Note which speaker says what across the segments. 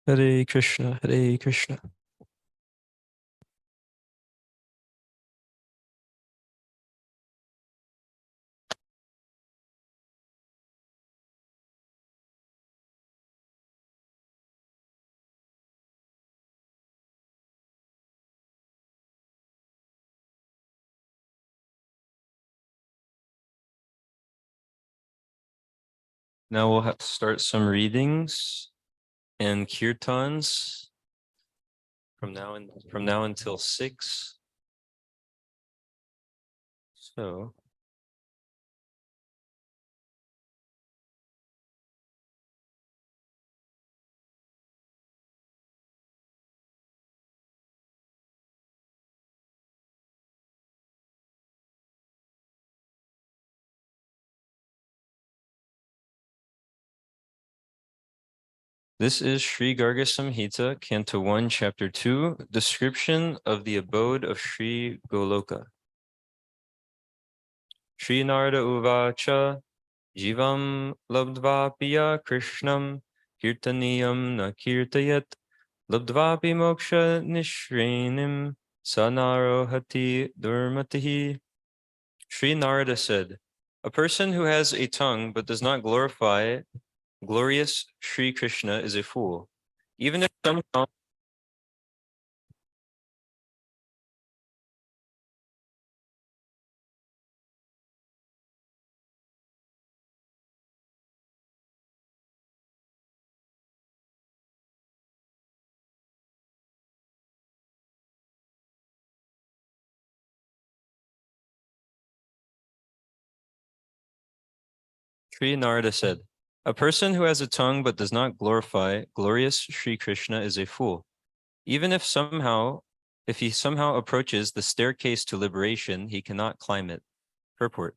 Speaker 1: Hare Krishna, Hare Krishna. Now we'll have to start some readings and kirtans from now until 6. So this is Sri Garga Samhita, Canto 1, Chapter 2, description of the abode of Sri Goloka. Sri Narada Uvacha, Jivam Labdvapiya Krishnam, Kirtaniyam na Kirtayat, Labdvapi Moksha Nishrenim, Sanarohati Durmatihi. Sri Narada said, a person who has a tongue but does not glorify glorious Sri Krishna is a fool. Even if somehow Sri Narada said, a person who has a tongue but does not glorify glorious Sri Krishna is a fool. Even if he somehow approaches the staircase to liberation, he cannot climb it. Purport.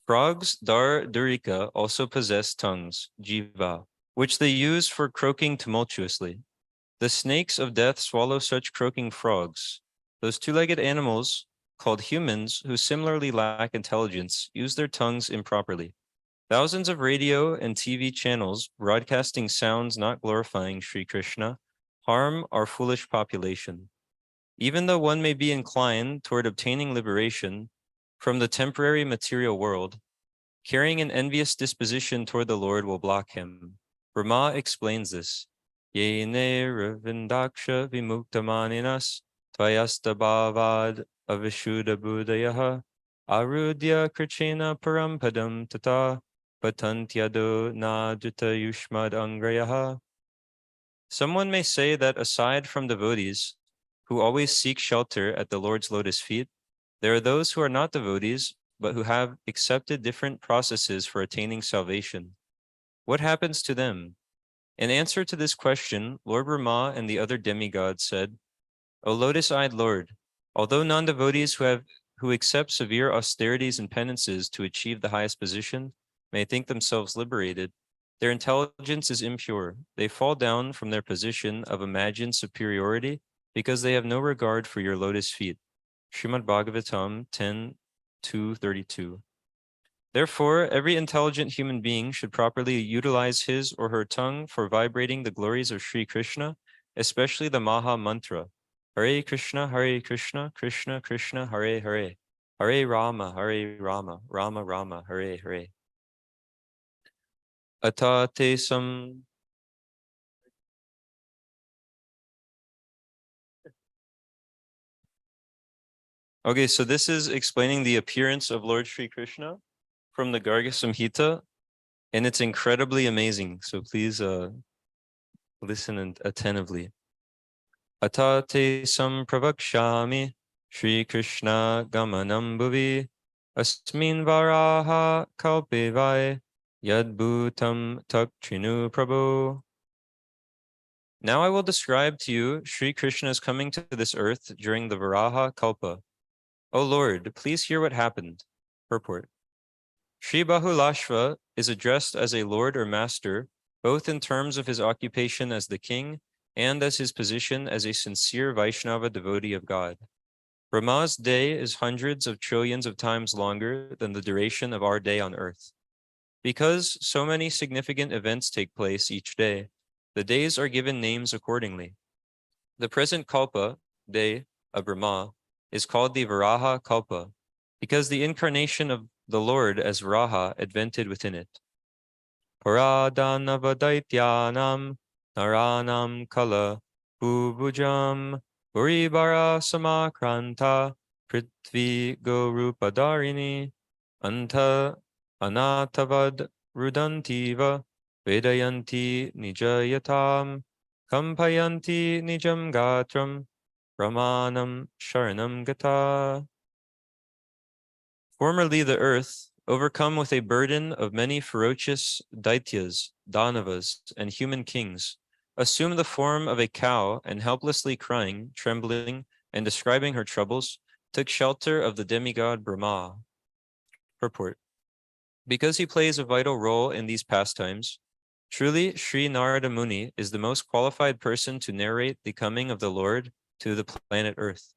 Speaker 1: Frogs, Durika, also possess tongues, jiva, which they use for croaking tumultuously. The snakes of death swallow such croaking frogs. Those two-legged animals, called humans, who similarly lack intelligence, use their tongues improperly. Thousands of radio and TV channels broadcasting sounds not glorifying Sri Krishna harm our foolish population. Even though one may be inclined toward obtaining liberation from the temporary material world, carrying an envious disposition toward the Lord will block him. Brahma explains this. Yene ravindaksha vimuktamaninas tvayasta bhavad avishuddha buddhayaha arudya krichena parampadam tata patantyado najita yushmad angrayaha. Someone may say that aside from devotees who always seek shelter at the Lord's lotus feet, there are those who are not devotees but who have accepted different processes for attaining salvation. What happens to them? In answer to this question, Lord Brahma and the other demigods said, O lotus-eyed Lord, although non-devotees who accept severe austerities and penances to achieve the highest position may think themselves liberated, their intelligence is impure. They fall down from their position of imagined superiority because they have no regard for your lotus feet. Srimad Bhagavatam 10:232. Therefore, every intelligent human being should properly utilize his or her tongue for vibrating the glories of Sri Krishna, especially the Maha Mantra. Hare Krishna, Krishna Krishna, Hare Hare. Hare Rama, Rama Rama, Hare Hare. Atate sam. Okay, so this is explaining the appearance of Lord Sri Krishna from the Garga Samhita, and it's incredibly amazing. So please listen attentively. Atate sampravakshami Shri Krishna gamanam bhuvi asmin varaha kalpevai yadbhutam takchinu prabhu. Now I will describe to you Sri Krishna's coming to this earth during the Varaha Kalpa. O Lord, please hear what happened. Purport. Sri Bahulashva is addressed as a lord or master, both in terms of his occupation as the king and as his position as a sincere Vaishnava devotee of God. Brahma's day is hundreds of trillions of times longer than the duration of our day on earth. Because so many significant events take place each day, The days are given names accordingly. The present kalpa, day of Brahma, is called the Varaha kalpa, because the incarnation of the Lord as Varaha advented within it. Paradanavadaityanam naranam kala bubujam uribara samakranta prithvi gorupadarini anta anatavad rudantiva vedayanti nijayatam kampayanti nijam gatram Brahmanam Sharanam Gata. Formerly the earth, overcome with a burden of many ferocious Daityas, Danavas, and human kings, assumed the form of a cow and helplessly crying, trembling, and describing her troubles, took shelter of the demigod Brahma. Purport. Because he plays a vital role in these pastimes, truly Sri Narada Muni is the most qualified person to narrate the coming of the Lord to the planet Earth.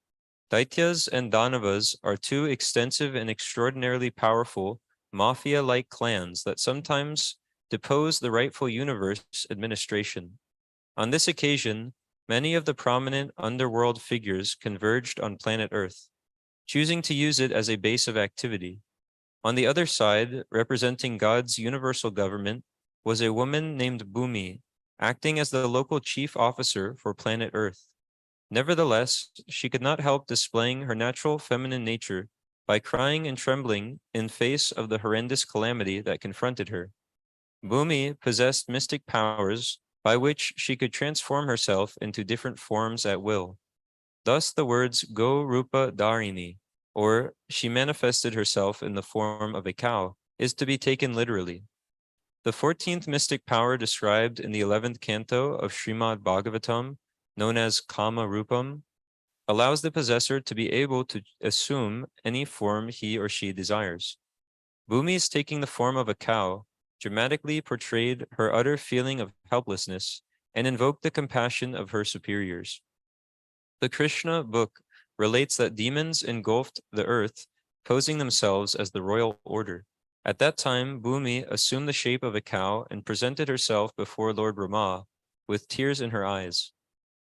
Speaker 1: Daityas and Danavas are two extensive and extraordinarily powerful mafia-like clans that sometimes depose the rightful universe administration. On this occasion, many of the prominent underworld figures converged on planet Earth, choosing to use it as a base of activity. On the other side, representing God's universal government, was a woman named Bhumi, acting as the local chief officer for planet Earth. Nevertheless, she could not help displaying her natural feminine nature by crying and trembling in face of the horrendous calamity that confronted her. Bhumi possessed mystic powers by which she could transform herself into different forms at will. Thus the words Go Rupa Dharini, or she manifested herself in the form of a cow, is to be taken literally. The 14th mystic power described in the 11th canto of Srimad Bhagavatam, known as Kama Rupam, allows the possessor to be able to assume any form he or she desires. Bhumi's taking the form of a cow dramatically portrayed her utter feeling of helplessness and invoked the compassion of her superiors. The Krishna book relates that demons engulfed the earth, posing themselves as the royal order. At that time, Bhumi assumed the shape of a cow and presented herself before Lord Brahma with tears in her eyes.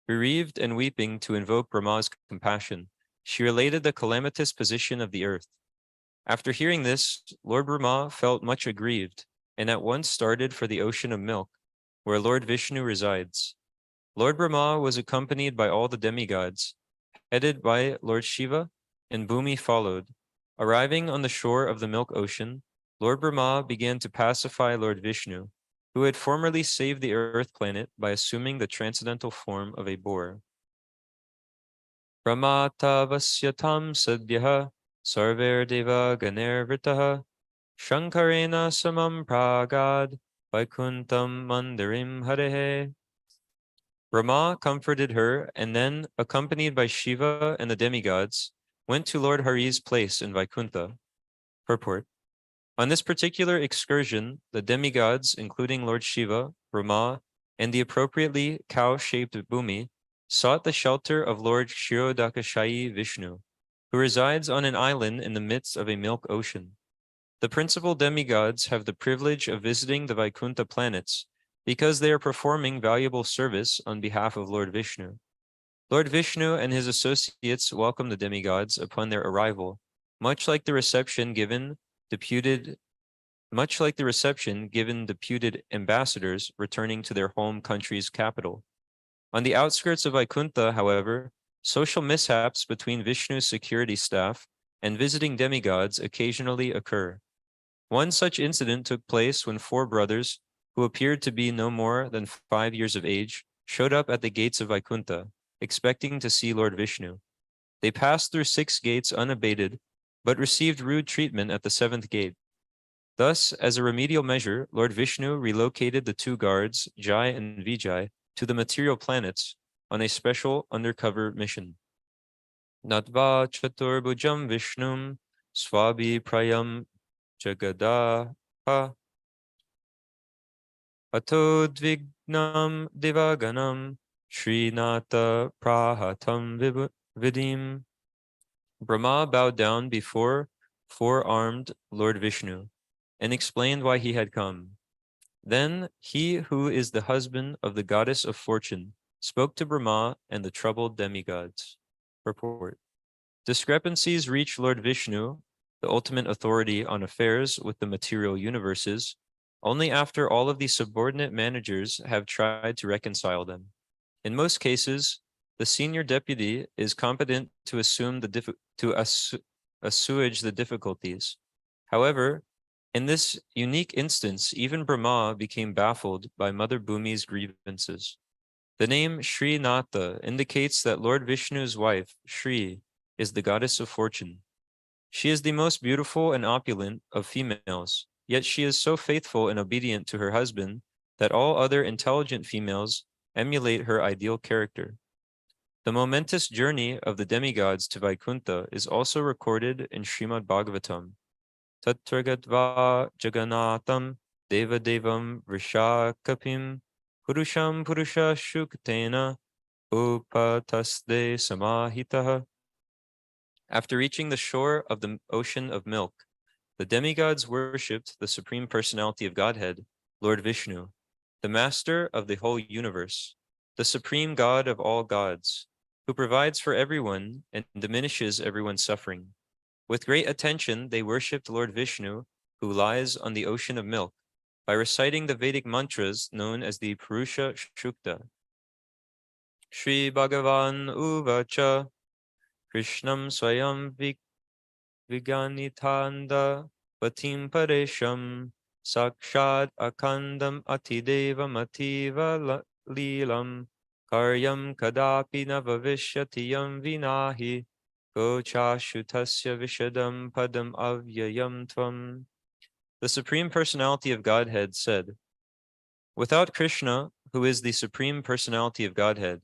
Speaker 1: Bereaved and weeping to invoke Brahma's compassion, she related the calamitous position of the earth. After hearing this, Lord Brahma felt much aggrieved and at once started for the ocean of milk, where Lord Vishnu resides. Lord Brahma was accompanied by all the demigods, headed by Lord Shiva, and Bhumi followed. Arriving on the shore of the milk ocean, Lord Brahma began to pacify Lord Vishnu, who had formerly saved the Earth planet by assuming the transcendental form of a boar. Brahmatavasyatam sadhyaha sarver deva ganer vritaha shankarena samam pragad vaikuntam mandarim harehe. Brahma comforted her and then, accompanied by Shiva and the demigods, went to Lord Hari's place in Vaikuntha. Purport. On this particular excursion, the demigods, including Lord Shiva, Brahma, and the appropriately cow-shaped Bhumi, sought the shelter of Lord Kshirodakashayi Vishnu, who resides on an island in the midst of a milk ocean. The principal demigods have the privilege of visiting the Vaikuntha planets because they are performing valuable service on behalf of Lord Vishnu. Lord Vishnu and his associates welcome the demigods upon their arrival, much like the reception given deputed ambassadors returning to their home country's capital. On the outskirts of Vaikuntha, however, social mishaps between Vishnu's security staff and visiting demigods occasionally occur. One such incident took place when four brothers, who appeared to be no more than 5 years of age, showed up at the gates of Vaikuntha, expecting to see Lord Vishnu. They passed through 6 gates unabated, but received rude treatment at the 7th gate. Thus, as a remedial measure, Lord Vishnu relocated the 2 guards, Jai and Vijay, to the material planets on a special undercover mission. Natva chaturbhujam Vishnum swabi prayam jagadaha atodvignam divaganam Srinata prahatam vidim. Brahma bowed down before 4-armed Lord Vishnu and explained why he had come. Then he who is the husband of the goddess of fortune spoke to Brahma and the troubled demigods. Purport. Discrepancies reach Lord Vishnu, the ultimate authority on affairs with the material universes, only after all of the subordinate managers have tried to reconcile them. In most cases, the senior deputy is competent to assuage the difficulties. However, in this unique instance, even Brahma became baffled by Mother Bhumi's grievances. The name Srinatha indicates that Lord Vishnu's wife, Shri, is the goddess of fortune. She is the most beautiful and opulent of females, yet she is so faithful and obedient to her husband that all other intelligent females emulate her ideal character. The momentous journey of the demigods to Vaikuntha is also recorded in Srimad Bhagavatam. Tatragatva Jagannatham Deva Devam Vrishakapim Purusham Purusha Shuktena Upatasde Samahitaha. After reaching the shore of the ocean of milk, the demigods worshipped the Supreme Personality of Godhead, Lord Vishnu, the Master of the whole universe, the Supreme God of all gods, who provides for everyone and diminishes everyone's suffering. With great attention, they worshipped Lord Vishnu, who lies on the ocean of milk, by reciting the Vedic mantras known as the Purusha Shukta. Shri Bhagavan Uvacha Krishnam Swayam Viganithanda Patim Paresham Sakshad Akandam Atidevam Ativa Leelam Karyam Kadapi Navavishyatiyam Vinahi Gochashutasya Vishadam Padam Avyayam Tvam. The Supreme Personality of Godhead said, without Krishna, who is the Supreme Personality of Godhead,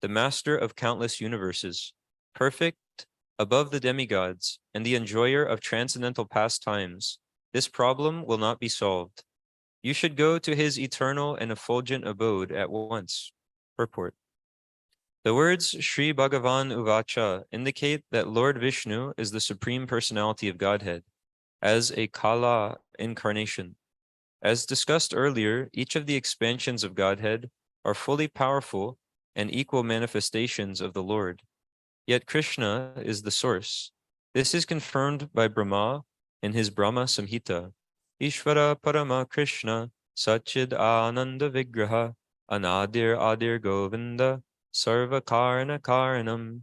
Speaker 1: the Master of countless universes, perfect, above the demigods, and the enjoyer of transcendental pastimes, this problem will not be solved. You should go to his eternal and effulgent abode at once. Purport. The words Sri Bhagavan Uvacha indicate that Lord Vishnu is the Supreme Personality of Godhead, as a Kala incarnation. As discussed earlier, each of the expansions of Godhead are fully powerful and equal manifestations of the Lord. Yet Krishna is the source. This is confirmed by Brahma in his Brahma Samhita. Ishvara Parama Krishna Sachid Ananda Vigraha Anadir Adir Govinda Sarva Karna Karanam.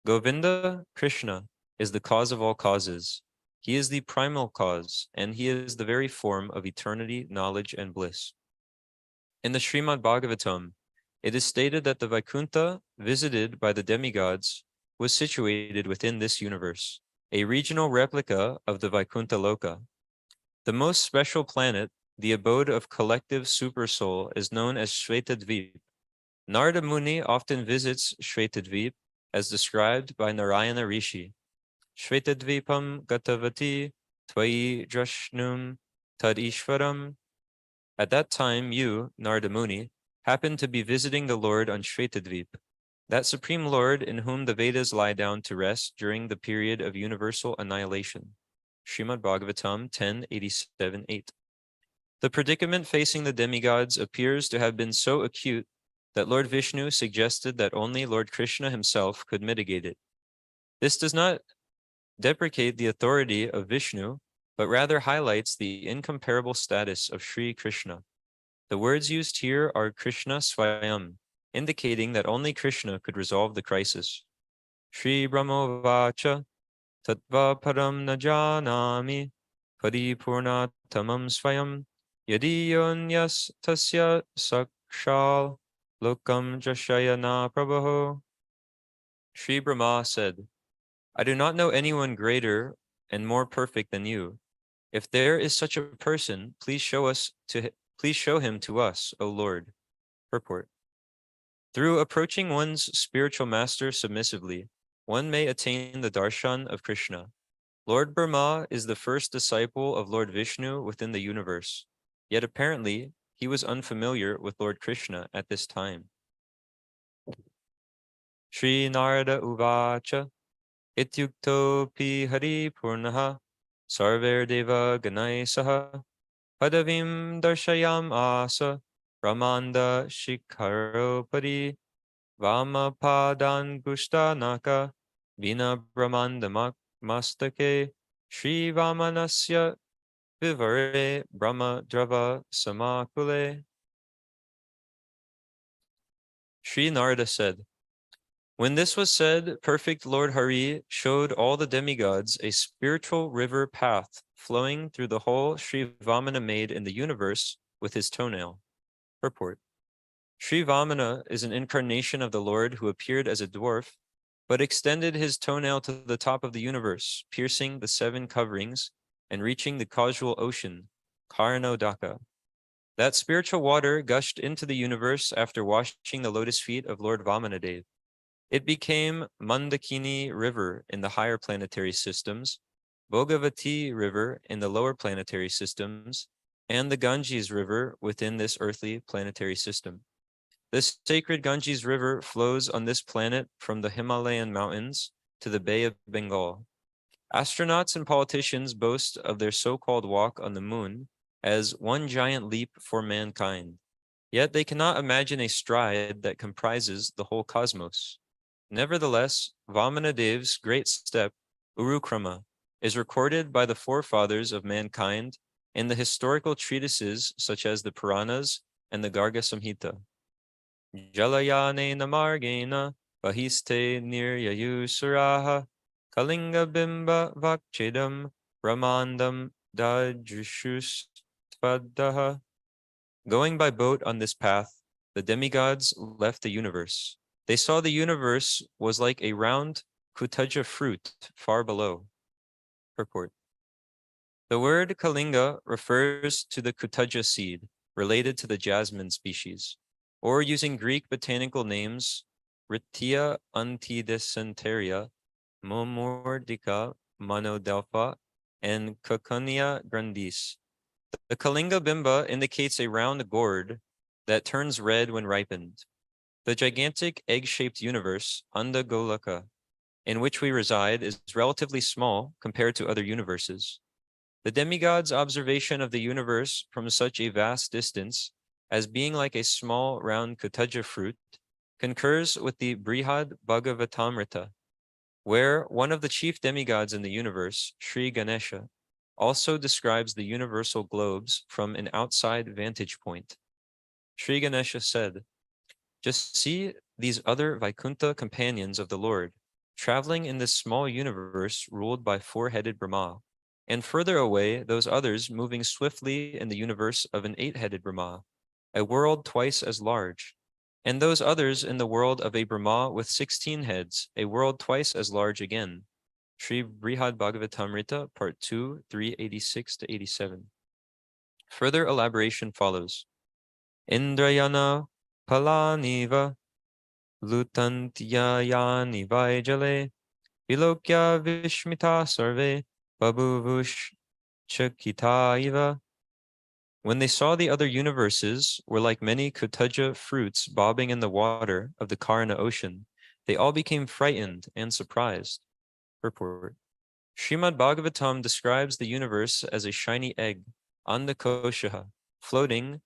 Speaker 1: Govinda, Krishna, is the cause of all causes. He is the primal cause, and he is the very form of eternity, knowledge, and bliss. In the Srimad Bhagavatam, it is stated that the Vaikuntha, visited by the demigods, was situated within this universe, a regional replica of the Vaikuntha Loka. The most special planet, the abode of collective supersoul, is known as Shvetadvip. Narada Muni often visits Shvetadvip, as described by Narayana Rishi. Shvetadvipam gatavati tvai drashnum tad ishvaram. At that time, you, Narada Muni, happened to be visiting the Lord on Shvetadvip, that supreme Lord in whom the Vedas lie down to rest during the period of universal annihilation. Srimad Bhagavatam 10:87-8. The predicament facing the demigods appears to have been so acute that Lord Vishnu suggested that only Lord Krishna himself could mitigate it. This does not deprecate the authority of Vishnu, but rather highlights the incomparable status of Sri Krishna. The words used here are Krishna Swayam, indicating that only Krishna could resolve the crisis. Sri Brahmovacha Tattva Param Najanami Paripurna Tamam Swayam Yadiyonyas Tasya Sakshal Lokam Jashayana Prabho. Sri Brahma said, I do not know anyone greater and more perfect than you. If there is such a person, please show him to us, O Lord. Purport. Through approaching one's spiritual master submissively, one may attain the darshan of Krishna. Lord Brahma is the first disciple of Lord Vishnu within the universe, yet apparently he was unfamiliar with Lord Krishna at this time. Sri Narada Uvacha Ityukto pi hari purnaha sarver deva ganai saha padavim darshayam asa Ramanda Shikharopadi Vamapadan Gushtanaka Vina Brahmandamak Mastake Shri Vamanasya Vivare Brahma Drava Samakule. Sri Narada said, when this was said, perfect Lord Hari showed all the demigods a spiritual river path flowing through the hole Sri Vamana made in the universe with his toenail. Purport. Sri Vamana is an incarnation of the Lord who appeared as a dwarf, but extended his toenail to the top of the universe, piercing the seven coverings and reaching the causal ocean, Karanodaka. That spiritual water gushed into the universe after washing the lotus feet of Lord Vamanadev. It became Mandakini River in the higher planetary systems, Bhogavati River in the lower planetary systems, and the Ganges River within this earthly planetary system. This sacred Ganges River flows on this planet from the Himalayan mountains to the Bay of Bengal. Astronauts and politicians boast of their so-called walk on the moon as one giant leap for mankind. Yet they cannot imagine a stride that comprises the whole cosmos. Nevertheless, Vamanadev's great step, Urukrama, is recorded by the forefathers of mankind in the historical treatises such as the Puranas and the Garga Samhita. Jalayane namargena bahiste niryayu suraha kalinga bimba vakchidam ramandam dajrishus tvadaha. Going by boat on this path, the demigods left the universe. They saw the universe was like a round kutaja fruit far below. Purport. The word kalinga refers to the kutaja seed, related to the jasmine species, or using Greek botanical names, Rhytia antidysenteria, Momordica monodelpha, and Coconia grandis. The kalinga bimba indicates a round gourd that turns red when ripened. The gigantic egg-shaped universe, Anda Golaka, in which we reside is relatively small compared to other universes. The demigod's observation of the universe from such a vast distance as being like a small round kutaja fruit concurs with the Brihad Bhagavatamrita, where one of the chief demigods in the universe, Sri Ganesha, also describes the universal globes from an outside vantage point. Sri Ganesha said, just see these other Vaikuntha companions of the Lord, traveling in this small universe ruled by four-headed Brahma, and further away those others moving swiftly in the universe of an eight-headed Brahma, a world twice as large, and those others in the world of a Brahma with 16 heads, a world twice as large again. Sri Brihad Bhagavatamrita, Part 2, 386 to 87. Further elaboration follows. Indrayana Palaniva Lutantyayani Vaijale Vilokya Vishmita Sarve Babuvush Chakitaiva. When they saw the other universes were like many kutaja fruits bobbing in the water of the Karna ocean, they all became frightened and surprised. Purport. Srimad Bhagavatam describes the universe as a shiny egg, Andakoshaha, floating,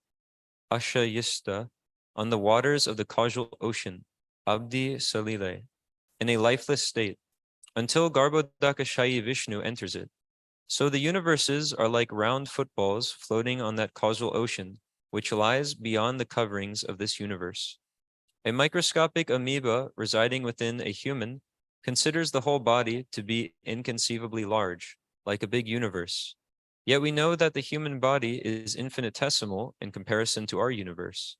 Speaker 1: Ashayista, on the waters of the causal ocean, Abdi Salile, in a lifeless state, until Garbhodakashayi Vishnu enters it. So the universes are like round footballs floating on that causal ocean, which lies beyond the coverings of this universe. A microscopic amoeba residing within a human considers the whole body to be inconceivably large, like a big universe. Yet we know that the human body is infinitesimal in comparison to our universe.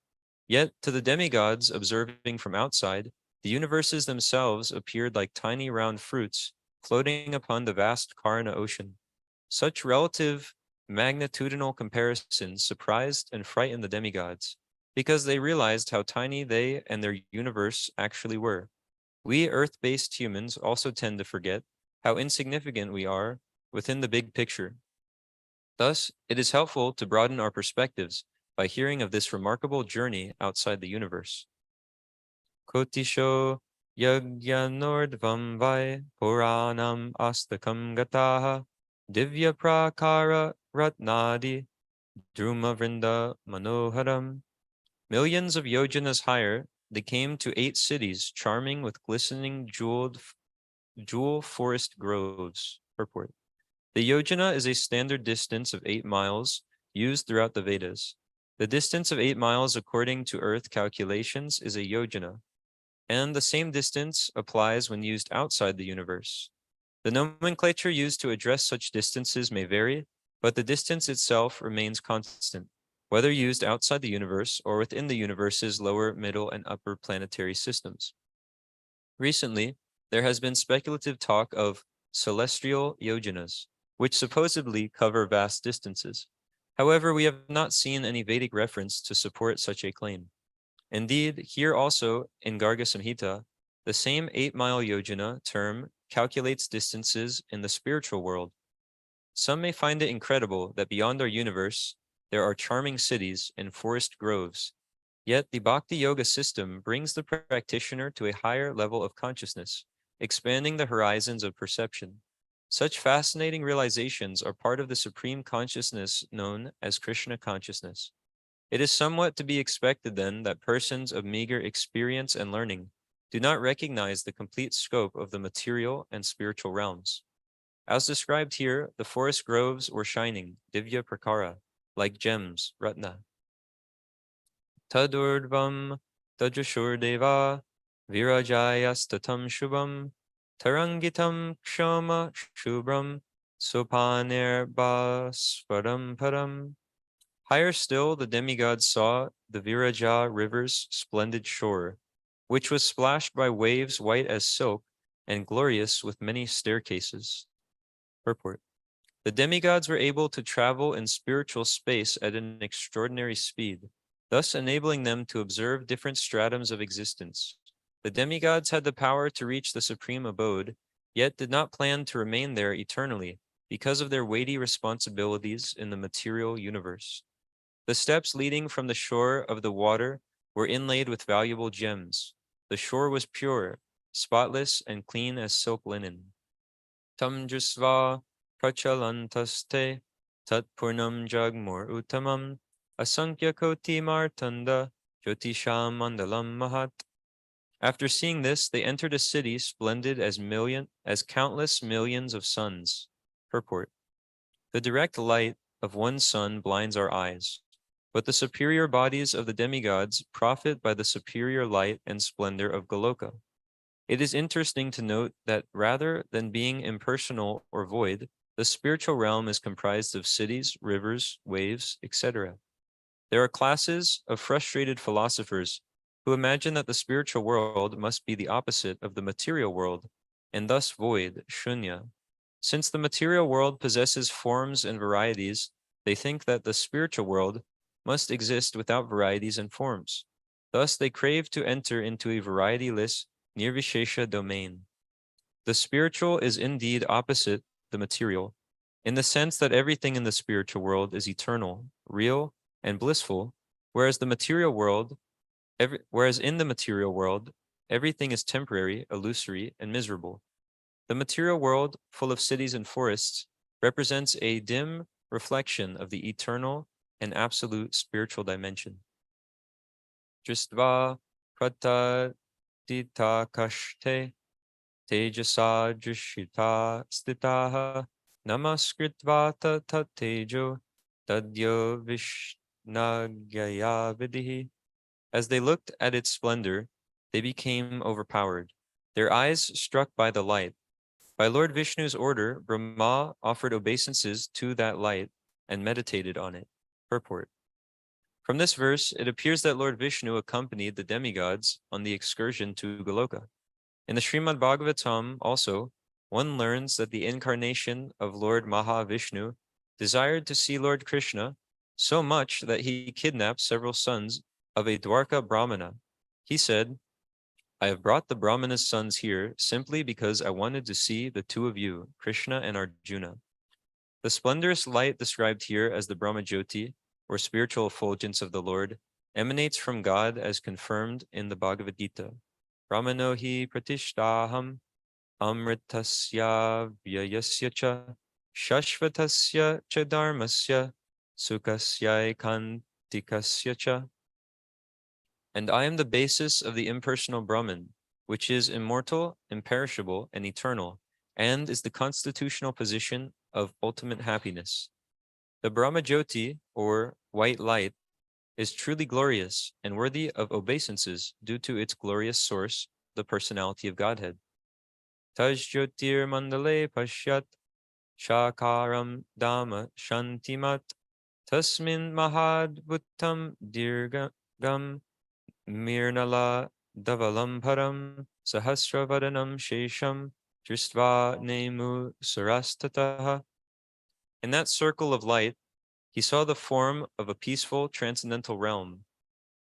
Speaker 1: Yet to the demigods observing from outside, the universes themselves appeared like tiny round fruits floating upon the vast Karna ocean. Such relative magnitudinal comparisons surprised and frightened the demigods, because they realized how tiny they and their universe actually were. We Earth-based humans also tend to forget how insignificant we are within the big picture. Thus, it is helpful to broaden our perspectives by hearing of this remarkable journey outside the universe. Kotisho yagyanordvam vai puranam astakam gataha divya prakara ratnadi Druma Vrinda Manoharam. Millions of yojanas higher, they came to 8 cities, charming with glistening jewel forest groves. Purport. The yojana is a standard distance of 8 miles used throughout the Vedas. The distance of 8 miles according to Earth calculations is a yojana, and the same distance applies when used outside the universe. The nomenclature used to address such distances may vary, but the distance itself remains constant, whether used outside the universe or within the universe's lower, middle, and upper planetary systems. Recently, there has been speculative talk of celestial yojanas, which supposedly cover vast distances. However, we have not seen any Vedic reference to support such a claim. Indeed, here also in Garga Samhita, the same 8 mile yojana term calculates distances in the spiritual world. Some may find it incredible that beyond our universe, there are charming cities and forest groves. Yet the Bhakti Yoga system brings the practitioner to a higher level of consciousness, expanding the horizons of perception. Such fascinating realizations are part of the supreme consciousness known as Krishna consciousness. It is somewhat to be expected then that persons of meager experience and learning do not recognize the complete scope of the material and spiritual realms. As described here, the forest groves were shining, divya prakara, like gems, ratna. Tadurdvam Tajashurdeva Virajayastatam Shubham Tarangitam Kshama Shubram Sopanir Basvaram Param. Higher still, the demigods saw the Viraja river's splendid shore, which was splashed by waves white as silk and glorious with many staircases. Purport. The demigods were able to travel in spiritual space at an extraordinary speed, thus enabling them to observe different stratums of existence. The demigods had the power to reach the supreme abode, yet did not plan to remain there eternally because of their weighty responsibilities in the material universe. The steps leading from the shore of the water were inlaid with valuable gems. The shore was pure, spotless, and clean as silk linen. Tam jusva prachalantaste tat purnam jagmur uttamam asankhya koti martanda jyotisham mandalam mahat. After seeing this, they entered a city splendid as countless millions of suns. Purport. The direct light of one sun blinds our eyes, but the superior bodies of the demigods profit by the superior light and splendor of Goloka. It is interesting to note that rather than being impersonal or void, the spiritual realm is comprised of cities, rivers, waves, etc. There are classes of frustrated philosophers who imagine that the spiritual world must be the opposite of the material world, and thus void, shunya. Since the material world possesses forms and varieties, they think that the spiritual world must exist without varieties and forms. Thus, they crave to enter into a varietyless nirvishesha domain. The spiritual is indeed opposite the material, in the sense that everything in the spiritual world is eternal, real, and blissful, whereas in the material world, everything is temporary, illusory, and miserable. The material world, full of cities and forests, represents a dim reflection of the eternal and absolute spiritual dimension. Dristva pratatita kashte tejasa drishita stitaha namaskritva tatejo tadyo vishnagaya vidihi. As they looked at its splendor, they became overpowered, their eyes struck by the light. By Lord Vishnu's order, Brahma offered obeisances to that light and meditated on it. Purport. From this verse, it appears that Lord Vishnu accompanied the demigods on the excursion to Goloka. In the Srimad Bhagavatam also, one learns that the incarnation of Lord Mahavishnu desired to see Lord Krishna so much that he kidnapped several sons of a Dwarka Brahmana. He said, I have brought the Brahmana's sons here simply because I wanted to see the two of you, Krishna and Arjuna. The splendorous light described here as the Brahmajyoti, or spiritual effulgence of the Lord, emanates from God as confirmed in the Bhagavad Gita. Brahmanohi pratishtaham amritasya vyayasya cha shashvatasya cha dharmasya sukasyai kantikasya cha. And I am the basis of the impersonal Brahman, which is immortal, imperishable, and eternal, and is the constitutional position of ultimate happiness. The Brahmajyoti, or white light, is truly glorious and worthy of obeisances due to its glorious source, the personality of Godhead. Tajyotir mandale pashyat shakaram dhamma shantimat tasmin mahadbhutam dirgam mirnala davalam sahasravadanam shesham dristva nemu sarastataha. In that circle of light, he saw the form of a peaceful transcendental realm.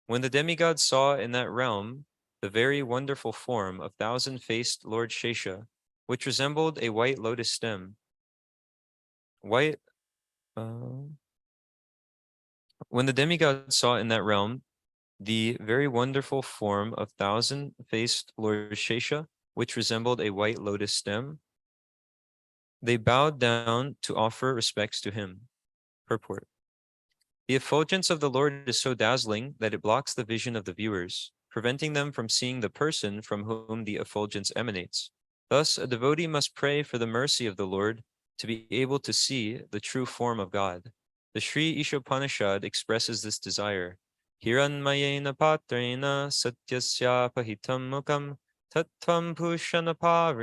Speaker 1: When the demigod saw in that realm the very wonderful form of thousand-faced Lord Shesha, which resembled a white lotus stem, white. Uh, when the demigod saw in that realm the very wonderful form of thousand-faced Lord Shesha, which resembled a white lotus stem, they bowed down to offer respects to him. Purport. The effulgence of the Lord is so dazzling that it blocks the vision of the viewers, preventing them from seeing the person from whom the effulgence emanates. Thus, a devotee must pray for the mercy of the Lord to be able to see the true form of God. The Sri Ishopanishad expresses this desire. Hiranmayena patrena satyasya pahitam mukam tattvam pushanapa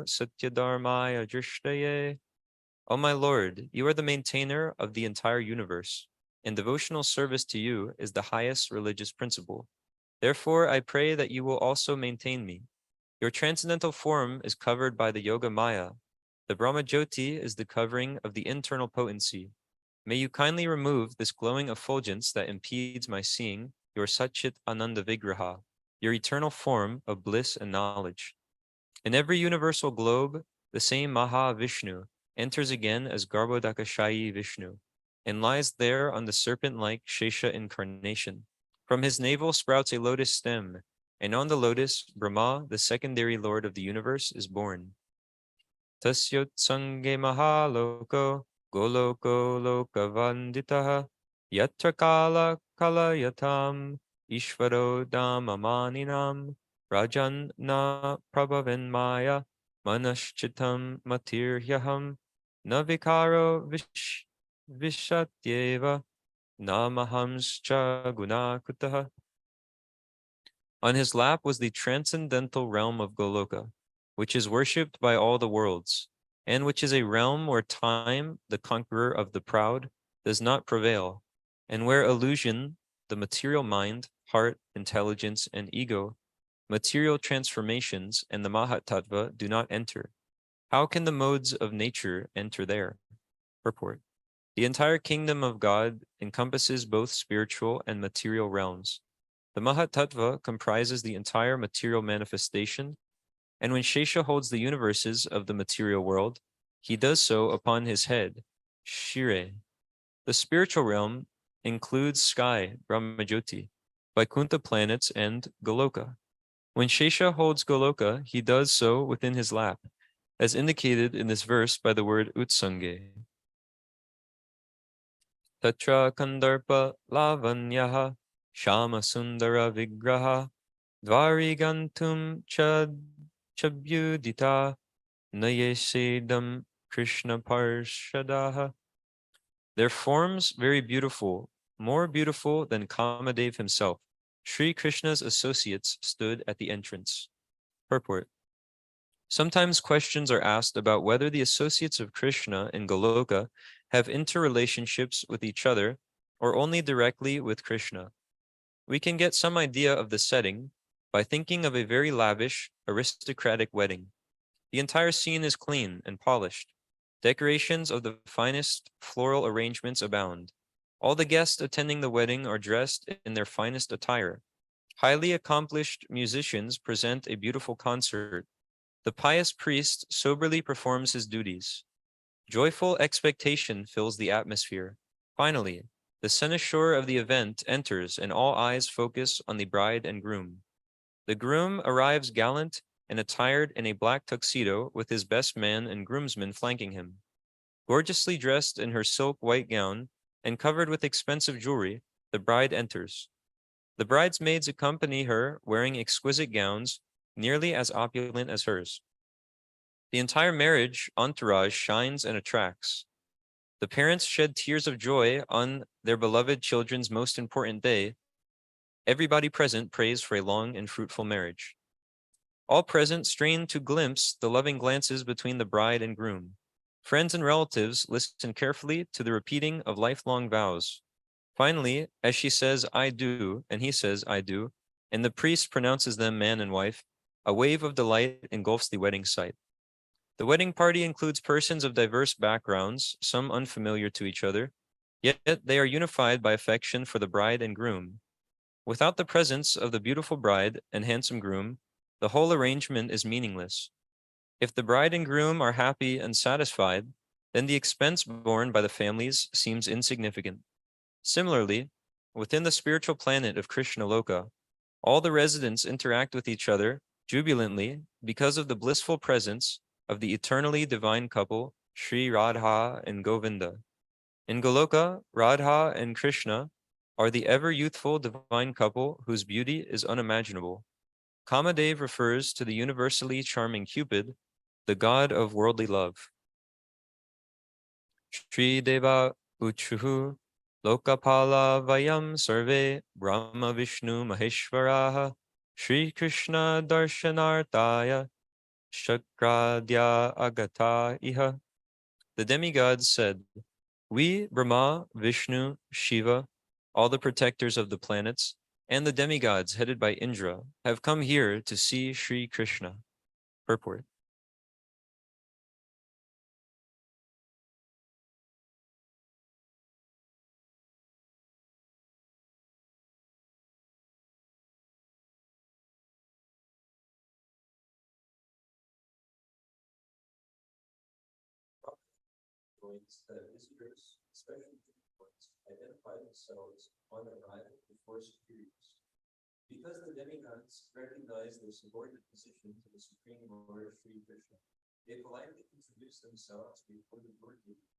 Speaker 1: satyadharmaya drishtaye. O my Lord, you are the maintainer of the entire universe, and devotional service to you is the highest religious principle. Therefore, I pray that you will also maintain me. Your transcendental form is covered by the Yoga Maya. The Brahmajyoti is the covering of the internal potency. May you kindly remove this glowing effulgence that impedes my seeing your Satchit Ananda Vigraha, your eternal form of bliss and knowledge. In every universal globe, the same Maha Vishnu enters again as Garbhodakashayi Vishnu, and lies there on the serpent-like Shesha incarnation. From his navel sprouts a lotus stem, and on the lotus, Brahma, the secondary lord of the universe, is born. Tasyot sange mahaloko, goloko lokavanditaha, yatra kala kalayatam, ishvaro dhamamaninam, rajan na prabhavan maya, manashchitam matirhyaham, navikaro vishatyeva, namahamscha gunakutaha. On his lap was the transcendental realm of Goloka, which is worshipped by all the worlds, and which is a realm where time, the conqueror of the proud, does not prevail, and where illusion, the material mind, heart, intelligence, and ego, material transformations, and the Mahatattva do not enter. How can the modes of nature enter there? Purport. The entire kingdom of God encompasses both spiritual and material realms. The Mahatattva comprises the entire material manifestation, and when Shesha holds the universes of the material world, he does so upon his head, Shire. The spiritual realm includes sky, Brahmajyoti, Vaikuntha planets, and Goloka. When Shesha holds Goloka, he does so within his lap, as indicated in this verse by the word utsange. Tatra kandarpa lavanyaha Shama Sundara Vigraha Dvarigantum Chabyudita Nayesedam Krishna Parshadaha. Their forms very beautiful, more beautiful than Kamadev himself. Sri Krishna's associates stood at the entrance. Purport. Sometimes questions are asked about whether the associates of Krishna in Goloka have interrelationships with each other or only directly with Krishna. We can get some idea of the setting by thinking of a very lavish, aristocratic wedding. The entire scene is clean and polished. Decorations of the finest floral arrangements abound. All the guests attending the wedding are dressed in their finest attire. Highly accomplished musicians present a beautiful concert. The pious priest soberly performs his duties. Joyful expectation fills the atmosphere. Finally, the cynosure of the event enters and all eyes focus on the bride and groom. The groom arrives gallant and attired in a black tuxedo with his best man and groomsmen flanking him. Gorgeously dressed in her silk white gown and covered with expensive jewelry, the bride enters. The bridesmaids accompany her wearing exquisite gowns, nearly as opulent as hers. The entire marriage entourage shines and attracts. The parents shed tears of joy on their beloved children's most important day. Everybody present prays for a long and fruitful marriage. All present strain to glimpse the loving glances between the bride and groom. Friends and relatives listen carefully to the repeating of lifelong vows. Finally, as she says, I do, and he says, I do, and the priest pronounces them man and wife, a wave of delight engulfs the wedding site. The wedding party includes persons of diverse backgrounds, some unfamiliar to each other, yet they are unified by affection for the bride and groom. Without the presence of the beautiful bride and handsome groom, the whole arrangement is meaningless. If the bride and groom are happy and satisfied, then the expense borne by the families seems insignificant. Similarly, within the spiritual planet of Krishna Loka, all the residents interact with each other jubilantly because of the blissful presence of the eternally divine couple, Sri Radha and Govinda. In Goloka, Radha and Krishna are the ever youthful divine couple whose beauty is unimaginable. Kamadev refers to the universally charming Cupid, the god of worldly love. Shri Deva Uchuhu Lokapala Vayam Sarve Brahma Vishnu Maheshwaraha Shri Krishna Darshanartaya Shakradya Agata Iha. The demigods said, we, Brahma, Vishnu, Shiva, all the protectors of the planets, and the demigods headed by Indra, have come here to see Sri Krishna. Purport. That visitors, especially ones, identify themselves on arrival before superiors. Because the demigods recognize their subordinate position to the Supreme Lord Sri Krishna, they politely introduce themselves before the doorkeeper.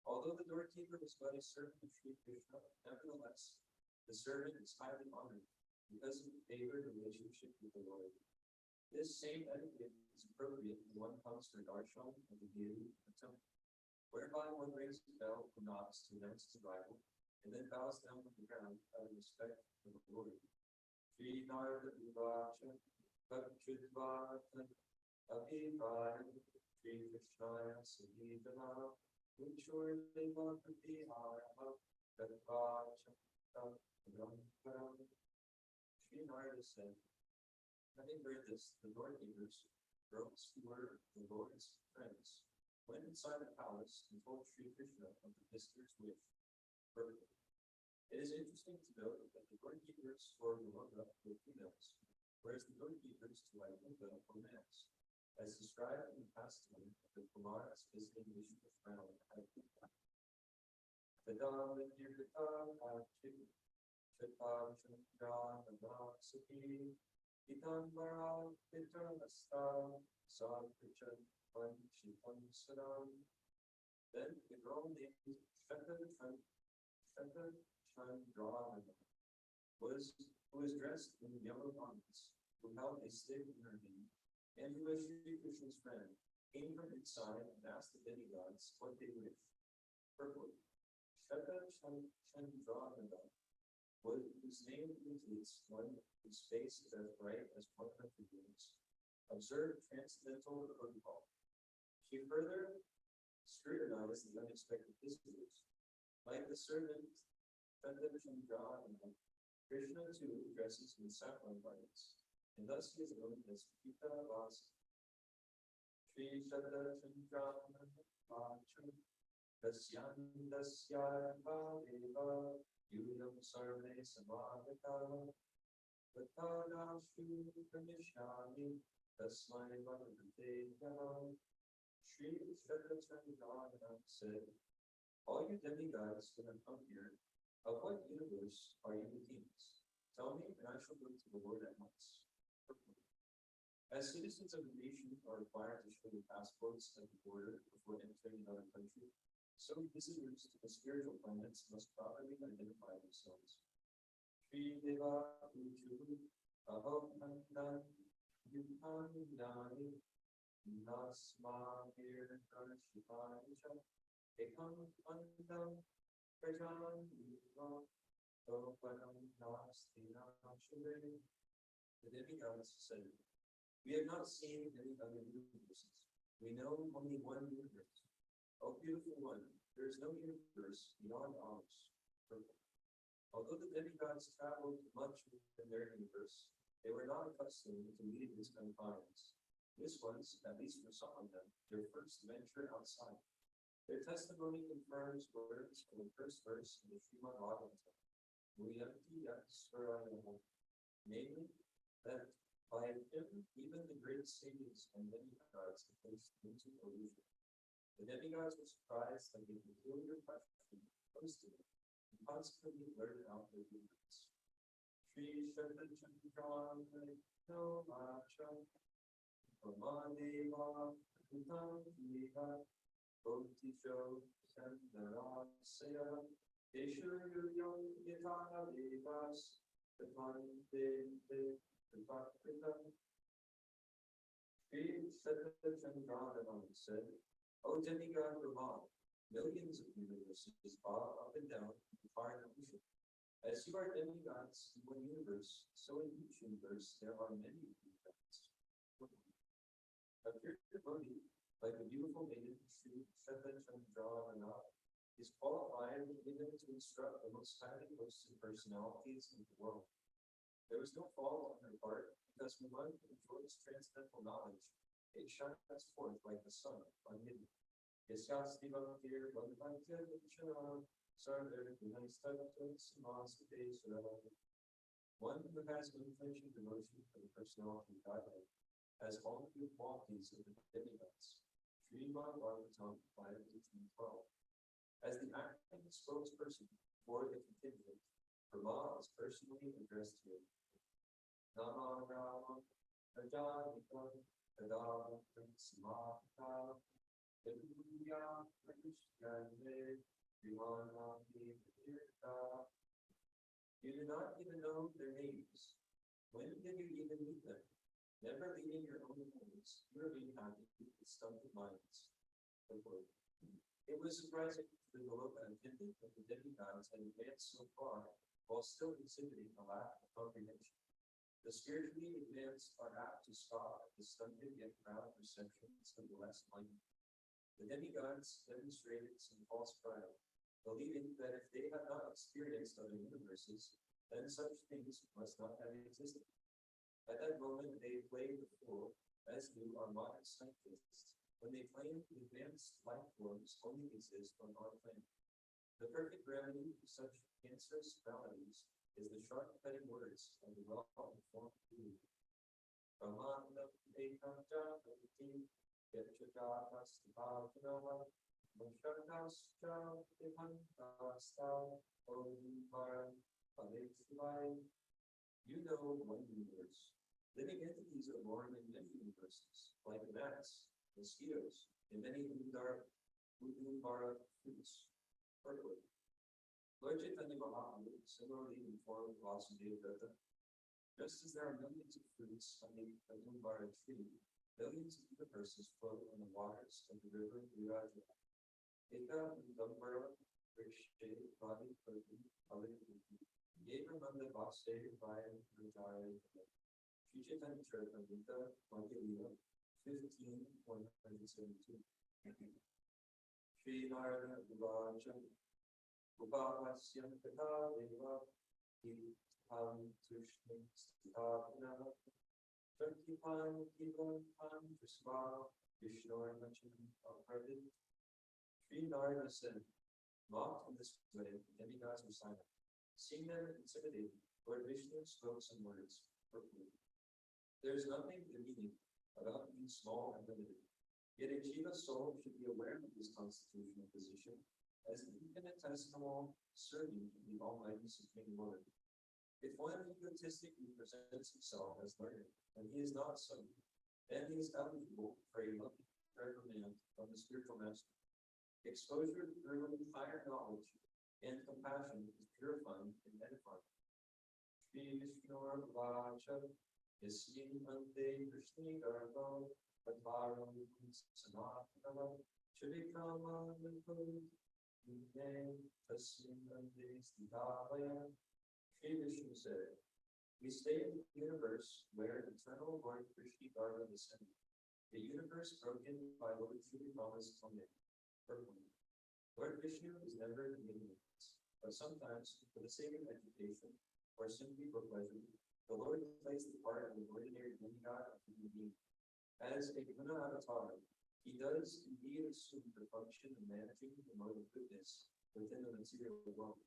Speaker 1: Although the doorkeeper was but a servant of Sri Krishna, nevertheless, the servant is highly honored because of the favored relationship with the Lord. This same etiquette is appropriate when one comes for darshan of the deity of the temple, whereby one rings the bell or knocks to announce his arrival, and then bows down on the ground out of respect for the Lord. Sri Narada Uvacha, Bhakchudvata, Abhivaya, Sri Krishnaya Sahidana, Uchur Devapati Hara, Gadvacha, Brahmaram. Sri Narada said, having heard this, the doorkeepers rose who were the Lord's friends, went inside the palace and told Sri Krishna of the visitor's wish. Further, it is interesting to note that the doorkeepers for Goloka were females, whereas the doorkeepers to Vaikuntha were males, as described in the pastime of the Kumaras visiting Vishnu's realm at Vaikuntha. Tadam Nirvita Achik Chitam Chandra Navasaki Pitambara Pitanasta Sarpichan Panchitam Sadam. Then the girl named Shaka Chandrana who was dressed in yellow garments, who held a stick in her hand, and who was Sri Krishna's friend, came from inside and asked the demigods what they wished. Purport. Shaka Chandrana, whose name indicates one whose face is as bright as 100 moons, observed transcendental protocol. She further scrutinized the unexpected visitors. Like the servant Chandrana, Krishna too dresses in saffron garments, and thus he is known as Pita Vasa. Sri Shada Chandrana Vacham Dasyandasya Deva Yudam Sarve Samavata Vatana Shri Kamishami Tasmai Bhagavate Namo. Sri Shada Chandrana said, all you demigods who have come here, of what universe are you the kings? Tell me, and I shall go to the Lord at once. As citizens of a nation are required to show their passports at the border before entering another country, So visitors to the spiritual planets must properly identify themselves. Sri Deva Uchu Aho Andan Yukandani Nasmahir Karshipanja Ekam Andam Prajan Yuva Topanam Nastina Shure. The demigods said, "We have not seen any other universes. We know only one universe. O beautiful one, there is no universe beyond ours." Although the demigods traveled much within their universe, they were not accustomed to leaving its confines. This was, at least for some of them, their first venture outside. Their testimony confirms words from the first verse in the Srimad Bhagavatam, namely, that by him even the great sages and demigods are placed into illusion. The demigods were surprised that the peculiar question posed to them, and consequently blurted out their ignorance. Shri Shatachankran no Acha Pramadeva Utam Kiva Bhotisho Sandarasaya Deshu Yuyam Yatana Devas Tatante Tapakrita. Sri Shatachankran said, "O demigod Brahma, millions of universes bob up and down in the far ocean. As you are demigods in one universe, so in each universe there are many demigods." A pure devotee, like the beautiful maiden Sri Shatachankravana, is qualified even to instruct the most highly posted personalities in the world. There was no fault on her part, because when one enjoys transcendental knowledge, it shines forth like the sun unhidden. Yasyasti bhaktir bhagavantya vichara sarver gunaistatva samasate surava. One who has unflinching devotion for the personality of Godhead has all the good qualities of the demigods. Srimad Bhagavatam 5:18-12. As the acting spokesperson for the contingent, Brahma is personally addressed here. Nama Rama Prajanikam Kadava Samata Devuya Pratishyane Vimanati Kirta. You do not even know their names. When did you even meet them? Never leaving your own homes, you are being happy with stunted minds. It was surprising to the Goloka attendant that the demigods had advanced so far while still exhibiting a lack of comprehension. The spiritually advanced are apt to scoff at the stunted yet proud perceptions of the less enlightened. The demigods demonstrated some false pride, believing that if they had not experienced other universes, then such things must not have existed. At that moment, they played the fool, as do our modern scientists, when they claim advanced life forms only exist on our planet. The perfect remedy for such cancerous maladies is the sharp-cutting words of the well-informed guru. Brahmanda ekamja praviti yachajatastipavanaha mashakascha devantasta odhivara palekshivai. You know one universe. Living entities are born in many universes, like gnats, mosquitoes, and many Udara fruits. Lord Chaitanya Mahaprabhu similarly informed Vasudeva Dutta, just as there are millions of fruits on the Udara tree, millions of universes float on the waters of the river Viraja. Eka Udambara Rikshe Vadi Purti Alikuti Yevamanda Vase Vayan Vijaya. Sri Chaitanya Charitamrita, Madhya Lila, 15:172. Sri Narada Uvacha Upavasyam Katha Deva Ham Tushni Stapana Shaktipan Kivan Pan Visva Vishnor Machin Aparvid. Sri Narada said, mocked in this way, demigods were silent. Seeing them intimidated, Lord Vishnu spoke some words. There is nothing demeaning about being small and limited. Yet a jiva's soul should be aware of this constitutional position as an infinitesimal servant of the Almighty Supreme Lord. If one egotistically presents himself as learned, and he is not so, then he is eligible for a loving reprimand from the spiritual master. Exposure through higher knowledge and compassion is purifying and edifying. Shri Vishnu Vacha Yasmin Ante Krishni Garbo Pataram Sanatana Chivikama Vipul Name Tasmin Ante Stitavaya. Shri Vishnu said, we stay in the universe where eternal Lord Krishna Garba descended. The universe broken by Lord Chivikama's command. Lord Vishnu is never in ignorance, but sometimes, for the sake of education, or simply for pleasure, the Lord plays the part of an ordinary demigod of human being. As a Guna avatar, he does indeed assume the function of managing the mode of goodness within the material world.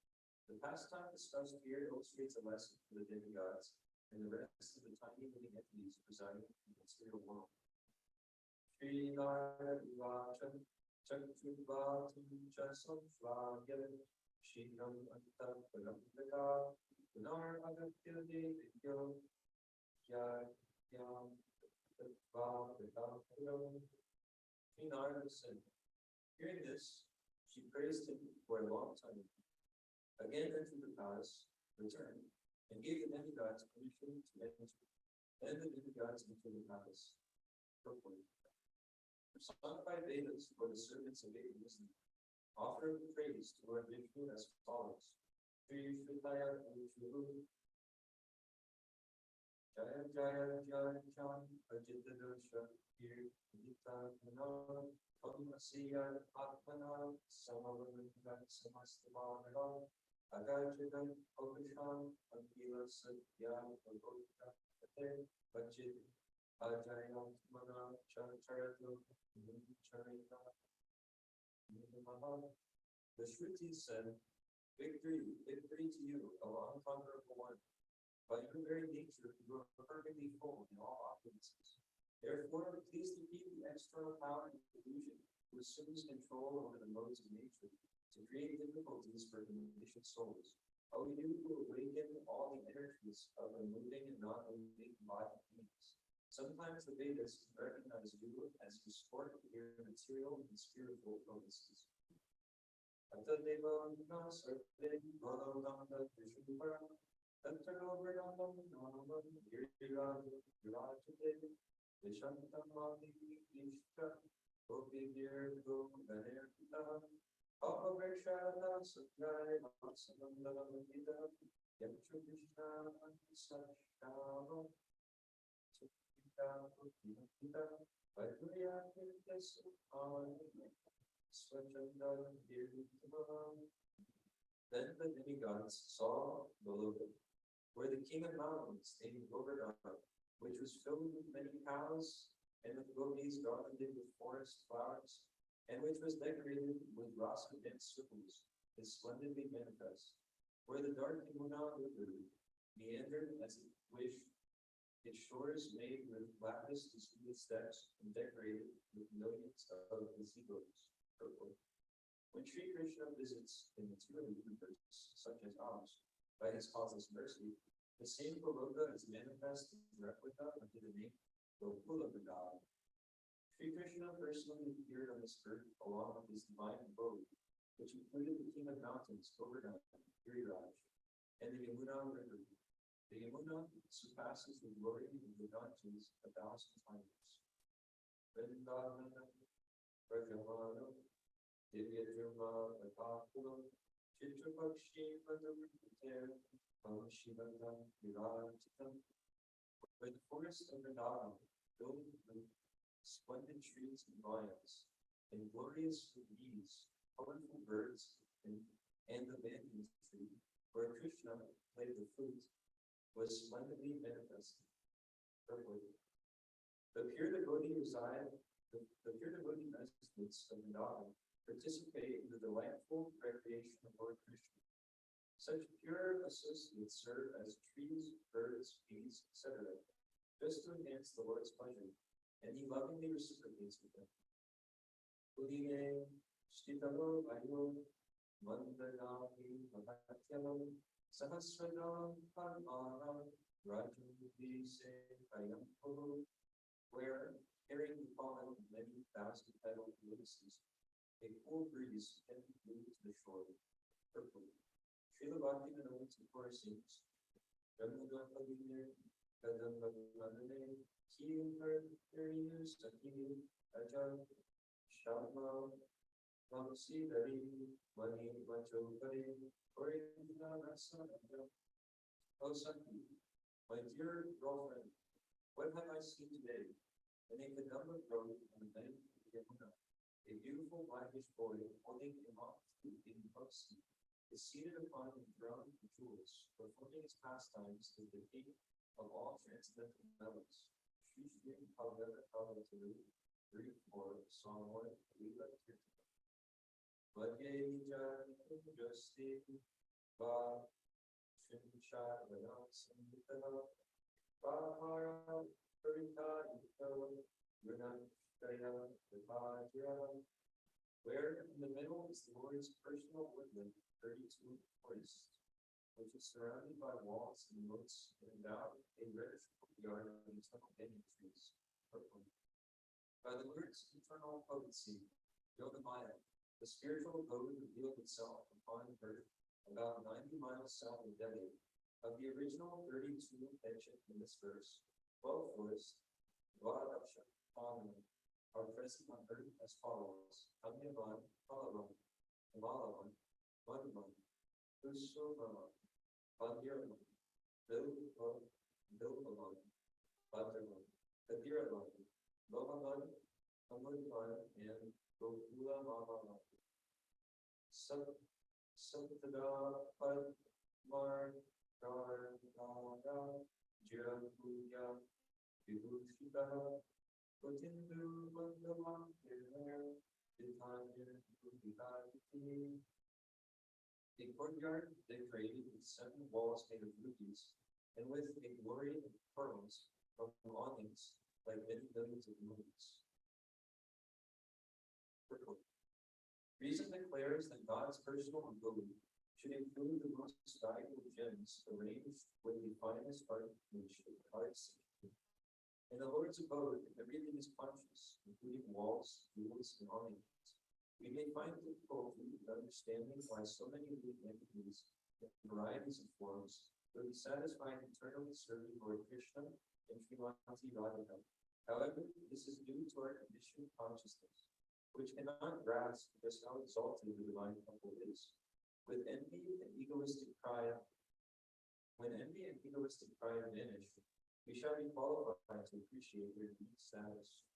Speaker 1: The pastime discussed here illustrates a lesson for the demigods and the rest of the tiny living entities residing in the material world. Shri Narayana Chakchuvatum Chasam Shvagya Shikam Anta Paramita Punar Agatya Devidyo Yagyam Tatvavitam. Shri Narayana said, hearing this, she praised him for a long time. Again entered the palace, returned, and gave the demigods permission to enter. Then the demigods entered the palace. Personified Vedas for the servants of Veda wisdom. Offer praise to Lord Vishnu as follows. Shri Shritaya Vishnu Jaya Jaya Jaya Chan Ajita Dosha Kirtana Kamasiya Atmana Samavanaka Samastamana Agajagan Ovishan Akila Satya Agota Ate Vachit Ajayatmana Charito Charita. The Shruti said, victory, victory to you, O unconquerable one. By your very nature, you are perfectly full in all opulences. Therefore, please to keep the external power and illusion, who assumes control over the modes of nature, to create difficulties for conditioned souls. O you who awaken all the energies of the moving and non-moving body beings. Sometimes the Vedas recognize you as you sport your material and spiritual focuses. Atadeva Nasarve Godamanda Vishupara Tattagovardam Namam Giriraja Girajade Vishantamadi Ishta Gopigir Go Ganerita Apavrishada Satyai Masanandam Gita Yamchu Vishna Sashava Then the demigods saw below them, where the king of mountains named Govardhan, which was filled with many cows, and with gopis garlanded with forest flowers, and which was decorated with rasa-dense circles, is splendidly manifest. Where the dark Yamuna river meandered as it wished, its shores made with lapis to smooth steps and decorated with millions of gazebos. When Sri Krishna visits the material universe, such as ours, by his causeless mercy, the same Goloka is manifest in replica under the name Gokula Brigade. Sri Krishna personally appeared on this earth along with his divine abode, which included the king of mountains, Govardhan, Giriraj, and the Yamuna river. The Yamuna surpasses the glory of the Ganges 1,000 times. Vrindavana, Vrajamana, Divyajama, Vatakulam, Chitrapakshi, Vadavritar, Pamashivata, Virajitam. Where the forest of Vrindavan, filled with splendid trees and vines, and glorious with bees, colorful birds, and the banyan tree, where Krishna played the flute, was splendidly manifested. The pure devotee residents of Vrindavan participate in the delightful recreation of Lord Krishna. Such pure associates serve as trees, birds, bees, etc., just to enhance the Lord's pleasure, and he lovingly reciprocates with them. Udine, Shtitalo, Ayo, Mandagami, Mahatyalam, Sahasradam, Panmanam, Rajamudi, Sayam, where, carrying the pollen of many thousand petaled lotuses, A cool breeze gently blew to the shore, purple. Srila Bhaktivinoda Thakur sings, Brahmadvapaline, Kadambhavanane, Kiyar Sakhi, Ajal, Shabma, Mamsi Dari, Mani Machokare, Orina Rasa, O Sakhi, my dear girlfriend, what have I seen today? In a Kadamba grove on the bank of the Yamuna, a beautiful blackish boy holding a mock flute in Buxton is seated upon a throne of jewels, performing his pastimes to the king of all transcendental melodies. Shri Shri Pavela Pavaturu, 3-4, Psalm 1, Lila Kirtana. Vajja Justi Va Shrimcha Vana Samhita Vahara Purita Ito Runa Shaya Vipajya. Where in the middle is the Lord's personal woodland, 32 forests, which is surrounded by walls and moats and endowed with a rich courtyard of eternal banyan trees. By the Lord's eternal potency, Yogamaya, the spiritual abode revealed itself upon earth about 90 miles south of Delhi. Of the original 32 mentioned in this verse, 12 forests, Vadaksha, are present on earth as follows: Kamyavan, Palavan, Himalavan, Vanvan, Kusumavan, Bandiravan, Bilbavan, Bhadravan, Kadiravan, Lohavan, Amudvan, and Gokula Mamavan. Saptada Padmar Garnara Jirapuya Vibhushita Kotindu Bandama Kirner Vitanya Vivati. A courtyard decorated with 7 walls made of rubies, and with a glory of pearls from awnings like many millions of moons. Reason declares that God's personal abode should include the most valuable gems arranged with the finest arts. In the Lord's abode, everything is conscious, including walls, jewels, and ornaments. We may find difficulty in understanding why so many living entities in varieties of forms will be satisfied eternally serving Lord Krishna and Srimati Radhika. However, this is due to our conditioned consciousness, which cannot grasp just how exalted the divine couple is. With envy and egoistic pride, when envy and egoistic pride vanish, we shall be qualified to appreciate their deep status.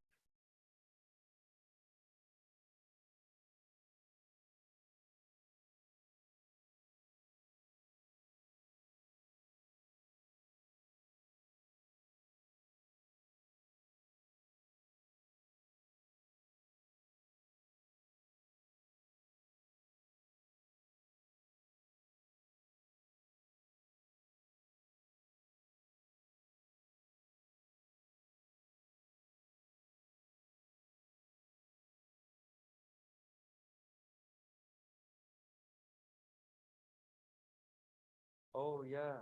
Speaker 1: Oh, yeah.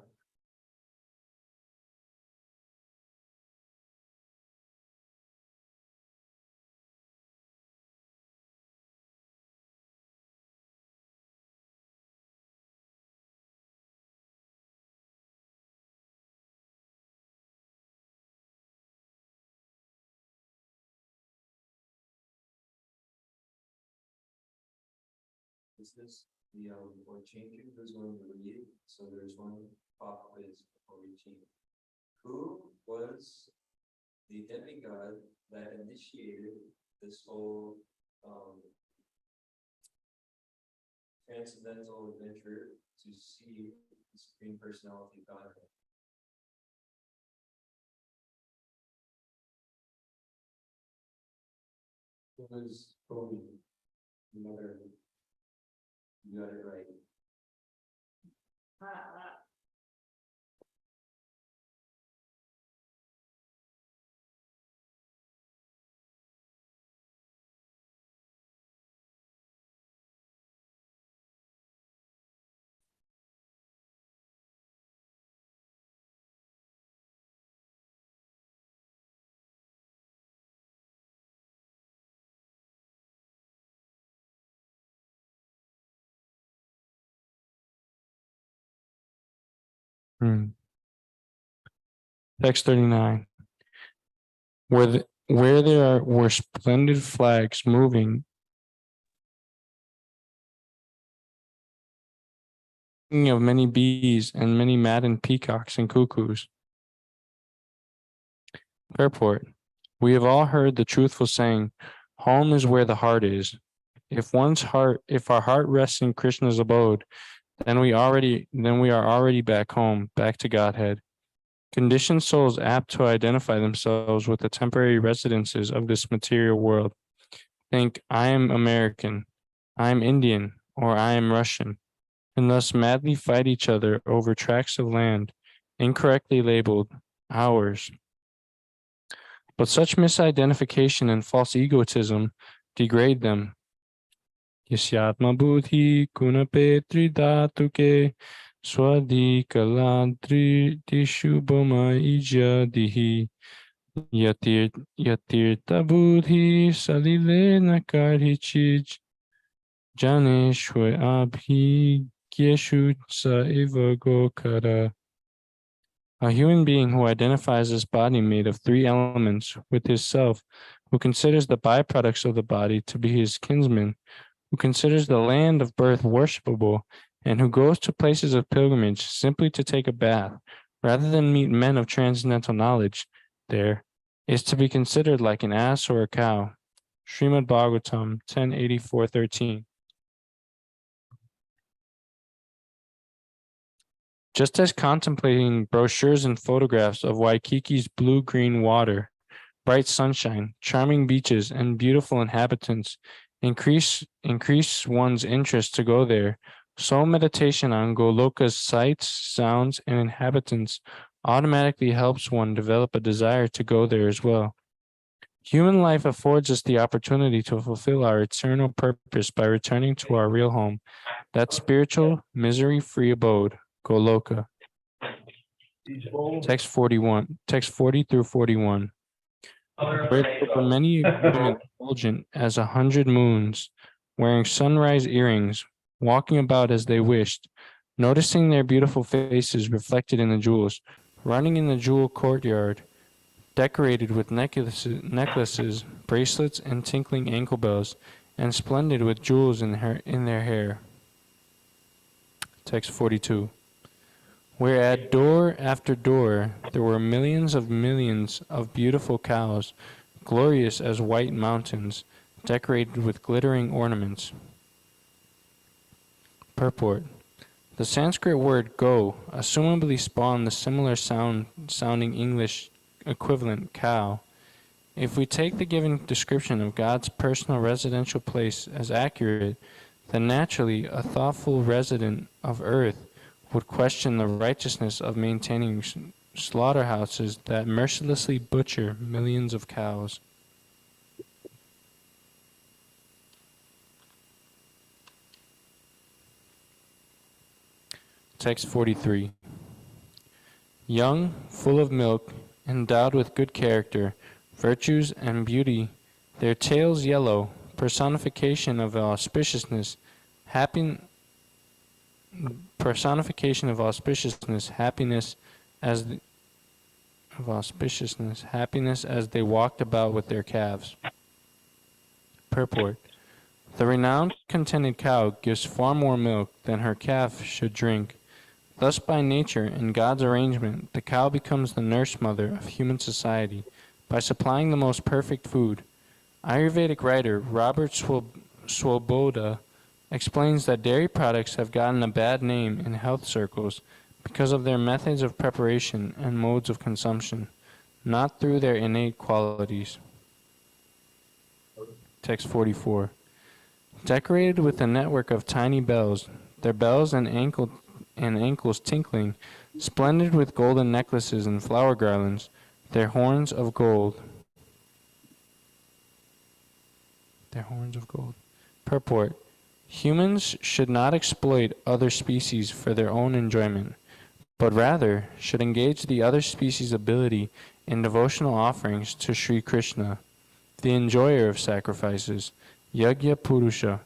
Speaker 1: This is the we're changing who's going to read. So there's one pop quiz before we change. Who was the demigod that initiated this whole transcendental adventure to see the Supreme Personality of Godhead? It was Kobe. Another, you got it right.
Speaker 2: Text 39. Where there were splendid flags moving of many bees and many maddened peacocks and cuckoos. Purport. We have all heard the truthful saying, home is where the heart is. If our heart rests in Krishna's abode, then we are already back home, back to Godhead. Conditioned souls apt to identify themselves with the temporary residences of this material world. Think, I am American, I am Indian, or I am Russian, and thus madly fight each other over tracts of land, incorrectly labeled ours. But such misidentification and false egotism degrade them. Yasyatma buddhi kunapetri dhatuke swadi kaladri dishubhama ijadihi yatirta buddhi salile nakarhichij janeshwe abhi gyeshu sa eva gokara. A human being who identifies this body made of three elements with his self, who considers the byproducts of the body to be his kinsmen, who considers the land of birth worshipable, and who goes to places of pilgrimage simply to take a bath, rather than meet men of transcendental knowledge, there is to be considered like an ass or a cow. Srimad Bhagavatam 10:84-13. Just as contemplating brochures and photographs of Waikiki's blue-green water, bright sunshine, charming beaches, and beautiful inhabitants increase one's interest to go there, so meditation on Goloka's sights, sounds, and inhabitants automatically helps one develop a desire to go there as well. Human life affords us the opportunity to fulfill our eternal purpose by returning to our real home, that spiritual, misery-free abode, Goloka. Text 40-41. Where there were many women effulgent as 100 moons, wearing sunrise earrings, walking about as they wished, noticing their beautiful faces reflected in the jewels, running in the jewel courtyard, decorated with necklaces, bracelets, and tinkling ankle bells, and splendid with jewels in their hair. Text 42. Where at door after door there were millions of beautiful cows, glorious as white mountains, decorated with glittering ornaments. Purport. The Sanskrit word go assumably spawned the similar sounding English equivalent cow. If we take the given description of God's personal residential place as accurate, then naturally a thoughtful resident of earth would question the righteousness of maintaining slaughterhouses that mercilessly butcher millions of cows. Text 43. Young, full of milk, endowed with good character, virtues, and beauty, their tails yellow, personification of auspiciousness, happiness as they walked about with their calves. Purport. The renowned contented cow gives far more milk than her calf should drink. Thus, by nature and God's arrangement, the cow becomes the nurse mother of human society by supplying the most perfect food. Ayurvedic writer Robert Swoboda explains that dairy products have gotten a bad name in health circles because of their methods of preparation and modes of consumption, not through their innate qualities. Text 44. Decorated with a network of tiny bells, their bells and ankles tinkling, splendid with golden necklaces and flower garlands, their horns of gold. Purport. Humans should not exploit other species for their own enjoyment, but rather should engage the other species' ability in devotional offerings to Sri Krishna, the enjoyer of sacrifices, Yajna Purusha.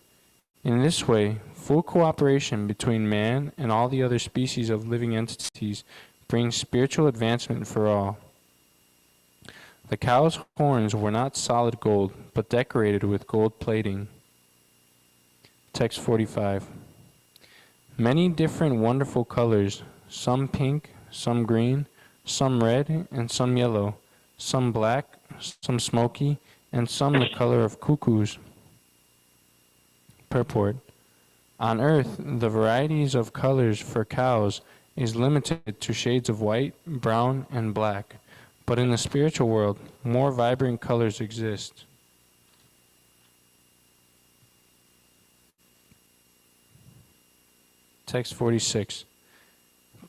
Speaker 2: In this way, full cooperation between man and all the other species of living entities brings spiritual advancement for all. The cow's horns were not solid gold, but decorated with gold plating. Text 45. Many different wonderful colors, some pink, some green, some red, and some yellow, some black, some smoky, and some the color of cuckoos. Purport. On earth, the varieties of colors for cows is limited to shades of white, brown, and black, but in the spiritual world, more vibrant colors exist. Text 46.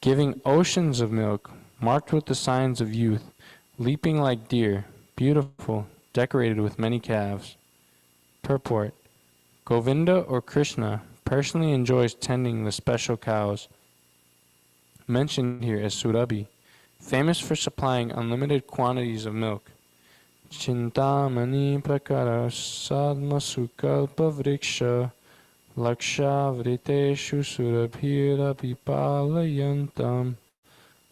Speaker 2: Giving oceans of milk, marked with the signs of youth, leaping like deer, beautiful, decorated with many calves. Purport. Govinda or Krishna personally enjoys tending the special cows, mentioned here as Surabhi, famous for supplying unlimited quantities of milk. Chintamani prakara sadma sukalpa vriksha laksha vriteshu surabhira pipalayantam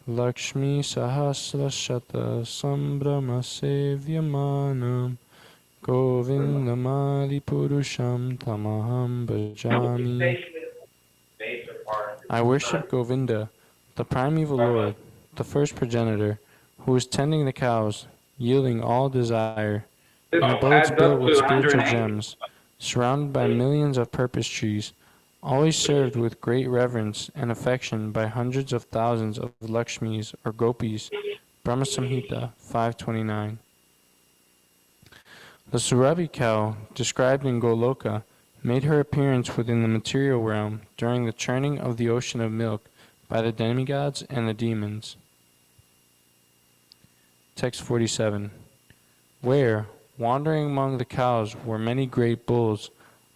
Speaker 2: lakshmi sahasra shata sambrama sevyamanam govindamadi purusham tamaham bhajami. I worship Govinda, the primeval Lord, the first progenitor, who is tending the cows, yielding all desire, in abodes built with spiritual gems, surrounded by millions of purpose trees, always served with great reverence and affection by hundreds of thousands of Lakshmis or Gopis. Brahma Samhita 529. The Surabhi cow, described in Goloka, made her appearance within the material realm during the churning of the ocean of milk by the demigods and the demons. Text 47. Where, wandering among the cows, were many great bulls,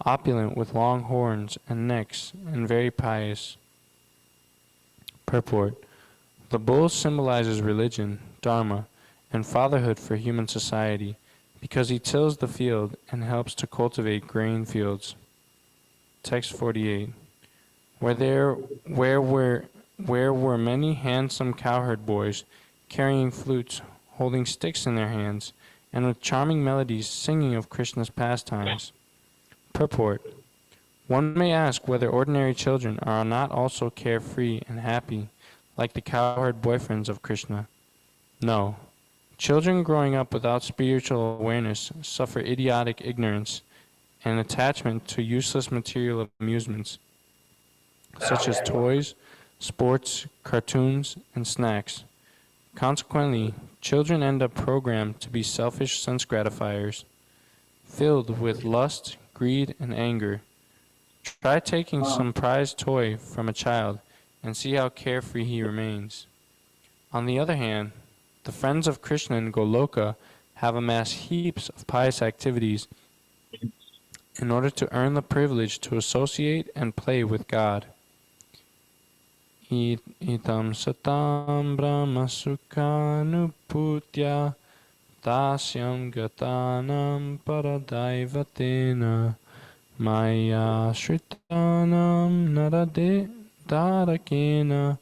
Speaker 2: opulent with long horns and necks, and very pious. Purport. The bull symbolizes religion, dharma, and fatherhood for human society, because he tills the field and helps to cultivate grain fields. Text 48. Where were many handsome cowherd boys, carrying flutes, holding sticks in their hands, and with charming melodies singing of Krishna's pastimes. Purport. One may ask whether ordinary children are not also carefree and happy, like the cowherd boyfriends of Krishna. No. Children growing up without spiritual awareness suffer idiotic ignorance and attachment to useless material amusements, such as toys, sports, cartoons, and snacks. Consequently, children end up programmed to be selfish sense gratifiers, filled with lust, greed, and anger. Try taking some prized toy from a child and see how carefree he remains. On the other hand, the friends of Krishna in Goloka have amassed heaps of pious activities in order to earn the privilege to associate and play with God. Itam satam brahma sukhanuputya tasyam gatanam paradaivatena maya shritanam narade darakena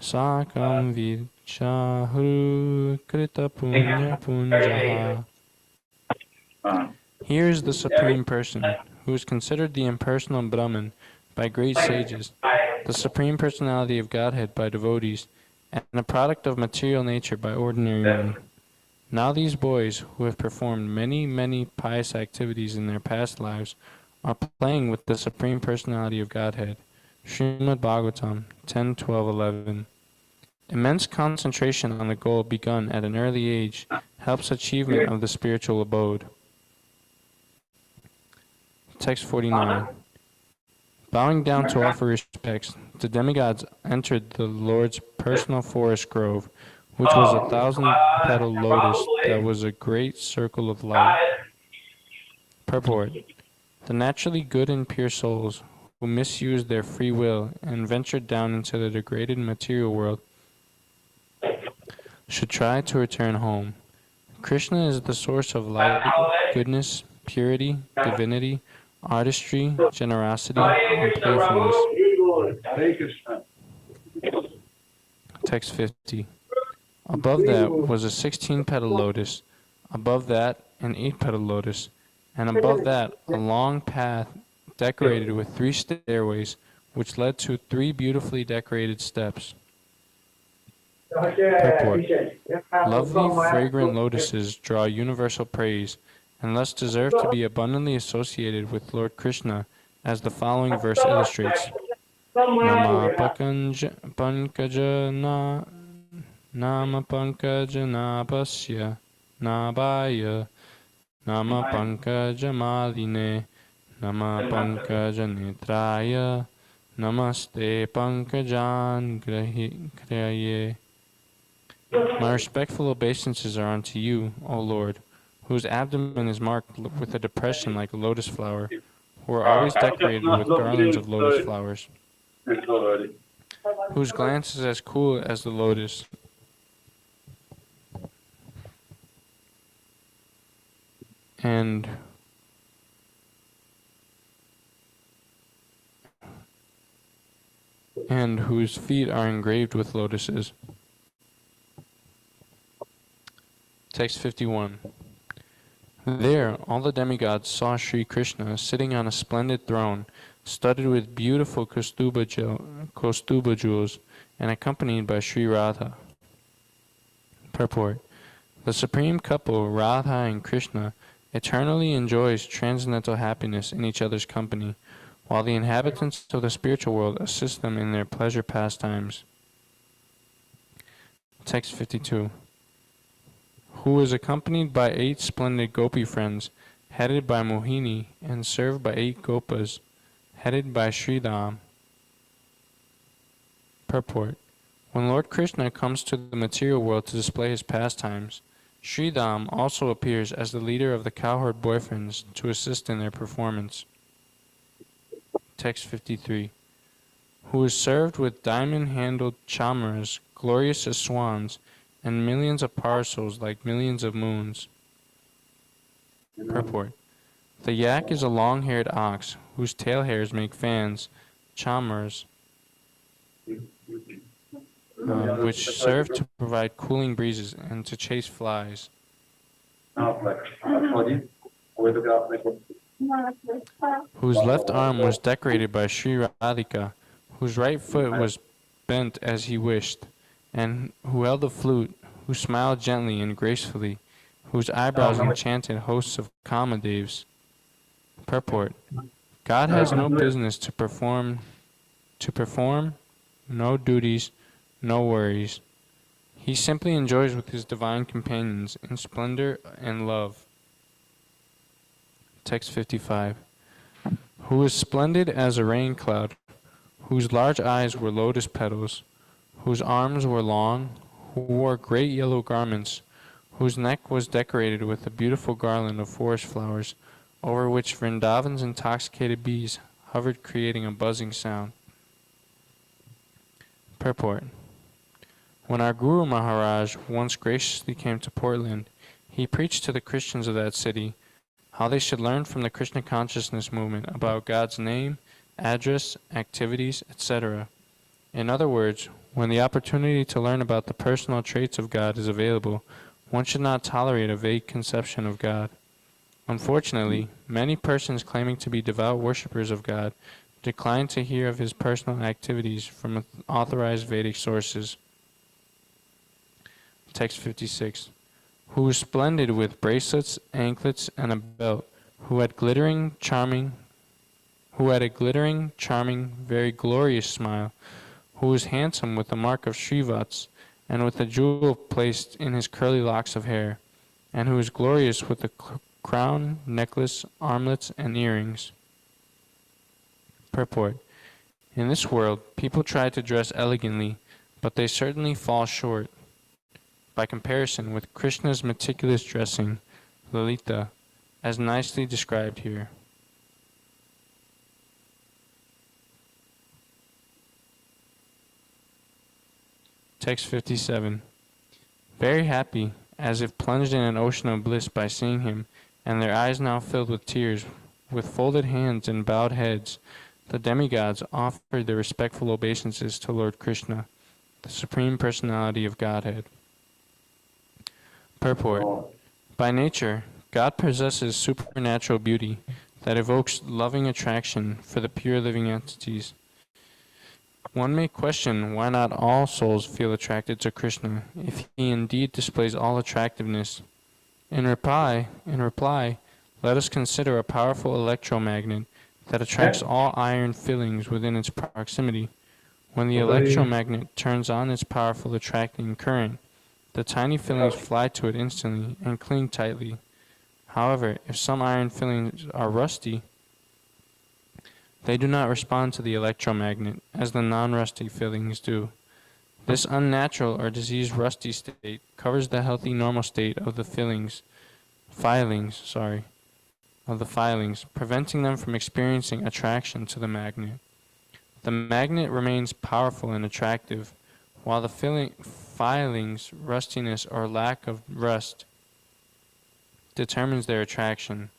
Speaker 2: sakam vichahru krita punya punjaha. Here is the Supreme Person, who is considered the impersonal Brahman by great sages, the Supreme Personality of Godhead by devotees, and a product of material nature by ordinary men. Now these boys, who have performed many pious activities in their past lives, are playing with the Supreme Personality of Godhead. Srimad Bhagavatam 10:12-11. Immense concentration on the goal begun at an early age helps achievement of the spiritual abode. Text 49. Bowing down to offer respects, the demigods entered the Lord's personal forest grove, which was a 1,000-petal lotus that was a great circle of light. Purport. The naturally good and pure souls who misused their free will and ventured down into the degraded material world should try to return home. Krishna is the source of light, goodness, purity, divinity, artistry, generosity, and playfulness.
Speaker 3: Hare Krishna.
Speaker 2: Text 50. Above that was a 16-petal lotus, above that an 8-petal lotus, and above that a long path decorated with 3 stairways, which led to 3 beautifully decorated steps. Purport. Lovely, fragrant lotuses draw universal praise, and thus deserve to be abundantly associated with Lord Krishna, as the following verse illustrates. Nama pankajana Nama pankajana pasya Nabaya Nama pankajamaline Nama pankajanetraya Namaste pankajan graye. My respectful obeisances are unto you, O Lord, whose abdomen is marked with a depression like a lotus flower, who are always decorated with garlands of lotus flowers, whose glance is as cool as the lotus, and whose feet are engraved with lotuses. Text 51. There, all the demigods saw Sri Krishna sitting on a splendid throne, studded with beautiful Kaustuba jewels, and accompanied by Sri Radha. Purport. The supreme couple, Radha and Krishna, eternally enjoys transcendental happiness in each other's company, while the inhabitants of the spiritual world assist them in their pleasure pastimes. Text 52. Who is accompanied by 8 splendid gopi friends, headed by Mohini, and served by 8 gopas, headed by Sridham. Purport. When Lord Krishna comes to the material world to display his pastimes, Sridham also appears as the leader of the cowherd boyfriends to assist in their performance. Text 53. Who is served with diamond-handled chamaras, glorious as swans, and millions of parcels like millions of moons. Purport. The yak is a long-haired ox, whose tail hairs make fans, chamaras, which serve to provide cooling breezes and to chase flies. Whose left arm was decorated by Sri Radhika, whose right foot was bent as he wished, and who held the flute, who smiled gently and gracefully, whose eyebrows enchanted hosts of Kamadevs. Purport. God has no business to perform, no duties, no worries. He simply enjoys with his divine companions in splendor and love. Text 55. Who is splendid as a rain cloud, whose large eyes were lotus petals, whose arms were long, who wore great yellow garments, whose neck was decorated with a beautiful garland of forest flowers, over which Vrindavan's intoxicated bees hovered, creating a buzzing sound. Purport. When our Guru Maharaj once graciously came to Portland, he preached to the Christians of that city how they should learn from the Krishna consciousness movement about God's name, address, activities, etc. In other words, when the opportunity to learn about the personal traits of God is available, one should not tolerate a vague conception of God. Unfortunately, many persons claiming to be devout worshippers of God decline to hear of his personal activities from authorized Vedic sources. Text 56. Who was splendid with bracelets, anklets, and a belt, who had a glittering, charming, very glorious smile, who was handsome with the mark of Srivats, and with a jewel placed in his curly locks of hair, and who was glorious with a crown, necklace, armlets, and earrings. Purport. In this world, people try to dress elegantly, but they certainly fall short. By comparison with Krishna's meticulous dressing, Lalita, as nicely described here. Text 57. Very happy, as if plunged in an ocean of bliss by seeing him, and their eyes now filled with tears, with folded hands and bowed heads, the demigods offered their respectful obeisances to Lord Krishna, the Supreme Personality of Godhead. Purport. By nature, God possesses supernatural beauty that evokes loving attraction for the pure living entities. One may question why not all souls feel attracted to Krishna if he indeed displays all attractiveness. In reply, let us consider a powerful electromagnet that attracts all iron fillings within its proximity. When the electromagnet turns on its powerful attracting current, the tiny fillings fly to it instantly and cling tightly. However, if some iron fillings are rusty, they do not respond to the electromagnet as the non-rusty fillings do. This unnatural or diseased rusty state covers the healthy normal state of the filings, preventing them from experiencing attraction to the magnet. The magnet remains powerful and attractive, while the filings, rustiness or lack of rust determines their attraction.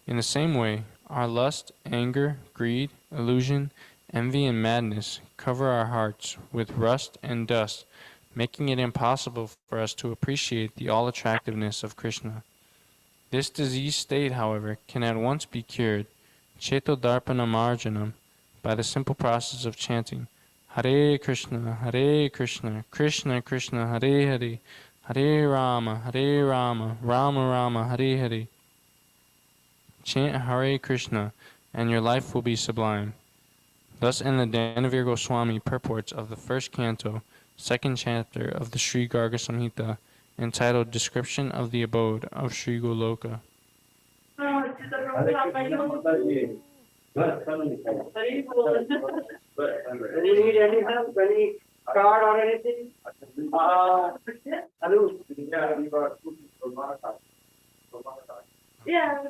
Speaker 2: In the same way, our lust, anger, greed, illusion, envy, and madness cover our hearts with rust and dust, making it impossible for us to appreciate the all-attractiveness of Krishna. This diseased state, however, can at once be cured, Chetodarpana Marjanam, by the simple process of chanting Hare Krishna, Krishna Krishna, Hare Hare, Hare Rama, Rama Rama, Hare Hare. Chant Hare Krishna, and your life will be sublime. Thus end the Danavir Goswami purports of the first canto, second chapter of the Sri Garga Samhita, entitled Description of the Abode of Sri Goloka.
Speaker 4: Do you need any help, any card or anything? Hello. Yeah,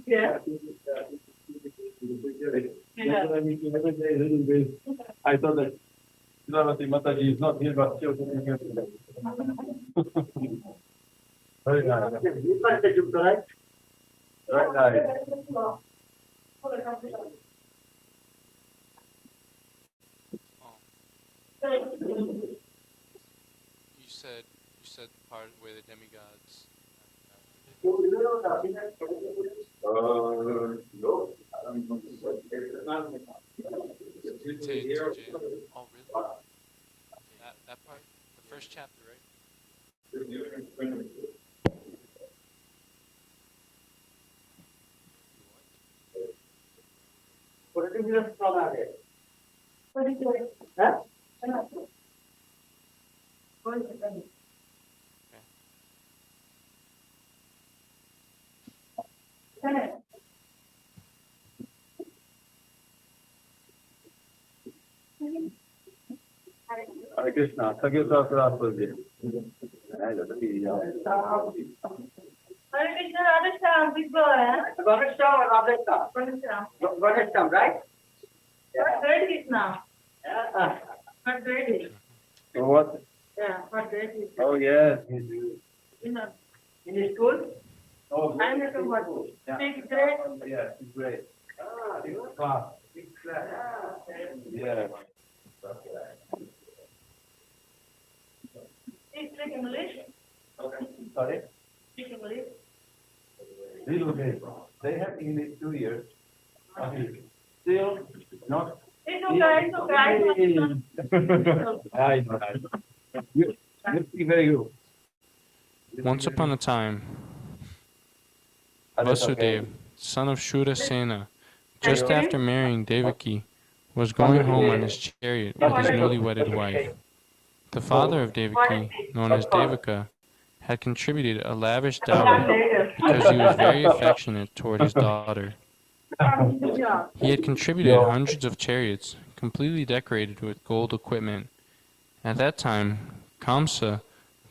Speaker 4: yeah.
Speaker 3: I thought that Sravana Mataji is not here, but she was here today. Very nice. Very nice.
Speaker 2: You said the part where the demigods.
Speaker 3: No.
Speaker 2: Oh, really? That part, the first chapter, right?
Speaker 4: What did you just call out here? What did you do? Huh? What is it?
Speaker 3: Hare Krishna. Thank you so much for this.
Speaker 4: Hare Krishna, Radha big boy, huh? Radha, right? What grade is now? What grade is?
Speaker 3: So what?
Speaker 4: Yeah, what grade is?
Speaker 3: Oh yes.
Speaker 4: In the school?
Speaker 3: Oh,
Speaker 4: I'm looking for big grade.
Speaker 3: yeah, it's great. Class. Yeah.
Speaker 4: Speak English?
Speaker 3: Sorry?
Speaker 4: Speak English?
Speaker 3: Little bit. They have English 2 years. Still not.
Speaker 4: It's okay.
Speaker 3: I know. You speak very good.
Speaker 2: Once upon a time, Vasudev, son of Shurasena, just after marrying Devaki, was going home on his chariot with his newly wedded wife. The father of Devaki, known as Devaka, had contributed a lavish dowry because he was very affectionate toward his daughter. He had contributed hundreds of chariots, completely decorated with gold equipment. At that time, Kamsa,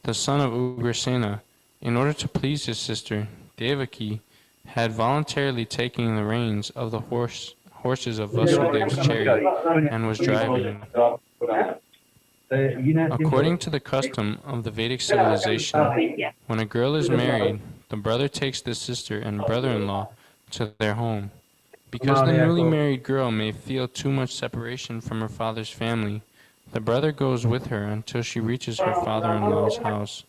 Speaker 2: the son of Ugrasena, in order to please his sister, Devaki, had voluntarily taken the reins of the horses of Vasudev's chariot and was driving. According to the custom of the Vedic civilization, when a girl is married, the brother takes the sister and brother-in-law to their home, Because the newly married girl may feel too much separation from her father's family, the brother goes with her until she reaches her father-in-law's house.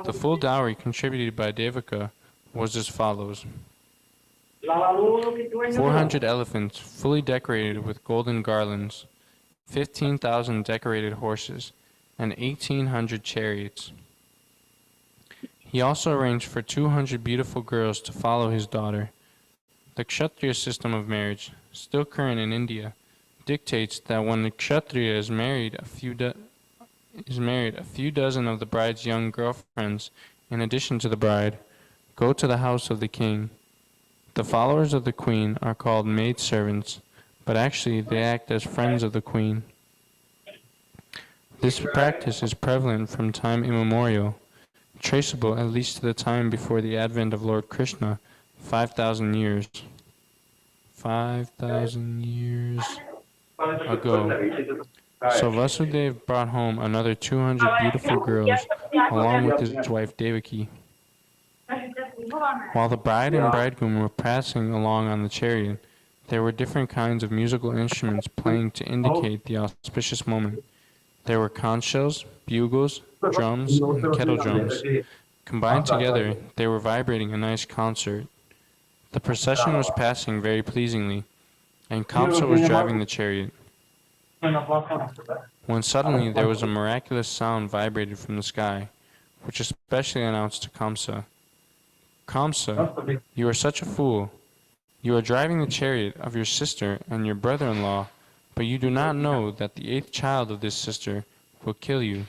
Speaker 2: The full dowry contributed by Devaka was as follows: 400 elephants fully decorated with golden garlands, 15,000 decorated horses, and 1,800 chariots. He also arranged for 200 beautiful girls to follow his daughter. The Kshatriya system of marriage, still current in India, dictates that when the Kshatriya is married, a few dozen of the bride's young girlfriends, in addition to the bride, go to the house of the king. The followers of the queen are called maidservants, but actually they act as friends of the queen. This practice is prevalent from time immemorial, traceable at least to the time before the advent of Lord Krishna, 5,000 years. 5,000 years ago. So Vasudeva brought home another 200 beautiful girls along with his wife Devaki. While the bride and bridegroom were passing along on the chariot, there were different kinds of musical instruments playing to indicate the auspicious moment. There were conch shells, bugles, drums, and kettle drums. Combined together, they were vibrating a nice concert. The procession was passing very pleasingly, and Kamsa was driving the chariot, when suddenly there was a miraculous sound vibrated from the sky, which especially announced to Kamsa, "Kamsa, you are such a fool. You are driving the chariot of your sister and your brother-in-law, but you do not know that the 8th child of this sister will kill you."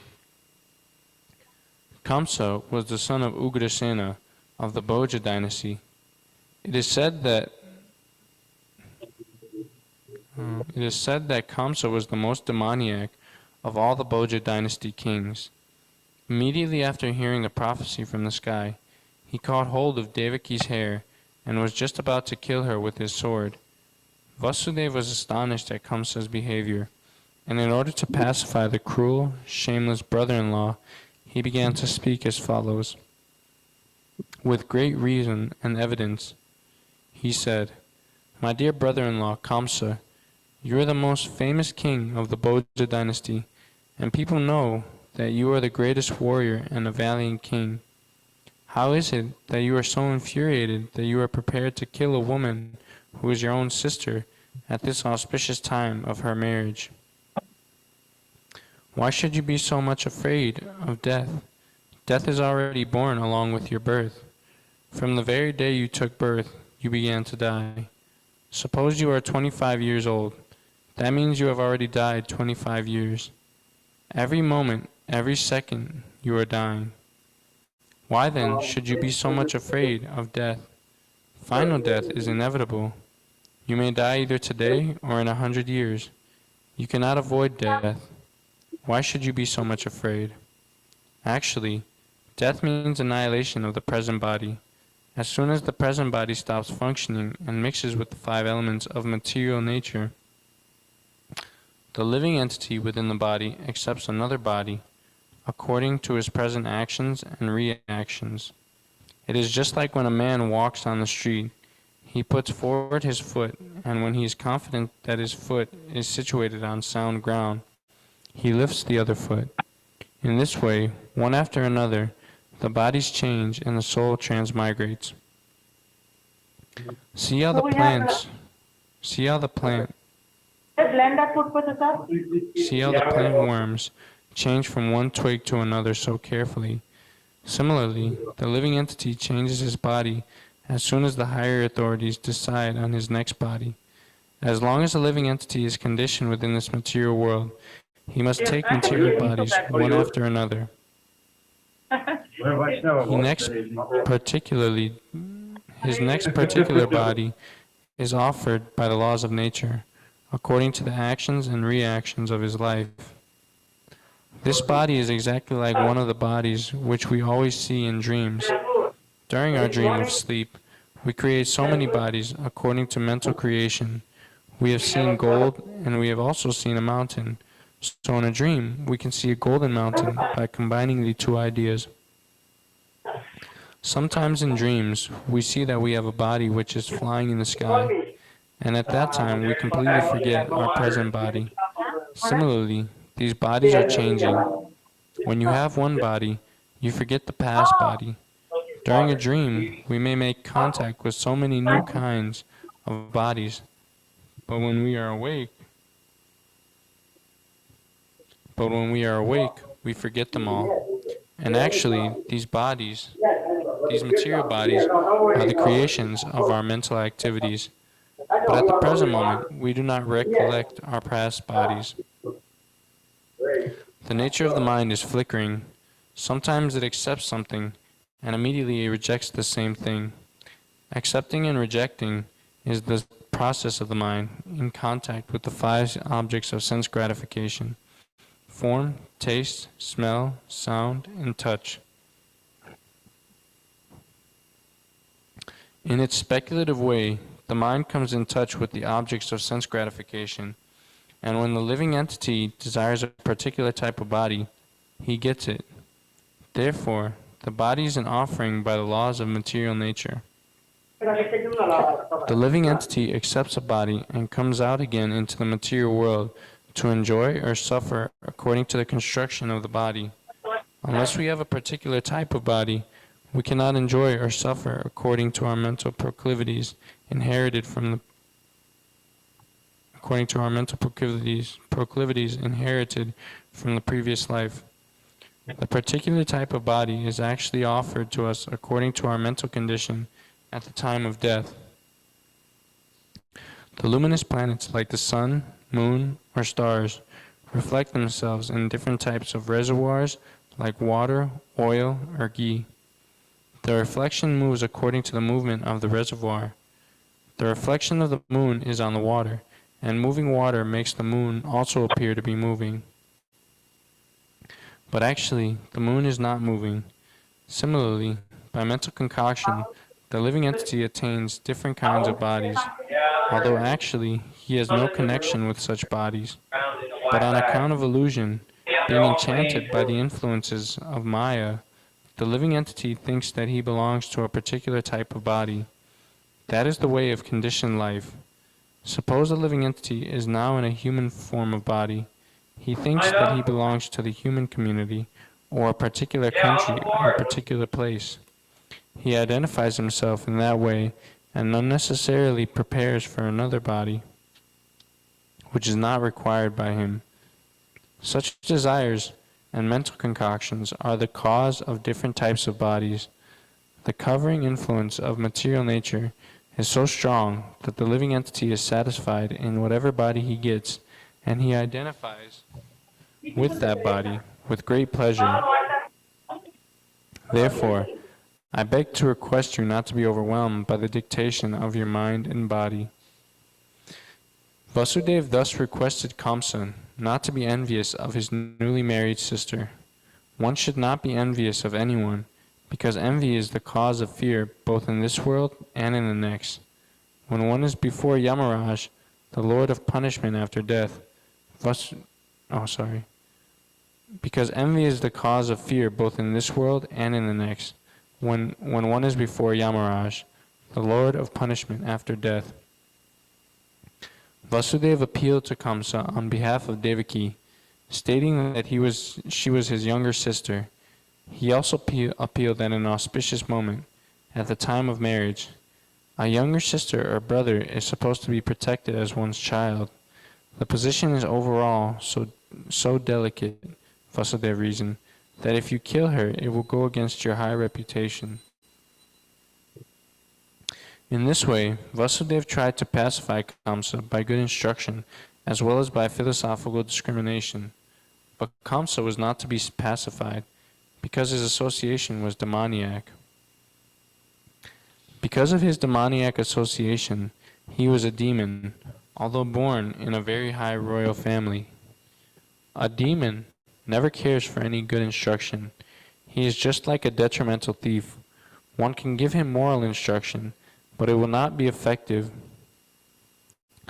Speaker 2: Kamsa was the son of Ugrasena of the Bhoja dynasty. It is said that Kamsa was the most demoniac of all the Bhoja dynasty kings. Immediately after hearing the prophecy from the sky, he caught hold of Devaki's hair and was just about to kill her with his sword. Vasudeva was astonished at Kamsa's behavior, and in order to pacify the cruel, shameless brother-in-law, he began to speak as follows. With great reason and evidence, he said, "My dear brother-in-law Kamsa, you are the most famous king of the Bhoja dynasty, and people know that you are the greatest warrior and a valiant king. How is it that you are so infuriated that you are prepared to kill a woman who is your own sister at this auspicious time of her marriage? Why should you be so much afraid of death? Death is already born along with your birth. From the very day you took birth, you began to die. Suppose you are 25 years old. That means you have already died 25 years. Every moment, every second, you are dying. Why then should you be so much afraid of death? Final death is inevitable. You may die either today or in 100 years. You cannot avoid death. Why should you be so much afraid? Actually, death means annihilation of the present body. As soon as the present body stops functioning and mixes with the 5 elements of material nature, the living entity within the body accepts another body according to his present actions and reactions. It is just like when a man walks on the street. He puts forward his foot, and when he is confident that his foot is situated on sound ground, he lifts the other foot. In this way, one after another, the bodies change and the soul transmigrates. See how the plant worms change from one twig to another so carefully. Similarly, the living entity changes his body as soon as the higher authorities decide on his next body. As long as the living entity is conditioned within this material world, he must take material bodies one after another. His next particular body is offered by the laws of nature, according to the actions and reactions of his life. This body is exactly like one of the bodies which we always see in dreams. During our dream of sleep, we create so many bodies according to mental creation. We have seen gold, and we have also seen a mountain. So in a dream, we can see a golden mountain by combining the 2 ideas. Sometimes in dreams, we see that we have a body which is flying in the sky. and at that time we completely forget our present body. Similarly, these bodies are changing. When you have one body, you forget the past body. During a dream, we may make contact with so many new kinds of bodies, but when we are awake, we forget them all. And actually, these bodies, these material bodies, are the creations of our mental activities. But at the present moment, we do not recollect our past bodies. The nature of the mind is flickering. Sometimes it accepts something, and immediately it rejects the same thing. Accepting and rejecting is the process of the mind in contact with the five objects of sense gratification: form, taste, smell, sound, and touch. In its speculative way, the mind comes in touch with the objects of sense gratification, and when the living entity desires a particular type of body, he gets it. Therefore, the body is an offering by the laws of material nature. The living entity accepts a body and comes out again into the material world to enjoy or suffer according to the construction of the body. Unless we have a particular type of body, we cannot enjoy or suffer according to our mental proclivities inherited from the previous life. The particular type of body is actually offered to us according to our mental condition at the time of death. The luminous planets like the sun, moon, or stars reflect themselves in different types of reservoirs like water, oil, or ghee. The reflection moves according to the movement of the reservoir. The reflection of the moon is on the water, and moving water makes the moon also appear to be moving. But actually, the moon is not moving. Similarly, by mental concoction, the living entity attains different kinds of bodies, although actually he has no connection with such bodies. But on account of illusion, being enchanted by the influences of Maya, the living entity thinks that he belongs to a particular type of body. That is the way of conditioned life. Suppose a living entity is now in a human form of body. He thinks that he belongs to the human community, or a particular country, or a particular place. He identifies himself in that way and unnecessarily prepares for another body, which is not required by him. Such desires and mental concoctions are the cause of different types of bodies. The covering influence of material nature is so strong that the living entity is satisfied in whatever body he gets, and he identifies with that body with great pleasure. Therefore, I beg to request you not to be overwhelmed by the dictation of your mind and body. Vasudeva thus requested Kamsa not to be envious of his newly married sister. One should not be envious of anyone, because envy is the cause of fear both in this world and in the next. When one is before Yamaraj, the Lord of punishment after death, because envy is the cause of fear both in this world and in the next. When one is before Yamaraj, the Lord of punishment after death. Vasudeva appealed to Kamsa on behalf of Devaki, stating that she was his younger sister. He also appealed at an auspicious moment, at the time of marriage. A younger sister or brother is supposed to be protected as one's child. The position is overall so delicate, Vasudeva reasoned, that if you kill her, it will go against your high reputation. In this way, Vasudeva tried to pacify Kamsa by good instruction, as well as by philosophical discrimination. But Kamsa was not to be pacified, because his association was demoniac. Because of his demoniac association, he was a demon, although born in a very high royal family. A demon never cares for any good instruction. He is just like a detrimental thief. One can give him moral instruction, but it will not be effective.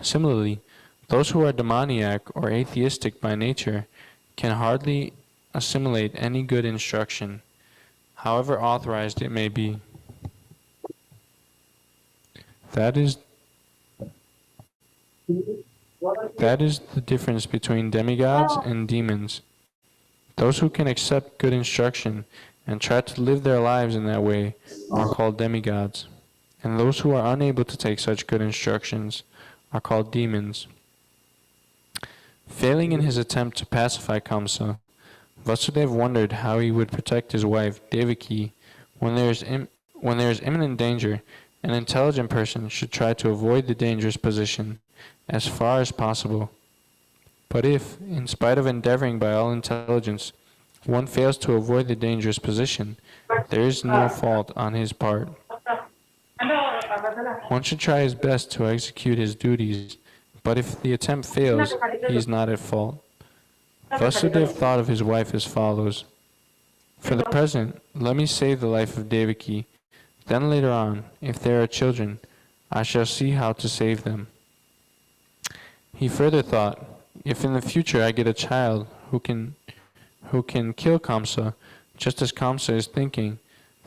Speaker 2: Similarly, those who are demoniac or atheistic by nature can hardly assimilate any good instruction, however authorized it may be. That is That is the difference between demigods and demons. Those who can accept good instruction and try to live their lives in that way are called demigods, and those who are unable to take such good instructions are called demons. Failing in his attempt to pacify Kamsa, Vasudeva wondered how he would protect his wife, Devaki, when there is imminent danger. An intelligent person should try to avoid the dangerous position as far as possible. But if, in spite of endeavoring by all intelligence, one fails to avoid the dangerous position, there is no fault on his part. One should try his best to execute his duties, but if the attempt fails, he is not at fault. Vasudeva thought of his wife as follows: for the present, let me save the life of Devaki. Then later on, if there are children, I shall see how to save them. He further thought, if in the future I get a child who can kill Kamsa, just as Kamsa is thinking,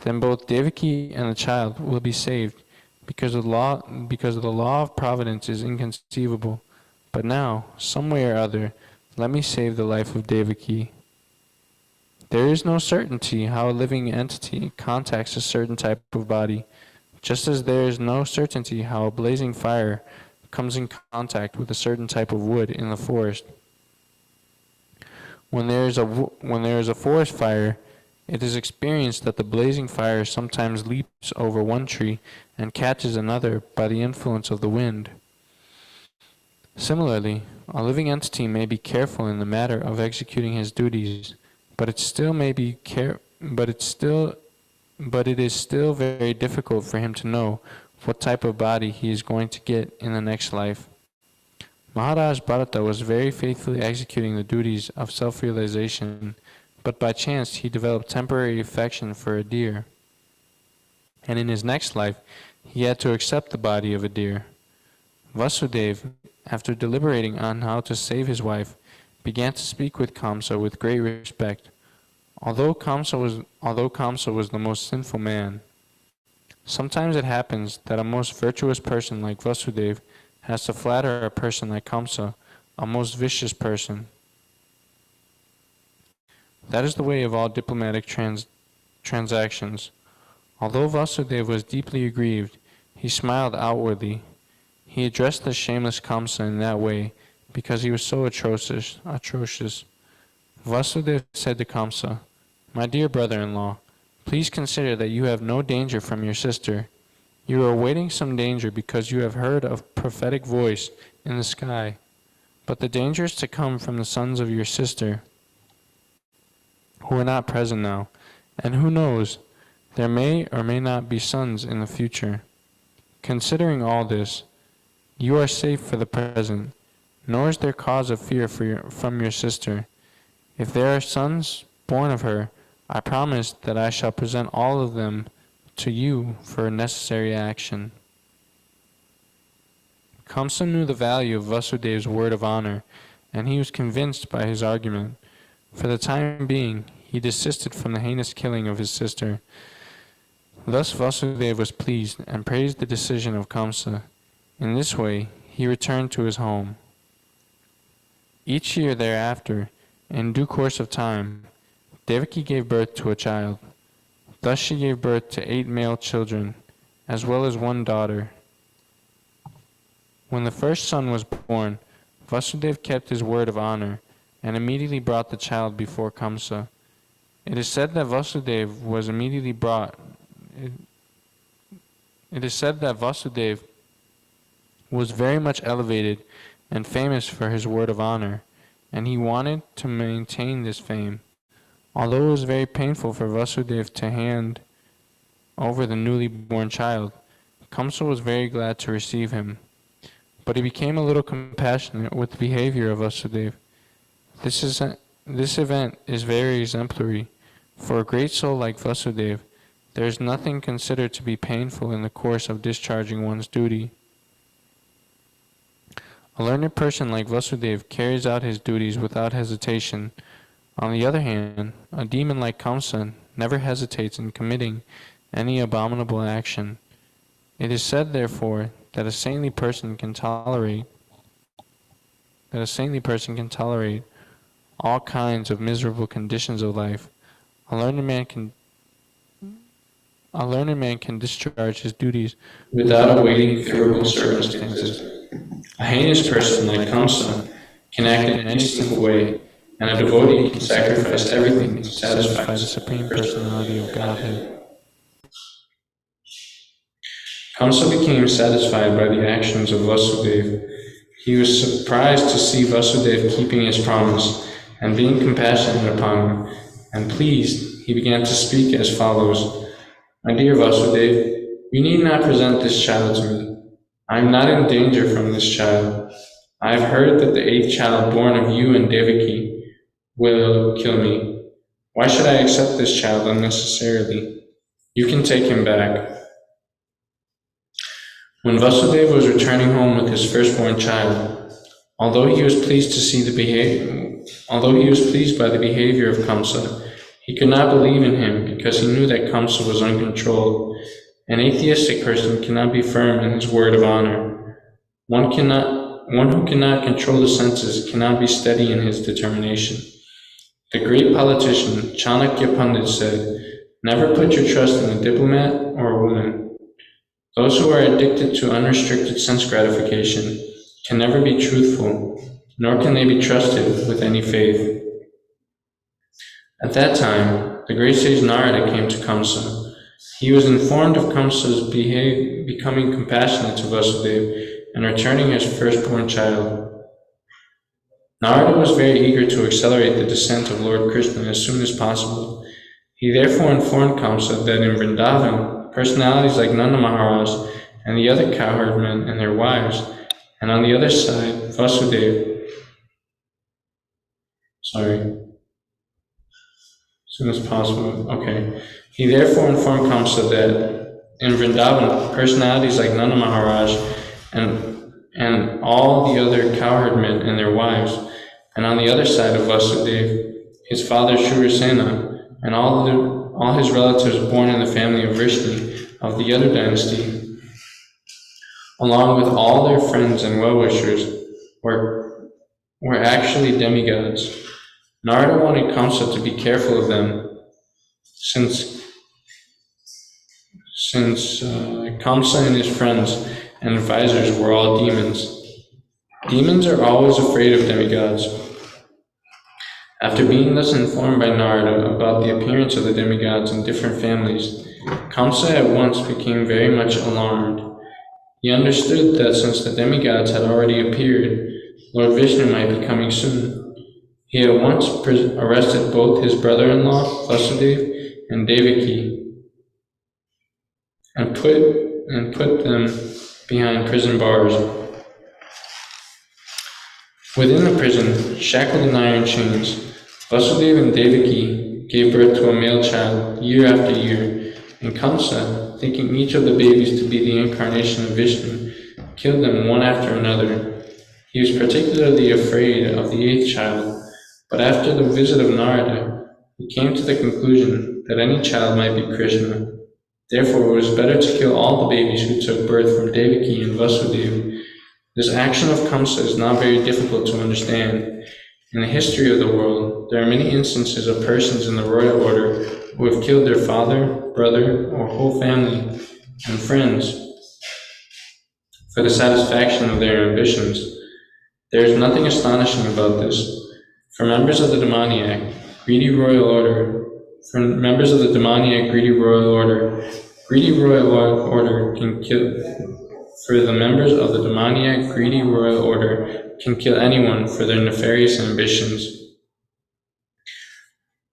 Speaker 2: then both Devaki and the child will be saved, because the law of providence is inconceivable. But now, some way or other, let me save the life of Devaki. There is no certainty how a living entity contacts a certain type of body, just as there is no certainty how a blazing fire comes in contact with a certain type of wood in the forest. When there is a forest fire, it is experienced that the blazing fire sometimes leaps over one tree and catches another by the influence of the wind. Similarly, a living entity may be careful in the matter of executing his duties, but it is still very difficult for him to know what type of body he is going to get in the next life. Maharaj Bharata was very faithfully executing the duties of self-realization, but by chance he developed temporary affection for a deer, and in his next life he had to accept the body of a deer. Vasudeva, after deliberating on how to save his wife, began to speak with Kamsa with great respect. Although Kamsa was the most sinful man, sometimes it happens that a most virtuous person like Vasudeva has to flatter a person like Kamsa, a most vicious person. That is the way of all diplomatic transactions. Although Vasudeva was deeply aggrieved, he smiled outwardly. He addressed the shameless Kamsa in that way because he was so atrocious. Vasudeva said to Kamsa, "My dear brother-in-law, please consider that you have no danger from your sister. You are awaiting some danger because you have heard a prophetic voice in the sky, but the danger is to come from the sons of your sister, who are not present now, and who knows, there may or may not be sons in the future. Considering all this, you are safe for the present, nor is there cause of fear from your sister. If there are sons born of her, I promise that I shall present all of them to you for a necessary action." Kamsa knew the value of Vasudeva's word of honor, and he was convinced by his argument. For the time being, he desisted from the heinous killing of his sister. Thus Vasudeva was pleased and praised the decision of Kamsa. In this way, he returned to his home. Each year thereafter, in due course of time, Devaki gave birth to a child. Thus she gave birth to 8 male children, as well as 1 daughter. When the first son was born, Vasudeva kept his word of honor, and immediately brought the child before Kamsa. It is said that Vasudeva was very much elevated and famous for his word of honor, and he wanted to maintain this fame. Although it was very painful for Vasudeva to hand over the newly born child, Kamsa was very glad to receive him. But he became a little compassionate with the behavior of Vasudeva. This event is very exemplary. For a great soul like Vasudeva, there is nothing considered to be painful in the course of discharging one's duty. A learned person like Vasudeva carries out his duties without hesitation. On the other hand, a demon like Kamsa never hesitates in committing any abominable action. It is said, therefore, that a saintly person can tolerate that a saintly person can tolerate all kinds of miserable conditions of life. A learned man can discharge his duties without awaiting favorable circumstances. A heinous person like Kamsa can act in any sinful way, and a devotee can sacrifice everything to satisfy the Supreme Personality of Godhead. Kamsa became satisfied by the actions of Vasudeva. He was surprised to see Vasudeva keeping his promise and being compassionate upon him, and pleased, he began to speak as follows. My dear Vasudeva, you need not present this child to me. I am not in danger from this child. I have heard that the 8th child born of you and Devaki will kill me. Why should I accept this child unnecessarily? You can take him back. When Vasudeva was returning home with his firstborn child, although he was pleased by the behavior of Kamsa, he could not believe in him because he knew that Kamsa was uncontrolled. An atheistic person cannot be firm in his word of honor. One who cannot control the senses cannot be steady in his determination. The great politician Chanakya Pandit said, "Never put your trust in a diplomat or a woman. Those who are addicted to unrestricted sense gratification can never be truthful, nor can they be trusted with any faith." At that time, the great sage Narada came to Kamsa. He was informed of Kamsa's becoming compassionate to Vasudeva and returning his firstborn child. Narada was very eager to accelerate the descent of Lord Krishna as soon as possible. He therefore informed Kamsa that in Vrindavan, personalities like Nanda Maharaj and the other cowherd men and their wives, and on the other side, Vasudeva, as soon as possible, okay. He therefore informed Kamsa that in Vrindavan, personalities like Nanda Maharaj and all the other cowherd men and their wives, and on the other side of Vasudeva, his father Shurasena, and all his relatives born in the family of Vrishni of the other dynasty, along with all their friends and well-wishers, were actually demigods. Narada wanted Kamsa to be careful of them, since Kamsa and his friends and advisors were all demons. Demons are always afraid of demigods. After being thus informed by Narada about the appearance of the demigods in different families, Kamsa at once became very much alarmed. He understood that since the demigods had already appeared, Lord Vishnu might be coming soon. He at once arrested both his brother-in-law, Vasudeva, and Devaki, and put them behind prison bars. Within the prison, shackled in iron chains, Vasudeva and Devaki gave birth to a male child year after year, and Kamsa, thinking each of the babies to be the incarnation of Vishnu, killed them one after another. He was particularly afraid of the 8th child, but after the visit of Narada, he came to the conclusion that any child might be Krishna. Therefore, it was better to kill all the babies who took birth from Devaki and Vasudeva. This action of Kamsa is not very difficult to understand. In the history of the world, there are many instances of persons in the royal order who have killed their father, brother, or whole family and friends for the satisfaction of their ambitions. There is nothing astonishing about this. For members of the demoniac, greedy royal order can kill. For the members of the demoniac, greedy royal order can kill anyone for their nefarious ambitions.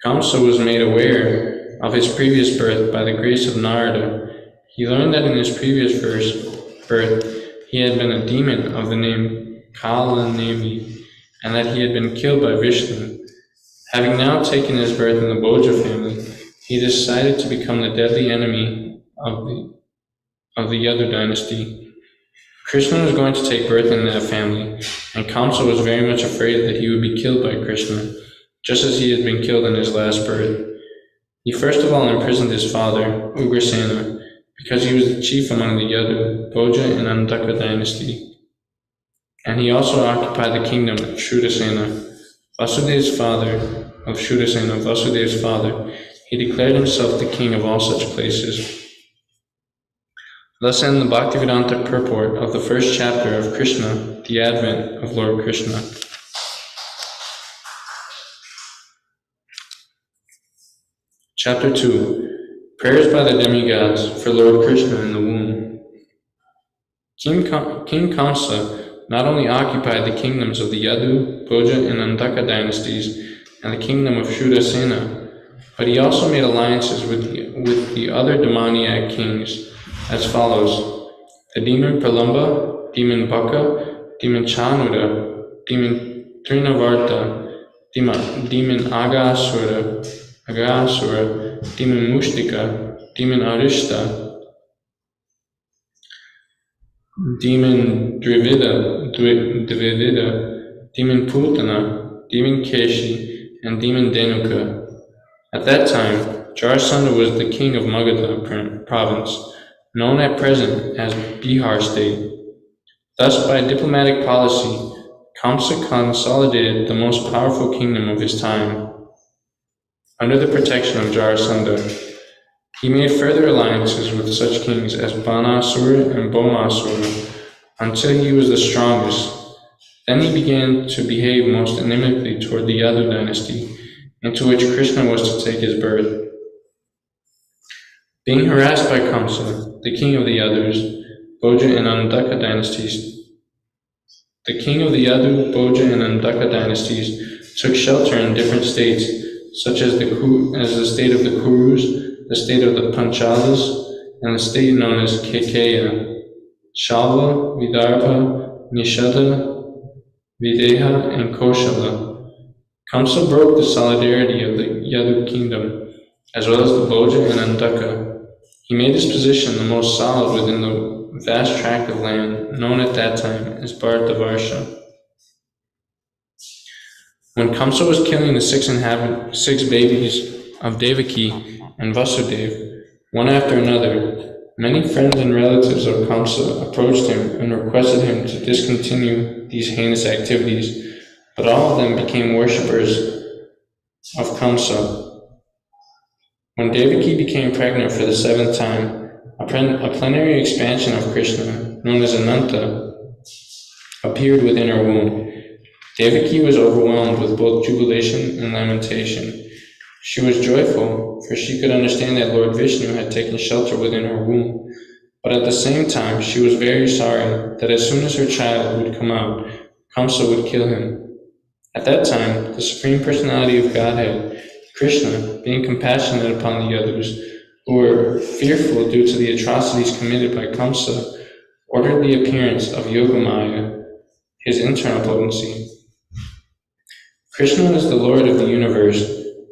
Speaker 2: Kamsa was made aware of his previous birth by the grace of Narada. He learned that in his previous birth he had been a demon of the name Kalanevi, and that he had been killed by Vishnu. Having now taken his birth in the Bhoja family, he decided to become the deadly enemy of the other dynasty. Krishna was going to take birth in that family, and Kamsa was very much afraid that he would be killed by Krishna, just as he had been killed in his last birth. He first of all imprisoned his father, Ugrasena, because he was the chief among the Yadu, Bhoja, and Andaka dynasty. And he also occupied the kingdom of Shrudasena, Vasudev's father. He declared himself the king of all such places. Thus ends the Bhaktivedanta purport of the first chapter of Krishna, the advent of Lord Krishna. Chapter 2. Prayers by the demigods for Lord Krishna in the womb. King Kamsa not only occupied the kingdoms of the Yadu, Bhoja, and Andaka dynasties and the kingdom of Shrudasena, but he also made alliances with the other demoniac kings as follows: the demon Pralamba, demon Baka, demon Chanuda, demon Trinavarta, demon Agasura, demon Mushtika, demon Arishta, demon Dvivida, demon Putana, demon Keshi, and demon Denuka. At that time, Jarasandha was the king of Magadha province, known at present as Bihar state. Thus, by diplomatic policy, Kamsa consolidated the most powerful kingdom of his time. Under the protection of Jarasandha, he made further alliances with such kings as Banasura and Bomasura until he was the strongest. Then he began to behave most inimically toward the Yadu dynasty, into which Krishna was to take his birth. Being harassed by Kamsa, the king of the Yadus, Bhoja, and Andaka dynasties, the king of the Yadu, Bhoja, and Andaka dynasties took shelter in different states, such as the state of the Kurus, the state of the Panchalas, and the state known as Kekeya, Shalva, Vidarbha, Nishada, Videha, and Koshala. Kamsa broke the solidarity of the Yadu kingdom, as well as the Bhoja and Andaka. He made his position the most solid within the vast tract of land known at that time as Bharatavarsha. When Kamsa was killing the six babies of Devaki and Vasudev, one after another, many friends and relatives of Kamsa approached him and requested him to discontinue these heinous activities, but all of them became worshippers of Kamsa. When Devaki became pregnant for the seventh time, a plenary expansion of Krishna, known as Ananta, appeared within her womb. Devaki was overwhelmed with both jubilation and lamentation. She was joyful, for she could understand that Lord Vishnu had taken shelter within her womb, but at the same time she was very sorry that as soon as her child would come out, Kamsa would kill him. At that time, the Supreme Personality of Godhead, Krishna, being compassionate upon the Yadus, who were fearful due to the atrocities committed by Kamsa, ordered the appearance of Yogamaya, his internal potency. Krishna is the Lord of the universe,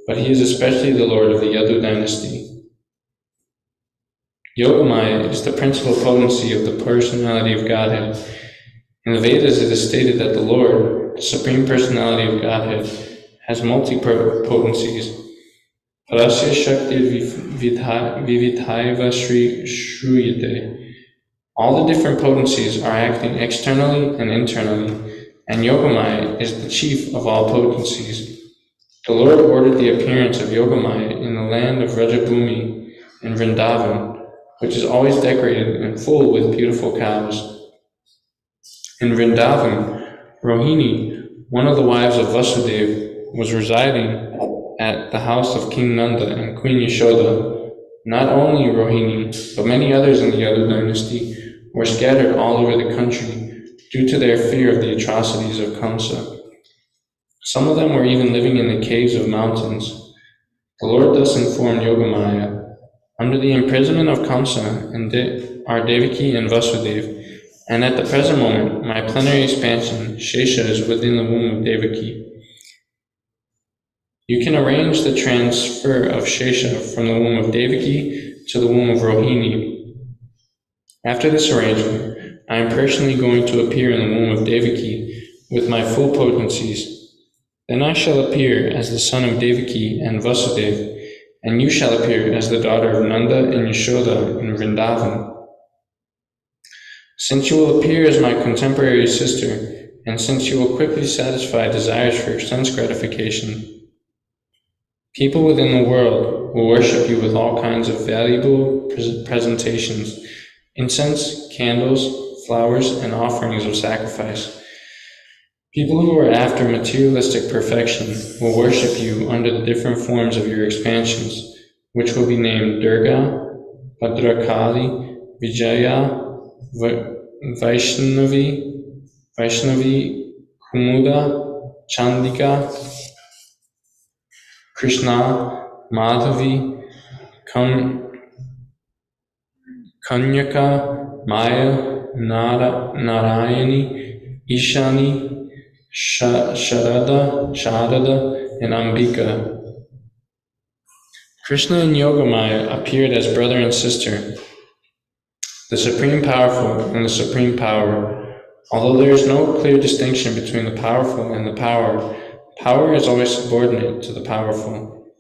Speaker 2: but he is especially the Lord of the Yadu dynasty. Yogamaya is the principal potency of the personality of Godhead. In the Vedas it is stated that the Lord, the Supreme Personality of Godhead, has multi-potencies. Parasya Shakti Vividhaiva Shruyate. All the different potencies are acting externally and internally, and Yogamaya is the chief of all potencies. The Lord ordered the appearance of Yogamaya in the land of Rajabhumi in Vrindavan, which is always decorated and full with beautiful cows. In Vrindavan, Rohini, one of the wives of Vasudev, was residing at the house of King Nanda and Queen Yashoda. Not only Rohini, but many others in the Yadu dynasty were scattered all over the country due to their fear of the atrocities of Kamsa. Some of them were even living in the caves of mountains. The Lord thus informed Yogamaya, under the imprisonment of Kamsa are Devaki and Vasudev, and at the present moment, my plenary expansion, Shesha, is within the womb of Devaki. You can arrange the transfer of Shesha from the womb of Devaki to the womb of Rohini. After this arrangement, I am personally going to appear in the womb of Devaki with my full potencies. Then I shall appear as the son of Devaki and Vasudev, and you shall appear as the daughter of Nanda and Yashoda in Vrindavan. Since you will appear as my contemporary sister, and since you will quickly satisfy desires for sense gratification, people within the world will worship you with all kinds of valuable presentations, incense, candles, flowers, and offerings of sacrifice. People who are after materialistic perfection will worship you under the different forms of your expansions, which will be named Durga, Bhadrakali, Vijaya, Vaishnavi, Kumuda, Chandika, Krishna, Madhavi, Kanyaka, Maya, Narayani, Ishani, Sharada, and Ambika. Krishna and Yogamaya appeared as brother and sister, the Supreme Powerful and the Supreme Power. Although there is no clear distinction between the powerful and the power, power is always subordinate to the powerful.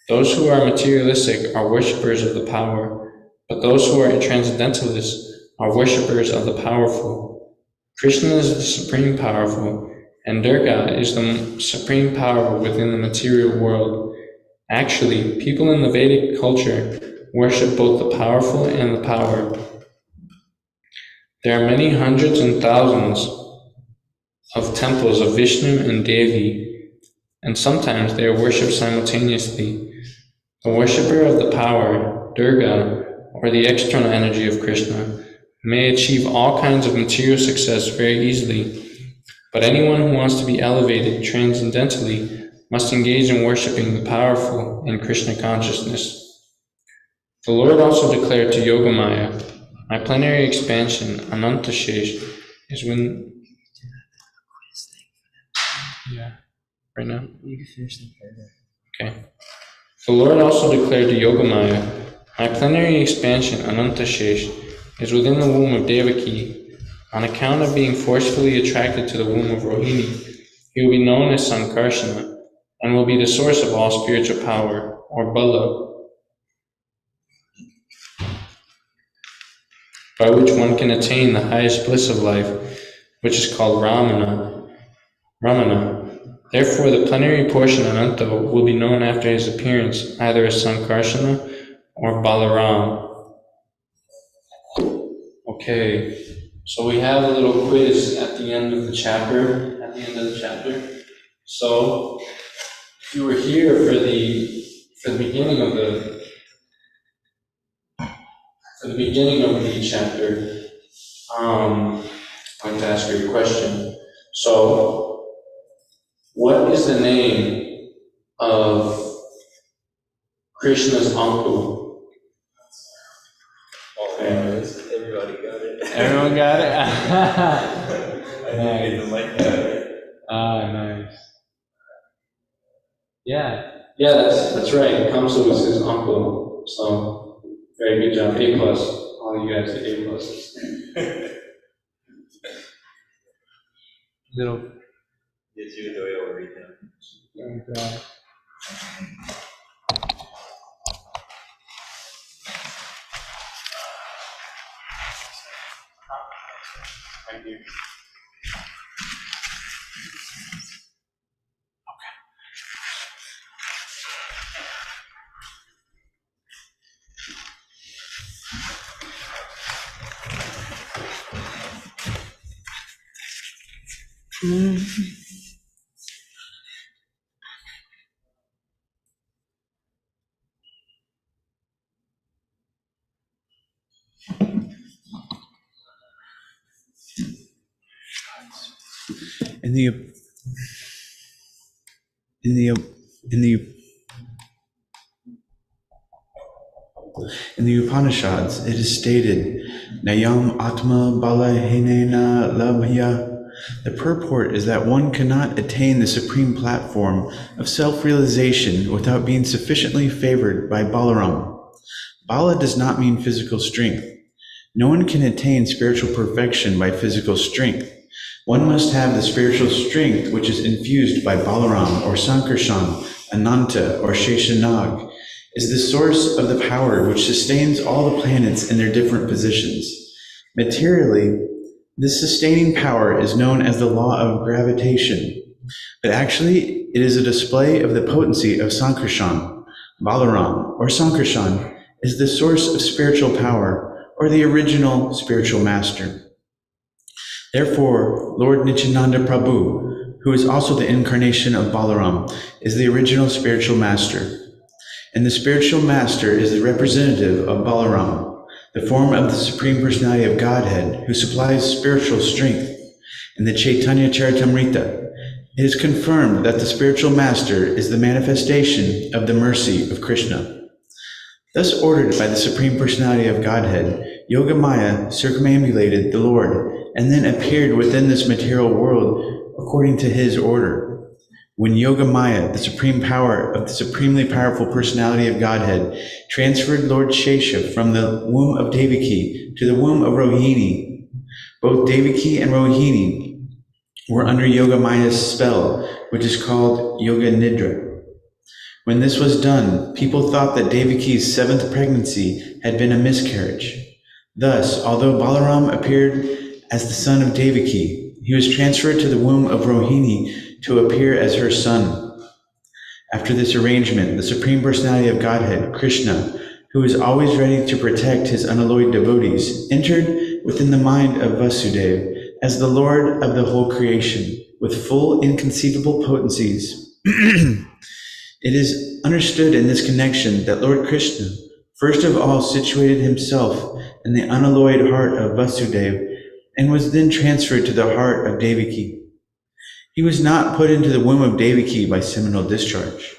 Speaker 2: Those who are materialistic are worshippers of the power, but those who are transcendentalists are worshippers of the powerful. Krishna is the Supreme Powerful, and Durga is the Supreme Power within the material world. Actually, people in the Vedic culture worship both the powerful and the power. There are many hundreds and thousands of temples of Vishnu and Devi, and sometimes they are worshipped simultaneously. The worshipper of the power, Durga, or the external energy of Krishna, may achieve all kinds of material success very easily, but anyone who wants to be elevated transcendentally must engage in worshipping the powerful in Krishna consciousness. The Lord also declared to Yogamaya, my plenary expansion, Anantashesh, is when... Yeah, right now? You can finish the paragraph. Okay. The Lord also declared to Yogamaya, my plenary expansion, Anantashesh, is within the womb of Devaki. On account of being forcefully attracted to the womb of Rohini, he will be known as Sankarsana, and will be the source of all spiritual power, or Bala, by which one can attain the highest bliss of life, which is called Ramana. Therefore, the plenary portion Ananta will be known after his appearance either as Sankarsana or Balaram. Okay, so we have a little quiz at the end of the chapter. So, if you were here for the beginning of the chapter, I'd like to ask you a question. So, what is the name of Krishna's uncle? Okay.
Speaker 1: Everybody got it.
Speaker 2: Everyone got it?
Speaker 1: I didn't like that.
Speaker 2: Ah, nice. Yeah, that's right. Kamsa was his uncle. So, very good job. A+. All you guys are A+. Little.
Speaker 1: Did you enjoy it over again?
Speaker 2: Thank you.
Speaker 5: In the Upanishads, it is stated, Nayam Atma Balahinena Labhya. The purport is that one cannot attain the supreme platform of self-realization without being sufficiently favored by Balaram. Bala does not mean physical strength. No one can attain spiritual perfection by physical strength. One must have the spiritual strength which is infused by Balaram or Sankarshan, Ananta or Sheshanag, is the source of the power which sustains all the planets in their different positions. Materially, This sustaining power is known as the law of gravitation, but actually it is a display of the potency of Sankarshan. Balaram, or Sankarshan, is the source of spiritual power, or the original spiritual master. Therefore, Lord Nityananda Prabhu, who is also the incarnation of Balaram, is the original spiritual master. And the spiritual master is the representative of Balaram, the form of the Supreme Personality of Godhead, who supplies spiritual strength. In the Chaitanya Charitamrita, it is confirmed that the spiritual master is the manifestation of the mercy of Krishna. Thus ordered by the Supreme Personality of Godhead, Yogamaya circumambulated the Lord and then appeared within this material world according to his order. When Yogamaya, the supreme power of the supremely powerful personality of Godhead, transferred Lord Shesha from the womb of Devaki to the womb of Rohini, both Devaki and Rohini were under Yogamaya's spell, which is called Yoga Nidra. When this was done, people thought that Devaki's seventh pregnancy had been a miscarriage. Thus, although Balaram appeared as the son of Devaki, he was transferred to the womb of Rohini to appear as her son. After this arrangement, the Supreme Personality of Godhead, Krishna, who is always ready to protect his unalloyed devotees, entered within the mind of Vasudeva as the Lord of the whole creation, with full inconceivable potencies. It is understood in this connection that Lord Krishna, first of all, situated himself in the unalloyed heart of Vasudeva and was then transferred to the heart of Devaki. He was not put into the womb of Devaki by seminal discharge.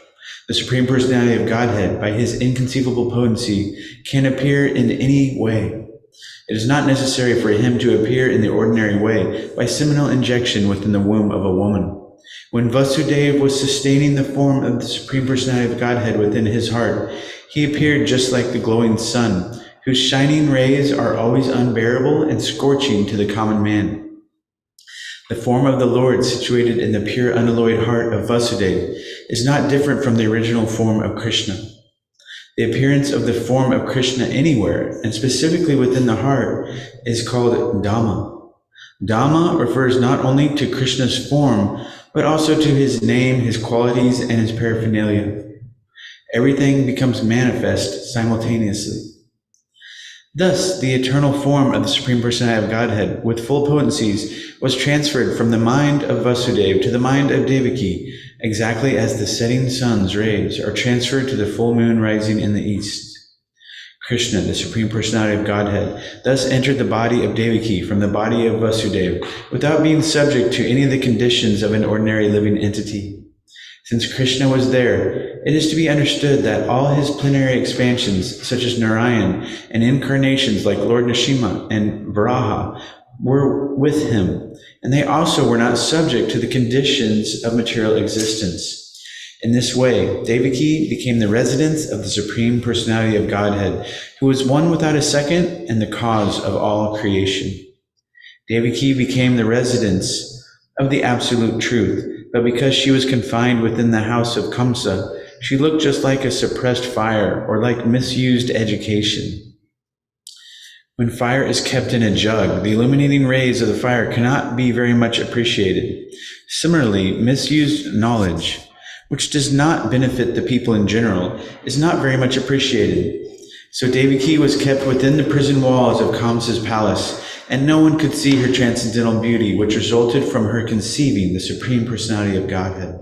Speaker 5: The Supreme Personality of Godhead, by his inconceivable potency, can appear in any way. It is not necessary for him to appear in the ordinary way by seminal injection within the womb of a woman. When Vasudeva was sustaining the form of the Supreme Personality of Godhead within his heart, he appeared just like the glowing sun, whose shining rays are always unbearable and scorching to the common man. The form of the Lord situated in the pure unalloyed heart of Vasudeva is not different from the original form of Krishna. The appearance of the form of Krishna anywhere, and specifically within the heart, is called Dhamma. Dhamma refers not only to Krishna's form, but also to his name, his qualities, and his paraphernalia. Everything becomes manifest simultaneously. Thus, the eternal form of the Supreme Personality of Godhead, with full potencies, was transferred from the mind of Vasudeva to the mind of Devaki, exactly as the setting sun's rays are transferred to the full moon rising in the east. Krishna, the Supreme Personality of Godhead, thus entered the body of Devaki from the body of Vasudeva without being subject to any of the conditions of an ordinary living entity. Since Krishna was there, it is to be understood that all his plenary expansions, such as Narayan, and incarnations like Lord Nrsimha and Varaha, were with him, and they also were not subject to the conditions of material existence. In this way, Devaki became the residence of the Supreme Personality of Godhead, who was one without a second and the cause of all creation. Devaki became the residence of the absolute truth, but because she was confined within the house of Kamsa, she looked just like a suppressed fire or like misused education. When fire is kept in a jug, the illuminating rays of the fire cannot be very much appreciated. Similarly, misused knowledge, which does not benefit the people in general, is not very much appreciated. So Devaki was kept within the prison walls of Kamsa's palace, and no one could see her transcendental beauty, which resulted from her conceiving the Supreme Personality of Godhead.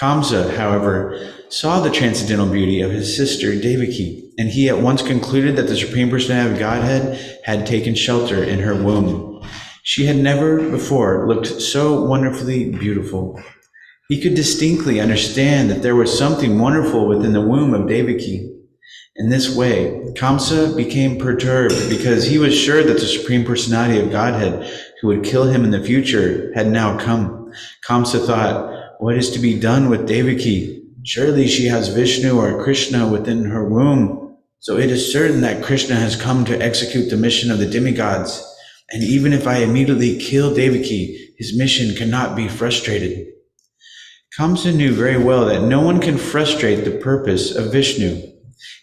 Speaker 5: Kamsa, however, saw the transcendental beauty of his sister Devaki, and he at once concluded that the Supreme Personality of Godhead had taken shelter in her womb. She had never before looked so wonderfully beautiful. He could distinctly understand that there was something wonderful within the womb of Devaki. In this way, Kamsa became perturbed because he was sure that the Supreme Personality of Godhead, who would kill him in the future, had now come. Kamsa thought, "What is to be done with Devaki? Surely she has Vishnu or Krishna within her womb. So it is certain that Krishna has come to execute the mission of the demigods. And even if I immediately kill Devaki, his mission cannot be frustrated." Kamsa knew very well that no one can frustrate the purpose of Vishnu.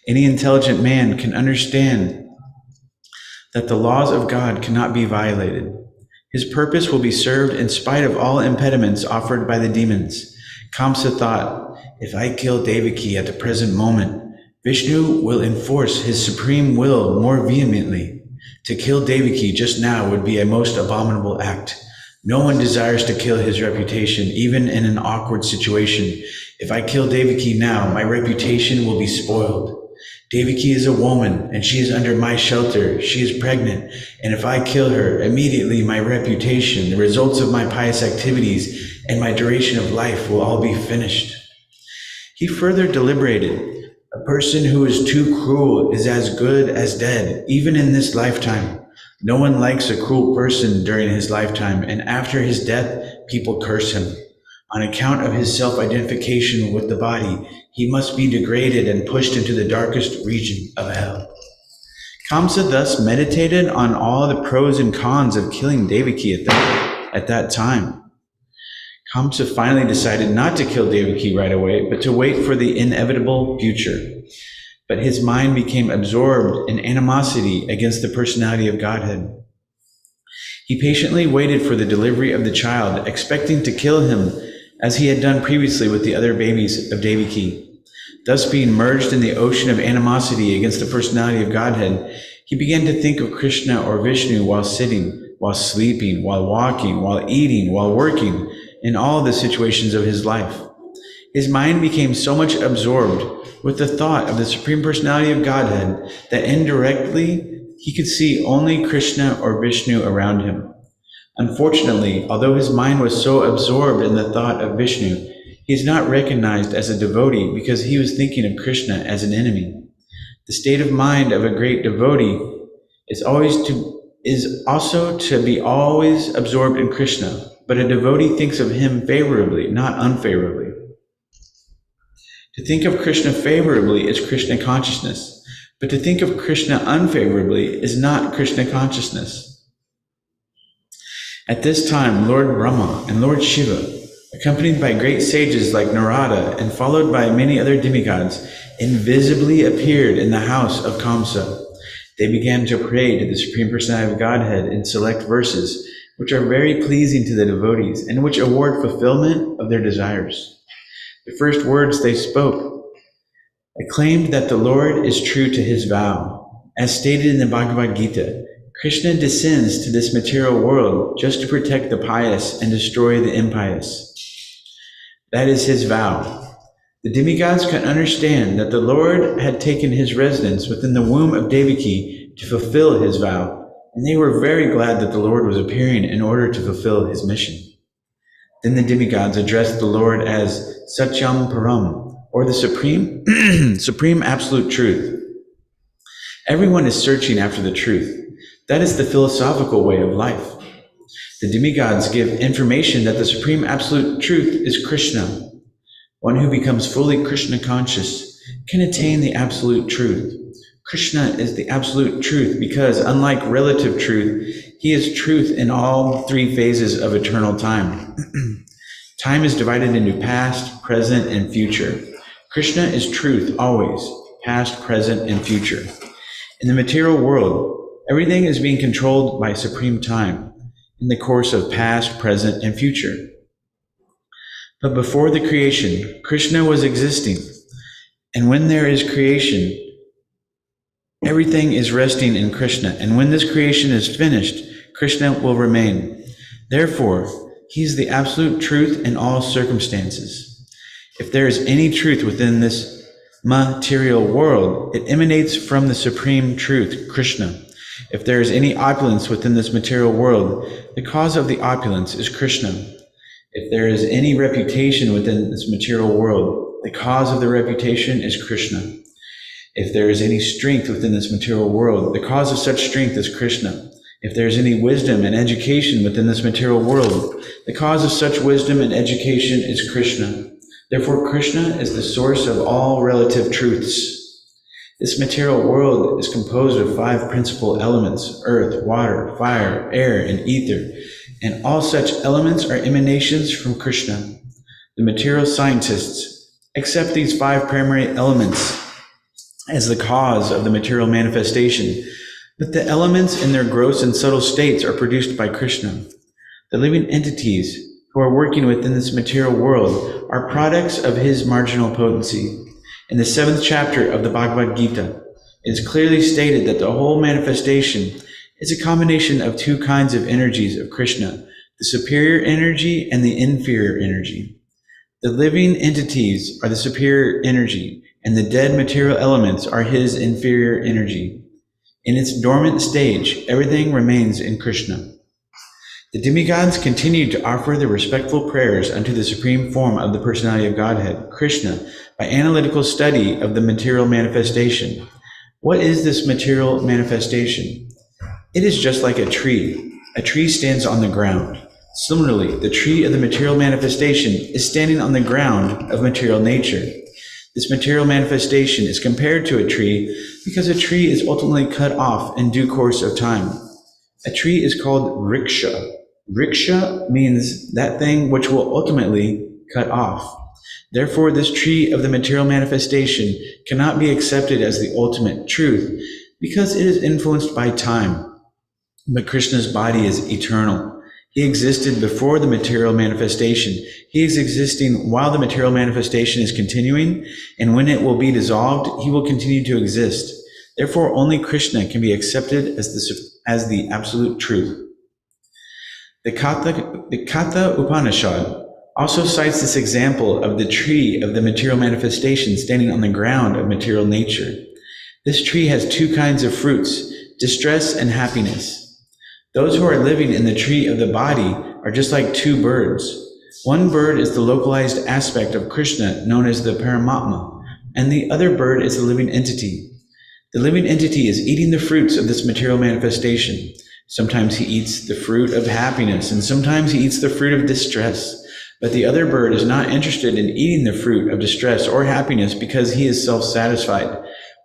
Speaker 5: Any intelligent man can understand that the laws of God cannot be violated. His purpose will be served in spite of all impediments offered by the demons. Kamsa thought, if I kill Devaki at the present moment, Vishnu will enforce his supreme will more vehemently. To kill Devaki just now would be a most abominable act. No one desires to kill his reputation, even in an awkward situation. If I kill Devaki now, my reputation will be spoiled. Devaki is a woman, and she is under my shelter. She is pregnant, and if I kill her, immediately my reputation, the results of my pious activities, and my duration of life will all be finished. He further deliberated. A person who is too cruel is as good as dead, even in this lifetime. No one likes a cruel person during his lifetime, and after his death, people curse him. On account of his self-identification with the body, he must be degraded and pushed into the darkest region of hell. Kamsa thus meditated on all the pros and cons of killing Devaki at that time. Kamsa finally decided not to kill Devaki right away, but to wait for the inevitable future. But his mind became absorbed in animosity against the personality of Godhead. He patiently waited for the delivery of the child, expecting to kill him as he had done previously with the other babies of Devaki. Thus being merged in the ocean of animosity against the personality of Godhead, he began to think of Krishna or Vishnu while sitting, while sleeping, while walking, while eating, while working, in all the situations of his life. His mind became so much absorbed with the thought of the Supreme Personality of Godhead that indirectly he could see only Krishna or Vishnu around him. Unfortunately, although his mind was so absorbed in the thought of Vishnu, he is not recognized as a devotee because he was thinking of Krishna as an enemy. The state of mind of a great devotee is also to be always absorbed in Krishna, but a devotee thinks of him favorably, not unfavorably. To think of Krishna favorably is Krishna consciousness, but to think of Krishna unfavorably is not Krishna consciousness. At this time, Lord Brahma and Lord Shiva, accompanied by great sages like Narada and followed by many other demigods, invisibly appeared in the house of Kamsa. They began to pray to the Supreme Personality of Godhead in select verses, which are very pleasing to the devotees and which award fulfillment of their desires. The first words they spoke acclaimed that the Lord is true to his vow. As stated in the Bhagavad Gita, Krishna descends to this material world just to protect the pious and destroy the impious. That is his vow. The demigods could understand that the Lord had taken his residence within the womb of Devaki to fulfill his vow, and they were very glad that the Lord was appearing in order to fulfill his mission. Then the demigods addressed the Lord as Satyam Param, or the supreme absolute truth. Everyone is searching after the truth. That is the philosophical way of life. The demigods give information that the supreme absolute truth is Krishna. One who becomes fully Krishna conscious can attain the absolute truth. Krishna is the absolute truth because, unlike relative truth, he is truth in all three phases of eternal time. Time is divided into past, present, and future. Krishna is truth always, past, present, and future. In the material world, everything is being controlled by supreme time in the course of past, present, and future. But before the creation, Krishna was existing. And when there is creation, everything is resting in Krishna. And when this creation is finished, Krishna will remain. Therefore, he is the absolute truth in all circumstances. If there is any truth within this material world, it emanates from the supreme truth, Krishna. If there is any opulence within this material world, the cause of the opulence is Krishna. If there is any reputation within this material world, the cause of the reputation is Krishna. If there is any strength within this material world, the cause of such strength is Krishna. If there is any wisdom and education within this material world, the cause of such wisdom and education is Krishna. Therefore, Krishna is the source of all relative truths. This material world is composed of 5 principal elements: earth, water, fire, air, and ether. And all such elements are emanations from Krishna. The material scientists accept these 5 primary elements as the cause of the material manifestation, but the elements in their gross and subtle states are produced by Krishna. The living entities who are working within this material world are products of his marginal potency. In the 7th chapter of the Bhagavad Gita, it is clearly stated that the whole manifestation is a combination of two kinds of energies of Krishna, the superior energy and the inferior energy. The living entities are the superior energy, and the dead material elements are his inferior energy. In its dormant stage, everything remains in Krishna. The demigods continued to offer their respectful prayers unto the supreme form of the personality of Godhead, Krishna, by analytical study of the material manifestation. What is this material manifestation? It is just like a tree. A tree stands on the ground. Similarly, the tree of the material manifestation is standing on the ground of material nature. This material manifestation is compared to a tree because a tree is ultimately cut off in due course of time. A tree is called vriksha. Vriksha means that thing which will ultimately cut off. Therefore, this tree of the material manifestation cannot be accepted as the ultimate truth because it is influenced by time. But Krishna's body is eternal. He existed before the material manifestation. He is existing while the material manifestation is continuing, and when it will be dissolved, he will continue to exist. Therefore, only Krishna can be accepted as the absolute truth. The Katha Upanishad also cites this example of the tree of the material manifestation standing on the ground of material nature. This tree has two kinds of fruits, distress and happiness. Those who are living in the tree of the body are just like two birds. One bird is the localized aspect of Krishna known as the Paramatma, and the other bird is the living entity. The living entity is eating the fruits of this material manifestation. Sometimes he eats the fruit of happiness, and sometimes he eats the fruit of distress. But the other bird is not interested in eating the fruit of distress or happiness because he is self-satisfied.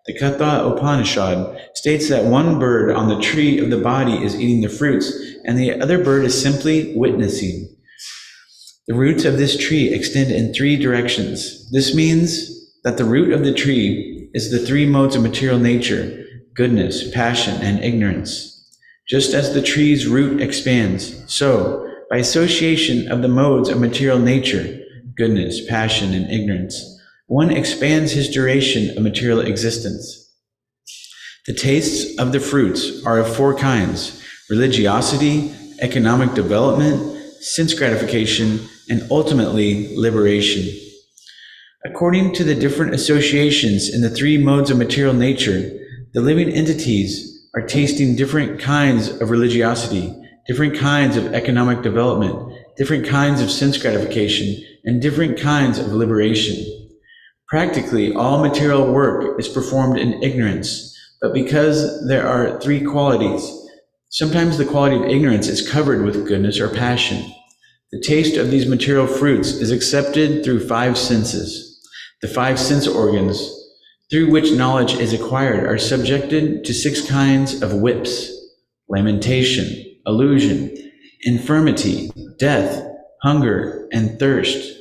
Speaker 5: The Katha Upanishad states that one bird on the tree of the body is eating the fruits, and the other bird is simply witnessing. The roots of this tree extend in three directions. This means that the root of the tree is the three modes of material nature: goodness, passion, and ignorance. Just as the tree's root expands, so, by association of the modes of material nature, goodness, passion, and ignorance, one expands his duration of material existence. The tastes of the fruits are of four kinds: religiosity, economic development, sense gratification, and ultimately liberation. According to the different associations in the three modes of material nature, the living entities are tasting different kinds of religiosity, different kinds of economic development, different kinds of sense gratification, and different kinds of liberation. Practically, all material work is performed in ignorance, but because there are three qualities, sometimes the quality of ignorance is covered with goodness or passion. The taste of these material fruits is accepted through five senses. The five sense organs through which knowledge is acquired are subjected to six kinds of whips: lamentation, illusion, infirmity, death, hunger, and thirst.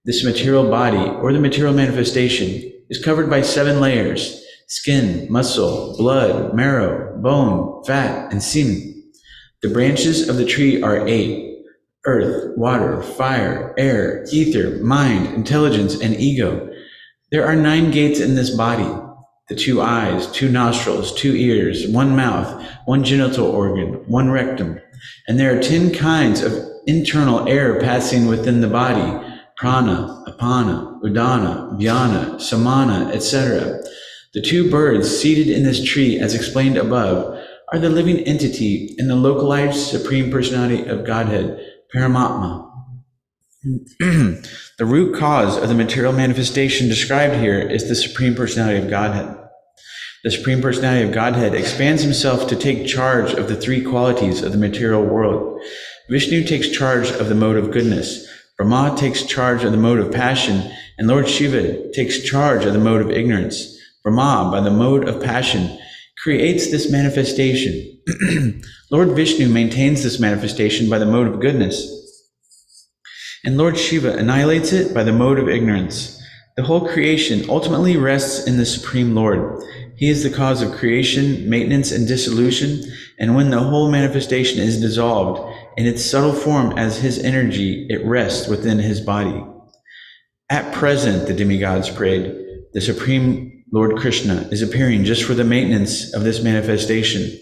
Speaker 5: This material body, or the material manifestation, is covered by 7 layers: skin, muscle, blood, marrow, bone, fat, and semen. The branches of the tree are 8: earth, water, fire, air, ether, mind, intelligence, and ego. There are 9 gates in this body: the 2 eyes, 2 nostrils, 2 ears, 1 mouth, 1 genital organ, 1 rectum. And there are 10 kinds of internal air passing within the body: prana, apana, udana, vyana, samana, etc. The 2 birds seated in this tree, as explained above, are the living entity and the localized Supreme Personality of Godhead, Paramatma. The root cause of the material manifestation described here is the Supreme Personality of Godhead. The Supreme Personality of Godhead expands himself to take charge of the 3 qualities of the material world. Vishnu takes charge of the mode of goodness, Brahma takes charge of the mode of passion, and Lord Shiva takes charge of the mode of ignorance. Brahma, by the mode of passion, creates this manifestation. Lord Vishnu maintains this manifestation by the mode of goodness, and Lord Shiva annihilates it by the mode of ignorance. The whole creation ultimately rests in the Supreme Lord. He is the cause of creation, maintenance, and dissolution, and when the whole manifestation is dissolved, In its subtle form as his energy, it rests within his body. At present, the demigods prayed, the Supreme Lord Krishna is appearing just for the maintenance of this manifestation.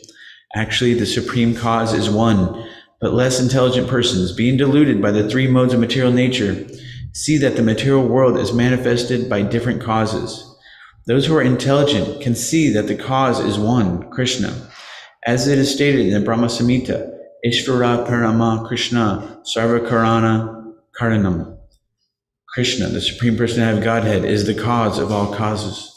Speaker 5: Actually, the supreme cause is one, but less intelligent persons, being deluded by the three modes of material nature, see that the material world is manifested by different causes. Those who are intelligent can see that the cause is one, Krishna. As it is stated in the Brahma Samhita, Ishvara Parama Krishna Sarva Karana Karanam. Krishna, the Supreme Personality of Godhead, is the cause of all causes.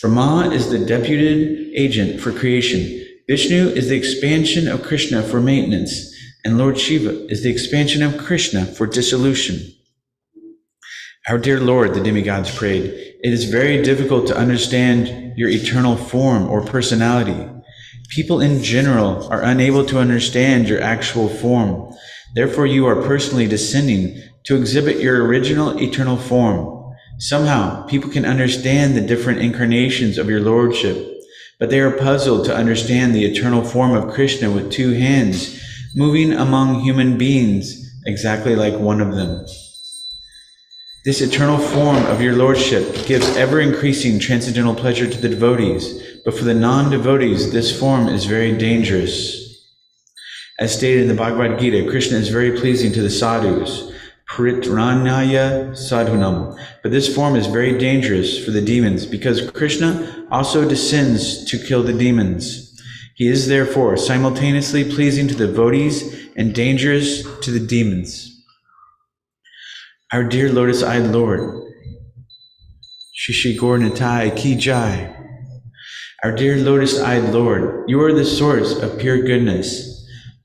Speaker 5: Brahma is the deputed agent for creation. Vishnu is the expansion of Krishna for maintenance, and Lord Shiva is the expansion of Krishna for dissolution. Our dear Lord, the demigods prayed, it is very difficult to understand your eternal form or personality. People in general are unable to understand your actual form. Therefore, you are personally descending to exhibit your original eternal form. Somehow, people can understand the different incarnations of your lordship, but they are puzzled to understand the eternal form of Krishna with two hands, moving among human beings, exactly like one of them. This eternal form of your lordship gives ever-increasing transcendental pleasure to the devotees, but for the non-devotees, this form is very dangerous. As stated in the Bhagavad Gita, Krishna is very pleasing to the sadhus, Pritranaya sadhunam, but this form is very dangerous for the demons, because Krishna also descends to kill the demons. He is therefore simultaneously pleasing to the devotees and dangerous to the demons. Our dear lotus-eyed Lord, Shishi Gaur Nitai Ki Jai. Our dear lotus-eyed Lord, you are the source of pure goodness.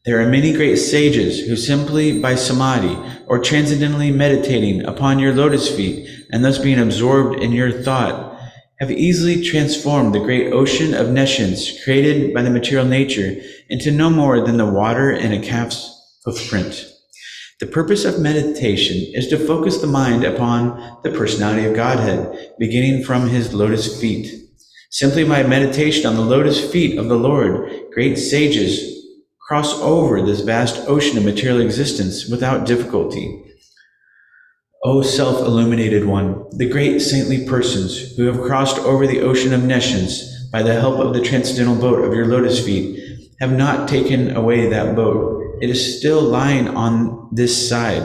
Speaker 5: There are many great sages who simply by samadhi or transcendently meditating upon your lotus feet and thus being absorbed in your thought have easily transformed the great ocean of nescience created by the material nature into no more than the water in a calf's hoofprint. The purpose of meditation is to focus the mind upon the personality of Godhead, beginning from his lotus feet. Simply by meditation on the lotus feet of the Lord, great sages cross over this vast ocean of material existence without difficulty. O self-illuminated one, the great saintly persons who have crossed over the ocean of nescience by the help of the transcendental boat of your lotus feet have not taken away that boat. It is still lying on this side.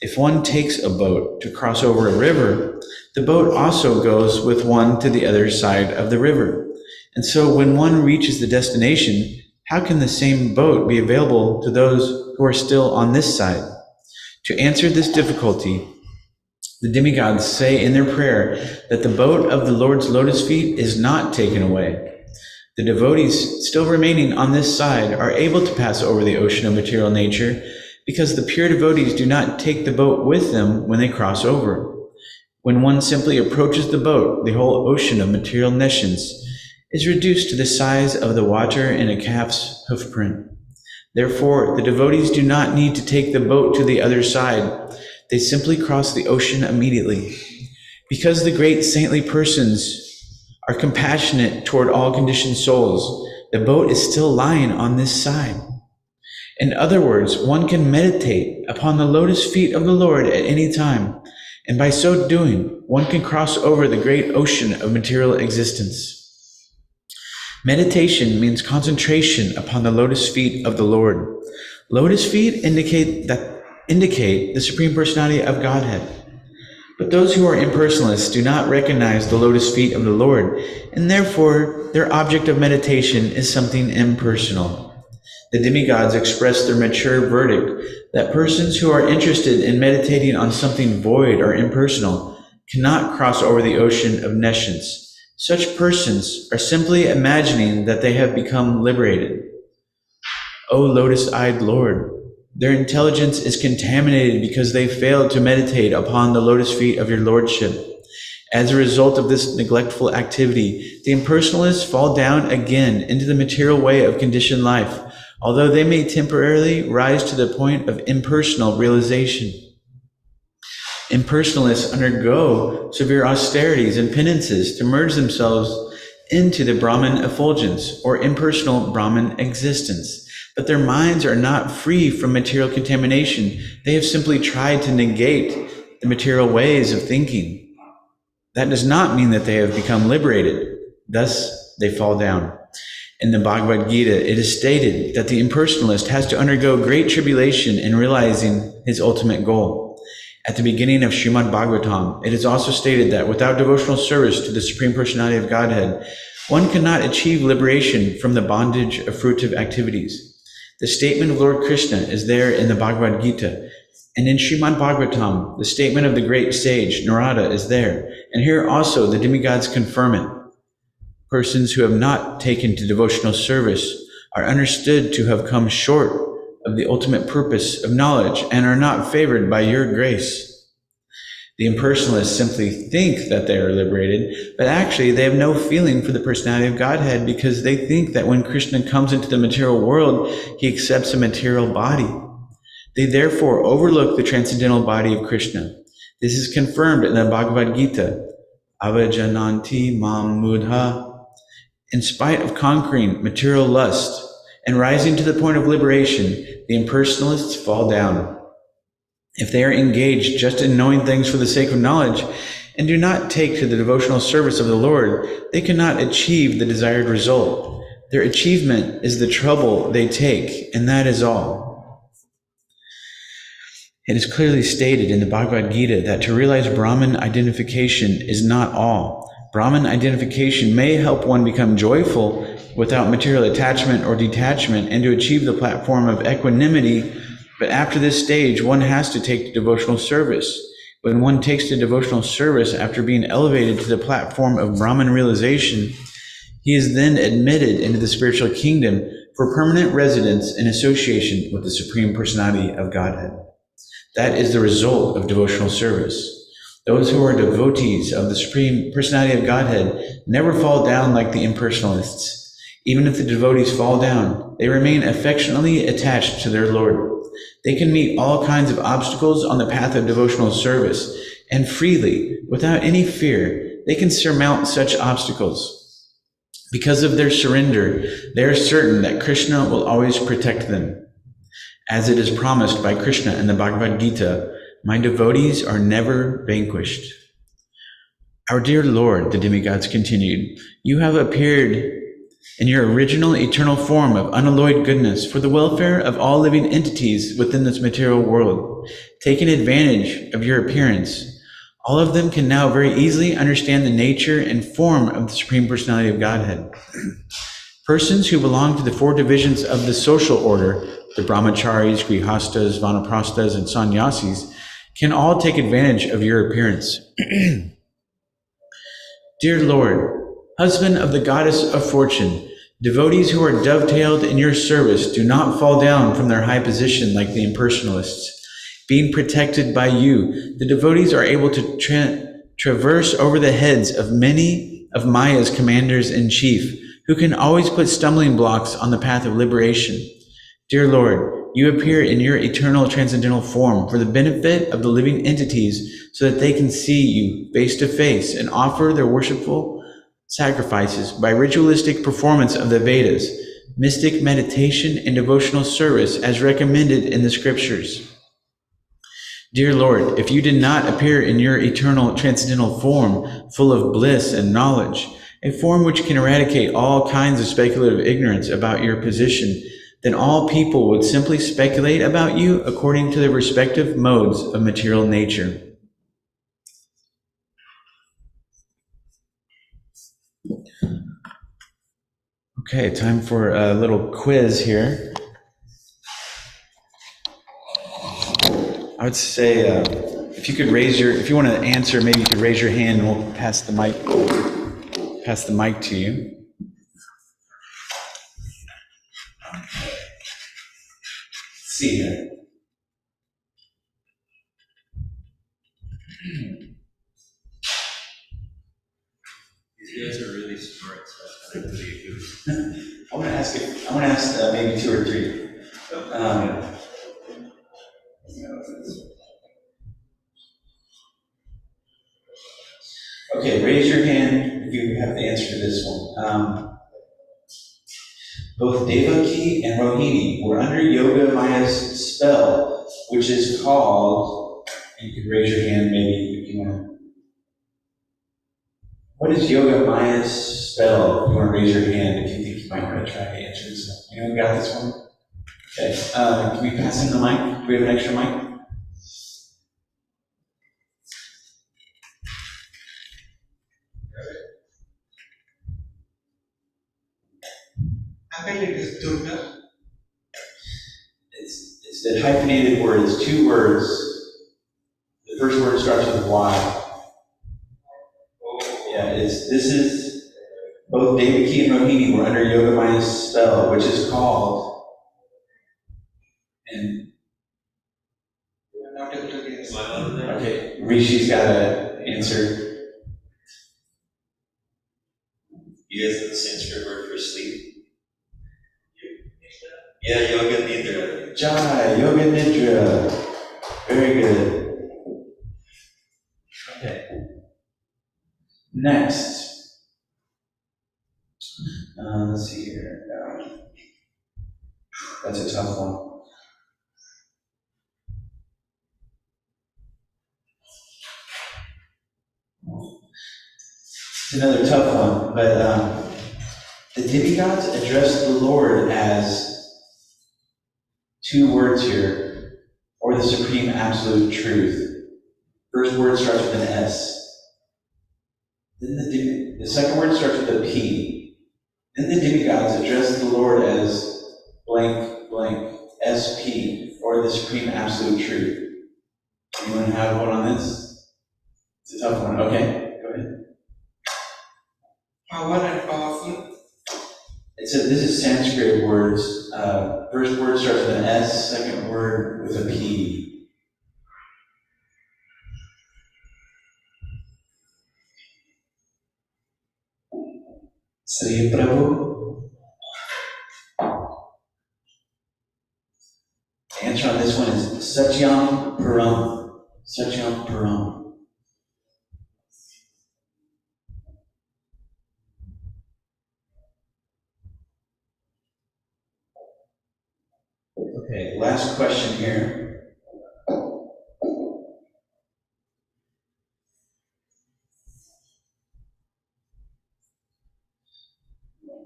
Speaker 5: If one takes a boat to cross over a river, the boat also goes with one to the other side of the river. And so when one reaches the destination, how can the same boat be available to those who are still on this side? To answer this difficulty, the demigods say in their prayer that the boat of the Lord's lotus feet is not taken away. The devotees still remaining on this side are able to pass over the ocean of material nature because the pure devotees do not take the boat with them when they cross over. When one simply approaches the boat, the whole ocean of material nescience is reduced to the size of the water in a calf's hoofprint. Therefore, the devotees do not need to take the boat to the other side. They simply cross the ocean immediately. Because the great saintly persons are compassionate toward all conditioned souls, the boat is still lying on this side. In other words, one can meditate upon the lotus feet of the Lord at any time, and by so doing, one can cross over the great ocean of material existence. Meditation means concentration upon the lotus feet of the Lord. Lotus feet indicate the Supreme Personality of Godhead. But those who are impersonalists do not recognize the lotus feet of the Lord, and therefore their object of meditation is something impersonal. The demigods express their mature verdict that persons who are interested in meditating on something void or impersonal cannot cross over the ocean of nescience. Such persons are simply imagining that they have become liberated. O lotus-eyed Lord, their intelligence is contaminated because they failed to meditate upon the lotus feet of your lordship. As a result of this neglectful activity, the impersonalists fall down again into the material way of conditioned life, although they may temporarily rise to the point of impersonal realization. Impersonalists undergo severe austerities and penances to merge themselves into the Brahman effulgence or impersonal Brahman existence. but their minds are not free from material contamination. They have simply tried to negate the material ways of thinking. That does not mean that they have become liberated. Thus, they fall down. In the Bhagavad Gita, it is stated that the impersonalist has to undergo great tribulation in realizing his ultimate goal. At the beginning of Srimad Bhagavatam, it is also stated that without devotional service to the Supreme Personality of Godhead, one cannot achieve liberation from the bondage of fruitive activities. The statement of Lord Krishna is there in the Bhagavad Gita, and in Srimad Bhagavatam, the statement of the great sage Narada is there, and here also the demigods confirm it. Persons who have not taken to devotional service are understood to have come short of the ultimate purpose of knowledge and are not favored by your grace. The impersonalists simply think that they are liberated, but actually they have no feeling for the personality of Godhead because they think that when Krishna comes into the material world, he accepts a material body. They therefore overlook the transcendental body of Krishna. This is confirmed in the Bhagavad Gita. Avajananti mam mudha. In spite of conquering material lust and rising to the point of liberation, the impersonalists fall down. If they are engaged just in knowing things for the sake of knowledge and do not take to the devotional service of the Lord, they cannot achieve the desired result. Their achievement is the trouble they take, and that is all. It is clearly stated in the Bhagavad Gita that to realize Brahman identification is not all. Brahman identification may help one become joyful without material attachment or detachment and to achieve the platform of equanimity, but after this stage, one has to take to devotional service. When one takes to devotional service after being elevated to the platform of Brahman realization, he is then admitted into the spiritual kingdom for permanent residence and association with the Supreme Personality of Godhead. That is the result of devotional service. Those who are devotees of the Supreme Personality of Godhead never fall down like the impersonalists. Even if the devotees fall down, they remain affectionately attached to their Lord. They can meet all kinds of obstacles on the path of devotional service, and freely, without any fear, they can surmount such obstacles. Because of their surrender, they are certain that Krishna will always protect them. As it is promised by Krishna in the Bhagavad Gita, my devotees are never vanquished. Our dear Lord, the demigods continued, you have appeared in your original eternal form of unalloyed goodness for the welfare of all living entities within this material world. Taking advantage of your appearance, all of them can now very easily understand the nature and form of the Supreme Personality of Godhead. Persons who belong to the four divisions of the social order, the brahmacharis, grihastas, vanaprasthas, and sannyasis, can all take advantage of your appearance. Dear Lord, husband of the goddess of fortune, devotees who are dovetailed in your service do not fall down from their high position like the impersonalists. Being protected by you, the devotees are able to traverse over the heads of many of Maya's commanders-in-chief, who can always put stumbling blocks on the path of liberation. Dear Lord, you appear in your eternal transcendental form for the benefit of the living entities so that they can see you face to face and offer their worshipful sacrifices by ritualistic performance of the Vedas, mystic meditation, and devotional service as recommended in the scriptures. Dear Lord, if you did not appear in your eternal transcendental form full of bliss and knowledge, a form which can eradicate all kinds of speculative ignorance about your position, then all people would simply speculate about you according to their respective modes of material nature. Okay, time for a little quiz here. I would say if you want to answer, maybe you could raise your hand and we'll pass the mic to you. Let's see here.
Speaker 1: These guys are really smart, so I kind of believe
Speaker 5: I want to ask maybe two or three. Okay, raise your hand if you have the answer to this one. Both Devaki and Rohini were under Yoga Maya's spell, which is called, you could raise your hand maybe if you want to. What is Yoga Maya's spell? If you want to raise your hand if you think you might want to try to answer this. Anyone got this one? Okay. Can we pass him the mic? Do we have an extra mic?
Speaker 6: Apa yang disebut?
Speaker 5: It's the hyphenated word. It's two words. The first word starts with Y. Yeah, this is, both Devaki and Rohini were under Yoga Maya's spell, which is called, and
Speaker 6: Not able to guess.
Speaker 5: okay, Rishi's got an answer.
Speaker 1: You guys know the Sanskrit word for sleep? Yeah, yoga nidra.
Speaker 5: Jai, Yoga Nidra. Very good. Okay. Next. Let's see here. That's a tough one. It's another tough one, but the demigods address the Lord as two words here, or the supreme absolute truth. First word starts with an S. Then the second word starts with a P. Then the demigods address the Lord as blank, blank, SP, or the supreme absolute truth. Anyone have one on this? It's a tough one. Okay, go ahead.
Speaker 6: Power and powerful.
Speaker 5: This is Sanskrit words. First word starts with an S, second word with a P. Sri Prabhu. The answer on this one is Satyam Param. Satyam Param. Okay, last question here.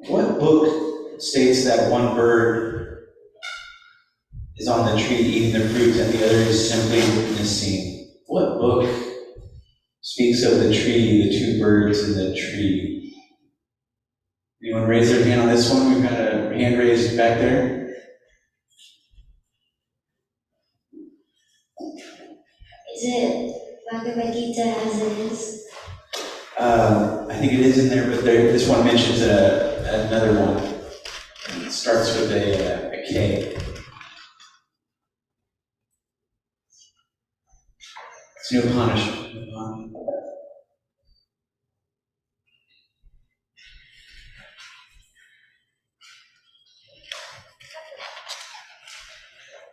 Speaker 5: What book states that one bird is on the tree eating the fruit and the other is simply witnessing? What book speaks of the tree, the two birds in the tree? Anyone raise their hand on this one? We've got a hand raised back there.
Speaker 7: Is it Bhagavad Gita as it is?
Speaker 5: I think it is in there, but this one mentions another one. It starts with a K. It's New Upanishad.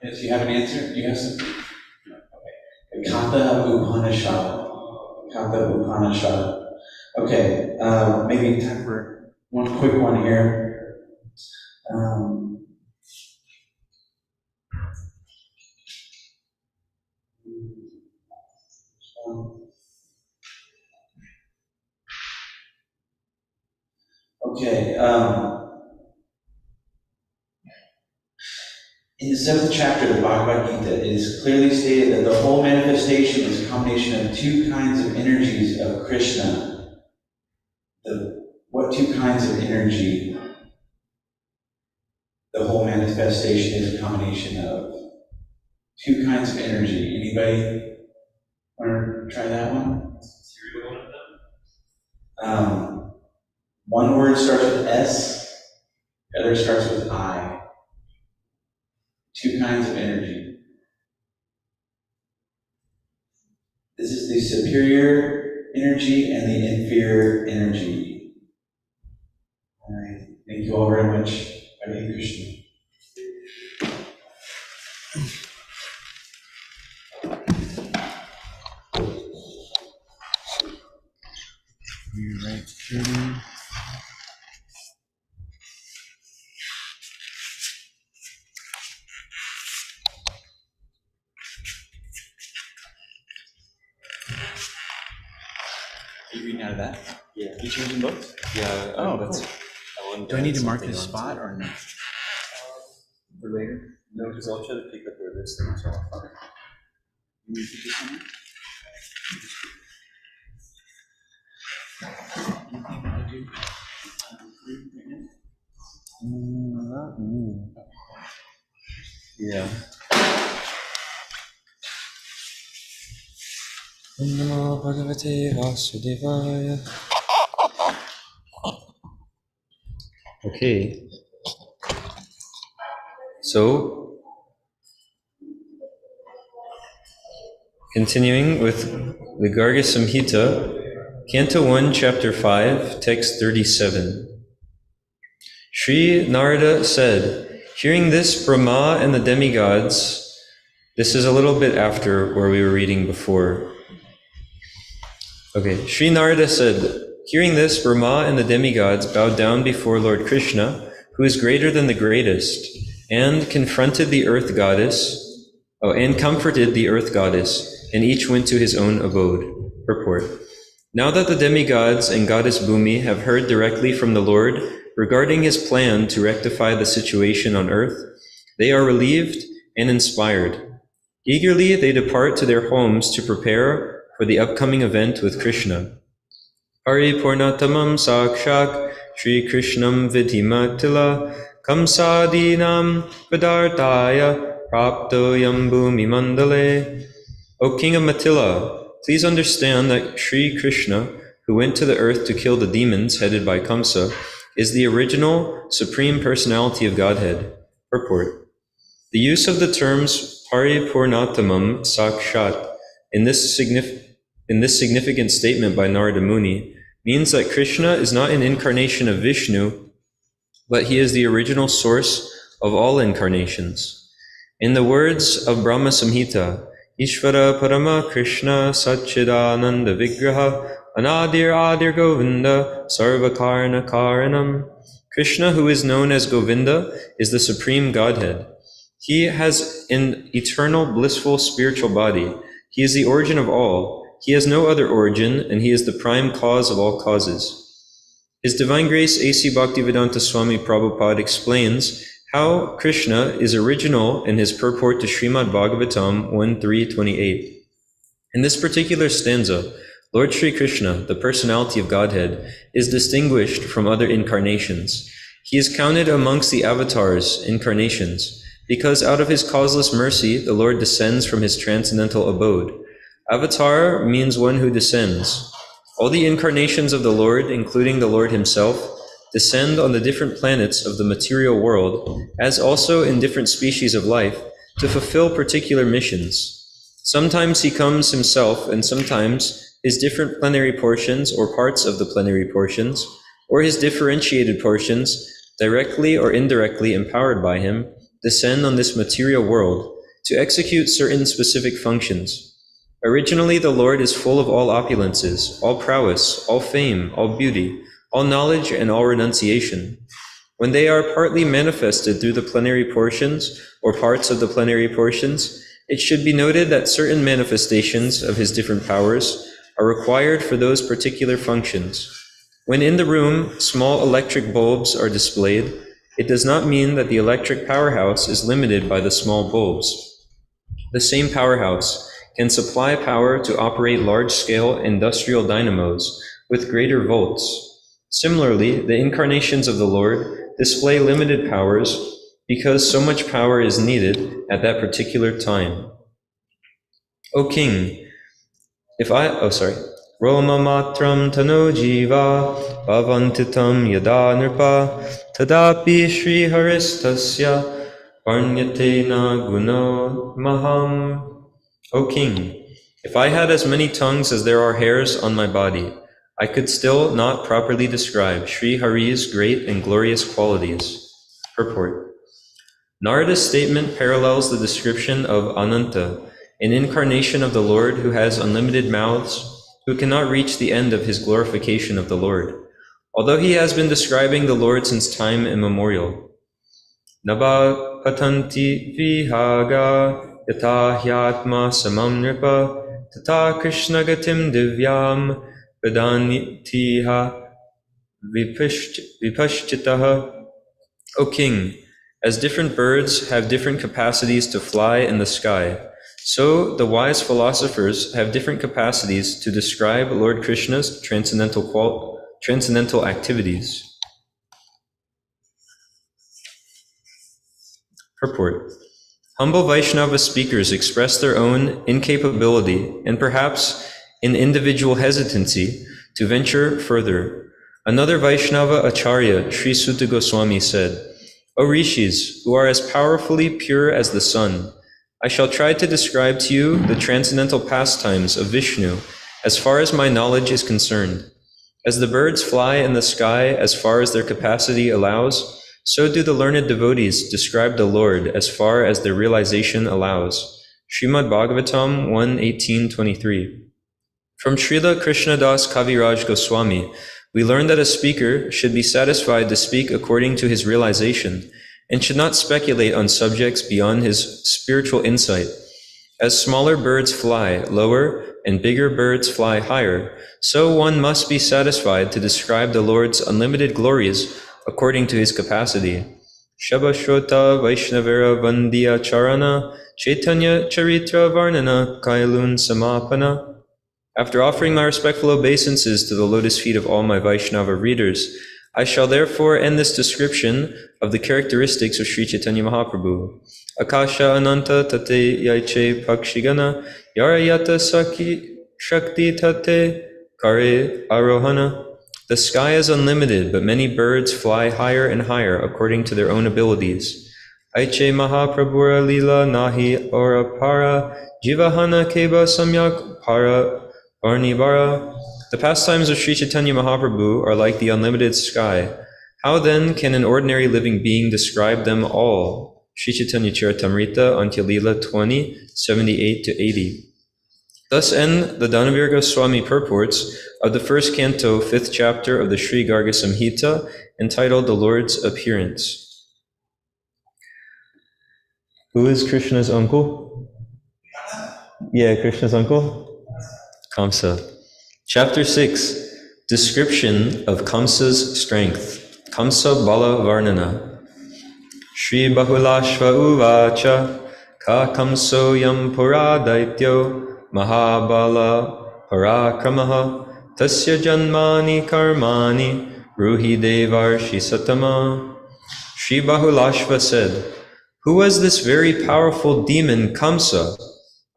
Speaker 5: If you have an answer, do you have something? Okay. Katha Upanishad. Katha Upanishad. Okay, maybe time for one quick one here. Okay, in the 7th chapter of the Bhagavad Gita, it is clearly stated that the whole manifestation is a combination of two kinds of energies of Krishna. What two kinds of energy? The whole manifestation is a combination of two kinds of energy. Anybody want to try that one? One word starts with S, the other starts with I. Two kinds of energy. This is the superior energy and the inferior energy. All right. Thank you all very much. Hare Krishna.
Speaker 2: You right, Judy.
Speaker 5: You reading out of that?
Speaker 1: Yeah.
Speaker 5: You changing books?
Speaker 1: Yeah.
Speaker 5: Oh,
Speaker 1: that's.
Speaker 5: cool. Do I need to mark this spot or no?
Speaker 1: For later? No, because I'll try to pick up where this thing's off.
Speaker 5: You need to put this somewhere?
Speaker 1: Not me. Yeah. Namo Bhagavate Vasudevaya. Okay. So, continuing with the Garga Samhita, Canto 1, Chapter 5, Text 37. Sri Narada said, hearing this, Brahma and the demigods, this is a little bit after where we were reading before. Okay, Sri Narada said, hearing this, Brahma and the demigods bowed down before Lord Krishna, who is greater than the greatest, and confronted the earth goddess, and comforted the earth goddess, and each went to his own abode. Purport. Now that the demigods and goddess Bhumi have heard directly from the Lord regarding his plan to rectify the situation on earth, they are relieved and inspired. Eagerly they depart to their homes to prepare for the upcoming event with Krishna. Paripurnatamam sakshak Shri Krishnam vidhimatila kamsadinam padartaya praptoyam bhumi mandale. O King of Mathila, please understand that Sri Krishna, who went to the earth to kill the demons headed by Kamsa, is the original Supreme Personality of Godhead. Purport. The use of the terms Paripurnatamam Sakshat in this significant statement by Narada Muni means that Krishna is not an incarnation of Vishnu, but he is the original source of all incarnations. In the words of Brahma Samhita, Ishvara Parama Krishna Satchidananda Vigraha Anadir Adir Govinda Sarvakarna Karanam. Krishna, who is known as Govinda, is the supreme Godhead. He has an eternal blissful spiritual body. He is the origin of all. He has no other origin, and he is the prime cause of all causes. His Divine Grace A.C. Bhaktivedanta Swami Prabhupada explains how Krishna is original in his purport to Srimad Bhagavatam 1.3.28. In this particular stanza, Lord Sri Krishna, the personality of Godhead, is distinguished from other incarnations. He is counted amongst the avatars, incarnations, because out of his causeless mercy, the Lord descends from his transcendental abode. Avatar means one who descends. All the incarnations of the Lord, including the Lord himself, descend on the different planets of the material world, as also in different species of life, to fulfill particular missions. Sometimes he comes himself, and sometimes his different plenary portions or parts of the plenary portions, or his differentiated portions, directly or indirectly empowered by him, descend on this material world to execute certain specific functions. Originally, the Lord is full of all opulences, all prowess, all fame, all beauty, all knowledge, and all renunciation. When they are partly manifested through the plenary portions or parts of the plenary portions, it should be noted that certain manifestations of his different powers are required for those particular functions. When in the room, small electric bulbs are displayed, it does not mean that the electric powerhouse is limited by the small bulbs. The same powerhouse can supply power to operate large-scale industrial dynamos with greater volts. Similarly, the incarnations of the Lord display limited powers because so much power is needed at that particular time. O King, Roma matram tano jiva bhavantitam yada nirpa tadapi Sri Haristasya varnyatena guno maham. O King, if I had as many tongues as there are hairs on my body, I could still not properly describe Sri Hari's great and glorious qualities. Purport. Narada's statement parallels the description of Ananta, an incarnation of the Lord who has unlimited mouths, who cannot reach the end of his glorification of the Lord, although he has been describing the Lord since time immemorial. Nabha patanti vihaga yata hyatma samam nripa tata krishna gatim divyam Vedanitiha Vipashchitaha. O king, as different birds have different capacities to fly in the sky, so the wise philosophers have different capacities to describe Lord Krishna's transcendental activities. Purport. Humble Vaishnava speakers express their own incapability and perhaps an individual hesitancy to venture further. Another Vaishnava Acharya, Sri Sutta Goswami, said, O rishis, who are as powerfully pure as the sun, I shall try to describe to you the transcendental pastimes of Vishnu as far as my knowledge is concerned. As the birds fly in the sky as far as their capacity allows, so do the learned devotees describe the Lord as far as their realization allows. Srimad Bhagavatam 1:18-23. From Srila Krishnadas Kaviraj Goswami, we learn that a speaker should be satisfied to speak according to his realization and should not speculate on subjects beyond his spiritual insight. As smaller birds fly lower and bigger birds fly higher, so one must be satisfied to describe the Lord's unlimited glories according to his capacity. Shabashota Vaishnavera Vandiya Charana Chaitanya Charitra Varnana Kailun Samapana. After offering my respectful obeisances to the lotus feet of all my Vaishnava readers, I shall therefore end this description of the characteristics of Sri Chaitanya Mahaprabhu. Akasha Ananta Tate Yaiche Pakshigana Yarayata Saki Shakti Tate Kare Arohana. The sky is unlimited, but many birds fly higher and higher according to their own abilities. Aiche Mahaprabhura Lila Nahi Ora Para Jivahana Keba Samyak Para Varnivara. The pastimes of Sri Chaitanya Mahaprabhu are like the unlimited sky. How then can an ordinary living being describe them all? Sri Chaitanya Charitamrita, Antya Lila 20, 78-80. Thus end the Dhanavir Goswami purports of the first canto, 5th chapter of the Sri Garga Samhita, entitled The Lord's Appearance. Who is Krishna's uncle? Yeah, Krishna's uncle? Kamsa. Chapter 6, Description of Kamsa's Strength. Kamsa Bala Varnana. Shri Bahulashva Uvacha Ka Kamso Yam Pura Daityo Mahabala Parakramaha Tasya Janmani Karmani Ruhi Devarshi Satama. Shri Bahulashva said, Who was this very powerful demon Kamsa?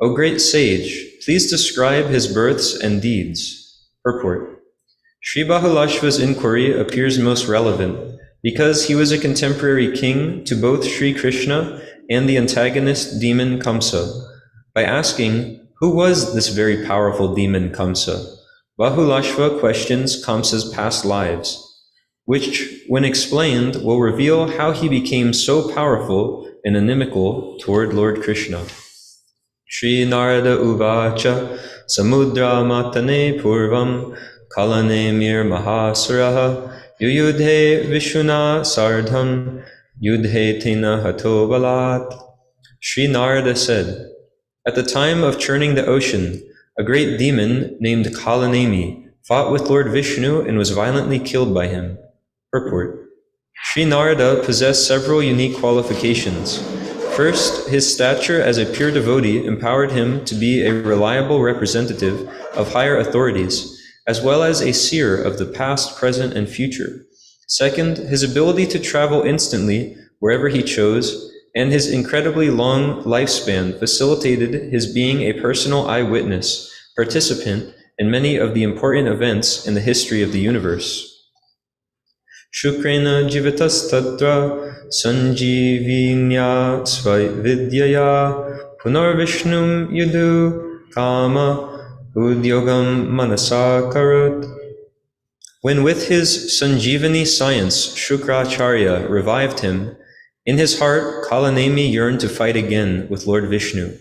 Speaker 1: O great sage, please describe his births and deeds. Purport. Sri Bahulashva's inquiry appears most relevant because he was a contemporary king to both Sri Krishna and the antagonist demon Kamsa. By asking, who was this very powerful demon Kamsa? Bahulashva questions Kamsa's past lives, which, when explained, will reveal how he became so powerful and inimical toward Lord Krishna. Shri Narada Uvacha Samudra Matane Purvam Kalane Mir Mahasuraha Yuyudhe Vishuna Sardham Yudhe Tina Hato Balat. Sri Narada said, At the time of churning the ocean, a great demon named Kalanemi fought with Lord Vishnu and was violently killed by him. Purport. Sri Narada possessed several unique qualifications. First, his stature as a pure devotee empowered him to be a reliable representative of higher authorities, as well as a seer of the past, present, and future. Second, his ability to travel instantly wherever he chose, and his incredibly long lifespan facilitated his being a personal eyewitness, participant in many of the important events in the history of the universe. Shukrena jivatas tatra sanjivinya svavidyaya punarvishnum yudu kama udyogam manasa karut. When with his Sanjivani science Shukracharya revived him, in his heart Kalanemi yearned to fight again with Lord Vishnu.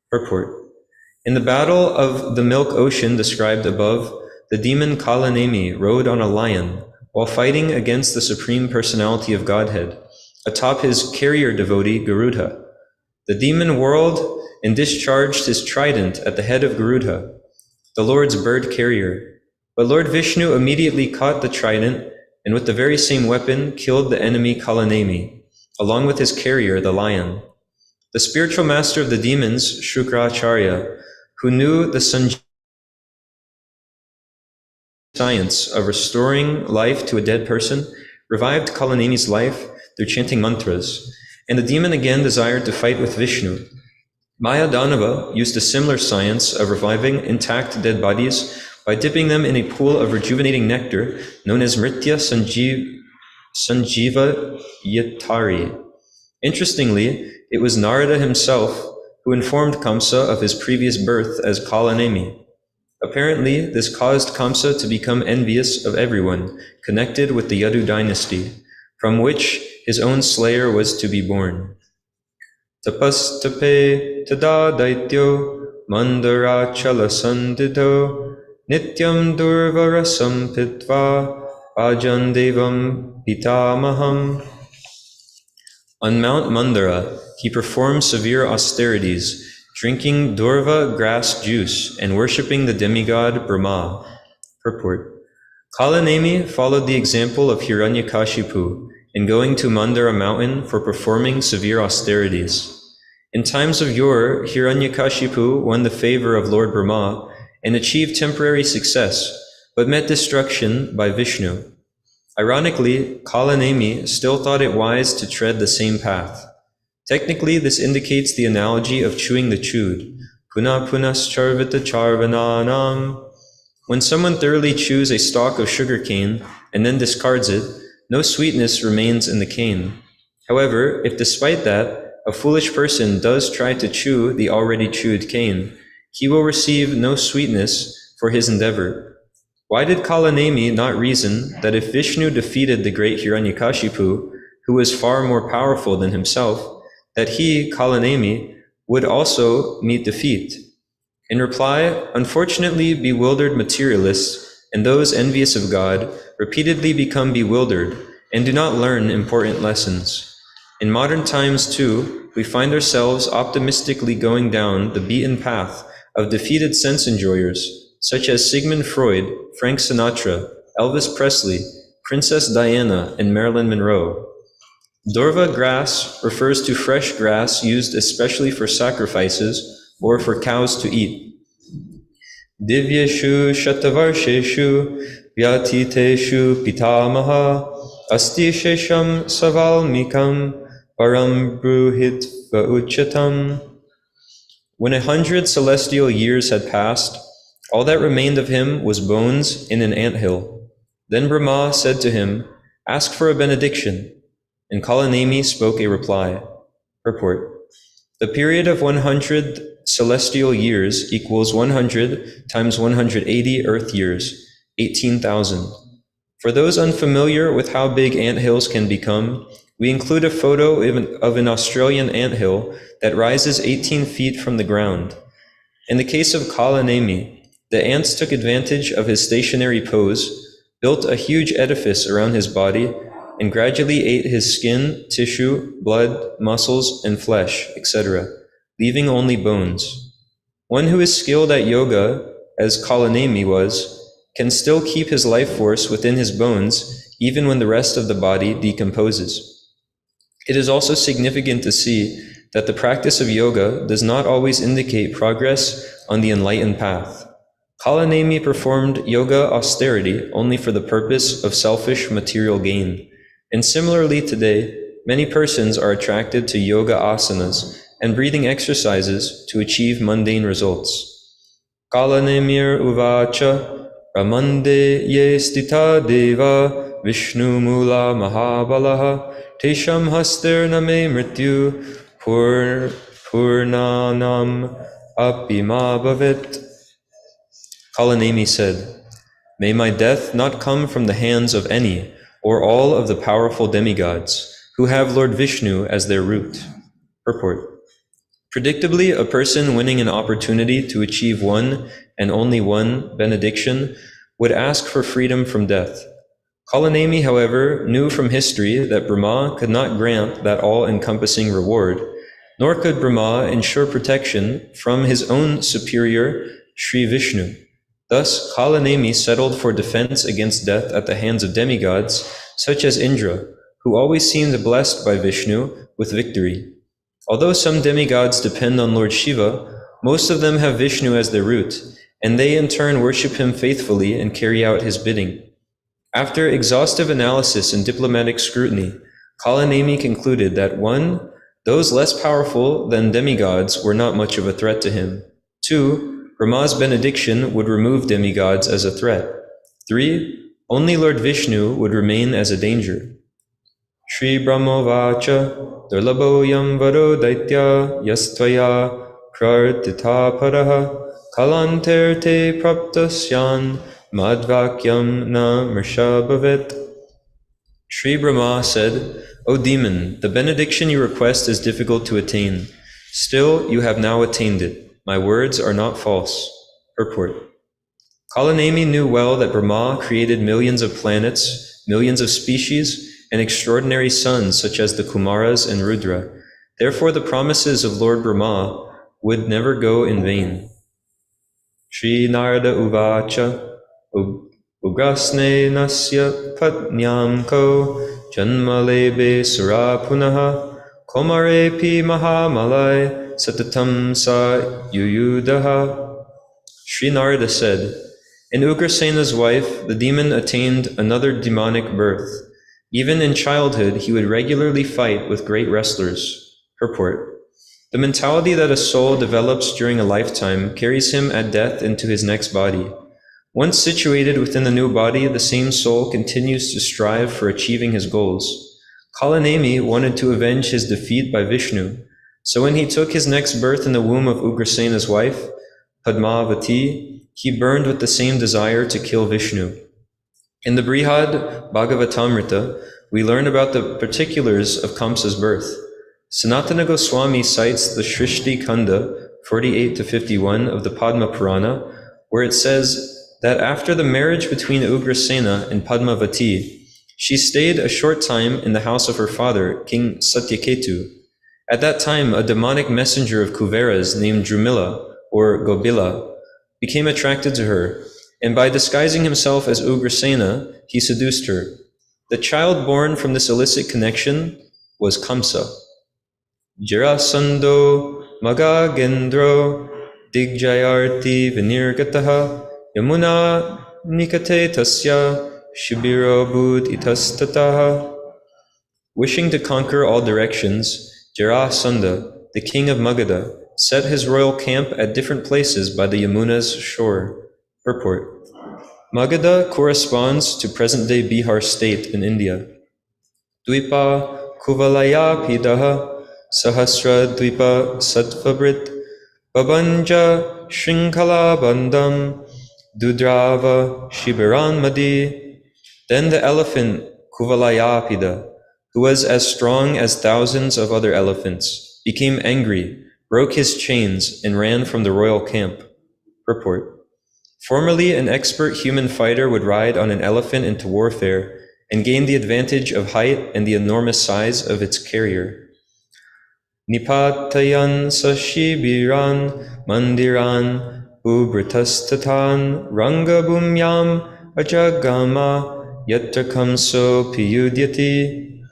Speaker 1: Purport. In the battle of the Milk Ocean described above, the demon Kalanemi rode on a lion while fighting against the Supreme Personality of Godhead, atop his carrier devotee Garuda. The demon whirled and discharged his trident at the head of Garuda, the Lord's bird carrier. But Lord Vishnu immediately caught the trident and with the very same weapon killed the enemy Kalanemi, along with his carrier, the lion. The spiritual master of the demons, Shukracharya, who knew the science of restoring life to a dead person, revived Kalanemi's life through chanting mantras, and the demon again desired to fight with Vishnu. Maya Danava used a similar science of reviving intact dead bodies by dipping them in a pool of rejuvenating nectar known as Mritya Sanjiva Yatari. Interestingly, it was Narada himself who informed Kamsa of his previous birth as Kalanemi. Apparently, this caused Kamsa to become envious of everyone connected with the Yadu dynasty, from which his own slayer was to be born. Tapastape tada daityo mandarachala sandito nityam durvarasam pitva bhajan devam pitamaham. On Mount Mandara, he performed severe austerities, drinking Durva grass juice and worshipping the demigod Brahma. Purport. Kalanemi followed the example of Hiranyakashipu in going to Mandara mountain for performing severe austerities. In times of yore, Hiranyakashipu won the favor of Lord Brahma and achieved temporary success, but met destruction by Vishnu. Ironically, Kalanemi still thought it wise to tread the same path. Technically, this indicates the analogy of chewing the chewed. Puna punas charvita charvananam. When someone thoroughly chews a stalk of sugar cane and then discards it, no sweetness remains in the cane. However, if despite that, a foolish person does try to chew the already chewed cane, he will receive no sweetness for his endeavor. Why did Kalanemi not reason that if Vishnu defeated the great Hiranyakashipu, who was far more powerful than himself, that he, Kalanemi, would also meet defeat? In reply, unfortunately, bewildered materialists and those envious of God repeatedly become bewildered and do not learn important lessons. In modern times, too, we find ourselves optimistically going down the beaten path of defeated sense enjoyers, such as Sigmund Freud, Frank Sinatra, Elvis Presley, Princess Diana, and Marilyn Monroe. Durva grass refers to fresh grass used especially for sacrifices or for cows to eat. Divyeshu shatavarsheshu vyatiteshu pitamaha asti shesham savalmikam param bruhit vauchatam. When 100 celestial years had passed, all that remained of him was bones in an anthill. Then Brahma said to him, "Ask for a benediction." And Kalanemi spoke a reply. Purport. The period of 100 celestial years equals 100 times 180 earth years, 18,000. For those unfamiliar with how big anthills can become, we include a photo of an Australian anthill that rises 18 feet from the ground. In the case of Kalanemi, the ants took advantage of his stationary pose, built a huge edifice around his body, and gradually ate his skin, tissue, blood, muscles, and flesh, etc., leaving only bones. One who is skilled at yoga, as Kalanemi was, can still keep his life force within his bones even when the rest of the body decomposes. It is also significant to see that the practice of yoga does not always indicate progress on the enlightened path. Kalanemi performed yoga austerity only for the purpose of selfish material gain. And similarly today, many persons are attracted to yoga asanas and breathing exercises to achieve mundane results. Kalanemir uvacha ramande ye stita deva vishnu mula mahabalaha tesham haster name mrityu purnanam apima bhavit. Kalanemi said, "May my death not come from the hands of any or all of the powerful demigods who have Lord Vishnu as their root." Purport. Predictably, a person winning an opportunity to achieve one and only one benediction would ask for freedom from death. Kalanemi, however, knew from history that Brahma could not grant that all-encompassing reward, nor could Brahma ensure protection from his own superior, Sri Vishnu. Thus, Kalanemi settled for defense against death at the hands of demigods, such as Indra, who always seemed blessed by Vishnu with victory. Although some demigods depend on Lord Shiva, most of them have Vishnu as their root, and they in turn worship him faithfully and carry out his bidding. After exhaustive analysis and diplomatic scrutiny, Kalanemi concluded that 1. Those less powerful than demigods were not much of a threat to him. 2. Brahma's benediction would remove demigods as a threat. 3. Only Lord Vishnu would remain as a danger. Shri Brahmovacha Durlabho Yam Varo Daitya Yastvaya Prartita Paraha Kalanter Te Praptasyan Madvakyam Na Mrsha Bhavet. Shri Brahma said, O demon, the benediction you request is difficult to attain. Still, you have now attained it. My words are not false. Purport. Kalanemi knew well that Brahma created millions of planets, millions of species, and extraordinary sons such as the Kumaras and Rudra. Therefore, the promises of Lord Brahma would never go in vain. Shri Narada Uvacha Ugrasne Nasya Patnyam Ko Janmalebe Sura Punaha Komarepi Mahamalai Satatam Sa Yuyudaha. Sri Narada said, in Ugrasena's wife, the demon attained another demonic birth. Even in childhood, he would regularly fight with great wrestlers. Purport. The mentality that a soul develops during a lifetime carries him at death into his next body. Once situated within the new body, the same soul continues to strive for achieving his goals. Kalanemi wanted to avenge his defeat by Vishnu. So when he took his next birth in the womb of Ugrasena's wife, Padmavati, he burned with the same desire to kill Vishnu. In the Brihad Bhagavatamrita, we learn about the particulars of Kamsa's birth. Sanatana Goswami cites the Shrishti Kanda 48-51 of the Padma Purana, where it says that after the marriage between Ugrasena and Padmavati, she stayed a short time in the house of her father, King Satyaketu. At that time, a demonic messenger of Kuveras named Drumila, or Gobila, became attracted to her, and by disguising himself as Ugrasena, he seduced her. The child born from this illicit connection was Kamsa. Jarasandho Magagendro Digjayarti Vinirgataha Yamuna Nikate Tasya Shibiro Bud Itastataha. Wishing to conquer all directions, Jarasandha, the king of Magadha, set his royal camp at different places by the Yamuna's shore. Purport. Magadha corresponds to present-day Bihar state in India. Dvipa Kuvalaya Pidaha Sahasra Dvipa Satvabrit Babanja Shrinkala Bandam Dudrava Shibiran Madi. Then the elephant Kuvalayapida, who was as strong as thousands of other elephants, became angry, broke his chains, and ran from the royal camp. Purport. Formerly, an expert human fighter would ride on an elephant into warfare and gain the advantage of height and the enormous size of its carrier. Nipatayan sashibiran mandiran ubritastatan rangabumyam ajagama yatrakamso piyudyati.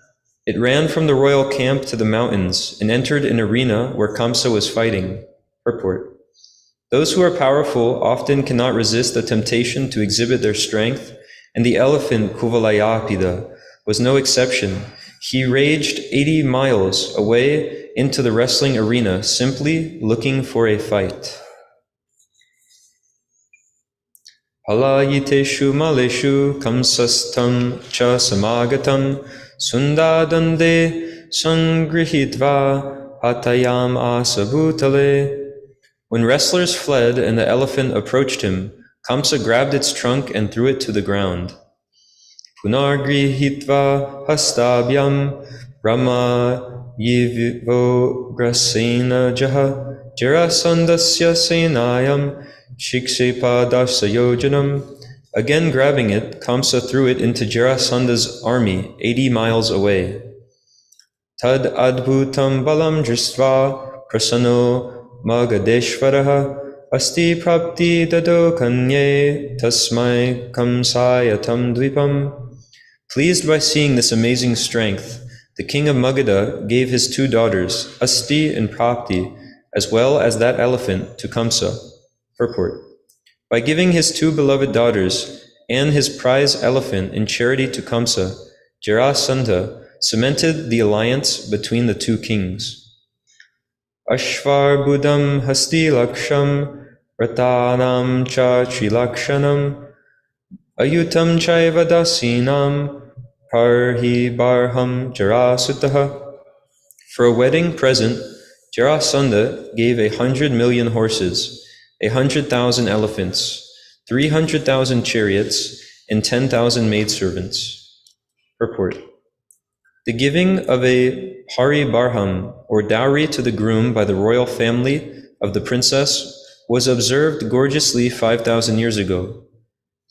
Speaker 1: It ran from the royal camp to the mountains and entered an arena where Kamsa was fighting. Purport. Those who are powerful often cannot resist the temptation to exhibit their strength, and the elephant Kuvalayapida was no exception. He raged 80 miles away into the wrestling arena, simply looking for a fight. Palayiteshu maleshu kamsastam cha samagatam sundadande sangrihitva hatayam asabhutale. When wrestlers fled and the elephant approached him, Kamsa grabbed its trunk and threw it to the ground. Punargrihitva hastabhyam Rama yivo grasena jaha jarasandasya senayam shikshepadashayojanam. Again grabbing it, Kamsa threw it into Jarasanda's army 80 miles away. Tad adbhutam balam dristva prasano Magadeshvaraha asti prapti dado kanye tasmai kamsaya tam dvipam. Pleased by seeing this amazing strength, the king of Magadha gave his 2 daughters, Asti and Prapti, as well as that elephant, to Kamsa. Purport. By giving his 2 beloved daughters and his prize elephant in charity to Kamsa, Jarasandha cemented the alliance between the 2 kings. Ashvar Budam Hasti Laksham Ratanam Cha Trilakshanam Ayutam Chaiva Dasinam Parhi Barham Jarasutaha. For a wedding present, Jarasandha gave 100 million horses, 100,000 elephants, 300,000 chariots, and 10,000 maidservants. Purport. The giving of a Hari Barham, or dowry to the groom by the royal family of the princess, was observed gorgeously 5,000 years ago.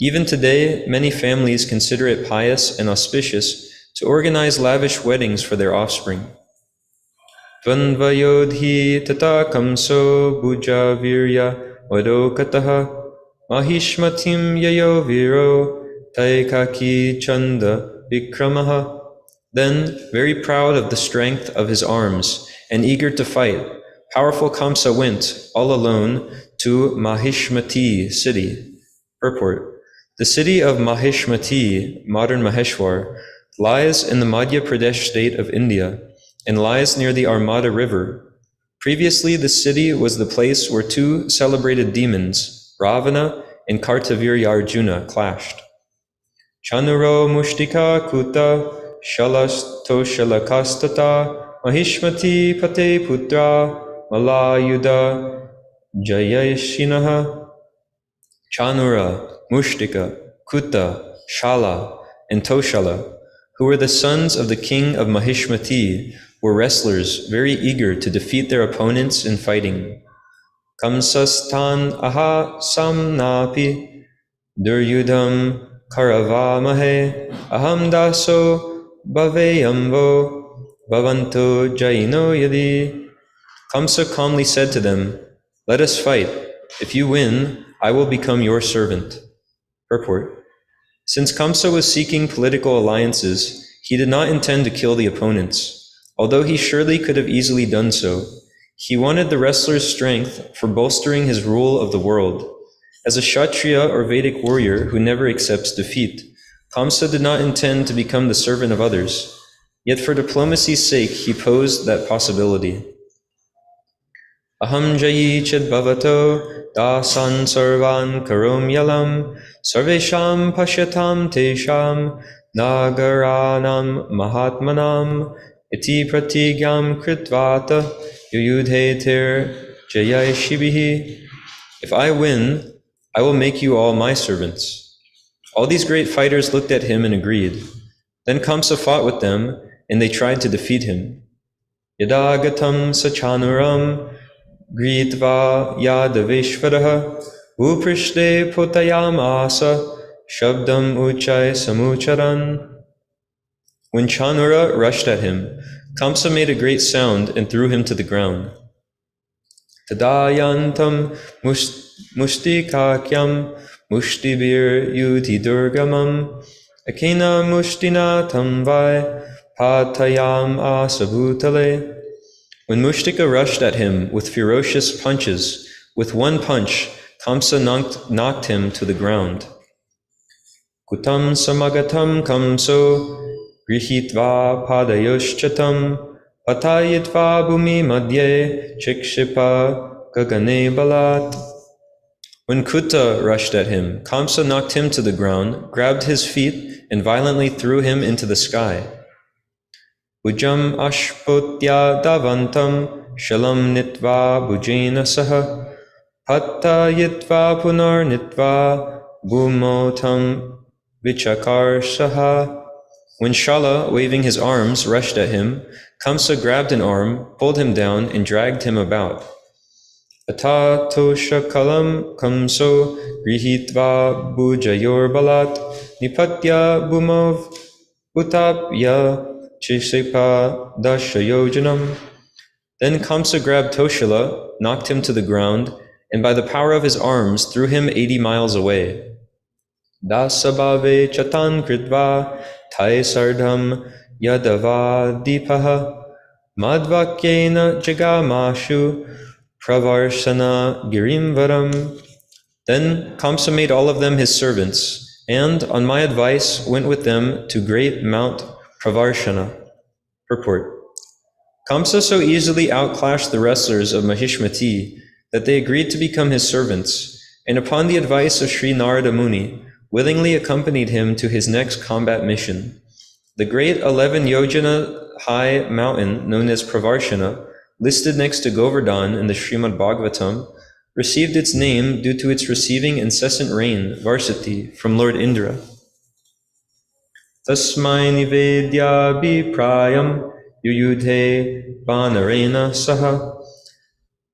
Speaker 1: Even today, many families consider it pious and auspicious to organize lavish weddings for their offspring. Dvanvayodhi tata kamso buja virya vadokataha mahishmatim yayo viro taikaki chanda vikramaha. Then, very proud of the strength of his arms and eager to fight, powerful Kamsa went, all alone, to Mahishmati city. Purport. The city of Mahishmati, modern Maheshwar, lies in the Madhya Pradesh state of India and lies near the Armada River. Previously, the city was the place where 2 celebrated demons, Ravana and Kartavirya Arjuna, clashed. Chanuro Mushtika Kuta Shalasto Shalakastata Mahishmati Pate Putra Malayuda Jayashinaha. Chanura, Mushtika, Kuta, Shala, and Toshala, who were the sons of the king of Mahishmati, were wrestlers very eager to defeat their opponents in fighting. Kamsastan aha samnapi duryudham karavamahe aham daso bhaveyamvo bhavanto jaino yadi. Kamsa calmly said to them, "Let us fight. If you win, I will become your servant." Purport. Since Kamsa was seeking political alliances, he did not intend to kill the opponents, although he surely could have easily done so. He wanted the wrestler's strength for bolstering his rule of the world. As a Kshatriya or Vedic warrior who never accepts defeat, Kamsa did not intend to become the servant of others. Yet for diplomacy's sake, he posed that possibility. Aham jayi chid bhavato dasan sarvan karom yalam sarvesham pashyatam tesham nagaranam mahatmanam iti pratigyam kritvata yuyudhetir jayai shibihi. If I win, I will make you all my servants. All these great fighters looked at him and agreed. Then Kamsa fought with them, and they tried to defeat him. Yadagatam sachanuram Gritva Yadaveshvaraha Uprishde Potayamasa Shabdam Uchai Samucharan. When Chanura rushed at him, Kamsa made a great sound and threw him to the ground. Tadayantam Mushtikakyam Mushtibir Yuti Durgamam Akena Mushtina Tamvai Patayam Asabutale. When Mushtika rushed at him with ferocious punches, with one punch, Kamsa knocked him to the ground. Kutam samagatam kamso grihitva padayoschatam patayitva bhumi madhye chikshipa gagane balat. When Kuta rushed at him, Kamsa knocked him to the ground, grabbed his feet, and violently threw him into the sky. Ujam ashpotya davantam shalam nitva bujena saha pattayitva punar nitva bhumotam vichakar saha. When Shala, waving his arms, rushed at him, Kamsa grabbed an arm, pulled him down, and dragged him about. Atato shakalam kamso grihitva bujayor balat nipatya bhumov utapya Chishipa Dashayojanam. Then Kamsa grabbed Toshala, knocked him to the ground, and by the power of his arms threw him 80 miles away. Dasabhave chatan kritva tai sardham yadava dipaha madvakyena jagamashu pravarshana girimvaram. Then Kamsa made all of them his servants, and, on my advice, went with them to great Mount Pravarshana. Purport. Kamsa so easily outclashed the wrestlers of Mahishmati that they agreed to become his servants, and upon the advice of Sri Narada Muni, willingly accompanied him to his next combat mission. The great 11 yojana high mountain known as Pravarshana, listed next to Govardhan in the Srimad Bhagavatam, received its name due to its receiving incessant rain, Varsati, from Lord Indra. Tasmai nivedya biprayam yuyudhe vanarena saha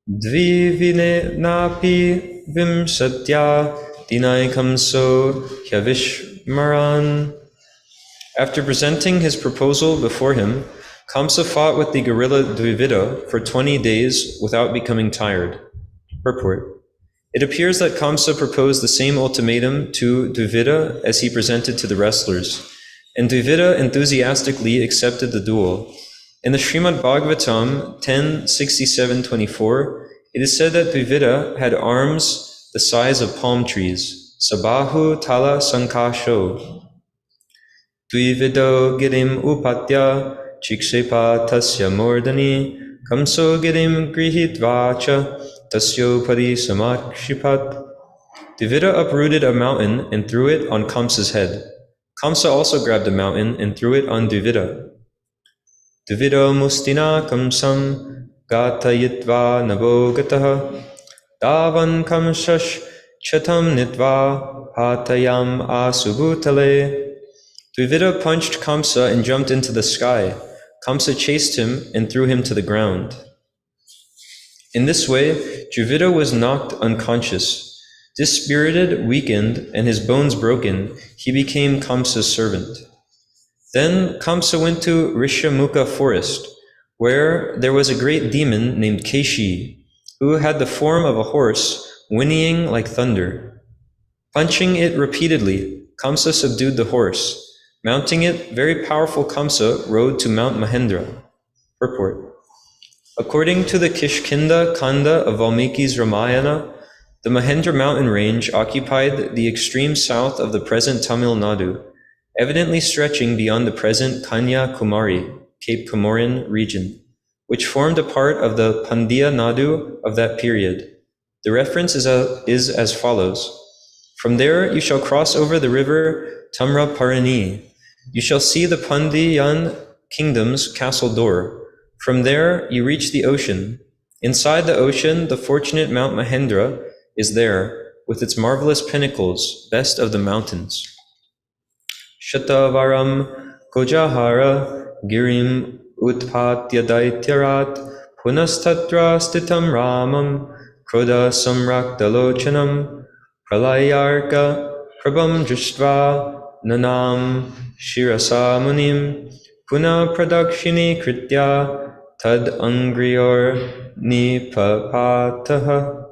Speaker 1: dvivine napi vimsatya dinaikamso hyavishmaran. After presenting his proposal before him, Kamsa fought with the guerrilla Dvivida for 20 days without becoming tired. Purport. It appears that Kamsa proposed the same ultimatum to Dvivida as he presented to the wrestlers, and Dvivida enthusiastically accepted the duel. In the Srimad Bhagavatam 10:67-24, it is said that Dvivida had arms the size of palm trees, Sabahu Tala Sankasho. Dvivido Girim Upatya Chikshepa Tasya Mordani Kamso Girim Grihitvacha Tasyo Pari Samakshipat. Dvivida uprooted a mountain and threw it on Kamsa's head. Kamsa also grabbed a mountain and threw it on Dvivida. Dvivido Mustina Kamsam Gatayitva Navo Gataha Davan Kamshash Chatam Nitva Hatayam Asubutale. Dvivida punched Kamsa and jumped into the sky. Kamsa chased him and threw him to the ground. In this way, Dvivida was knocked unconscious. Dispirited, weakened, and his bones broken, he became Kamsa's servant. Then Kamsa went to Rishamukha forest, where there was a great demon named Keshi, who had the form of a horse, whinnying like thunder. Punching it repeatedly, Kamsa subdued the horse. Mounting it, very powerful Kamsa rode to Mount Mahendra. Purport. According to the Kishkinda Kanda of Valmiki's Ramayana, the Mahendra mountain range occupied the extreme south of the present Tamil Nadu, evidently stretching beyond the present Kanya Kumari, Cape Comorin region, which formed a part of the Pandya Nadu of that period. The reference is as follows. From there you shall cross over the river Tamraparani. You shall see the Pandyan kingdom's castle door. From there you reach the ocean. Inside the ocean, the fortunate Mount Mahendra is there, with its marvelous pinnacles, best of the mountains. Shatavaram Kojahara Girim Utpatya Daityarat Punastatra Stitam Ramam Kroda Samrakdalochanam Pralayarka Prabham Drishtva Nanam Shirasa Munim Puna Pradakshini Kritya Tad Angriyor Nipapataha.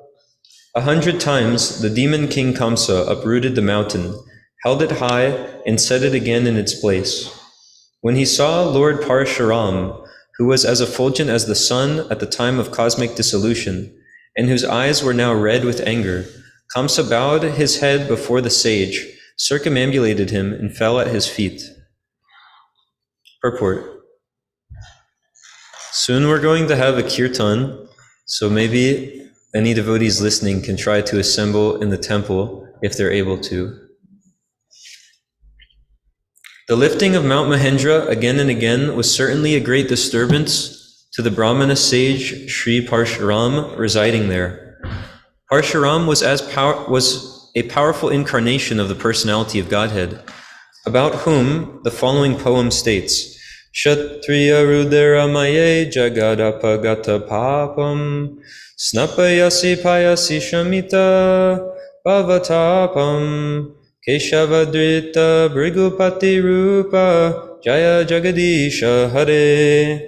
Speaker 1: 100 times the demon king Kamsa uprooted the mountain, held it high, and set it again in its place. When he saw Lord Parshuram, who was as effulgent as the sun at the time of cosmic dissolution, and whose eyes were now red with anger, Kamsa bowed his head before the sage, circumambulated him, and fell at his feet. Purport. Soon we're going to have a kirtan, so maybe any devotees listening can try to assemble in the temple if they're able to. The lifting of Mount Mahendra again and again was certainly a great disturbance to the Brahmana sage Sri Parshuram residing there. Parshuram was a powerful incarnation of the personality of Godhead, about whom the following poem states, Kshatriya Rudramaye Jagadapagata Papam Snapayasi Payasi Shamita Bhavatapam Keshavadrita Brigupati Rupa Jaya Jagadisha Hare.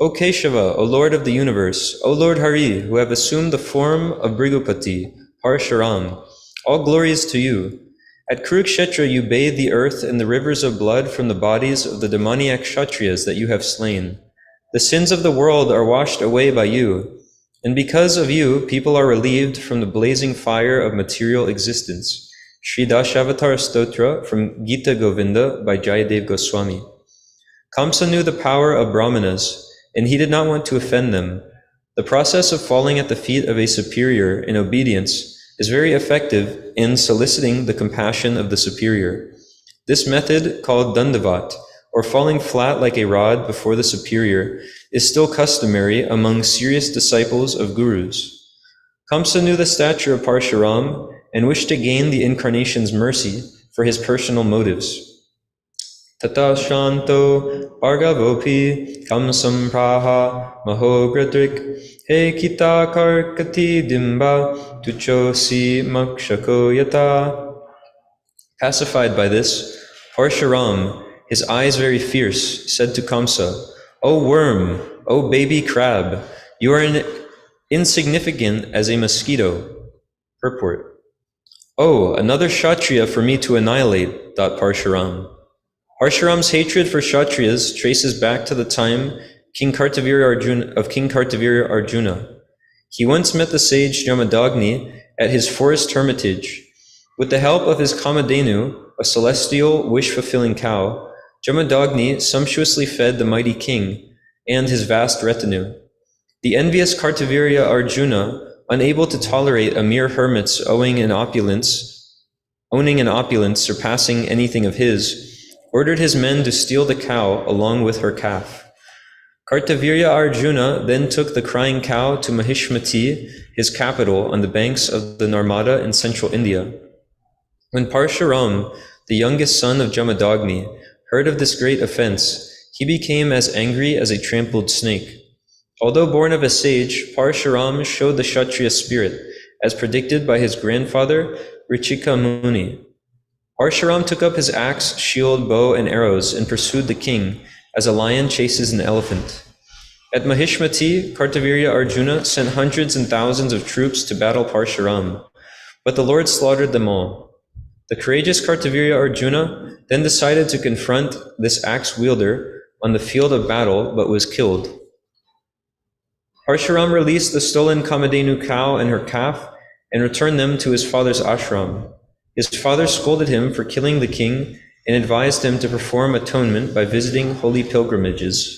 Speaker 1: O Keshava, O Lord of the universe, O Lord Hari, who have assumed the form of Brigupati, Parshuram, all glories to you. At Kurukshetra you bathe the earth in the rivers of blood from the bodies of the demoniac Kshatriyas that you have slain. The sins of the world are washed away by you, and because of you, people are relieved from the blazing fire of material existence. Sri Dashavatar Stotra from Gita Govinda by Jayadev Goswami. Kamsa knew the power of Brahmanas, and he did not want to offend them. The process of falling at the feet of a superior in obedience is very effective in soliciting the compassion of the superior. This method, called dandavat, or falling flat like a rod before the superior, is still customary among serious disciples of gurus. Kamsa knew the stature of Parshuram and wished to gain the incarnation's mercy for his personal motives. Tata Shanto Bhargavopi Kamsam Praha Mahogradrik He Kita Karkati Dimba Tuchosi Makshako Yata. Pacified by this, Parshuram, his eyes very fierce, said to Kamsa, O worm, O baby crab, you are insignificant as a mosquito. Purport. Oh, another Kshatriya for me to annihilate, thought Parshuram. Parshuram's hatred for Kshatriyas traces back to the time King Kartavirya Arjuna. He once met the sage Jamadagni at his forest hermitage. With the help of his Kamadhenu, a celestial, wish-fulfilling cow, Jamadagni sumptuously fed the mighty king and his vast retinue. The envious Kartavirya Arjuna, unable to tolerate a mere hermit's owning an opulence surpassing anything of his, ordered his men to steal the cow along with her calf. Kartavirya Arjuna then took the crying cow to Mahishmati, his capital on the banks of the Narmada in central India. When Parshuram, the youngest son of Jamadagni, heard of this great offense, he became as angry as a trampled snake. Although born of a sage, Parshuram showed the Kshatriya spirit, as predicted by his grandfather, Richika Muni. Parshuram took up his axe, shield, bow, and arrows and pursued the king, as a lion chases an elephant. At Mahishmati, Kartavirya Arjuna sent hundreds and thousands of troops to battle Parshuram, but the Lord slaughtered them all. The courageous Kartavirya Arjuna then decided to confront this axe wielder on the field of battle, but was killed. Parshuram released the stolen Kamadhenu cow and her calf and returned them to his father's ashram. His father scolded him for killing the king and advised him to perform atonement by visiting holy pilgrimages.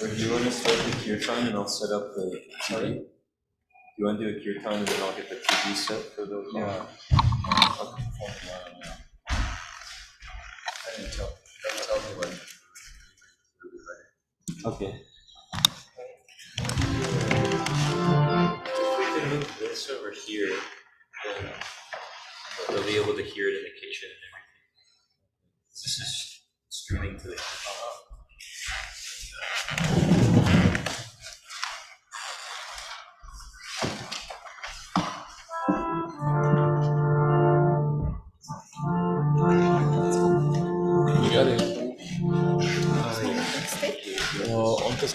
Speaker 1: Or do you want to start the kirtan and I'll set up the TV? Do you want to do a kirtan and then I'll get the TV set for the... Yeah. Okay. We can move this over here, then they'll be able to hear it in the kitchen and everything. This is streaming to the kitchen.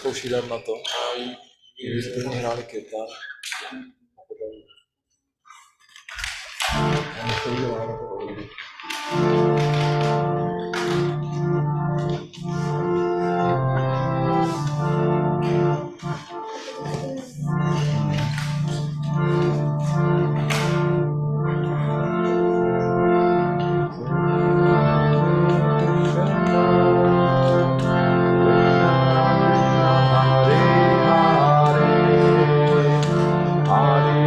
Speaker 8: zkouší dát na to. Když jsme první hráli Kirtana. A my to uděláme toho lidi.
Speaker 2: Hare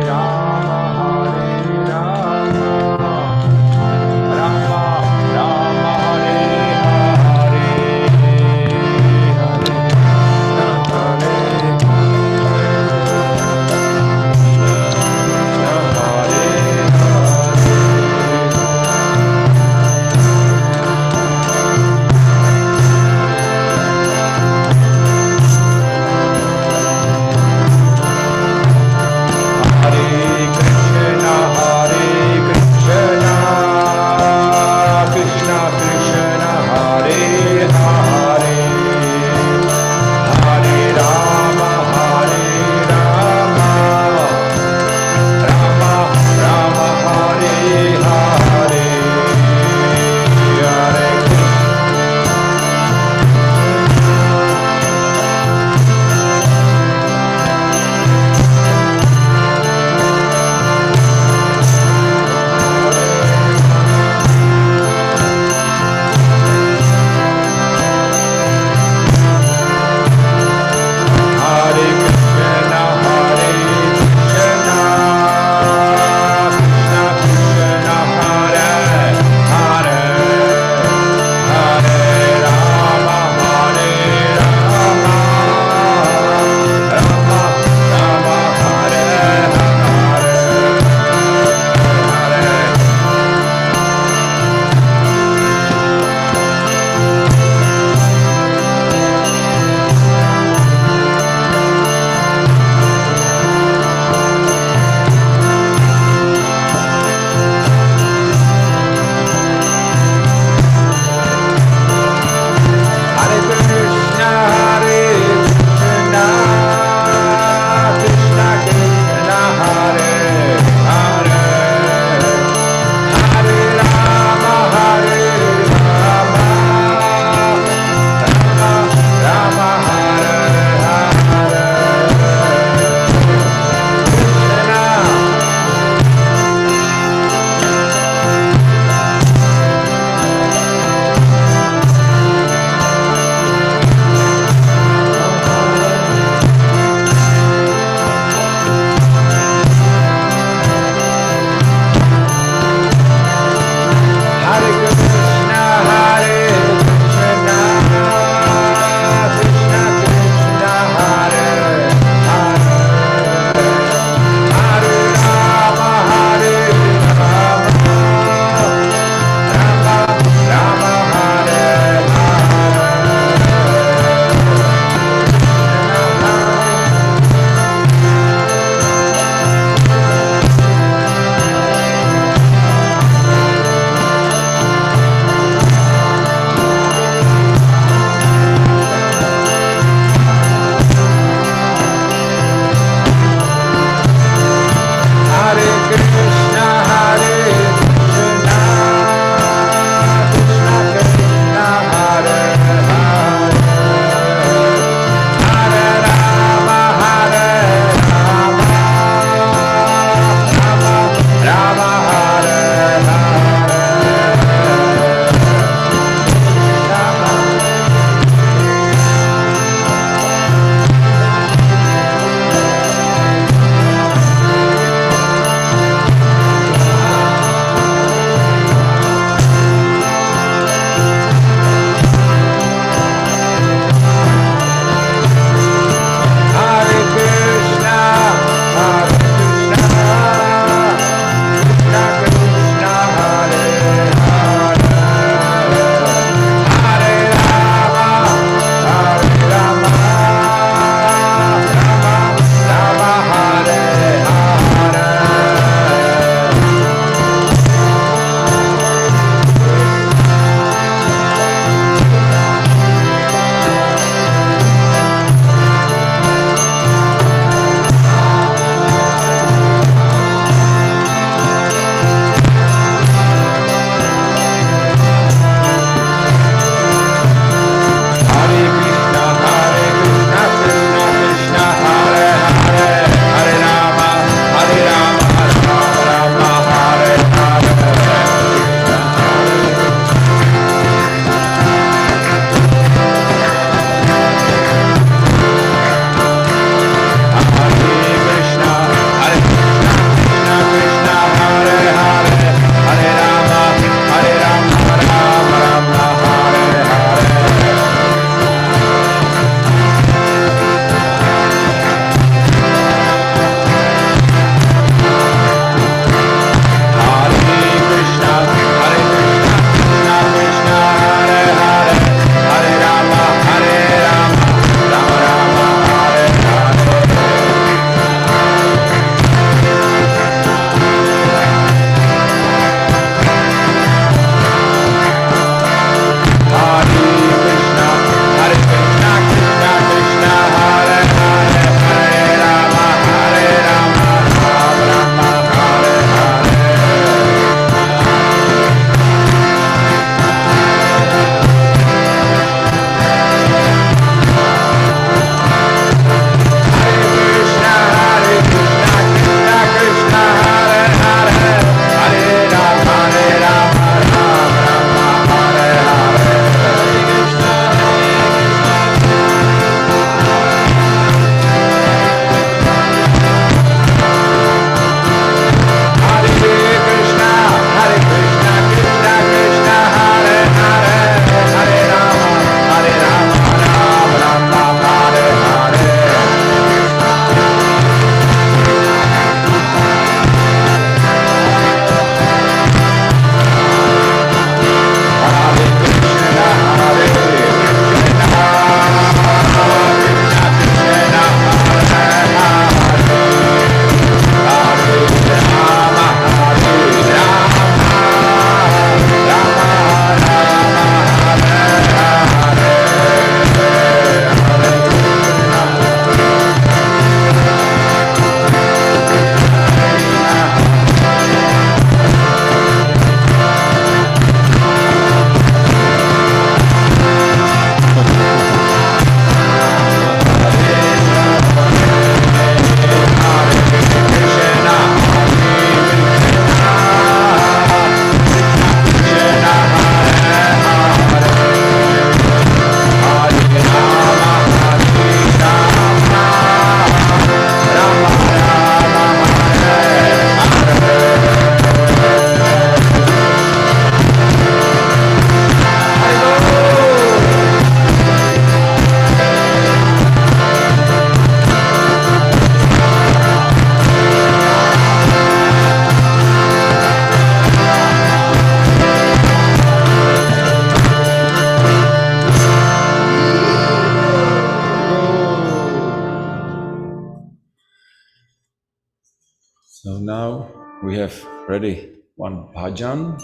Speaker 8: we have ready one bhajan,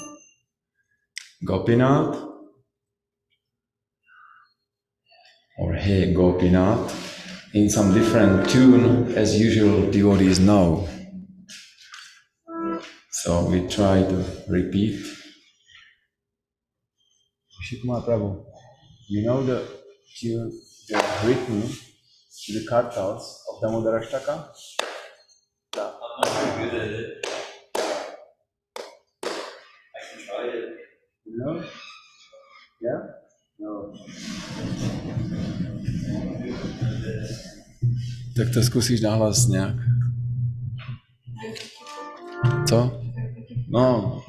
Speaker 8: Gopinath, or Hey Gopinath, in some different tune as usual devotees know. So we try to repeat. Vishnukumar Prabhu, you know the tune, the written to the kartals of Damodarashtaka? I'm not very good at it. I can try it. You know? Yeah? No. Tak to zkusíš nahlas nějak. Co? No.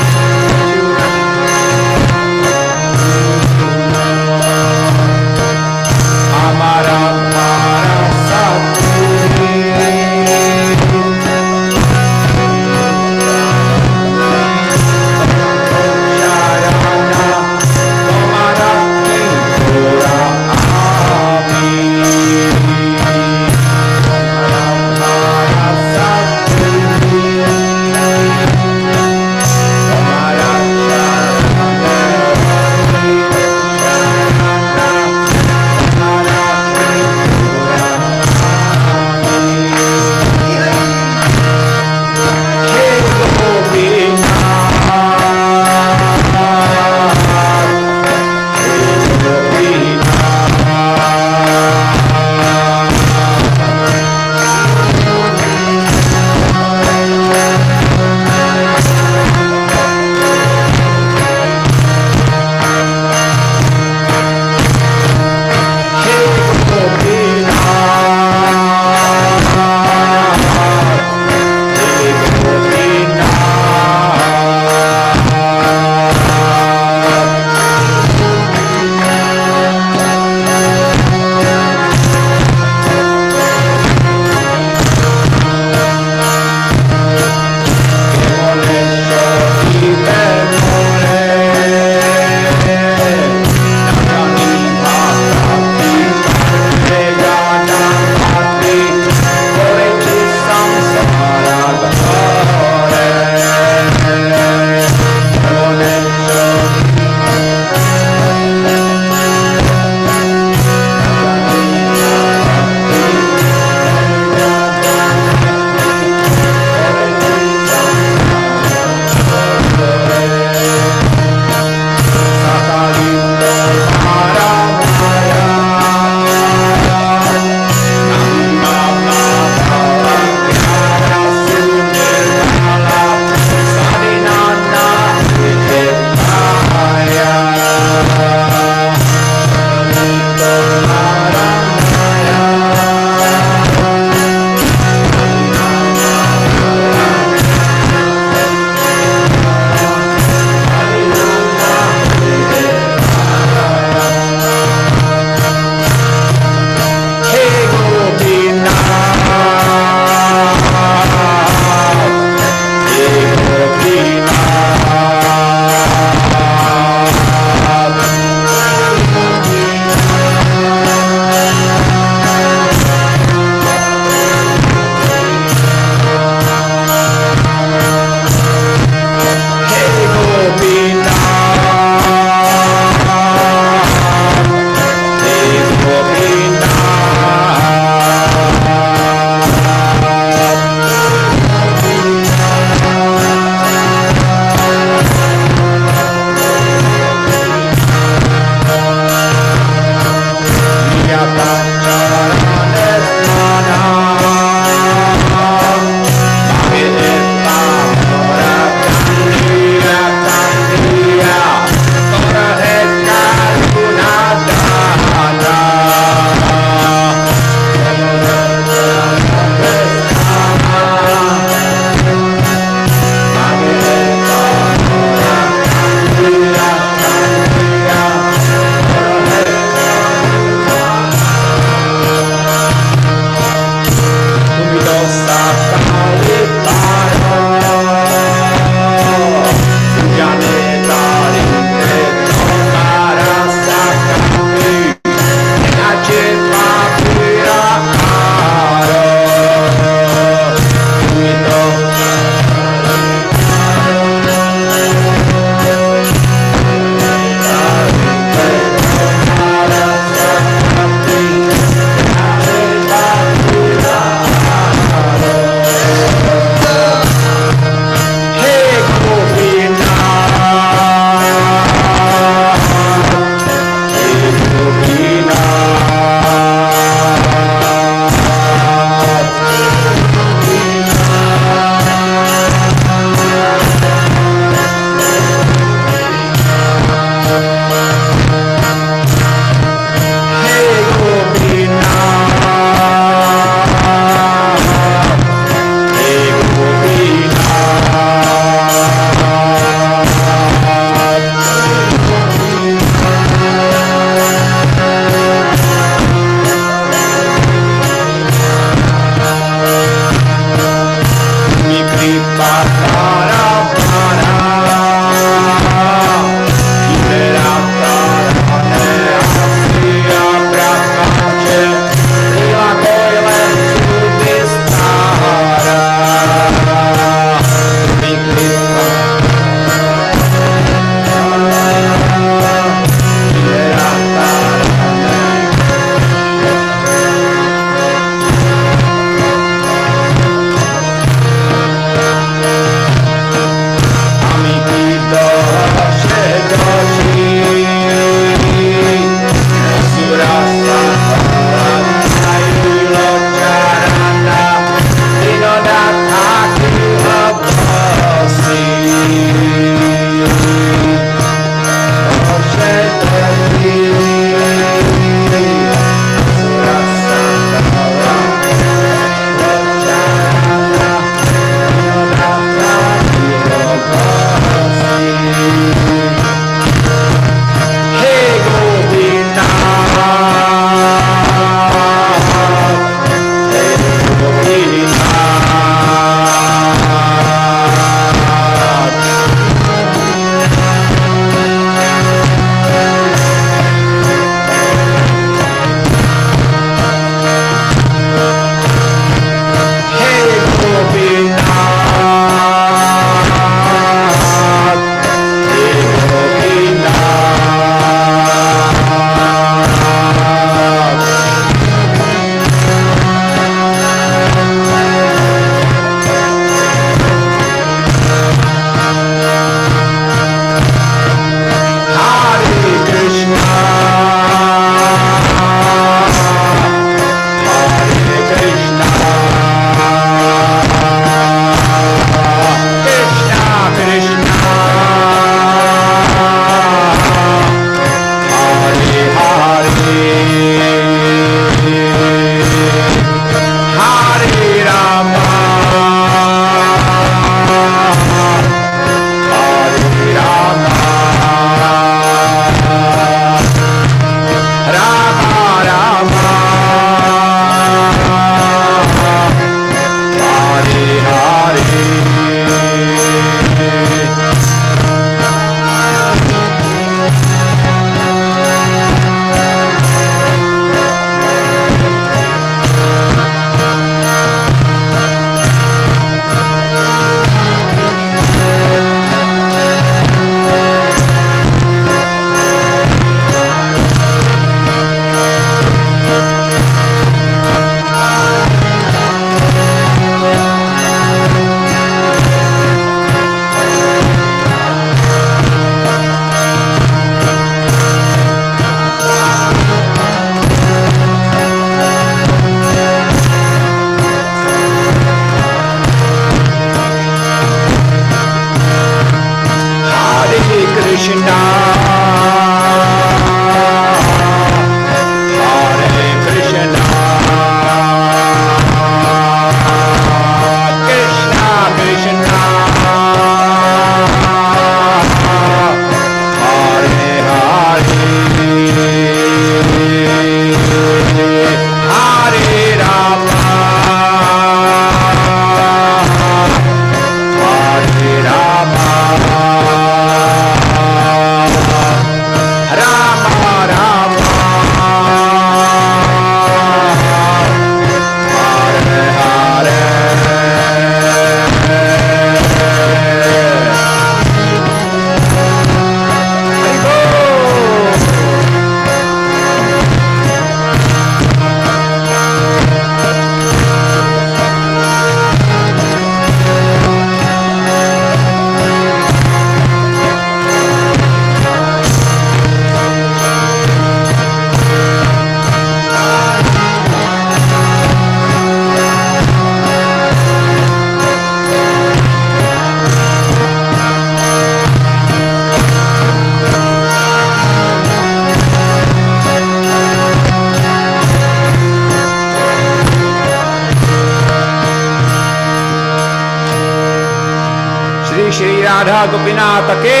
Speaker 8: Shri Radha Gopinath ke,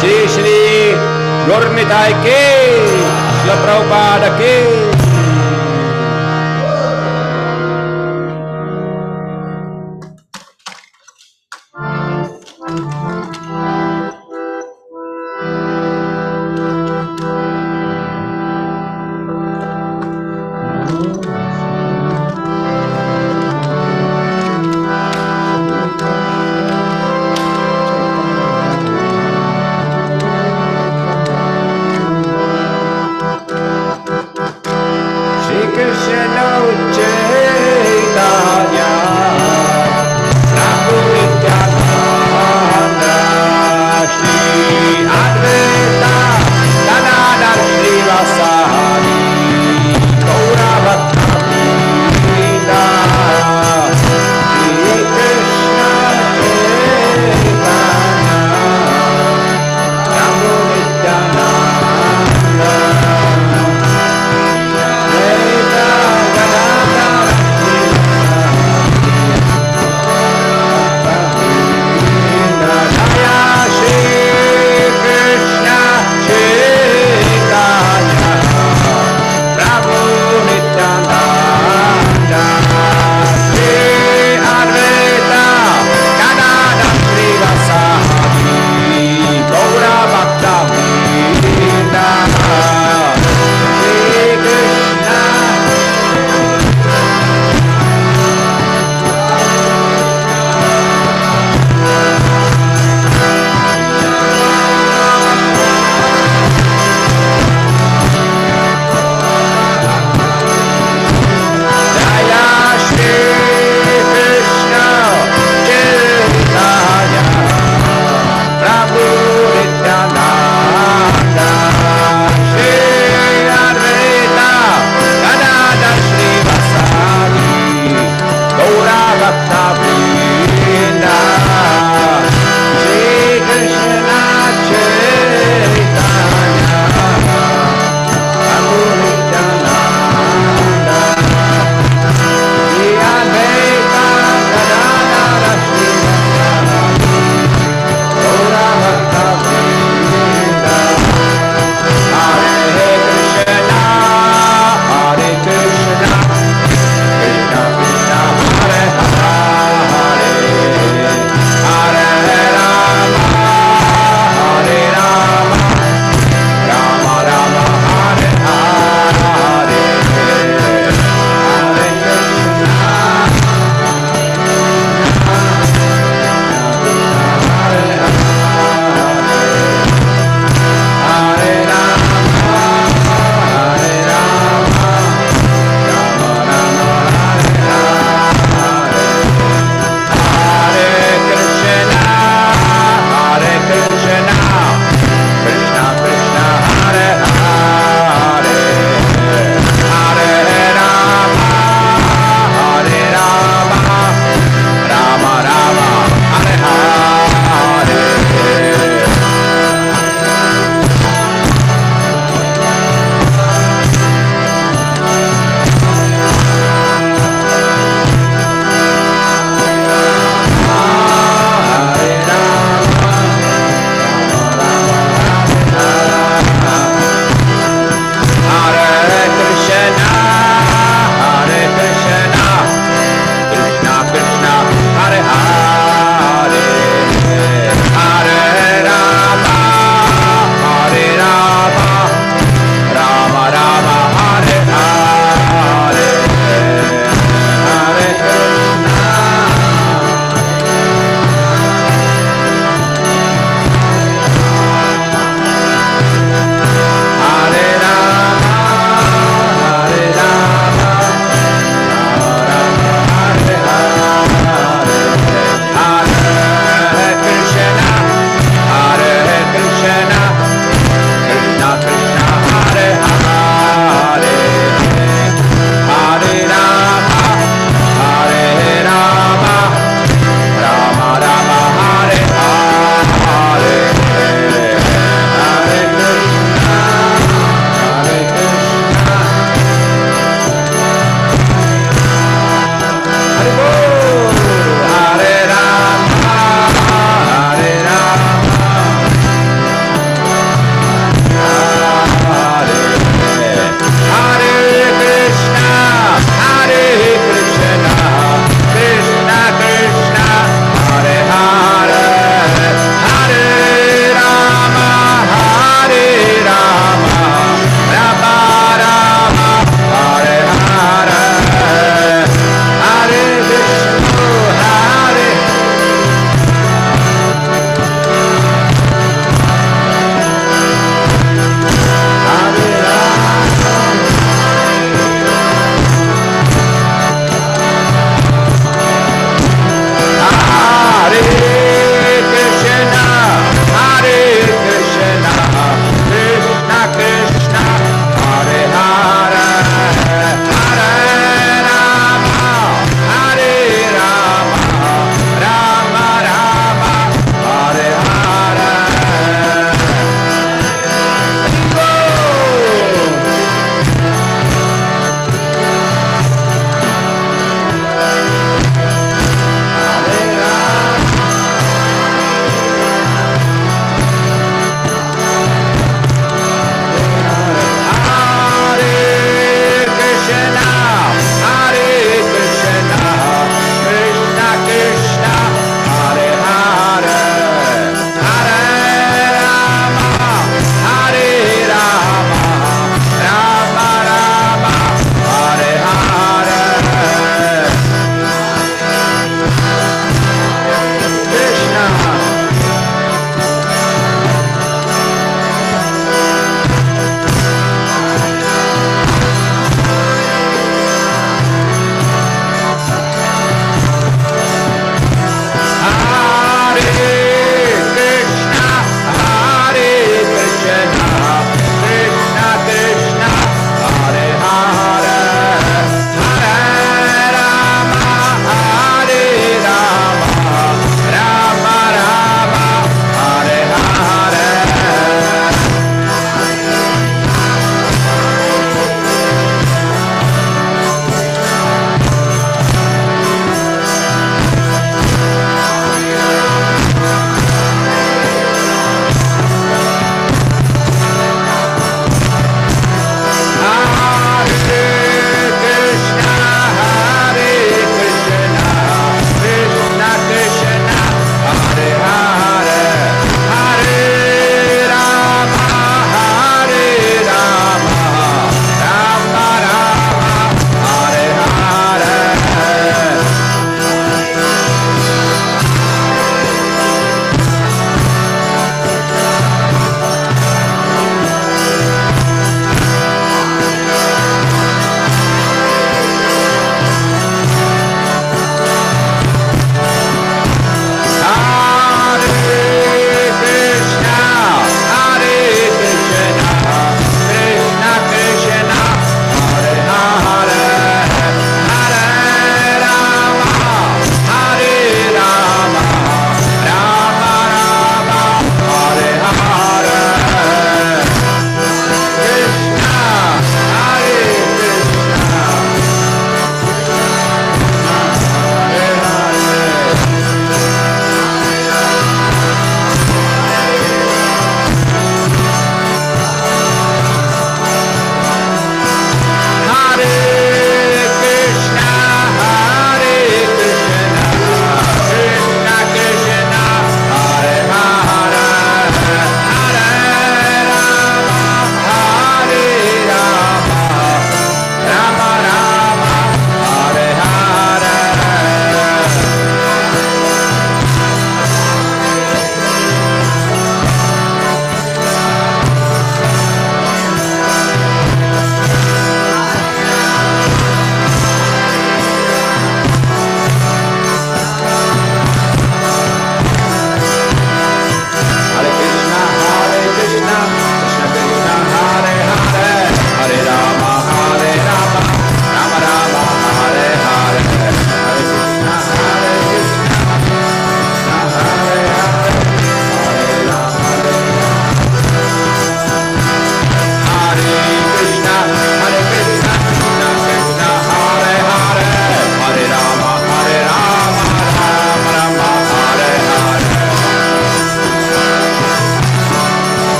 Speaker 8: Shri Shri Gaur Nitai ke, Srila Prabhupada ke.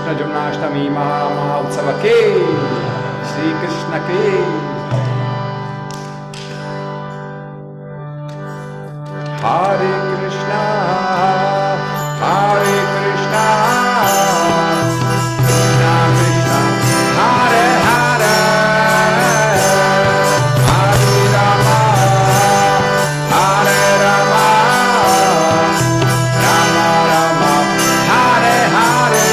Speaker 8: Krishna Janmashtami Maha Utsava ke, Shri Krishna ke. Hare Krishna, Hare Krishna, Krishna Krishna, Hare Hare, Hare Rama, Hare Rama, Rama Rama, Hare Hare.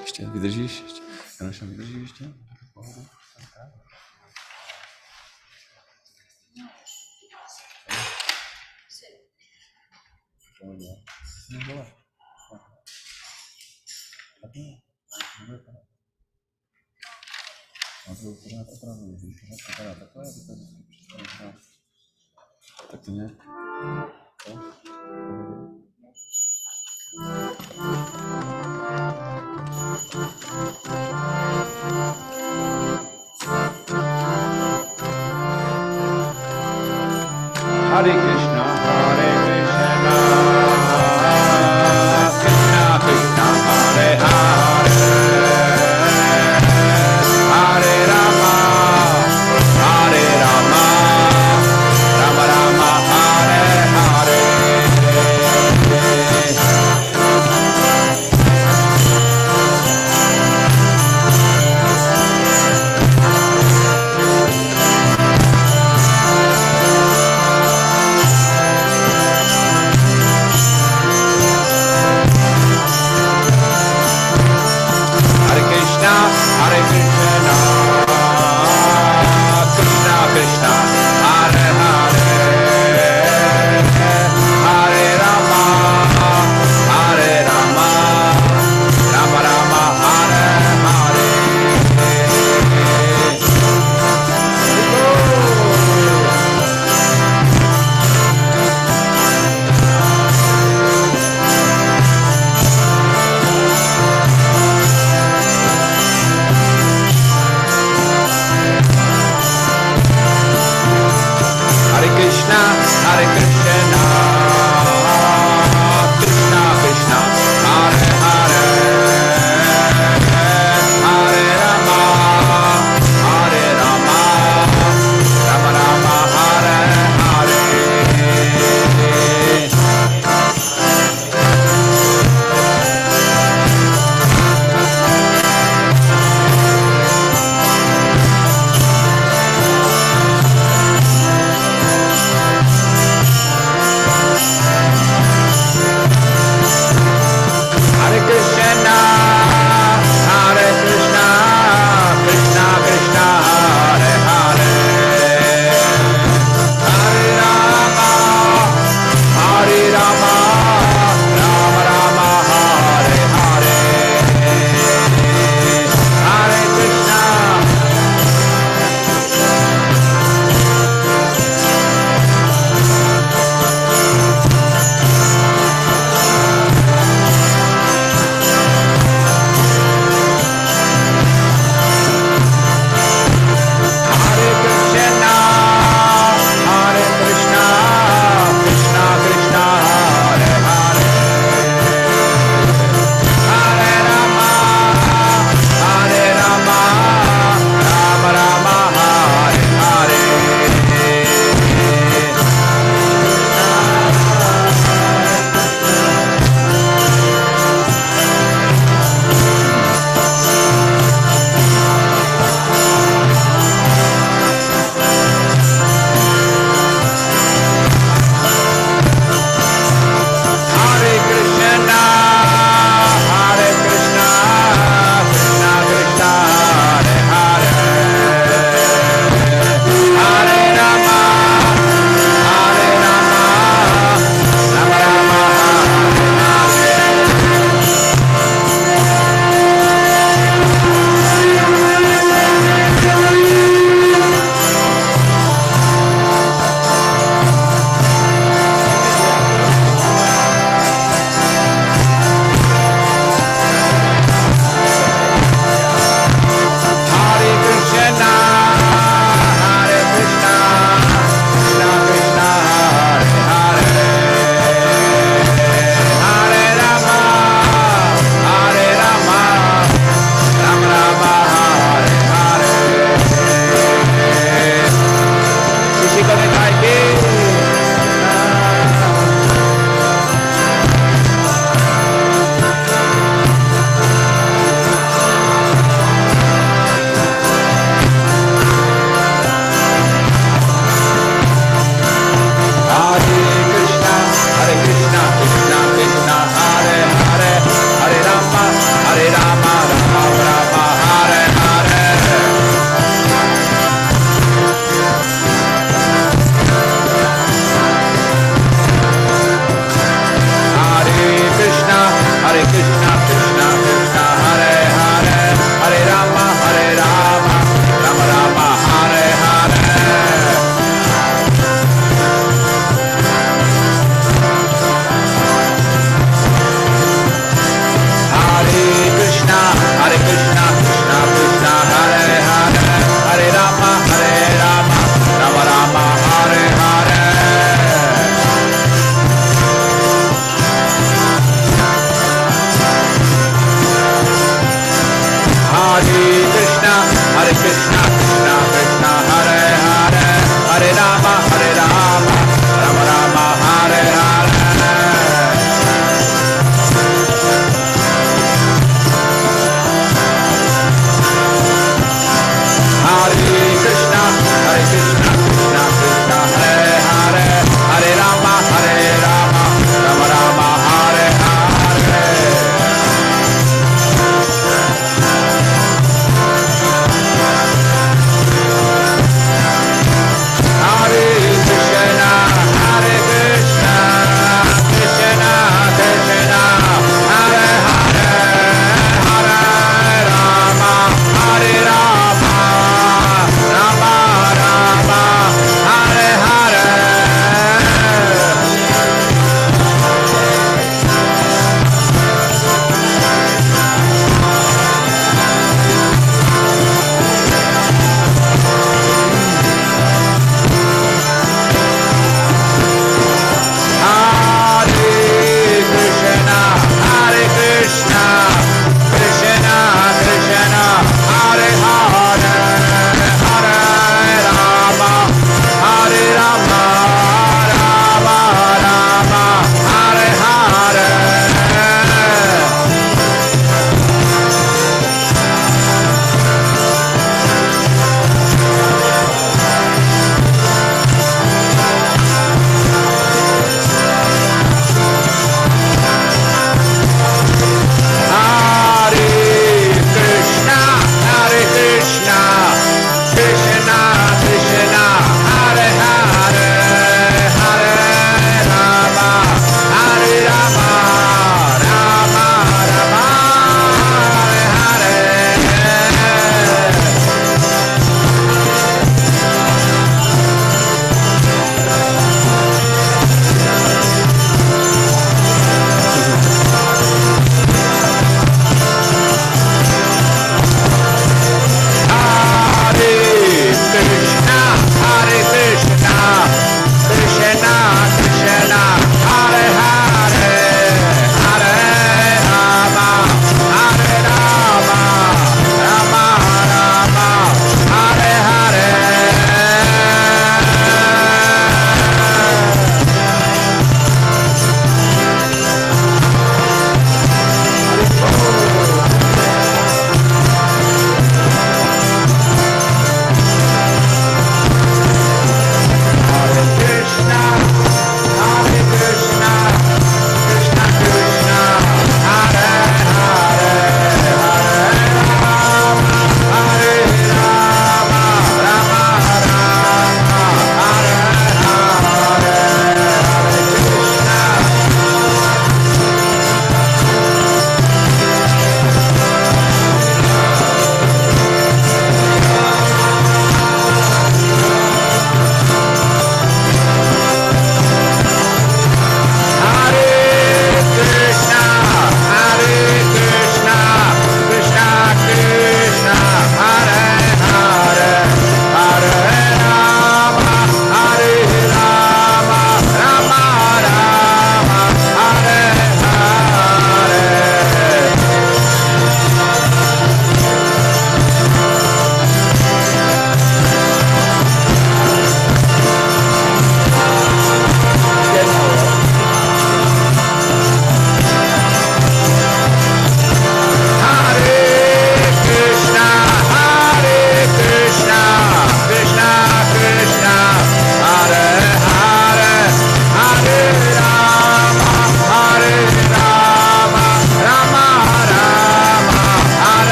Speaker 8: Ještě vydržíš? Ještě. Janoša, vydržíš ještě? Tak to nějak. Hare Krishna, Hare Krishna, Krishna Krishna, Hare Hare, Hare Rama, Hare Rama, Rama Rama, Hare Hare.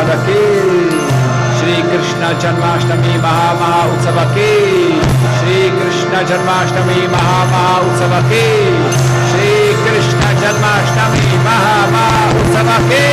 Speaker 9: Utsav ki, Shri Krishna Janmashtami Maha Utsav ki, Shri Krishna Janmashtami Maha Utsav ki, Shri Krishna Janmashtami Maha Utsav ki.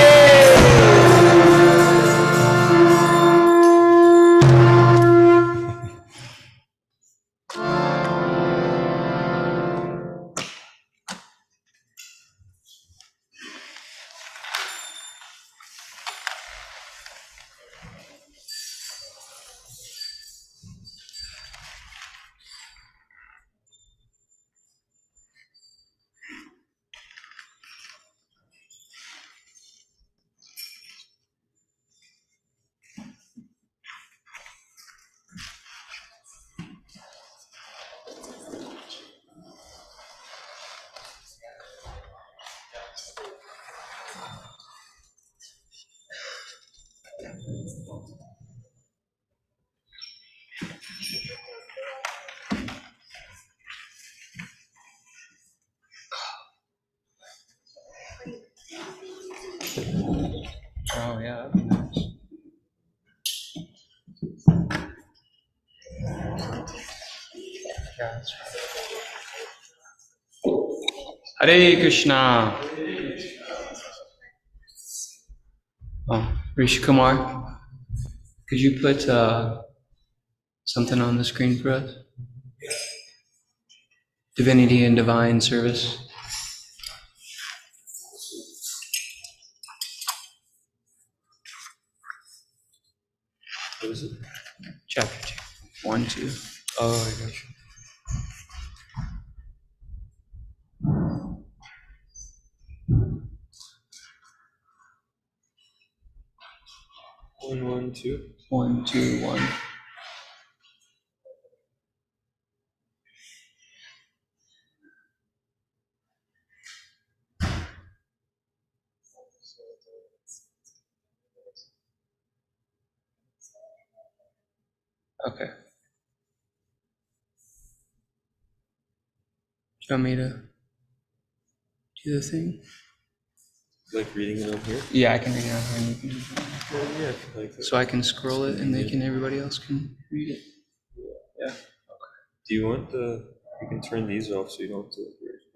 Speaker 9: Oh yeah, that'd be nice. Yeah, that's right. Hare Krishna. Oh, Rishi Kumar, could you put something on the screen for us? Divinity and Divine Service.
Speaker 1: What is it?
Speaker 9: Chapter 2. 1, 2.
Speaker 1: Oh, I got you. One, 1, 2.
Speaker 9: 1, 2, 1. Okay. Do you want me to do the thing?
Speaker 1: Like reading it on here?
Speaker 9: Yeah, I can read it on here. And you can,
Speaker 1: Yeah, if you like that.
Speaker 9: so I can scroll it and everybody else can read it.
Speaker 1: Yeah. Do you want you can turn these off so you don't have to.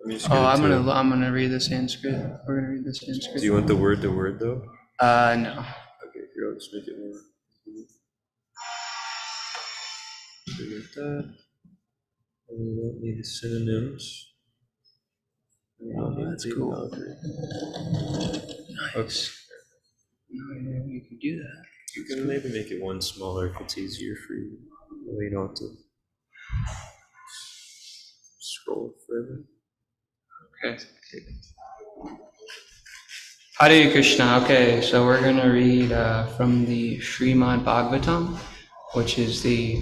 Speaker 1: I mean,
Speaker 9: Oh, I'm gonna read the Sanskrit. We're gonna read the Sanskrit.
Speaker 1: Do you want the word to word though?
Speaker 9: No.
Speaker 1: Okay, here, I'll just make it more. So we got that. And we don't need the synonyms. And we don't need
Speaker 9: That's
Speaker 1: the
Speaker 9: cool.
Speaker 1: boundary.
Speaker 9: Nice. No, you can do that.
Speaker 1: You can maybe make it one smaller if it's easier for you. That way you don't have to scroll further.
Speaker 9: Okay. Hare Krishna. Okay, so we're going to read from the Srimad Bhagavatam, which is the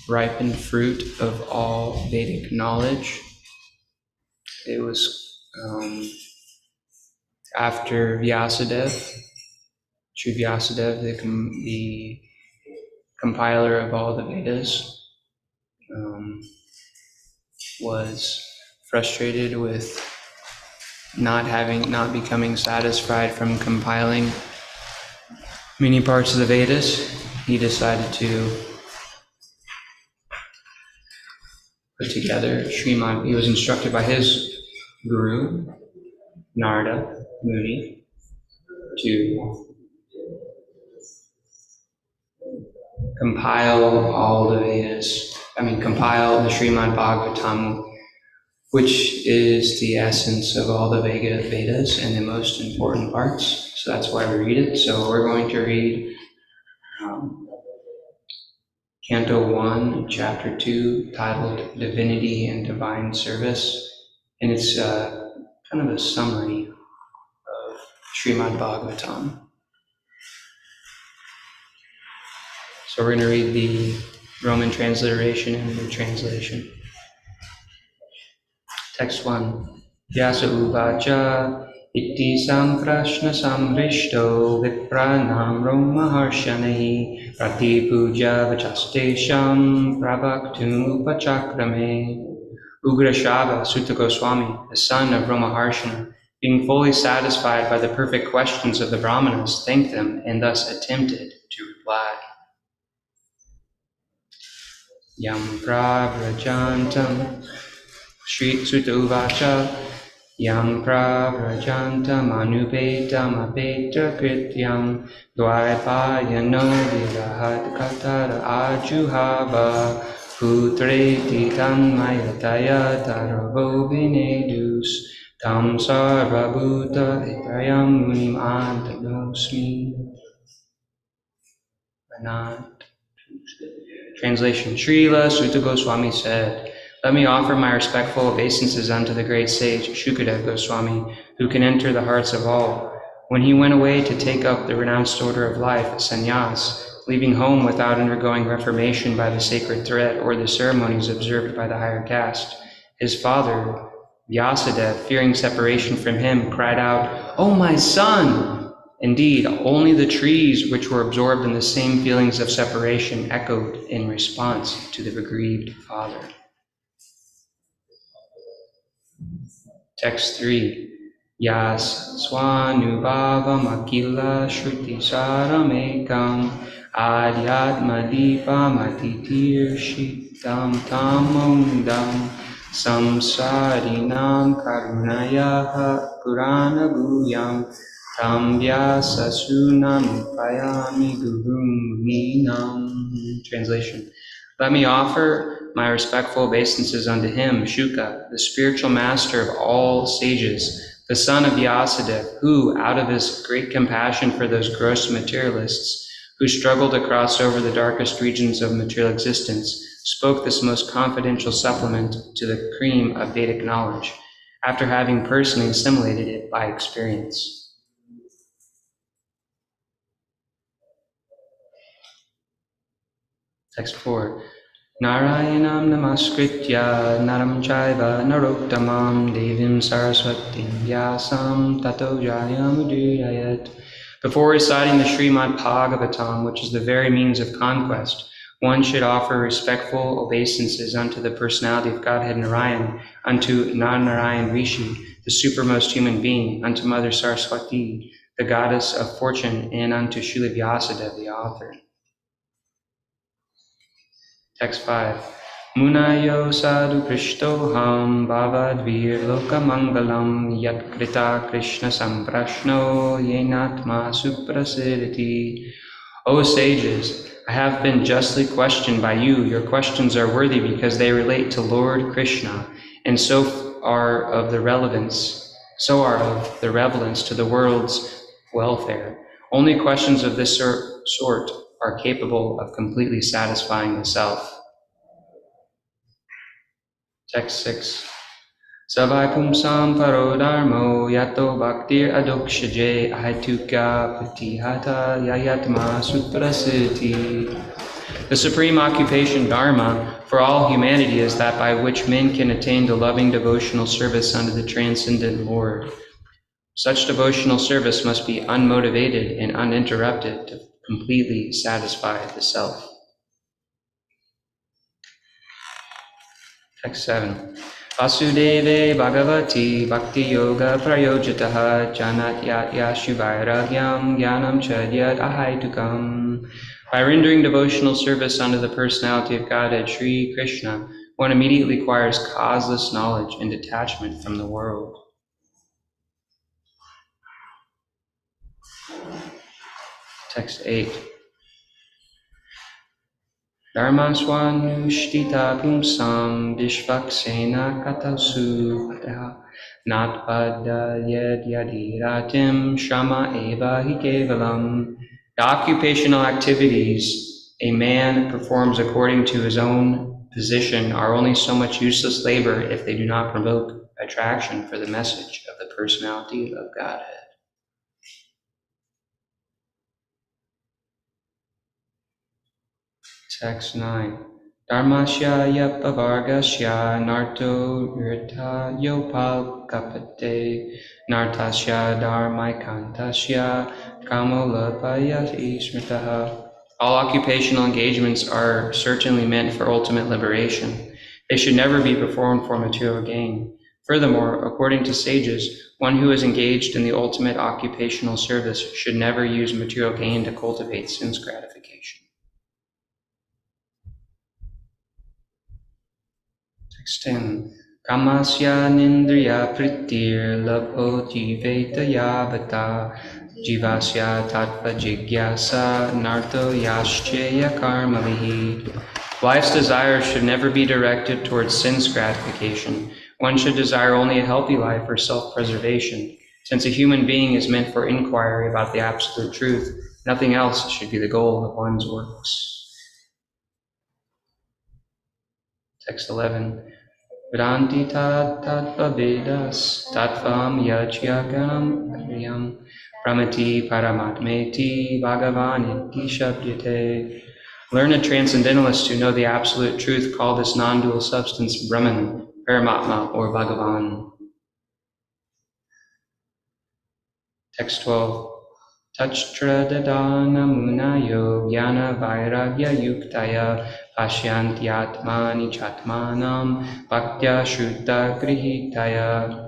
Speaker 9: ripened fruit of all Vedic knowledge. It was after Vyasadev, Sri Vyasadev, the compiler of all the Vedas, was frustrated with not becoming satisfied from compiling many parts of the Vedas. He decided to put together Srimad. He was instructed by his guru, Narada Muni, to compile all the Vedas. Compile the Srimad Bhagavatam, which is the essence of all the Vedas and the most important parts. So that's why we read it. So we're going to read Canto 1, Chapter 2, titled Divinity and Divine Service. And it's kind of a summary of Srimad Bhagavatam. So we're going to read the Roman transliteration and the translation. Text 1. Vyasa uvacha iti samprashna samrishto vipranam romaharshanahi pratipuja vachastesham pravaktum upachakrame. Ugrashava Sutta Goswami, the son of Romaharshana,
Speaker 10: being fully satisfied by the perfect questions of the Brahmanas, thanked them and thus attempted to reply. Yam pravrajantam Shri Sutta Uvacha Yam pravrajantam anupetam apetra krityam dvaipayano virahat katara ajuhava putreti tanmayataya taravo vinedus tam sarvabhuta hitayam munim antanosmi. Translation. Srila Sutta Goswami said, "Let me offer my respectful obeisances unto the great sage Shukadev Goswami, who can enter the hearts of all. When he went away to take up the renounced order of life, sannyas, leaving home without undergoing reformation by the sacred thread or the ceremonies observed by the higher caste, his father, Vyasadeva, fearing separation from him, cried out, 'O my son!' Indeed, only the trees which were absorbed in the same feelings of separation echoed in response to the aggrieved father." Text 3. Yas swanubhavam akila shruti saramekam adyatma dipam atitir shitam tamondam samsarinam karunayaha purana guyam tam vyasa sunam upayami gurum munam. Translation. Let me offer my respectful obeisances unto him, Shuka, the spiritual master of all sages, the son of Vyasadeva, who, out of his great compassion for those gross materialists who struggle to cross over the darkest regions of material existence, spoke this most confidential supplement to the cream of Vedic knowledge, after having personally assimilated it by experience. Text 4. Narayanam namaskritya naram chaiva narottamam devim saraswatim vyasam tato jayamudiyayat. Before reciting the Srimad Bhagavatam, which is the very means of conquest, one should offer respectful obeisances unto the personality of Godhead Narayan, unto Narayan Rishi, the supermost human being, unto Mother Saraswati, the goddess of fortune, and unto Srila Vyasadeva, the author. Text 5. Munayo sadhu prishtoham bhavadvir lokamangalam yat krita krishna samprashno yenatma suprasiditi. O sages, I have been justly questioned by you. Your questions are worthy because they relate to Lord Krishna, and so are of the relevance to the world's welfare. Only questions of this sort are capable of completely satisfying the self. Text 6. Savai pumsam paro dharmo yato bhaktir adokshaje ahituka pratihata yayatma suprasiti. The supreme occupation dharma for all humanity is that by which men can attain to loving devotional service unto the transcendent Lord. Such devotional service must be unmotivated and uninterrupted to completely satisfy the self. Text 7. Vasudeve Bhagavati Bhakti Yoga Prayojataha Janat Yatya Shivairagyam Gyanam Chadyat Ahaitukam. By rendering devotional service unto the personality of Godhead Sri Krishna, one immediately acquires causeless knowledge and detachment from the world. Text 8. Dharmaswanushtita pumsam vishvaksena katasu natpada yed yadiratim shama eva hi kevalam. The occupational activities a man performs according to his own position are only so much useless labor if they do not provoke attraction for the message of the personality of Godhead. Text 9. Dharmasya yapavargasya narto rita yopal kapate nartasya dharmaikantasya kamolapayati smritaha. All occupational engagements are certainly meant for ultimate liberation. They should never be performed for material gain. Furthermore, according to sages, one who is engaged in the ultimate occupational service should never use material gain to cultivate sense gratification. Text 10. Kamasya nindriya pritir labho jiveta yavata jivasya tattva jigyasa nartho yaschaya karmalihi. Life's desires should never be directed towards sense gratification. One should desire only a healthy life for self-preservation. Since a human being is meant for inquiry about the absolute truth, nothing else should be the goal of one's works. Text 11. Vedanti tattva vedas tattvam yajyaganam kriyam pramati paramatmeti bhagavaniti shabdyate. Learn a transcendentalist who know the absolute truth, call this non-dual substance Brahman, Paramatma, or Bhagavan. Text 12. Tachtra dadana munayo jnana vairagya yuktaya pashyantyatmani chatmanam bhaktya shuddha grihitaya.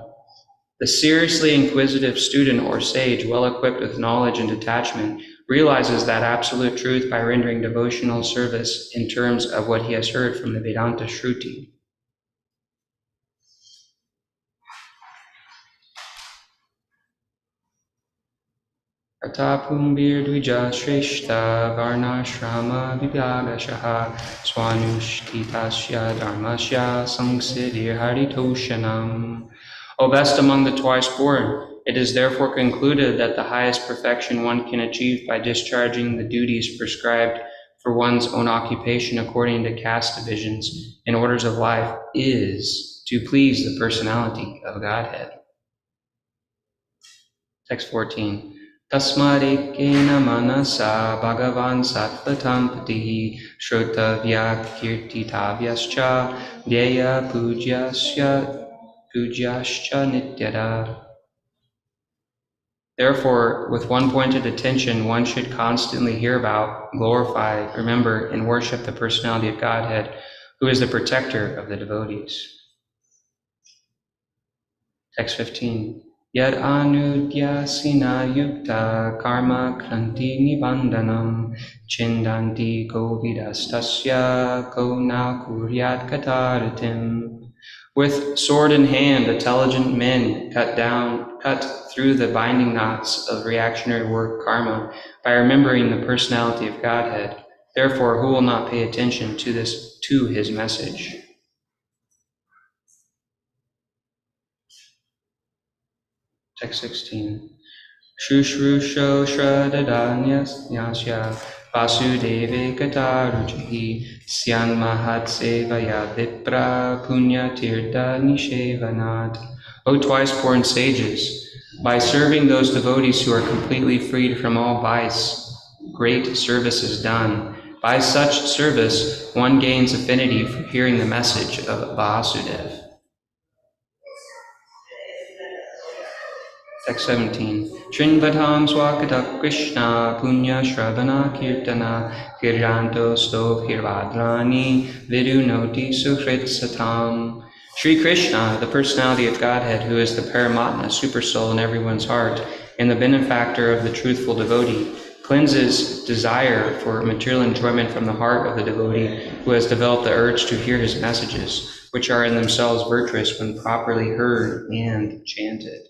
Speaker 10: The seriously inquisitive student or sage, well equipped with knowledge and detachment, realizes that absolute truth by rendering devotional service in terms of what he has heard from the Vedanta Shruti. Atapumbir dvija shreshta varnashrama vibhagashaha swanushtitasya dharmasya samsidir haritoshanam. O best among the twice born, it is therefore concluded that the highest perfection one can achieve by discharging the duties prescribed for one's own occupation according to caste divisions and orders of life is to please the personality of Godhead. Text 14. Tasmadekena manasa bhagavan sattvatam patihi shrotavya kirtitavyascha dhyaya pujasyascha nityada. Therefore, with one pointed attention, one should constantly hear about, glorify, remember, and worship the personality of Godhead, who is the protector of the devotees. Text 15. Yad anudyasina yukta karma kranti nibandanam chindanti govidastasya ko na kuryat kataratim. With sword in hand, intelligent men cut through the binding knots of reactionary work karma by remembering the personality of Godhead. Therefore, who will not pay attention to his message? Text 16. Shushrusho shradadanyasya vasudeve katarujahi syan mahatsevaya vipra punya tirtha nishevanat. O twice born sages, by serving those devotees who are completely freed from all vice, great service is done. By such service, one gains affinity for hearing the message of Vasudeva. Text 17. Shrinvatam swakata Krishna punya Sravana Kirtana Kiranto stov hirvadrani vidunoti suhrit satam. Sri Krishna, the personality of Godhead, who is the Paramatma, supersoul in everyone's heart, and the benefactor of the truthful devotee, cleanses desire for material enjoyment from the heart of the devotee who has developed the urge to hear his messages, which are in themselves virtuous when properly heard and chanted.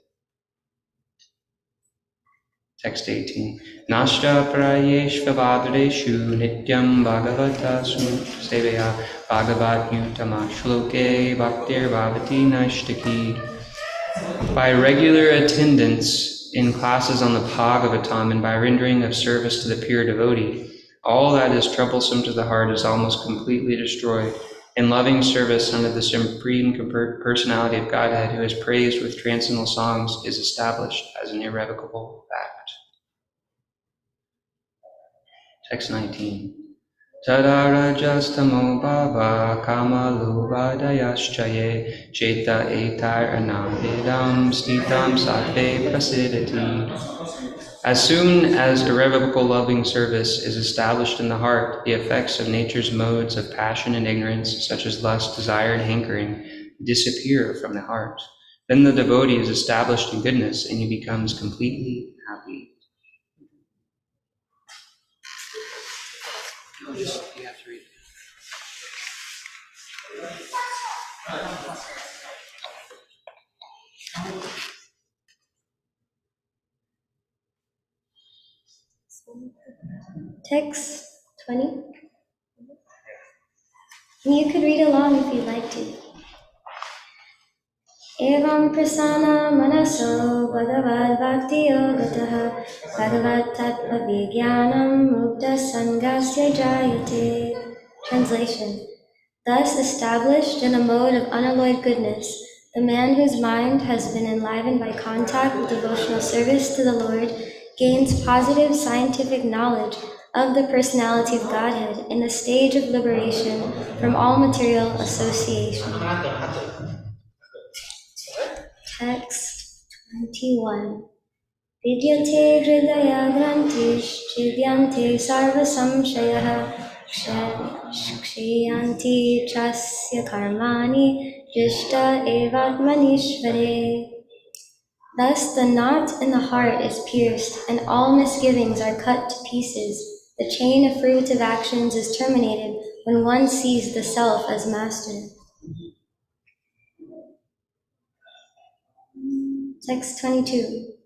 Speaker 10: Text 18. Nashta prayeshvavadreshu nityam bhagavata seveya bhagavat yutama shloke bhaktir bhavati nashtaki. By regular attendance in classes on the Bhagavatam and by rendering of service to the pure devotee, all that is troublesome to the heart is almost completely destroyed, and loving service under the supreme personality of Godhead, who is praised with transcendental songs, is established as an irrevocable fact. Text 19. Tadarajastamo bhava kama lubhadayaschaye cheta etar anamvidam stitam sattve prasidati. As soon as irrevocable loving service is established in the heart, the effects of nature's modes of passion and ignorance, such as lust, desire, and hankering, disappear from the heart. Then the devotee is established in goodness and he becomes completely happy. You have to read it.
Speaker 7: Text 20. And you could read along if you'd like to. Evam prasana manaso bhagavad bhakti yogataha bhagavad tattva vijnanam mukta sangasya jayate. Translation. Thus established in a mode of unalloyed goodness, the man whose mind has been enlivened by contact with devotional service to the Lord gains positive scientific knowledge of the personality of Godhead in the stage of liberation from all material association. Text 21. Vidyate hridaya grantish chidyante sarva samshayah kshiyanti chasya karmani jishta evatmanishvare. Thus the knot in the heart is pierced, and all misgivings are cut to pieces. The chain of fruitive actions is terminated when one sees the self as master. Text 22.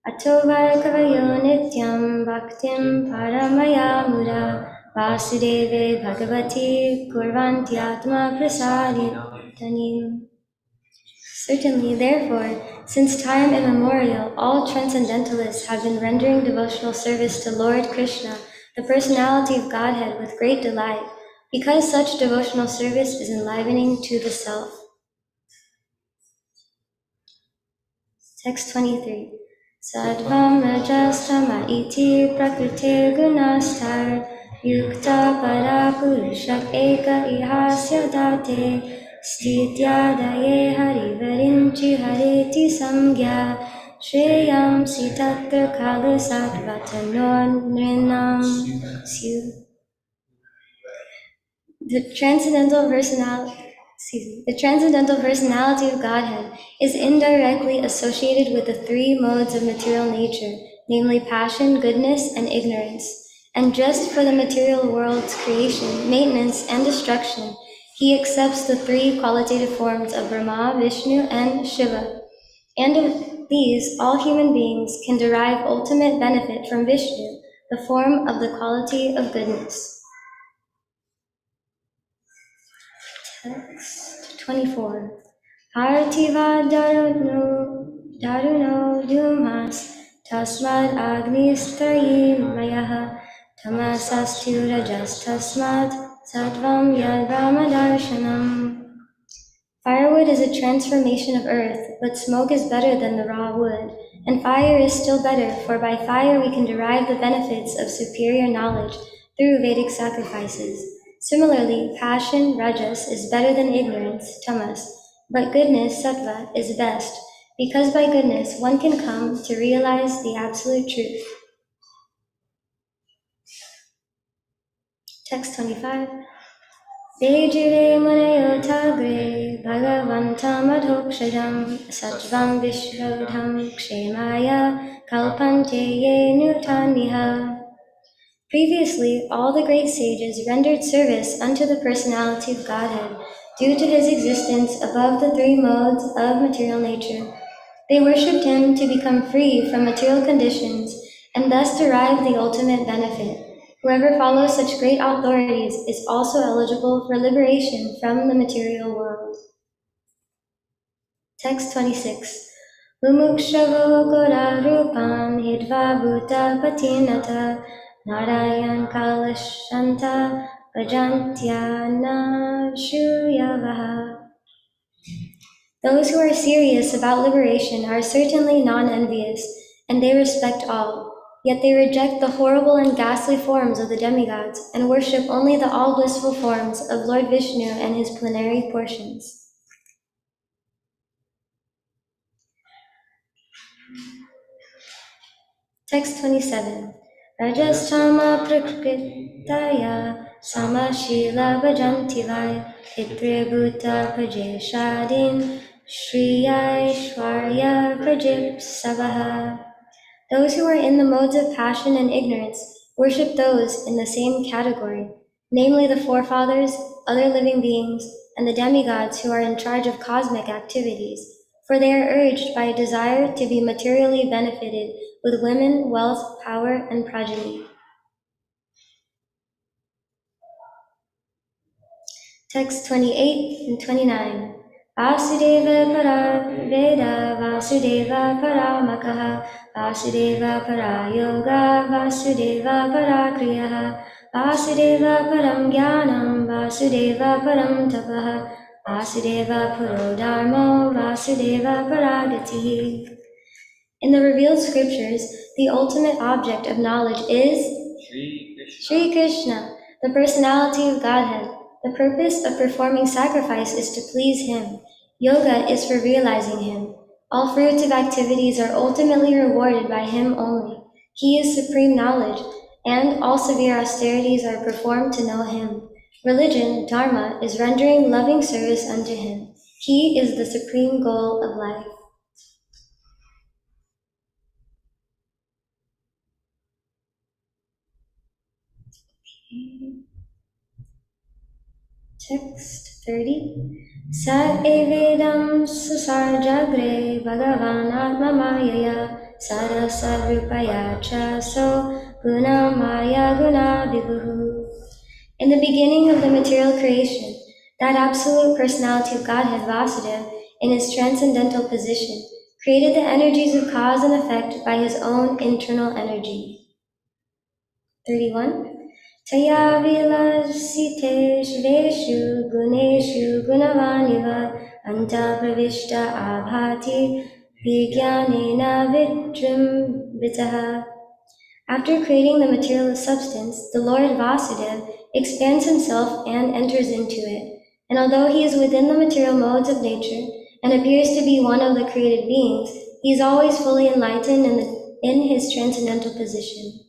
Speaker 7: Ato varkavayo nityam bhaktim paramaya mura vasudeve bhagavati kurvantyatma prasaditanim. Certainly, therefore, since time immemorial, all transcendentalists have been rendering devotional service to Lord Krishna, the personality of Godhead, with great delight, because such devotional service is enlivening to the self. Text 23. Sadvam rajastama iti prakrite gunastar yukta para purushat eka ihasya date stityadaye harivarinchi hariti samgya shreyam sitatra kala sattvatanor nrinam syu. The transcendental personality of Godhead is indirectly associated with the three modes of material nature, namely passion, goodness, and ignorance. And just for the material world's creation, maintenance, and destruction, he accepts the three qualitative forms of Brahma, Vishnu, and Shiva. And of these, all human beings can derive ultimate benefit from Vishnu, the form of the quality of goodness. Text 24. Partiva daruno dumas tasmad agnistrayi mayaha tamasastu rajas tasmad sattvam yad brahmadarshanam. Firewood is a transformation of earth, but smoke is better than the raw wood, and fire is still better, for by fire we can derive the benefits of superior knowledge through Vedic sacrifices. Similarly, passion, rajas, is better than ignorance, tamas, but goodness, sattva, is best, because by goodness one can come to realize the absolute truth. Text 25. Vejire munayotagre bhagavantam adhokshajam sattvam vishwadham kshemaya kalpante ye nutaniha. Previously, all the great sages rendered service unto the personality of Godhead due to his existence above the three modes of material nature. They worshipped him to become free from material conditions and thus derive the ultimate benefit. Whoever follows such great authorities is also eligible for liberation from the material world. Text 26. Mumukshavo gora rupan hidva bhuta patinata Narayan kalashanta vajantyana shuyavaha. Those who are serious about liberation are certainly non-envious, and they respect all. Yet they reject the horrible and ghastly forms of the demigods and worship only the all-blissful forms of Lord Vishnu and his plenary portions. Text 27. Rajastama prakritaya samashila bhajantivai pitre bhuta pajeshadin Shriya Prajip Savaha. Those who are in the modes of passion and ignorance worship those in the same category, namely the forefathers, other living beings, and the demigods who are in charge of cosmic activities, for they are urged by a desire to be materially benefited with women, wealth, power, and progeny. Text 28 and 29. Vasudeva para Veda, Vasudeva para Makaha, Vasudeva para Yoga, Vasudeva para Kriyaha, Vasudeva param Jnanam, Vasudeva param Tapaha, Vasudeva paro Dharma, Vasudeva paragati. In the revealed scriptures, the ultimate object of knowledge is Sri Krishna, the personality of Godhead. The purpose of performing sacrifice is to please Him. Yoga is for realizing Him. All fruitive activities are ultimately rewarded by Him only. He is supreme knowledge, and all severe austerities are performed to know Him. Religion, Dharma, is rendering loving service unto Him. He is the supreme goal of life. Text 30. Sa evedam susarjagre bhagavan atmamayaya sarasarupaya cha so gunamaya guna vibhuhu. In the beginning of the material creation, that absolute personality of Godhead Vasudeva, in his transcendental position, created the energies of cause and effect by his own internal energy. 31. Taya vilasite shveshu guneshu gunavaniva anta pravishta abhati vijnanena vitrim vitaha. After creating the materialist substance, the Lord Vasudeva expands himself and enters into it. And although he is within the material modes of nature and appears to be one of the created beings, he is always fully enlightened in his transcendental position.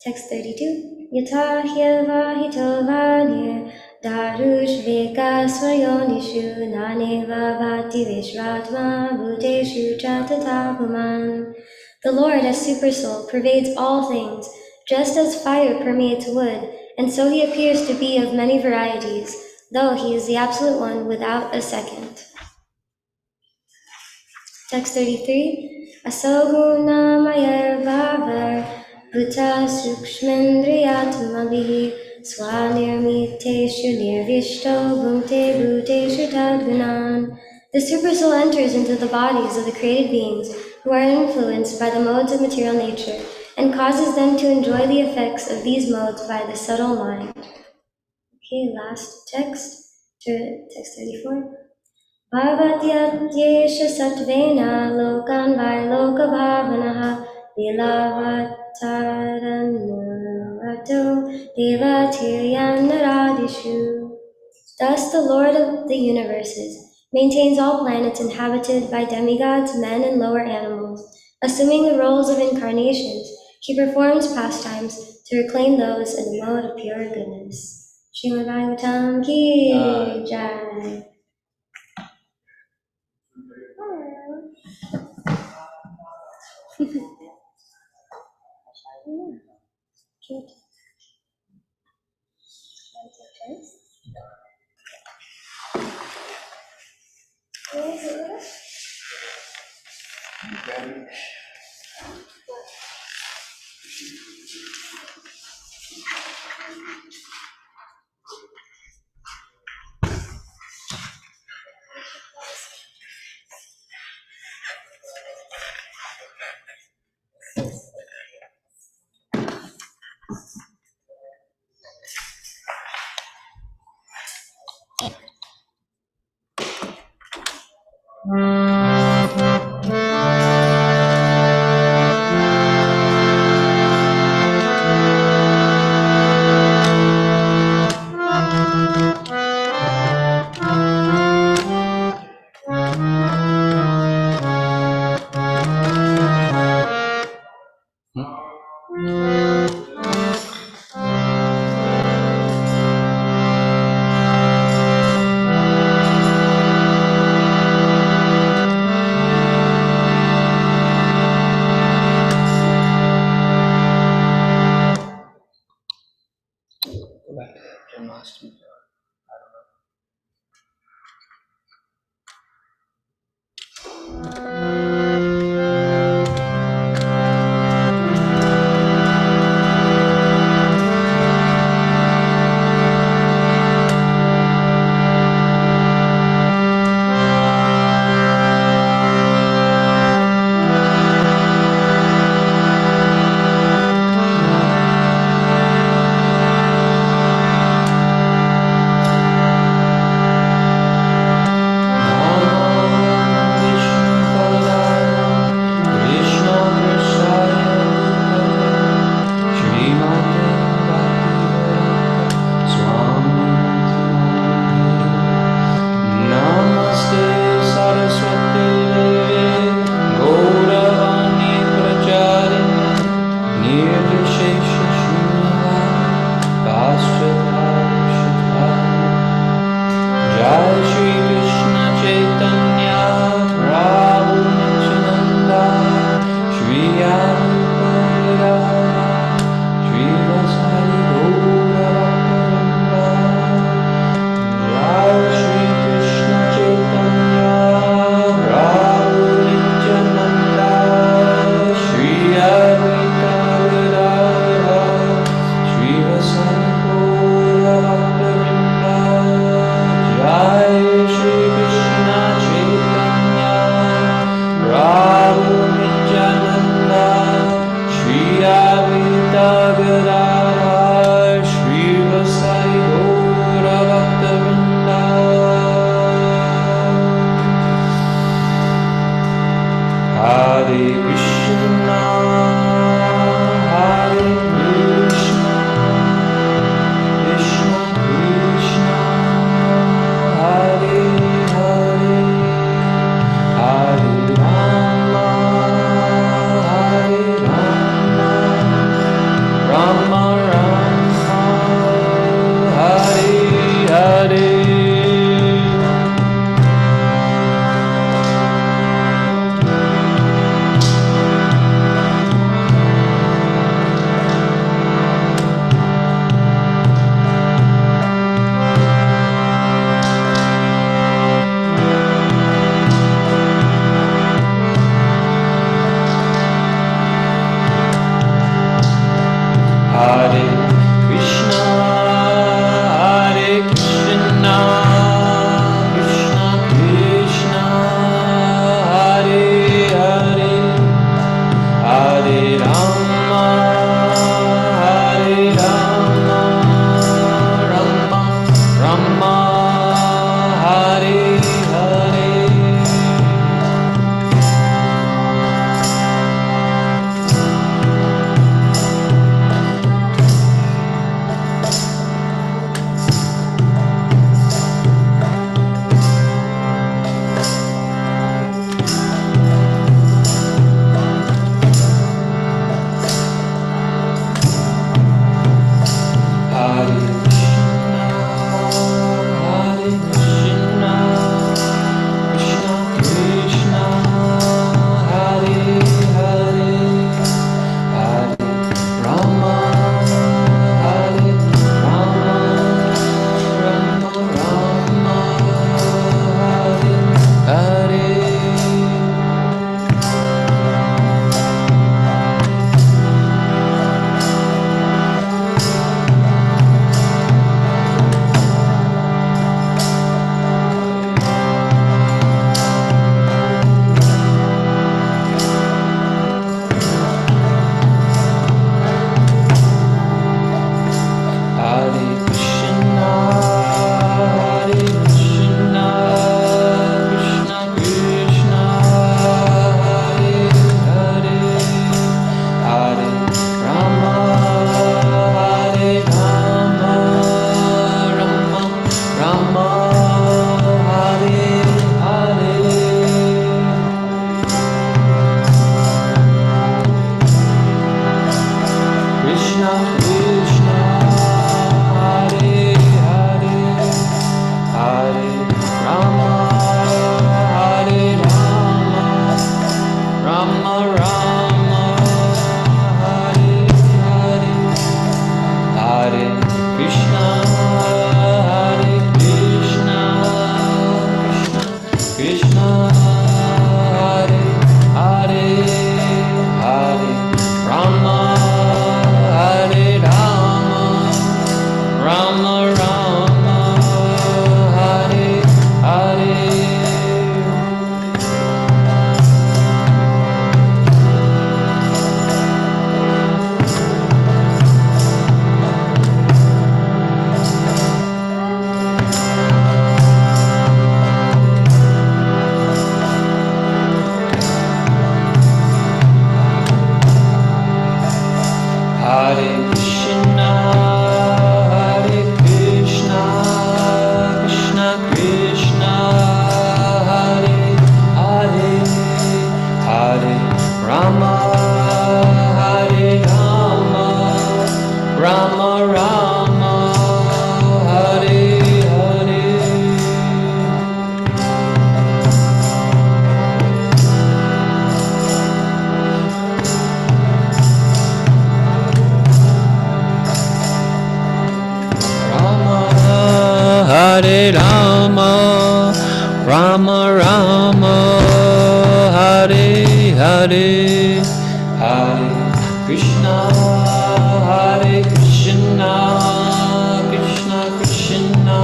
Speaker 7: Text 32. Yata hyava hito vanir darush veka swayonishu naneva bhati vishratma bhuteshu chatata bhuman. The Lord, as Supersoul, pervades all things, just as fire permeates wood, and so he appears to be of many varieties, though he is the Absolute One without a second. Text 33. Asoguna mayar bhavar Bhuta sukshmendriyatmabihi swanirmiteshu nirvishto bhunte bhuteshu tadgunan. The Supersoul enters into the bodies of the created beings who are influenced by the modes of material nature and causes them to enjoy the effects of these modes by the subtle mind. Okay, last text, text 34. Bhavatyesha satvena lokan vailoka bhavanaha Vilavataranurato devatiryannaradishu. Thus the Lord of the universes maintains all planets inhabited by demigods, men, and lower animals. Assuming the roles of incarnations, he performs pastimes to reclaim those in the mode of pure goodness. Srimad Bhagavatam ki jai.
Speaker 10: Janmashtami. Rama Rama, Hare Hare, Hare Krishna, Hare Krishna, Krishna Krishna,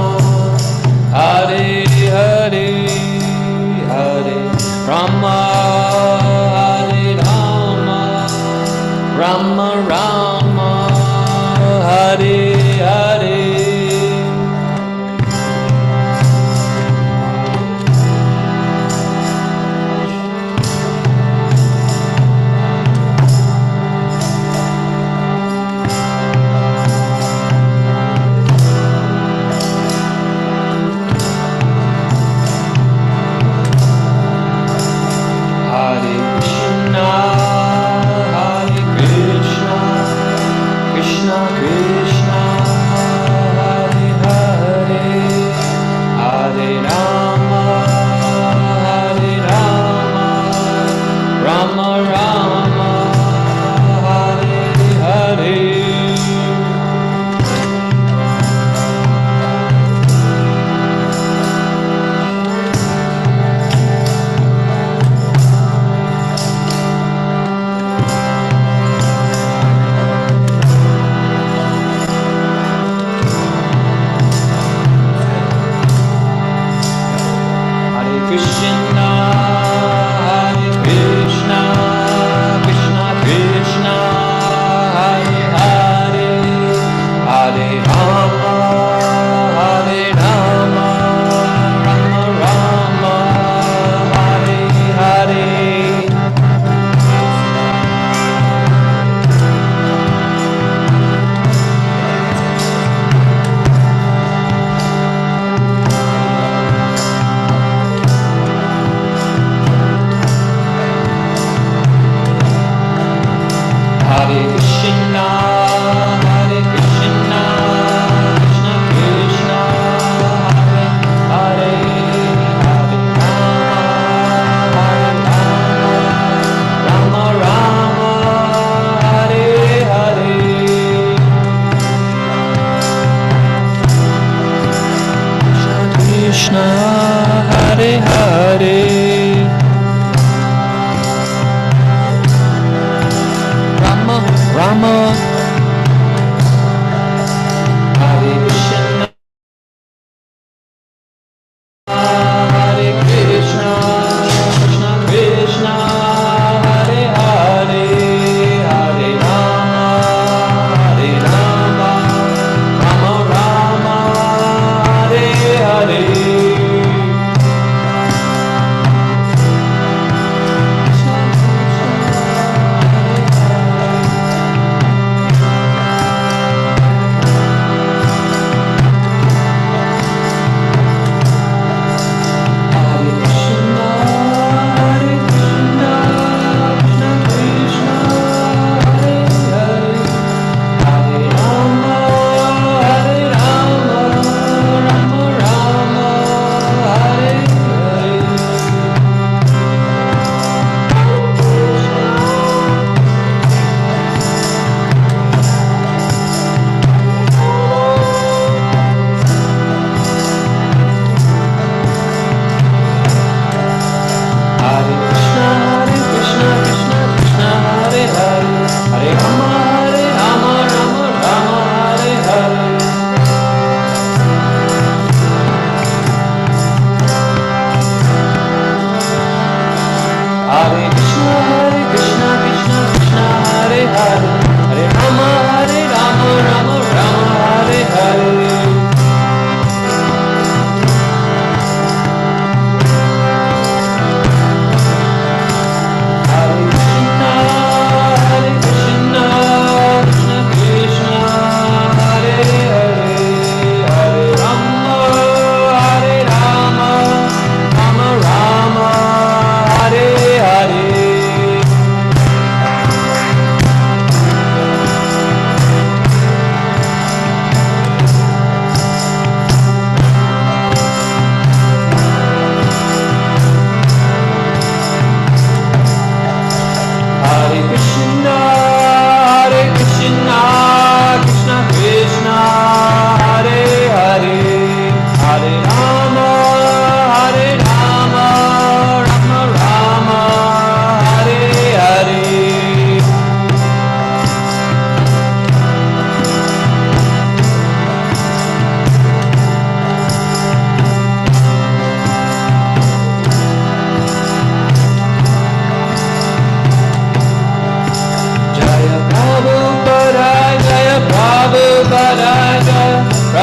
Speaker 10: Hare Hare, Hare Rama, Hare Rama, Rama Rama, Hare Hare. Krishna Krishna, Hare Hare, Hare Rama, Hare Rama, Rama Rama, Hare Hare. Krishna, Hare Krishna, Krishna Krishna, Hare Hare, Hare Rama, Hare Rama, Rama Rama, Hare Hare. Hare Krishna, Hare Krishna, Krishna Krishna, Hare Hare, Hare Rama, Hare Rama, Rama Rama, Hare Hare. Krishna, Hare Hare. Rama, Hare Krishna, Hare Krishna, Krishna Krishna, Hare Hare, Hare Rama, Hare Rama, Rama Rama, Hare Hare. Krishna,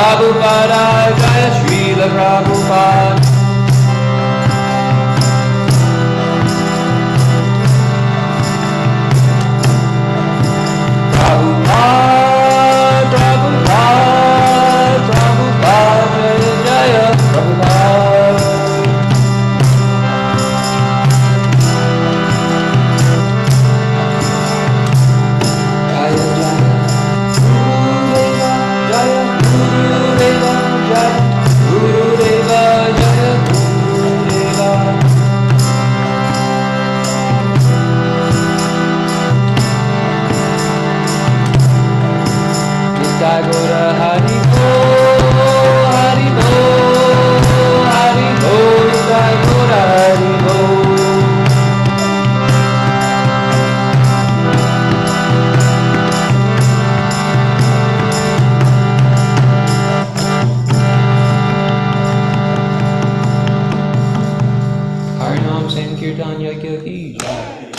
Speaker 10: Prabhupada Jaya Srila Prabhupada. Prabhupada, Prabhupada, Prabhupada Jaya Prabhupada. Jaya Jaya Gurudeva Jaya Gurudeva Jaya Gurudeva. Nitai Gora Hari Bo, Hari Bo, Hari Bo, Nitai Gora Hari Bo. Harinam Sankirtan Yagya Ki Jai.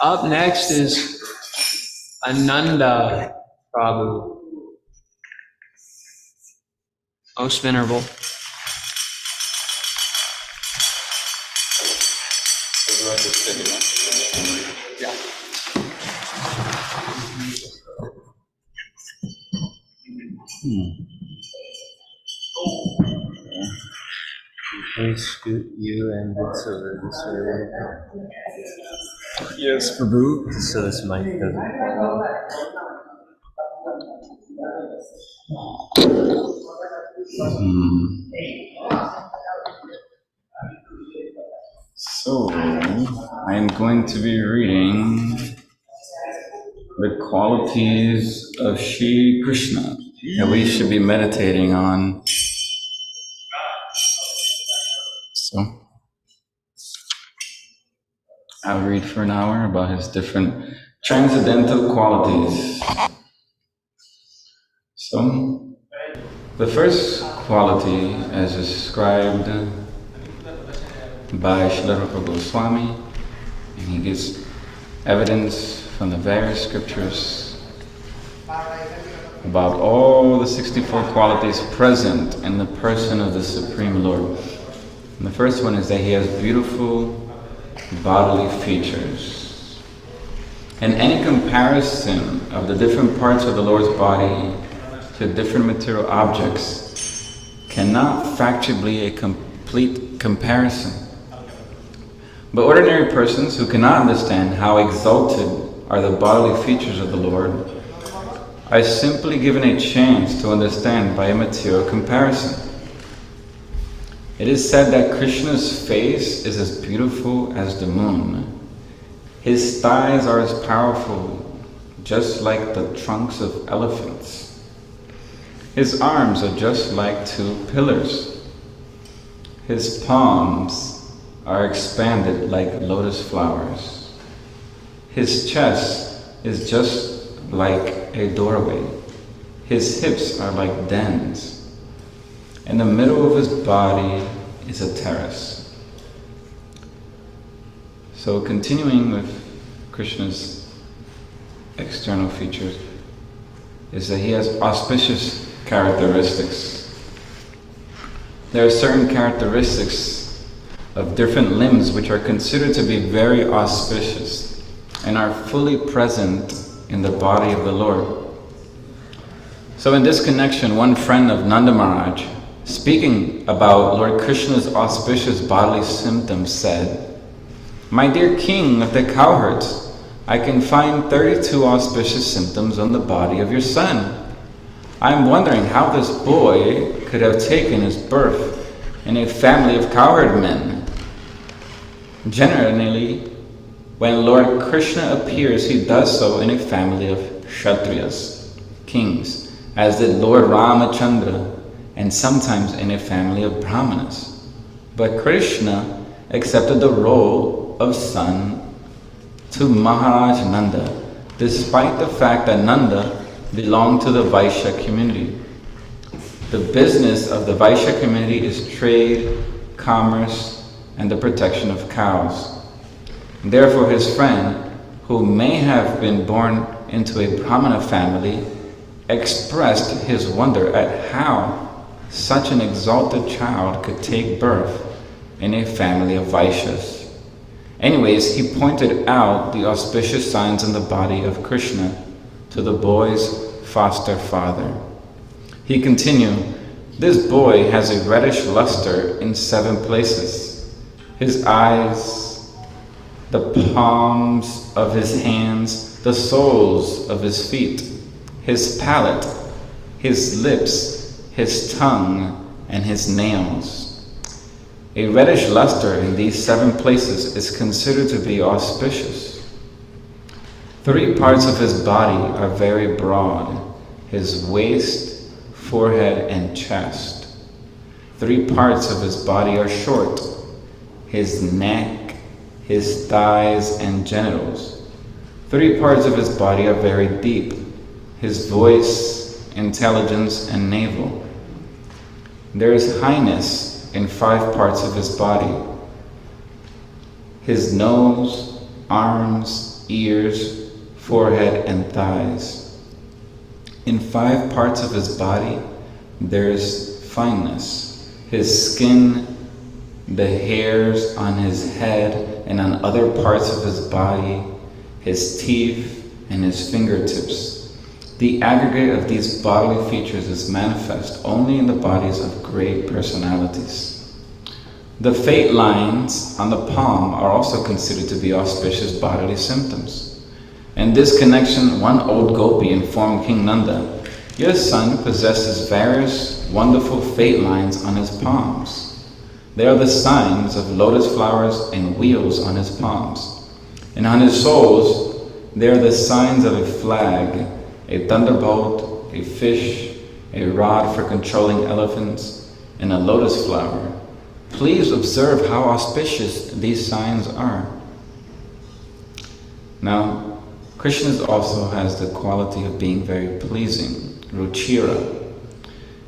Speaker 10: Up next is Ananda Prabhu. Most Venerable.
Speaker 8: Please scoot you and Silver this way. Yes, Prabhu. So this mic doesn't fall.
Speaker 11: So, I am going to be reading the qualities of Shri Krishna that we should be meditating on. So, I'll read for an hour about his different transcendental qualities. So, the first quality, as described by Srila Rupa Goswami, and he gives evidence from the various scriptures about all the 64 qualities present in the person of the Supreme Lord. And the first one is that he has beautiful bodily features. And any comparison of the different parts of the Lord's body to different material objects cannot factually be a complete comparison. But ordinary persons who cannot understand how exalted are the bodily features of the Lord are simply given a chance to understand by a material comparison. It is said that Krishna's face is as beautiful as the moon. His thighs are as powerful, just like the trunks of elephants. His arms are just like two pillars. His palms are expanded like lotus flowers. His chest is just like a doorway. His hips are like dens. In the middle of his body is a terrace. So continuing with Krishna's external features is that he has auspicious characteristics. There are certain characteristics of different limbs which are considered to be very auspicious and are fully present in the body of the Lord. So in this connection, one friend of Nanda Maharaj, speaking about Lord Krishna's auspicious bodily symptoms, said, "My dear king of the cowherds, I can find 32 auspicious symptoms on the body of your son. I am wondering how this boy could have taken his birth in a family of cowherd men. Generally, when Lord Krishna appears, he does so in a family of Kshatriyas, kings, as did Lord Ramachandra, and sometimes in a family of Brahmanas. But Krishna accepted the role of son to Maharaj Nanda, despite the fact that Nanda belonged to the Vaishya community. The business of the Vaishya community is trade, commerce, and the protection of cows. Therefore, his friend, who may have been born into a Brahmana family, expressed his wonder at how such an exalted child could take birth in a family of Vaishyas. Anyways, he pointed out the auspicious signs in the body of Krishna to the boy's foster father. He continued, "This boy has a reddish luster in 7 places. His eyes, the palms of his hands, the soles of his feet, his palate, his lips, his tongue, and his nails. A reddish luster in these 7 places is considered to be auspicious. 3 parts of his body are very broad, his waist, forehead, and chest. 3 parts of his body are short, his neck, his thighs, and genitals. 3 parts of his body are very deep, his voice, intelligence, and navel. There is highness in 5 parts of his body, his nose, arms, ears, forehead, and thighs. In 5 parts of his body there's fineness: his skin, the hairs on his head and on other parts of his body, his teeth, and his fingertips. The aggregate of these bodily features is manifest only in the bodies of great personalities. The fate lines on the palm are also considered to be auspicious bodily symptoms. In this connection, one old gopi informed King Nanda, "Your son possesses various wonderful fate lines on his palms. They are the signs of lotus flowers and wheels on his palms. And on his soles, they are the signs of a flag, a thunderbolt, a fish, a rod for controlling elephants, and a lotus flower. Please observe how auspicious these signs are." Now, Krishna also has the quality of being very pleasing, ruchira.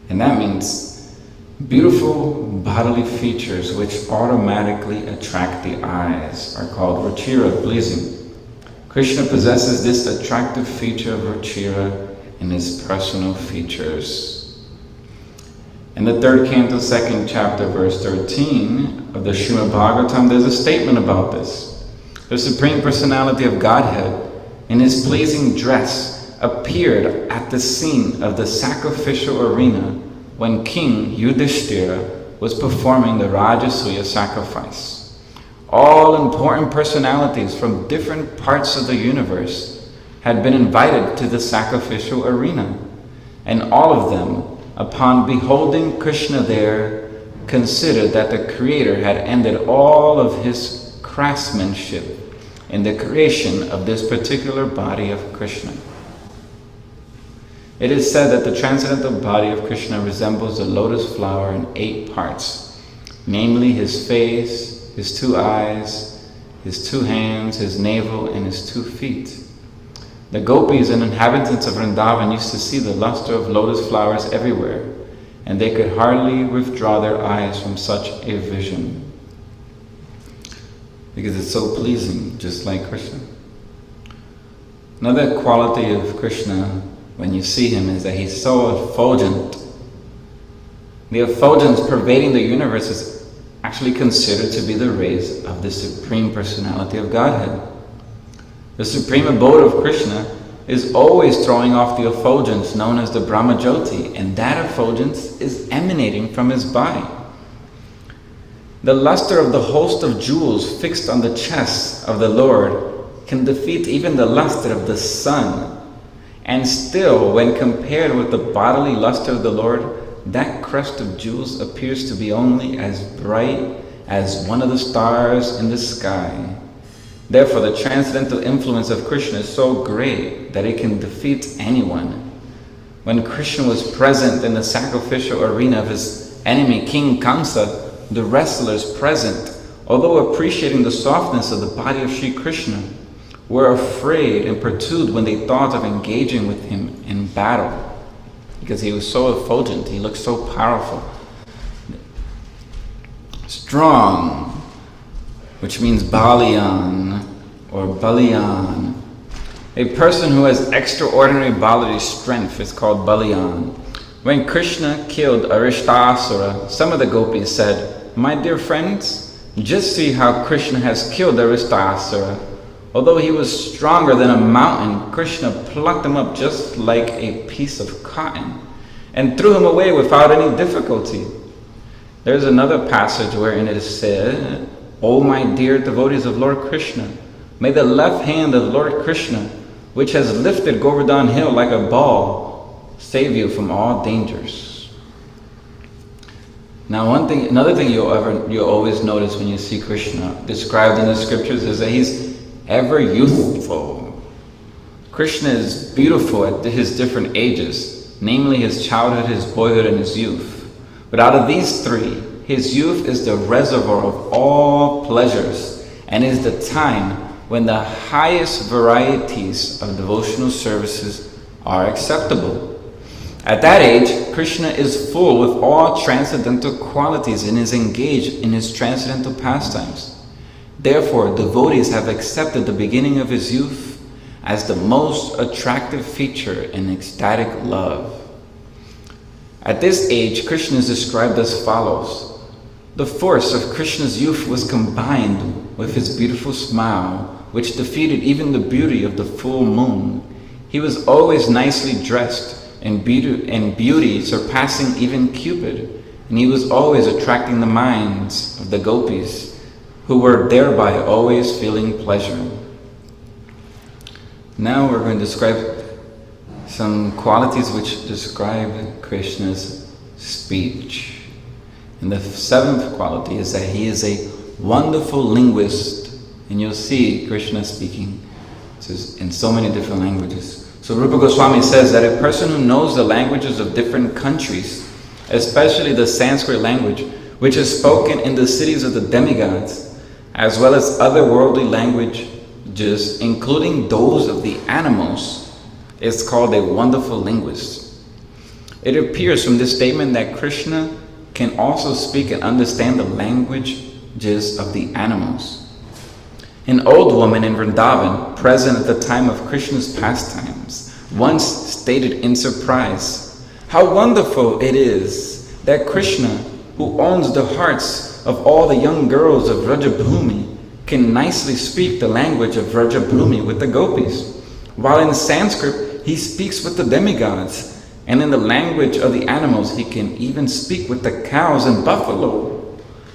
Speaker 11: And that means beautiful bodily features which automatically attract the eyes are called ruchira, pleasing. Krishna possesses this attractive feature of ruchira in his personal features. In the 3rd canto, 2nd chapter, verse 13 of the Srimad Bhagavatam, there's a statement about this. The Supreme Personality of Godhead, in his pleasing dress, appeared at the scene of the sacrificial arena when King Yudhishthira was performing the Rajasuya sacrifice. All important personalities from different parts of the universe had been invited to the sacrificial arena, and all of them, upon beholding Krishna there, considered that the Creator had ended all of his craftsmanship in the creation of this particular body of Krishna. It is said that the transcendental body of Krishna resembles a lotus flower in 8 parts, namely his face, his 2 eyes, his 2 hands, his navel, and his 2 feet. The gopis and inhabitants of Vrindavan used to see the luster of lotus flowers everywhere, and they could hardly withdraw their eyes from such a vision, because it's so pleasing, just like Krishna. Another quality of Krishna when you see him is that he's so effulgent. The effulgence pervading the universe is actually considered to be the rays of the Supreme Personality of Godhead. The supreme abode of Krishna is always throwing off the effulgence known as the Brahmajyoti, and that effulgence is emanating from his body. The luster of the host of jewels fixed on the chest of the Lord can defeat even the luster of the sun. And still, when compared with the bodily luster of the Lord, that crest of jewels appears to be only as bright as one of the stars in the sky. Therefore, the transcendental influence of Krishna is so great that it can defeat anyone. When Krishna was present in the sacrificial arena of his enemy, King Kamsa, the wrestlers present, although appreciating the softness of the body of Sri Krishna, were afraid and perturbed when they thought of engaging with him in battle, because he was so effulgent, he looked so powerful. Strong, which means Baliyan or Baliyan. A person who has extraordinary bodily strength is called Baliyan. When Krishna killed Arishtasura, some of the gopis said, "My dear friends, just see how Krishna has killed Arishtasura. Although he was stronger than a mountain, Krishna plucked him up just like a piece of cotton and threw him away without any difficulty." There's another passage wherein it is said, "O my dear devotees of Lord Krishna, may the left hand of Lord Krishna, which has lifted Govardhan Hill like a ball, save you from all dangers." Now another thing you'll always notice when you see Krishna described in the scriptures is that he's ever youthful. Krishna is beautiful at his different ages, namely his childhood, his boyhood, and his youth. But out of these 3, his youth is the reservoir of all pleasures and is the time when the highest varieties of devotional services are acceptable. At that age, Krishna is full with all transcendental qualities and is engaged in his transcendental pastimes. Therefore, devotees have accepted the beginning of his youth as the most attractive feature in ecstatic love. At this age, Krishna is described as follows. The force of Krishna's youth was combined with his beautiful smile, which defeated even the beauty of the full moon. He was always nicely dressed, and beauty surpassing even Cupid, and he was always attracting the minds of the gopis, who were thereby always feeling pleasure. Now we're going to describe some qualities which describe Krishna's speech. And the seventh quality is that he is a wonderful linguist. And you'll see Krishna speaking in so many different languages. So Rupa Goswami says that a person who knows the languages of different countries, especially the Sanskrit language, which is spoken in the cities of the demigods, as well as other worldly languages, including those of the animals, is called a wonderful linguist. It appears from this statement that Krishna can also speak and understand the languages of the animals. An old woman in Vrindavan, present at the time of Krishna's pastimes, once stated in surprise, "How wonderful it is that Krishna, who owns the hearts of all the young girls of Vrajabhumi, can nicely speak the language of Vrajabhumi with the gopis, while in Sanskrit he speaks with the demigods, and in the language of the animals he can even speak with the cows and buffalo.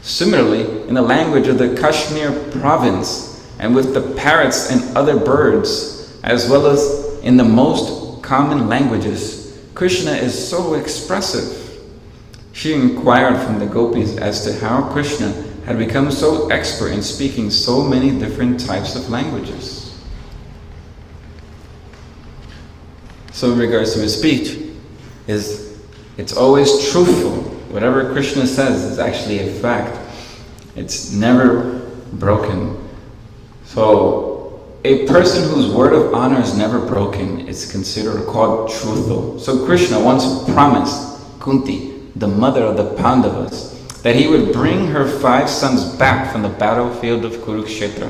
Speaker 11: Similarly, in the language of the Kashmir province, and with the parrots and other birds, as well as in the most common languages, Krishna is so expressive." She inquired from the gopis as to how Krishna had become so expert in speaking so many different types of languages. So in regards to his speech, it's always truthful. Whatever Krishna says is actually a fact. It's never broken. So a person whose word of honor is never broken is considered called truthful. So Krishna once promised Kunti, the mother of the Pandavas, that he would bring her 5 sons back from the battlefield of Kurukshetra.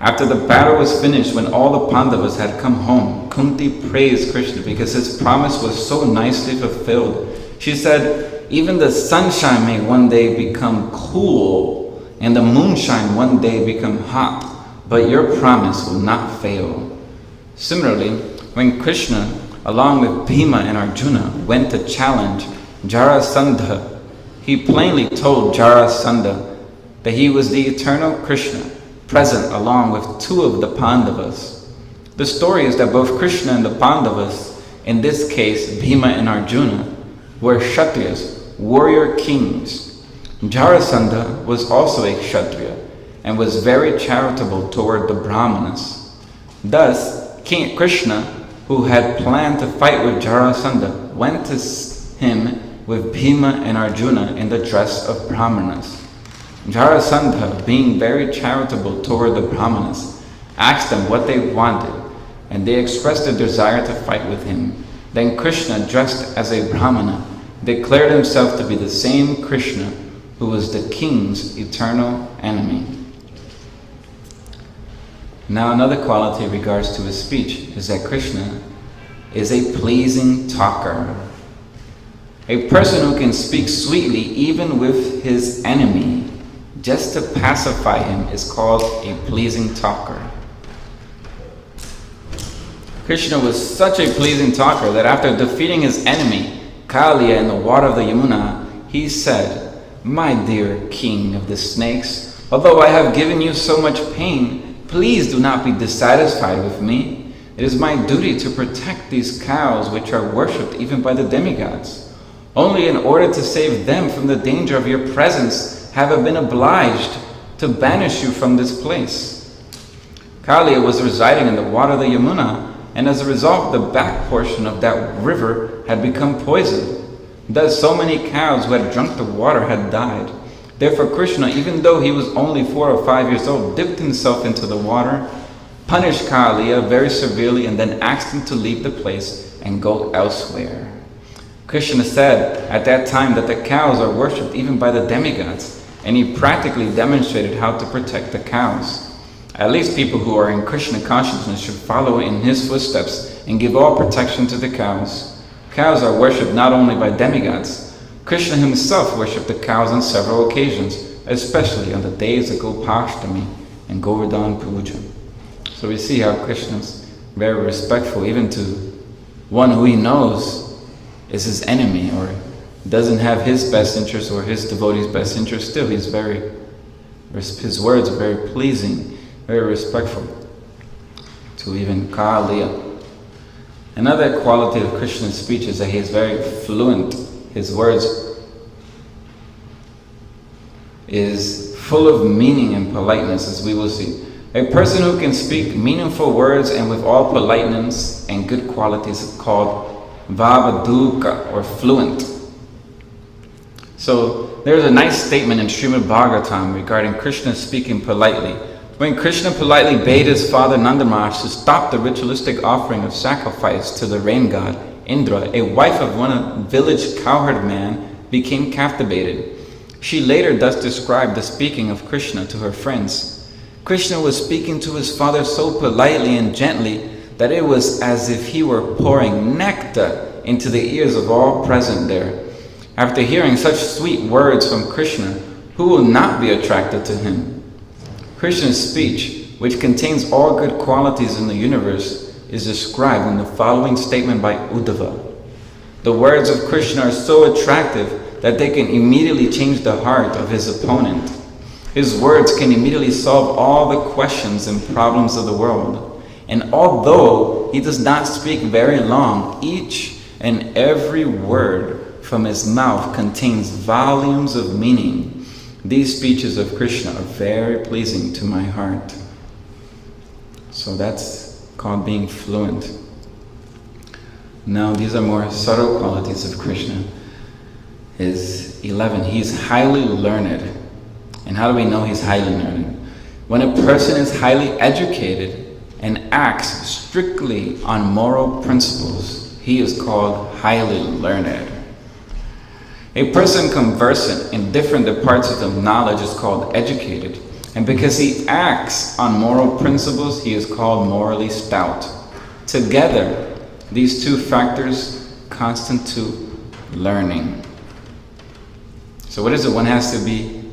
Speaker 11: After the battle was finished, when all the Pandavas had come home, Kunti praised Krishna because his promise was so nicely fulfilled. She said, "Even the sunshine may one day become cool, and the moonshine one day become hot, but your promise will not fail." Similarly, when Krishna, along with Bhima and Arjuna, went to challenge Jarasandha, he plainly told Jarasandha that he was the eternal Krishna, present along with 2 of the Pandavas. The story is that both Krishna and the Pandavas, in this case Bhima and Arjuna, were Kshatriyas, warrior kings. Jarasandha was also a Kshatriya and was very charitable toward the Brahmanas. Thus, King Krishna, who had planned to fight with Jarasandha, went to him with Bhima and Arjuna in the dress of Brahmanas. Jarasandha, being very charitable toward the Brahmanas, asked them what they wanted, and they expressed their desire to fight with him. Then Krishna, dressed as a Brahmana, declared himself to be the same Krishna who was the king's eternal enemy. Now another quality in regards to his speech is that Krishna is a pleasing talker. A person who can speak sweetly even with his enemy, just to pacify him, is called a pleasing talker. Krishna was such a pleasing talker that after defeating his enemy, Kaliya, in the water of the Yamuna, he said, "My dear king of the snakes, although I have given you so much pain, please do not be dissatisfied with me. It is my duty to protect these cows which are worshipped even by the demigods. Only in order to save them from the danger of your presence have I been obliged to banish you from this place." Kaliya was residing in the water of the Yamuna, and as a result, the back portion of that river had become poisoned. Thus, so many cows who had drunk the water had died. Therefore, Krishna, even though he was only 4 or 5 years old, dipped himself into the water, punished Kaliya very severely, and then asked him to leave the place and go elsewhere. Krishna said at that time that the cows are worshipped even by the demigods, and he practically demonstrated how to protect the cows. At least people who are in Krishna consciousness should follow in his footsteps and give all protection to the cows. Cows are worshipped not only by demigods. Krishna himself worshipped the cows on several occasions, especially on the days of Janmashtami and Govardhan Puja. So we see how Krishna is very respectful even to one who he knows is his enemy or doesn't have his best interest or his devotee's best interest. Still, his words are very pleasing, very respectful to even Kaliya. Another quality of Krishna's speech is that he is very fluent. His words is full of meaning and politeness, as we will see. A person who can speak meaningful words and with all politeness and good qualities is called Vavaduka, or fluent. So there's a nice statement in Srimad Bhagavatam regarding Krishna speaking politely. When Krishna politely bade his father Nanda Maharaj to stop the ritualistic offering of sacrifice to the rain god Indra, a wife of one village cowherd man became captivated. She later thus described the speaking of Krishna to her friends. Krishna was speaking to his father so politely and gently that it was as if he were pouring nectar into the ears of all present there. After hearing such sweet words from Krishna, who will not be attracted to him? Krishna's speech, which contains all good qualities in the universe, is described in the following statement by Uddhava. The words of Krishna are so attractive that they can immediately change the heart of his opponent. His words can immediately solve all the questions and problems of the world. And although he does not speak very long, each and every word from his mouth contains volumes of meaning. These speeches of Krishna are very pleasing to my heart. So that's called being fluent. Now these are more subtle qualities of Krishna. Is 11. He's highly learned. And how do we know he's highly learned? When a person is highly educated and acts strictly on moral principles, he is called highly learned. A person conversant in different departments of knowledge is called educated, and because he acts on moral principles, he is called morally stout. Together, these two factors constitute learning. So what is it? One has to be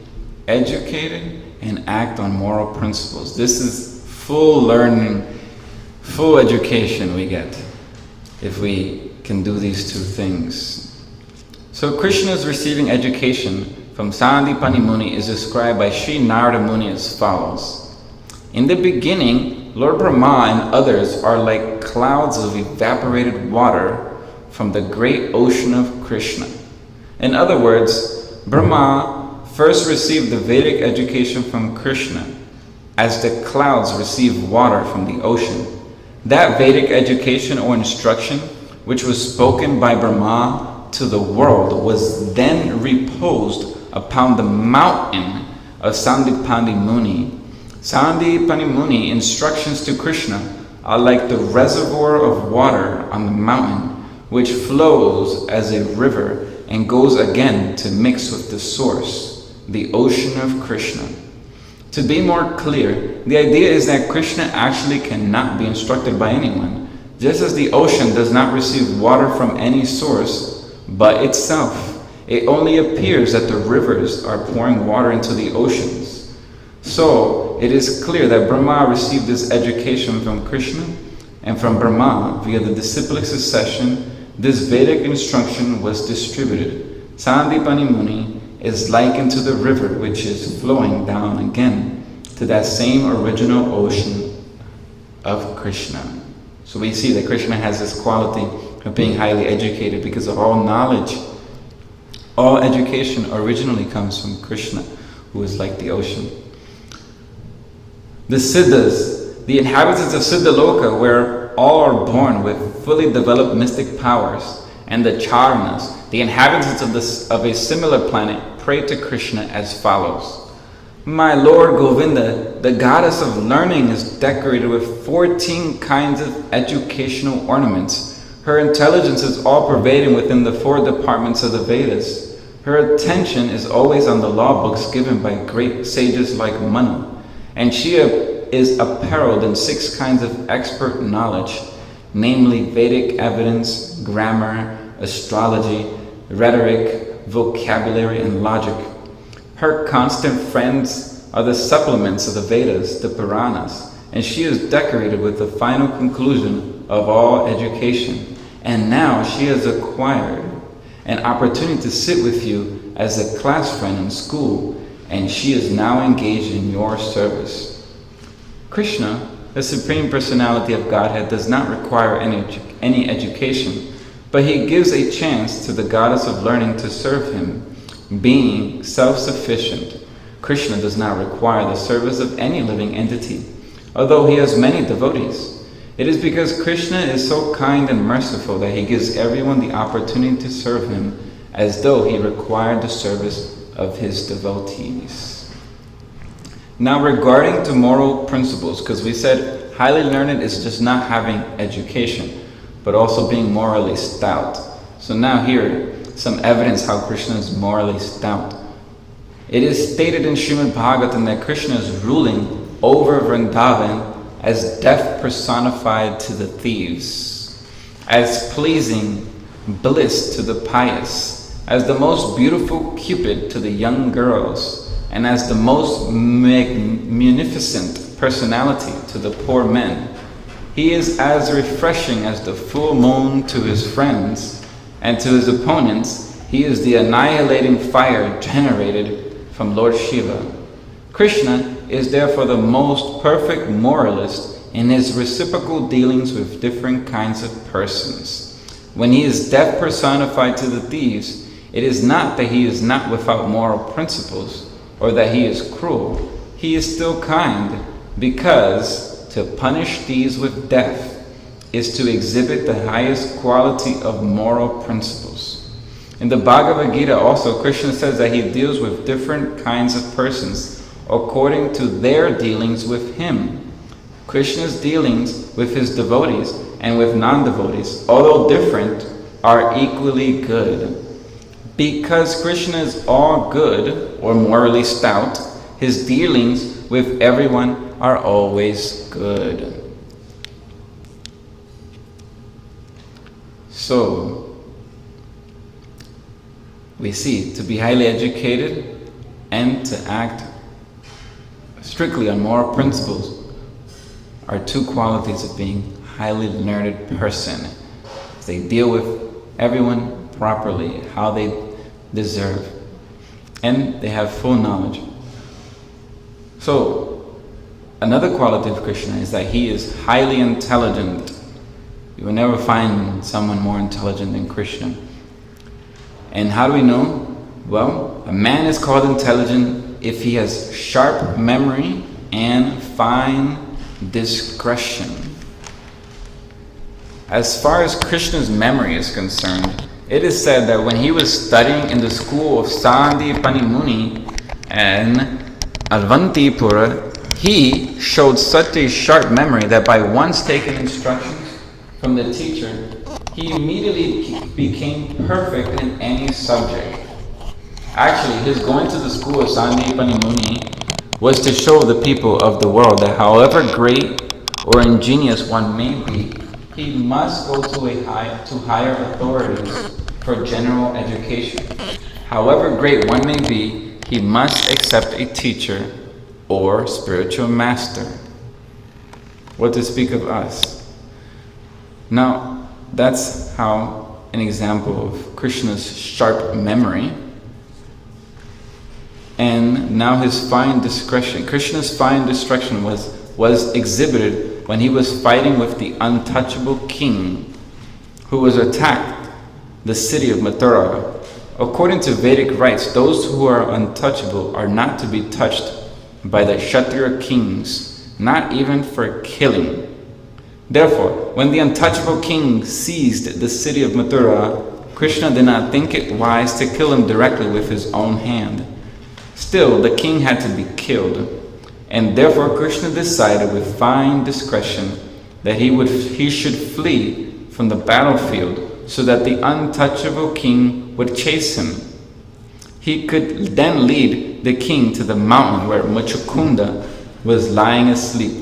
Speaker 11: educated and act on moral principles. This is full learning, full education we get if we can do these two things. So Krishna is receiving education from Sandipani Muni is described by Sri Narada Muni as follows. In the beginning, Lord Brahma and others are like clouds of evaporated water from the great ocean of Krishna. In other words, Brahma first received the Vedic education from Krishna as the clouds receive water from the ocean. That Vedic education or instruction, which was spoken by Brahma to the world, was then reposed upon the mountain of Sandipani Muni. Sandipani Muni instructions to Krishna are like the reservoir of water on the mountain, which flows as a river and goes again to mix with the source, the ocean of Krishna. To be more clear, the idea is that Krishna actually cannot be instructed by anyone, just as the ocean does not receive water from any source but itself. It only appears that the rivers are pouring water into the oceans. So it is clear that Brahma received this education from Krishna, and from Brahma, via the disciplic succession, this Vedic instruction was distributed. Sandipani Muni is likened to the river which is flowing down again to that same original ocean of Krishna. So we see that Krishna has this quality of being highly educated because of all knowledge. All education originally comes from Krishna, who is like the ocean. The Siddhas, the inhabitants of Siddhaloka, where all are born with fully developed mystic powers, and the Charanas, the inhabitants of a similar planet, pray to Krishna as follows. My Lord Govinda, the goddess of learning, is decorated with 14 kinds of educational ornaments. Her intelligence is all pervading within the 4 departments of the Vedas. Her attention is always on the law books given by great sages like Manu, and she is apparelled in 6 kinds of expert knowledge, namely Vedic evidence, grammar, astrology, rhetoric, vocabulary, and logic. Her constant friends are the supplements of the Vedas, the Puranas, and she is decorated with the final conclusion of all education. And now she has acquired an opportunity to sit with you as a class friend in school, and she is now engaged in your service. Krishna, the Supreme Personality of Godhead, does not require any education, but he gives a chance to the goddess of learning to serve him. Being self-sufficient, Krishna does not require the service of any living entity, although he has many devotees. It is because Krishna is so kind and merciful that he gives everyone the opportunity to serve him as though he required the service of his devotees. Now regarding to moral principles, because we said highly learned is just not having education, but also being morally stout. So now here, some evidence how Krishna is morally stout. It is stated in Srimad Bhagavatam that Krishna is ruling over Vrindavan as death personified to the thieves, as pleasing bliss to the pious, as the most beautiful Cupid to the young girls, and as the most munificent personality to the poor men. He is as refreshing as the full moon to his friends, and to his opponents, he is the annihilating fire generated from Lord Shiva. Krishna is therefore the most perfect moralist in his reciprocal dealings with different kinds of persons. When he is death personified to the thieves, it is not that he is not without moral principles or that he is cruel. He is still kind, because to punish thieves with death is to exhibit the highest quality of moral principles. In the Bhagavad Gita also, Krishna says that he deals with different kinds of persons according to their dealings with him. Krishna's dealings with his devotees and with non-devotees, although different, are equally good. Because Krishna is all good, or morally stout, his dealings with everyone are always good. So, we see, to be highly educated and to act strictly on moral principles are 2 qualities of being highly learned person. They deal with everyone properly, how they deserve, and they have full knowledge. So, another quality of Krishna is that he is highly intelligent. You will never find someone more intelligent than Krishna. And how do we know? Well, a man is called intelligent if he has sharp memory and fine discretion. As far as Krishna's memory is concerned, it is said that when he was studying in the school of Sandipani Muni and Alvantipura, he showed such a sharp memory that by once taking instructions from the teacher, he immediately became perfect in any subject. Actually, his going to the school of Sandipani Muni was to show the people of the world that however great or ingenious one may be, he must go to higher authorities for general education. However great one may be, he must accept a teacher or spiritual master. What to speak of us? Now, that's how an example of Krishna's sharp memory. And now his fine discretion. Krishna's fine discretion was exhibited when he was fighting with the untouchable king who was attacked the city of Mathura. According to Vedic rites, those who are untouchable are not to be touched by the Kshatriya kings, not even for killing. Therefore, when the untouchable king seized the city of Mathura, Krishna did not think it wise to kill him directly with his own hand. Still, the king had to be killed, and therefore Krishna decided with fine discretion that he should flee from the battlefield so that the untouchable king would chase him. he could then lead the king to the mountain where Muchukunda was lying asleep.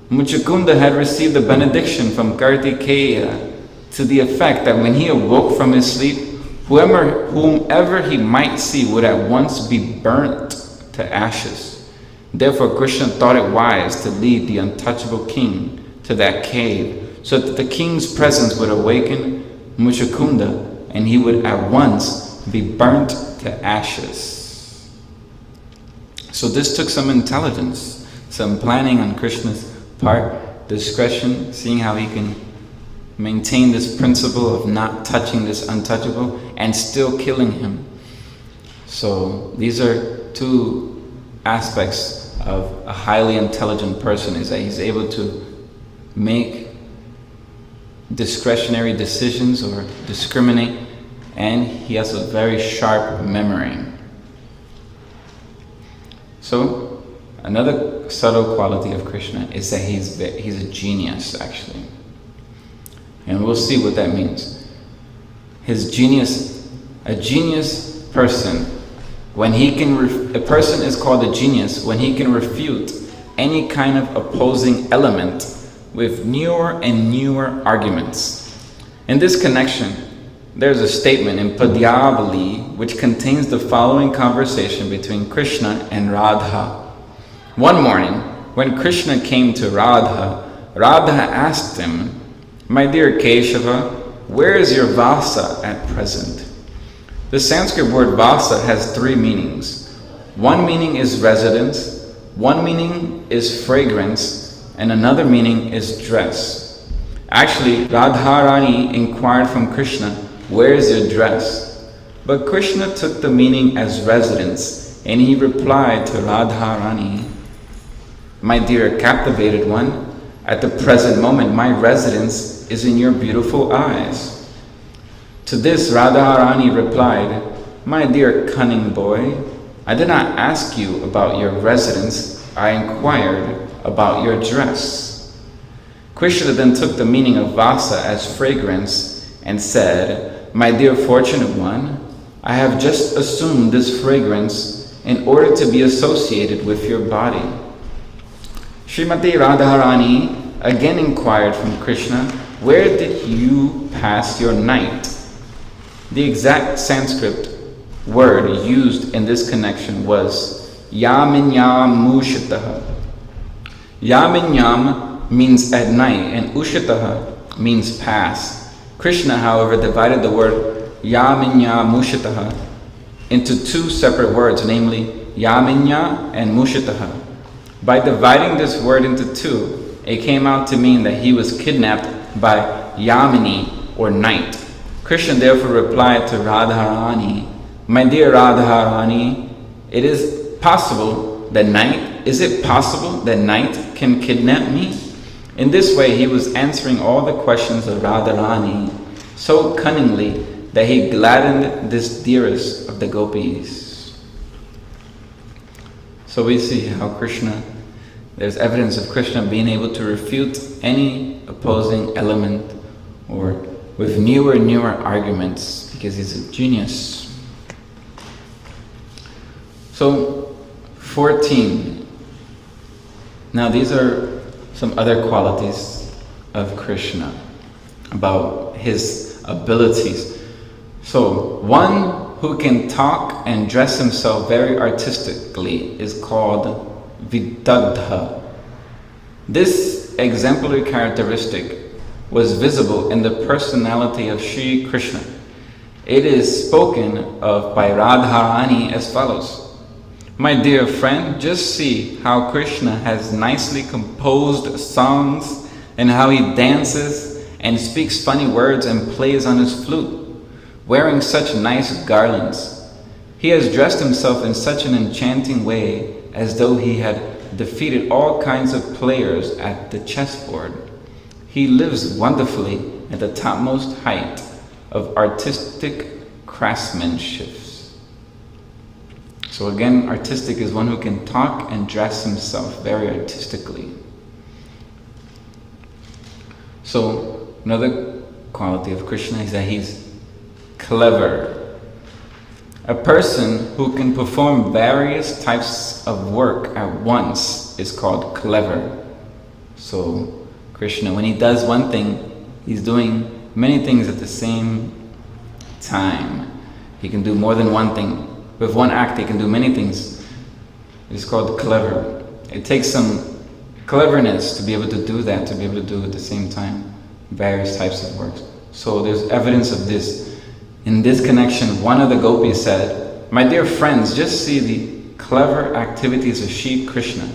Speaker 11: Muchukunda had received a benediction from Kartikeya to the effect that when he awoke from his sleep, whomever he might see would at once be burnt to ashes. Therefore, Krishna thought it wise to lead the untouchable king to that cave, so that the king's presence would awaken Muchukunda, and he would at once be burnt to ashes. So this took some intelligence, some planning on Krishna's part, discretion, seeing how he can maintain this principle of not touching this untouchable and still killing him. So these are two aspects of a highly intelligent person, is that he's able to make discretionary decisions or discriminate, and he has a very sharp memory. So another subtle quality of Krishna is that he's a genius, actually. And we'll see what that means. His genius, a genius person, when he can, a person is called a genius when he can refute any kind of opposing element with newer and newer arguments. In this connection, there's a statement in Padyavali which contains the following conversation between Krishna and Radha. One morning, when Krishna came to Radha, Radha asked him, "My dear Keshava, where is your Vasa at present?" The Sanskrit word Vasa has three meanings. One meaning is residence, one meaning is fragrance, and another meaning is dress. Actually, Radharani inquired from Krishna, "Where is your dress?" But Krishna took the meaning as residence, and he replied to Radharani, "My dear captivated one, at the present moment my residence is in your beautiful eyes." To this Radharani replied, "My dear cunning boy, I did not ask you about your residence, I inquired about your dress." Krishna then took the meaning of Vasa as fragrance and said, "My dear fortunate one, I have just assumed this fragrance in order to be associated with your body." Srimati Radharani again inquired from Krishna, "Where did you pass your night?" The exact Sanskrit word used in this connection was Yaminyam Ushitaha. Yaminyam means at night, and Ushitaha means pass. Krishna, however, divided the word Yaminyam Ushitaha into two separate words, namely Yaminya and Mushitaha. By dividing this word into two, it came out to mean that he was kidnapped by Yamini, or night. Krishna therefore replied to Radharani, "My dear Radharani, is it possible that night can kidnap me?" In this way, he was answering all the questions of Radharani so cunningly that he gladdened this dearest of the gopis. So we see how there's evidence of Krishna being able to refute any opposing element or with newer and newer arguments, because he's a genius. So 14. Now these are some other qualities of Krishna, about his abilities. So one who can talk and dress himself very artistically is called Vidagdha. This exemplary characteristic was visible in the personality of Sri Krishna. It is spoken of by Radharani as follows: "My dear friend, just see how Krishna has nicely composed songs and how he dances and speaks funny words and plays on his flute, wearing such nice garlands. He has dressed himself in such an enchanting way as though he had defeated all kinds of players at the chessboard. He lives wonderfully at the topmost height of artistic craftsmanship." So again, artistic is one who can talk and dress himself very artistically. So another quality of Krishna is that he's clever. A person who can perform various types of work at once is called clever. So Krishna, when he does one thing, he's doing many things at the same time. He can do more than one thing. With one act, he can do many things. It's called clever. It takes some cleverness to be able to do that, to be able to do at the same time various types of works. So there's evidence of this. In this connection, one of the gopis said, "My dear friends, just see the clever activities of Shri Krishna.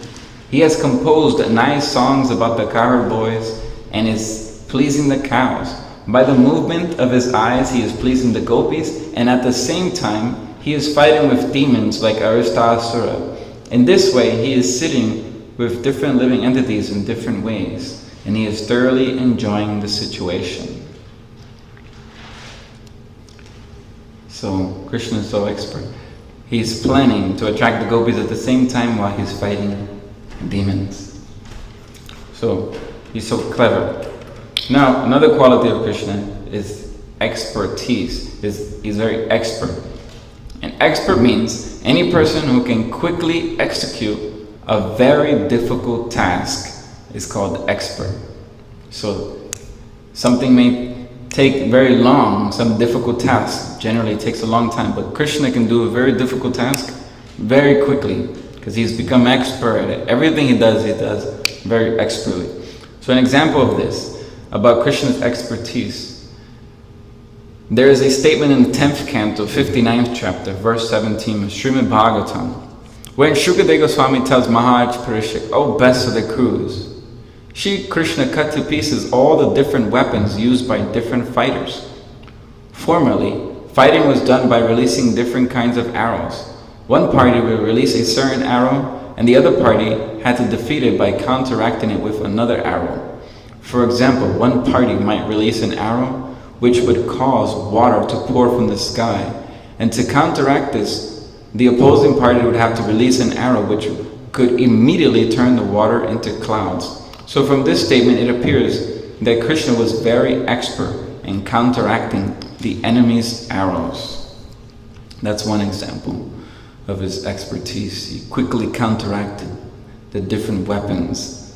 Speaker 11: He has composed nice songs about the cowherd boys and is pleasing the cows. By the movement of his eyes, he is pleasing the gopis, and at the same time, he is fighting with demons like Aristasura. In this way, he is sitting with different living entities in different ways, and he is thoroughly enjoying the situation." So Krishna is so expert. He's planning to attract the gopis at the same time while he's fighting demons. So he's so clever. Now, another quality of Krishna is expertise. He's very expert. And expert means any person who can quickly execute a very difficult task is called expert. So something may take very long, some difficult task generally takes a long time, but Krishna can do a very difficult task very quickly because he's become expert at it. Everything he does very expertly. So an example of this, about Krishna's expertise, there is a statement in the 10th canto, 59th chapter, verse 17 of Srimad Bhagavatam, when Shukadeva Goswami tells Maharaj Parishik, "Oh, best of the crews, Shri Krishna cut to pieces all the different weapons used by different fighters. Formerly, fighting was done by releasing different kinds of arrows. One party would release a certain arrow, and the other party had to defeat it by counteracting it with another arrow. For example, one party might release an arrow which would cause water to pour from the sky, and to counteract this, the opposing party would have to release an arrow which could immediately turn the water into clouds. So from this statement, it appears that Krishna was very expert in counteracting the enemy's arrows." That's one example of his expertise. He quickly counteracted the different weapons.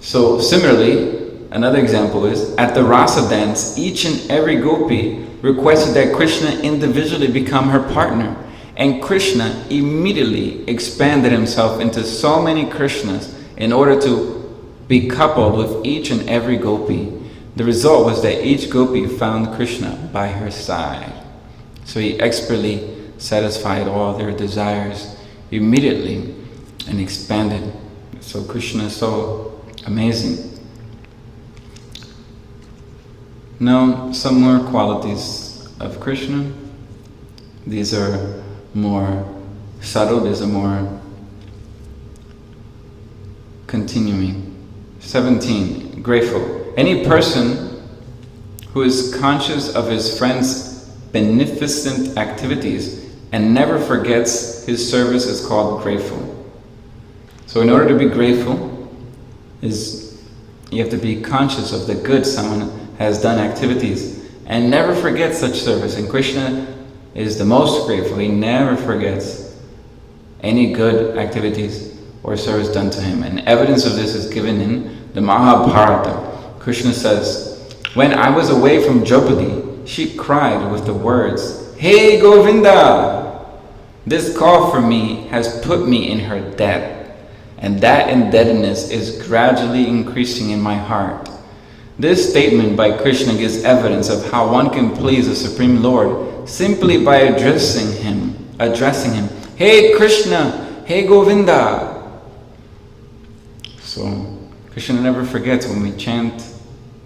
Speaker 11: So similarly, another example is, at the Rasa dance, each and every gopi requested that Krishna individually become her partner. And Krishna immediately expanded himself into so many Krishnas in order to be coupled with each and every gopi. The result was that each gopi found Krishna by her side. So he expertly satisfied all their desires immediately and expanded. So Krishna is so amazing. Now, some more qualities of Krishna. These are more subtle, these are more continuing. 17, grateful. Any person who is conscious of his friend's beneficent activities and never forgets his service is called grateful. So in order to be grateful, you have to be conscious of the good someone has done activities and never forget such service. And Krishna is the most grateful. He never forgets any good activities or service done to him. And evidence of this is given in the Mahabharata. Krishna says, "When I was away from Draupadi, she cried with the words, 'Hey Govinda! This call for me has put me in her debt, and that indebtedness is gradually increasing in my heart.'" This statement by Krishna gives evidence of how one can please the Supreme Lord simply by addressing him, "Hey Krishna, hey Govinda." So Krishna never forgets when we chant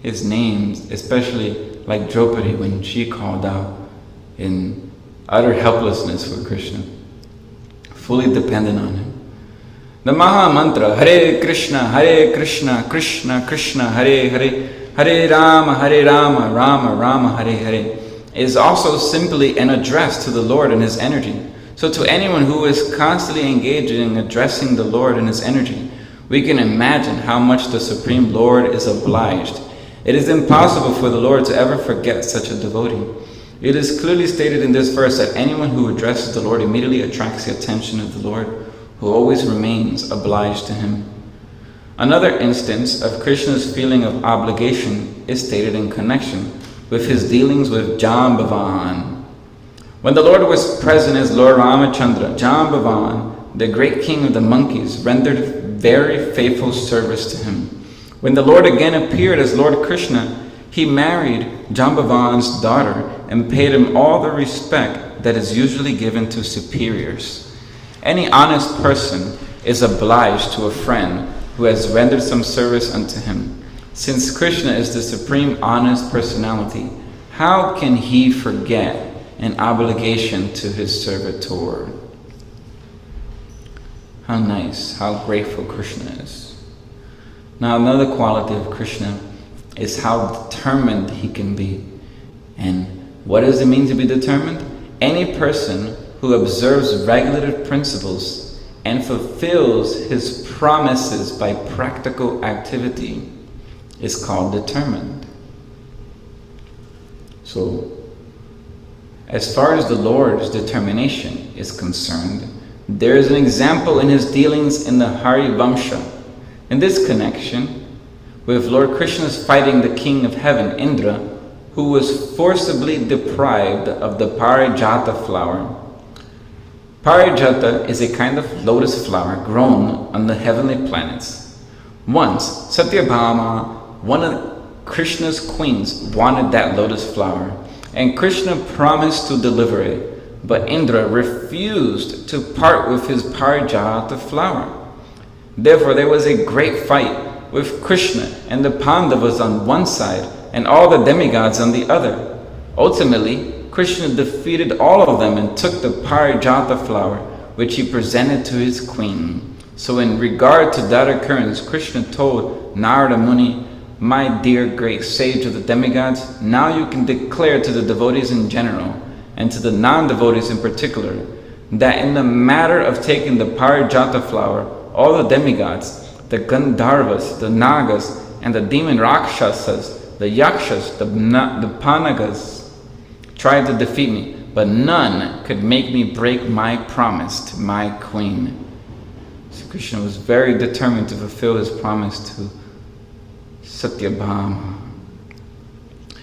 Speaker 11: his names, especially like Draupadi when she called out in utter helplessness for Krishna, fully dependent on him. The Maha Mantra, Hare Krishna, Krishna Krishna, Hare Hare, Hare Rama, Rama Rama, Hare Hare, is also simply an address to the Lord and his energy. So to anyone who is constantly engaged in addressing the Lord and his energy, we can imagine how much the Supreme Lord is obliged. It is impossible for the Lord to ever forget such a devotee. It is clearly stated in this verse that anyone who addresses the Lord immediately attracts the attention of the Lord, who always remains obliged to him. Another instance of Krishna's feeling of obligation is stated in connection with his dealings with Jambavan. When the Lord was present as Lord Ramachandra, Jambavan, the great king of the monkeys, rendered very faithful service to him. When the Lord again appeared as Lord Krishna, he married Jambavan's daughter and paid him all the respect that is usually given to superiors. Any honest person is obliged to a friend who has rendered some service unto him. Since Krishna is the supreme honest personality, how can he forget an obligation to his servitor? How nice, how grateful Krishna is. Now another quality of Krishna is how determined he can be. And what does it mean to be determined? Any person who observes regulative principles and fulfills his promises by practical activity is called determined. So, as far as the Lord's determination is concerned, there is an example in his dealings in the Hari Vamsha. In this connection, with Lord Krishna's fighting the king of heaven, Indra, who was forcibly deprived of the Parijata flower. Parijata is a kind of lotus flower grown on the heavenly planets. Once, Satyabhama, one of Krishna's queens, wanted that lotus flower, and Krishna promised to deliver it, but Indra refused to part with his Parijata flower. Therefore, there was a great fight with Krishna and the Pandavas on one side and all the demigods on the other. Ultimately, Krishna defeated all of them and took the Parijata flower, which he presented to his queen. So in regard to that occurrence, Krishna told Narada Muni, "My dear great sage of the demigods, now you can declare to the devotees in general, and to the non-devotees in particular, that in the matter of taking the Parijata flower, all the demigods, the Gandharvas, the Nagas, and the demon Rakshasas, the Yakshas, the Panagas, tried to defeat me, but none could make me break my promise to my queen." So Krishna was very determined to fulfill his promise to Satyabhama.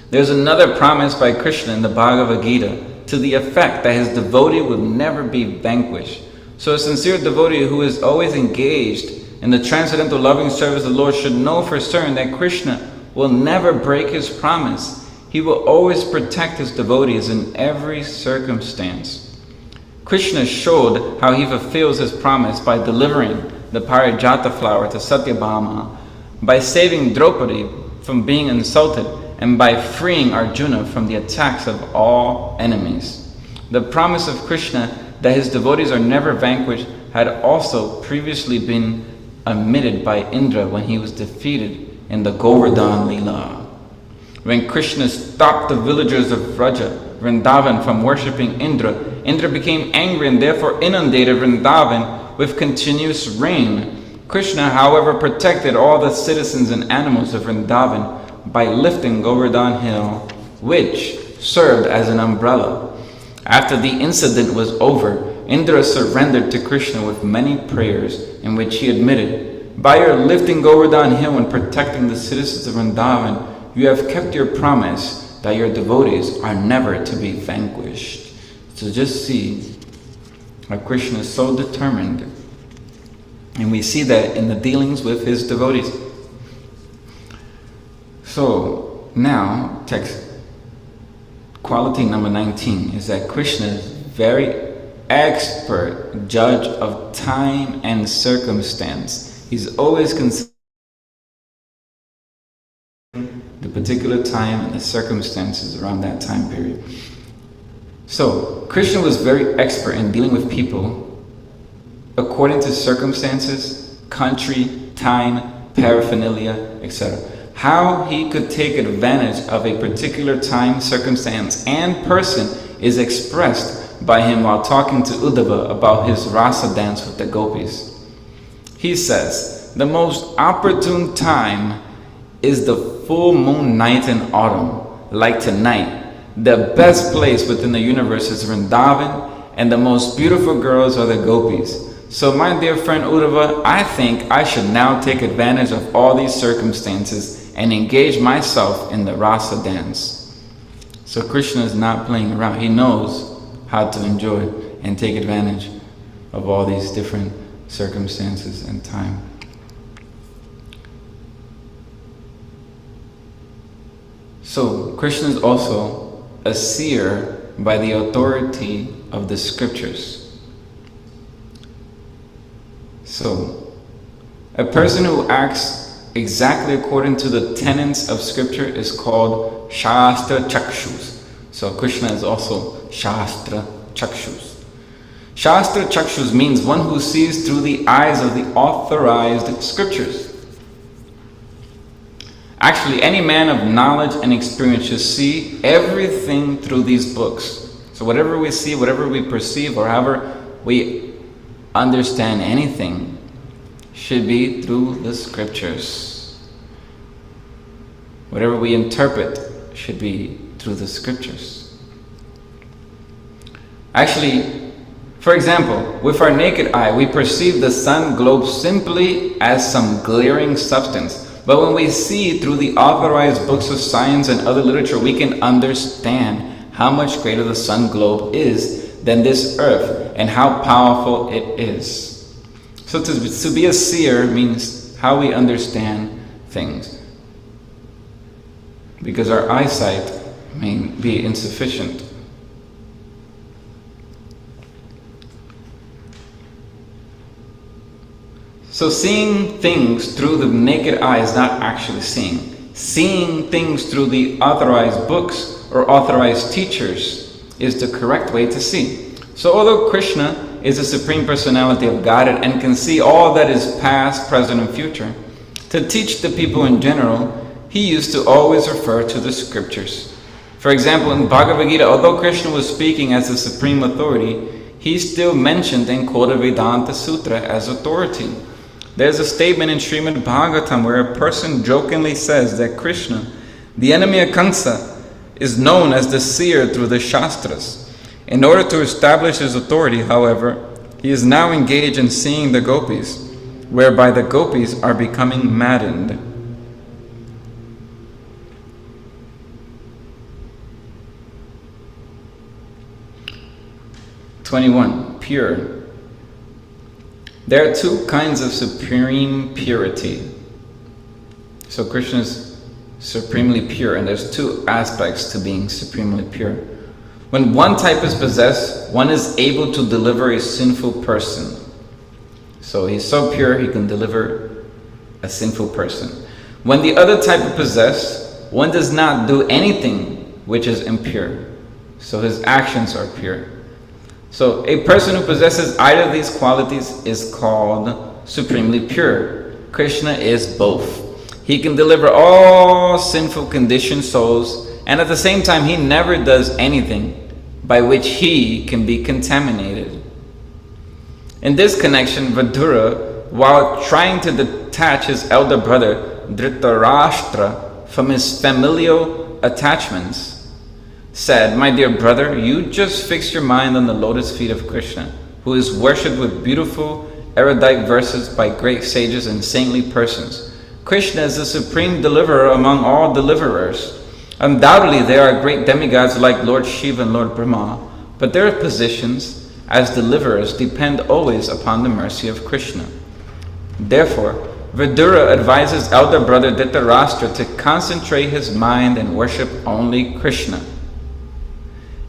Speaker 11: There's another promise by Krishna in the Bhagavad Gita to the effect that his devotee will never be vanquished. So a sincere devotee who is always engaged in the transcendental loving service of the Lord should know for certain that Krishna will never break his promise. He will always protect his devotees in every circumstance. Krishna showed how he fulfills his promise by delivering the Parijata flower to Satyabhama, by saving Draupadi from being insulted, and by freeing Arjuna from the attacks of all enemies. The promise of Krishna that his devotees are never vanquished had also previously been omitted by Indra when he was defeated in the Govardhan Leela. When Krishna stopped the villagers of Vrindavan from worshipping Indra, Indra became angry and therefore inundated Vrindavan with continuous rain. Krishna, however, protected all the citizens and animals of Vrindavan by lifting Govardhan Hill, which served as an umbrella. After the incident was over, Indra surrendered to Krishna with many prayers, in which he admitted, "By your lifting Govardhan Hill and protecting the citizens of Vrindavan, you have kept your promise that your devotees are never to be vanquished." So just see how Krishna is so determined. And we see that in the dealings with his devotees. So now, text quality number 19 is that Krishna is very expert judge of time and circumstance. He's always considering the particular time and the circumstances around that time period. So Krishna was very expert in dealing with people according to circumstances, country, time, paraphernalia, etc. How he could take advantage of a particular time, circumstance, and person is expressed by him while talking to Uddhava about his rasa dance with the gopis. He says, "The most opportune time is the full moon night in autumn, like tonight, the best place within the universe is Vrindavan, and the most beautiful girls are the gopis. So my dear friend Uddhava, I think I should now take advantage of all these circumstances and engage myself in the rasa dance. So Krishna is not playing around. He knows how to enjoy and take advantage of all these different circumstances and time. So Krishna is also a seer by the authority of the scriptures. So a person who acts exactly according to the tenets of scripture is called Shastra Chakshus. So Krishna is also Shastra Chakshus. Shastra Chakshus means one who sees through the eyes of the authorized scriptures. Actually, any man of knowledge and experience should see everything through these books. So whatever we see, whatever we perceive, or however we understand anything, should be through the scriptures. Whatever we interpret should be through the scriptures. Actually, for example, with our naked eye, we perceive the sun globe simply as some glaring substance. But when we see through the authorized books of science and other literature, we can understand how much greater the sun globe is than this earth and how powerful it is. So to be a seer means how we understand things, because our eyesight may be insufficient. So seeing things through the naked eye is not actually seeing. Seeing things through the authorized books or authorized teachers is the correct way to see. So although Krishna is the Supreme Personality of Godhead and can see all that is past, present, and future, to teach the people in general, he used to always refer to the scriptures. For example, in Bhagavad Gita, although Krishna was speaking as the Supreme Authority, he still mentioned and quoted Vedanta Sutra as authority. There's a statement in Srimad Bhagavatam where a person jokingly says that Krishna, the enemy of Kamsa, is known as the seer through the Shastras. In order to establish his authority, however, he is now engaged in seeing the gopis, whereby the gopis are becoming maddened. Pure. There are two kinds of supreme purity. So Krishna is supremely pure, and there's two aspects to being supremely pure. When one type is possessed, one is able to deliver a sinful person. So he's so pure he can deliver a sinful person. When the other type is possessed, one does not do anything which is impure. So his actions are pure. So a person who possesses either of these qualities is called supremely pure. Krishna is both. He can deliver all sinful conditioned souls, and at the same time he never does anything by which he can be contaminated. In this connection, Vidura, while trying to detach his elder brother Dhritarashtra from his familial attachments, said, "My dear brother, you just fix your mind on the lotus feet of Krishna, who is worshipped with beautiful, erudite verses by great sages and saintly persons. Krishna is the supreme deliverer among all deliverers. Undoubtedly, there are great demigods like Lord Shiva and Lord Brahma, but their positions as deliverers depend always upon the mercy of Krishna. Therefore, Vidura advises elder brother Dhritarashtra to concentrate his mind and worship only Krishna.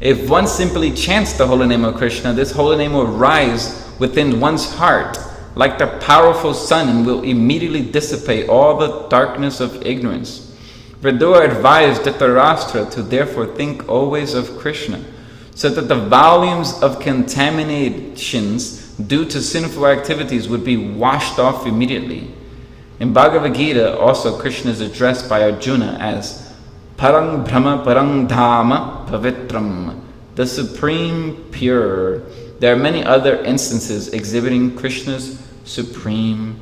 Speaker 11: If one simply chants the holy name of Krishna, this holy name will rise within one's heart like the powerful sun and will immediately dissipate all the darkness of ignorance. Vidura advised Dhritarashtra to therefore think always of Krishna, so that the volumes of contaminations due to sinful activities would be washed off immediately. In Bhagavad Gita, also Krishna is addressed by Arjuna as Parang Brahma Parang Dhama Pavitram, the supreme pure. There are many other instances exhibiting Krishna's supreme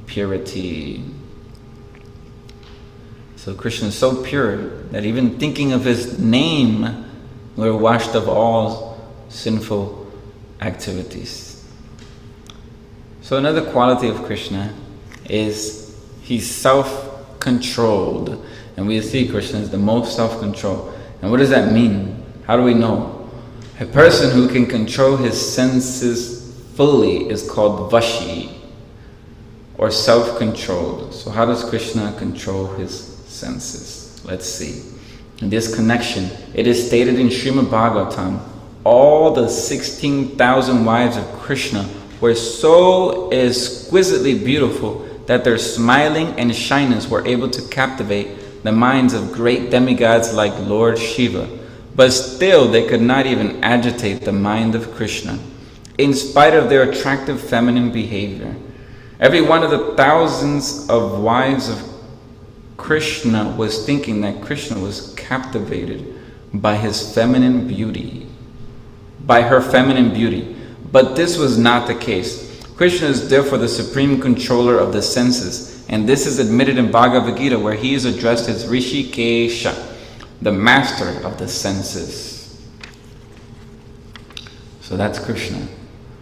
Speaker 11: purity. So Krishna is so pure that even thinking of his name We're washed of all sinful activities. So another quality of Krishna is he's self-controlled. And we see Krishna is the most self-control. And what does that mean? How do we know? A person who can control his senses fully is called Vashi, or self-controlled. So how does Krishna control his senses? Let's see. In this connection, it is stated in Srimad Bhagavatam, all the 16,000 wives of Krishna were so exquisitely beautiful that their smiling and shyness were able to captivate the minds of great demigods like Lord Shiva. But still, they could not even agitate the mind of Krishna, in spite of their attractive feminine behavior. Every one of the thousands of wives of Krishna was thinking that Krishna was captivated by his feminine beauty, by her feminine beauty. But this was not the case. Krishna is therefore the supreme controller of the senses, and this is admitted in Bhagavad Gita, where he is addressed as Rishikesha, the master of the senses. So that's Krishna,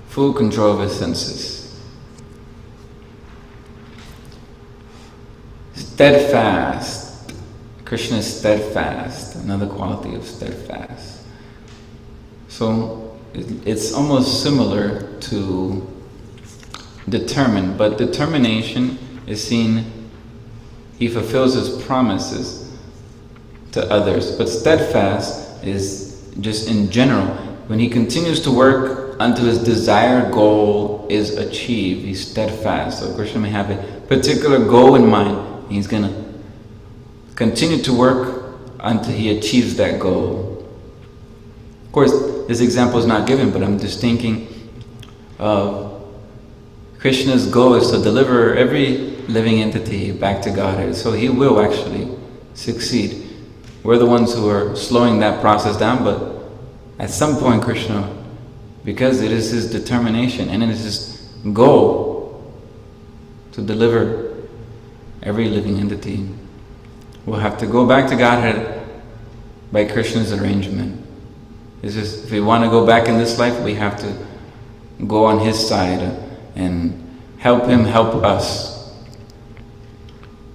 Speaker 11: full control of his senses. Steadfast. Krishna is steadfast, another quality of steadfast. So it's almost similar to determined, but determination is seen, he fulfills his promises to others. But steadfast is just in general, when he continues to work until his desired goal is achieved, he's steadfast. So Krishna may have a particular goal in mind. He's going to continue to work until he achieves that goal. Of course, this example is not given, but I'm just thinking of Krishna's goal is to deliver every living entity back to Godhead. So he will actually succeed. We're the ones who are slowing that process down, but at some point Krishna, because it is his determination and it is his goal to deliver every living entity, will have to go back to Godhead by Krishna's arrangement. It's just, if we want to go back in this life, we have to go on his side and help him help us.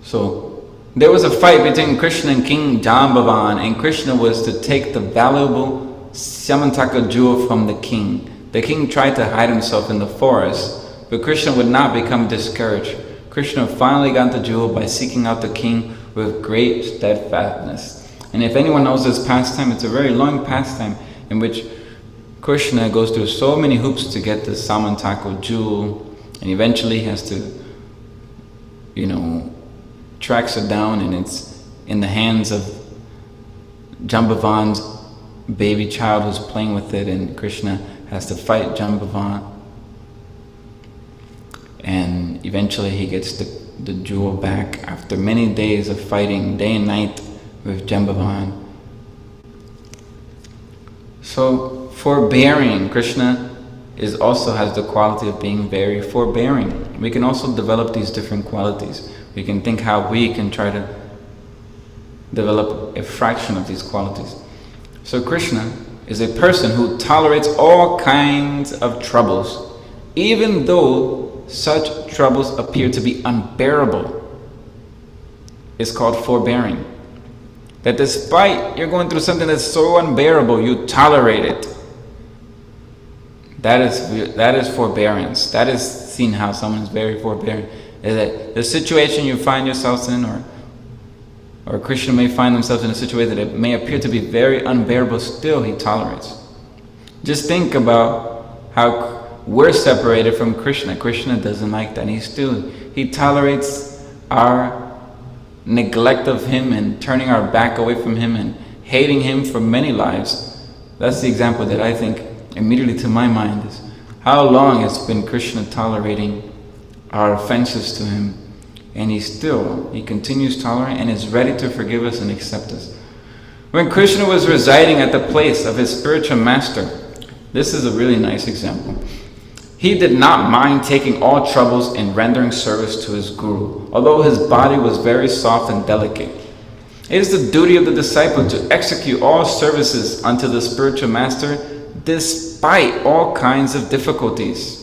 Speaker 11: So there was a fight between Krishna and King Jambavan, and Krishna was to take the valuable Samantaka jewel from the king. The king tried to hide himself in the forest, but Krishna would not become discouraged. Krishna finally got the jewel by seeking out the king with great steadfastness. And if anyone knows this pastime, it's a very long pastime in which Krishna goes through so many hoops to get the Samantaka jewel, and eventually he has to, tracks it down, and it's in the hands of Jambavan's baby child who's playing with it, and Krishna has to fight Jambavan. And eventually he gets the jewel back after many days of fighting day and night with Jambavan. So forbearing, Krishna also has the quality of being very forbearing. We can also develop these different qualities. We can think how we can try to develop a fraction of these qualities. So Krishna is a person who tolerates all kinds of troubles, even though such troubles appear to be unbearable. It's called forbearing. That despite you're going through something that's so unbearable, you tolerate it. That is forbearance. That is seen how someone is very forbearing. Is that the situation you find yourselves in, or Krishna may find themselves in a situation that it may appear to be very unbearable, still he tolerates. Just think about how we're separated from Krishna. Krishna doesn't like that. He tolerates our neglect of him and turning our back away from him and hating him for many lives. That's the example that I think immediately to my mind is how long has been Krishna tolerating our offenses to him, and he continues tolerant and is ready to forgive us and accept us. When Krishna was residing at the place of his spiritual master, this is a really nice example. He did not mind taking all troubles in rendering service to his guru, although his body was very soft and delicate. It is the duty of the disciple to execute all services unto the spiritual master despite all kinds of difficulties.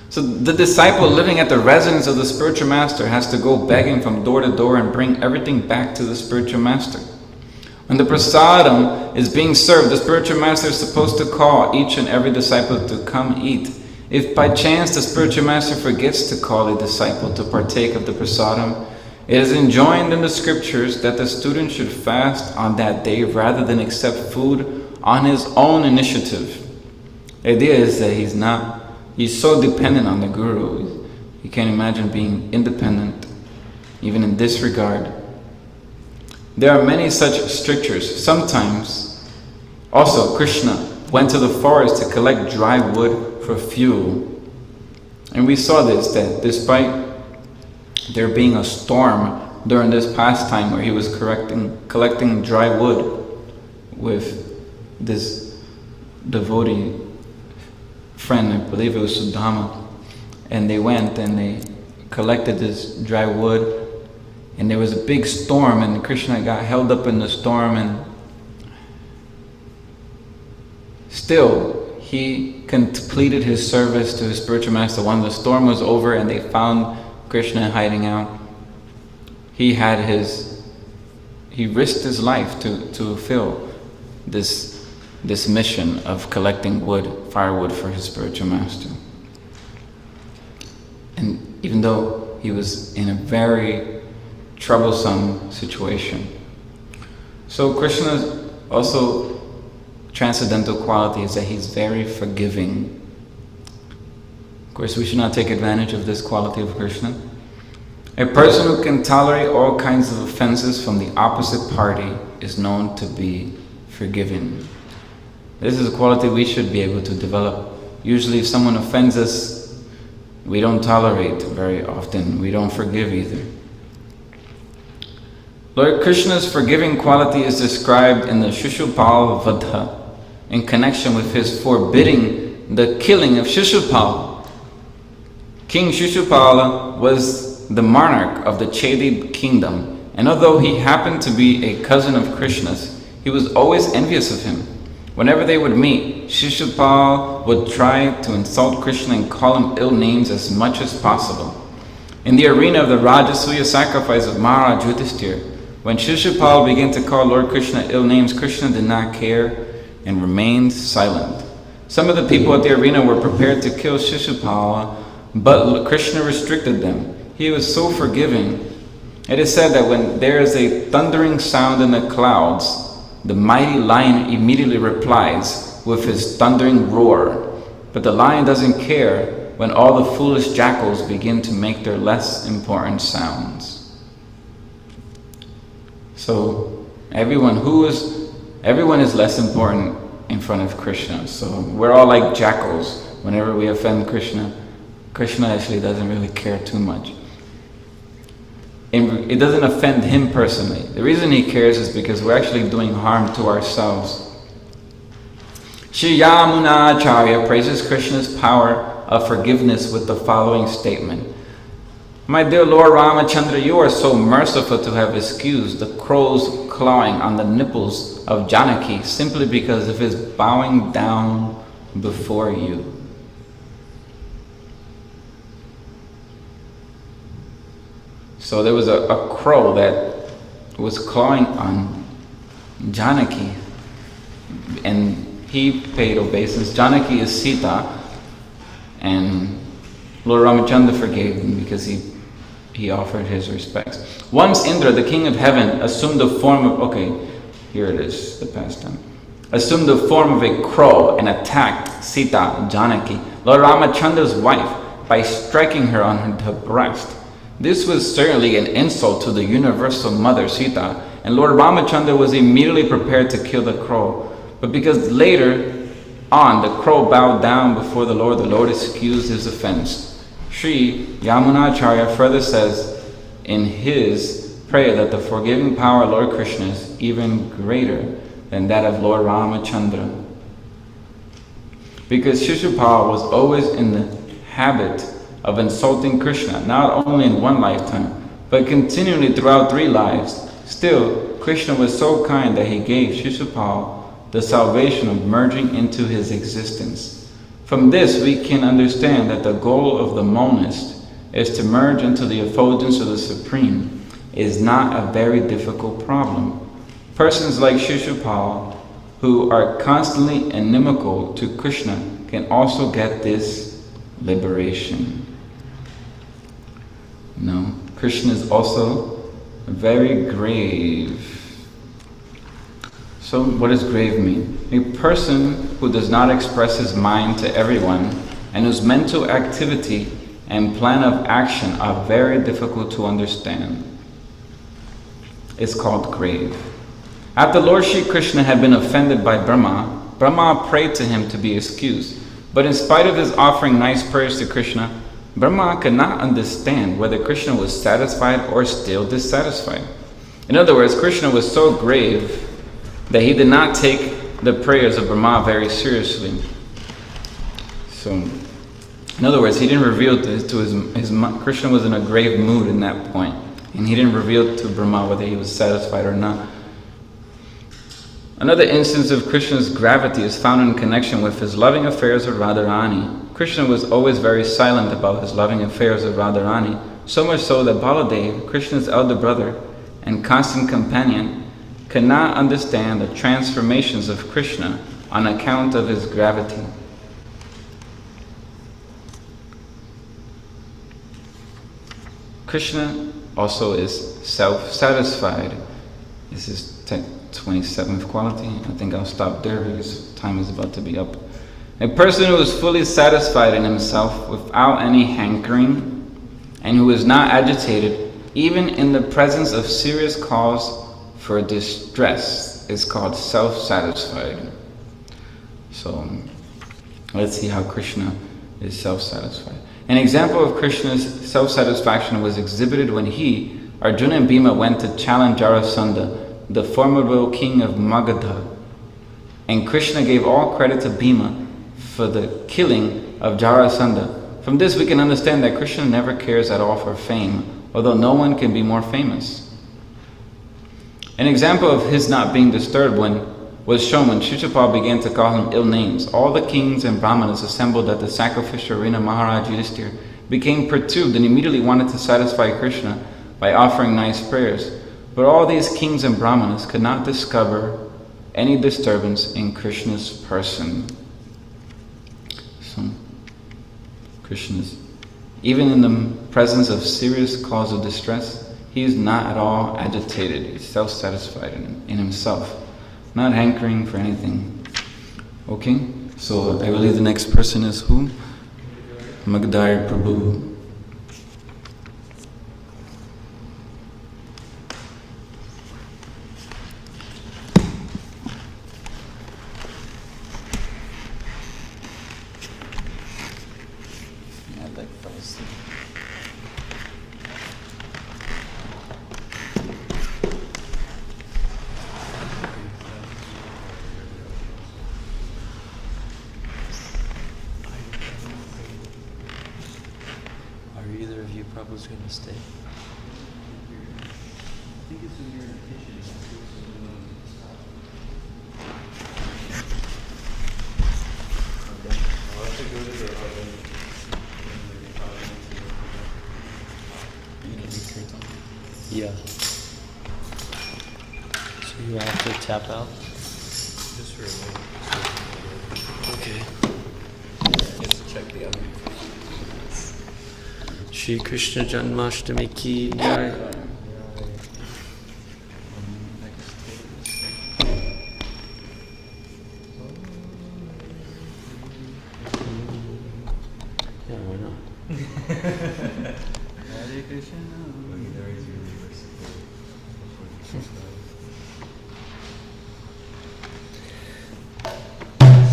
Speaker 11: So the disciple living at the residence of the spiritual master has to go begging from door to door and bring everything back to the spiritual master. When the prasadam is being served, the spiritual master is supposed to call each and every disciple to come eat. If by chance the spiritual master forgets to call a disciple to partake of the prasadam, it is enjoined in the scriptures that the student should fast on that day rather than accept food on his own initiative. The idea is that he's so dependent on the Guru. You can't imagine being independent, even in this regard. There are many such strictures. Sometimes, also, Krishna went to the forest to collect dry wood for fuel. And we saw this, that despite there being a storm during this pastime where he was collecting dry wood with this devotee friend, I believe it was Sudama, and they went and they collected this dry wood, and there was a big storm, and Krishna got held up in the storm, and still he completed his service to his spiritual master. When the storm was over and they found Krishna hiding out, he risked his life to fulfill this mission of collecting firewood for his spiritual master. And even though he was in a very troublesome situation. So Krishna's also transcendental quality is that he's very forgiving. Of course, we should not take advantage of this quality of Krishna. A person who can tolerate all kinds of offenses from the opposite party is known to be forgiving. This is a quality we should be able to develop. Usually if someone offends us, we don't tolerate very often. We don't forgive either. Lord Krishna's forgiving quality is described in the Shishupal Vadha in connection with his forbidding the killing of Shishupal. King Shishupala was the monarch of the Chedi kingdom, and although he happened to be a cousin of Krishna's, he was always envious of him. Whenever they would meet, Shishupal would try to insult Krishna and call him ill names as much as possible. In the arena of the Rajasuya sacrifice of Maharaj Yudhishthira, when Shishupal began to call Lord Krishna ill names, Krishna did not care and remained silent. Some of the people at the arena were prepared to kill Shishupal, but Krishna restricted them. He was so forgiving. It is said that when there is a thundering sound in the clouds, the mighty lion immediately replies with his thundering roar. But the lion doesn't care when all the foolish jackals begin to make their less important sounds. So everyone is less important in front of Krishna. So we're all like jackals. Whenever we offend Krishna, Krishna actually doesn't really care too much. It doesn't offend him personally. The reason he cares is because we're actually doing harm to ourselves. Shri Yamuna Acharya praises Krishna's power of forgiveness with the following statement. My dear Lord Ramachandra, you are so merciful to have excused the crow's clawing on the nipples of Janaki simply because of his bowing down before you. So there was a crow that was clawing on Janaki, and he paid obeisance. Janaki is Sita, and Lord Ramachandra forgave him because he offered his respects. Once Indra, the king of heaven, assumed the form of, here it is, the pastime. Assumed the form of a crow and attacked Sita, Janaki, Lord Ramachandra's wife, by striking her on her breast. This was certainly an insult to the universal mother Sita, and Lord Ramachandra was immediately prepared to kill the crow. But because later on the crow bowed down before the Lord excused his offense. Sri Yamunacharya further says in his prayer that the forgiving power of Lord Krishna is even greater than that of Lord Ramachandra. Because Shishupal was always in the habit of insulting Krishna, not only in one lifetime, but continually throughout 3 lives. Still, Krishna was so kind that he gave Shishupal the salvation of merging into his existence. From this, we can understand that the goal of the monist is to merge into the effulgence of the Supreme is not a very difficult problem. Persons like Shishupal, who are constantly inimical to Krishna, can also get this liberation. No, Krishna is also very grave. So what does grave mean? A person who does not express his mind to everyone and whose mental activity and plan of action are very difficult to understand is called grave. After Lord Shri Krishna had been offended by Brahma, Brahma prayed to him to be excused. But in spite of his offering nice prayers to Krishna, Brahma could not understand whether Krishna was satisfied or still dissatisfied. In other words, Krishna was so grave that he did not take the prayers of Brahma very seriously. So, in other words, he didn't reveal to his Krishna was in a grave mood in that point, and he didn't reveal to Brahma whether he was satisfied or not. Another instance of Krishna's gravity is found in connection with his loving affairs with Radharani. Krishna was always very silent about his loving affairs with Radharani, so much so that Baladev, Krishna's elder brother and constant companion, could not understand the transformations of Krishna on account of his gravity. Krishna also is self-satisfied. This is 27th quality. I think I'll stop there because time is about to be up. A person who is fully satisfied in himself without any hankering and who is not agitated even in the presence of serious cause for distress is called self-satisfied. So let's see how Krishna is self-satisfied. An example of Krishna's self-satisfaction was exhibited when he, Arjuna and Bhima, went to challenge Jarasandha, the formidable king of Magadha. And Krishna gave all credit to Bhima for the killing of Jarasandha. From this we can understand that Krishna never cares at all for fame, although no one can be more famous. An example of his not being disturbed was shown when Shishupal began to call him ill names. All the kings and brahmanas assembled at the sacrificial arena Maharaj Yudhishthira became perturbed and immediately wanted to satisfy Krishna by offering nice prayers. But all these kings and brahmanas could not discover any disturbance in Krishna's person. So, Krishna's, even in the presence of serious cause of distress, he is not at all agitated. He's self-satisfied in himself, not hankering for anything. Okay, so I believe the next person is who? Magdar Prabhu.
Speaker 1: Prabhu's going to stay. Yeah. So you have to tap out? Just for a minute. Okay. Just check the other. Shri Krishna Janmashtami ki jai. Yeah, why not? Hare Krishna.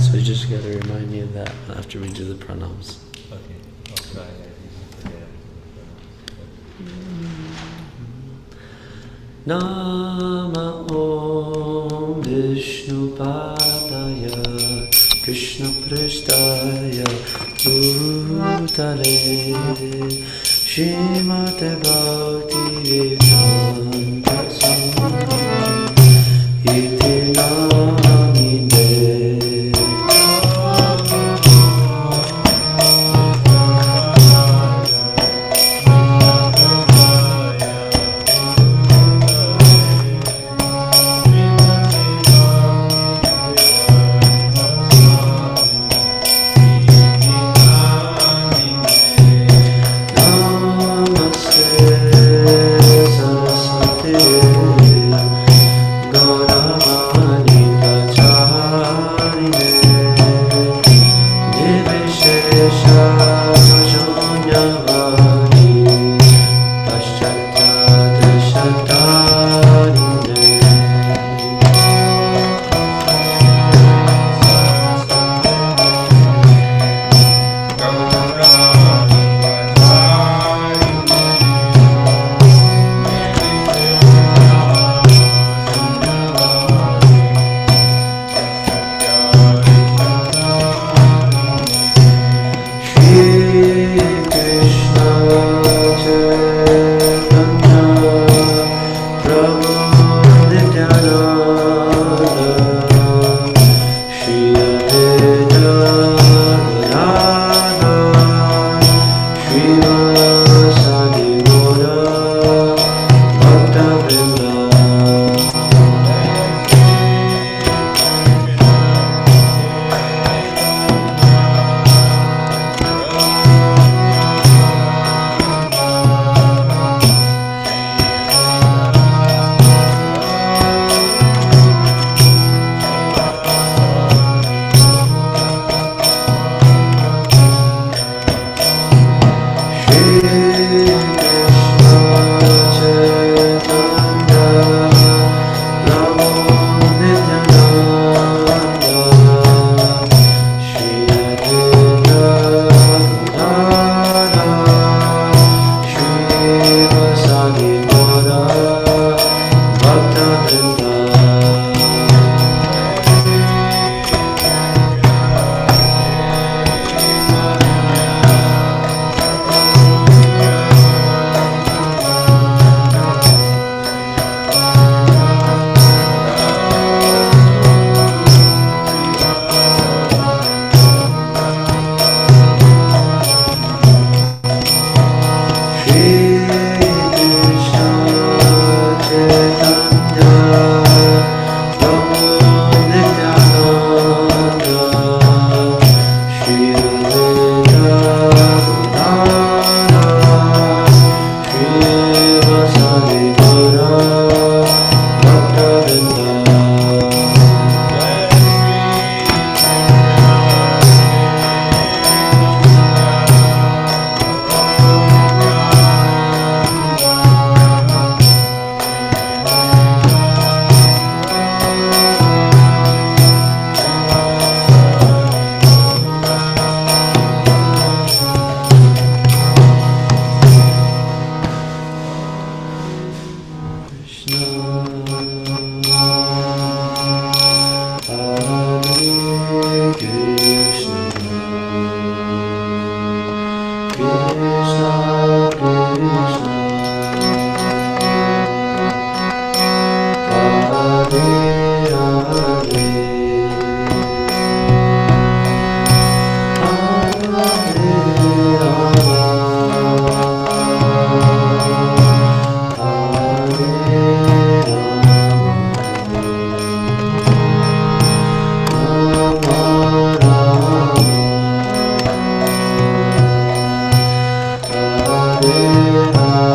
Speaker 1: So you just got to remind me of that after we do the pranams. Okay, I'll try. Nama Om Vishnu Padaya Krishna Prasthaya Bhutale
Speaker 12: Shrimate Bhakti Vedanta Swami Iti Namine Hare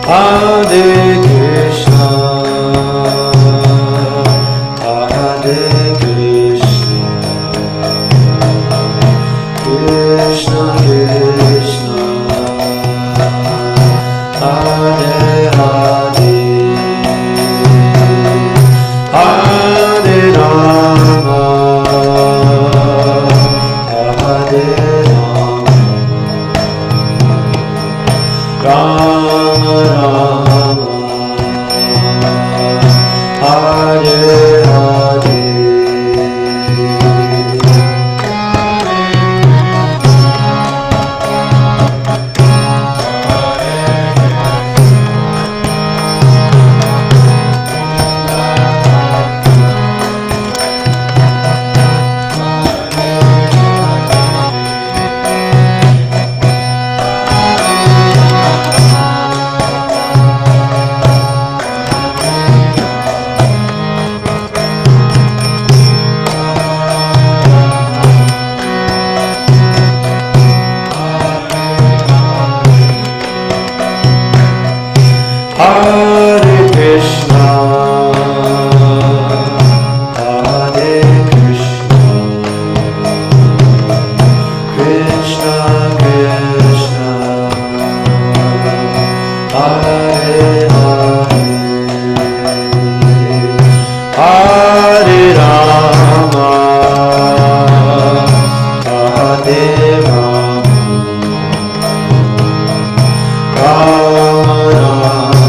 Speaker 12: Hare Krishna, Hare Krishna, Krishna Krishna, Hare Hare, Hare Rama, Hare Rama, Rama Rama, Hare Hare. Hare Krishna, Hare Krishna, Krishna Krishna, Hare Hare, Hare Rama, Hare Rama, Rama Rama,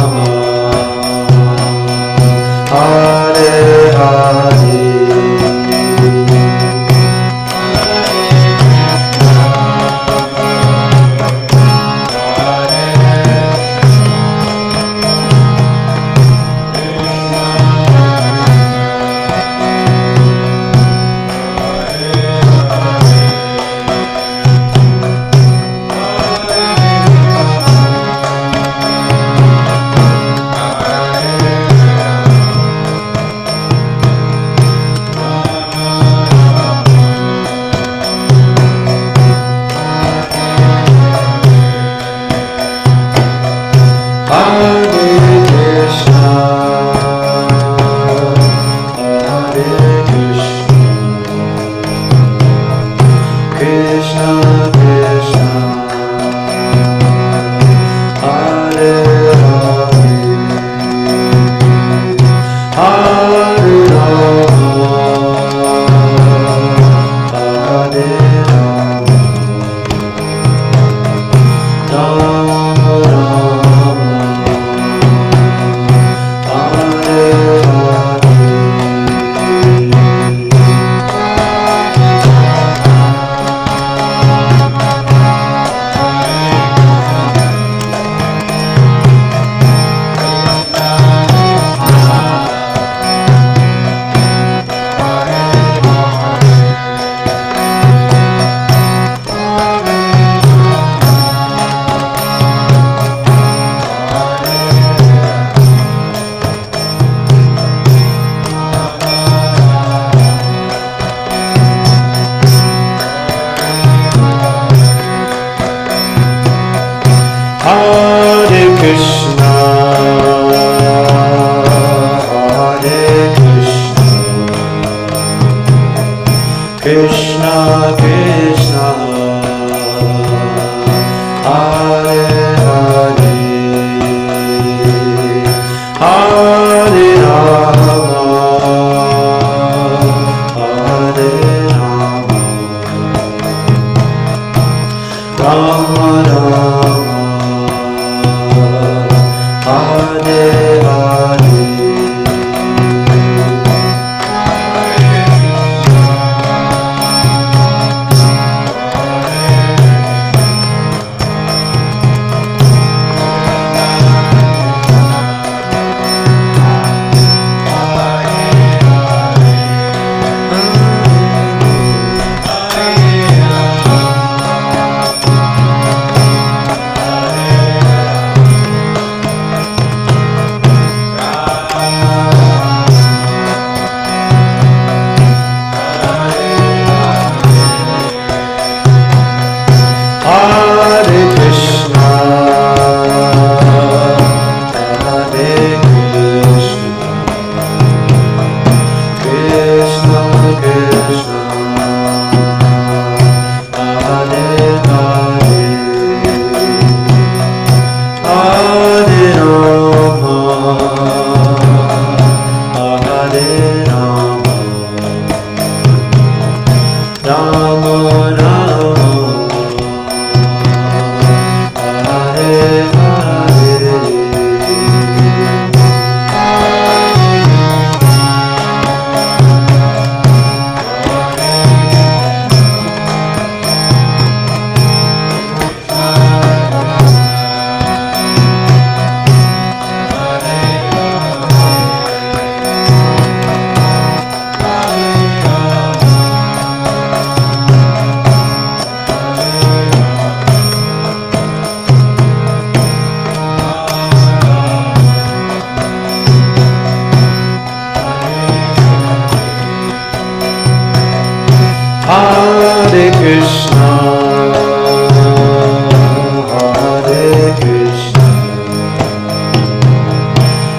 Speaker 12: Krishna,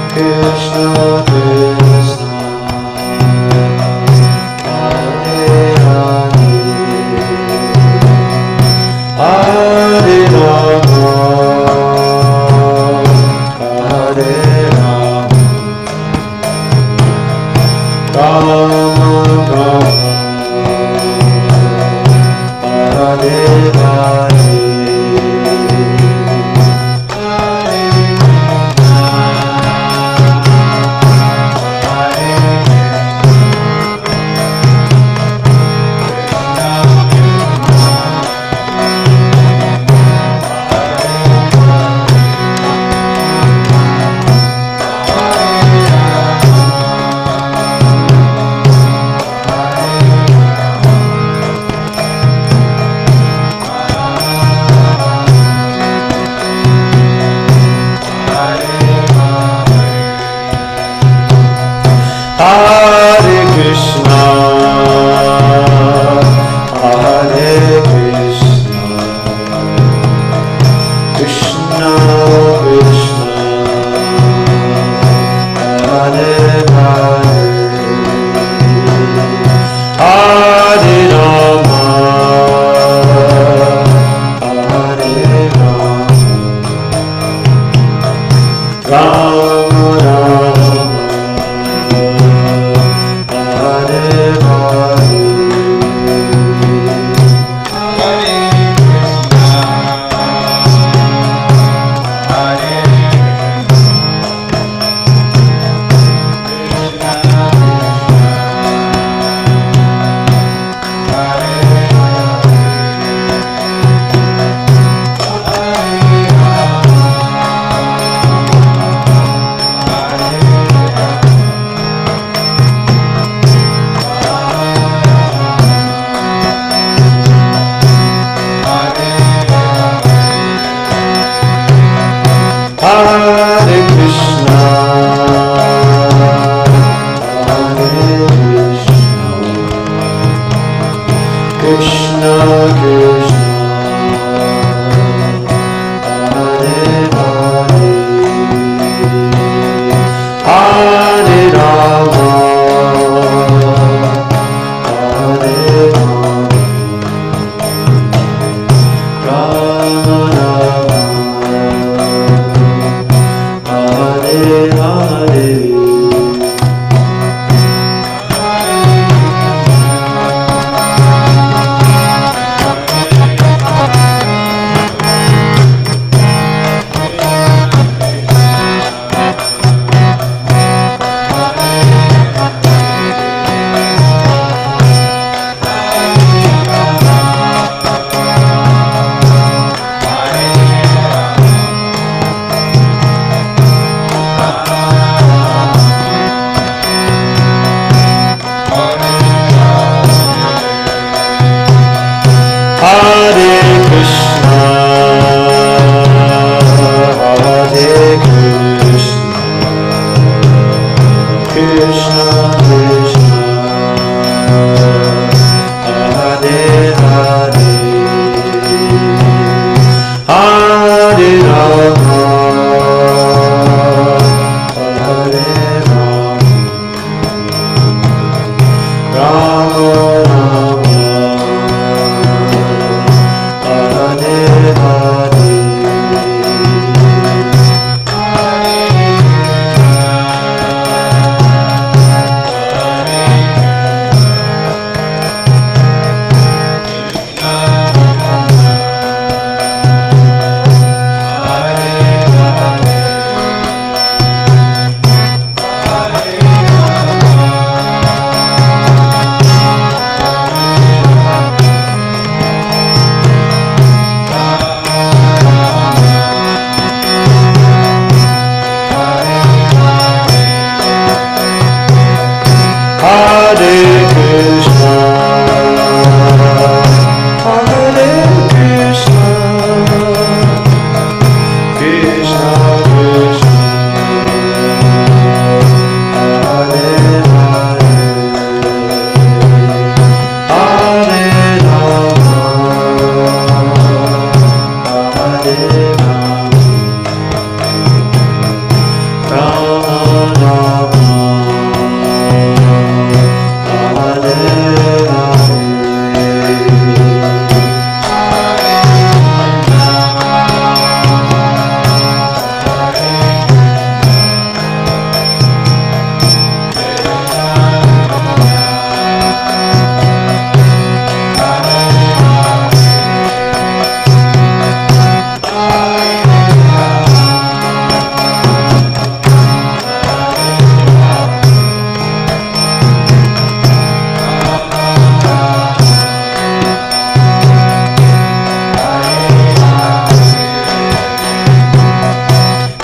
Speaker 12: Krishna Krishna, Hare Hare, Hare Rama, Hare Rama, Rama Rama, Hare Hare. Hare Krishna, Hare Krishna, Krishna Krishna, Hare Hare, Hare Rama, Hare Rama, Rama Rama, Hare Hare. Hare Krishna, Hare Krishna, Krishna Krishna, Hare Hare, Hare Rama, Hare Rama, Rama Rama,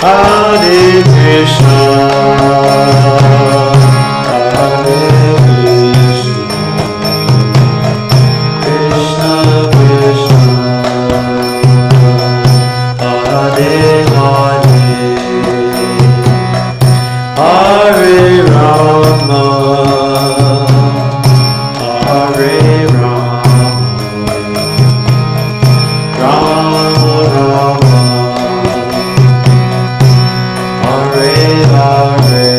Speaker 12: Hare Krishna, Hare Krishna, Krishna Krishna, Hare Hare, Hare Rama, Hare Rama, Rama Rama, Hare Hare.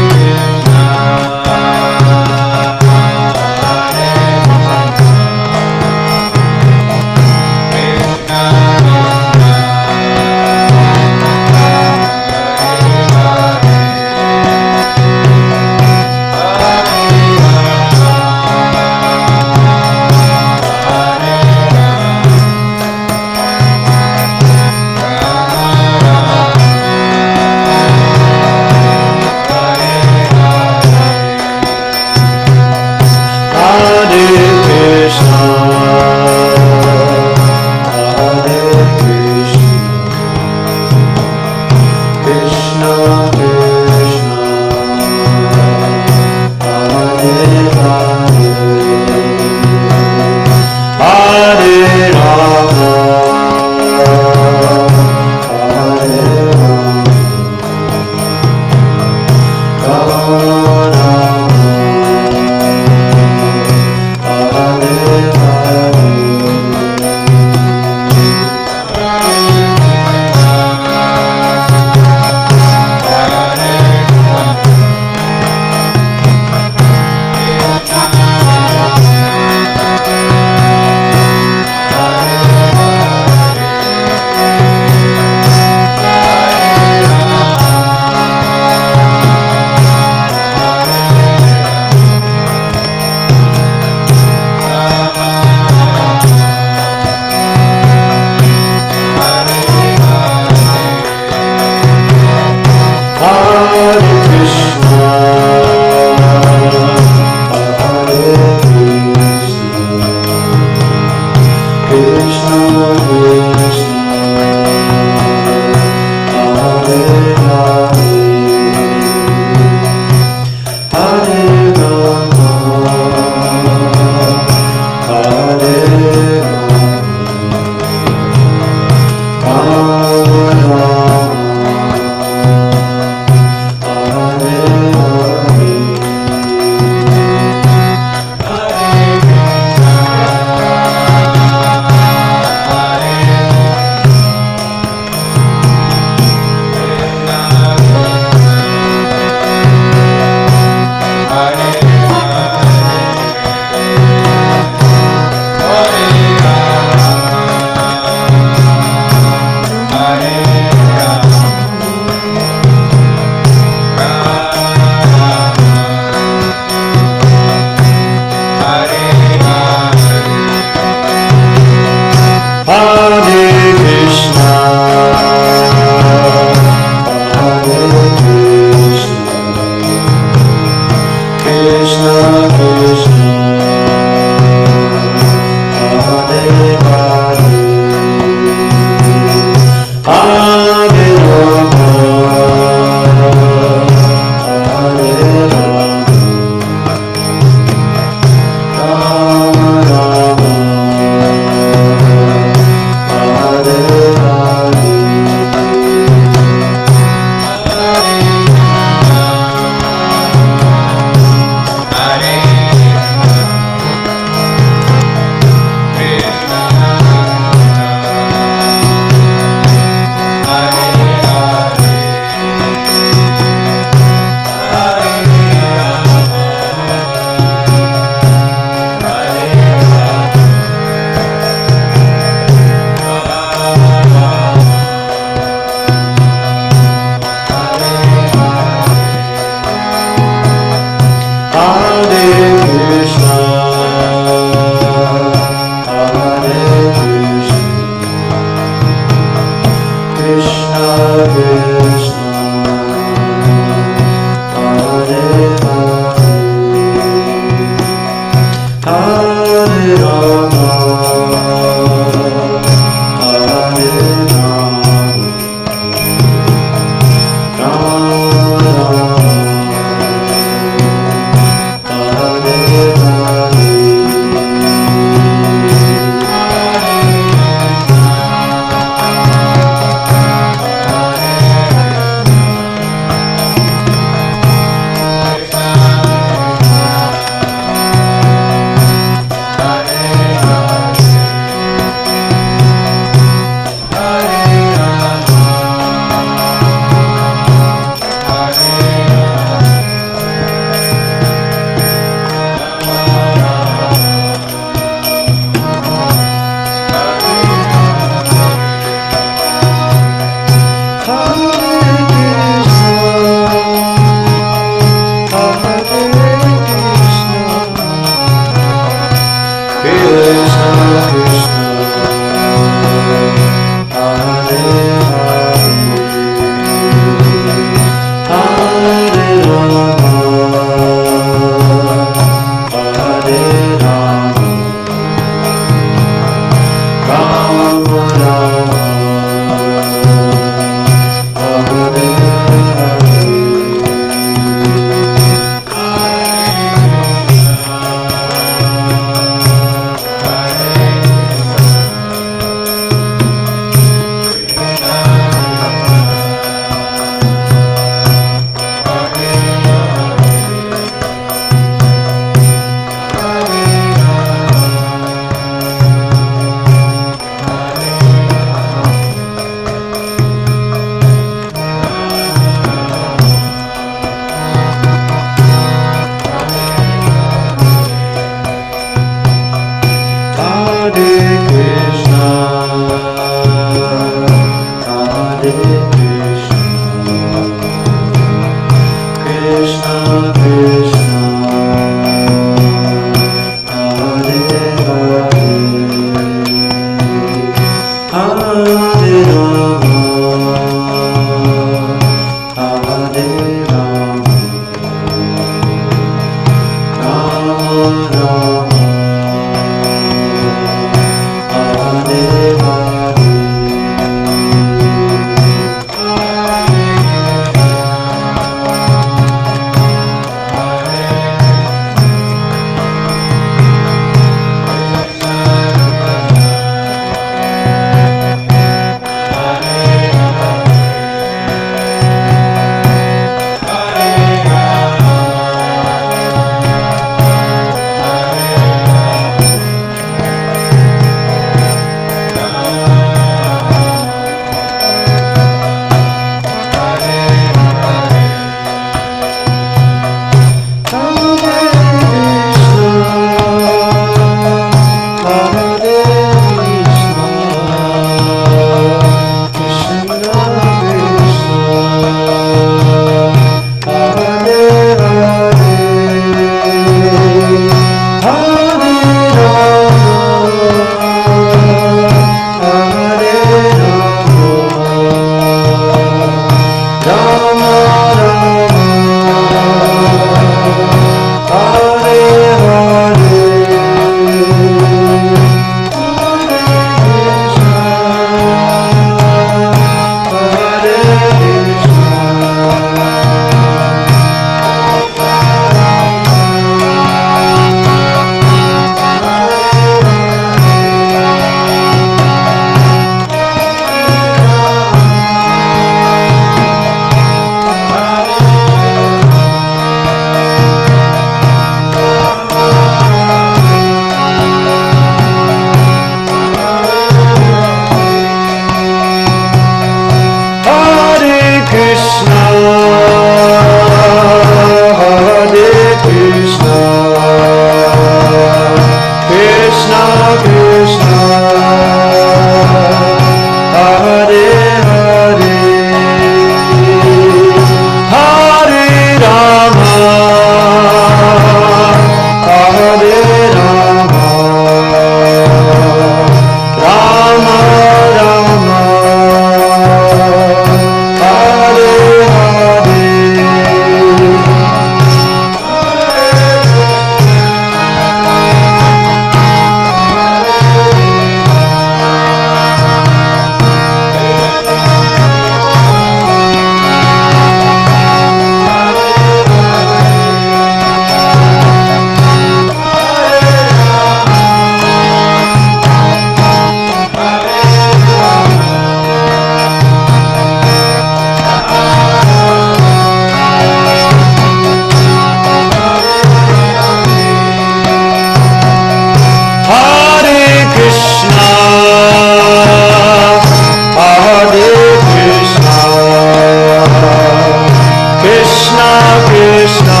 Speaker 12: Krishna Krishna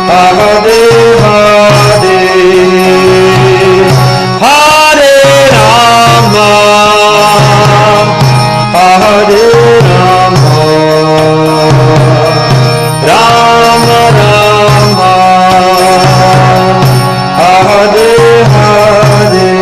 Speaker 12: Hare Hare Hare Rama Hare Rama Rama Rama Hare Hare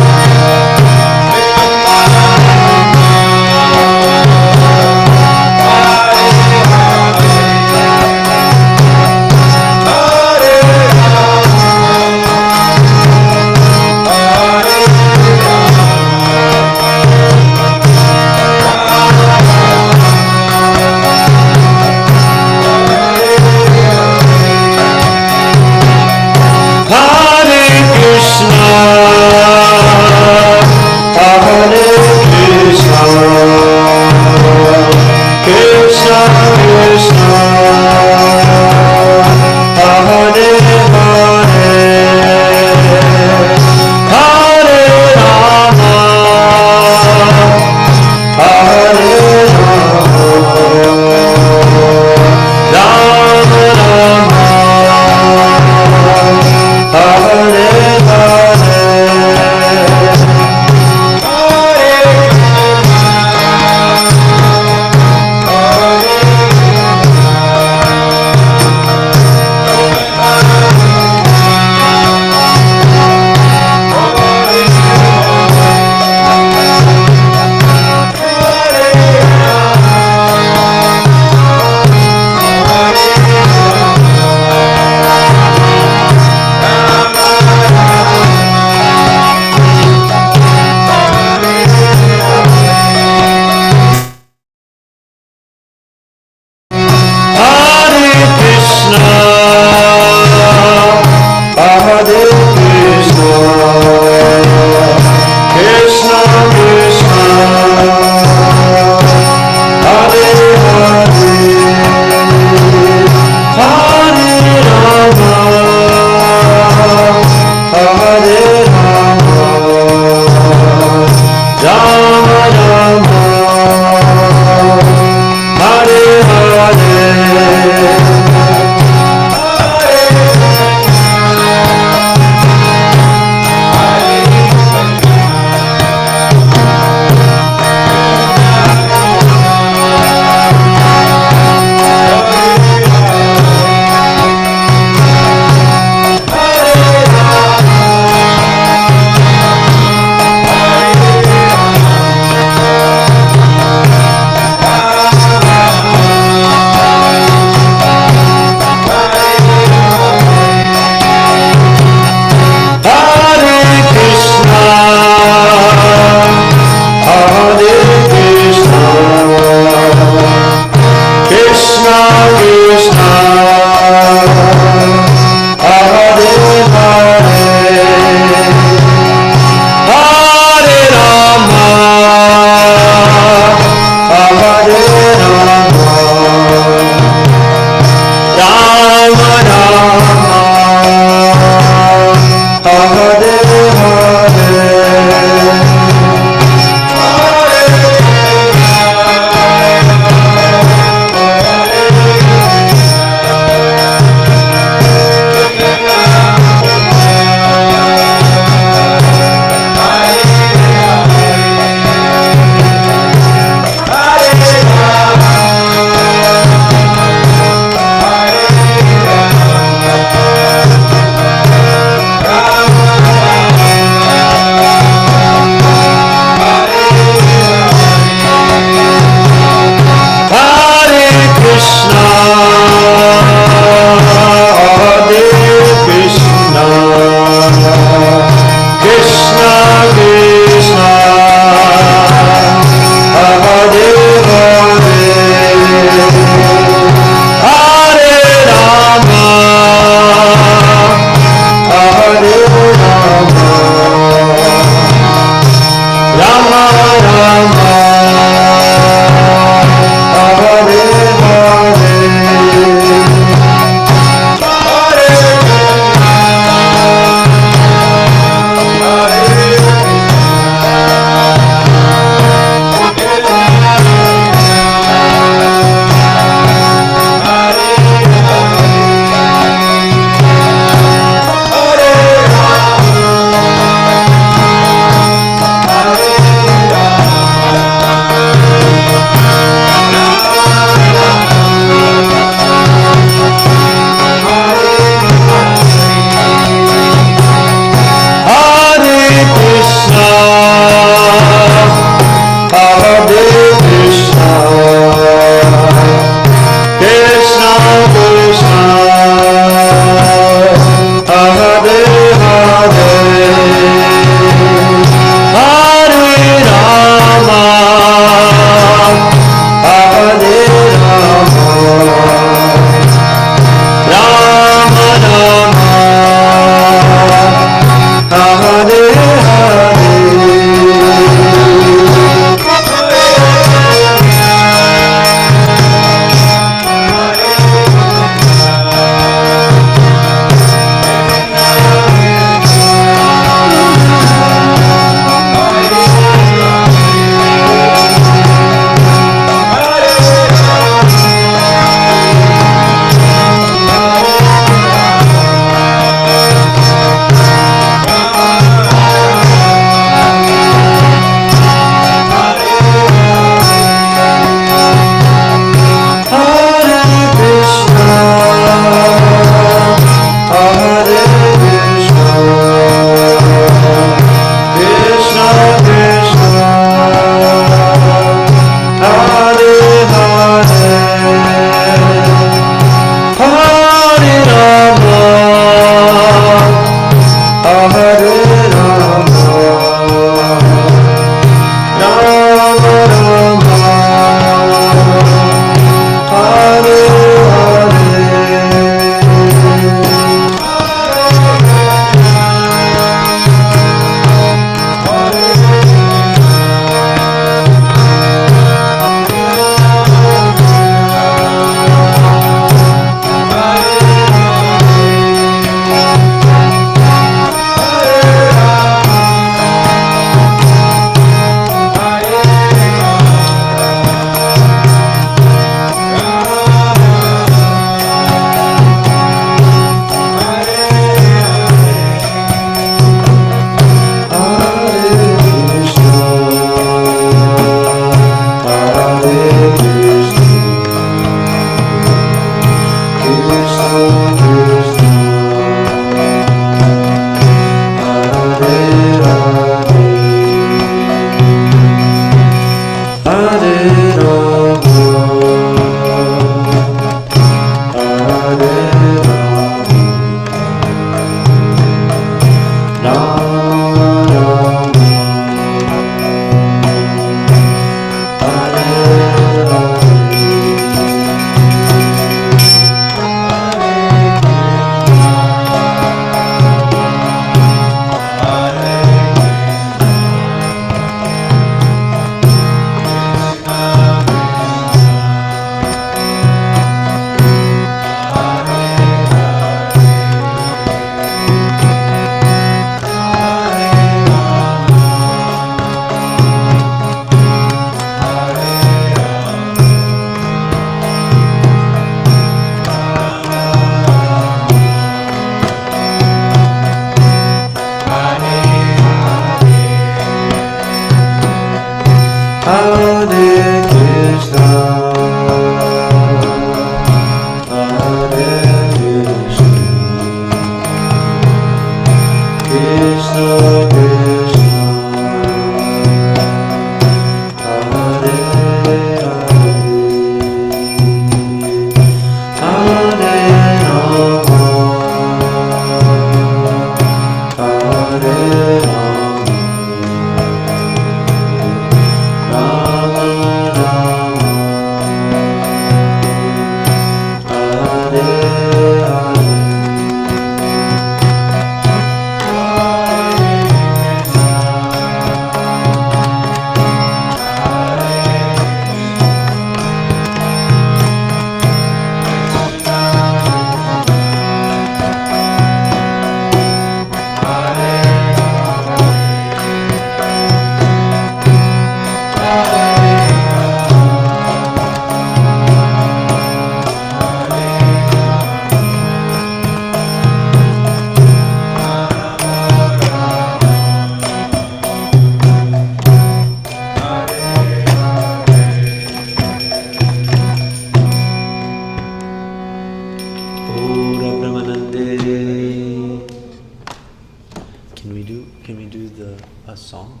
Speaker 13: Can we do a song?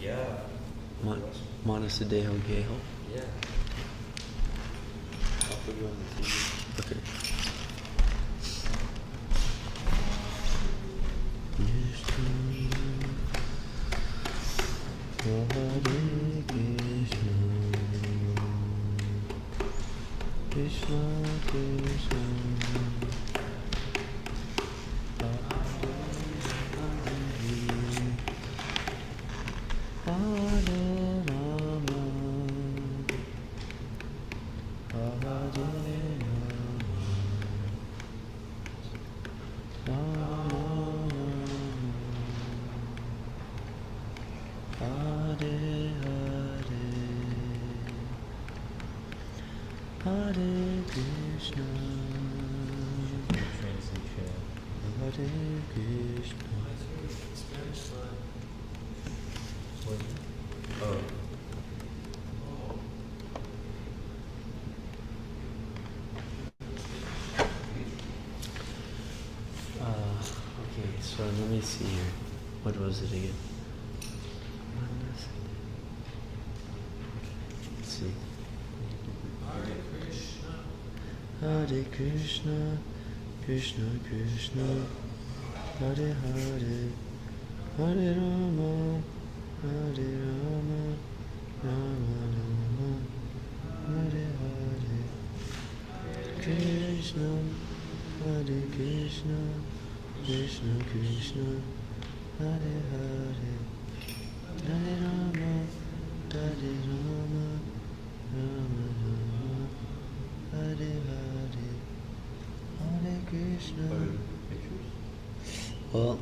Speaker 1: Yeah.
Speaker 13: Manasadeho Geho?
Speaker 1: Yeah.
Speaker 13: I'll put you on the TV. Okay. Krishna Krishna Okay, so let me see here. What was it again? Let's see. Hare Krishna, Krishna Krishna, Hare Hare, Hare Rama, Hare Rama, Rama Rama, Hare Hare. Krishna, Hare Krishna, Krishna Krishna, Hare Hare, Hare Rama, Hare Rama, Rama Rama, Hare Hare, Hare Krishna. Well,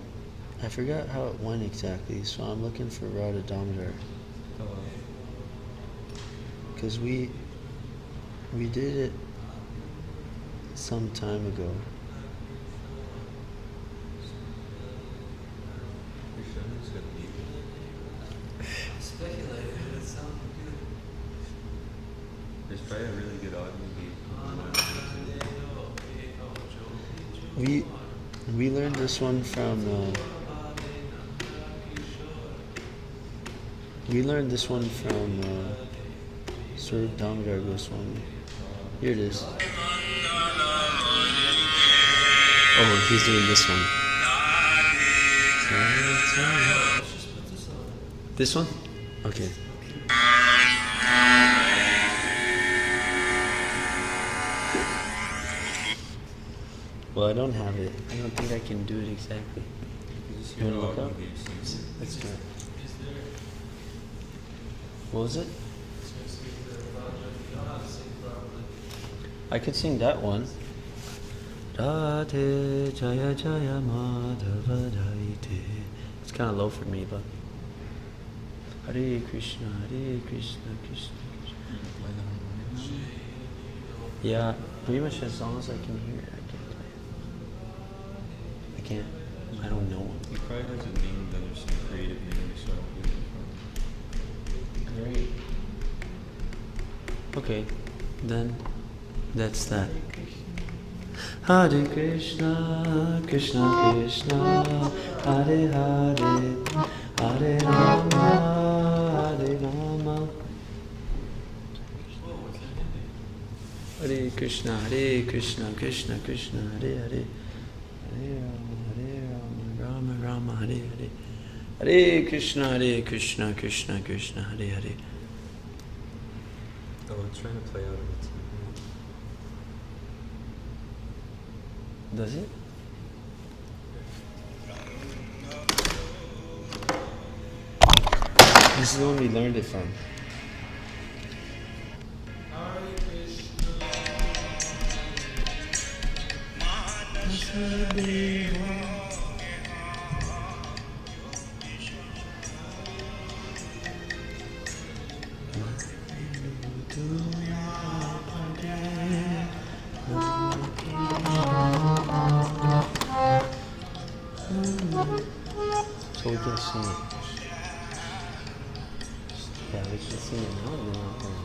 Speaker 13: I forgot how it went exactly, so I'm looking for Radha Damodar. Because we did it some time ago.
Speaker 1: There's probably a really good audio
Speaker 13: We learned this one from Sri Damodar Goswami. Here it is. Oh, he's doing this one. This one? Okay. Well, I don't have it. I don't think I can do it exactly. You want to look up? Let's try. What was it? I could sing that one. Radhe Jaya Jaya Madhava Daite. It's kind of low for me, but. Hare Krishna, Krishna Krishna. Yeah, pretty much as long as I can hear it, I can play. I can't. I don't know.
Speaker 1: He probably has a name that there's some creative name, so I don't really know.
Speaker 13: Great. Okay, then that's that. Hare Krishna, Krishna Krishna, Hare Hare, Hare Rama, Hare Rama. Hare Krishna, Krishna Krishna, Hare Hare, Hare Rama, Rama Rama, Hare Hare. Hare Krishna, Krishna Krishna, Hare Hare.
Speaker 1: Oh, it's trying to play out of it.
Speaker 13: Does it? This is the one we learned it from. So we can sing it. Yeah, we can sing it now and then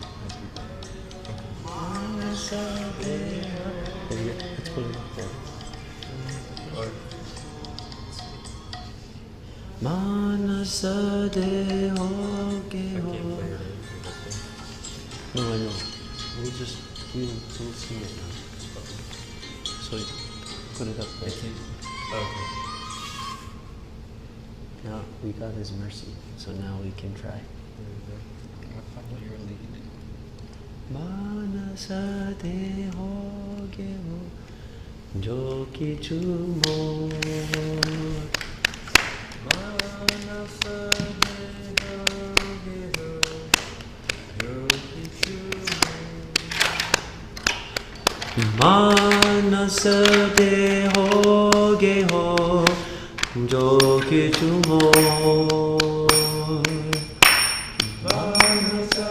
Speaker 13: let's put it up there. Manasa deho geho. No, I know. We'll sing it now. So put it up there.
Speaker 1: Okay.
Speaker 13: Now we got His mercy, so now we can try. Manasa deho geho jo kichu mo. Manasa deho geho jo kichu mo. Manasa deho geho jo kichu mo. Manasa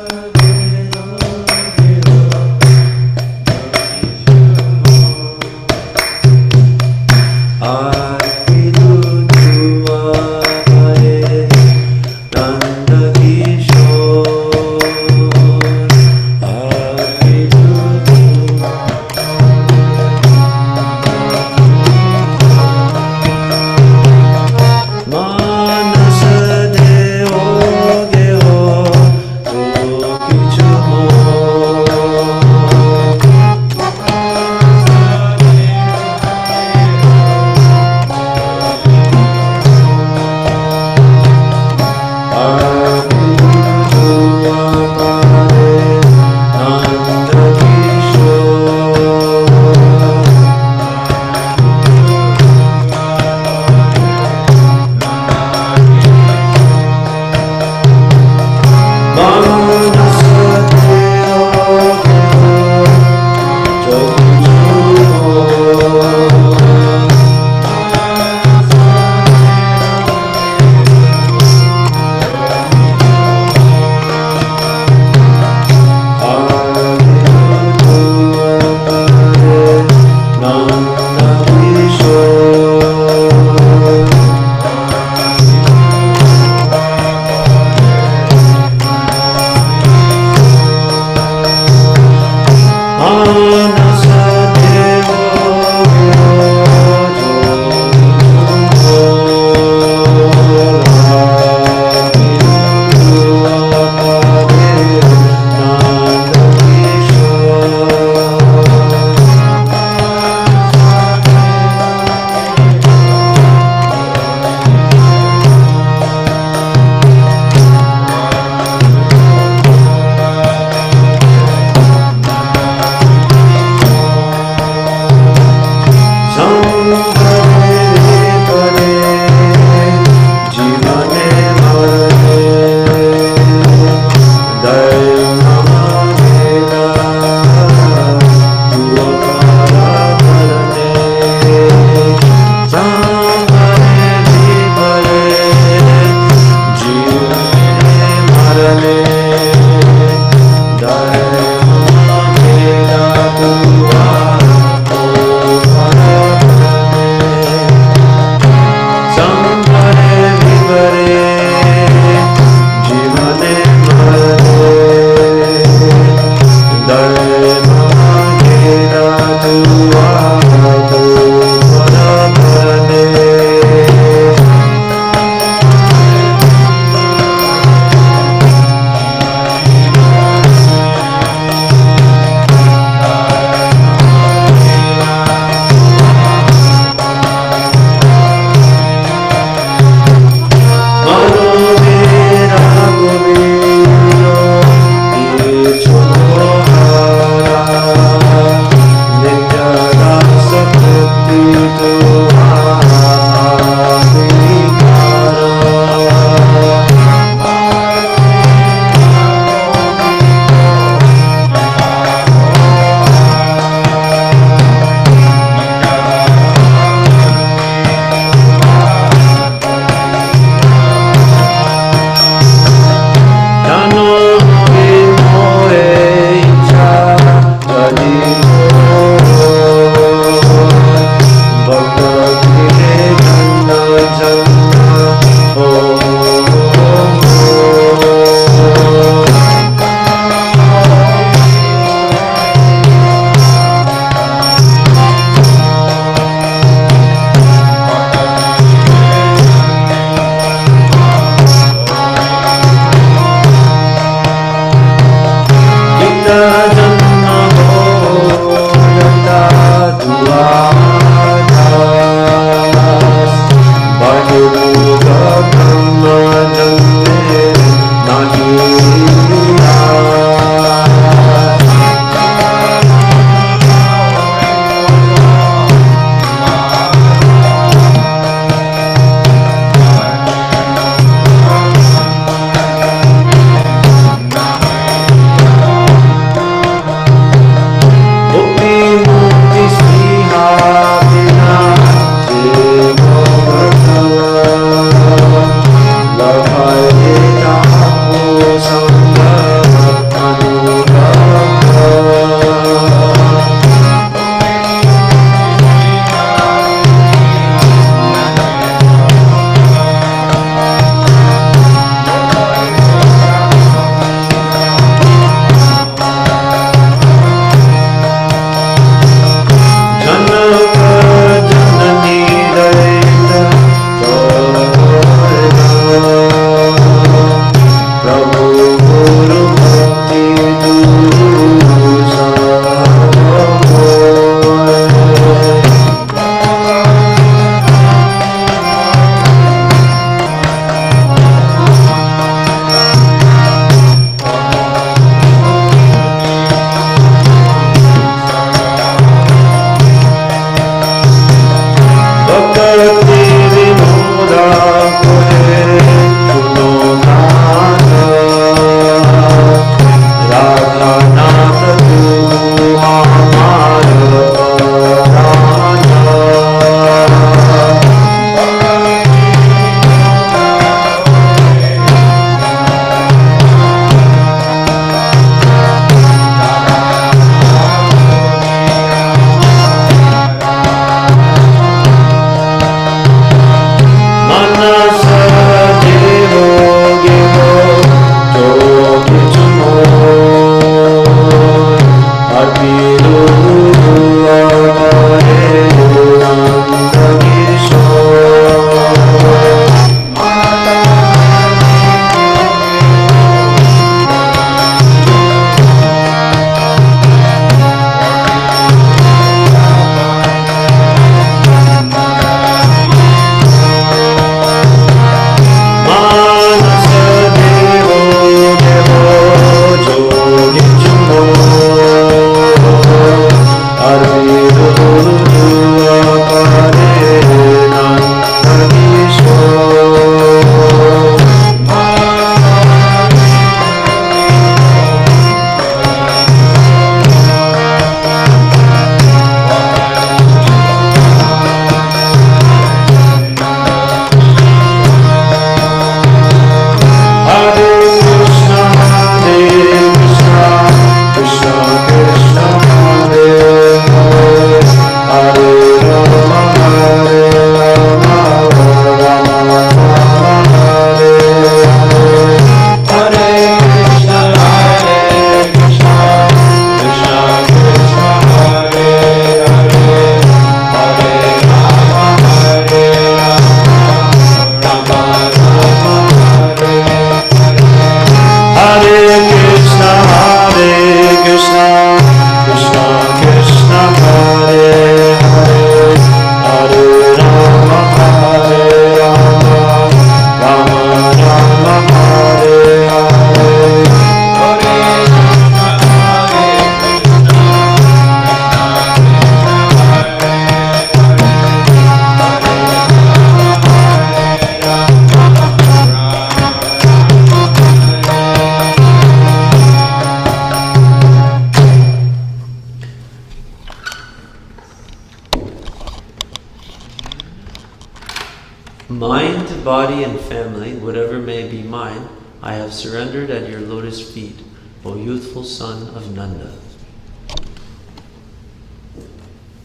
Speaker 13: Mind, body, and family, whatever may be mine, I have surrendered at your lotus feet, O youthful son of Nanda.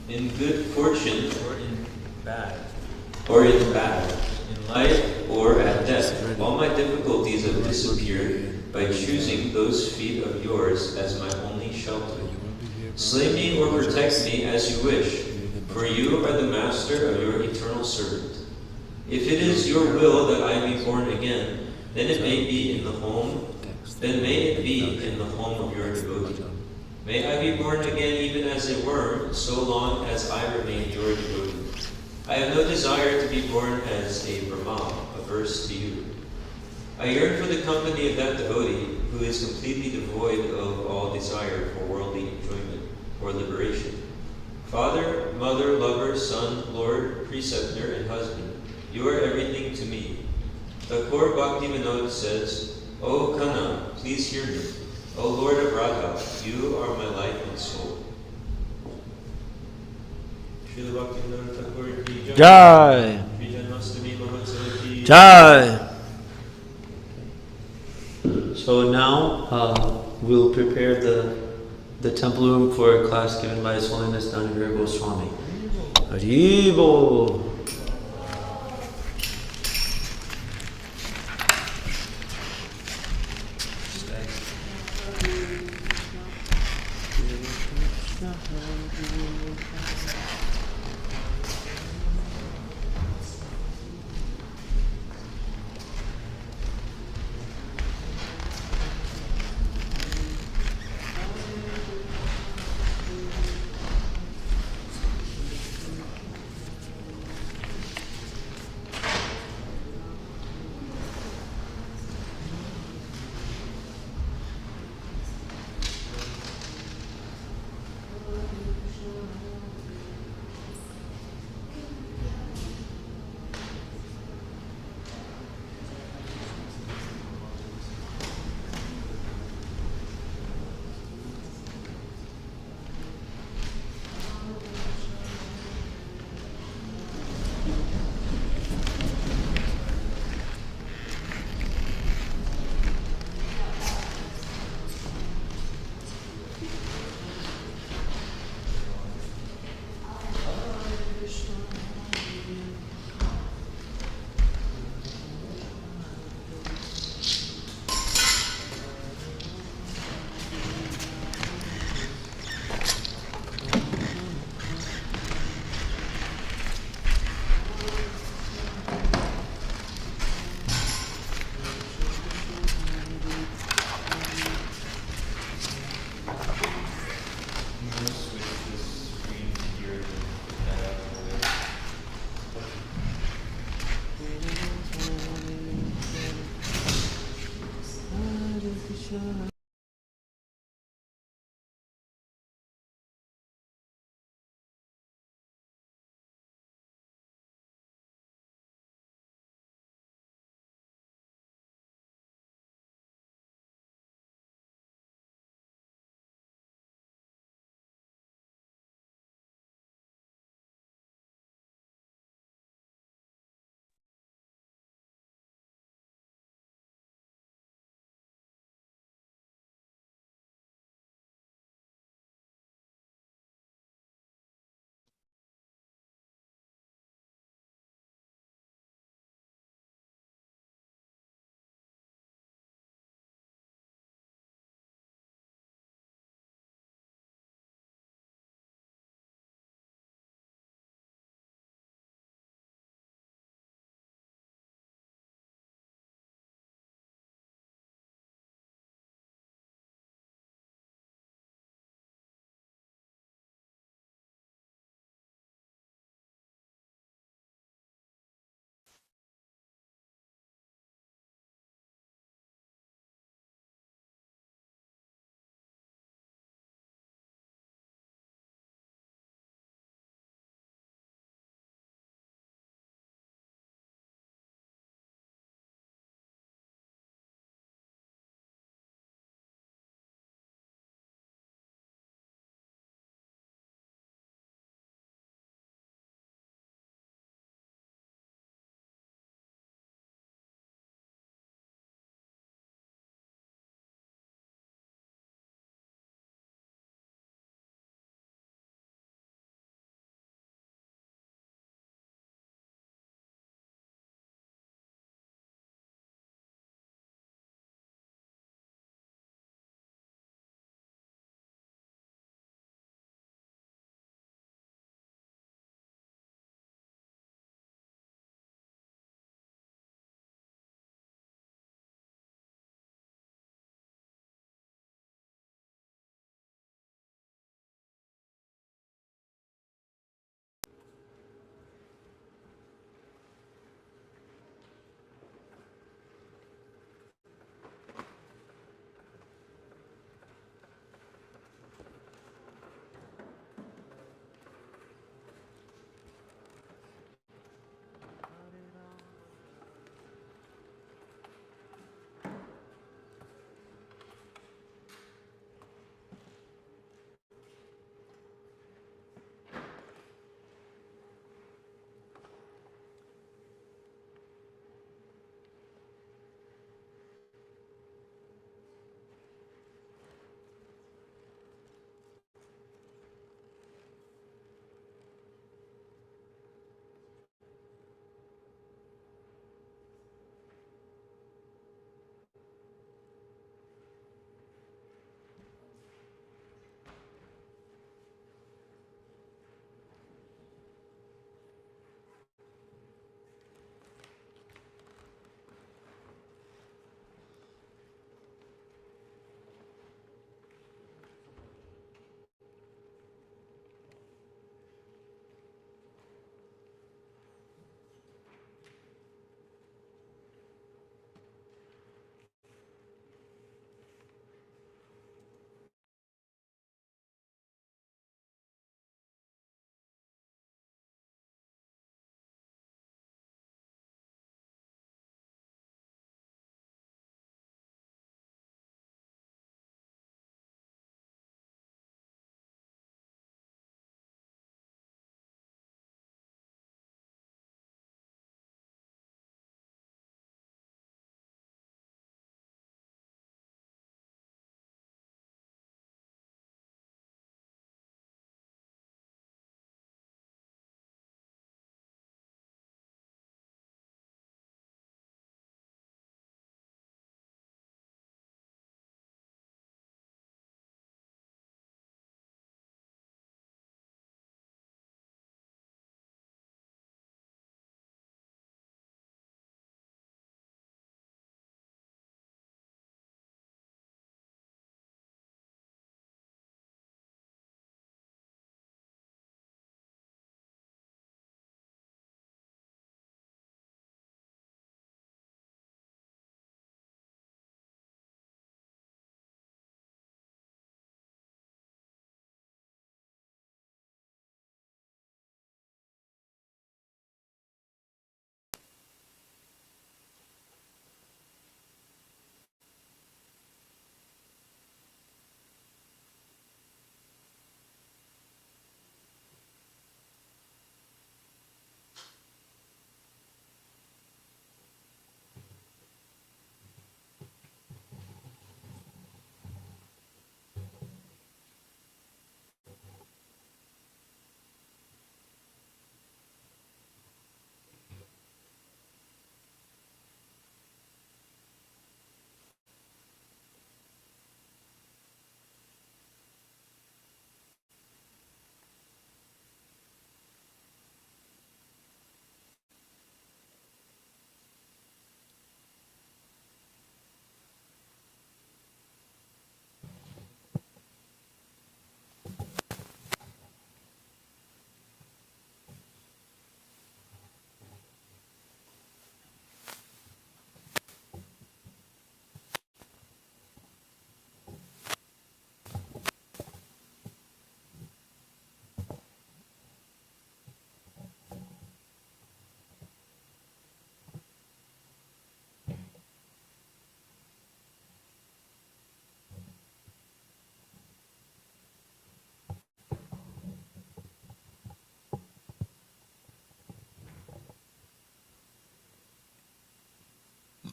Speaker 1: In good fortune or in bad, in life or at death, all my difficulties have disappeared by choosing those feet of yours as my only shelter. Slay me or protect me as you wish, for you are the master of your eternal servant. If it is your will that I be born again, then it may be in the home of your devotee. May I be born again even as a worm, so long as I remain your devotee. I have no desire to be born as a Brahman, averse to you. I yearn for the company of that devotee who is completely devoid of all desire for worldly enjoyment or liberation. Father, mother, lover, son, lord, preceptor, and husband, you are everything to me. Thakur Bhakti Vinod says, O Kana, please hear me. O Lord of Radha, you are my life and soul. Srila Bhaktivinoda Thakur ki jai.
Speaker 13: Jai!
Speaker 1: Shri Janmashtami Mahotsava ki
Speaker 13: Jai! So now we'll prepare the temple room for a class given by His Holiness Dhanavira Goswami. Haribol!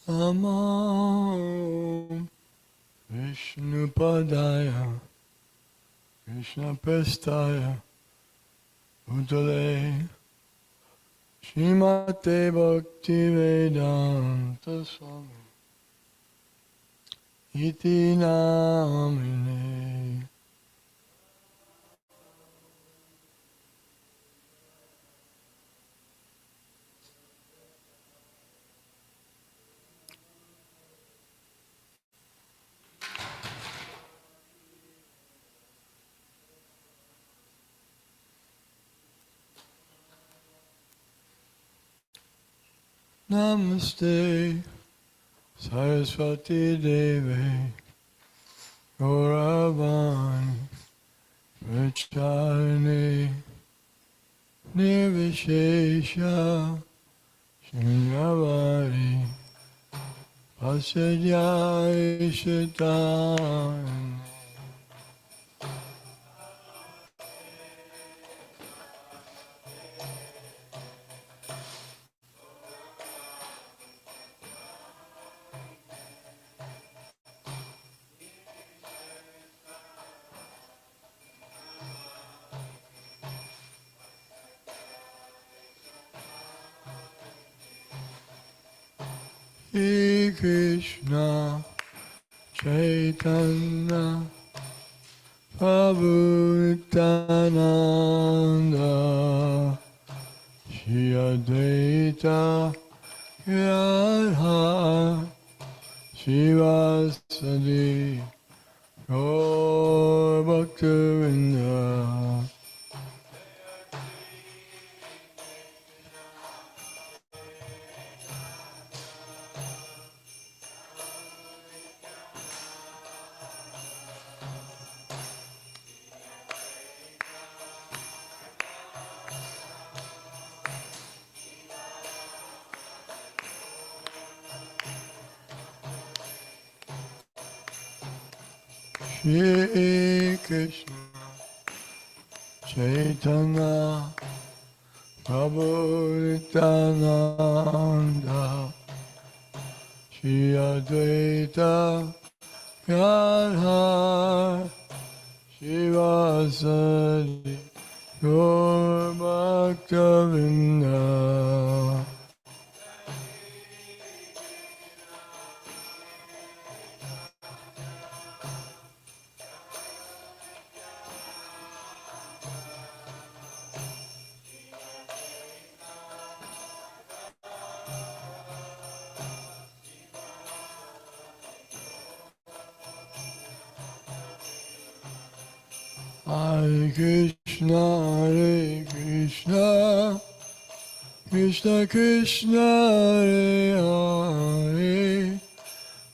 Speaker 12: Namo Vishnupadaya Krishna Prestaya Bhutale Srimate Bhakti Vedanta Swami Iti Namine. Namaste Saraswati Devi Gauravani Pracharine Nirvishesha Shinyavari Pasadyai Shaitan. Shri Krishna Chaitanya Prabhu Nityananda Shri Advaita Radha Shivasadi Gaur Bhaktivinoda. Shri Krishna Chaitanya Prabhu Nityananda Shri Advaita Gadadhar Shivasadi Gaur Bhaktivinoda. Hare Krishna, Krishna Krishna, Hare Hare,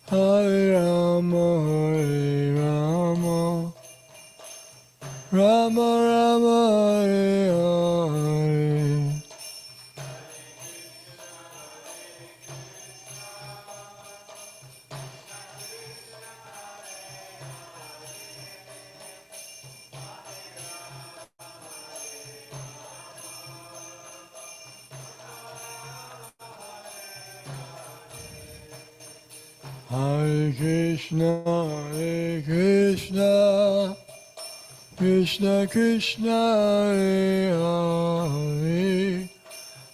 Speaker 12: Hare Rama, Hare Rama, Rama Rama, Hare Hare. Hare Krishna, Krishna Krishna, Hare Hare,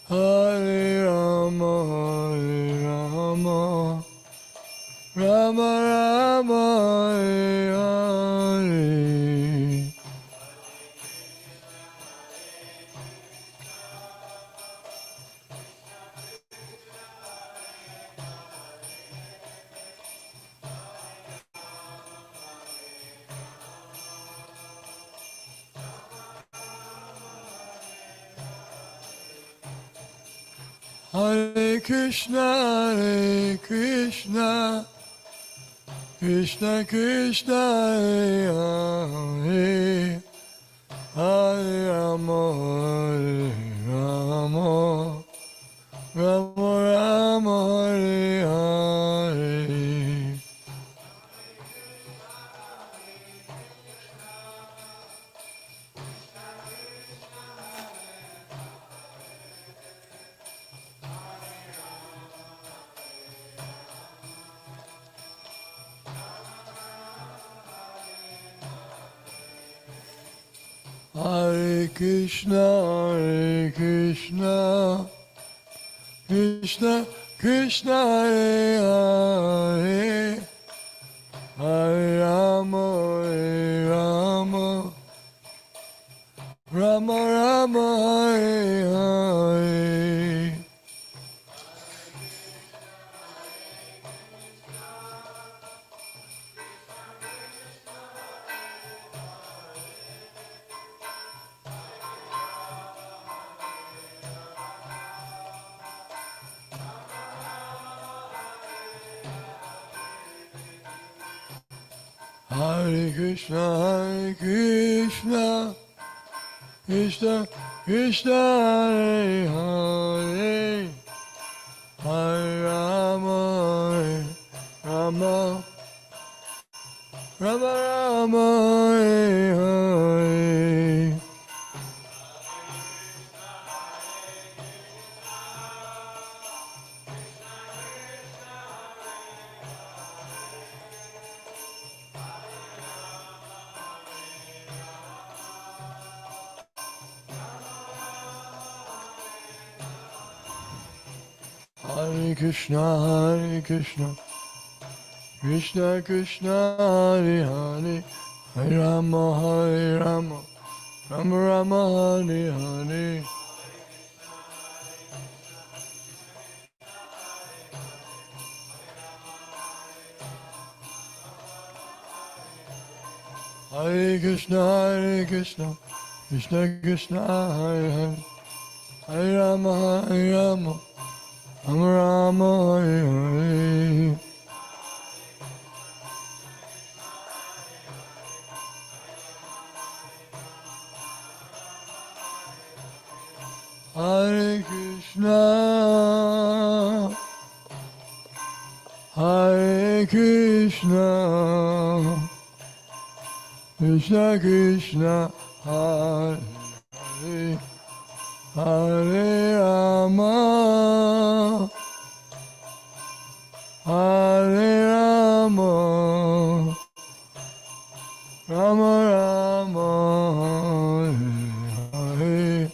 Speaker 12: Hare Rama, Hare Rama, Rama Rama, Hare Hare. Hare Krishna, Krishna Krishna, Hare Hare, Hare Rama, Hare Rama, Rama Rama, Hare Hare. Hare Krishna, Krishna Krishna, Hare Hare, Hare Rama, Rama Rama, Hare Hare. Hare Krishna, Krishna Krishna, Hare Hare, Hare Rama, Rama Rama, Hare Hare. Hare Krishna, Krishna Krishna, Hare Hare, Hare Rama, Rama Rama, Hare Hare. Hare Krishna, Krishna Krishna, Hare Hare, Hare Rama, Rama Rama, Hare Hare. Hare Krishna, Hare Krishna, Krishna Krishna, Hare Hare, Hare Rama, Hare Rama, Rama Rama, Hare Hare.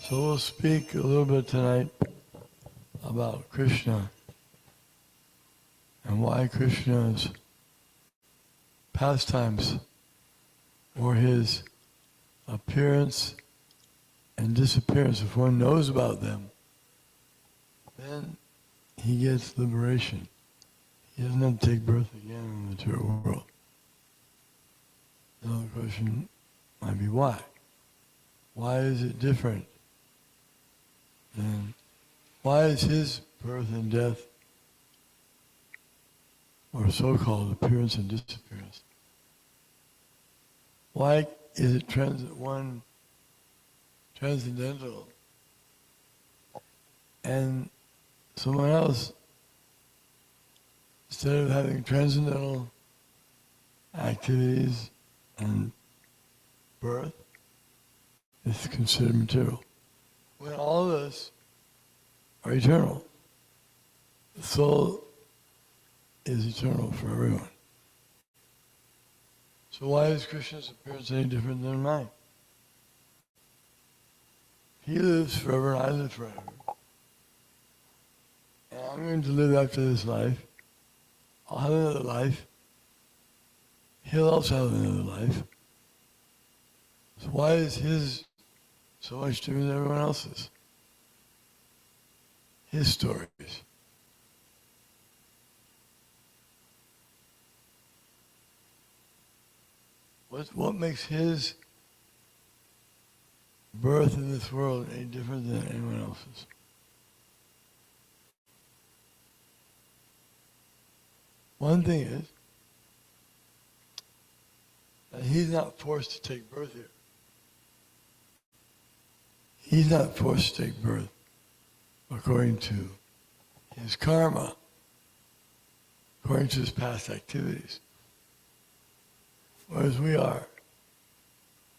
Speaker 12: So we'll speak a little bit tonight about Krishna and why Krishna's pastimes or his appearance and disappearance, if one knows about them, then he gets liberation. He doesn't have to take birth again in the material world. Another question might be why? Why is it different? And why is his birth and death, or so-called appearance and disappearance, why is it one transcendental and someone else, instead of having transcendental activities and birth, is considered material? When all of us are eternal, the soul is eternal for everyone. So why is Krishna's appearance any different than mine? He lives forever and I live forever. And I'm going to live after this life. I'll have another life. He'll also have another life. So why is his so much different than everyone else's? His stories. What makes his birth in this world any different than anyone else's? One thing is that he's not forced to take birth here. he's not forced to take birth according to his karma, according to his past activities. Whereas we are.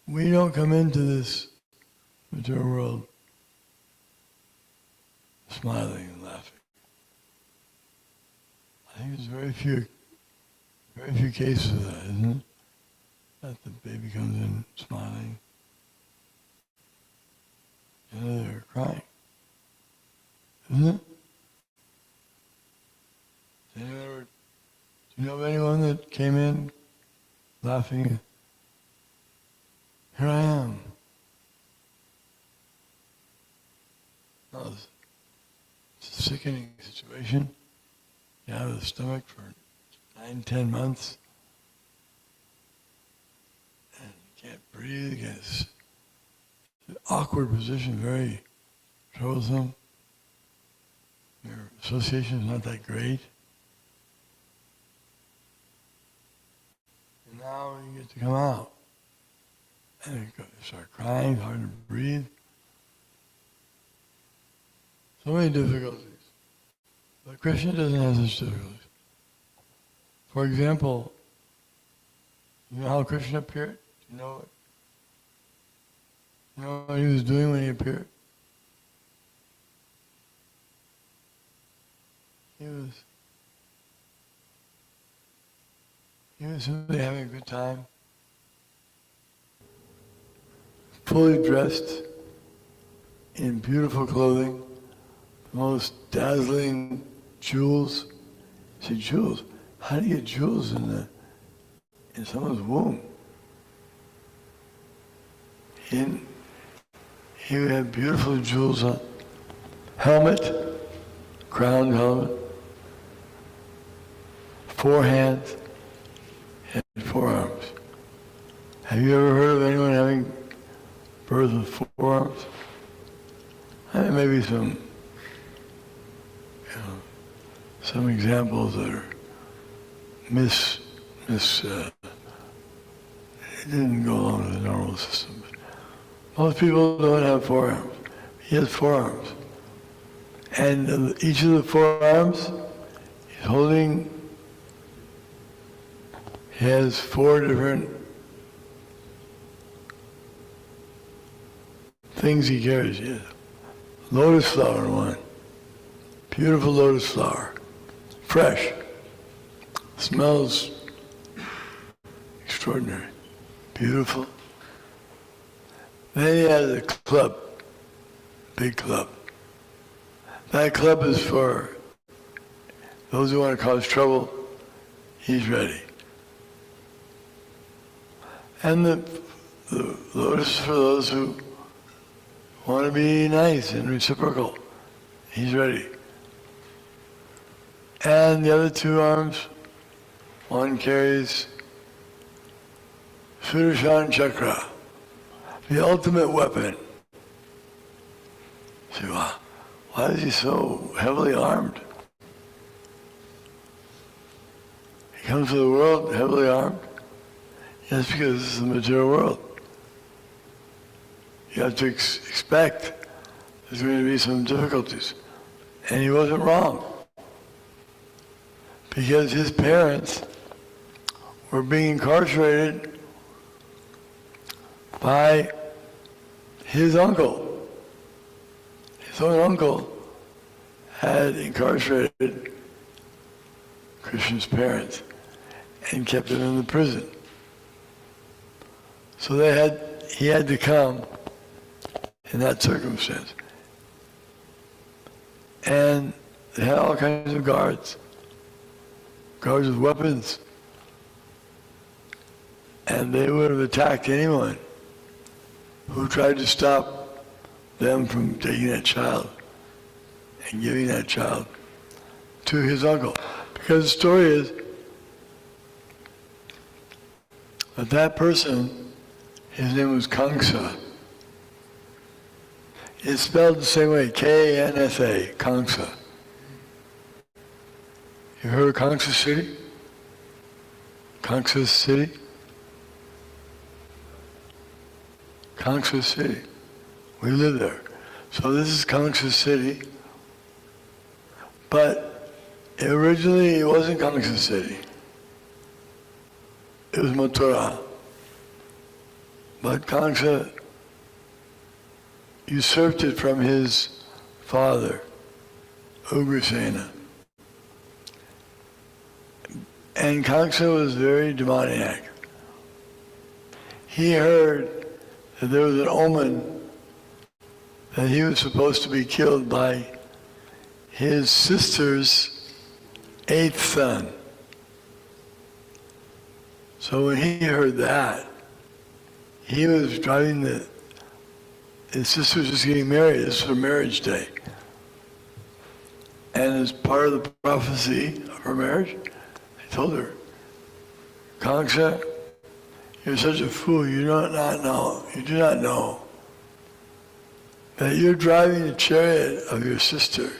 Speaker 12: We don't come into this material world smiling and laughing. I think there's very few cases of that, isn't it? That the baby comes in smiling. They're crying. Isn't it? Do you know of anyone that came in laughing? Here I am. No, it's a sickening situation. You have the stomach for 9-10 months. And you can't breathe. It's an awkward position, very troublesome. Your association is not that great. And now you get to come out. And you start crying, hard to breathe. So many difficulties. But Krishna doesn't have such difficulties. For example, you know how Krishna appeared? Do you know it? You know what he was doing when he appeared? He was simply having a good time. Fully dressed in beautiful clothing, the most dazzling jewels. See, jewels. How do you get jewels in someone's womb? He would have beautiful jewels on. Helmet, crowned helmet, 4 hands, and 4 arms. Have you ever heard of anyone having birth with 4 arms? I mean, maybe some examples that are it didn't go along with the normal system. But most people don't have 4 arms. He has 4 arms. And each of the 4 arms is holding, he has 4 different things he carries. He has lotus flower in one. Beautiful lotus flower. Fresh. Smells extraordinary. Beautiful. Then he has a club. Big club. That club is for those who want to cause trouble. He's ready. And the lotus is for those who want to be nice and reciprocal. He's ready. And the other 2 arms, one carries Sudarshan Chakra, the ultimate weapon. See, why is he so heavily armed? He comes to the world heavily armed. Yes, because this is the material world. You have to expect there's going to be some difficulties. And he wasn't wrong. Because his parents were being incarcerated by his uncle. His own uncle had incarcerated Krishna's parents and kept them in the prison. So he had to come in that circumstance. And they had all kinds of guards with weapons. And they would have attacked anyone who tried to stop them from taking that child and giving that child to his uncle. Because the story is that person, his name was Kansa. It's spelled the same way, K-A-N-S-A, Kansa. You heard of Kansas City? Kansas City? Kansas City. We live there. So this is Kangsa City. But originally it wasn't Kangsa City. It was Mathura. But Kangsa usurped it from his father, Ugrasena. And Kangsa was very demoniac. He heard that there was an omen that he was supposed to be killed by his sister's 8th son. So when he heard that, he was driving his sister was just getting married. This was her marriage day. And as part of the prophecy of her marriage, I told her, Kangsa, you're such a fool, you do not know that you're driving the chariot of your sister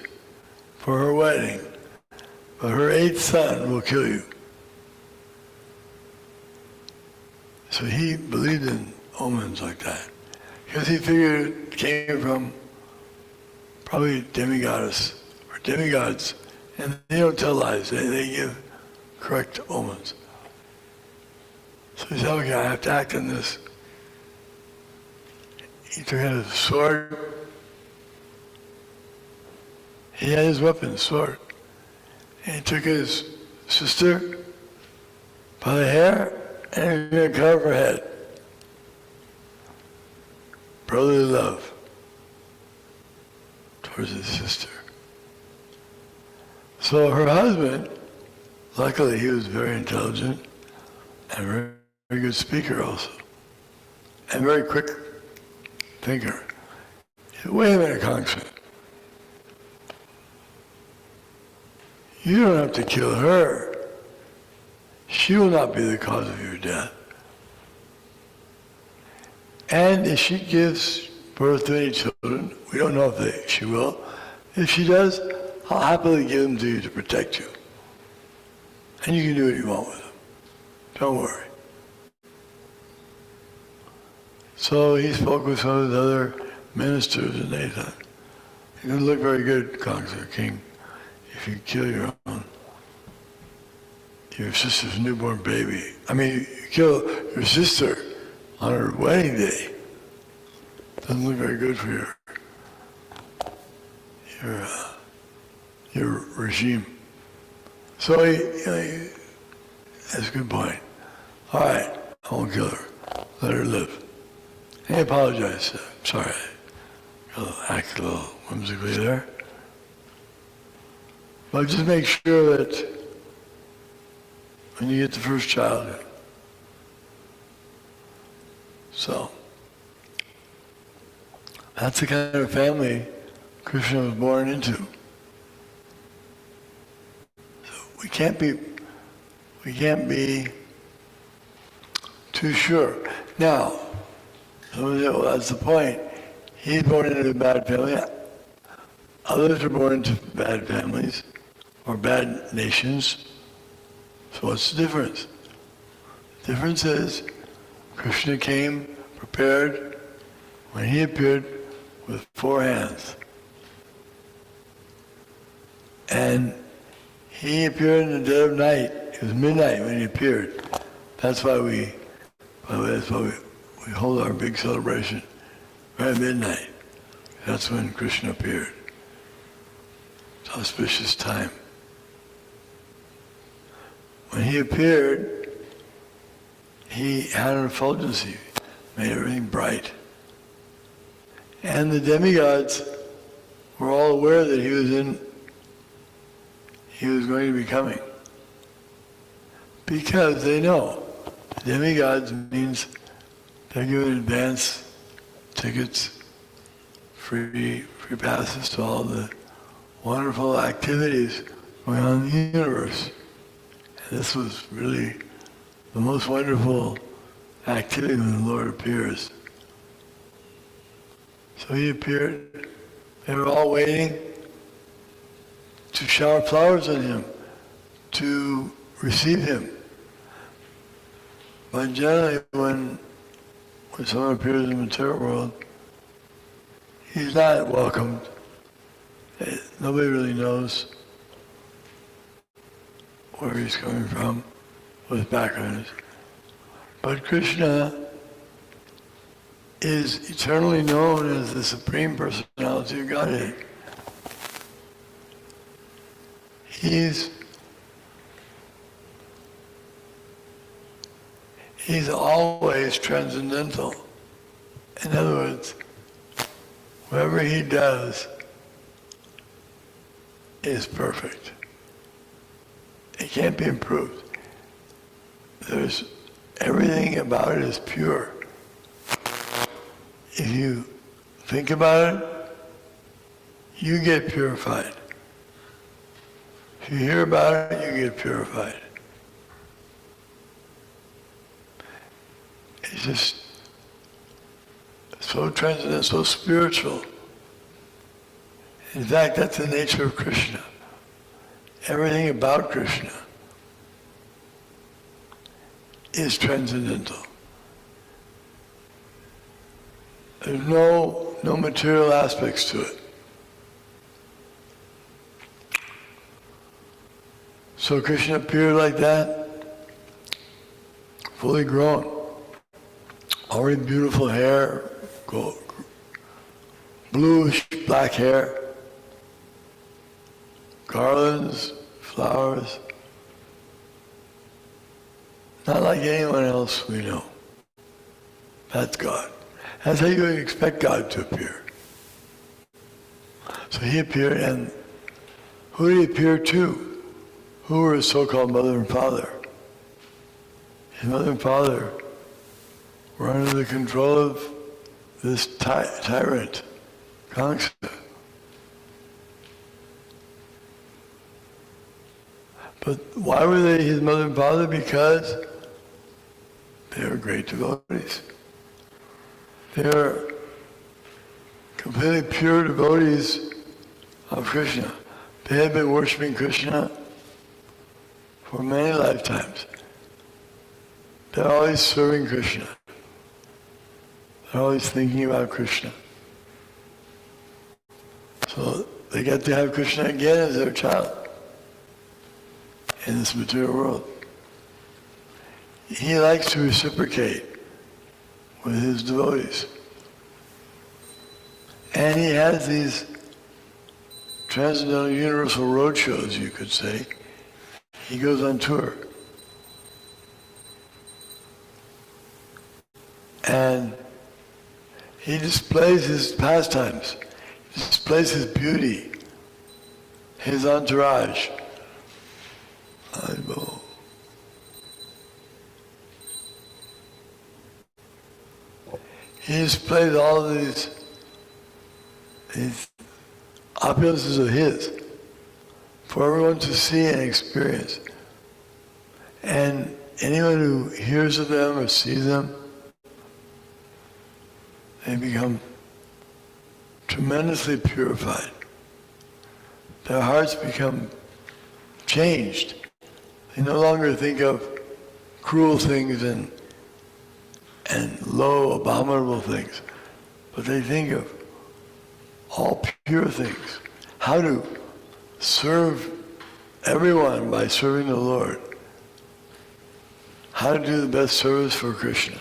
Speaker 12: for her wedding, but her 8th son will kill you. So he believed in omens like that, because he figured it came from probably demigoddess or demigods, and they don't tell lies, they give correct omens. So he said, okay, I have to act on this. He took out his sword. He had his weapon, sword. And he took his sister by the hair and he was going to cut off her head. Brotherly love towards his sister. So her husband, luckily he was very intelligent and very good speaker also, and very quick thinker. He said, wait a minute, Kangsa. You don't have to kill her. She will not be the cause of your death. And if she gives birth to any children, we don't know if she will. If she does, I'll happily give them to you to protect you. And you can do what you want with them. Don't worry. So he spoke with some of the other ministers and they thought, it doesn't look very good, Kangsa, king, if you kill your sister's newborn baby. I mean, you kill your sister on her wedding day. Doesn't look very good for your regime. So that's a good point. All right, I won't kill her. Let her live. And he apologized. I'm sorry, I acted a little whimsically there. But just make sure that when you get the first child. So, that's the kind of family Krishna was born into. So we can't be too sure. Now, somebody said, well, that's the point. He's born into a bad family. Others are born into bad families or bad nations. So what's the difference? The difference is Krishna came prepared when he appeared with 4 hands. And he appeared in the dead of night. It was midnight when he appeared. That's why we hold our big celebration right at midnight. That's when Krishna appeared. It's an auspicious time. When he appeared, he had an effulgency, made everything bright. And the demigods were all aware that he was going to be coming. Because they know demigods means they're given advance tickets, free passes to all the wonderful activities going on in the universe. And this was really the most wonderful activity when the Lord appears. So he appeared. They were all waiting to shower flowers on him, to receive him. But generally when someone appears in the material world, he's not welcomed. Nobody really knows where he's coming from, what his background is. But Krishna is eternally known as the Supreme Personality of Godhead. He's always transcendental. In other words, whatever he does is perfect. It can't be improved. Everything about it is pure. If you think about it, you get purified. If you hear about it, you get purified. It's just so transcendental, so spiritual. In fact, that's the nature of Krishna. Everything about Krishna is transcendental. There's no material aspects to it. So Krishna appeared like that, fully grown, already beautiful hair, bluish black hair, garlands, flowers, not like anyone else we know. That's God. That's how you expect God to appear. So he appeared, and who did he appear to? Who were his so-called mother and father? His mother and father were under the control of this tyrant, Kamsa. But why were they his mother and father? Because they were great devotees. They were completely pure devotees of Krishna. They had been worshiping Krishna for many lifetimes. They're always serving Krishna. They're always thinking about Krishna. So they get to have Krishna again as their child in this material world. He likes to reciprocate with his devotees. And he has these transcendental universal roadshows, you could say. He goes on tour. And he displays his pastimes. He displays his beauty, his entourage. He displays all of these opulences of his for everyone to see and experience. And anyone who hears of them or sees them, they become tremendously purified. Their hearts become changed. They no longer think of cruel things and low, abominable things, but they think of all pure things. How to serve everyone by serving the Lord. How to do the best service for Krishna.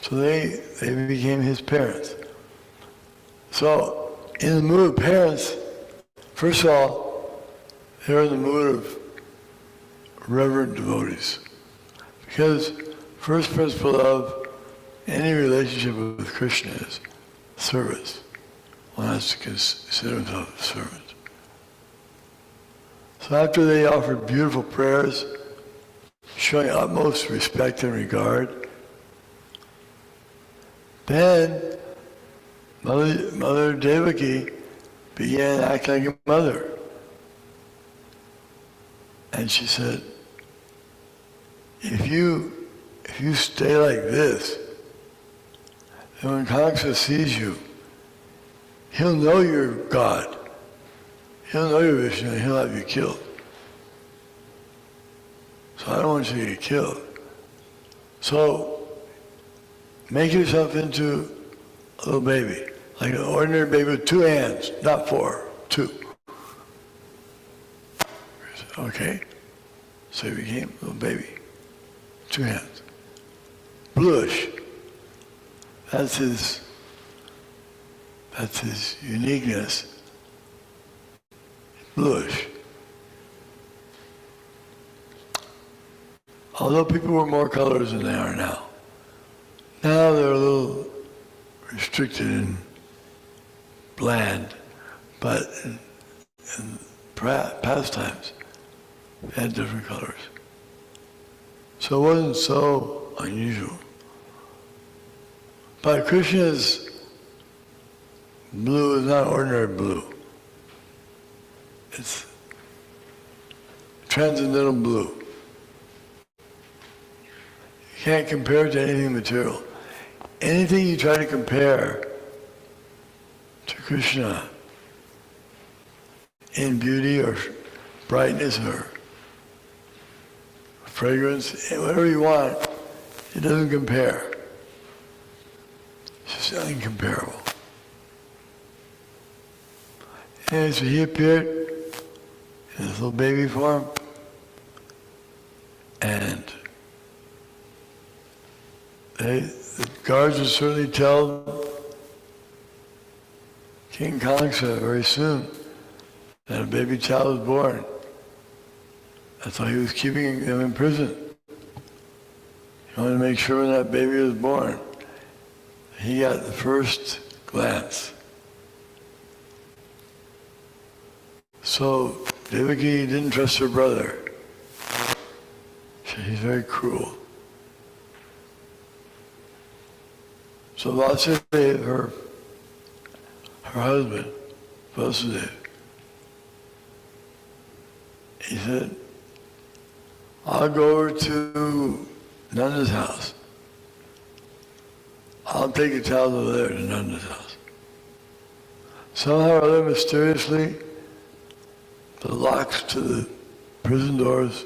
Speaker 12: So they became his parents. So in the mood of parents, first of all, they're in the mood of reverent devotees. Because first principle of any relationship with Krishna is service. One has to consider himself a servant. So after they offered beautiful prayers, showing utmost respect and regard, then Mother Devaki began to act like a mother. And she said, if you stay like this, then when Kamsa sees you, he'll know you're God. He'll know you're Vishnu and he'll have you killed. So I don't want you to get killed. So make yourself into a little baby, like an ordinary baby with 2 hands, not 4, 2. Okay, so he became a little baby, 2 hands. Bluish. That's his uniqueness. Bluish. Although people were more colors than they are now. Now they're a little restricted and bland, but in past times, they had different colors. So it wasn't so unusual. But Krishna's blue is not ordinary blue. It's transcendental blue. You can't compare it to anything material. Anything you try to compare to Krishna in beauty or brightness or fragrance, whatever you want, it doesn't compare. It's just incomparable. And so he appeared in his little baby form, and the guards would certainly tell King Kangsa very soon that a baby child was born. That's why he was keeping them in prison. He wanted to make sure when that baby was born, he got the first glance. So Devaki didn't trust her brother. He's very cruel. So Vasudeva, her husband, Vasudeva, he said, I'll go over to Nanda's house. I'll take a child over there to Nanda's house. Somehow or other, mysteriously, the locks to the prison doors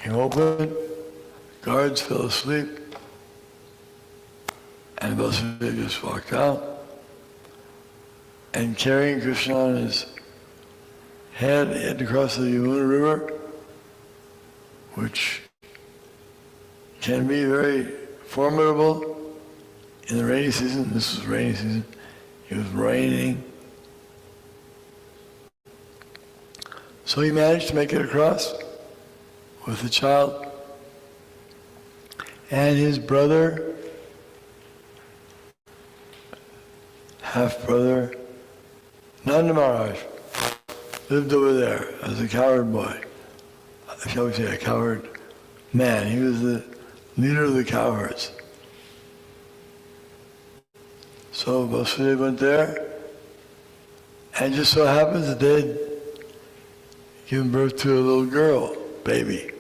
Speaker 12: came open, guards fell asleep, and Vasudeva just walked out, and carrying Krishna on his head, he had to cross the Yamuna River, which can be very formidable in the rainy season. This was rainy season. It was raining. So he managed to make it across with the child. And his brother, half-brother, Nanda Maharaj, lived over there as a cowherd boy. Shall we say a cowherd man. He was the leader of the cowherds. So Vasudeva went there, and just so happens that they had given birth to a little girl, baby.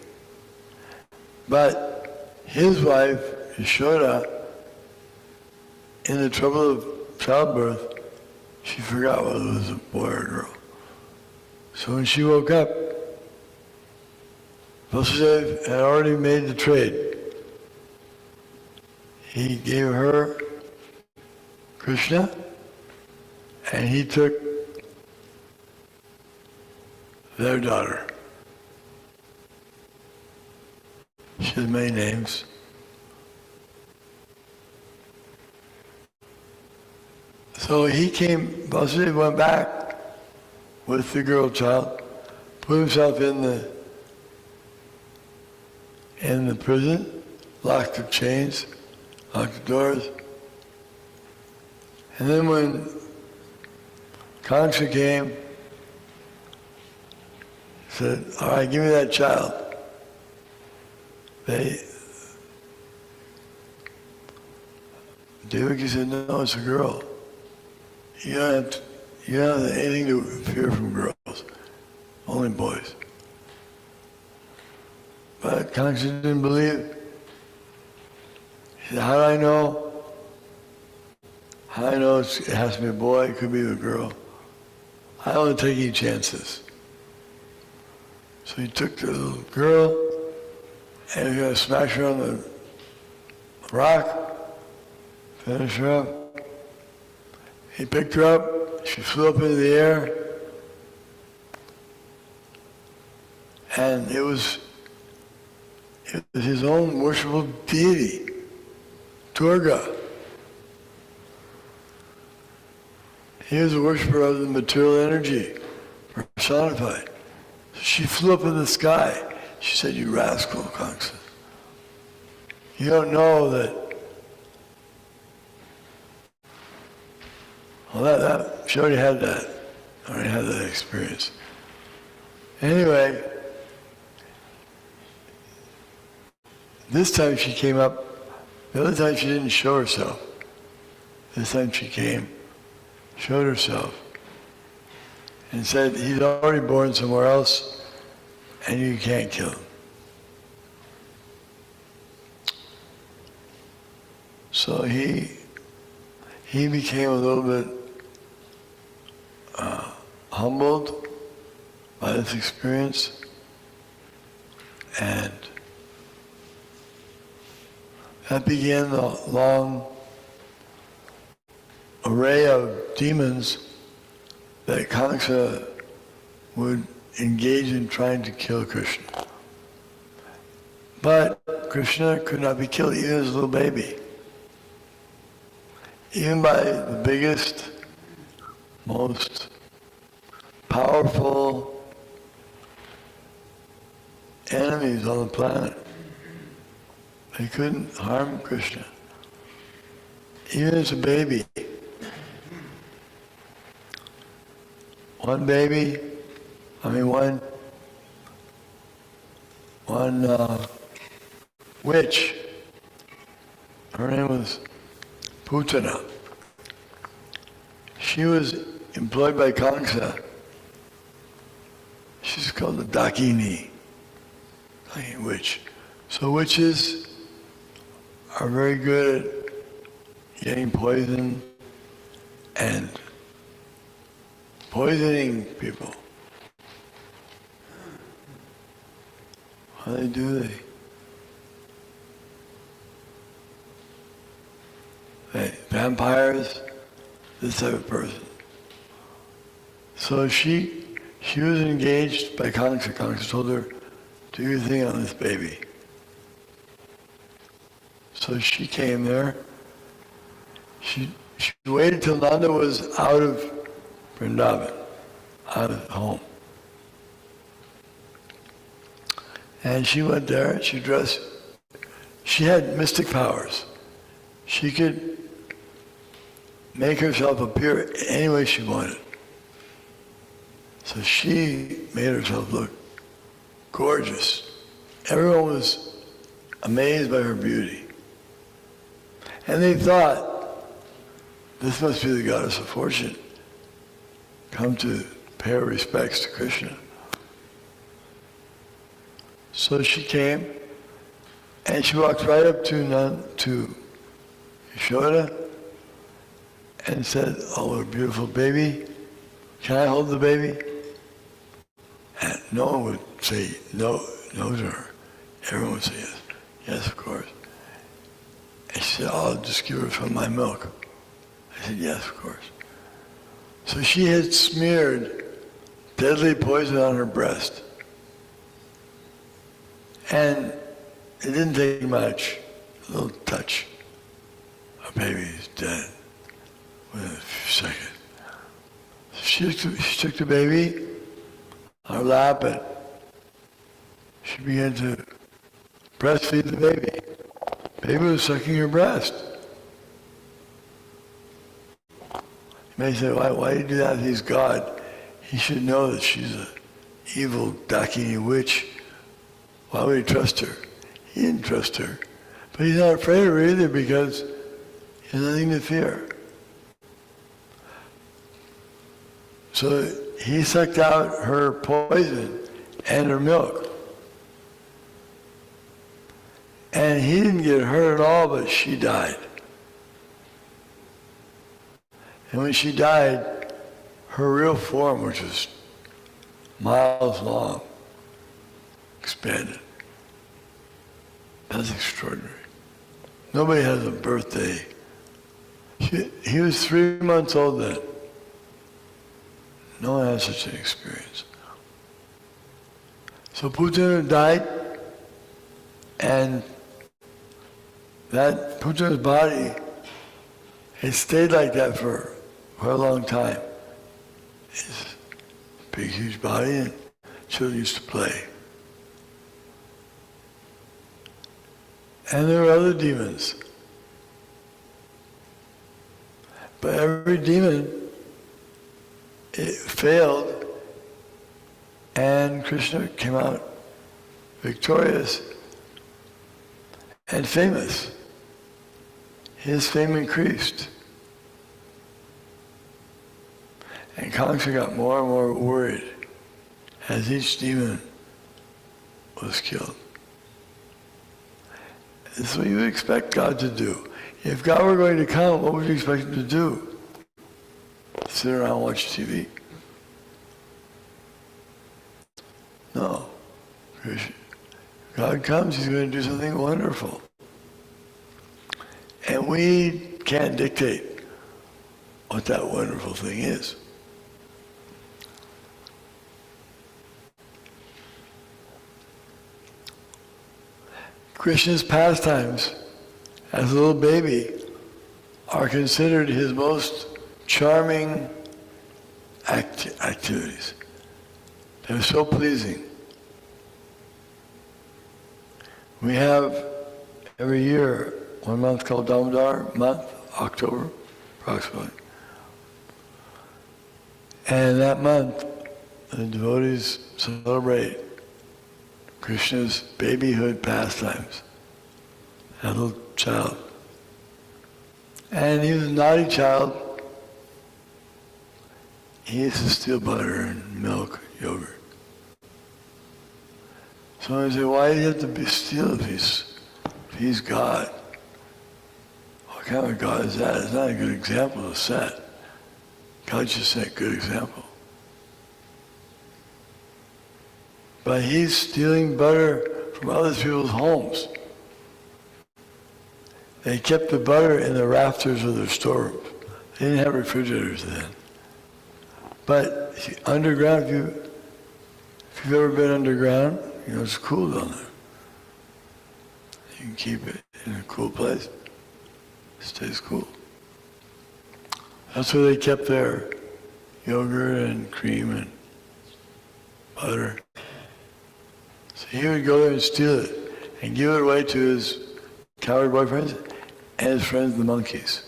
Speaker 12: But his wife, Yashoda, in the trouble of childbirth, she forgot whether it was a boy or a girl. So when she woke up, Vasudeva had already made the trade. He gave her Krishna, and he took their daughter. She has many names. So he came, Vasudeva went back with the girl child, put himself in the prison, locked the chains, locked the doors. And then when Kamsa came, said, all right, give me that child. Devaki said, no, it's a girl. You don't have anything to fear from girls, only boys. But Kamsa didn't believe. He said, how do I know? How do I know it has to be a boy, it could be a girl? I don't take any chances. So he took the little girl and he was going to smash her on the rock, Finish her up. He picked her up, she flew up into the air, and it was his own worshipful deity, Durga. He was a worshiper of the material energy, personified. So she flew up in the sky. She said, "You rascal, Kangsa. You don't know that." Well, she already had that. Already had that experience. Anyway, this time she came up. The other time she didn't show herself. This time she came, showed herself, and said, "He's already born somewhere else, and you can't kill him." So he became a little bit humbled by this experience, and that began the long array of demons that Kamsa would engage in trying to kill Krishna. But Krishna could not be killed even as a little baby. Even by the biggest, most powerful enemies on the planet, they couldn't harm Krishna. Even as a baby. One witch, her name was Kirtana. She was employed by Kamsa. She's called the Dakini witch. So witches are very good at getting poison and poisoning people. How do they? Vampires, this type of person. So she was engaged by Kamsa. Kamsa told her, "Do your thing on this baby." So she came there. She waited till Nanda was out of Vrindavan, out of home. And she went there, she had mystic powers. She could make herself appear any way she wanted. So she made herself look gorgeous. Everyone was amazed by her beauty. And they thought, this must be the goddess of fortune, come to pay her respects to Krishna. So she came, and she walked right up to Yashoda and said, "Oh, what a beautiful baby. Can I hold the baby?" And no one would say no to her. Everyone would say yes. Yes, of course. And she said, "I'll just give her some of my milk." I said, "Yes, of course." So she had smeared deadly poison on her breast. And it didn't take much, a little touch. Our baby's dead within a few seconds. She took the baby on her lap and she began to breastfeed the baby. The baby was sucking her breast. You may say, why do you do that? He's God. He should know that she's an evil Dakini witch. Why would he trust her? He didn't trust her. But he's not afraid of her either because he has nothing to fear. So he sucked out her poison and her milk. And he didn't get hurt at all, but she died. And when she died, her real form, which was miles long, expanded. That's extraordinary. Nobody has a birthday He was 3 months old then. No one had such an experience. So Putana died, and that Putana's body, it stayed like that for a long time. His big, huge body, and children used to play. And there were other demons. But every demon, it failed, and Krishna came out victorious and famous. His fame increased. And Kamsa got more and more worried as each demon was killed. This is what you would expect God to do. If God were going to come, what would you expect him to do? Sit around and watch TV? No. God comes, he's going to do something wonderful. And we can't dictate what that wonderful thing is. Krishna's pastimes as a little baby are considered his most charming activities. They're so pleasing. We have every year 1 month called Damodar month, October, approximately. And that month, the devotees celebrate Krishna's babyhood pastimes, as a little child. And he was a naughty child. He used to steal butter and milk, yogurt. So I say, why do you have to steal if he's God? What kind of God is that? It's not a good example to set. God just set a good example. But he's stealing butter from other people's homes. They kept the butter in the rafters of their storerooms. They didn't have refrigerators then. But underground, if you've ever been underground, you know it's cool down there. You can keep it in a cool place. It stays cool. That's where they kept their yogurt and cream and butter. So he would go there and steal it and give it away to his coward boyfriends and his friends, the monkeys.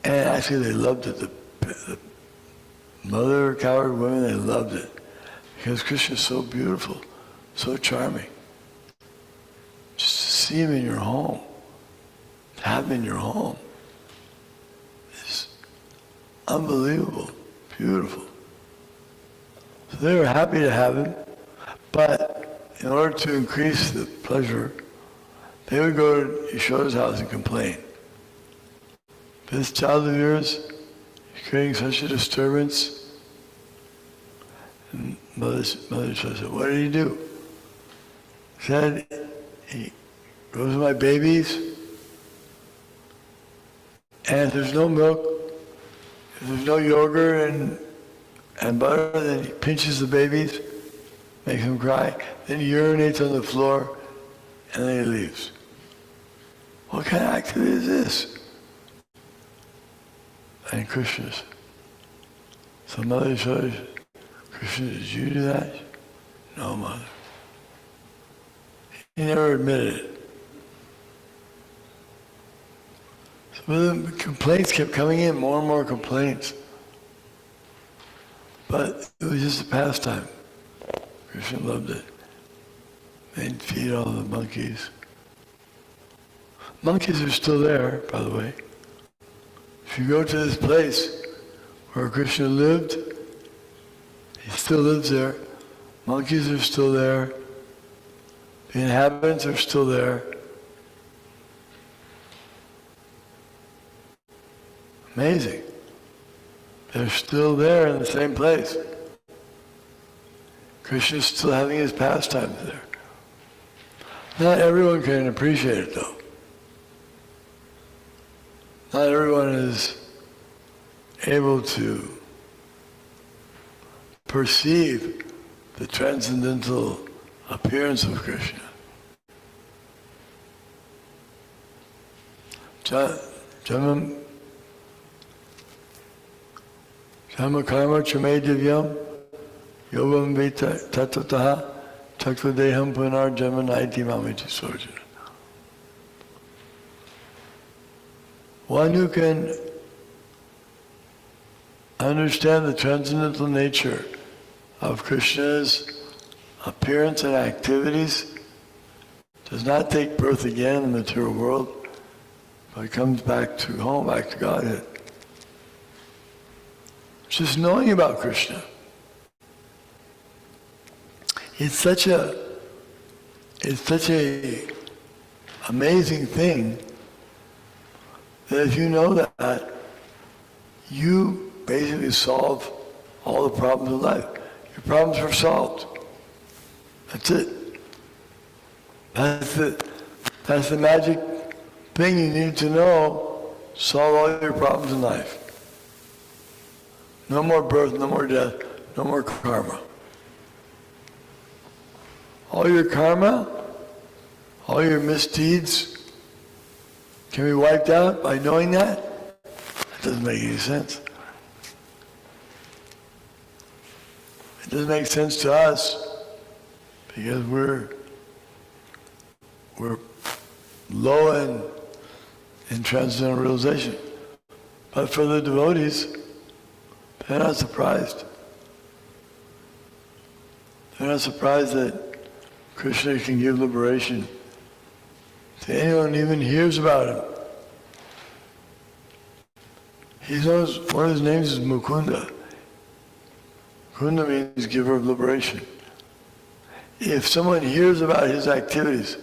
Speaker 12: And actually they loved it. The mother coward women, they loved it. Because Krishna is so beautiful, so charming. Just to see him in your home, to have him in your home, is unbelievable, beautiful. So they were happy to have him, but in order to increase the pleasure, they would go to Yashoda's house and complain. This child of yours is creating such a disturbance. And Mother Yashoda said, what did he do? He said, he goes to my babies, and if there's no milk, if there's no yogurt and butter, then he pinches the babies, makes them cry, then he urinates on the floor, and then he leaves. What kind of activity is this? And Krishna's. So Mother Yashoda said, Krishna, did you do that? No, Mother. He never admitted it. So the complaints kept coming in, more and more complaints. But it was just a pastime. Krishna loved it. They'd feed all the monkeys. Monkeys are still there, by the way. If you go to this place where Krishna lived, he still lives there. Monkeys are still there. The inhabitants are still there. Amazing. They're still there in the same place. Krishna's still having his pastimes there. Not everyone can appreciate it though. not everyone is able to perceive the transcendental appearance of Krishna. Jama karma chame divyam yovam veta tatataha chakradeham punar jamanaiti mamiti sorjana. One who can understand the transcendental nature of Krishna's appearance and activities does not take birth again in the material world, but comes back to home, back to Godhead. Just knowing about Krishna. It's such a amazing thing that if you know that, you basically solve all the problems of life. Your problems are solved. That's it. That's the magic thing you need to know to solve all your problems in life. No more birth, no more death, no more karma. All your karma, all your misdeeds can be wiped out by knowing that? That doesn't make any sense. It doesn't make sense to us because we're low in transcendental realization. But for the devotees, they're not surprised. They're not surprised that Krishna can give liberation to anyone who even hears about him. He knows one of his names is Mukunda. Mukunda means giver of liberation. If someone hears about his activities,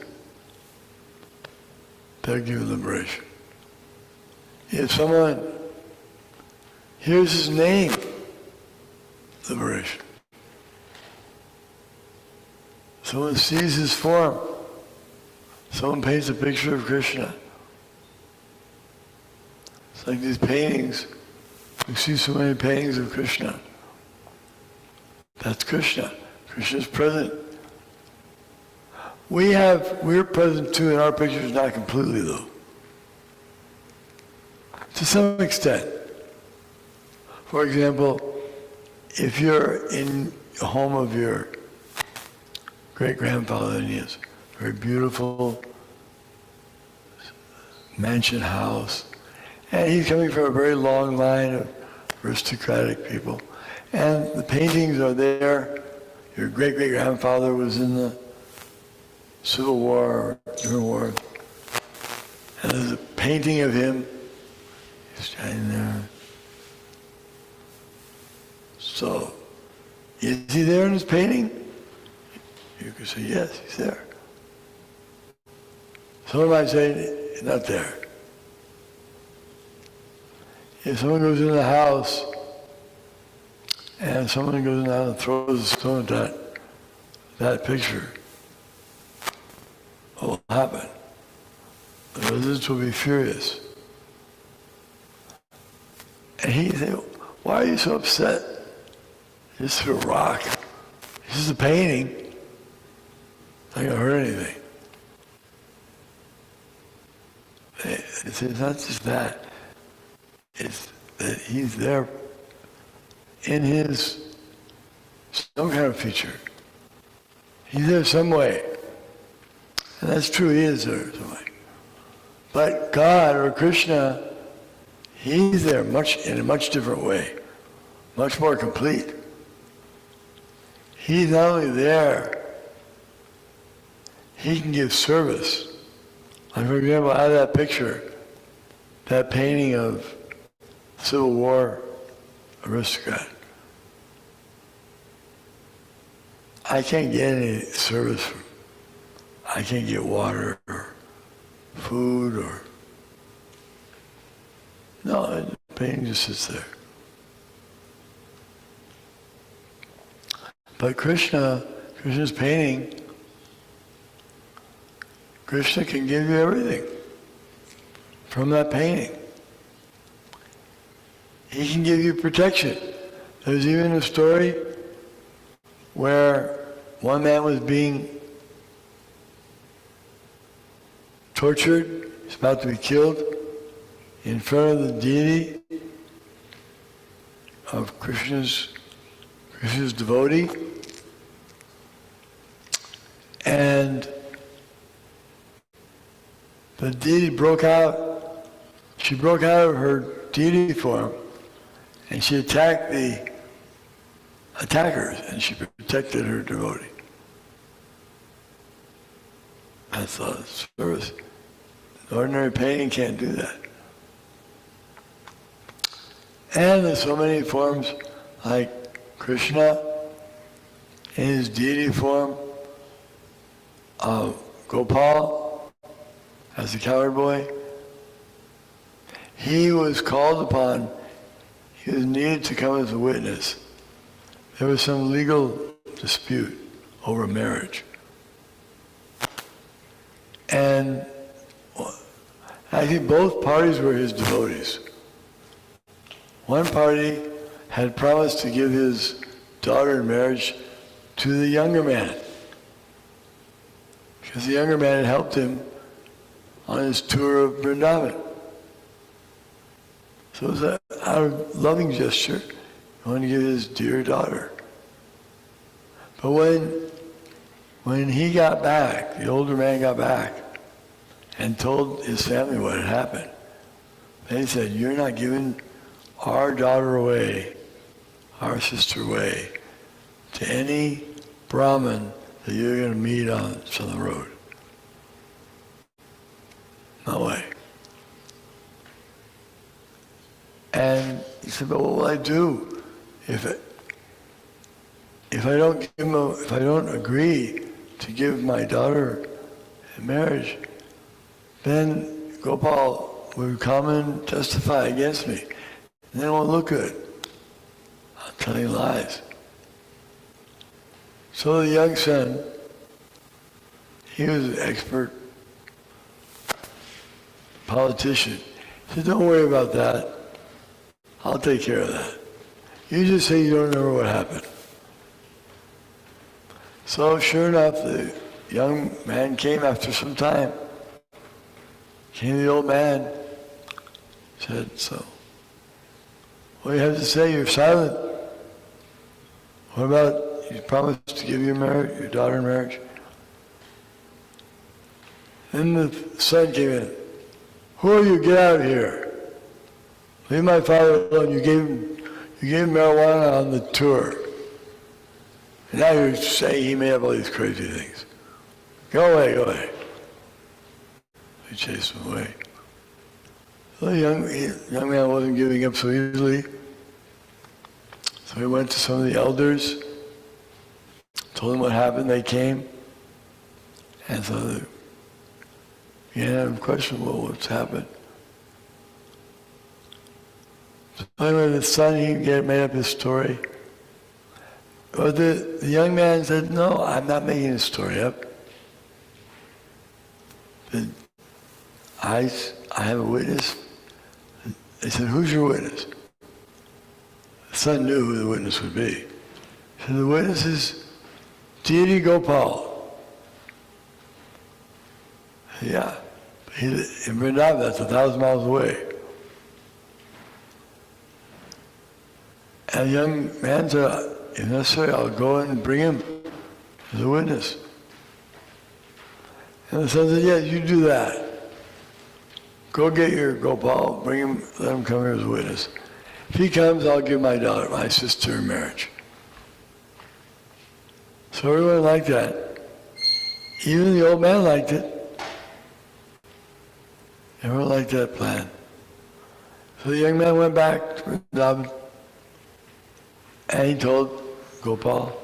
Speaker 12: they'll give liberation. If someone hears his name, liberation. Someone sees his form. Someone paints a picture of Krishna. It's like these paintings. We see so many paintings of Krishna. That's Krishna. Krishna's present. We're present too in our pictures, not completely though. To some extent. For example, if you're in the home of your great-grandfather, and he has a very beautiful mansion house, and he's coming from a very long line of aristocratic people, and the paintings are there. Your great-great-grandfather was in the Civil War, or German War, and there's a painting of him. He's standing there. So, is he there in his painting? You could say, yes, he's there. Someone might say, he's not there. If someone goes in the house and someone goes down and throws a stone at that picture, what will happen? The residents will be furious. And he say, why are you so upset? This is a rock. This is a painting. It's not going to hurt anything. It's not just that. It's that he's there in his some kind of feature. He's there some way. And that's true, he is there some way. But God or Krishna, he's there in a much different way, much more complete. He's not only there, he can give service. Like for example, out of that picture, that painting of Civil War aristocrat, I can't get any service from, I can't get water or food or, no, the painting just sits there. But Krishna's painting, Krishna can give you everything from that painting. he can give you protection. There's even a story where one man was being tortured, he's about to be killed in front of the deity of Krishna's devotee. And the deity broke out, she broke out of her deity form, and she attacked the attackers, and she protected her devotee. That's a service. Ordinary painting can't do that. And there's so many forms, like Krishna in his deity form, Gopal as the cowherd boy. He was called upon, he was needed to come as a witness. There was some legal dispute over marriage. And I think both parties were his devotees. One party had promised to give his daughter in marriage to the younger man, because the younger man had helped him on his tour of Vrindavan. So it was out of loving gesture, he wanted to give his dear daughter. But when he got back, the older man got back and told his family what had happened, they said, "You're not giving our daughter away, our sister away, to any Brahmin that you're going to meet on the road. No way." And he said, "But what will I do if I don't agree to give my daughter in marriage? Then Gopal will come and testify against me, and then it won't look good. I'm telling lies." So the young son, he was an expert politician. He said, "Don't worry about that. I'll take care of that. You just say you don't remember what happened." So sure enough, the young man came after some time. Came the old man, said, "So, what do you have to say? You're silent. What about you promised to give your daughter in marriage?" Then the son came in. "Who are you? Get out of here. Leave my father alone. You gave him marijuana on the tour. And now you're saying he may have all these crazy things. Go away, go away." He chased him away. So the young man wasn't giving up so easily. So he went to some of the elders, told them what happened. They came. And so they began to question, "Well, what's happened?" So anyway, the son, he made up his story. But the young man said, "No, I'm not making this story up. I have a witness." They said, "Who's your witness?" The son knew who the witness would be. He said, "The witness is deity Gopal." "Yeah, in Vrindavan, that's 1,000 miles away." And the young man said, "If necessary, I'll go and bring him as a witness." And the son said, "Yeah, you do that. Go get your Gopal, bring him, let him come here as a witness. If he comes, I'll give my daughter, my sister, in marriage." So everyone liked that. Even the old man liked it. Everyone liked that plan. So the young man went back to Vrindavan, and he told Gopal.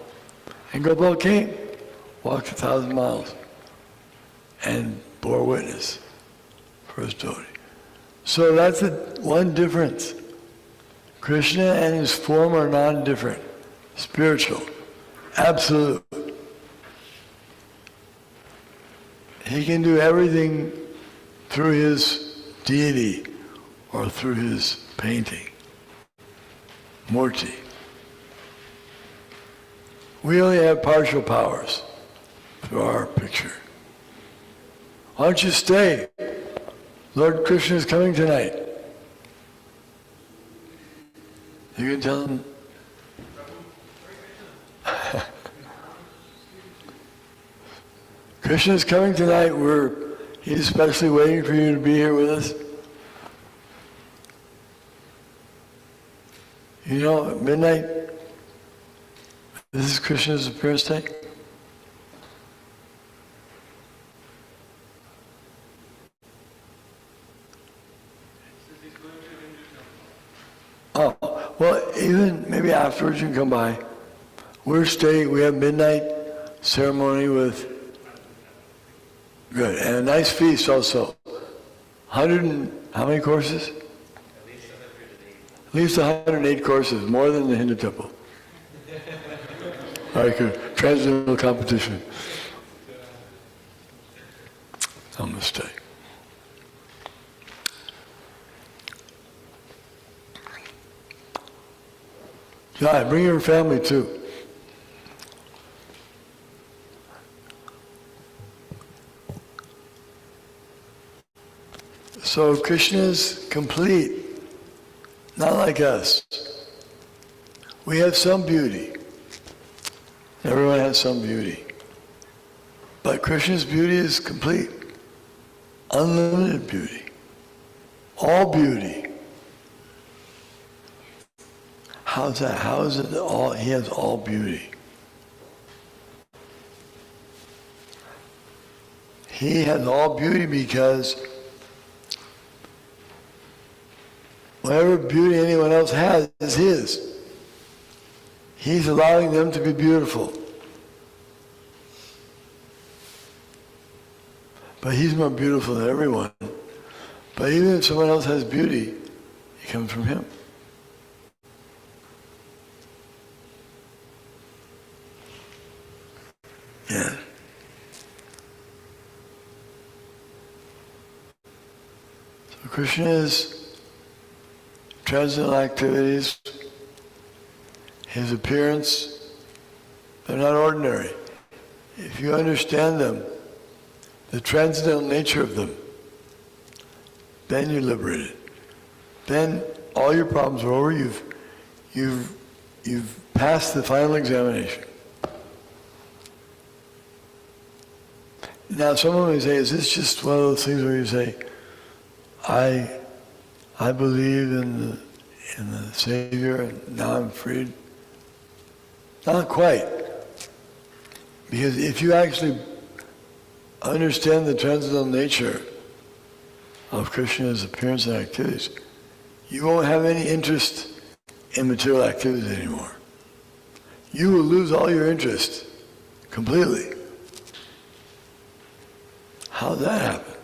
Speaker 12: And Gopal came, walked 1,000 miles, and bore witness for his devotee. So that's one difference. Krishna and his form are non-different, spiritual, absolute. He can do everything through his deity or through his painting. Murti. We only have partial powers through our picture. Why don't you stay? Lord Krishna is coming tonight. You can tell him. Krishna is coming tonight. He's especially waiting for you to be here with us. You know, at midnight, this is Krishna's appearance day. Oh, well, even maybe afterwards you can come by. We have midnight ceremony with, good, and a nice feast also. How many courses? At least 108 courses, more than the Hindu temple. Like a transcendental competition. No mistake. Yeah, bring your family too. So Krishna is complete, not like us. We have some beauty. Everyone has some beauty. But Krishna's beauty is complete, unlimited beauty, all beauty. How's that? How is it that he has all beauty? He has all beauty because whatever beauty anyone else has is his. He's allowing them to be beautiful. But he's more beautiful than everyone. But even if someone else has beauty, it comes from him. Yeah. So Krishna's transcendental activities, his appearance, they're not ordinary. If you understand them, the transcendental nature of them, then you're liberated. Then all your problems are over. You've passed the final examination. Now someone may say, is this just one of those things where you say, I believe in the Savior and now I'm freed? Not quite. Because if you actually understand the transcendental nature of Krishna's appearance and activities, you won't have any interest in material activities anymore. You will lose all your interest completely. How did that happen?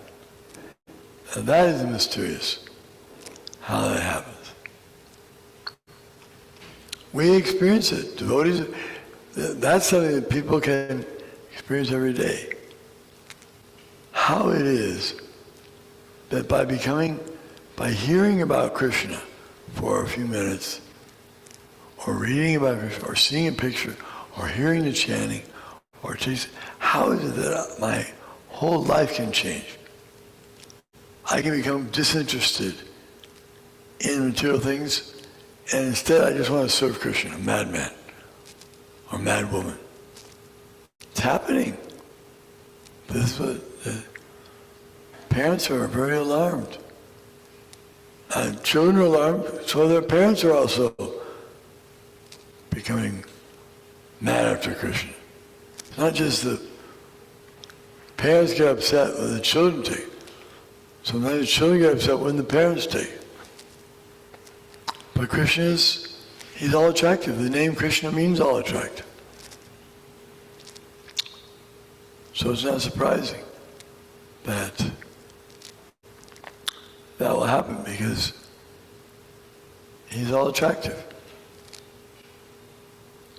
Speaker 12: And that is mysterious, how that happens. We experience it. Devotees, that's something that people can experience every day. How it is that by hearing about Krishna for a few minutes, or reading about Krishna, or seeing a picture, or hearing the chanting, or tasting, how is it that my whole life can change? I can become disinterested in material things, and instead I just want to serve Krishna, a madman or madwoman. It's happening. This is what the parents are very alarmed. And children are alarmed, so their parents are also becoming mad after Krishna. It's not just the parents get upset when the children take. Sometimes the children get upset when the parents take. But Krishna he's all attractive. The name Krishna means all attractive. So it's not surprising that that will happen because he's all attractive.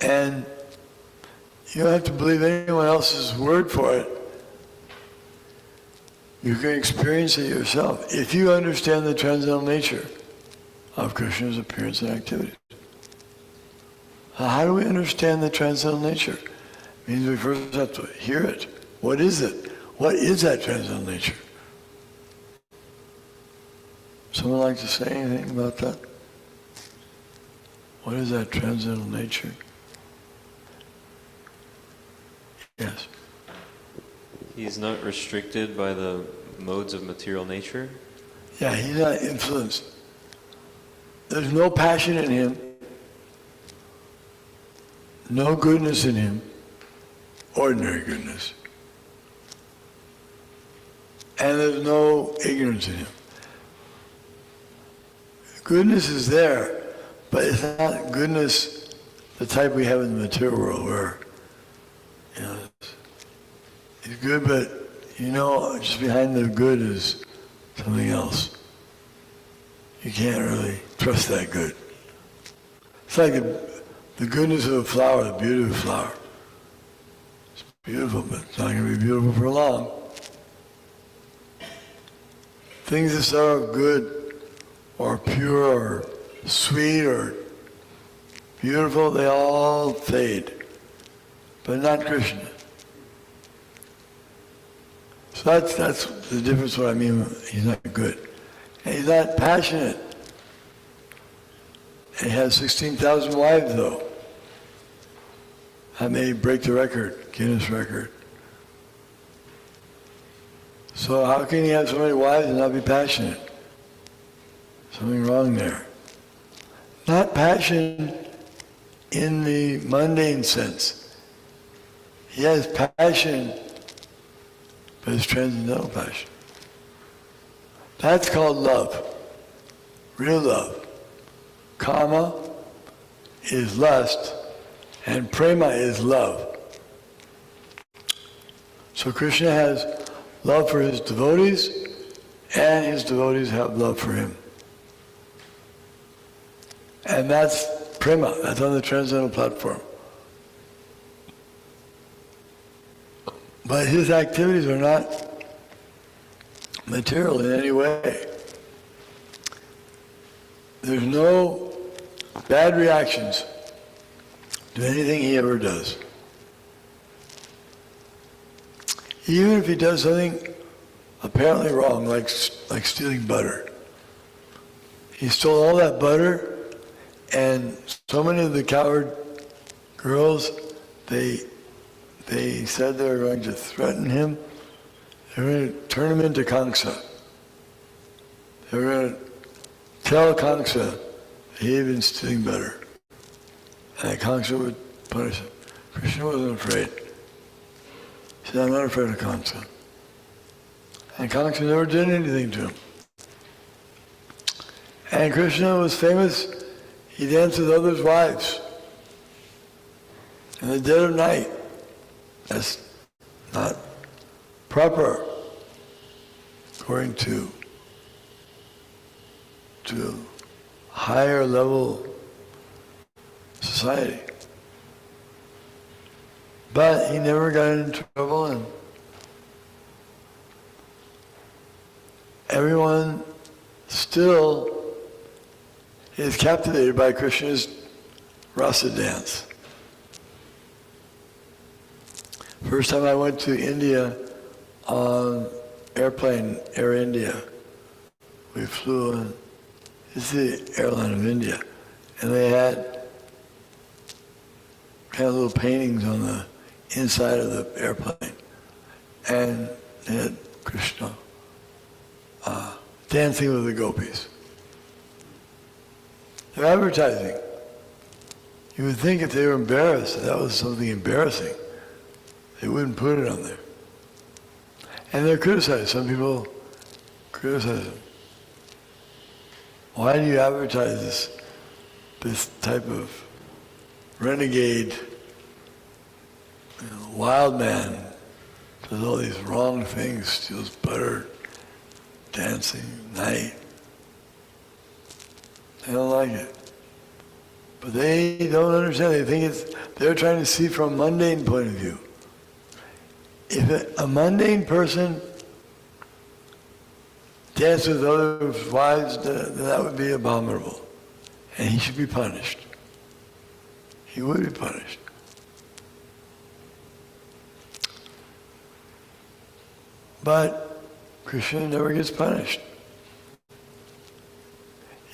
Speaker 12: And you don't have to believe anyone else's word for it. You can experience it yourself if you understand the transcendental nature of Krishna's appearance and activities. How do we understand the transcendental nature? It means we first have to hear it. What is it? What is that transcendental nature? Someone like to say anything about that? What is that transcendental nature? Yes.
Speaker 1: He's not restricted by the modes of material nature.
Speaker 12: Yeah, he's not influenced. There's no passion in him, no goodness in him, ordinary goodness. And there's no ignorance in him. Goodness is there, but it's not goodness the type we have in the material world where, it's good, but just behind the good is something else. You can't really trust that good. It's like the goodness of a flower, the beauty of a flower. It's beautiful, but it's not going to be beautiful for long. Things that are good or pure or sweet or beautiful, they all fade, but not Krishna. So that's the difference. What I mean, he's not good. And he's not passionate. And he has 16,000 wives, though. That may break the record, Guinness record. So how can he have so many wives and not be passionate? Something wrong there. Not passion in the mundane sense. He has passion, but it's transcendental passion. That's called love, real love. Kama is lust, and prema is love. So Krishna has love for his devotees, and his devotees have love for him. And that's prema, that's on the transcendental platform. But his activities are not material in any way. There's no bad reactions to anything he ever does. Even if he does something apparently wrong, like stealing butter. He stole all that butter, and so many of the coward girls, they said they were going to threaten him. They were going to turn him into Kamsa. They were going to tell Kamsa that he had been stealing butter, and Kamsa would punish him. Krishna wasn't afraid. He said, I'm not afraid of Kamsa. And Kamsa never did anything to him. And Krishna was famous. He danced with others' wives in the dead of night. That's not proper according to higher level society. But he never got into trouble, and everyone still is captivated by Krishna's rasa dance. First time I went to India on airplane, Air India, we flew in, it's the airline of India, and they had kind of little paintings on the inside of the airplane, and they had Krishna dancing with the gopis. They're advertising. You would think if they were embarrassed, that was something embarrassing, they wouldn't put it on there. And they're criticized. Some people criticize them. Why do you advertise this type of renegade, wild man, does all these wrong things, steals butter, dancing, night. They don't like it. But they don't understand. They think they're trying to see from a mundane point of view. If a mundane person danced with other wives, then that would be abominable. And he should be punished. he would be punished. But Krishna never gets punished.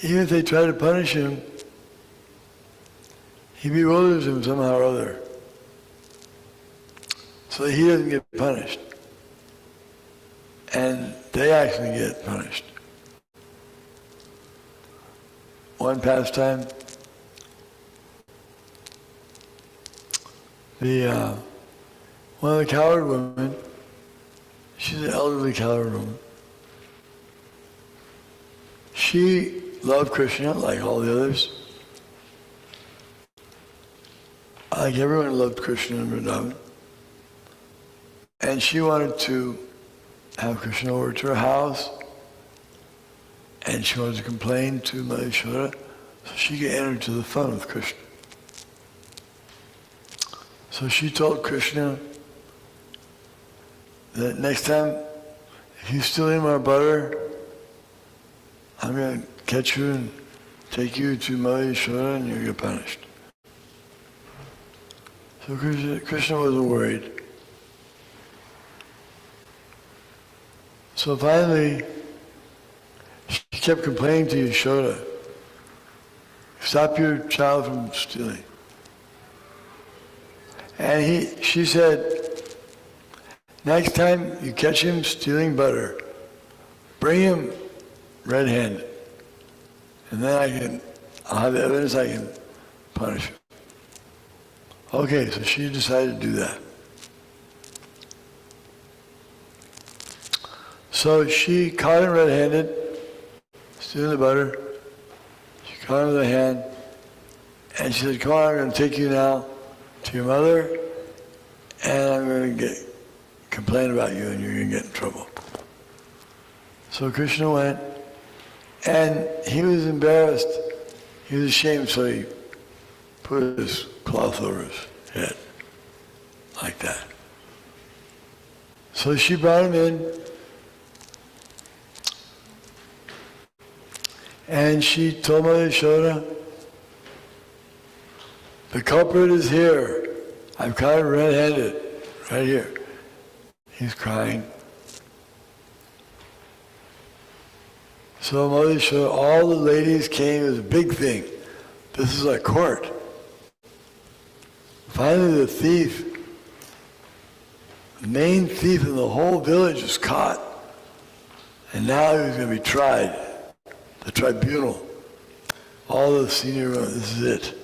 Speaker 12: Even if they try to punish him, he bewilders them somehow or other. So he doesn't get punished. And they actually get punished. One pastime, one of the coward women, she's an elderly coward woman. She loved Krishna like all the others. Like everyone loved Krishna in Vrindavan. And she wanted to have Krishna over to her house. And she wanted to complain to Maheshwara so she could enter into the fun with Krishna. So she told Krishna that next time, if you steal any more butter, I'm going to catch you and take you to Maheshwara and you'll get punished. So Krishna wasn't worried. So finally, she kept complaining to Yashoda, stop your child from stealing. And she said, next time you catch him stealing butter, bring him red-handed. And then I'll have evidence I can punish him. Okay, so she decided to do that. So she caught him red-handed, stealing the butter. She caught him with her hand, and she said, come on, I'm going to take you now to your mother, and I'm going to complain about you, and you're going to get in trouble. So Krishna went, and he was embarrassed. He was ashamed, so he put his cloth over his head, like that. So she brought him in, and she told Mother Yashoda, the culprit is here. I've caught him red-handed, right here. He's crying. So Mother Yashoda, all the ladies came. It was a big thing. This is a court. Finally, the thief, the main thief in the whole village, was caught. And now he was going to be tried. The tribunal. All the senior, this is it.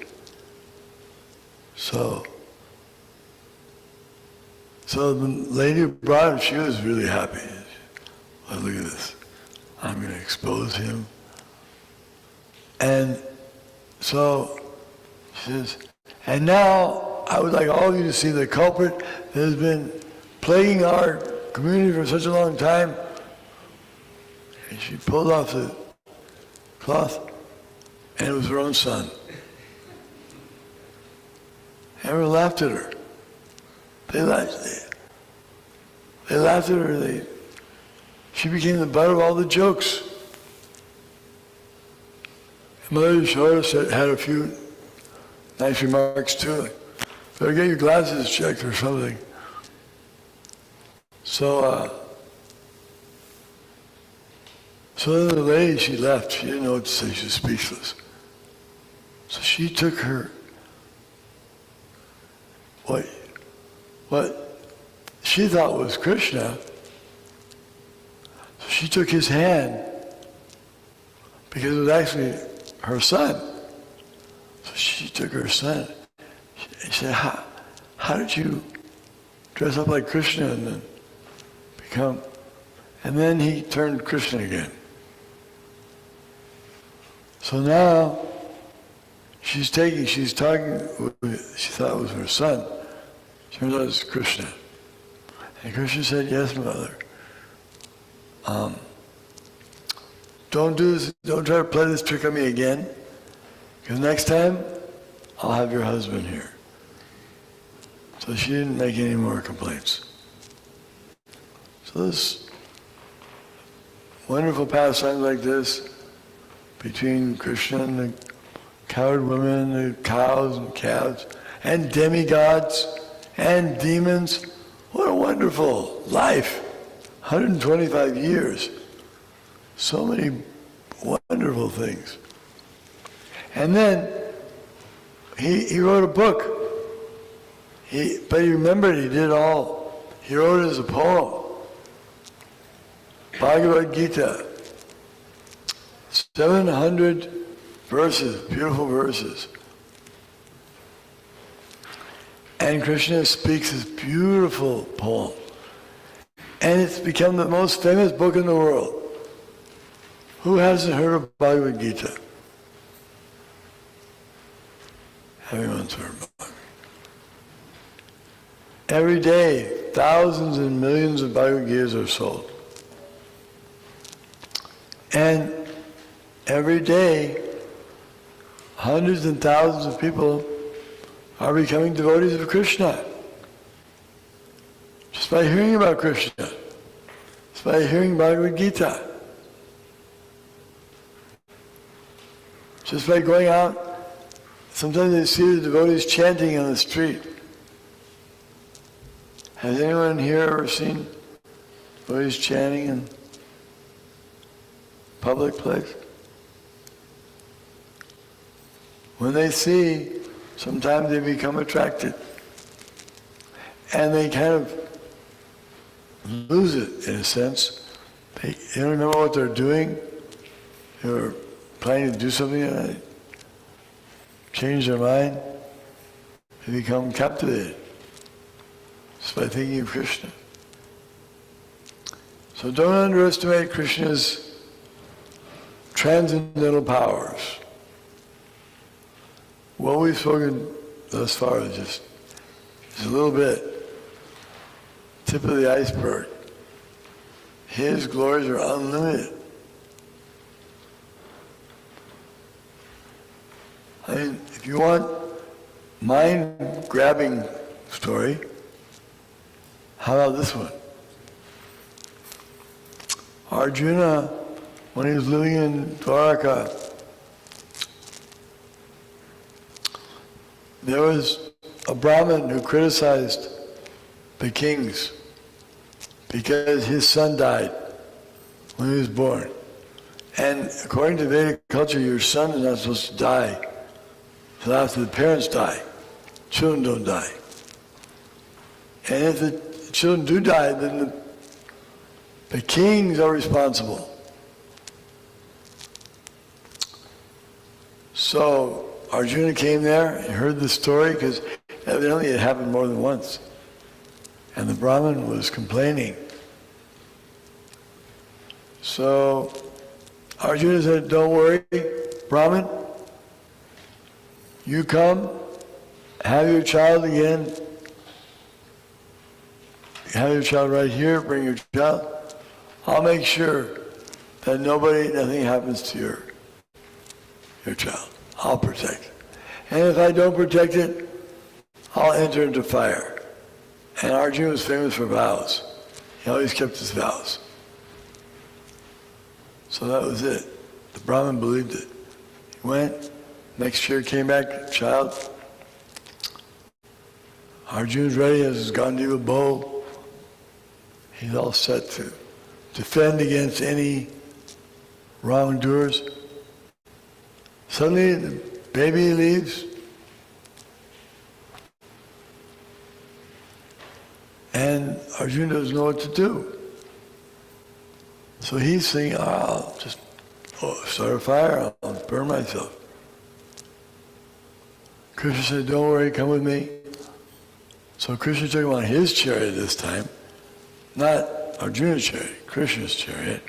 Speaker 12: So the lady who brought him, she was really happy. Oh, look at this. I'm going to expose him. And so she says, and now I would like all of you to see the culprit that has been plaguing our community for such a long time. And she pulled off the cloth, and it was her own son. Everyone laughed at her. They laughed at her. She became the butt of all the jokes. And Mother Yashoda had a few nice remarks too. Like, better get your glasses checked or something. So then the lady, she left. She didn't know what to say. She was speechless. So she took her, what she thought was Krishna. So she took his hand because it was actually her son. So she took her son. She said, how did you dress up like Krishna and then become... And then he turned Krishna again. So now she's talking with, she thought it was her son. Turns out it's Krishna. And Krishna said, yes, mother. Don't do this, don't try to play this trick on me again, because next time I'll have your husband here. So she didn't make any more complaints. So this wonderful pastime like this between Krishna and the coward women, and cows and calves, and demigods, and demons. What a wonderful life. 125 years. So many wonderful things. And then he wrote a book. But he remembered he wrote it as a poem. Bhagavad Gita. 700 verses, beautiful verses. And Krishna speaks this beautiful poem. And it's become the most famous book in the world. Who hasn't heard of Bhagavad Gita? Everyone's heard of Bhagavad Gita. Every day, thousands and millions of Bhagavad Gitas are sold. And every day, hundreds and thousands of people are becoming devotees of Krishna. Just by hearing about Krishna. Just by hearing Bhagavad Gita. Just by going out, sometimes they see the devotees chanting on the street. Has anyone here ever seen devotees chanting in public place? When they see, sometimes they become attracted. And they kind of lose it, in a sense. They don't remember what they're doing. They're planning to do something and they change their mind. They become captivated just by thinking of Krishna. So don't underestimate Krishna's transcendental powers. What we've spoken thus far is just a little bit, tip of the iceberg. His glories are unlimited. I mean, if you want mind-grabbing story, how about this one? Arjuna, when he was living in Dwaraka, there was a Brahmin who criticized the kings because his son died when he was born. And according to Vedic culture, your son is not supposed to die until after the parents die. Children don't die. And if the children do die, then the kings are responsible. So Arjuna came there, he heard the story, because evidently it happened more than once. And the Brahmin was complaining. So Arjuna said, don't worry, Brahmin, you come, have your child again, have your child right here, bring your child. I'll make sure that nothing happens to your child. I'll protect it. And if I don't protect it, I'll enter into fire. And Arjuna was famous for vows. He always kept his vows. So that was it. The Brahmin believed it. He went, next year came back, child. Arjuna's ready, has his Gandiva bow. He's all set to defend against any wrongdoers. Suddenly, the baby leaves. And Arjuna doesn't know what to do. So he's thinking, I'll just start a fire, I'll burn myself. Krishna said, don't worry, come with me. So Krishna took him on his chariot this time, not Arjuna's chariot, Krishna's chariot.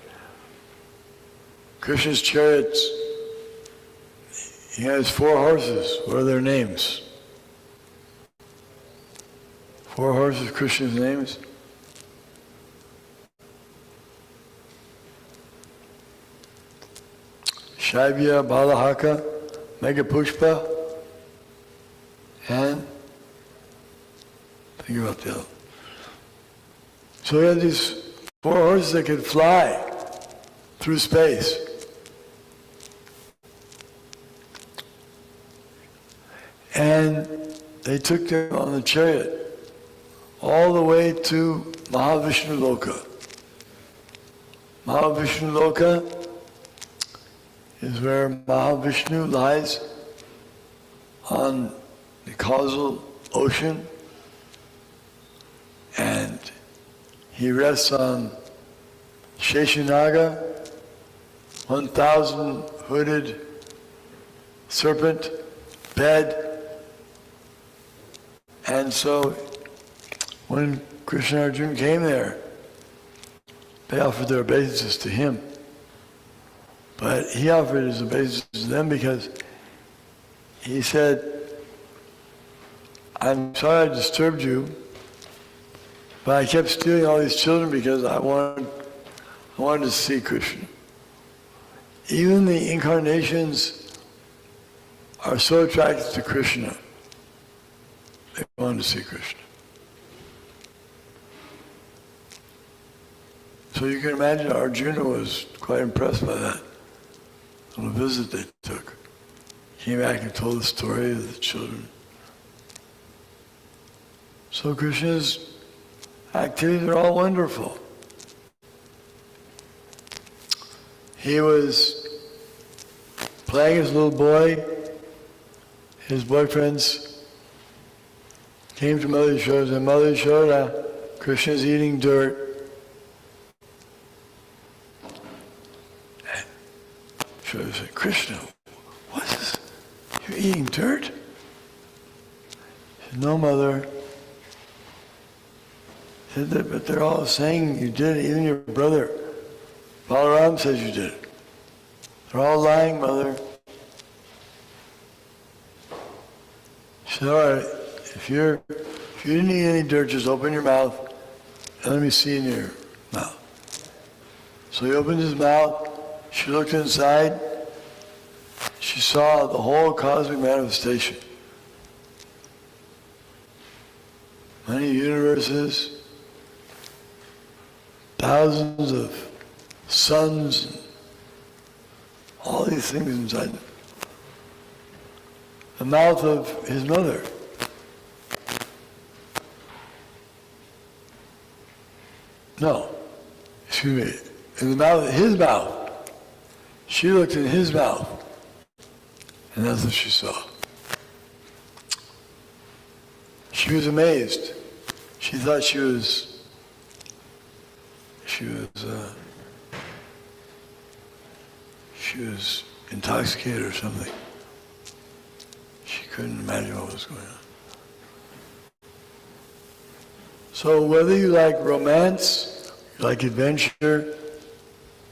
Speaker 12: Krishna's chariots, he has 4 horses. What are their names? 4 horses, Krishna's names. Shaibya, Balahaka, Megapushpa, and think about the other. So he had these 4 horses that could fly through space. And they took him on the chariot all the way to Mahavishnu Loka. Mahavishnu Loka is where Mahavishnu lies on the causal ocean, and he rests on Sheshanaga, 1,000 hooded serpent bed. And so when Krishna and Arjuna came there, they offered their obeisances to him. But he offered his obeisances to them because he said, I'm sorry I disturbed you, but I kept stealing all these children because I wanted to see Krishna. Even the incarnations are so attracted to Krishna. They wanted to see Krishna. So you can imagine Arjuna was quite impressed by that on the visit they took. Came back and told the story of the children. So Krishna's activities are all wonderful. He was playing as a little boy. His boyfriends came to Mother Yashoda, and Mother Yashoda, Krishna's eating dirt. And Yashoda said, Krishna, what's this? You're eating dirt? He said, no, Mother. He said, but they're all saying you did it. Even your brother, Balaram, says you did it. They're all lying, Mother. She said, all right, if you didn't eat any dirt, just open your mouth and let me see in your mouth. So he opened his mouth. She looked inside. She saw the whole cosmic manifestation. Many universes, thousands of suns, and all these things inside them. The mouth of his mother. No, excuse me, in the mouth, his mouth. She looked in his mouth, and that's what she saw. She was amazed. She thought she was intoxicated or something. She couldn't imagine what was going on. So whether you like romance, you like adventure,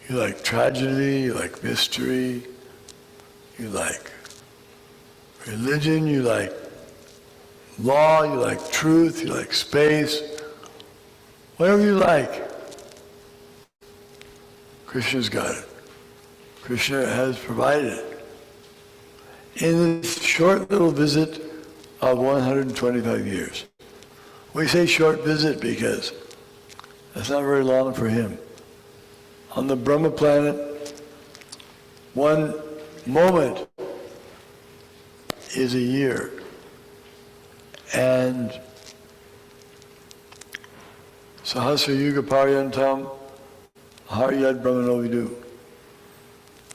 Speaker 12: you like tragedy, you like mystery, you like religion, you like law, you like truth, you like space, whatever you like, Krishna's got it. Krishna has provided it. In this short little visit of 125 years. We say short visit because that's not very long for him. On the Brahma planet, one moment is a year. And Sahasra Yuga Paryantam Haryad Brahmano Vidu.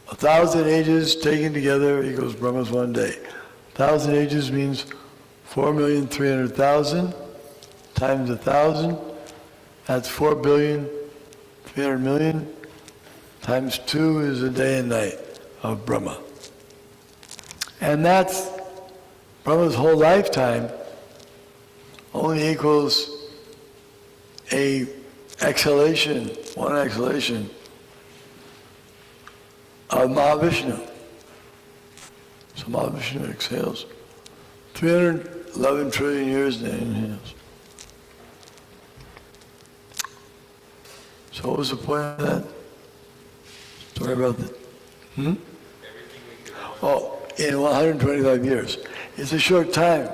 Speaker 12: 1,000 ages taken together equals Brahma's one day. 1,000 ages means 4,300,000 times 1,000. That's 4,300,000,000 times 2 is a day and night of Brahma. And that's Brahma's whole lifetime only equals a exhalation, one exhalation of Mahavishnu. So Mahavishnu exhales 311 trillion years and then inhales. So what was the point of that? Sorry about that. Oh, in 125 years. It's a short time.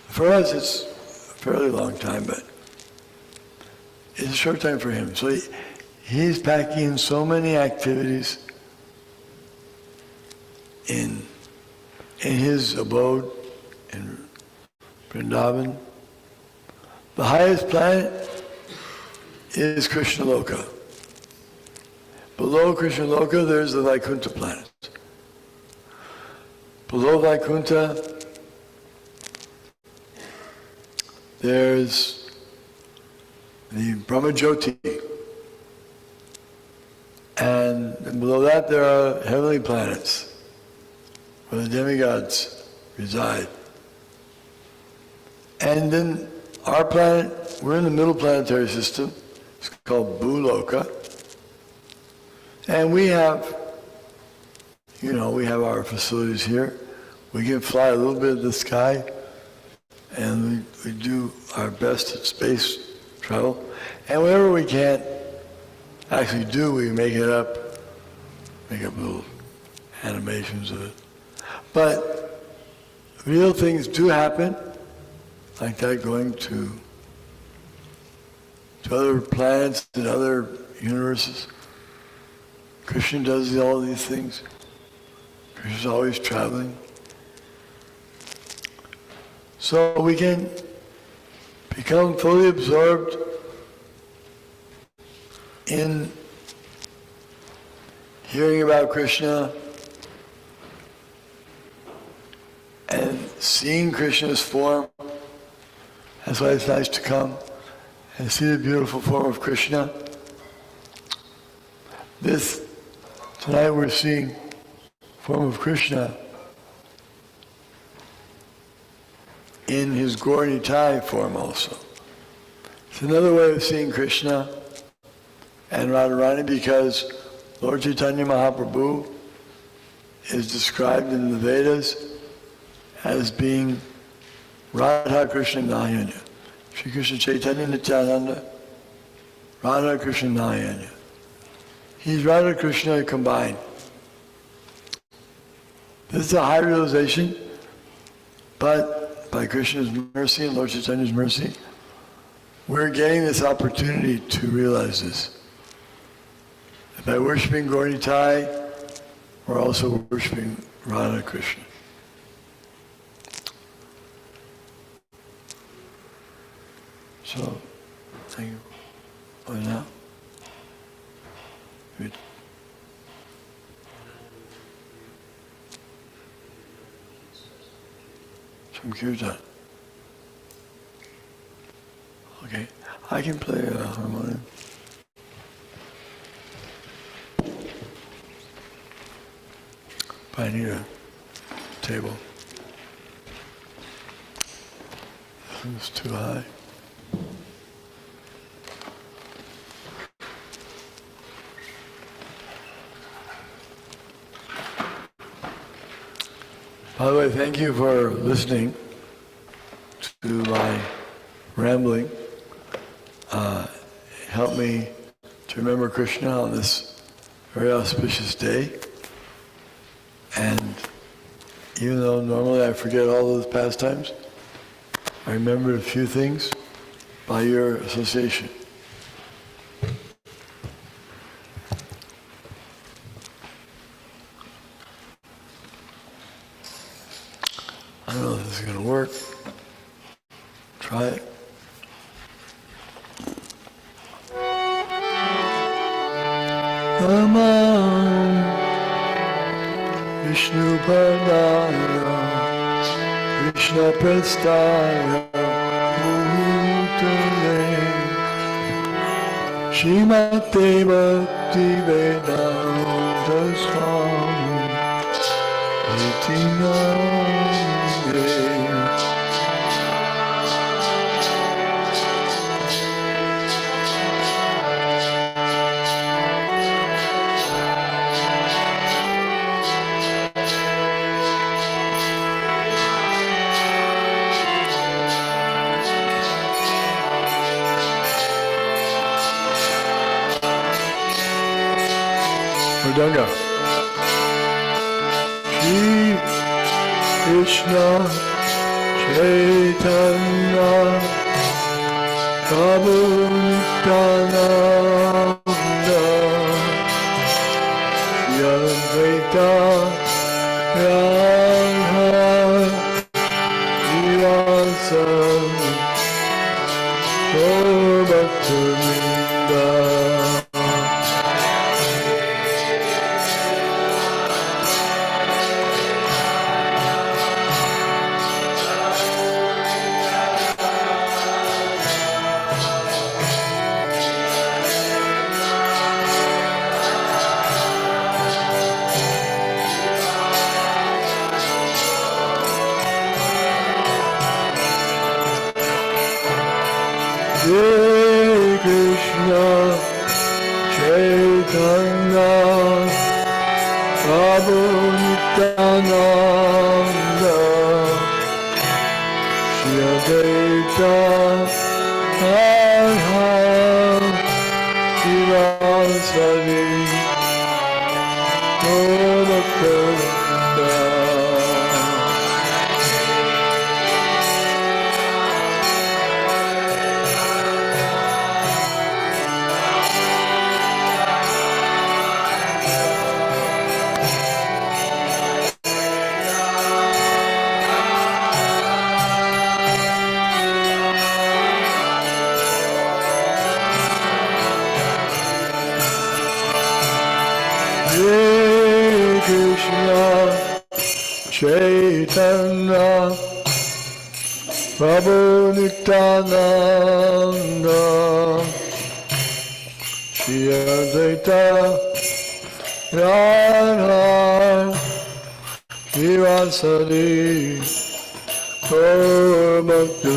Speaker 12: For us, it's a fairly long time, but it's a short time for him. So he's packing in so many activities in in his abode in Vrindavan. The highest planet is Krishna Loka. Below Krishna Loka, there's the Vaikuntha planet. Below Vaikuntha, there's the Brahmajyoti. And below that, there are heavenly planets where the demigods reside. And then our planet, we're in the middle planetary system. It's called Bhuloka. And we have, we have our facilities here. We can fly a little bit of the sky, and we do our best at space travel. And whatever we can't actually do, we make up little animations of it. But real things do happen, like that going to other planets and other universes. Krishna does all these things. Krishna's always traveling. So we can become fully absorbed in hearing about Krishna and seeing Krishna's form. That's why it's nice to come and see the beautiful form of Krishna. Tonight we're seeing form of Krishna in his Gaur-Nitai form also. It's another way of seeing Krishna and Radharani, because Lord Chaitanya Mahaprabhu is described in the Vedas as being Radha Krishna Nayana. Shri Krishna Chaitanya Nityananda, Radha Krishna Nayana. He's Radha Krishna combined. This is a high realization, but by Krishna's mercy and Lord Chaitanya's mercy, we're getting this opportunity to realize this. And by worshiping Gaur-Nitai, we're also worshiping Radha Krishna. So, thank you. What now? Good. Some Kirtana. Okay, I can play a harmonium. But I need a table. It's too high. By the way, thank you for listening to my rambling. Help me to remember Krishna on this very auspicious day. And even though normally I forget all those pastimes, I remembered a few things by your association. I don't know if this is going to work. Try it. Namah Vishnu Padaya Krishna Prestaya Bhutale Shrimate Bhakti Vedanta Swami Iti Namah. Mridanga. Shri Krishna Chaitanya Prabhu Nityananda Advaita Radha Gaur Bhakta Hare Krishna Chaitanya Prabhu Nityananda Shri Advaita Radha Sivasari Gaur Bhakta Hare Krishna Chaitanya Prabhu Nityananda Shri Advaita Radha Sivasari Gaur Bhakta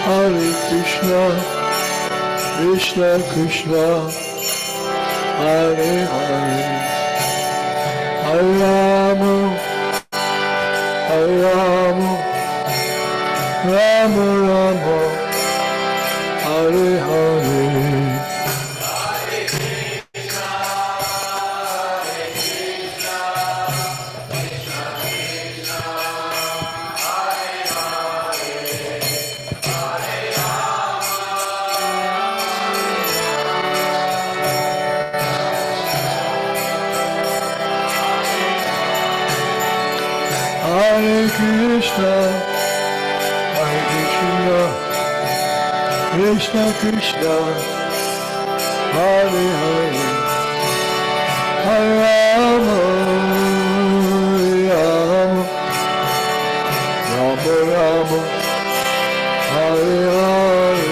Speaker 12: Hare Krishna, Krishna Krishna, Hare Hare, Hare Rama, Rama Rama, Hare Hare. Hare Krishna, Krishna Krishna, Hare Hare, Hare Rama, Rama Rama, Hare Hare.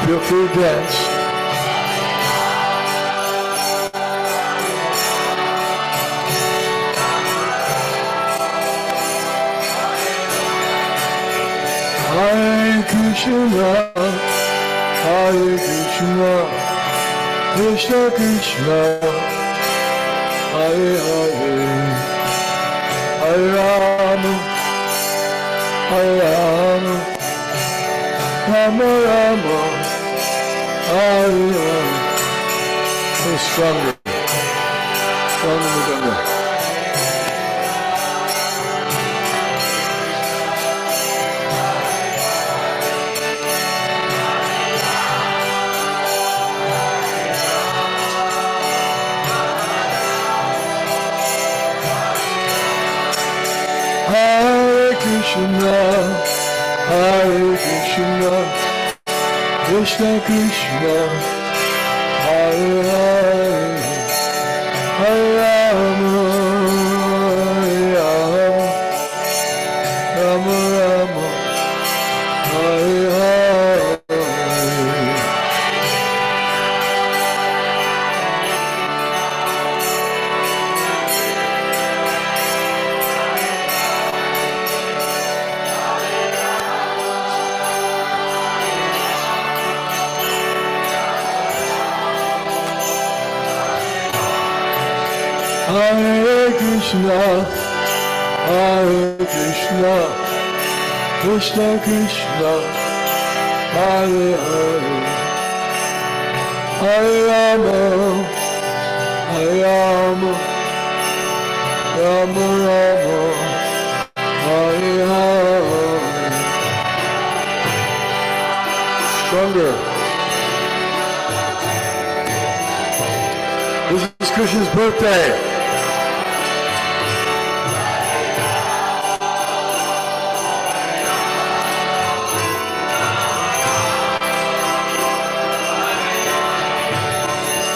Speaker 12: Feel free to dance. Hare Krishna, Krishna Krishna, Hare Hare, Hare Rama, Rama Rama, Hare Hare. So stronger, stronger. Hare Krishna, Krishna Krishna, Hare Hare, Hare Rama, Rama Rama, Hare Hare. Hare Krishna, Hare Krishna, Krishna Krishna, Hare Hare, Hare Rama, Hare Rama, Rama Rama, Hare Hare. Stronger. This is Krishna's birthday.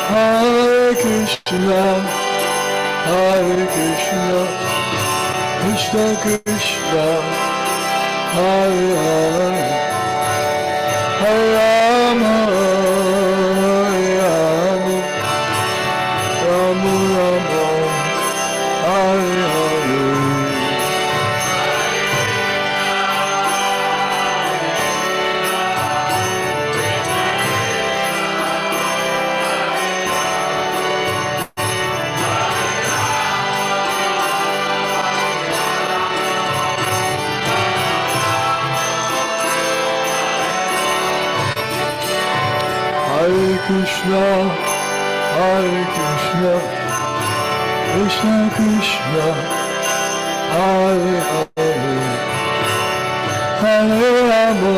Speaker 12: Hare Krishna, Hare Krishna, Krishna Krishna, Hare Hare, Hare Rama, Hare Rama, Rama Rama, Hare Hare. Hare Krishna, Hare Krishna, Krishna Krishna, Hare Hare, Hare Rama,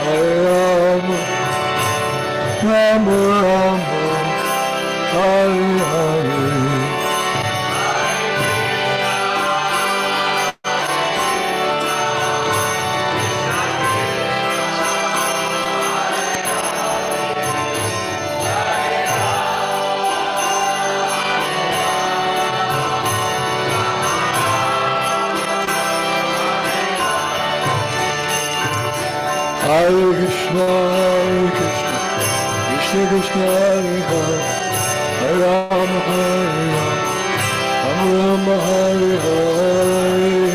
Speaker 12: Hare Rama, Rama Rama, Hare Hare. Hare Krishna, Hare Krishna, Krishna Krishna, Hare Hare, Hare Rama, Hare Rama, Rama Rama, Hare Hare.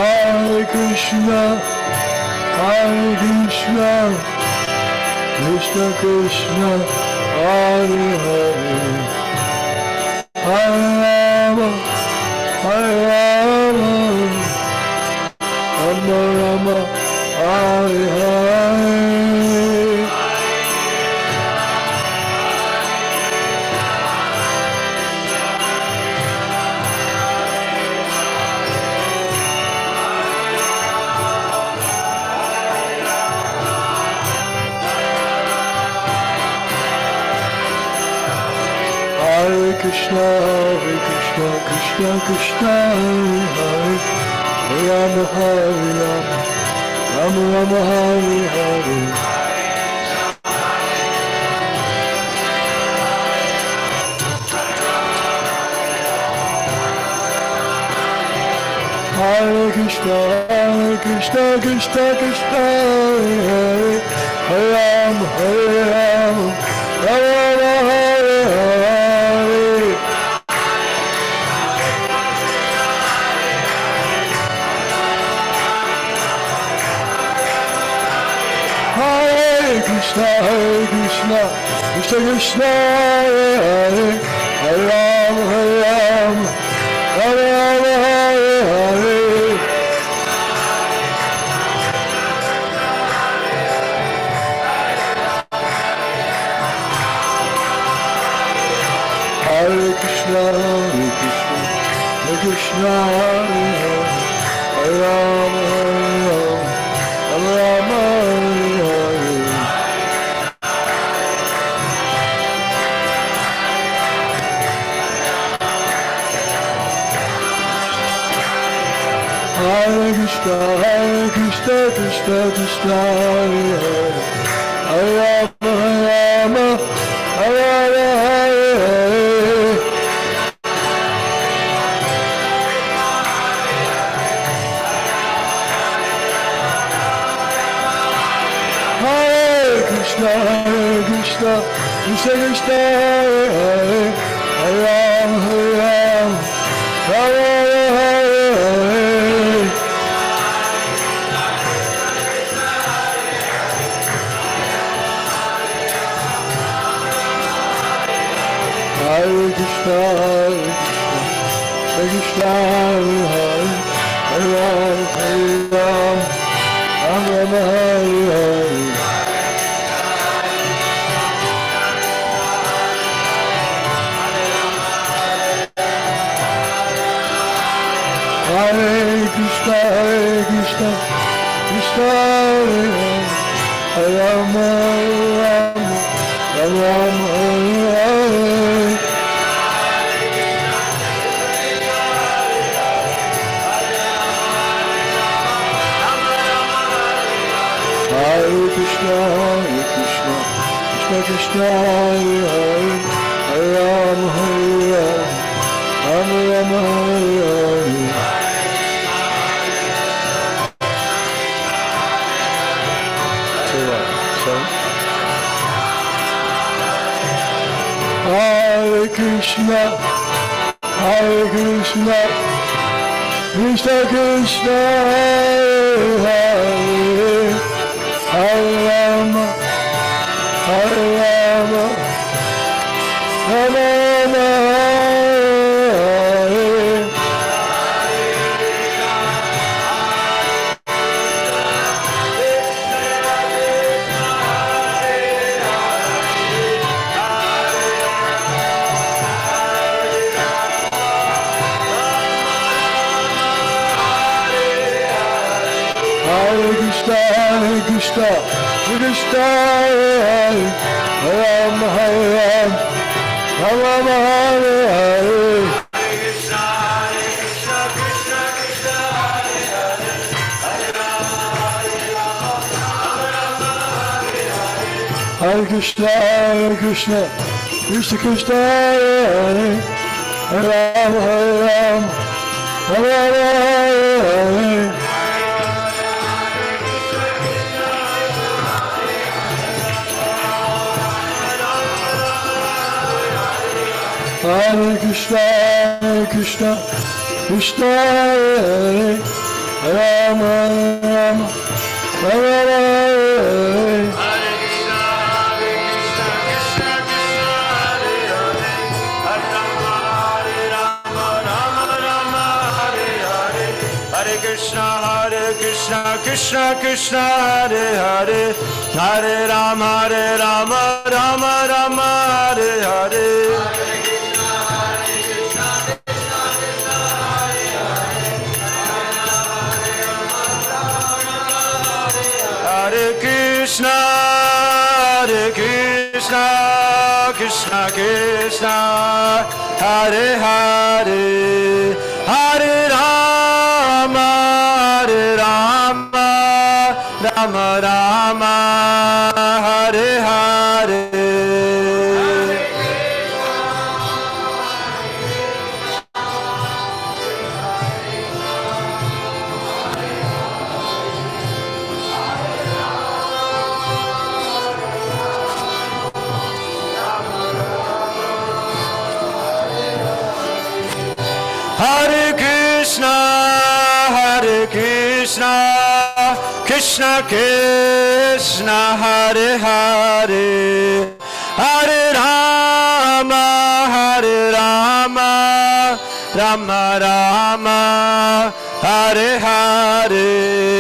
Speaker 12: Hare Krishna, Hare Krishna, Krishna Krishna, Hare Hare, Hare Rama, Hare Rama, Rama Rama, Hare Hare. Hare Krishna, Hare Krishna, Krishna Krishna, Hare Hare, Hare Rama, Hare Rama, Rama Rama, Hare Hare. Hare Krishna, Hare Krishna, Krishna Krishna, Hare Hare, Hare Rama, Hare Rama, Rama Rama, Hare Hare. Hare Krishna, Hare Krishna, Krishna Krishna, Hare Hare, Hare Rama, Hare Rama, Rama Rama, Hare Hare. Hare Krishna, Hare Krishna, Hare Krishna, Hare Hare, Hare Rama, Hare Rama, Rama Rama, Hare Hare. Hare Krishna, Hare Krishna, Krishna Krishna, Hare Hare, Hare Rama, Hare Rama, Hare Rama, Hare Hare. Hare Krishna, Hare Krishna, Krishna Krishna, Hare Hare, Hare Rama, Hare Rama, Rama Rama, Hare Hare. Krishna, Hare Krishna, Hare Ram, Hare Ram, Ram Ram, Hare Hare. Hare Krishna, Krishna Hare Hare, Hare Rama, Rama Rama, Hare Hare. Hare Krishna, Krishna Krishna, Hare Hare, Hare Rama, Rama Rama, Hare Hare. Hare Krishna, Krishna Krishna, Hare Hare, Hare Rama, Rama Rama, Hare. Hare Krishna, Krishna Krishna, Hare Rama, Rama Rama, Hare Hare. Hare Krishna, Krishna Krishna, Hare Rama, Rama Rama, Hare. Hare Krishna, Krishna Hare Rama, Rama Rama, Hare.
Speaker 14: Hare Krishna, Krishna Krishna, Hare Hare, Hare Rama, Rama Rama, Hare Hare. Hare Krishna, Krishna Krishna, Hare Hare, Hare Rama, Rama Rama, Hare Hare. Hare Krishna, Krishna Krishna, Hare Hare, Hare Rama, Rama Rama, Hare Hare.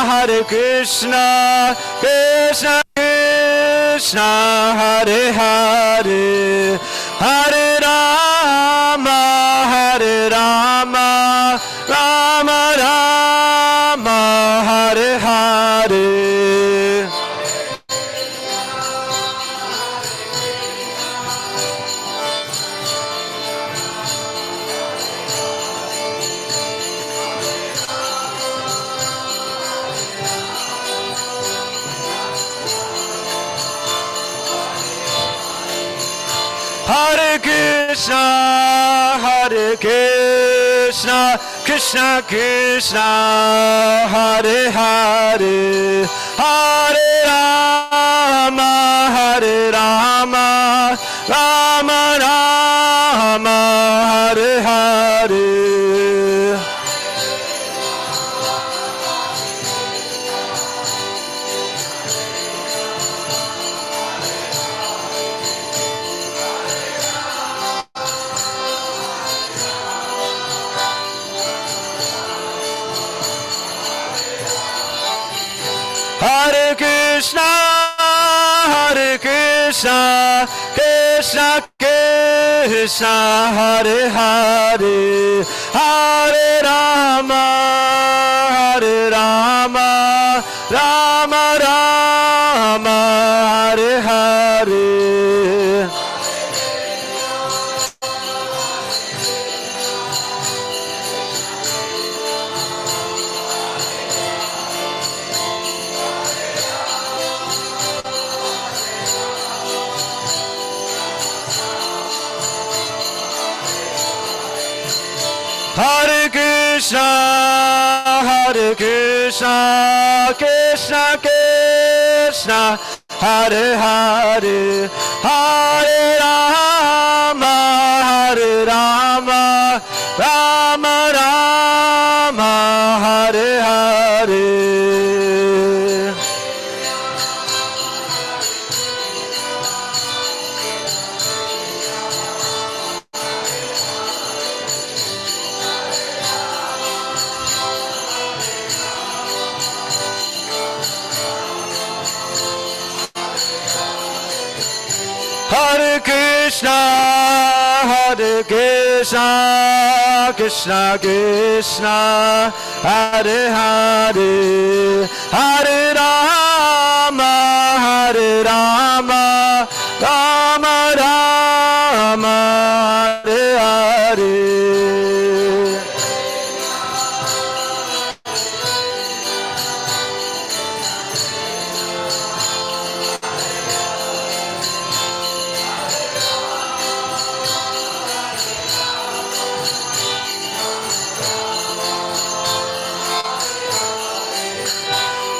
Speaker 14: Hare Krishna, Krishna Krishna, Hare Hare, Hare Rama, Rama Rama, Hare Hare. Hare Krishna, Krishna, Krishna Krishna, Hare Hare, Hare Rama, Hare Rama, Rama Rama, Hare Hare. Hare Krishna, Krishna Krishna, Hare Hare, Hare Rama, Hare Rama, Rama Rama, Hare Hare. Hare Krishna, Krishna Krishna, Hare Hare, Hare Rama, Hare Rama, Rama Rama, Hare Hare. Hare Krishna, Krishna Krishna, Hare Hare, Hare Rama, Hare Rama, Rama Rama, Hare Hare.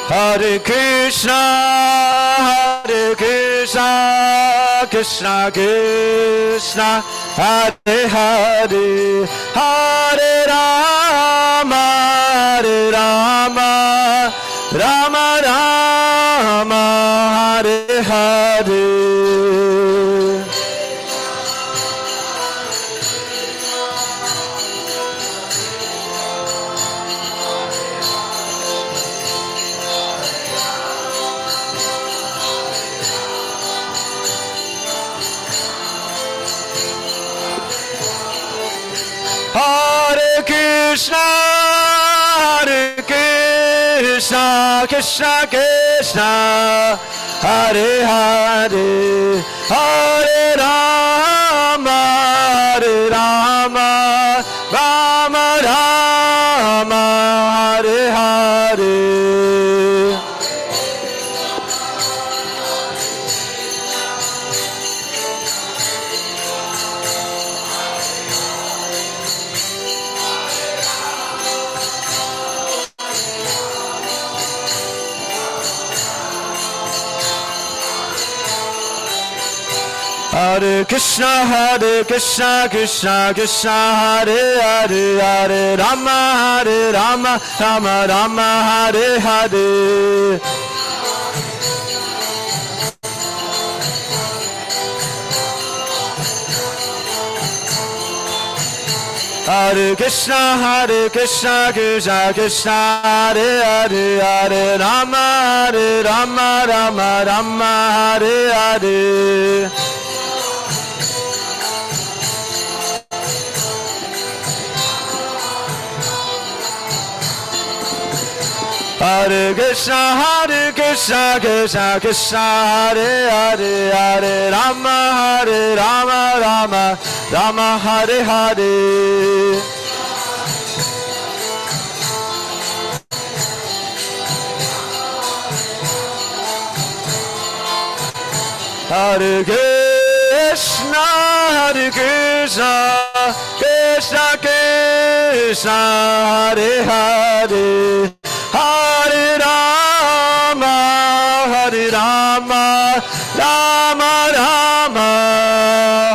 Speaker 14: Hare Krishna, Krishna Krishna, Hare Hare, Hare Rama, Hare Rama, Rama Rama, Hare Hare. Hare Krishna, Krishna Krishna, Hare Hare, Hare Rama, Hare Rama, Rama Rama, Hare Hare. Hare Krishna, Krishna Krishna, Hare Hare, Hare Rama, Rama Rama, Hare Hare. Hare Krishna, Krishna Krishna, Hare Hare, Hare Rama, Rama Rama, Hare Hare. Hare Krishna, Krishna, Hare Hare, Hare Rama, Rama, Hare Hare. Hare Krishna, Krishna Krishna, Hare Hare, Hare Rama, Hare Rama, Rama Rama,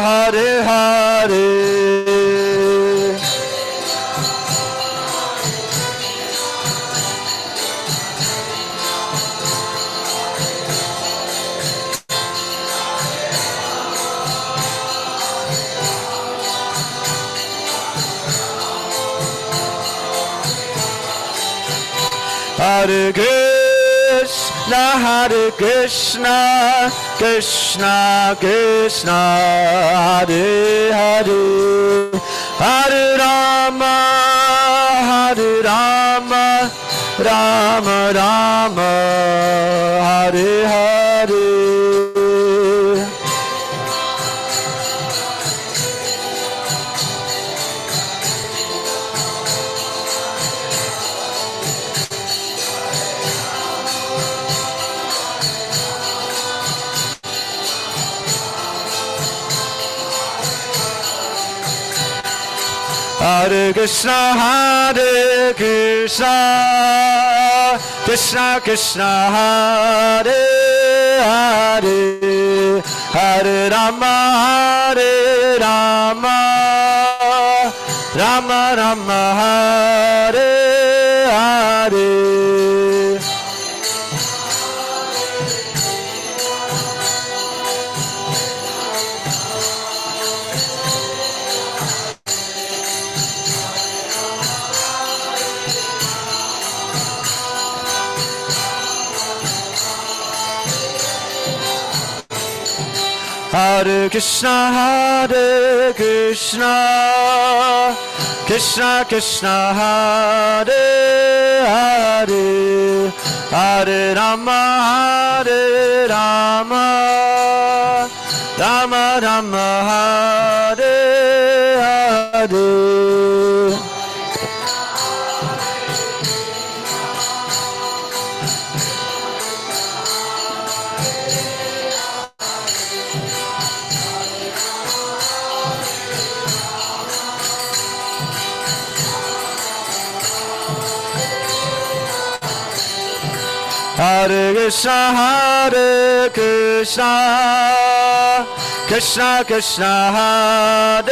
Speaker 14: Hare Hare. Hare Krishna, Hare Krishna, Krishna Krishna, Hare Hare, Hare Rama, Hare Rama, Rama Rama, Hare Hare. Hare Krishna, Hare Krishna, Krishna Krishna, Hare Hare, Hare Rama, Hare Rama, Rama Rama, Hare Hare. Hare Krishna, Hare Krishna, Krishna Krishna, Hare Hare, Hare Rama, Hare Rama, Rama Rama, Hare Hare. Hare Krishna, Hare Krishna, Krishna Krishna, Hare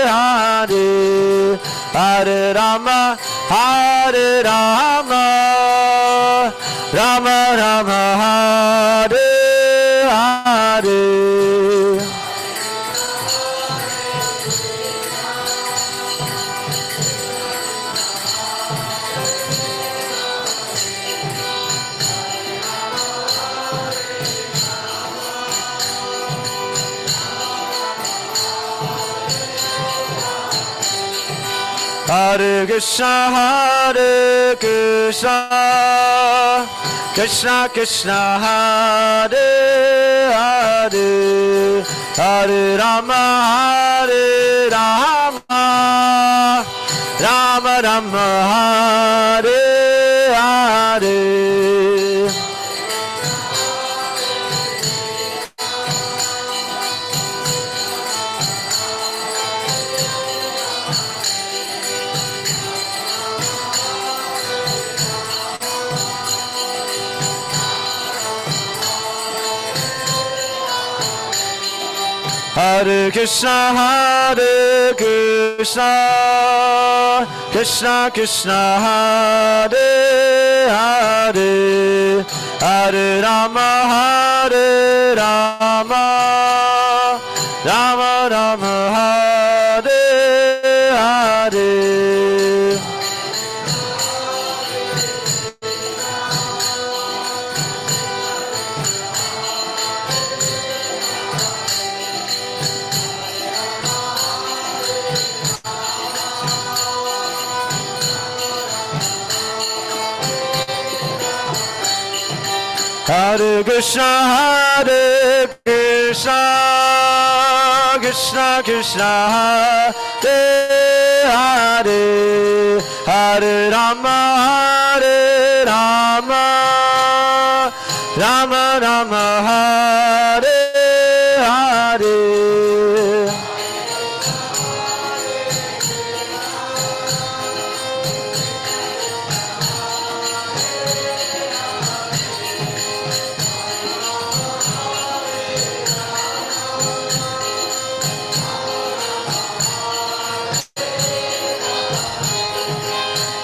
Speaker 14: Hare, Hare Rama, Hare Rama, Rama Rama, Hare Hare. Hare Krishna, Hare Krishna, Krishna Krishna, Hare Hare, Hare Rama, Hare Rama, Rama Rama, Hare Hare. Hare Krishna, Hare Krishna, Krishna Krishna, Hare Hare, Hare Rama, Hare Rama, Rama Rama, Hare Hare. Hare Krishna, Hare Krishna, Krishna Krishna, Hare Hare, Hare Rama, Hare Rama, Rama Rama, Hare Hare.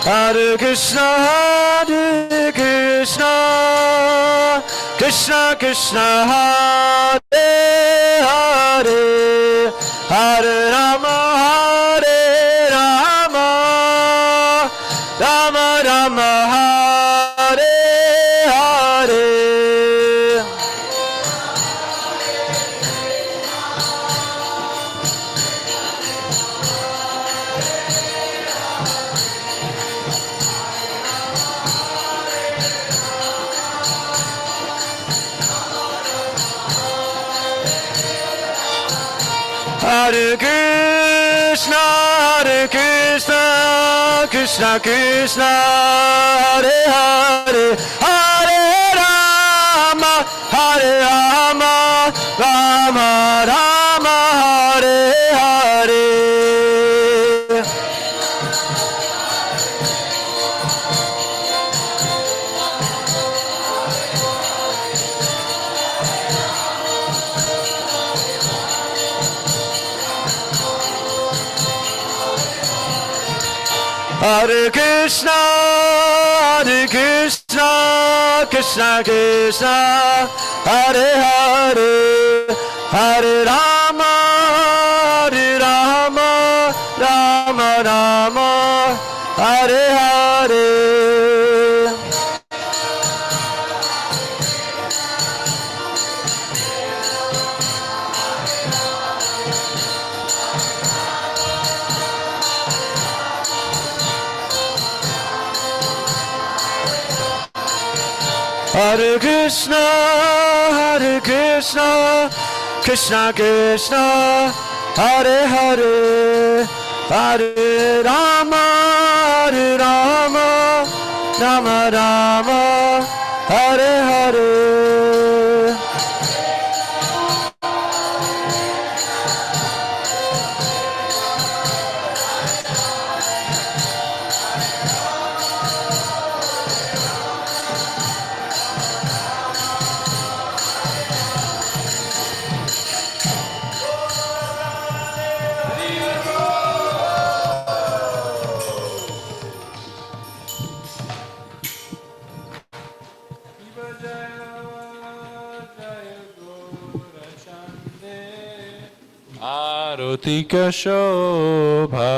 Speaker 14: Hare Krishna, Krishna Krishna, Hare Hare, Hare Rama, Rama Rama, Hare Hare. Hare Krishna, Krishna Krishna, Hare Hare, Hare Rama, Rama Rama, Hare Hare. Hare Krishna, Krishna Krishna, Hare Hare, Hare Rama, Rama Rama, Hare Hare. Hare Krishna, Krishna Krishna, Hare Hare, Hare Rama, Rama Rama, Hare Hare.
Speaker 2: Arotika Shobha.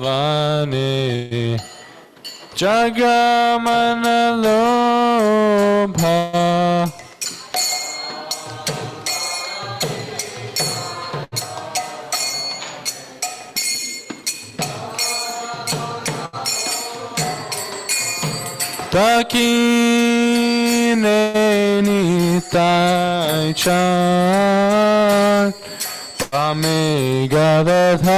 Speaker 2: Tatavane Jagamanalobha. Takineni Taichan Pame Gadadhara.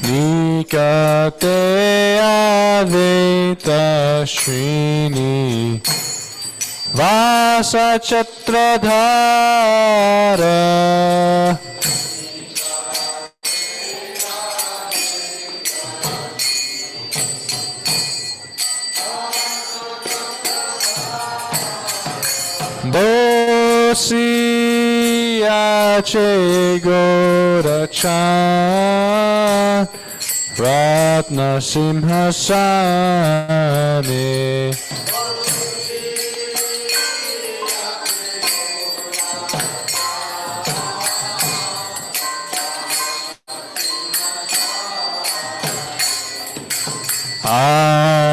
Speaker 2: Nikate Advaita Srini Vasa Chatradhara. Bosiache Gorachan Ratna Simhasane.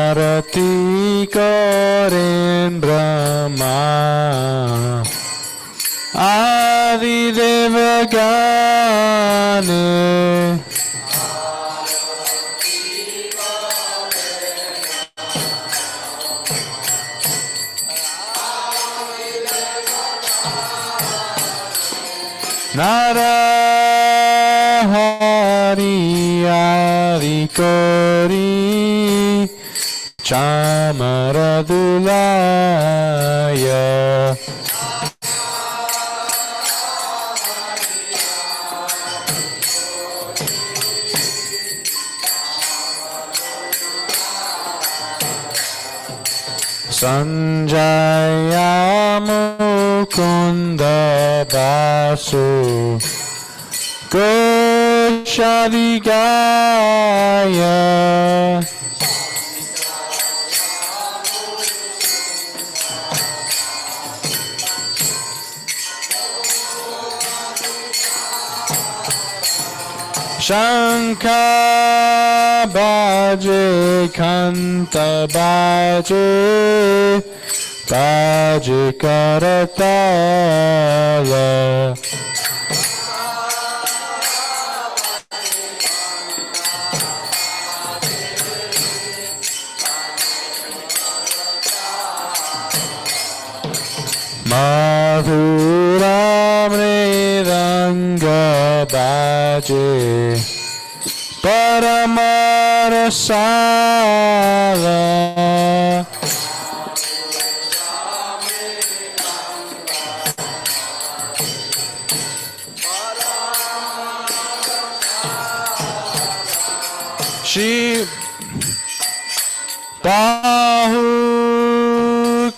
Speaker 2: Arati Karen Brahma Adi Devagane. Narahari Ari Kori Chamaradulaya. Sanjaya Mukunda Basu Goshadigaya. Shankha Baje Kanta Baje Baje Karatala. Madhura Mridanga Baje Paramarasala. Shri Bahu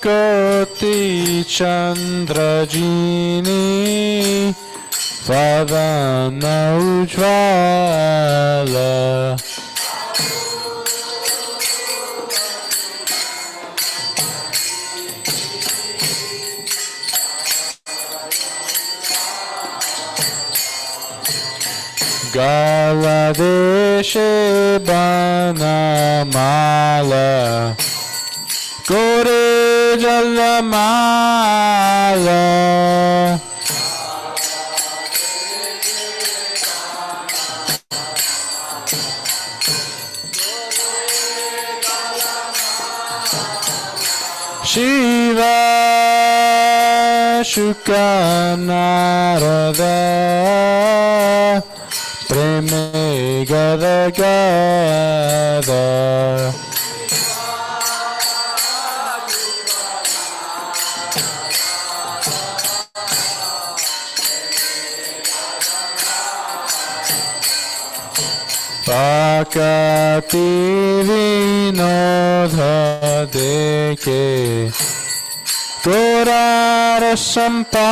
Speaker 2: Koti Chandrajini Vadana Ujvala. Galadeshe Banamala Gore Jalamala. Shiva Shukanarada Preme Gada Gada. Pakati Vinodha Deke Torara Sampada.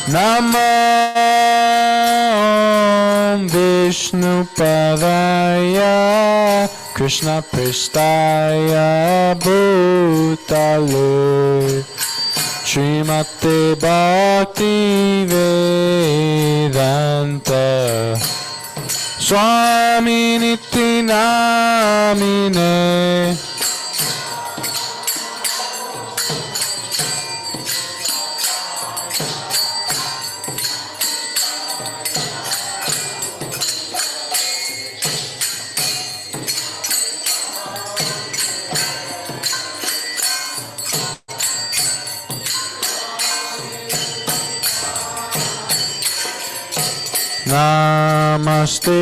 Speaker 2: Namah Vishnu Padaya Krishna Pristaya Bhutale Srimate Bhakti Vedanta Swami Niti Namine. Namaste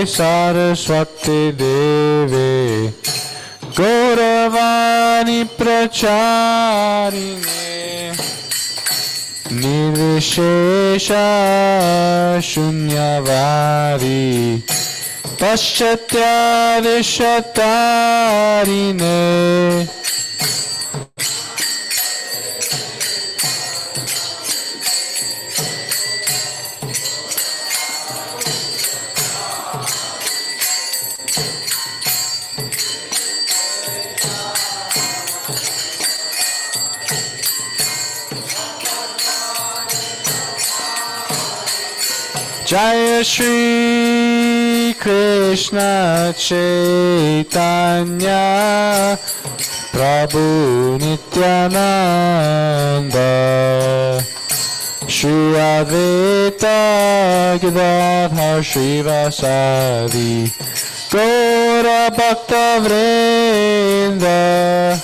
Speaker 2: Saraswati Deve Gauravani Pracharine Nirvishesha Shunyavadi Paschatya Vishatarine. Jaya Shri Krishna Chaitanya Prabhu Nityananda Shri Advaita Gadadhar Shrivasadi Gaura Bhakta Vrinda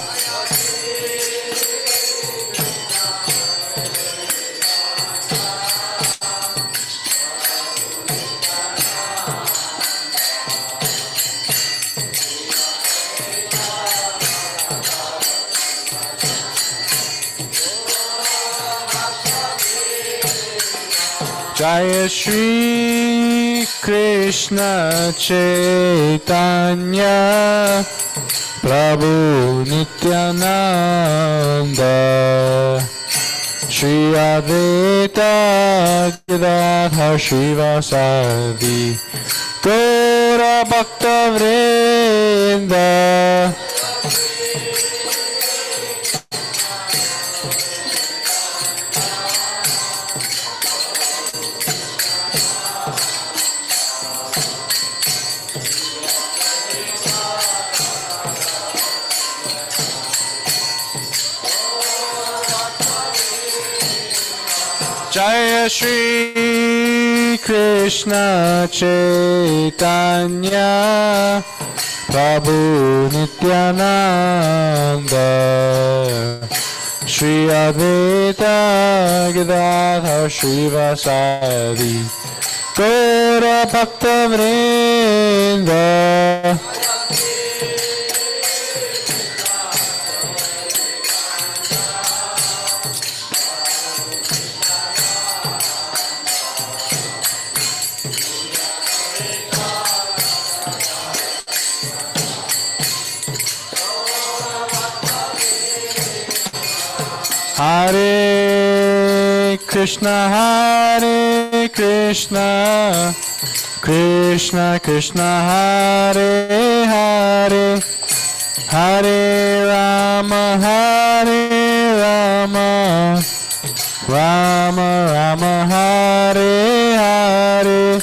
Speaker 2: Jaya Shri Krishna Chaitanya Prabhu Nityananda Shri Advaita Gadadhar Shivasadi Gaura Bhakta Vrinda Jaya Shri Krishna Chaitanya Prabhu Nityananda Shri Advaita Gadadhar Shivasadi Gaura Bhakta Vrinda Hare Krishna, Hare Krishna, Krishna Krishna, Hare Hare, Hare Rama, Hare Rama, Rama Rama, Hare Hare.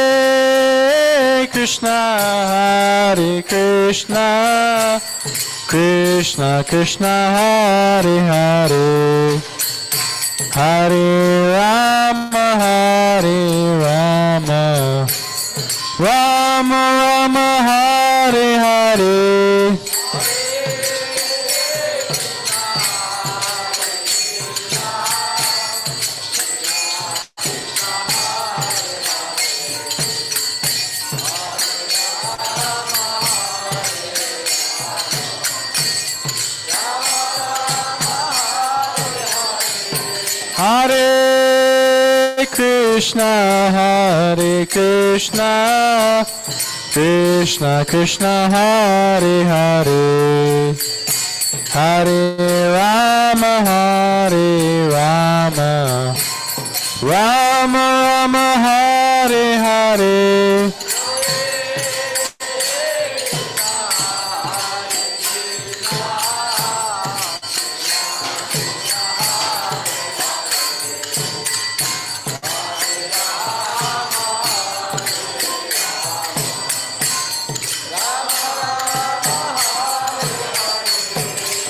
Speaker 2: Hare Krishna, Hare Krishna, Krishna Krishna, Hare Hare, Hare Rama, Hare Rama, Rama Rama, Hare Hare. Hare Krishna, Hare Krishna, Krishna Krishna, Hare Hare, Hare Rama, Hare Rama, Rama Rama, Hare Hare.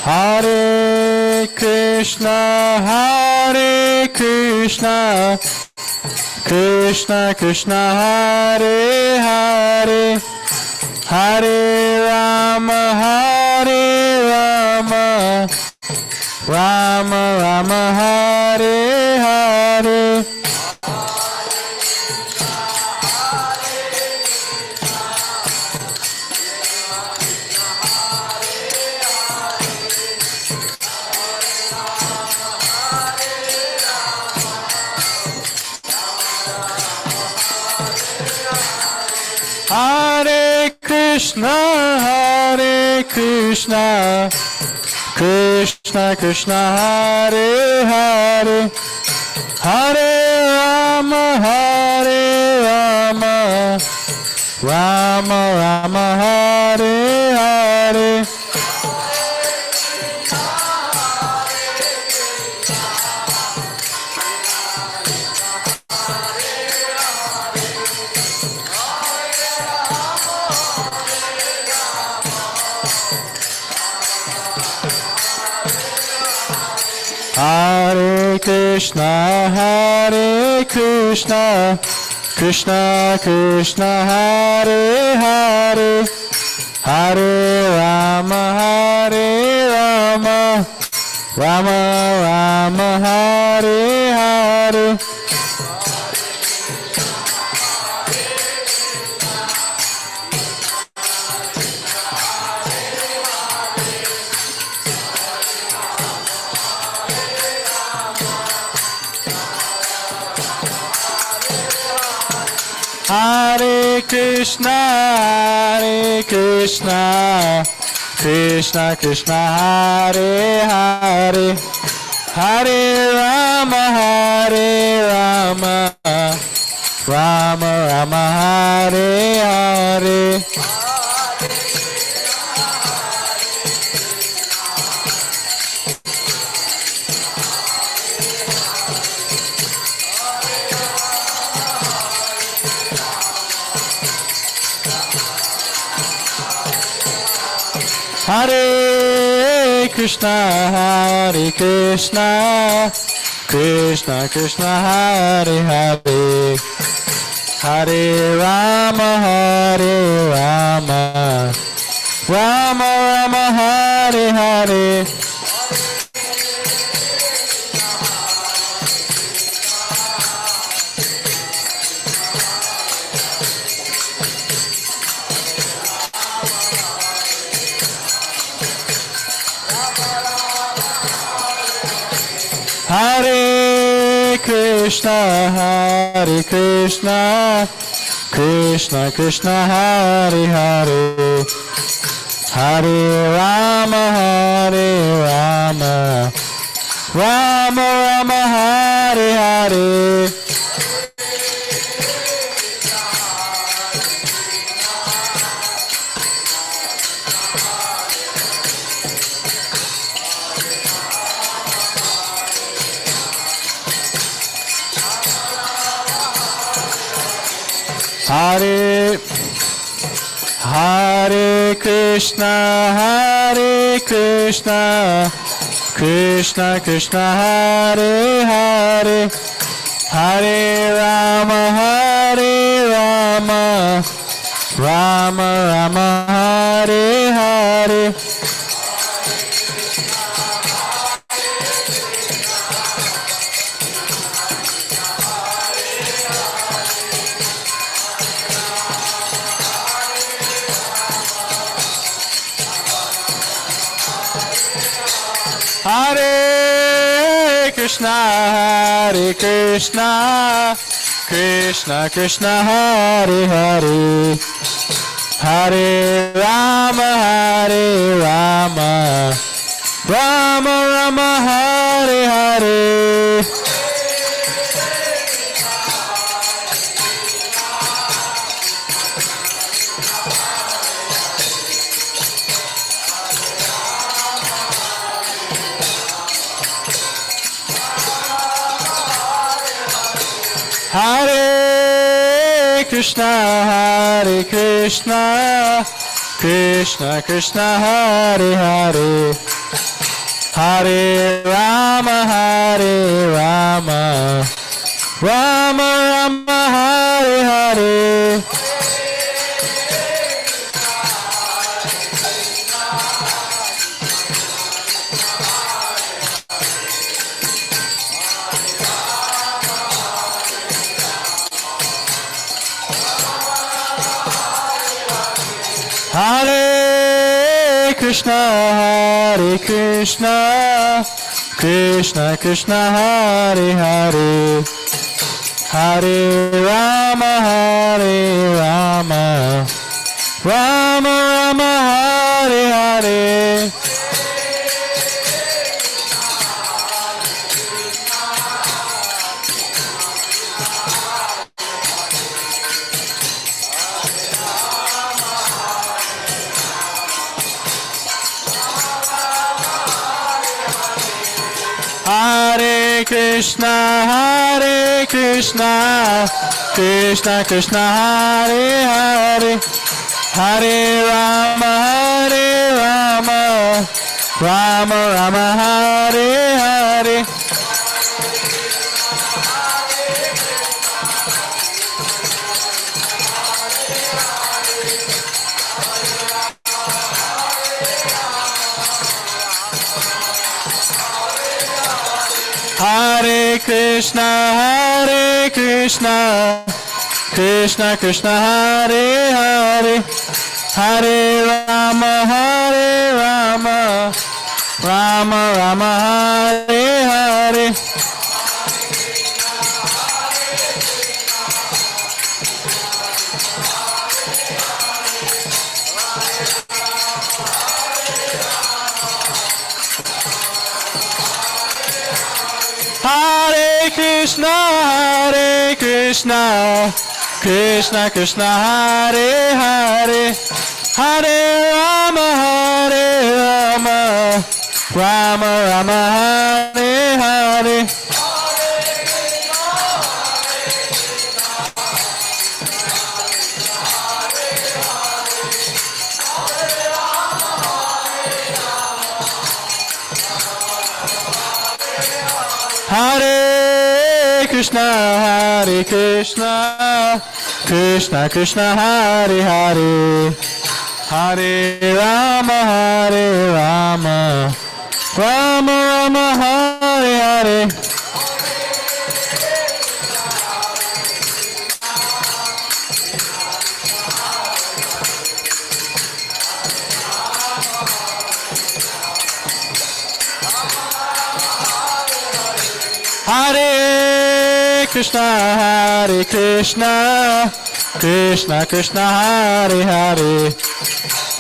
Speaker 2: Hare Krishna, Hare Krishna, Krishna Krishna, Hare Hare, Hare Rama, Hare Rama, Rama Rama, Hare Hare. Hare Krishna, Hare Krishna, Krishna Krishna, Hare Hare, Hare Rama, Hare Rama, Rama Rama, Hare Hare. Hare Krishna, Hare Krishna, Krishna Krishna, Hare Hare, Hare Rama, Hare Rama, Rama Rama, Hare Hare. Hare Krishna, Hare Krishna, Krishna Krishna, Hare Hare, Hare Rama, Hare Rama, Rama Rama, Hare Hare. Hare Krishna, Hare Krishna, Krishna Krishna, Hare Hare, Hare Rama, Hare Rama, Rama Rama, Hare Hare. Hare Krishna, Hare Krishna, Krishna Krishna, Hare Hare, Hare Rama, Hare Rama, Rama Rama, Hare Hare. Hare Hare Krishna, Hare Krishna, Krishna Krishna, Hare Hare, Hare Rama, Hare Rama, Rama Rama, Hare Hare. Hare Krishna, Hare Krishna, Krishna Krishna, Hare Hare, Hare Rama, Hare Rama, Rama Rama, Hare Hare. Hare Krishna, Hare Krishna, Krishna Krishna, Hare Hare, Hare Rama, Hare Rama, Rama Rama, Hare Hare. Hare Krishna, Hare Krishna, Krishna Krishna, Hare Hare, Hare Rama, Hare Rama, Rama Rama, Hare Hare. Hare Krishna, Hare Krishna, Krishna Krishna, Hare Hare, Hare Rama, Hare Rama, Rama Rama, Hare Hare. Krishna, Krishna Krishna, Hare Hare, Hare Rama, Rama Rama, Hare Hare. Hare Krishna, Krishna Krishna, Hare Hare, Hare Rama, Rama Rama, Hare Hare. Hare Krishna, Krishna Krishna, Hare Hare, Hare Rama, Rama Rama, Hare Hare. Hare Krishna, Krishna Krishna, Hare Hare,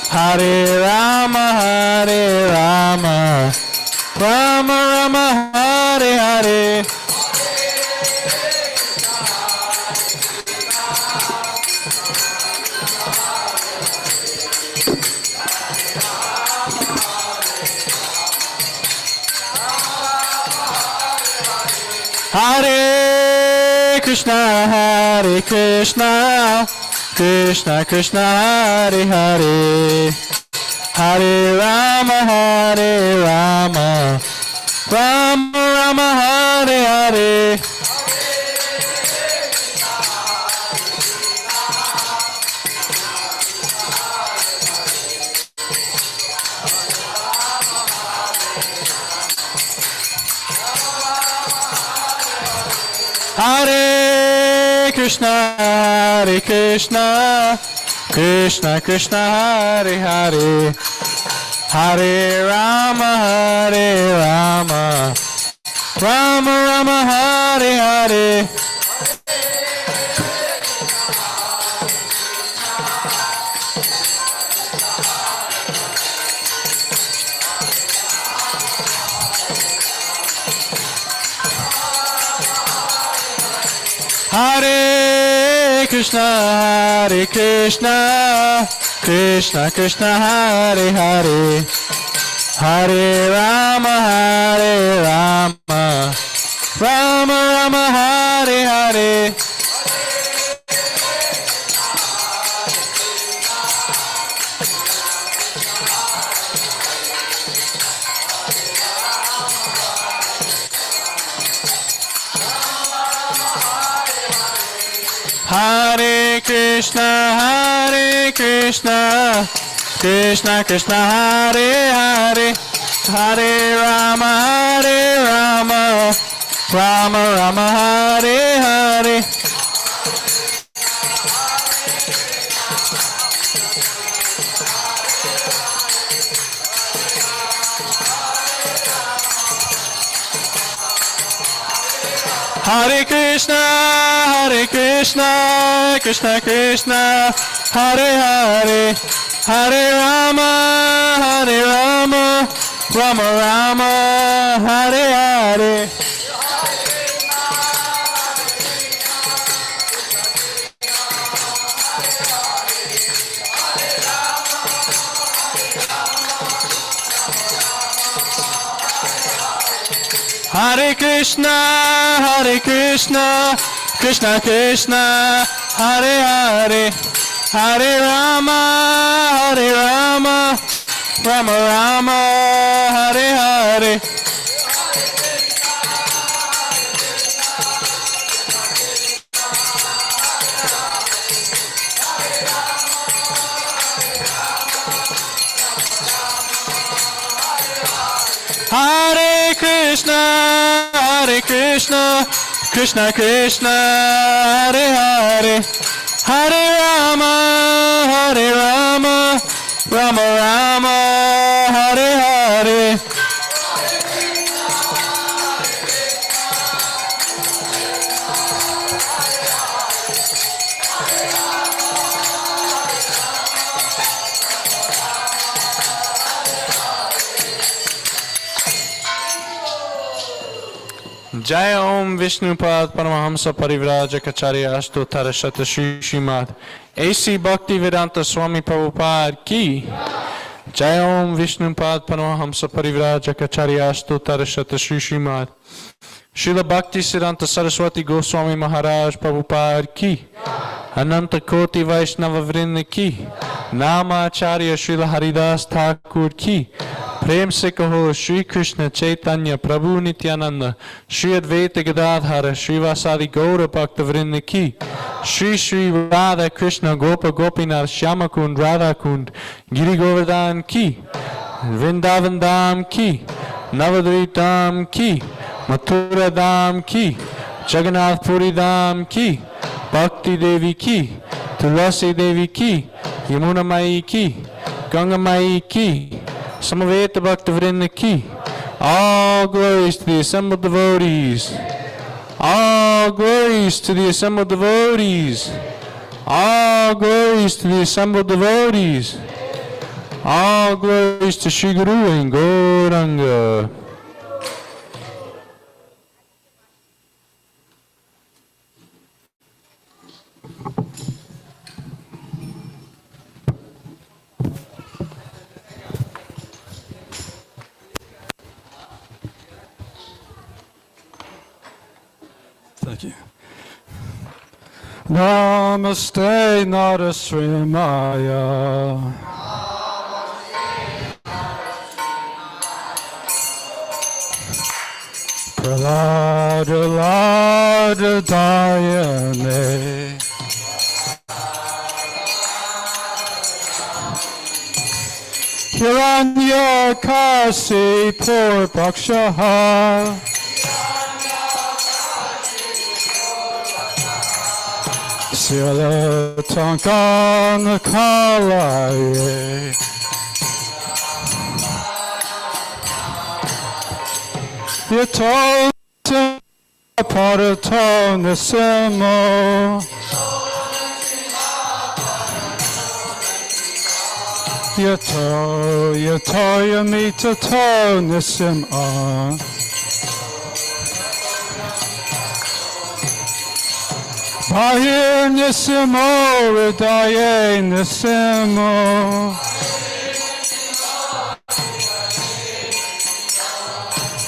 Speaker 2: Hare Rama, Rama Rama, Hare Hare. Hare Krishna, Krishna Krishna, Hare Hare, Hare Rama, Rama Rama, Hare Hare. Hare Krishna, Krishna Krishna, Hare Hare, Hare Rama, Rama Rama, Hare Hare. Hare Krishna, Krishna Krishna, Hare Hare, Hare Rama, Rama Rama, Hare Hare. Hare Krishna, Krishna Krishna, Hare Hare, Hare Rama, Rama Rama, Hare Hare. Hare Krishna, Krishna Krishna, Hare Hare, Hare Rama, Rama Rama, Hare Hare. Hare Krishna, Krishna Krishna, Hare Hare, Hare Rama, Rama Rama, Hare Hare. Hare Krishna, Hare Krishna, Krishna Krishna, Hare Hare, Hare Rama, Hare Rama, Rama Rama, Hare Hare. Jai Om Vishnupad Paramahamsa Parivrajacharya Ashtottara Shata Shri Srimad A.C. Bhaktivedanta Swami Prabhupada Ki. Jai Om Vishnupad Paramahamsa Parivrajacharya Ashtottara Shata Shri Srimad Srila Bhakti Siddhanta Saraswati Goswami Maharaj Prabhupada Ki. Ananta Koti Vaishnava Vrinda Ki. Nama Acharya Srila Haridas Thakur Ki. Prem se kaho Shri Krishna Chaitanya Prabhu Nityananda Shri Advaita Gadadhara Shri Vasadi Gaura Bhakta Vrinda Ki. Shri Shri Radha Krishna Gopa Gopinath Shyama Kund Radha Kund Giri Govardhan Ki. Vrindavan Dham Ki. Navadvip Dham Ki. Mathura Dham Ki. Jagannath Puri Dham Ki. Bhakti Devi Ki. Tulasi Devi Ki. Yamuna Mai Ki. Ganga Mai Ki. Samaveta Bhakta Vrinda Ki. All glories to the assembled devotees. All glories to the assembled devotees. All glories to the assembled devotees. All glories to Shri Guru and Gauranga.
Speaker 12: Thank you. Namaste Narasrimaya. Pralada Lada Dayane. Hiranya Kasi Pur Bhakshaha. Sila Tankana Kalaye. Yato Parato Nisimo. Yato Yamita To Nisimo. Bahir Nisimo, Ridaye Nisimo.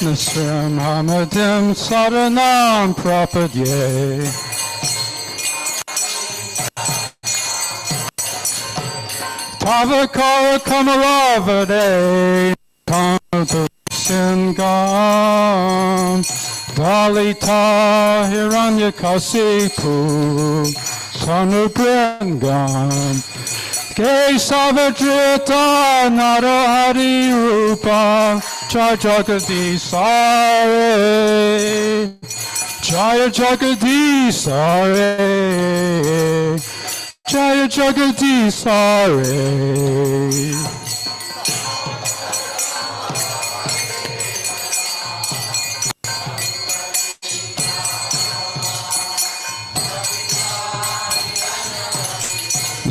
Speaker 12: Nisrim Hamadim Saranam Prapadye. Tavakara Kamaravade Kamadu Singam. Dalita Hiranyakasipu Tanubringam Kesavadrita Narahari Rupa Jajagadisare Jaya Jagadisare Jaya Jagadisare.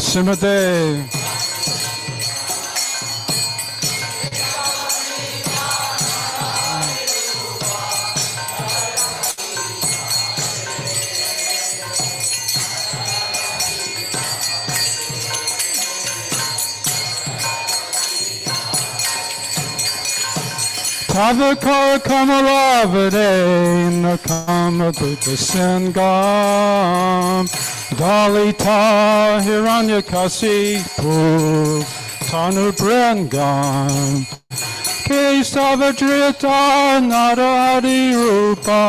Speaker 12: Simade. Tavakar Kamaravade Nakamabhuta Sangam Dalita Hiranyakasipu Tanubrangam Kesavadrita Narahari Rupa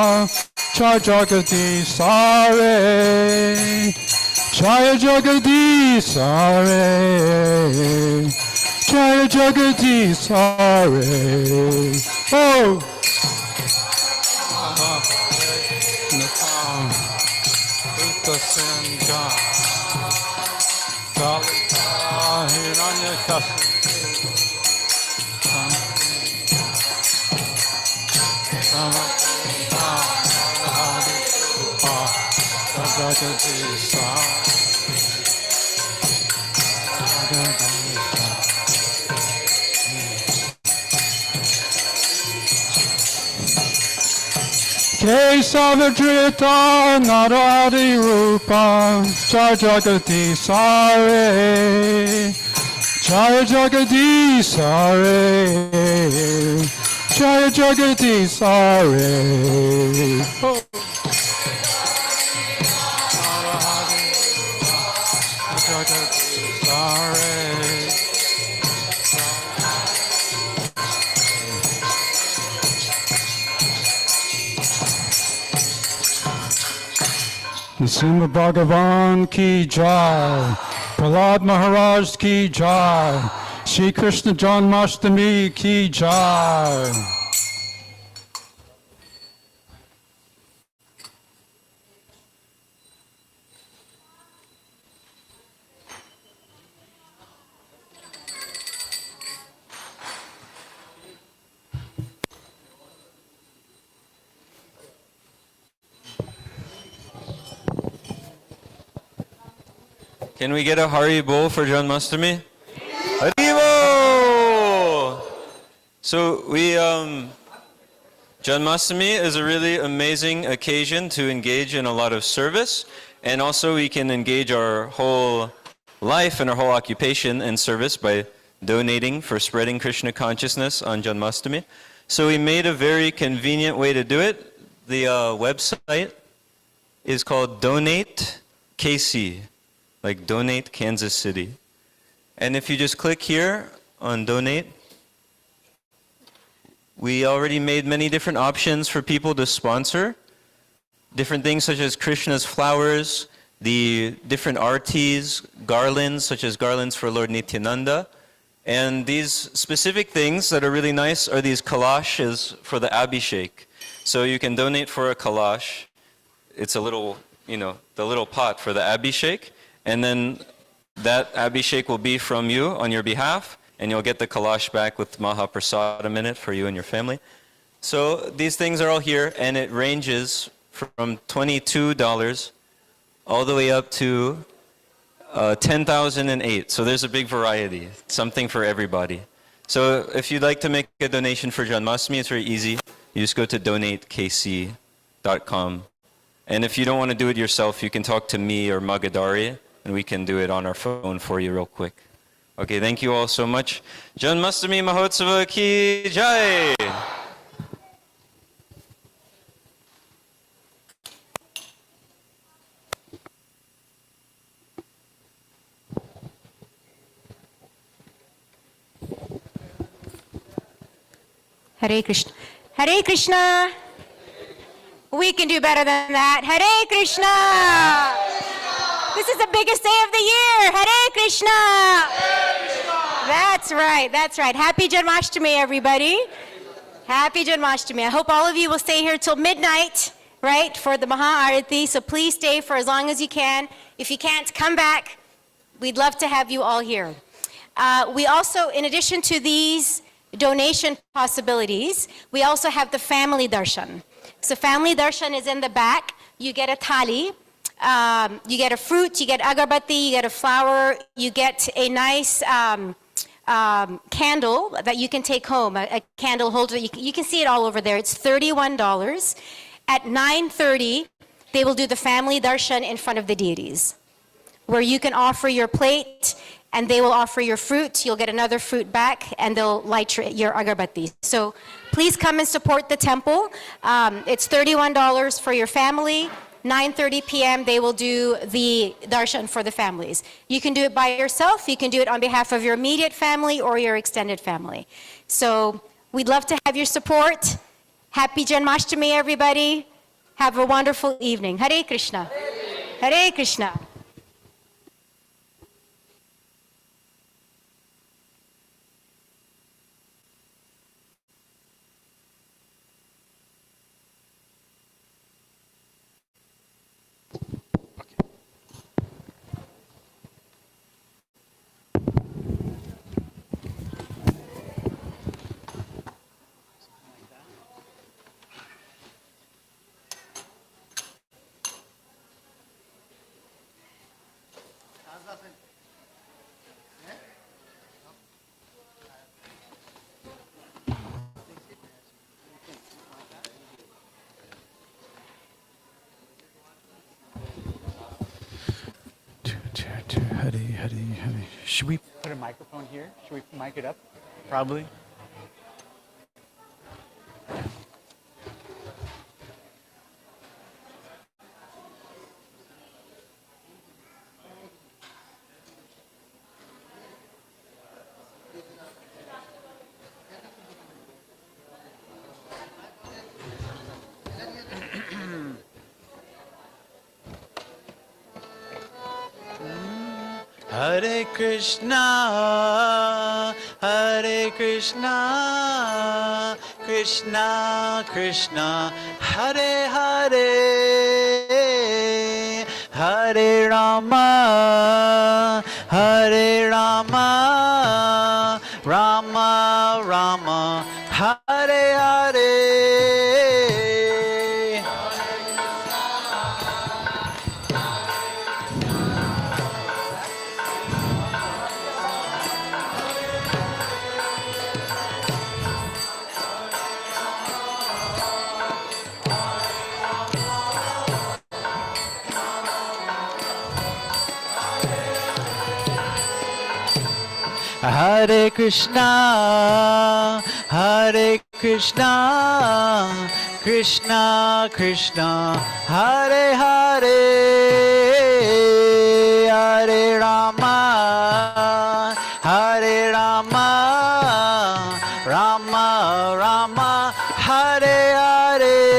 Speaker 12: Jajagadisare Jaya Jagadisare Jaya Jagadisare. Oh!
Speaker 2: Sindha, Dalita Hiranyakashipu, Kesavadrita Naradi Rupa Jagati Sare Jaya Jagati Sare Jaya Jagati Sare Srimad Bhagavan ki jai, Prahlad Maharaj ki jai, Shri Krishna Janmashtami ki jai.
Speaker 1: Can we get a Hari Bol for Janmashtami? Haribo! So Janmashtami is a really amazing occasion to engage in a lot of service, and also we can engage our whole life and our whole occupation in service by donating for spreading Krishna consciousness on Janmashtami. So we made a very convenient way to do it. The website is called Donate KC, like Donate Kansas City. And if you just click here on Donate, we already made many different options for people to sponsor. Different things such as Krishna's flowers, the different artis, garlands, such as garlands for Lord Nityananda. And these specific things that are really nice are these kalashes for the Abhishek. So you can donate for a kalash. It's a little, the little pot for the Abhishek. And then that Abhishek will be from you on your behalf, and you'll get the kalash back with Mahaprasadam in it for you and your family. So these things are all here, and it ranges from $22 all the way up to 10,008. So there's a big variety, something for everybody. So if you'd like to make a donation for Janmashtami, it's very easy. You just go to donatekc.com. And if you don't want to do it yourself, you can talk to me or Magadari, and we can do it on our phone for you real quick. Okay, thank you all so much. Janmashtami Mahotsava ki jai!
Speaker 15: Hare Krishna. Hare Krishna. We can do better than that. Hare Krishna. This is the biggest day of the year. Hare Krishna. That's right. That's right. Happy Janmashtami, everybody. Happy Janmashtami. I hope all of you will stay here till midnight, right, for the Maha Arati. So please stay for as long as you can. If you can't, come back. We'd love to have you all here. We also, in addition to these donation possibilities, we also have the family darshan. So family darshan is in the back. You get a thali, you get a fruit, you get agarbatti, you get a flower, you get a nice candle that you can take home, a candle holder. You can see it all over there. It's $31. At 9:30, they will do the family darshan in front of the deities, where you can offer your plate, and they will offer your fruit. You'll get another fruit back, and they'll light your agarbatti. So please come and support the temple. It's $31 for your family. 9:30 p.m. they will do the darshan for the families. You can do it by yourself. You can do it on behalf of your immediate family or your extended family. So we'd love to have your support. Happy Janmashtami, everybody. Have a wonderful evening. Hare Krishna. Hare Krishna.
Speaker 9: Hare. Should we put a microphone here? Should we mic it up? Probably.
Speaker 14: Hare Krishna, Hare Krishna, Krishna Krishna, Hare Hare, Hare Rama, Hare Rama, Rama Rama, Hare Hare. Hare Krishna, Hare Krishna, Krishna Krishna, Hare Hare, Hare Rama, Hare Rama, Rama Rama, Hare Hare.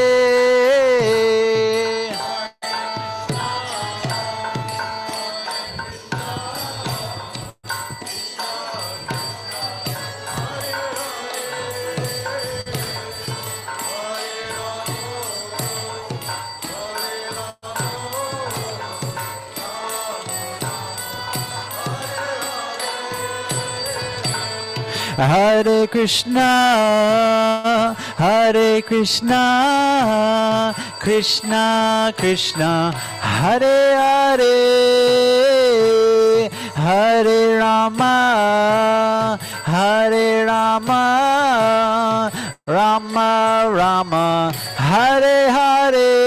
Speaker 14: Hare Krishna, Hare Krishna, Krishna Krishna, Hare Hare, Hare Rama, Hare Rama, Rama Rama, Hare Hare.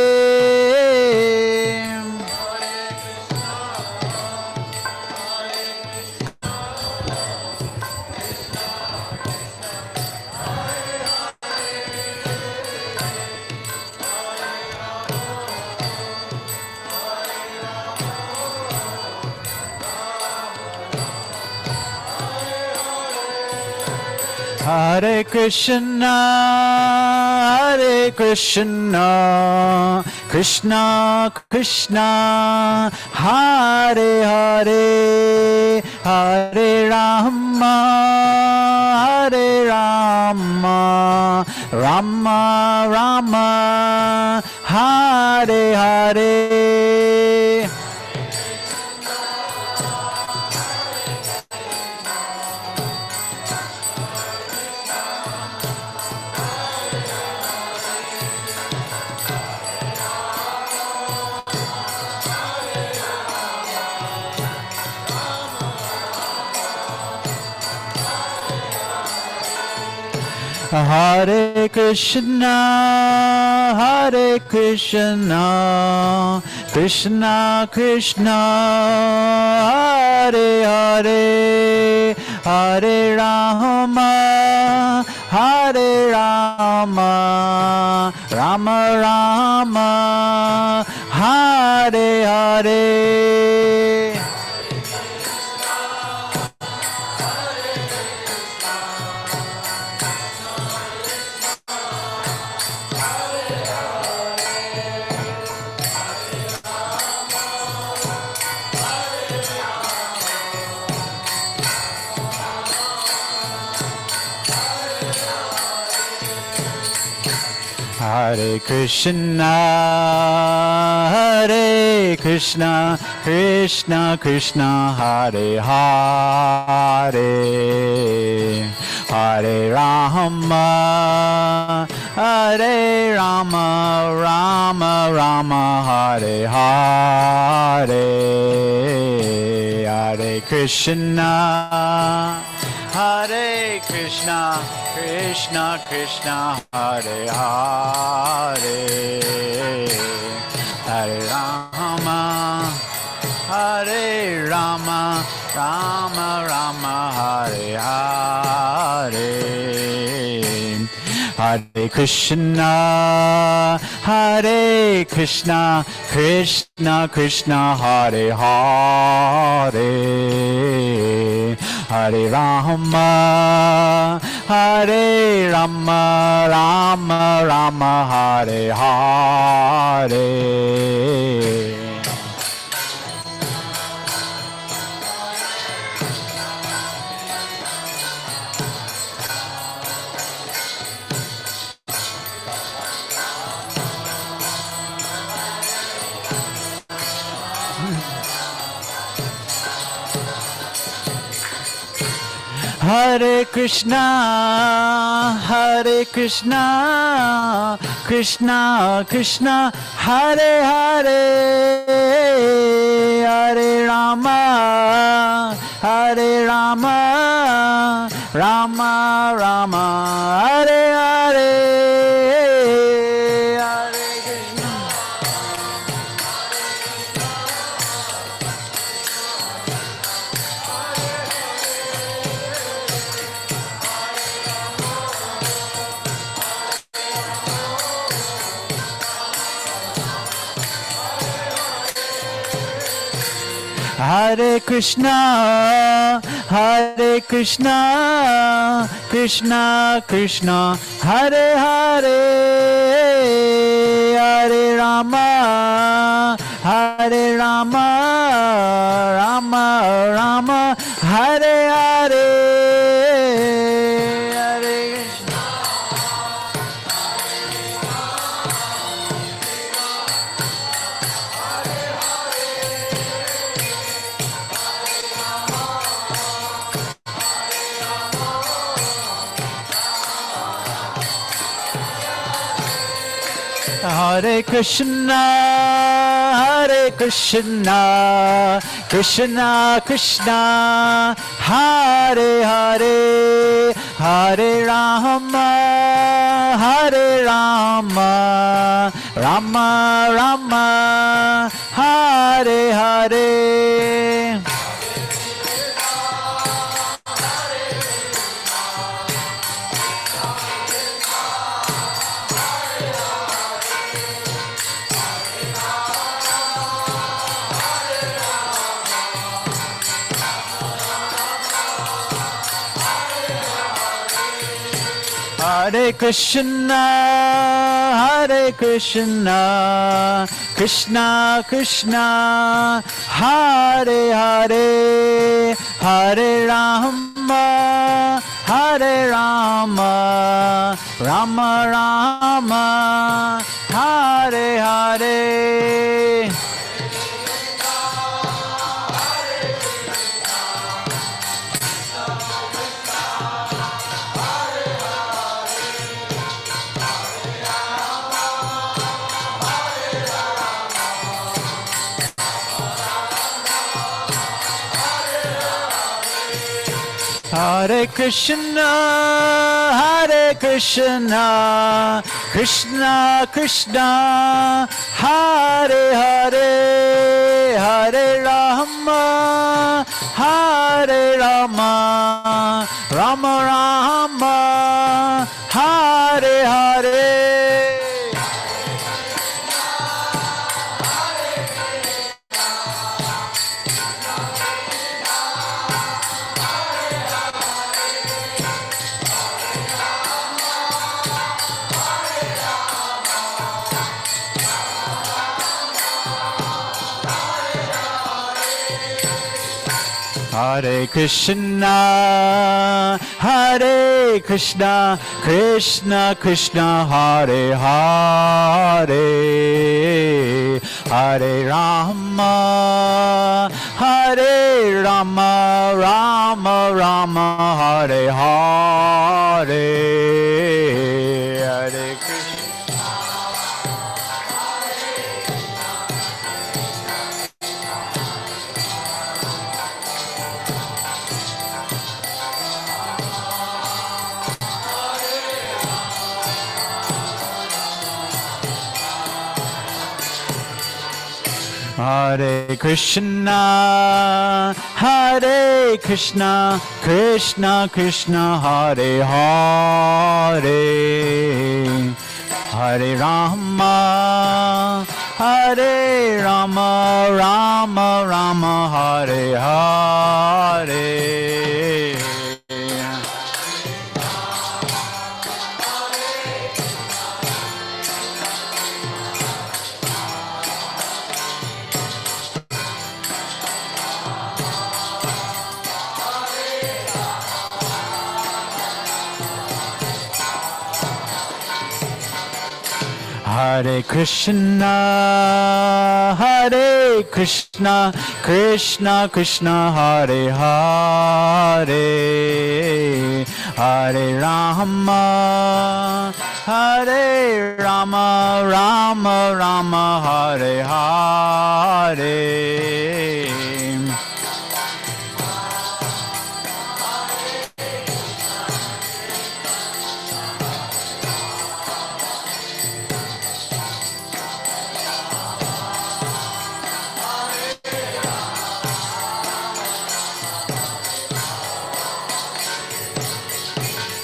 Speaker 14: Hare Krishna, Hare Krishna, Krishna Krishna, Hare Hare, Hare Rama, Hare Rama, Rama Rama, Hare Hare. Hare Krishna, Hare Krishna, Krishna Krishna, Hare Hare, Hare Rama, Hare Rama, Rama Rama, Hare Hare. Hare Krishna, Hare Krishna, Krishna Krishna, Hare Hare, Hare Rama, Hare Rama, Rama Rama, Hare Hare, Hare Krishna, Hare Krishna, Krishna Krishna, Hare Hare, Hare Rama, Hare Hare Rama, Rama Rama, Hare Hare. Hare Krishna, Hare Krishna, Krishna Krishna, Hare Hare. Hare Rama, Hare Rama, Rama Rama, Hare Hare. Hare Krishna, Hare Krishna, Krishna Krishna, Hare Hare. Hare Rama, Hare Rama, Rama Rama, Hare Hare. Hare Krishna, Hare Krishna, Krishna Krishna, Hare Hare. Hare Rama, Hare Rama, Rama Rama, Hare Hare. Hare Krishna, Hare Krishna, Krishna Krishna, Hare Hare. Hare Rama, Hare Rama, Rama Rama, Hare Hare. Hare Krishna, Hare Krishna, Krishna Krishna, Hare Hare. Hare Rama, Hare Rama, Rama Rama, Hare Hare. Hare Krishna, Hare Krishna, Krishna Krishna, Hare Hare. Hare Rama, Hare Rama, Rama Rama, Hare Hare. Hare Krishna, Hare Krishna, Krishna Krishna, Hare Hare. Hare Rama, Hare Rama, Rama Rama, Hare Hare. Hare Krishna. Hare Krishna, Hare Krishna, Krishna Krishna, Hare Hare, Hare Rama, Hare Rama, Rama Rama, Hare Hare. Hare Krishna, Hare Krishna, Krishna Krishna, Hare Hare, Hare Rama, Hare Rama, Rama Rama, Hare Hare.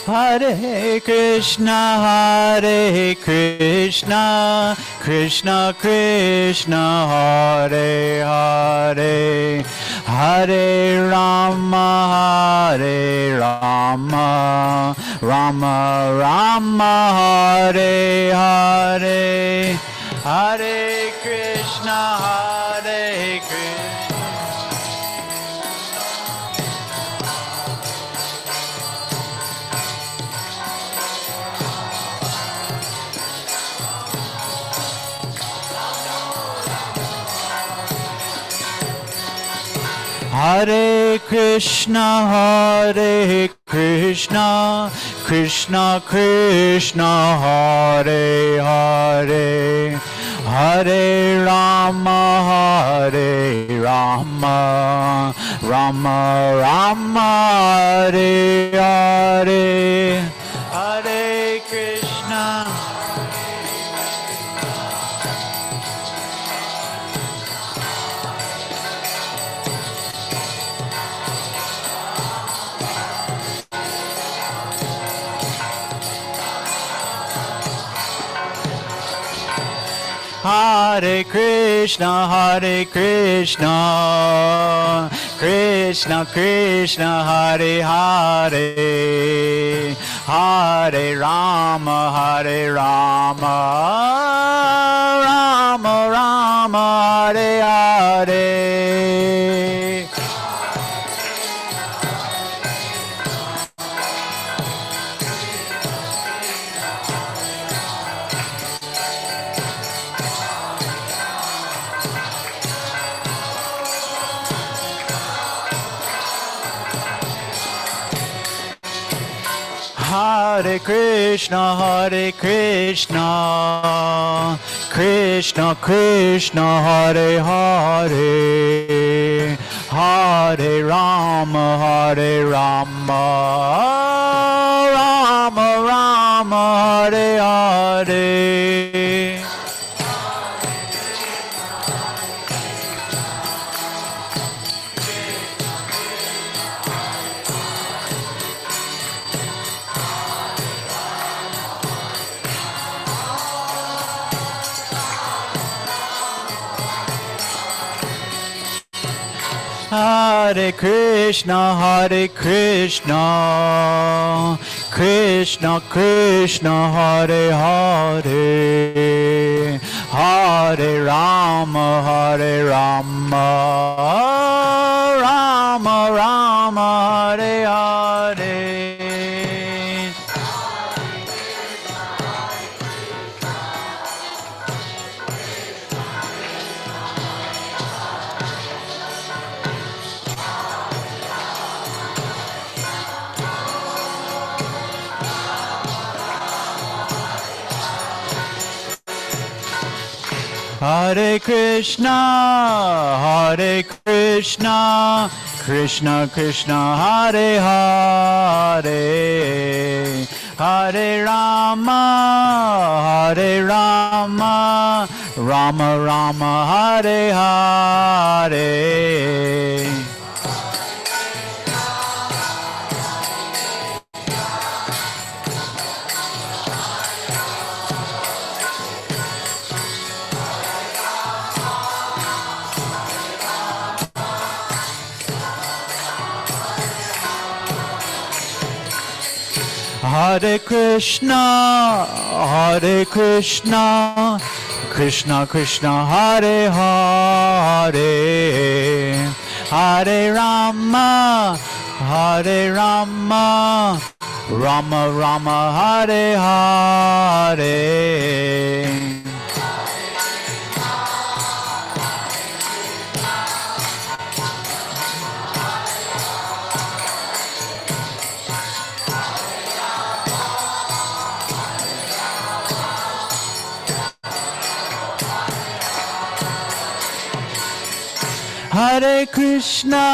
Speaker 14: Hare Krishna, Hare Krishna, Krishna Krishna, Hare Hare, Hare Rama, Hare Rama, Rama Rama, Hare Hare, Hare Krishna, Hare Krishna. Hare Krishna, Hare Krishna, Krishna Krishna, Hare Hare, Hare Rama, Hare Rama, Rama Rama, Hare Hare, Hare Krishna. Hare Krishna, Hare Krishna, Krishna Krishna, Hare Hare, Hare Rama, Hare Rama, Rama Rama, Hare Hare. Hare Krishna, Hare Krishna, Krishna Krishna, Hare Hare, Hare Rama, Hare Rama, Rama Rama, Hare Hare. Hare Krishna, Hare Krishna, Krishna Krishna, Hare Hare, Hare Rama, Hare Rama, Rama Rama, Hare Hare. Hare Krishna, Hare Krishna, Krishna Krishna, Hare Hare, Hare Rama, Hare Rama, Rama Rama Hare Hare. Hare Krishna, Hare Krishna, Krishna Krishna, Hare Hare, Hare Rama, Hare Rama, Rama Rama, Hare Hare. Hare Krishna,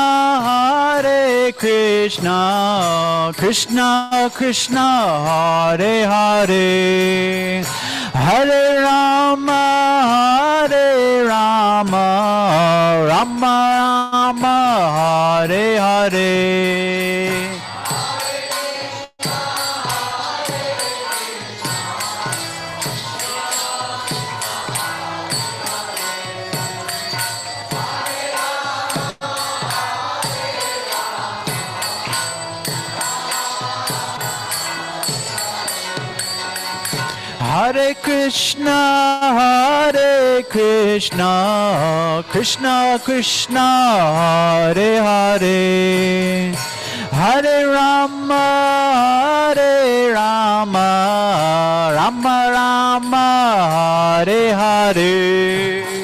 Speaker 14: Hare Krishna, Krishna Krishna, Hare Hare, Hare Rama, Hare Rama, Rama Rama, Hare Hare. Hare Krishna, Hare Krishna, Krishna Krishna, Hare Hare, Hare Rama, Hare Rama, Rama Rama, Hare Hare.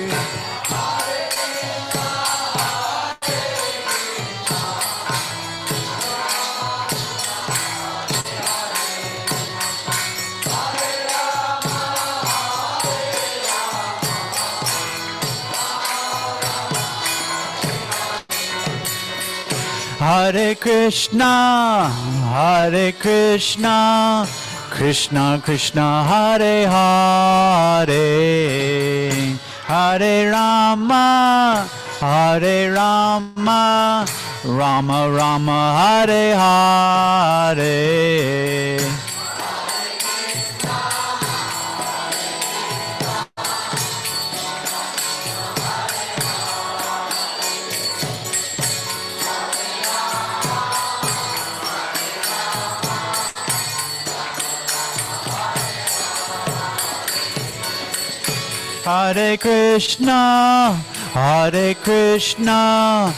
Speaker 14: Hare Krishna, Hare Krishna, Krishna Krishna, Hare Hare, Hare Rama, Hare Rama, Rama Rama, Hare Hare. Hare Krishna, Hare Krishna,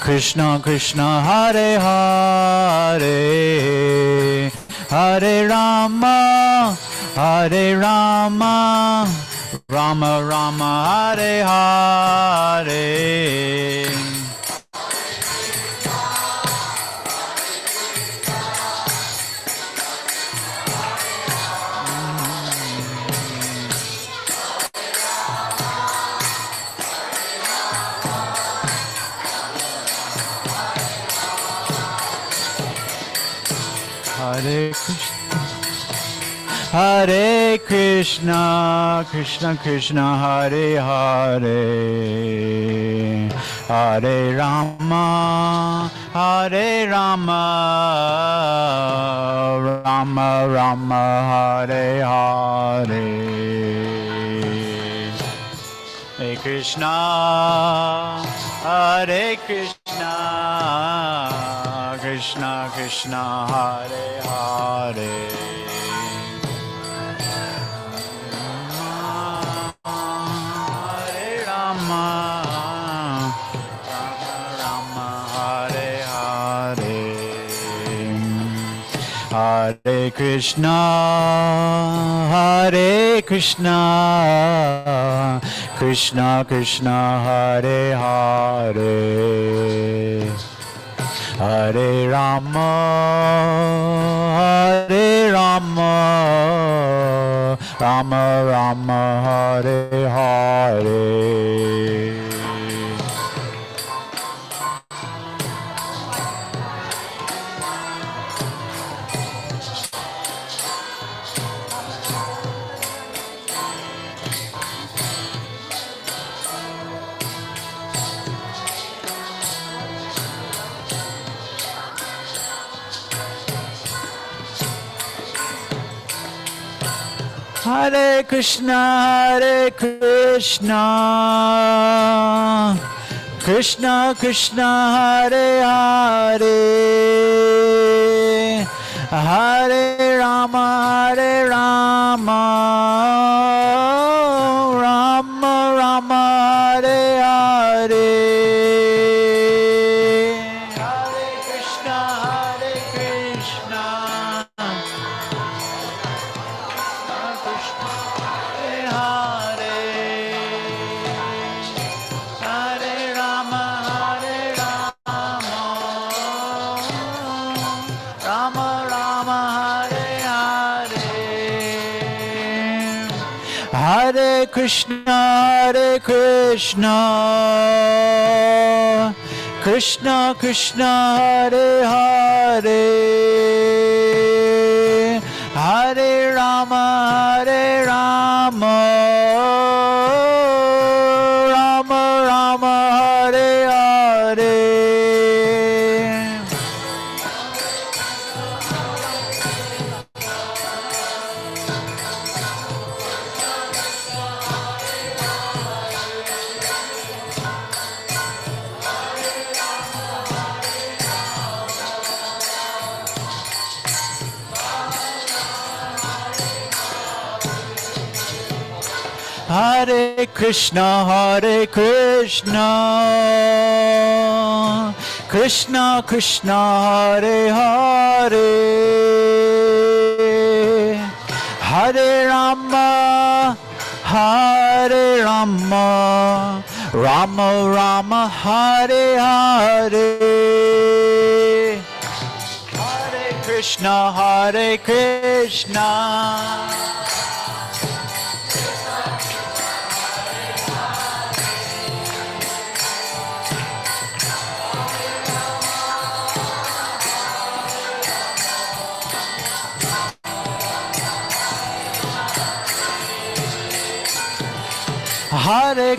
Speaker 14: Krishna Krishna, Hare Hare, Hare Rama, Hare Rama, Rama Rama, Hare Hare. Hare Krishna, Hare Krishna, Krishna Krishna, Hare Hare, Hare Rama, Hare Rama, Rama Rama, Hare Hare. Hare Krishna, Hare Krishna, Krishna Krishna, Hare Hare. Hare Rama, Rama Rama, Hare Hare. Hare Krishna, Hare Krishna, Krishna Krishna, Hare Hare, Hare Rama, Hare Rama, Rama Rama, Hare Hare. Hare Krishna, Krishna Krishna, Hare Hare, Hare Rama, Rama Rama, Hare Hare. Hare Krishna, Hare Krishna, Krishna Krishna, Hare Hare, Hare Rama, Rama Rama, Hare Hare. Hare Krishna, Krishna Krishna, Hare Hare, Hare Rama, Rama Rama, Hare Hare. Hare Krishna, Hare Krishna. Hare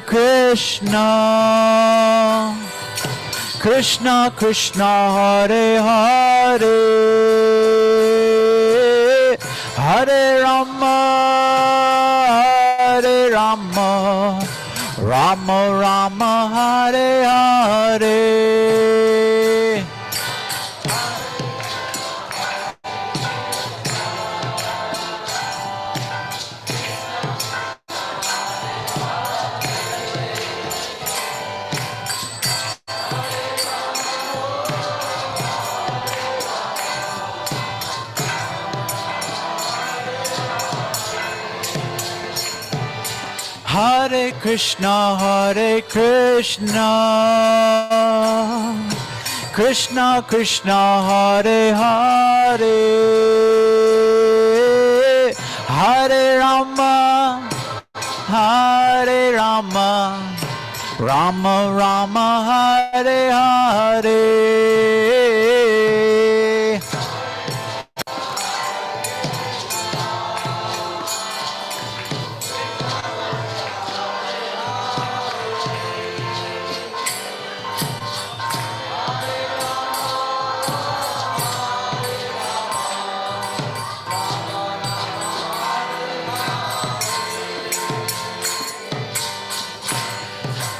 Speaker 14: Krishna, Krishna Krishna, Hare Hare, Hare Rama, Rama Rama, Hare Hare. Hare Krishna, Krishna Krishna, Hare Hare, Hare Rama, Rama Rama, Hare Hare.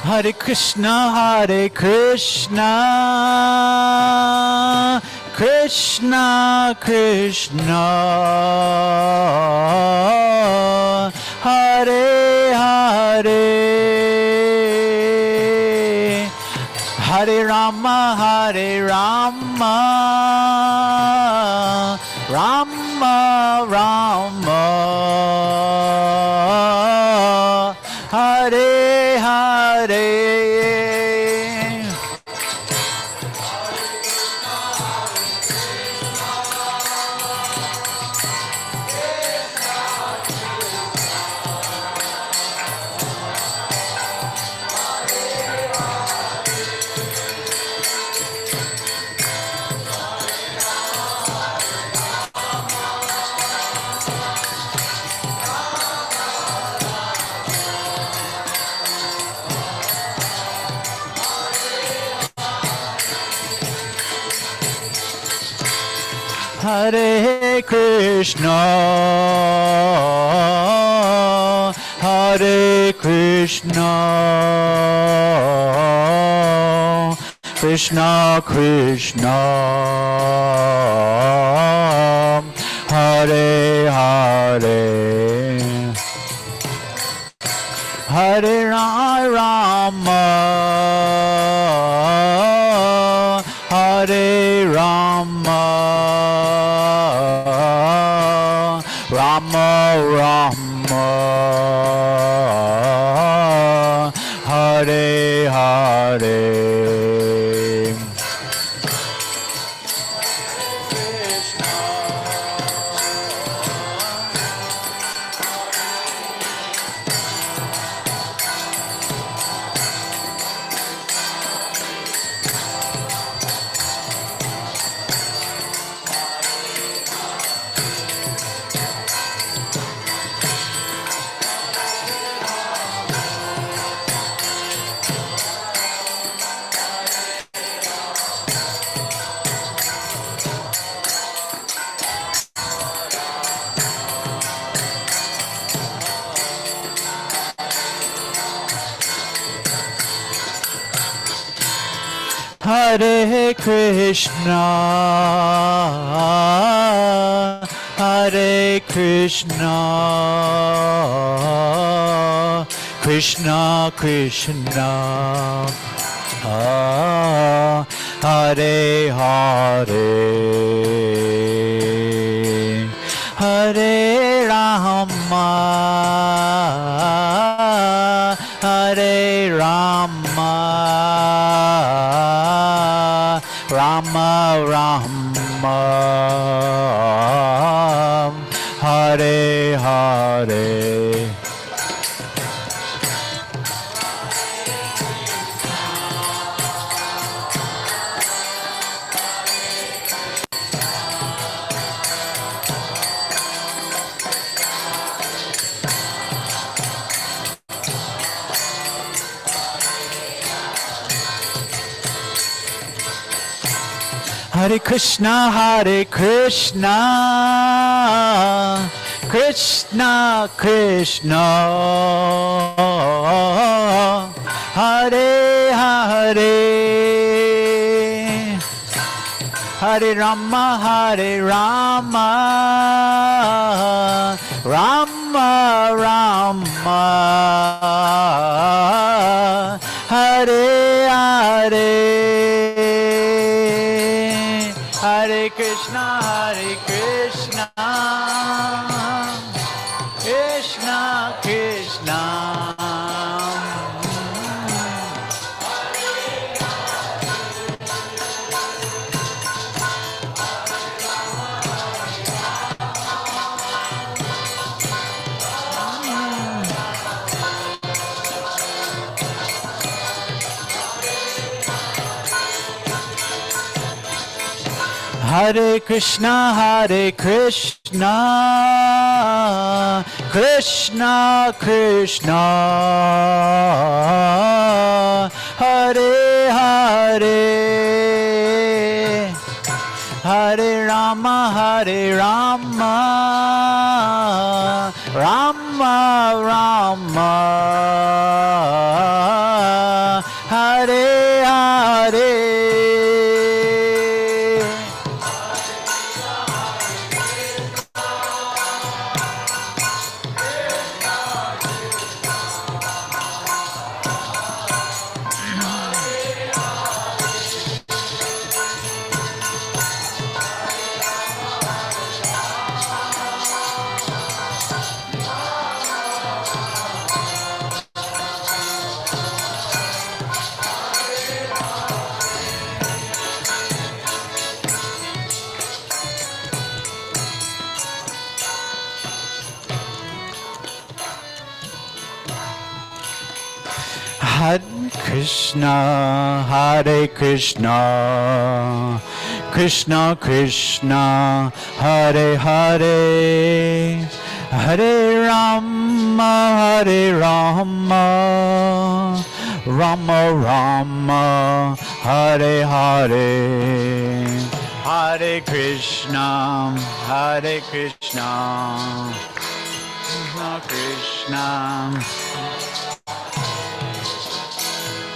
Speaker 14: Hare Krishna, Krishna Krishna, Hare Hare, Hare Rama, Rama Rama, Hare Hare. Hare Krishna, Hare Krishna, Krishna Krishna, Hare Hare, Hare Rama, Hare Rama, Rama Rama, Hare Hare. Hare Krishna, Hare Krishna, Krishna Krishna, Hare Hare, Hare Rama, Hare Rama, Rama Rama, Hare Hare. Hare Krishna, Hare Krishna, Krishna Krishna, Hare Hare, Hare Rama, Hare Rama, Rama Rama, Hare Hare. Hare Krishna, Hare Krishna, Krishna Krishna. Hare Krishna, Hare Krishna, Krishna Krishna, Hare Hare, Hare Rama, Hare Rama, Rama Rama, Hare Hare. Hare Krishna, Hare Krishna, Krishna Krishna, Hare Hare, Hare Rama, Hare Rama, Rama Rama, Hare Hare, Hare Krishna, Hare Krishna, Krishna Krishna,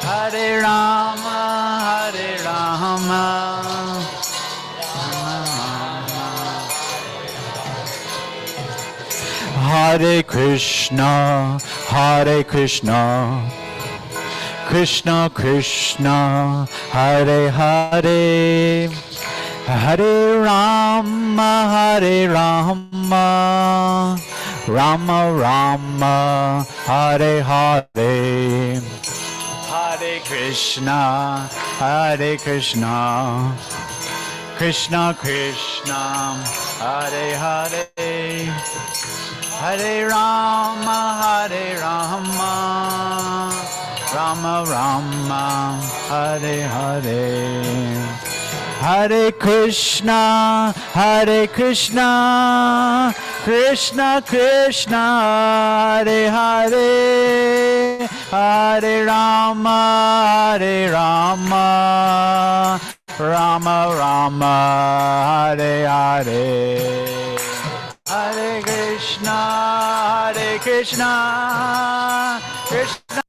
Speaker 14: Hare Rama, Hare Rama, Hare Krishna, Hare Krishna, Krishna Krishna, Hare Hare, Hare Rama, Hare Rama, Rama Rama, Hare Hare, Hare Krishna, Hare Krishna, Krishna Krishna, Hare Hare, Hare Rama, Hare Rama, Rama Rama, Hare Hare, Hare Krishna, Hare Krishna, Krishna Krishna, Hare Hare, Hare Rama, Hare Rama, Rama Rama, Hare Hare, Hare Krishna, Hare Krishna, Krishna.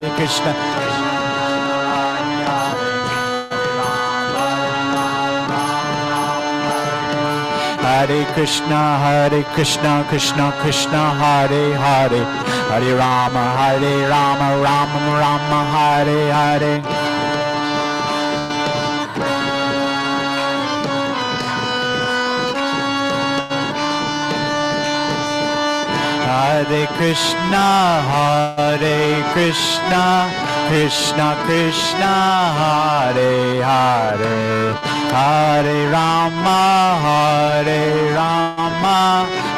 Speaker 14: Krishna. Hare Krishna, Hare Krishna, Krishna Krishna, Hare Hare, Hare Rama, Hare Rama, Rama Rama, Hare Hare. Hare Krishna, Hare Krishna, Krishna Krishna Hare Hare Hare Rama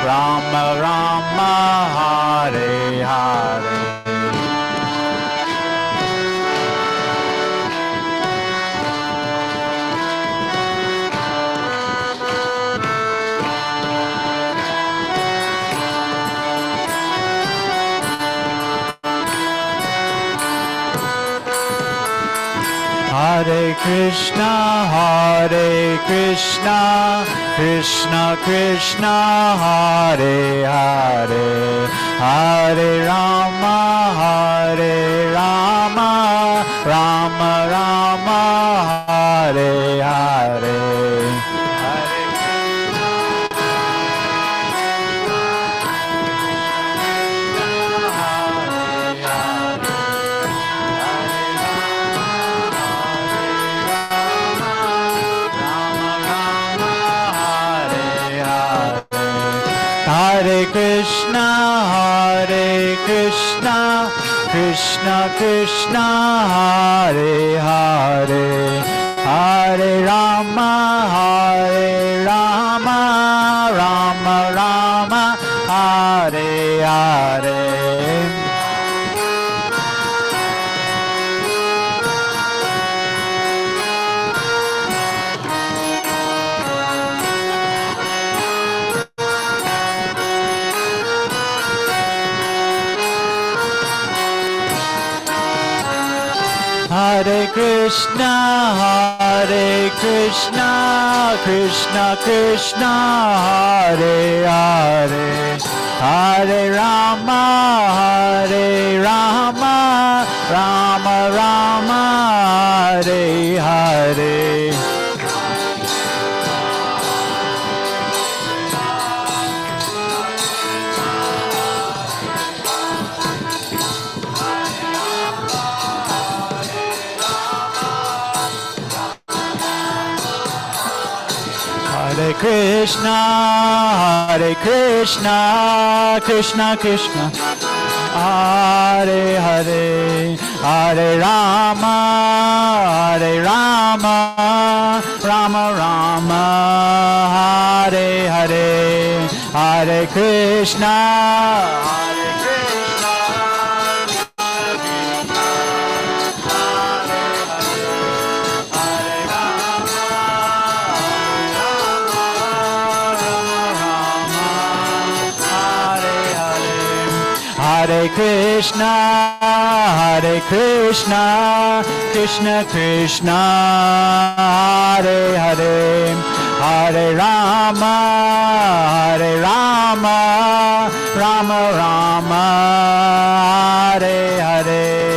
Speaker 14: Rama Rama Hare Hare. Hare Krishna Krishna Krishna Hare Hare Hare Rama Rama Rama Hare Hare. Hare Krishna Krishna Krishna Hare Hare Hare Rama Rama Rama Hare Hare. Hare Krishna Krishna Krishna Hare Hare Hare Rama Rama Rama Hare Hare. Hare Krishna Krishna Krishna Hare Hare Hare Rama Rama Rama Hare Hare Hare Krishna Hare Krishna Krishna Krishna Hare Hare Hare Rama Rama Rama Hare Hare.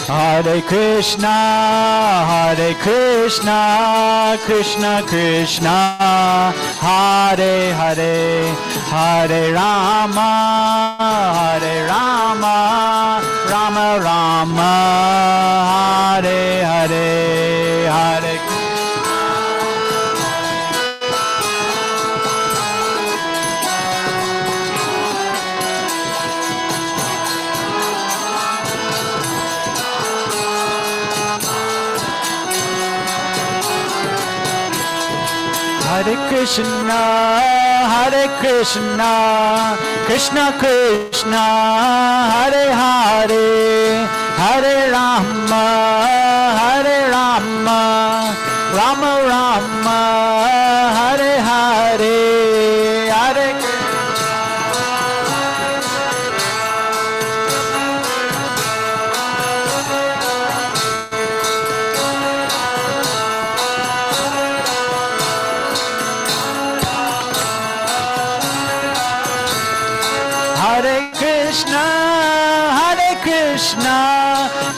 Speaker 14: Hare Krishna Krishna Krishna Hare Hare Hare Rama Rama Rama Hare Hare Hare Hare Krishna Krishna Krishna Hare Hare Hare Rama Rama Rama Hare Hare Hare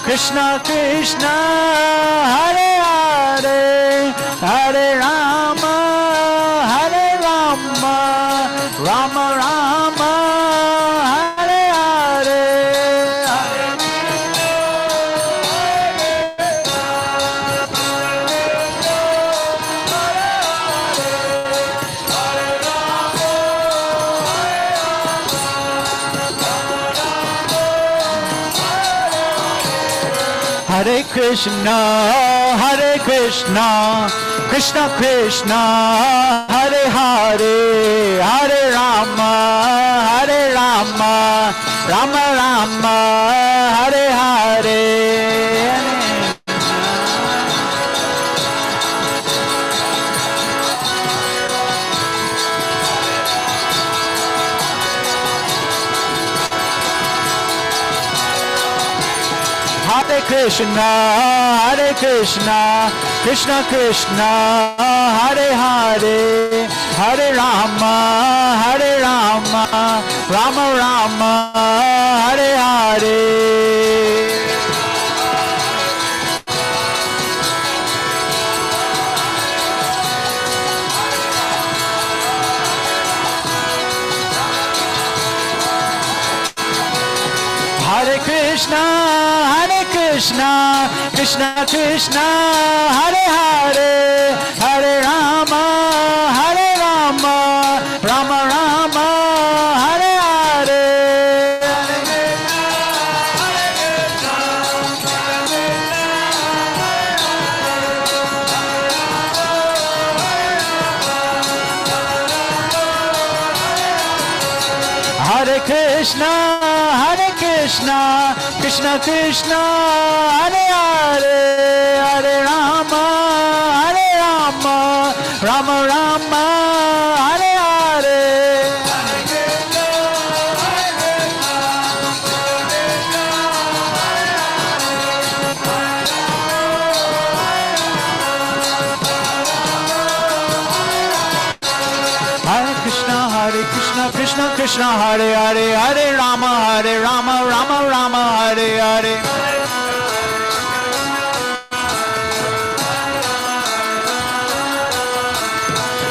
Speaker 14: Krishna Krishna Hare Hare Hare Rama Rama Rama Hare Hare Hare Krishna, Hare Krishna, Krishna Krishna, Hare Hare, Hare Rama, Hare Rama, Rama Rama, Hare Hare. Hare Krishna, Hare Krishna, Krishna Krishna, Hare Hare, Hare Rama, Hare Rama, Rama Rama, Hare Hare. Hare Krishna, Hare Krishna, Krishna Krishna, Hare Hare, Hare Rama, Hare Rama, Rama Rama, Hare Hare. Hare Krishna, Hare Krishna, Krishna Krishna, Hare Hare, Hare Rama, Hare Rama, Rama Rama, Hare Hare. Hare Krishna, Hare Krishna, Krishna Krishna, Hare Hare, Hare Rama, Hare Rama, Rama Rama, Hare Hare.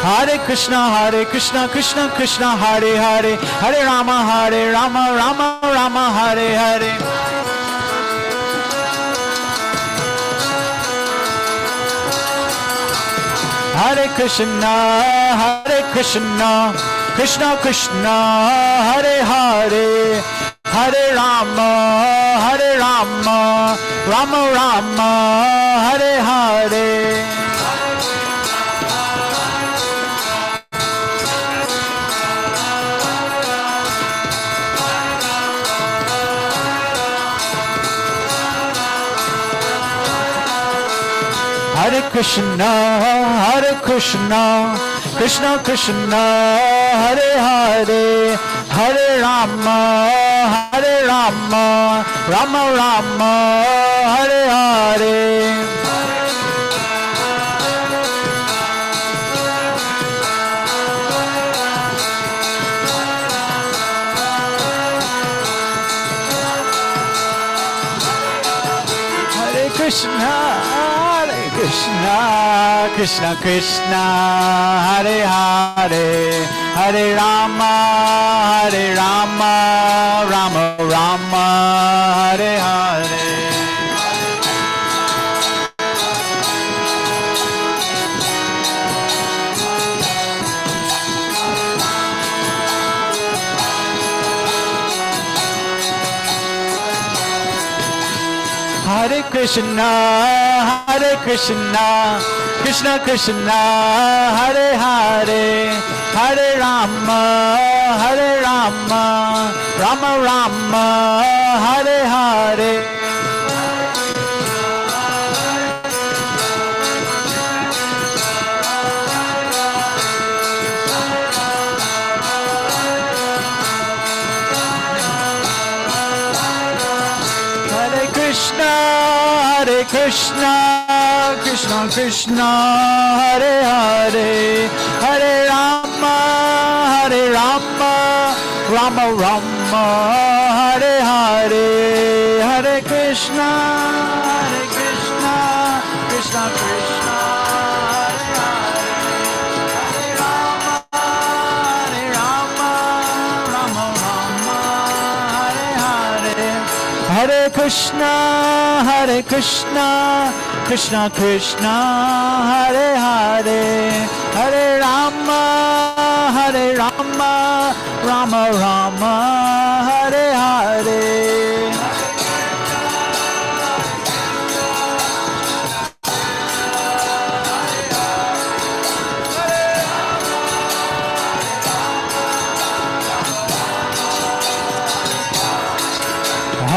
Speaker 14: Hare Krishna, Hare Krishna, Krishna Krishna, Hare Hare, Hare Rama, Hare Rama, Rama Rama, Hare Hare. Hare Krishna, Hare Krishna, Krishna Krishna, Hare Hare, Hare Rama, Hare Rama, Rama Rama, Hare Hare. Hare Krishna, Hare Krishna, Krishna Krishna, Hare Hare, Hare Rama, Hare Rama, Rama Rama, Hare Hare. Hare Krishna, Hare Krishna, Krishna Krishna, Hare Hare, Hare Rama, Hare Rama, Rama Rama, Hare Hare. Hare Krishna, Hare Krishna, Krishna Krishna, Hare Hare, Hare Rama, Hare Rama, Rama Rama, Hare Hare. Hare Krishna, Hare Krishna, Krishna Krishna, Hare Hare, Hare Rama, Hare Rama, Rama Rama, Hare Hare, Hare Krishna, Hare Krishna, Krishna Krishna, Hare Hare, Hare Rama, Hare Rama, Rama Rama, Hare Hare. Hare Krishna, Hare Krishna, Krishna Krishna, Hare Hare, Hare Rama, Hare Rama, Rama Rama, Hare Hare.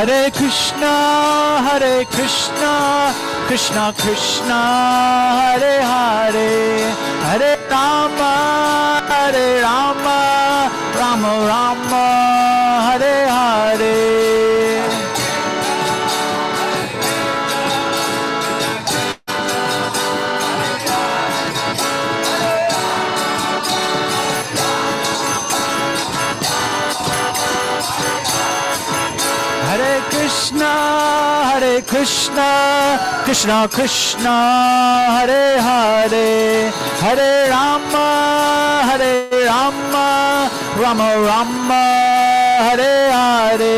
Speaker 14: Hare Krishna, Krishna Krishna, Hare Hare, Hare Rama, Rama Rama, Hare Hare. Hare Krishna, Krishna Krishna, Hare Hare, Hare Rama, Rama Rama, Hare Hare.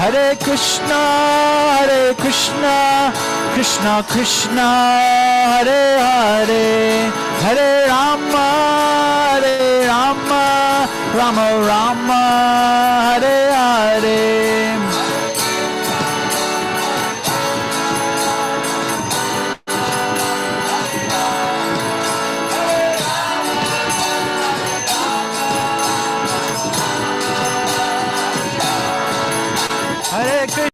Speaker 14: Hare Krishna, Krishna Krishna, Hare Hare, Hare Rama, Rama Rama, Hare Hare. Hare Krishna.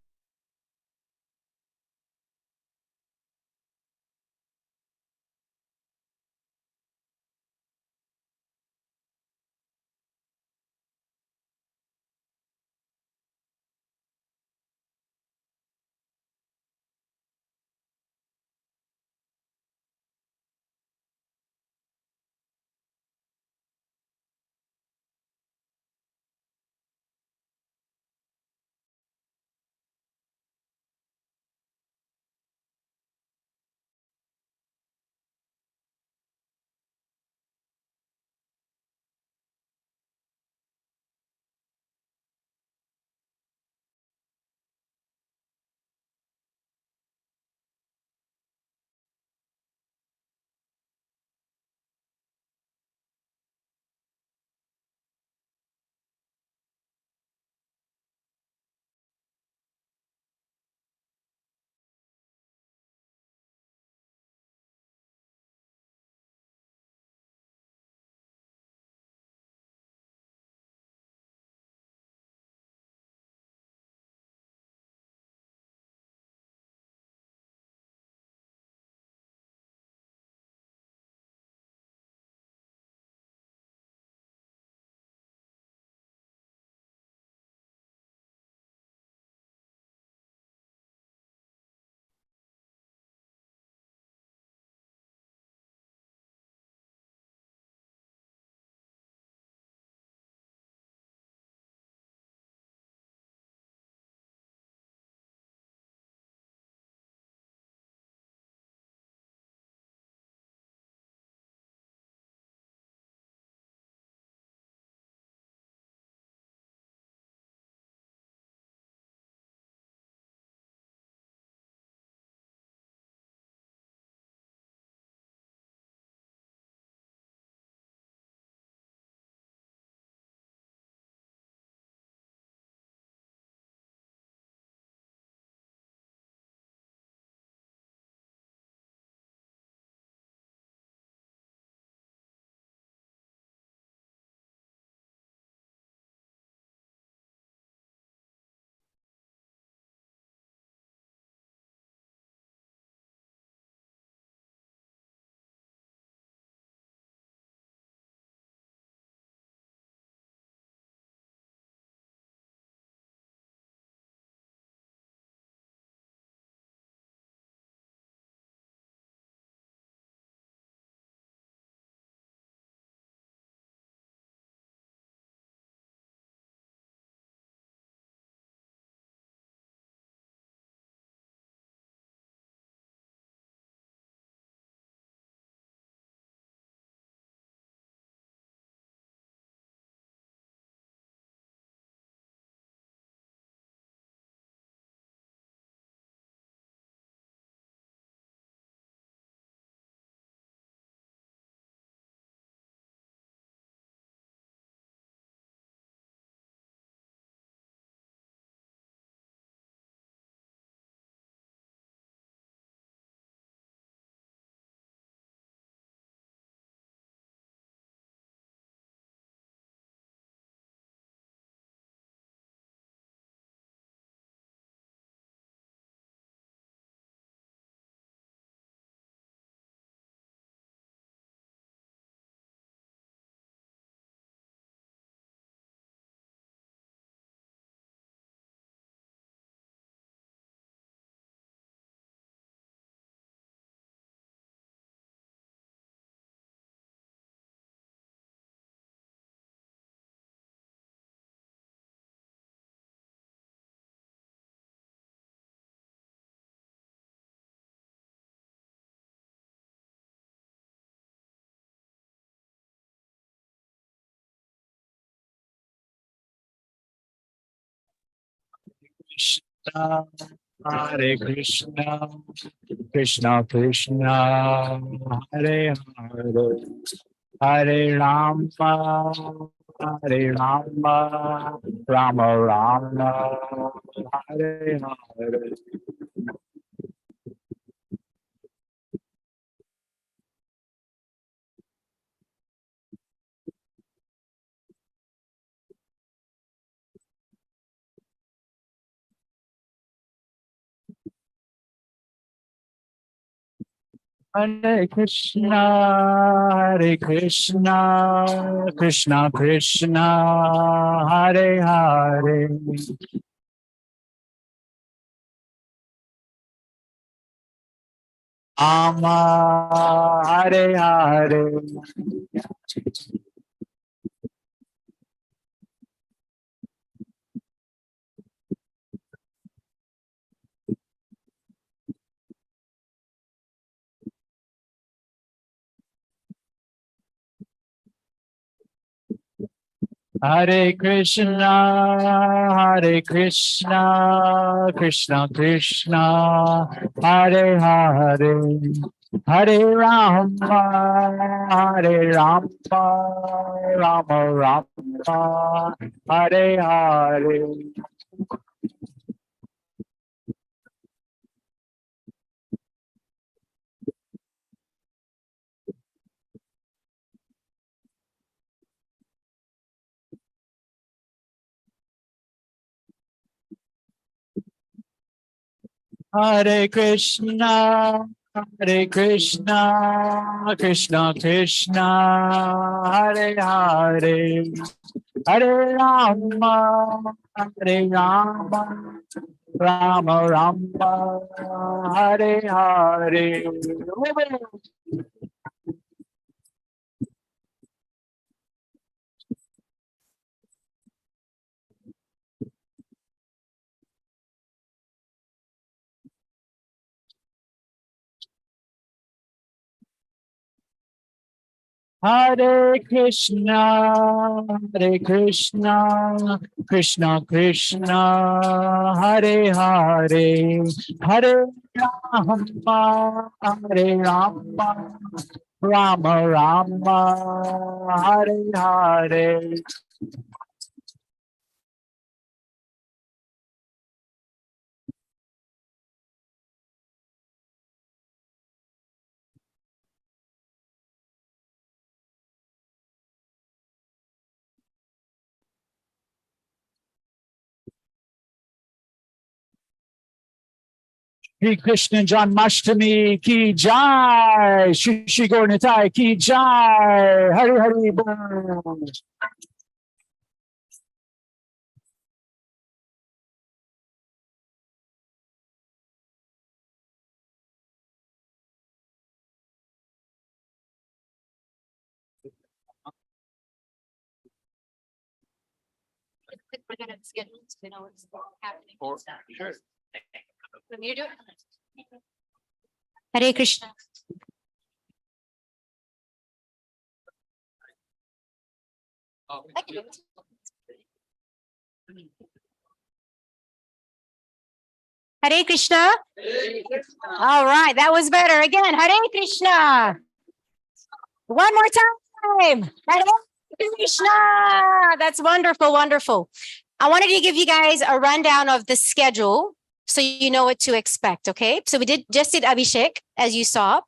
Speaker 14: Krishna, Hare Krishna, Krishna Krishna, Hare Hare, Hare Rama, Hare Rama, Rama Rama, Hare Hare. Hare Krishna, Hare Krishna, Krishna Krishna, Hare Hare. Rama, Hare Hare. Hare Krishna, Hare Krishna, Krishna Krishna, Hare Hare, Hare Rama, Hare Rama, Rama Rama, Hare Hare. Hare Krishna, Hare Krishna, Krishna Krishna, Hare Hare, Hare Rama, Hare Rama, Rama Rama, Hare Hare. Hare Krishna, Hare Krishna, Krishna Krishna, Hare Hare, Hare Rama, Hare Rama, Rama Rama, Hare Hare. Shri Krishna Janmashtami ki jai, Shri Shri Gaurnitai ki jai, Hari Hari Bol.
Speaker 15: We're gonna schedule so we know what's happening. Sure. Let me do it. Hare Krishna. I can do it. Hare Krishna. All right, that was better. Again, Hare Krishna. One more time. Hare Krishna. That's wonderful, wonderful. I wanted to give you guys a rundown of the schedule so you know what to expect, okay? So we just did Abhishek, as you saw.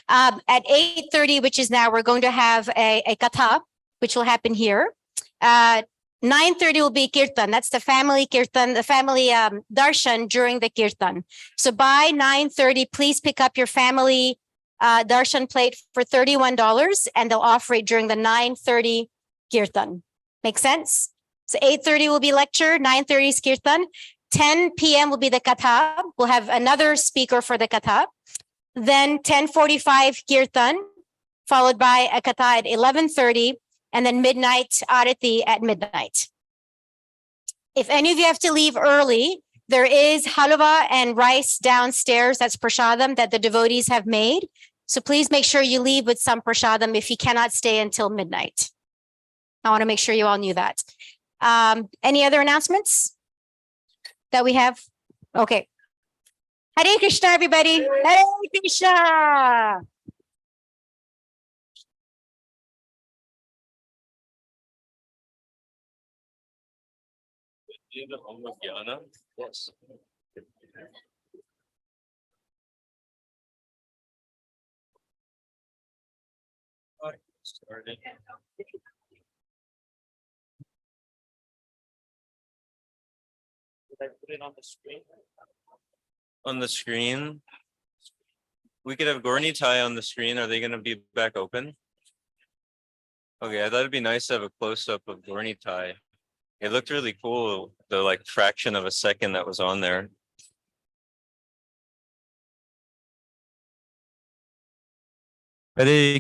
Speaker 15: At 8:30, which is now, we're going to have a katha, which will happen here. 9:30 will be kirtan. That's the family kirtan, the family darshan during the kirtan. So by 9:30, please pick up your family darshan plate for $31, and they'll offer it during the 9:30 kirtan. Make sense? So 8:30 will be lecture, 9:30 is kirtan. 10 p.m. will be the katha. We'll have another speaker for the katha. Then 10:45 kirtan, followed by a katha at 11:30, and then midnight arati at midnight. If any of you have to leave early, there is halwa and rice downstairs. That's prasadam that the devotees have made. So please make sure you leave with some prasadam if you cannot stay until midnight. I want to make sure you all knew that. Any other announcements? that we have? Okay. Hare Krishna, everybody. Hare Krishna.
Speaker 1: Yes. Started. Did I put it on the screen? On the screen. We could have Gorni Thai on the screen. Are they going to be back open? Okay, I thought it'd be nice to have a close up of Gorni Thai. It looked really cool, the like fraction of a second that was on there. Hare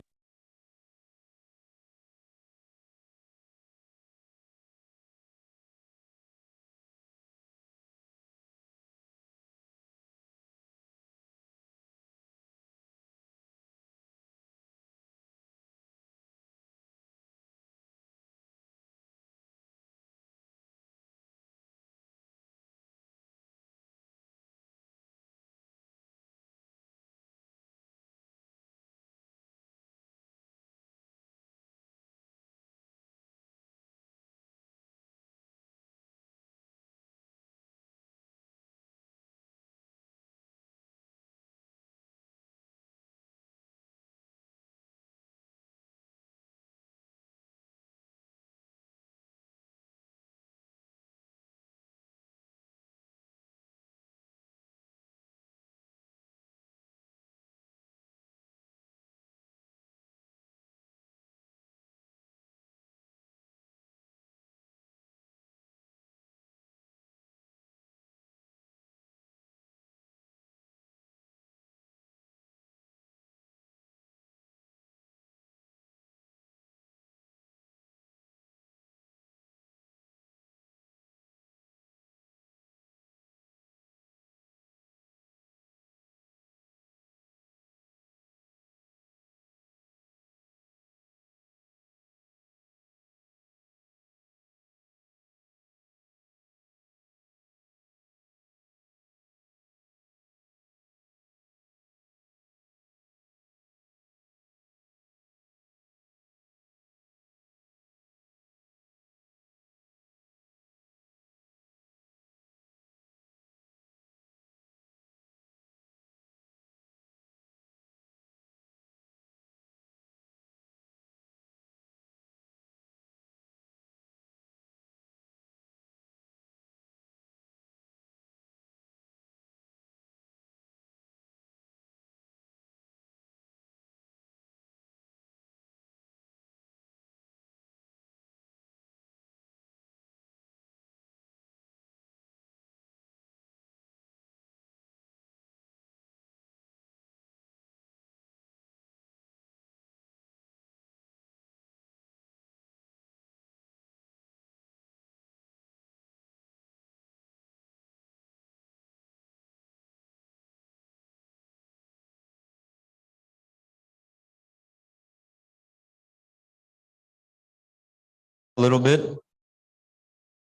Speaker 1: a little bit.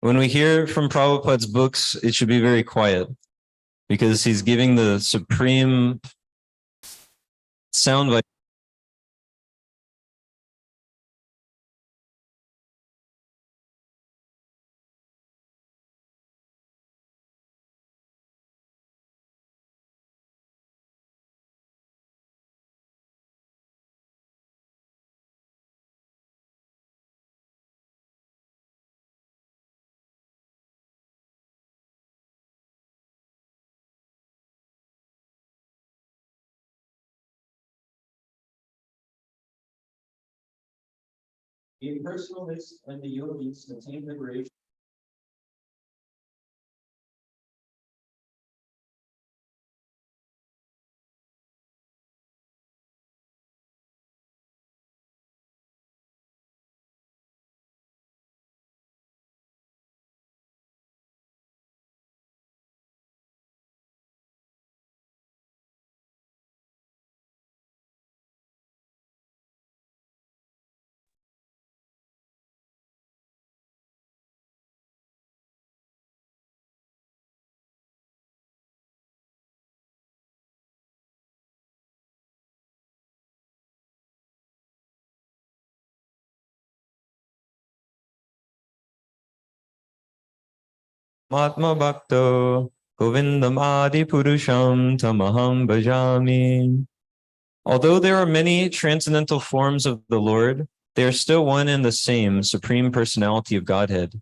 Speaker 1: When we hear from Prabhupada's books, it should be very quiet because he's giving the supreme sound the impersonalists and the yogis attain liberation. Matma Bhakto Govindam Adi Purusham Tamaham Bhajami. Although there are many transcendental forms of the Lord, they are still one and the same Supreme Personality of Godhead.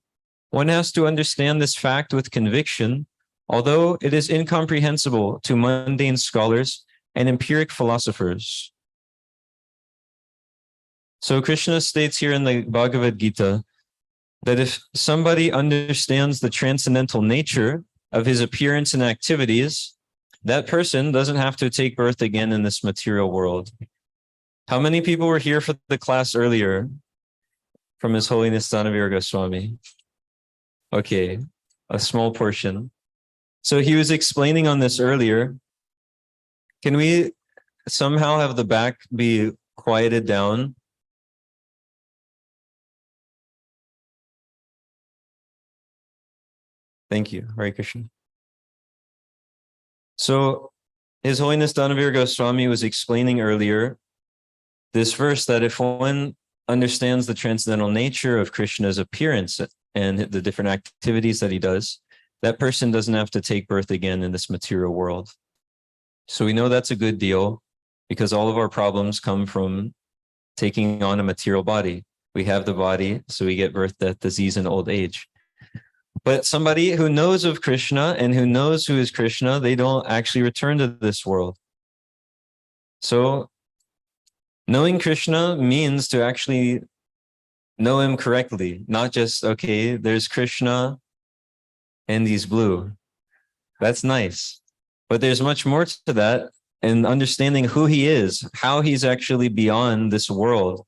Speaker 1: One has to understand this fact with conviction, although it is incomprehensible to mundane scholars and empiric philosophers. So Krishna states here in the Bhagavad Gita that if somebody understands the transcendental nature of his appearance and activities, that person doesn't have to take birth again in this material world. How many people were here for the class earlier from His Holiness Dhanavira Goswami? Okay, a small portion. So he was explaining on this earlier. Can we somehow have the back be quieted down? Thank you, Hare Krishna. So His Holiness Dhanavira Goswami was explaining earlier this verse that if one understands the transcendental nature of Krishna's appearance and the different activities that he does, that person doesn't have to take birth again in this material world. So we know that's a good deal because all of our problems come from taking on a material body. We have the body, so we get birth, death, disease, and old age. But somebody who knows of Krishna and who knows who is Krishna, they don't actually return to this world. So knowing Krishna means to actually know him correctly, not just, okay, there's Krishna and he's blue. That's nice. But there's much more to that, and understanding who he is, how he's actually beyond this world.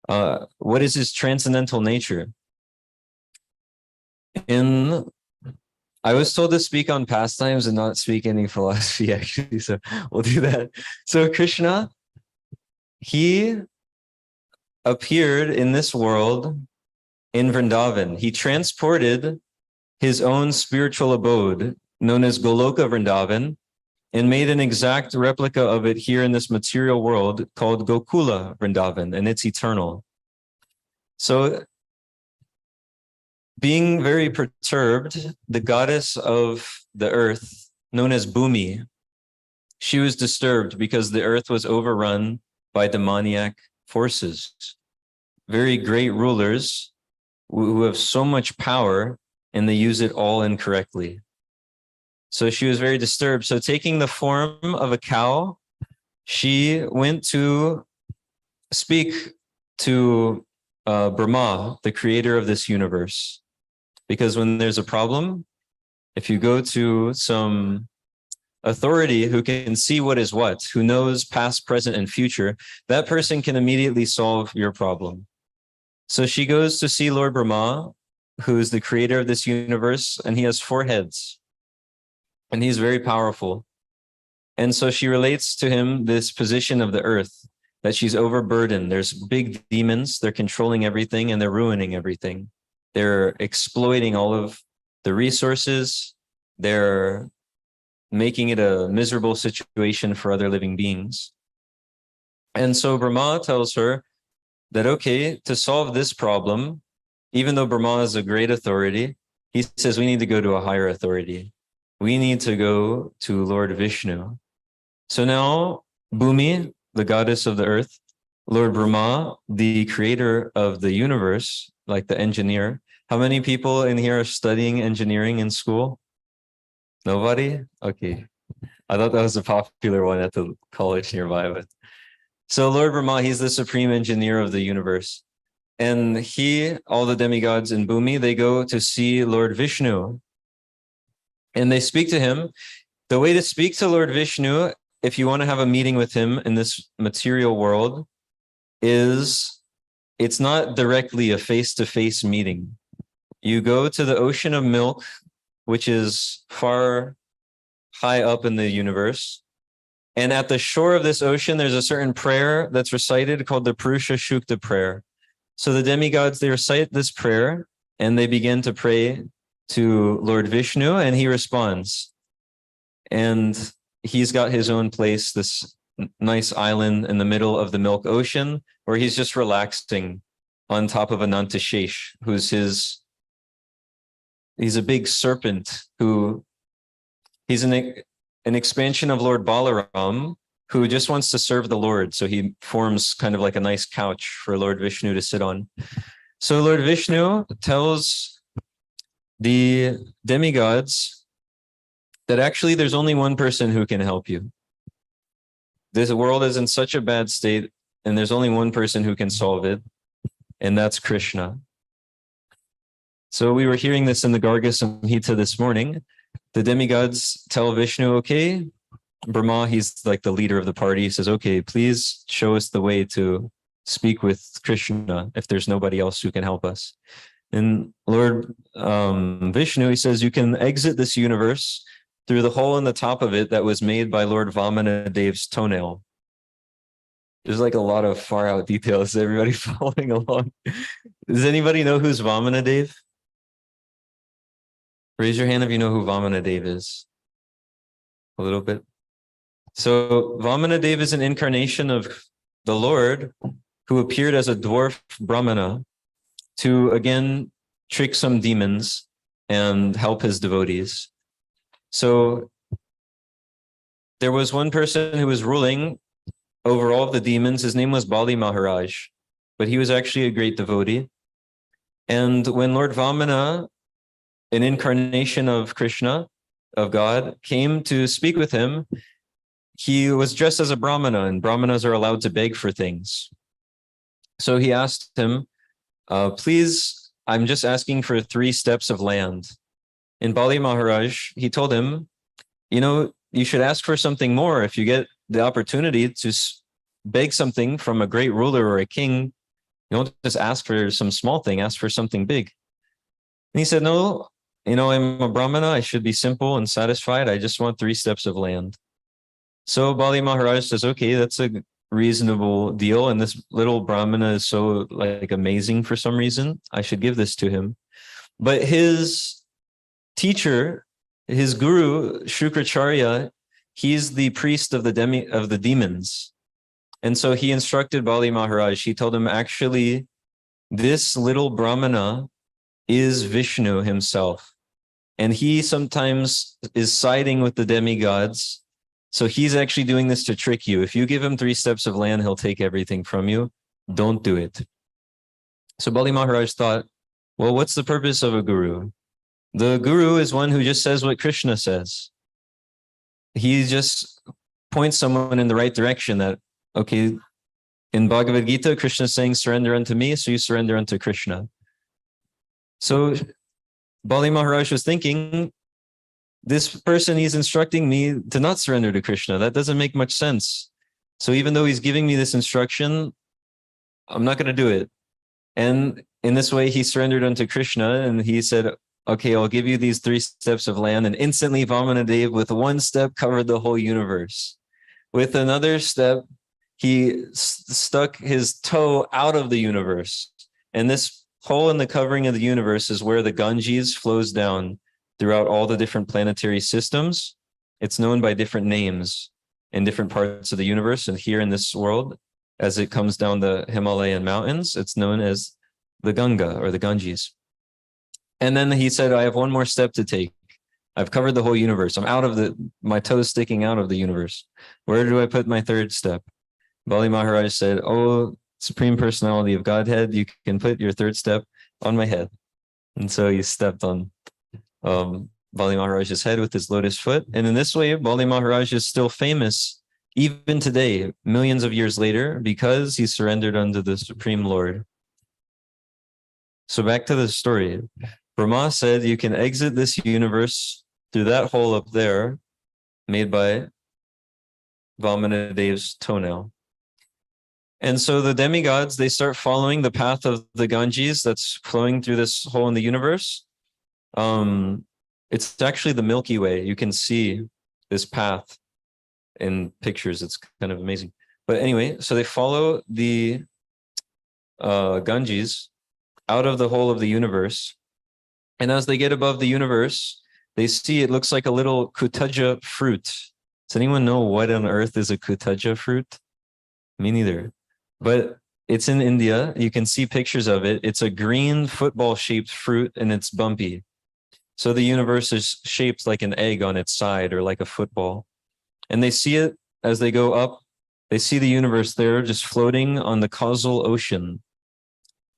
Speaker 1: What is his transcendental nature? I was told to speak on pastimes and not speak any philosophy, actually, so we'll do that. So Krishna, he appeared in this world in Vrindavan. He transported his own spiritual abode, known as Goloka Vrindavan, and made an exact replica of it here in this material world called Gokula Vrindavan, and it's eternal. So being very perturbed, the goddess of the earth, known as Bhumi, she was disturbed because the earth was overrun by demoniac forces. Very great rulers who have so much power and they use it all incorrectly. So she was very disturbed. So taking the form of a cow, she went to speak to Brahma, the creator of this universe. Because when there's a problem, if you go to some authority who can see what is what, who knows past, present, and future, that person can immediately solve your problem. So she goes to see Lord Brahma, who is the creator of this universe, and he has 4 heads. And he's very powerful. And so she relates to him this position of the earth, that she's overburdened. There's big demons, they're controlling everything and they're ruining everything. They're exploiting all of the resources. They're making it a miserable situation for other living beings. And so Brahma tells her that, okay, to solve this problem, even though Brahma is a great authority, he says we need to go to a higher authority. We need to go to Lord Vishnu. So now Bhumi, the goddess of the earth, Lord Brahma, the creator of the universe, like the engineer. How many people in here are studying engineering in school? Nobody? Okay. I thought that was a popular one at the college nearby. But so Lord Brahma, he's the supreme engineer of the universe. And he, all the demigods in Bhumi, they go to see Lord Vishnu. And they speak to him. The way to speak to Lord Vishnu, if you want to have a meeting with him in this material world, is it's not directly a face-to-face meeting. You go to the ocean of milk, which is far high up in the universe. And at the shore of this ocean, there's a certain prayer that's recited called the Purusha Shukta prayer. So the demigods, they recite this prayer and they begin to pray to Lord Vishnu, and he responds. And he's got his own place, this nice island in the middle of the Milk Ocean, where he's just relaxing on top of Anantashesh, who's he's a big serpent who he's an expansion of Lord Balaram, who just wants to serve the Lord. So he forms kind of like a nice couch for Lord Vishnu to sit on. So Lord Vishnu tells the demigods that actually there's only one person who can help you. This world is in such a bad state, and there's only one person who can solve it, and that's Krishna. So we were hearing this in the Garga Samhita this morning. The demigods tell Vishnu, okay, Brahma, he's like the leader of the party, he says, okay, please show us the way to speak with Krishna if there's nobody else who can help us. And Lord Vishnu, he says, you can exit this universe through the hole in the top of it that was made by Lord Vamana Dev's toenail. There's like a lot of far out details. Everybody following along. Does anybody know who's Vamana Dev? Raise your hand if you know who Vamana Dev is. A little bit. So Vamana Dev is an incarnation of the Lord who appeared as a dwarf Brahmana to again trick some demons and help his devotees. So there was one person who was ruling over all of the demons. His name was Bali Maharaj, but he was actually a great devotee. And when Lord Vamana, an incarnation of Krishna, of God, came to speak with him, he was dressed as a Brahmana, and Brahmanas are allowed to beg for things. So he asked him, please, I'm just asking for 3 steps of land. And Bali Maharaj, he told him, you know, you should ask for something more. If you get the opportunity to beg something from a great ruler or a king, you don't just ask for some small thing, ask for something big. And he said, no, you know, I'm a Brahmana, I should be simple and satisfied. I just want 3 steps of land. So Bali Maharaj says, okay, that's a reasonable deal. And this little Brahmana is so like amazing for some reason. I should give this to him. But his teacher, his guru, Shukracharya, he's the priest of the demons. And so he instructed Bali Maharaj. He told him, actually, this little Brahmana is Vishnu himself. And he sometimes is siding with the demigods. So he's actually doing this to trick you. If you give him 3 steps of land, he'll take everything from you. Don't do it. So Bali Maharaj thought, well, what's the purpose of a guru? The guru is one who just says what Krishna says. He just points someone in the right direction that, okay, in Bhagavad Gita, Krishna is saying, surrender unto me, so you surrender unto Krishna. So Bali Maharaj was thinking, this person, he's instructing me to not surrender to Krishna. That doesn't make much sense. So even though he's giving me this instruction, I'm not going to do it. And in this way, he surrendered unto Krishna, and he said, okay, I'll give you these 3 steps of land. And instantly Vamana Dev, with 1 step, covered the whole universe. With another step, he stuck his toe out of the universe. And this hole in the covering of the universe is where the Ganges flows down throughout all the different planetary systems. It's known by different names in different parts of the universe. And here in this world, as it comes down the Himalayan mountains, it's known as the Ganga or the Ganges. And then he said, I have 1 more step to take. I've covered the whole universe. I'm out of my toes sticking out of the universe. Where do I put my 3rd step? Bali Maharaj said, oh, Supreme Personality of Godhead, you can put your 3rd step on my head. And so he stepped on Bali Maharaj's head with his lotus foot. And in this way, Bali Maharaj is still famous even today, millions of years later, because he surrendered unto the Supreme Lord. So back to the story. Brahma said, you can exit this universe through that hole up there made by Vamana Dev's toenail. And so the demigods, they start following the path of the Ganges that's flowing through this hole in the universe. It's actually the Milky Way. You can see this path in pictures. It's kind of amazing. But anyway, so they follow the Ganges out of the hole of the universe. And as they get above the universe, they see it looks like a little Kutaja fruit. Does anyone know what on earth is a Kutaja fruit? Me neither. But it's in India. You can see pictures of it. It's a green football-shaped fruit, and it's bumpy. So the universe is shaped like an egg on its side or like a football. And they see it as they go up. They see the universe there just floating on the causal ocean.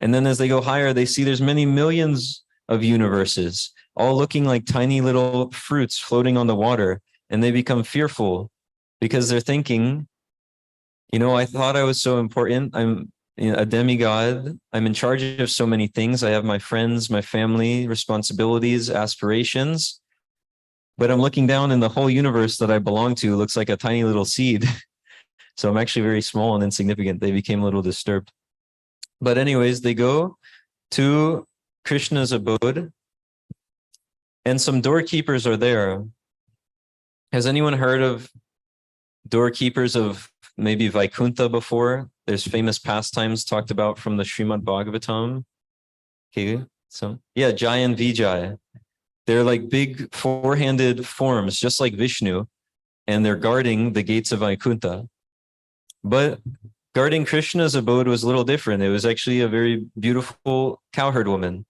Speaker 1: And then as they go higher, they see there's many millions of universes, all looking like tiny little fruits floating on the water. And they become fearful because they're thinking, I thought I was so important. I'm a demigod. I'm in charge of so many things. I have my friends, my family, responsibilities, aspirations. But I'm looking down and the whole universe that I belong to looks like a tiny little seed. So I'm actually very small and insignificant. They became a little disturbed. But anyways, they go to Krishna's abode and some doorkeepers are there. Has anyone heard of doorkeepers of maybe Vaikuntha before? There's famous pastimes talked about from the Srimad Bhagavatam. Okay, so yeah, Jai and Vijay. They're like big four-handed forms, just like Vishnu, and they're guarding the gates of Vaikuntha. But guarding Krishna's abode was a little different. It was actually a very beautiful cowherd woman,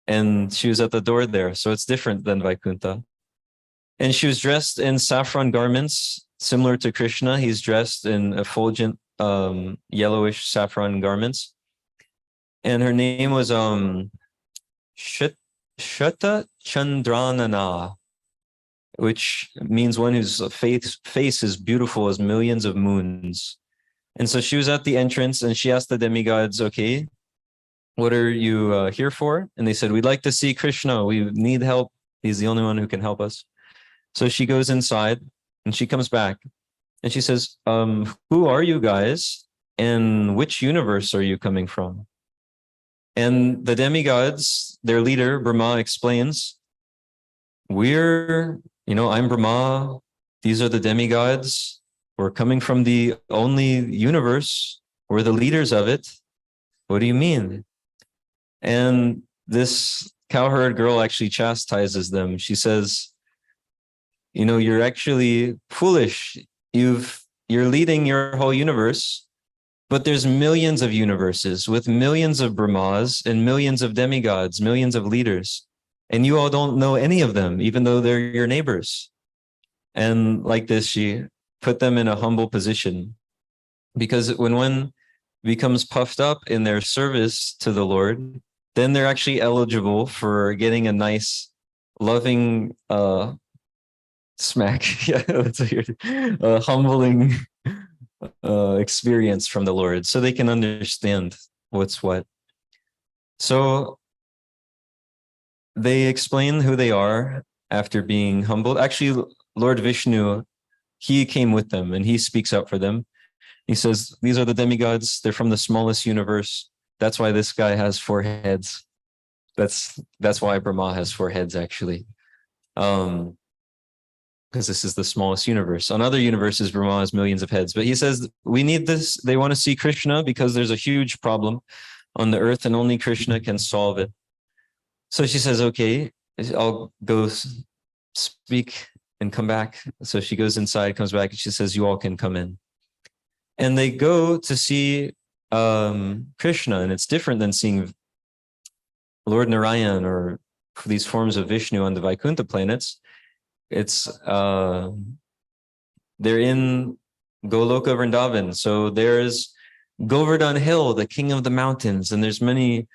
Speaker 1: and she was at the door there. So it's different than Vaikuntha. And she was dressed in saffron garments, similar to Krishna. He's dressed in effulgent yellowish saffron garments. And her name was Shata Chandranana, which means one whose face is beautiful as millions of moons. And so she was at the entrance and she asked the demigods, okay, what are you here for? And they said, we'd like to see Krishna. We need help. He's the only one who can help us. So she goes inside and she comes back and she says, who are you guys? And which universe are you coming from? And the demigods, their leader, Brahma, explains, I'm Brahma. These are the demigods. We're coming from the only universe. We're the leaders of it. What do you mean? And this cowherd girl actually chastises them. She says, you're actually foolish. You're leading your whole universe, but there's millions of universes with millions of Brahmas and millions of demigods, millions of leaders. And you all don't know any of them, even though they're your neighbors. And like this, she put them in a humble position. Because when one becomes puffed up in their service to the Lord, then they're actually eligible for getting a nice, loving smack. Yeah, that's weird. A humbling experience from the Lord, so they can understand what's what. So they explain who they are after being humbled. Actually, Lord Vishnu, he came with them and he speaks up for them. He says, these are the demigods. They're from the smallest universe. That's why this guy has 4 heads. That's why Brahma has 4 heads, actually. Because this is the smallest universe. On other universes, Brahma has millions of heads. But he says, we need this. They want to see Krishna because there's a huge problem on the earth and only Krishna can solve it. So she says, okay, I'll go speak and come back. So she goes inside, comes back, and she says, you all can come in. And they go to see Krishna, and it's different than seeing Lord Narayan or these forms of Vishnu on the Vaikuntha planets. It's they're in Goloka Vrindavan. So there's Govardhan Hill, the king of the mountains, and there's many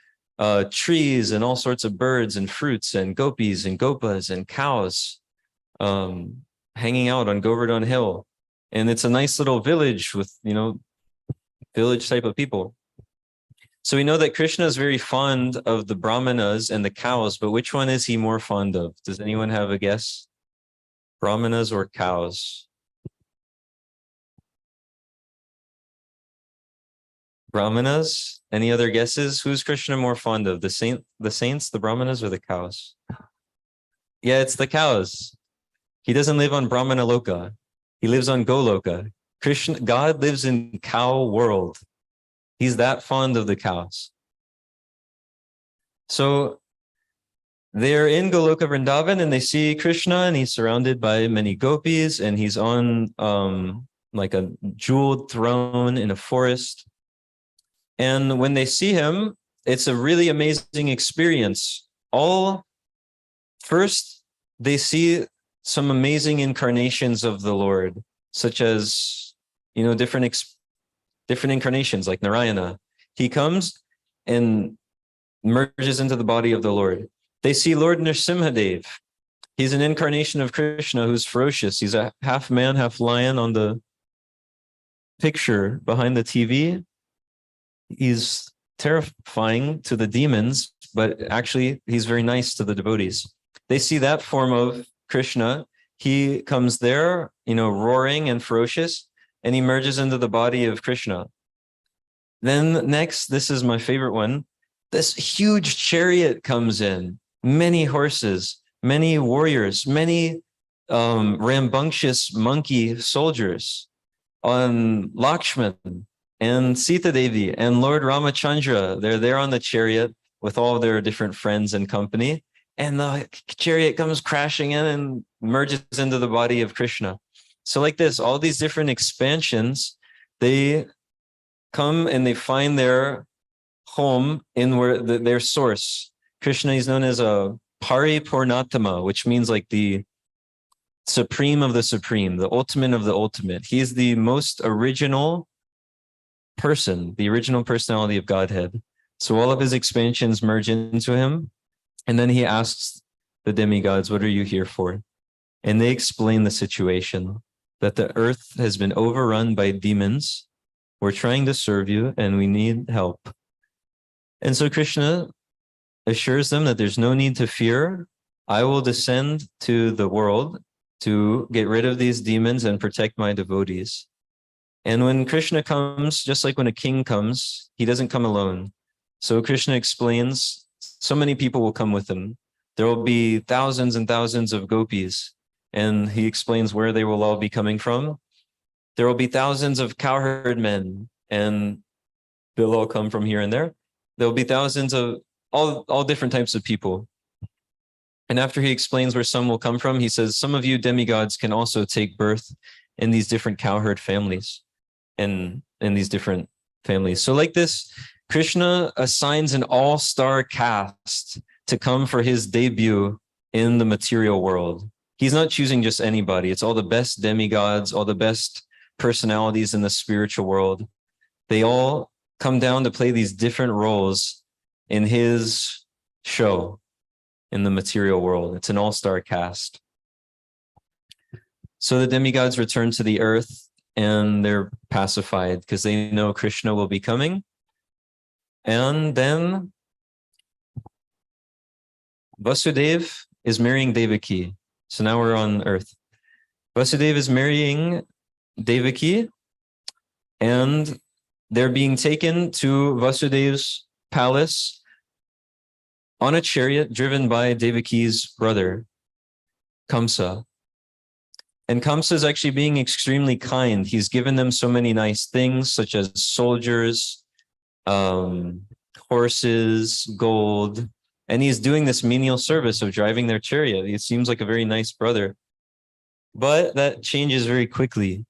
Speaker 1: trees and all sorts of birds and fruits and gopis and gopas and cows hanging out on Govardhan Hill. And it's a nice little village with, village type of people. So we know that Krishna is very fond of the brahmanas and the cows, but which one is he more fond of? Does anyone have a guess? Brahmanas or cows? Brahmanas? Any other guesses? Who's Krishna more fond of? The saints, the brahmanas, or the cows? Yeah, it's the cows. He doesn't live on Brahmana Loka. He lives on Goloka. God lives in cow world. He's that fond of the cows. So they're in Goloka Vrindavan and they see Krishna and he's surrounded by many gopis and he's on like a jeweled throne in a forest. And when they see him, it's a really amazing experience. All First, they see some amazing incarnations of the Lord, such as, different incarnations like Narayana. He comes and merges into the body of the Lord. They see Lord Nrsimhadev. He's an incarnation of Krishna who's ferocious. He's a half man, half lion on the picture behind the TV. He's terrifying to the demons, but actually he's very nice to the devotees. They see that form of Krishna. He comes there, roaring and ferocious, and he merges into the body of Krishna. Then next, this is my favorite one. This huge chariot comes in, many horses, many warriors, many rambunctious monkey soldiers on Lakshman and Sita Devi and Lord Ramachandra. They're there on the chariot with all their different friends and company. And the chariot comes crashing in and merges into the body of Krishna. So like this, all these different expansions, they come and they find their home in where their source. Krishna is known as a Paripurnatama, which means like the supreme of the supreme, the ultimate of the ultimate. He's the most original person, the original personality of Godhead. So all of his expansions merge into him. And then he asks the demigods, what are you here for? And they explain the situation, that the earth has been overrun by demons. We're trying to serve you and we need help. And so Krishna assures them that there's no need to fear. I will descend to the world to get rid of these demons and protect my devotees. And when Krishna comes, just like when a king comes, he doesn't come alone. So Krishna explains, so many people will come with him. There will be thousands and thousands of gopis. And he explains where they will all be coming from. There will be thousands of cowherd men, and they'll all come from here and there. There'll be thousands of all different types of people. And after he explains where some will come from, he says, some of you demigods can also take birth in these different cowherd families and in these different families. So like this, Krishna assigns an all-star cast to come for his debut in the material world. He's not choosing just anybody. It's all the best demigods, all the best personalities in the spiritual world. They all come down to play these different roles in his show in the material world. It's an all-star cast. So the demigods return to the earth and they're pacified because they know Krishna will be coming. And then Vasudeva is marrying Devaki. So now we're on earth. Vasudeva is marrying Devaki, and they're being taken to Vasudeva's palace on a chariot driven by Devaki's brother, Kamsa. And Kamsa is actually being extremely kind. He's given them so many nice things, such as soldiers, horses, gold, and he's doing this menial service of driving their chariot. He seems like a very nice brother. But that changes very quickly,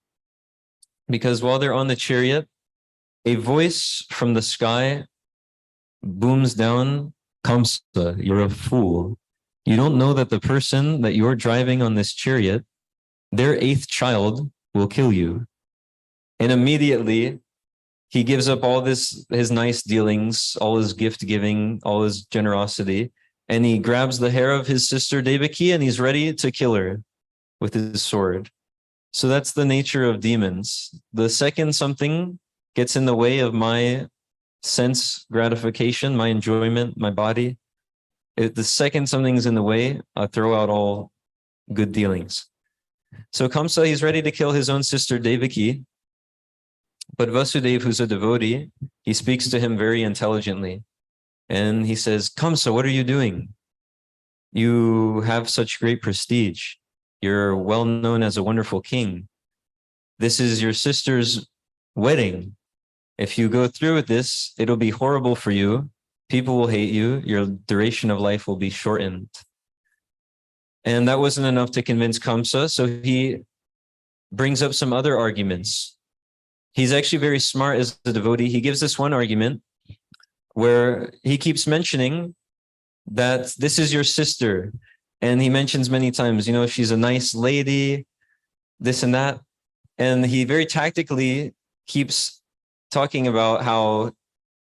Speaker 1: because while they're on the chariot, a voice from the sky booms down, Kamsa, you're a fool. You don't know that the person that you're driving on this chariot, their 8th child will kill you. And immediately he gives up all his nice dealings, all his gift giving, all his generosity, and he grabs the hair of his sister Devaki and he's ready to kill her with his sword. So that's the nature of demons. The second something gets in the way of my sense gratification, my enjoyment, my body, the second something's in the way, I throw out all good dealings. So Kamsa, he's ready to kill his own sister Devaki, but Vasudeva, who's a devotee, he speaks to him very intelligently. And he says, Kamsa, what are you doing? You have such great prestige. You're well known as a wonderful king. This is your sister's wedding. If you go through with this, it'll be horrible for you. People will hate you. Your duration of life will be shortened. And that wasn't enough to convince Kamsa, so he brings up some other arguments. He's actually very smart as a devotee. He gives this one argument where he keeps mentioning that this is your sister. And he mentions many times, she's a nice lady, this and that. And he very tactically keeps talking about how,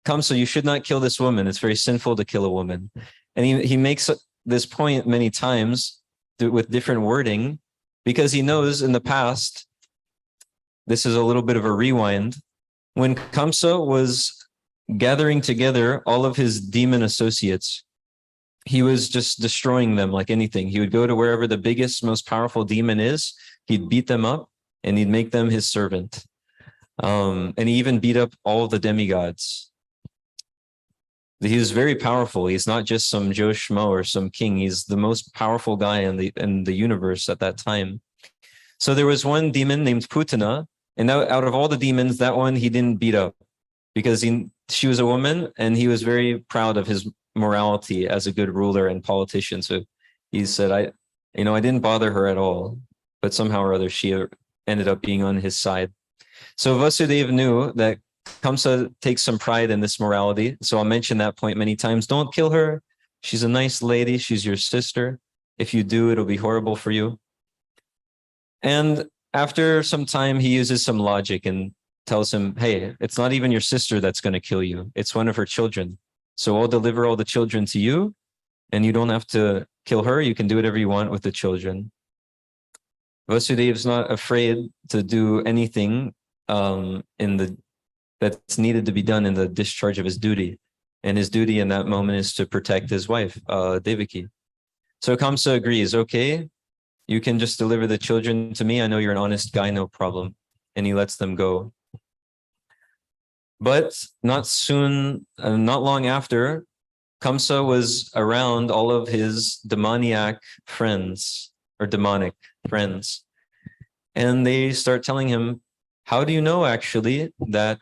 Speaker 1: Kamsa, you should not kill this woman. It's very sinful to kill a woman. And he makes this point many times with different wording, because he knows in the past, this is a little bit of a rewind, when Kamsa was gathering together all of his demon associates, he was just destroying them like anything. He would go to wherever the biggest, most powerful demon is, he'd beat them up, and he'd make them his servant. And he even beat up all of the demigods. He was very powerful. He's not just some Joe Schmo or some king. He's the most powerful guy in the universe at that time. So there was one demon named Putana, and out of all the demons, that one he didn't beat up, because she was a woman, and he was very proud of his morality as a good ruler and politician. So he said, I didn't bother her at all, but somehow or other she ended up being on his side. So Vasudeva knew that Kamsa takes some pride in this morality. So I'll mention that point many times. Don't kill her. She's a nice lady. She's your sister. If you do, it'll be horrible for you. And after some time, he uses some logic and tells him, hey, it's not even your sister that's going to kill you. It's one of her children. So I'll deliver all the children to you, and you don't have to kill her. You can do whatever you want with the children. Vasudev's not afraid to do anything that's needed to be done in the discharge of his duty. And his duty in that moment is to protect his wife, Devaki. So Kamsa agrees, okay, you can just deliver the children to me. I know you're an honest guy, no problem. And he lets them go. But not long after, Kamsa was around all of his demoniac friends, or demonic friends. And they start telling him, how do you know actually that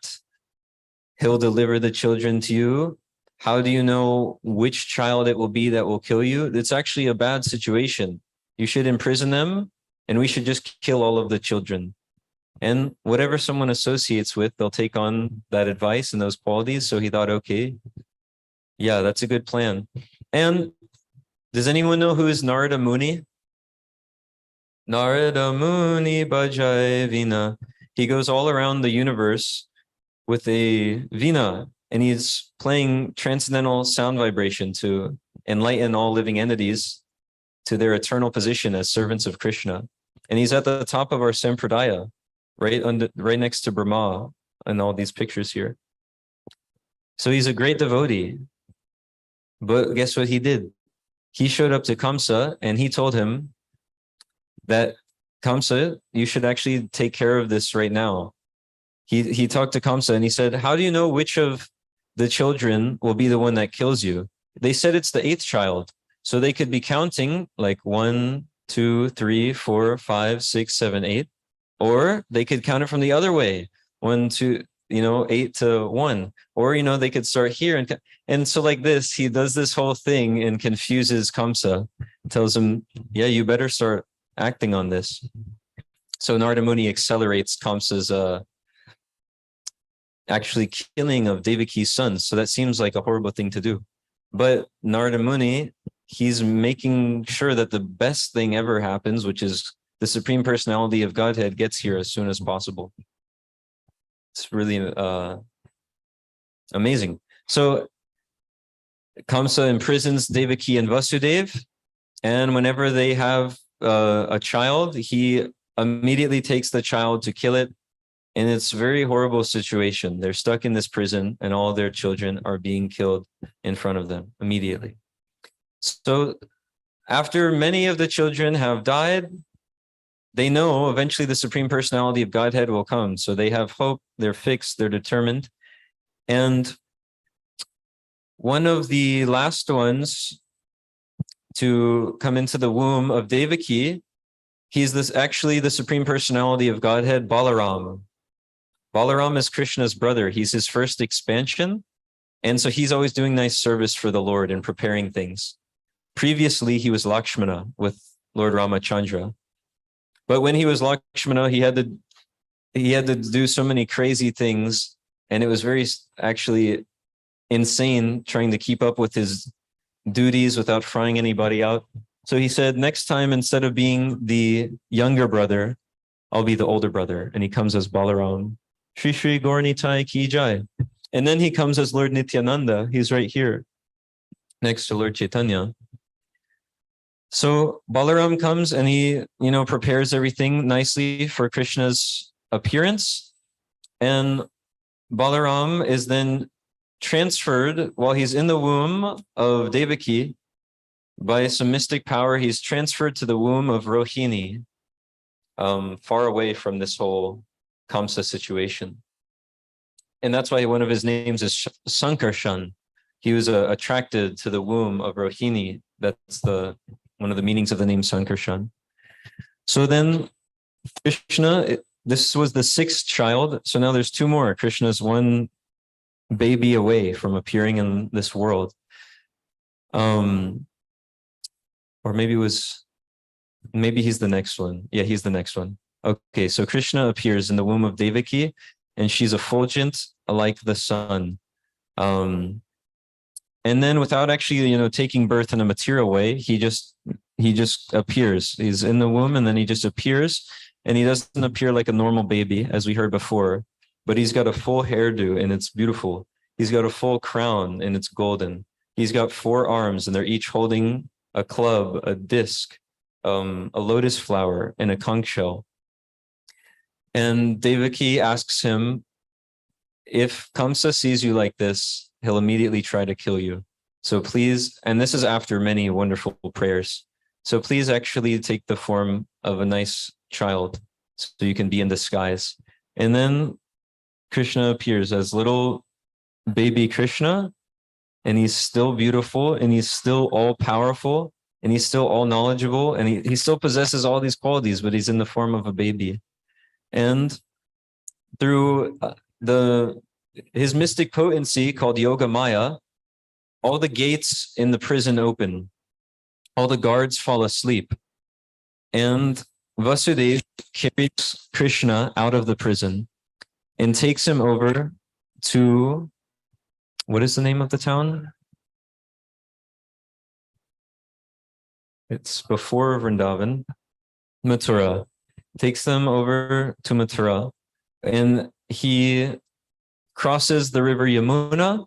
Speaker 1: he'll deliver the children to you? How do you know which child it will be that will kill you? It's actually a bad situation. You should imprison them, and we should just kill all of the children. And whatever someone associates with, they'll take on that advice and those qualities. So he thought, okay, yeah, that's a good plan. And does anyone know who is Narada Muni? Narada Muni Bhajai Vina. He goes all around the universe with a Vina, and he's playing transcendental sound vibration to enlighten all living entities to their eternal position as servants of Krishna. And he's at the top of our Sampradaya, right next to Brahma and all these pictures here. So he's a great devotee. But guess what he did? He showed up to Kamsa and he told him that, Kamsa, you should actually take care of this right now. He talked to Kamsa and he said, how do you know which of the children will be the one that kills you? They said it's the 8th child. So they could be counting like 1, 2, 3, 4, 5, 6, 7, 8. Or they could count it from the other way. 1, 2, 8 to 1. Or, they could start here. And so like this, he does this whole thing and confuses Kamsa, tells him, yeah, you better start acting on this. So Narada Muni accelerates Kamsa's actually killing of Devaki's sons. So that seems like a horrible thing to do. But Narada Muni, he's making sure that the best thing ever happens, which is the Supreme Personality of Godhead gets here as soon as possible. It's really amazing. So Kamsa imprisons Devaki and Vasudeva, and whenever they have a child, he immediately takes the child to kill it. And it's a very horrible situation. They're stuck in this prison and all their children are being killed in front of them immediately. So after many of the children have died, they know eventually the Supreme Personality of Godhead will come. So they have hope, they're fixed, they're determined. And one of the last ones to come into the womb of Devaki, he's actually the Supreme Personality of Godhead, Balaram. Balaram is Krishna's brother. He's his first expansion. And so he's always doing nice service for the Lord and preparing things. Previously, he was Lakshmana with Lord Ramachandra. But when he was Lakshmana, he had to do so many crazy things. And it was very actually insane trying to keep up with his duties without frying anybody out. So he said, next time, instead of being the younger brother, I'll be the older brother. And he comes as Balaram. Shri Shri Gaurnitai Ki Jai. And then he comes as Lord Nityananda. He's right here next to Lord Chaitanya. So Balaram comes and he, prepares everything nicely for Krishna's appearance. And Balaram is then transferred while he's in the womb of Devaki. By some mystic power, he's transferred to the womb of Rohini, far away from this whole Kamsa situation. And that's why one of his names is Sankarshan. He was attracted to the womb of Rohini. That's one of the meanings of the name Sankarshan. So then Krishna, this was the sixth child. So now there's two more. Krishna's one baby away from appearing in this world. Or maybe he's the next one. Yeah, he's the next one. Okay, so Krishna appears in the womb of Devaki, and she's effulgent like the sun. And then without actually, taking birth in a material way, he just appears. He's in the womb and then he just appears, and he doesn't appear like a normal baby, as we heard before, but he's got a full hairdo and it's beautiful. He's got a full crown and it's golden. He's got 4 arms and they're each holding a club, a disc, a lotus flower, and a conch shell. And Devaki asks him, if Kamsa sees you like this, he'll immediately try to kill you. So please, and this is after many wonderful prayers, so please actually take the form of a nice child so you can be in disguise. And then Krishna appears as little baby Krishna, and he's still beautiful, and he's still all powerful, and he's still all knowledgeable, and he still possesses all these qualities, but he's in the form of a baby. And through his mystic potency called Yoga Maya, all the gates in the prison open, all the guards fall asleep, and Vasudeva carries Krishna out of the prison and takes him over to, what is the name of the town? It's before Vrindavan, Mathura. Takes them over to Mathura, and he crosses the river Yamuna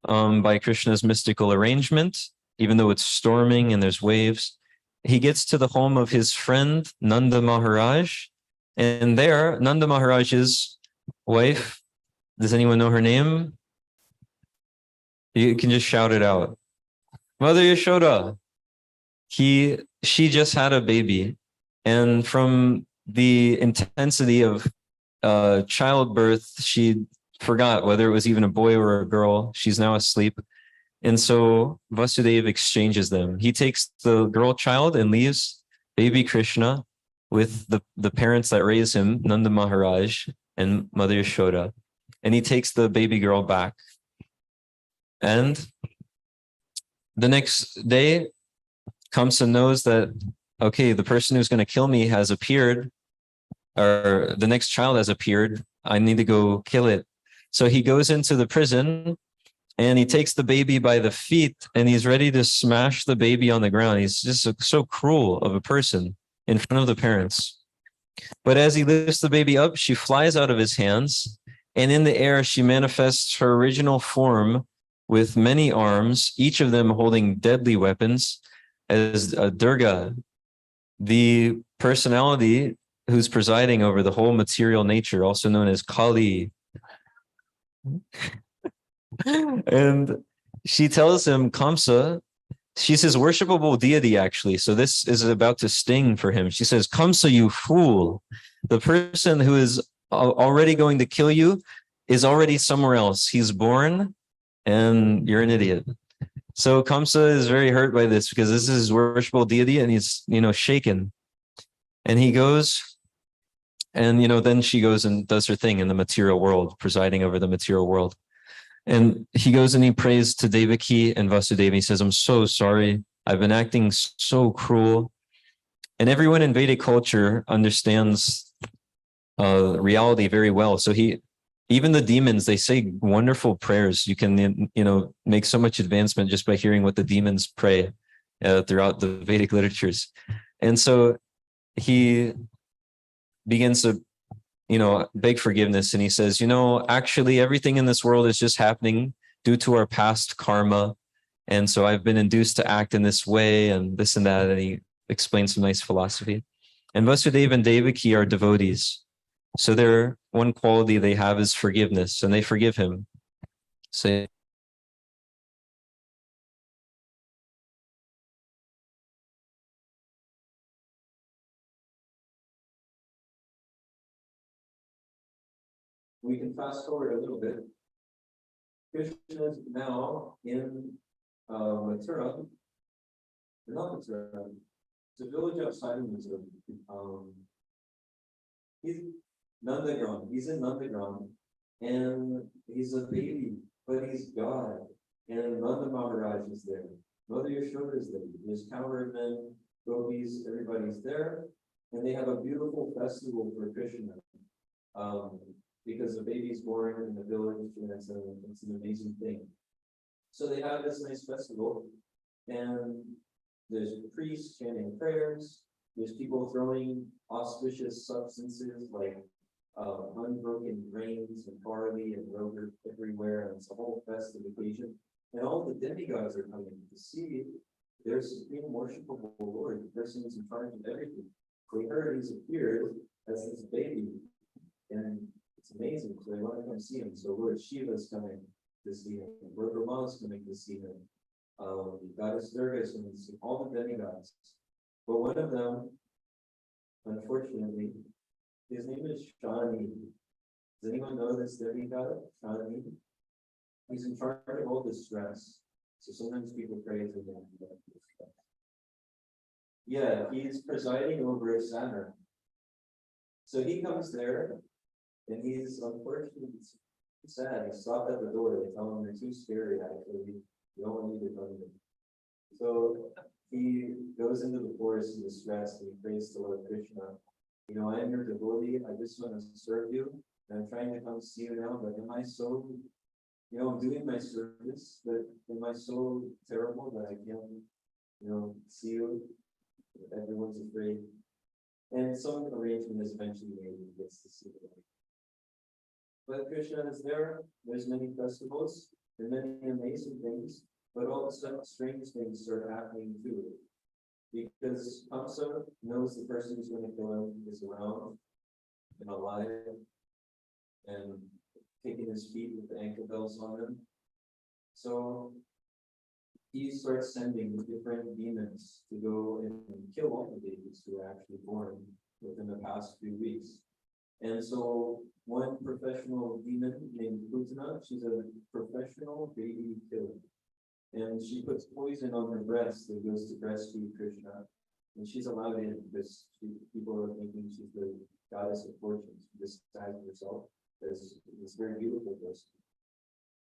Speaker 1: by Krishna's mystical arrangement, even though it's storming and there's waves. He gets to the home of his friend, Nanda Maharaj, and there, Nanda Maharaj's wife, does anyone know her name? You can just shout it out. Mother Yashoda. She just had a baby, and from the intensity of childbirth, she forgot whether it was even a boy or a girl. She's now asleep. And so Vasudeva exchanges them. He takes the girl child and leaves baby Krishna with the parents that raise him, Nanda Maharaj and Mother Yashoda. And he takes the baby girl back. And the next day, Kamsa knows that, okay, the person who's going to kill me has appeared, or the next child has appeared. I need to go kill it. So he goes into the prison and he takes the baby by the feet and he's ready to smash the baby on the ground. He's just so cruel of a person in front of the parents. But as he lifts the baby up, she flies out of his hands, and in the air she manifests her original form with many arms, each of them holding deadly weapons, as Durga, the personality who's presiding over the whole material nature, also known as Kali. And she tells him, Kamsa, she's his worshipable deity, actually. So this is about to sting for him. She says, Kamsa, you fool. The person who is already going to kill you is already somewhere else. He's born and you're an idiot. So Kamsa is very hurt by this because this is his worshipable deity and he's, shaken. And he goes and, then she goes and does her thing in the material world, presiding over the material world. And he goes and he prays to Devaki and Vasudeva. He says, I'm so sorry. I've been acting so cruel. And everyone in Vedic culture understands reality very well. So even the demons, they say wonderful prayers. You can, make so much advancement just by hearing what the demons pray. throughout the Vedic literatures. And so he begins to, beg forgiveness. And he says, actually everything in this world is just happening due to our past karma. And so I've been induced to act in this way and this and that. And he explains some nice philosophy. And Vasudeva and Devaki are devotees. So their one quality they have is forgiveness, and they forgive him. So we can fast forward a little bit. Krishna is now in Mathura. Not Mathura. It's a village outside of Mathura. He's Nandagram. He's in Nandagram, and he's a baby, but he's God. And Nanda Maharaj is there. Mother Yashoda is there. There's cowherd men, gopis, everybody's there, and they have a beautiful festival for Krishna. Because the baby's born in the village, and it's an amazing thing. So they have this nice festival, and there's priests chanting prayers. There's people throwing auspicious substances like unbroken grains and barley and yogurt everywhere, and it's a whole festive occasion. And all the demigods are coming to see their supreme worshipable Lord, the person who's in charge of everything. They heard he's appeared as this baby, and it's amazing. So they want to come see him. So Lord Shiva is coming to see him. Lord Brahma is coming to see him. Goddess Durga is coming to see all the demigods. But one of them, unfortunately, his name is Shani. Does anyone know this demigod? Shani? He's in charge of all distress. So sometimes people pray to him. Yeah, he's presiding over a Saturn. So he comes there, and he's unfortunately sad. He stopped at the door. They tell him they're too scary, actually. You don't want you to come in. So he goes into the forest in distress, and he prays to Lord Krishna. I am your devotee. I just want to serve you. And I'm trying to come see you now, but am I so, I'm doing my service, but am I so terrible that I can't, see you? Everyone's afraid. And some arrangement is eventually made and he gets to see them. But Krishna is there. There's many festivals and many amazing things, but all of a sudden strange things start happening too. Because Kamsa knows the person who's going to kill him is around and alive and kicking his feet with the ankle bells on him. So he starts sending different demons to go and kill all the babies who are actually born within the past few weeks. And so one professional demon named Kirtana, she's a professional baby killer. And she puts poison on her breast that goes to breastfeed Krishna. And she's allowed in because people are thinking she's the goddess of fortune. She disguises herself as this very beautiful person.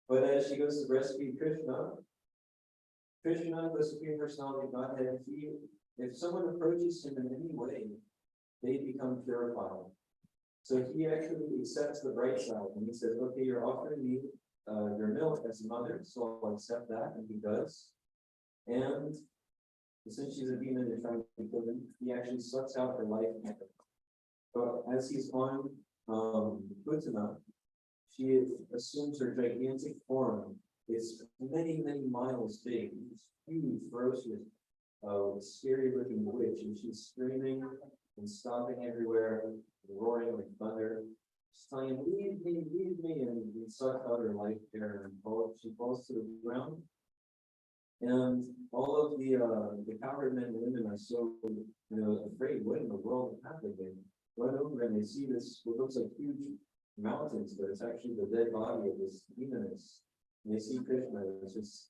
Speaker 1: But as she goes to breastfeed Krishna, the Supreme Personality of Godhead, if someone approaches him in any way, they become purified. So he actually accepts the bright side, and he says, okay, you're offering me your milk as a mother, so I'll accept that, and he does. And since she's a demon and trying to kill him, he actually sucks out her life. But as he's on Kirtana, she assumes her gigantic form. It's many, many miles big. It's huge, ferocious, scary-looking witch, and she's screaming and stomping everywhere, and roaring like thunder. She's telling him, leave me, and he sucks out her life there, and she falls to the ground. And all of the cowherd men and women are so afraid. What in the world happened? They run over and they see this what looks like huge mountains, but it's actually the dead body of this demoness. And they see Krishna is just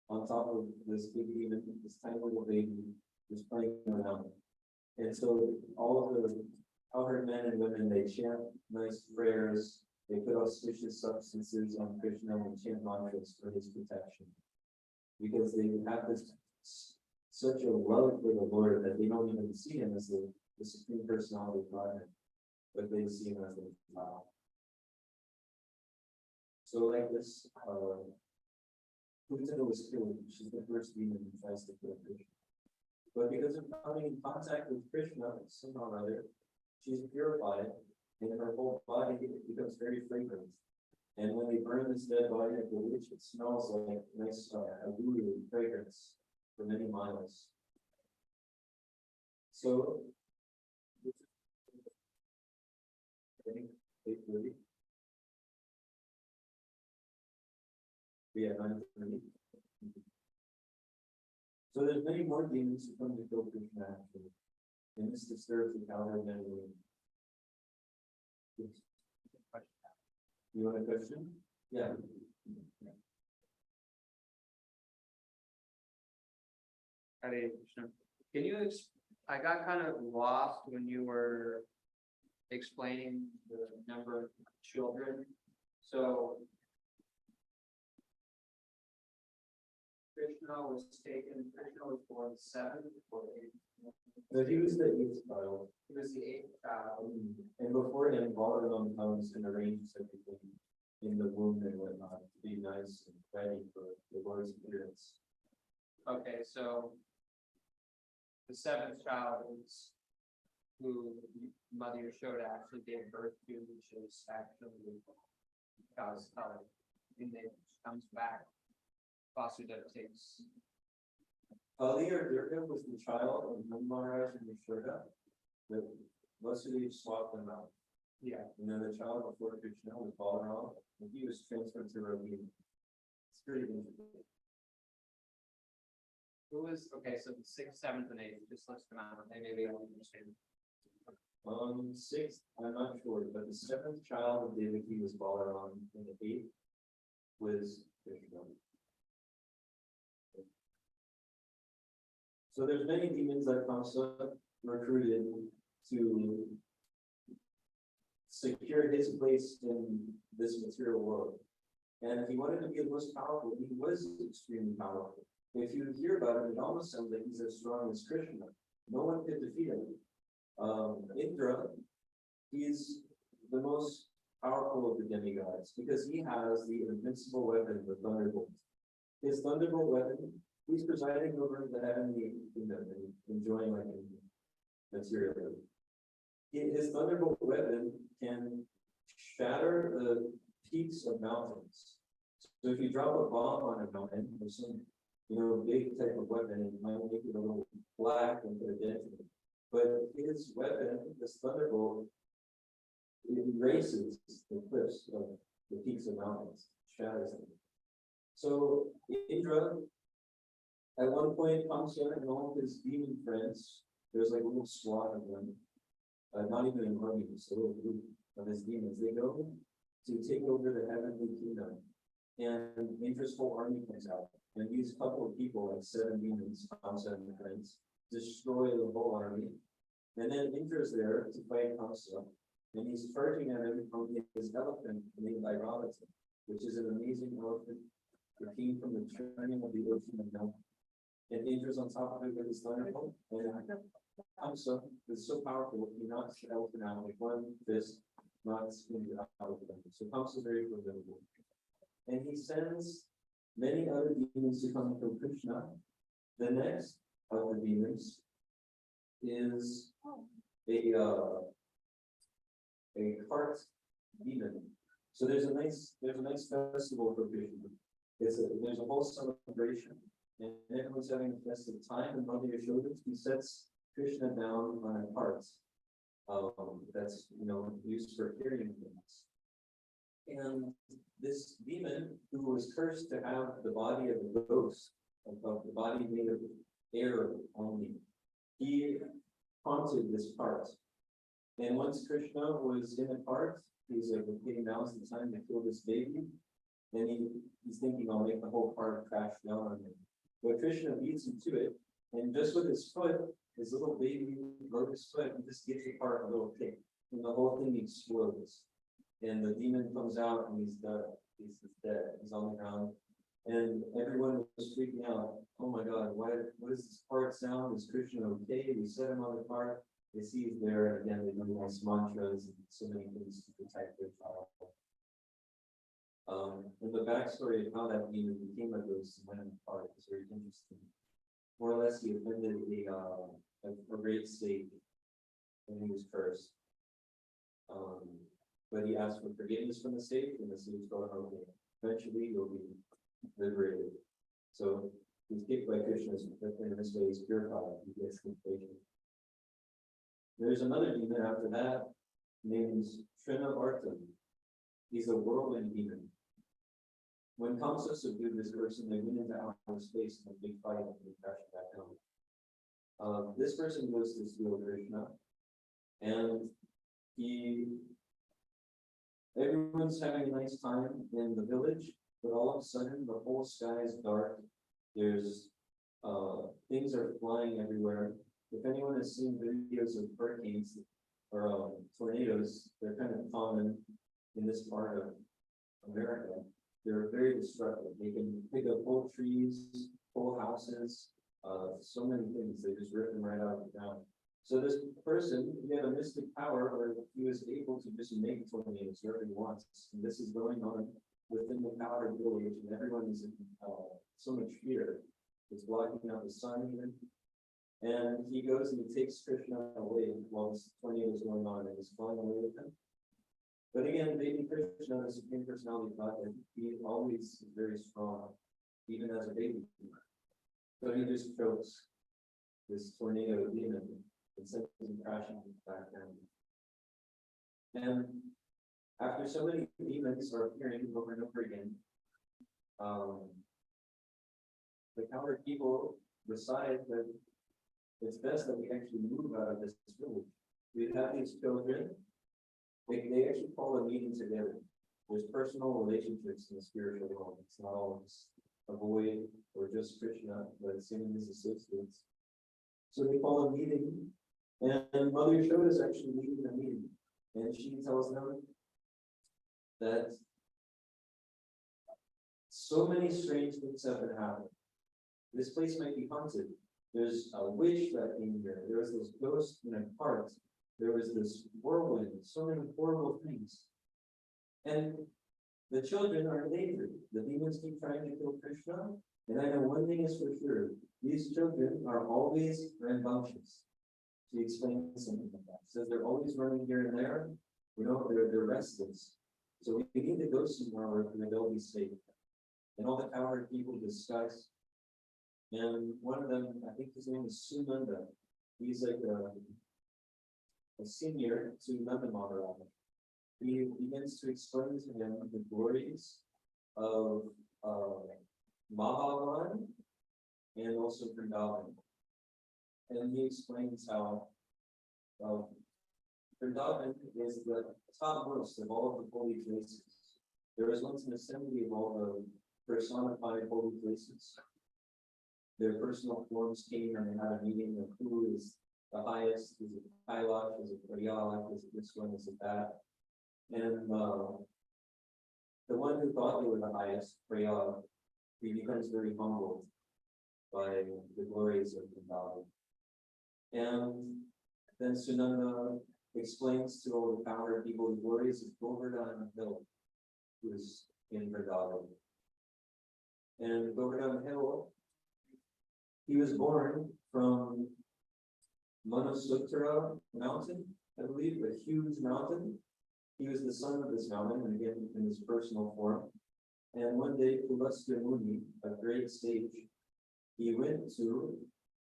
Speaker 1: on top of this big demon, this tiny little baby, just playing around. And so all of the cowherd men and women, they chant nice prayers. They put auspicious substances on Krishna and chant mantras for his protection. Because they have this such a love for the Lord that they don't even see him as the Supreme Personality of Godhead, but they see him as the child. So like this, Kirtana was killed. She's the first demon who tries to kill Krishna. But because of coming in contact with Krishna somehow or other, she's purified, and her whole body becomes very fragrant. And when they burn this dead body of the witch, it smells like nice aguru fragrance for many miles. So, yeah, 9:30. So there's many more demons who come to kill Krishna actually, and this disturbs the power of memory. Yes. You want a question? Yeah.
Speaker 10: Hare Krishna. Can you, I got kind of lost when you were explaining the number of children. So Krishna was born 7th or 8th.
Speaker 1: So he was the 8th child.
Speaker 10: He was the 8th child.
Speaker 1: And before him, Balaram comes and arranges everything in the womb and whatnot to be nice and ready for the Lord's appearance.
Speaker 10: Okay, so the 7th child is who Mother Yashoda actually gave birth to, which is actually God's color. And then she comes back. Vasudeva takes.
Speaker 1: Ali or Durga was the child of Maharaj and Yashoda. The Vasudeva swapped them out.
Speaker 10: Yeah.
Speaker 1: And then the child before Krishna was Balaram, and he was transferred to Ravina. It's pretty interesting.
Speaker 10: Who was, okay, so the 6th, 7th, and 8th, just list them out, maybe I don't understand.
Speaker 1: 6th, I'm not sure, but the 7th child of Devaki was Balaram, and the 8th was Krishna. So there's many demons that Kamsa recruited to secure his place in this material world. And if he wanted to be the most powerful, he was extremely powerful. If you hear about him, it almost sounds like he's as strong as Krishna. No one could defeat him. Indra, he's the most powerful of the demigods because he has the invincible weapon, the thunderbolt. His thunderbolt weapon, he's presiding over the heavenly kingdom and enjoying like material. His thunderbolt weapon can shatter the peaks of mountains. So if you drop a bomb on a mountain or some, big type of weapon, it might make it a little black and put a dent in it. But his weapon, this thunderbolt, it erases the cliffs of the peaks of mountains, shatters them. So Indra, at one point, Kamsa and all of his demon friends, there's like a little squad of them, not even an army, just a little group of his demons. They go to take over the heavenly kingdom, and Indra's whole army comes out. And these couple of people, like 7 demons, Kamsa and their friends, destroy the whole army. And then Indra's there to fight Kamsa, and he's charging at him from his elephant named Iravatam, which is an amazing elephant that came from the churning of the ocean of milk. And Indra's on top of it with his thunderbolt, and Kamsa is so powerful, he knocks the elephant out with one fist, knocks Indra out of the thunder. So Kamsa is very formidable. And he sends many other demons to come to Krishna. The next of the demons is a cart demon. So there's a nice festival for Krishna. There's a whole celebration, and everyone's having a festive time. And Mother Yashoda, he sets Krishna down on a cart that's used for carrying things. And this demon, who was cursed to have the body of a ghost, of the body made of air only, he haunted this cart. And once Krishna was in the cart, he's like, okay, now's the time to kill this baby. And he's thinking, I'll make the whole cart crash down on him. But Krishna beats him to it, and just with his foot, his little baby lotus foot, he just gives the cart a little kick, and the whole thing explodes. And the demon comes out, and he's dead. He's dead. He's on the ground. And everyone was freaking out. Oh my God, what is this cart sound? Is Krishna okay? We set him on the cart. They see he's there. Again, they do nice mantras and so many things to protect their child. And the backstory of how that demon became a ghost and went apart is very interesting. More or less, he offended a great sage when he was cursed. But he asked for forgiveness from the sage, and the sage told him, okay, eventually you'll be liberated. So he's kicked by Krishna, and in this way he's purified, he gets completion. There's another demon after that, named Srinavartan. He's a whirlwind demon. When Kamsa subdued this person, they went into outer space in a big fight and they crashed back down. This person goes to steal Krishna, and everyone's having a nice time in the village, but all of a sudden the whole sky is dark. There's things are flying everywhere. If anyone has seen videos of hurricanes or tornadoes, they're kind of common in this part of America. They're very destructive. They can pick up whole trees, whole houses, so many things. They just rip them right out of the ground. So this person, he had a mystic power where he was able to just make tornadoes wherever he wants. And this is going on within the power village, and everyone is in so much fear. It's blocking out the sun even. And he goes and he takes Krishna away while this tornado is going on and is flying away with him. But again, baby Krishna, the Supreme Personality of Godhead, he always is very strong, even as a baby. So he just chokes this tornado demon and sends him crashing back down. And after so many demons are appearing over and over again, the cowherd people decide that it's best that we actually move out of this village. We have these children. They actually call a meeting together. There's personal relationships in the spiritual world. It's not all just a boy or just Krishna, but it's even his associates. So they call a meeting, and Mother Yashoda is actually leading the meeting. And she tells them that so many strange things have been happening. This place might be haunted. There's a witch that came here. There was this ghost in a cart. There was this whirlwind, so many horrible things. And the children are in danger. The demons keep trying to kill Krishna. And I know one thing is for sure. These children are always rambunctious. She explains something like that. Says they're always running here and there. They're restless. So we need to go somewhere where they'll be safe. And all the cowherd people discuss. And one of them, I think his name is Sunanda. He's like a senior to Nanda Maharaj. He begins to explain to him the glories of Mahavan and also Vrindavan. And he explains how Vrindavan is the topmost of all of the holy places. There was once an assembly of all the personified holy places. Their personal forms came and they had a meeting of who is the highest. Is it Kailash? Is it Prayag? Is it this one? Is it that? And the one who thought they were the highest, Prayag, he becomes very humbled by the glories of Vrindavan. And then Sunanda explains to all the cowherd people the glories of Govardhan Hill, who is in Vrindavan. And Govardhan Hill, he was born from Manasutra mountain, I believe, a huge mountain. He was the son of this mountain, and again, in his personal form. And one day, Pulastya Muni, a great sage, he went to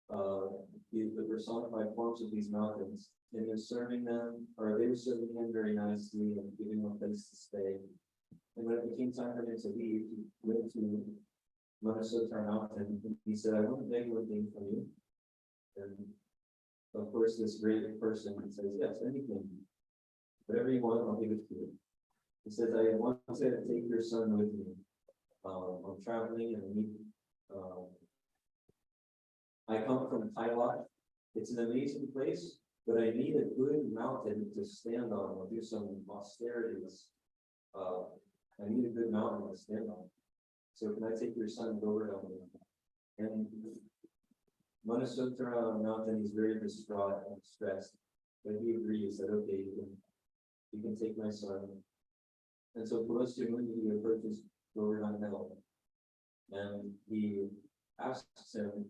Speaker 1: the personified forms of these mountains, and he was serving them, or they were serving him very nicely and giving him a place to stay. And when it became time for him to leave, he went to Manasutra mountain, and he said, I want to beg one thing from you. And of course, this great person says, yes, anything. Whatever you want, I'll give it to you. He says, I want to take your son with me. I'm traveling and I need, I come from Kailash. It's an amazing place, but I need a good mountain to stand on. I'll do some austerities. I need a good mountain to stand on. So can I take your son over? And Manasutra mountain, he's very distraught and stressed, but he agrees that okay, you can take my son. And so Pulastya Muni, he approaches Govardhan Hill, and he asks him,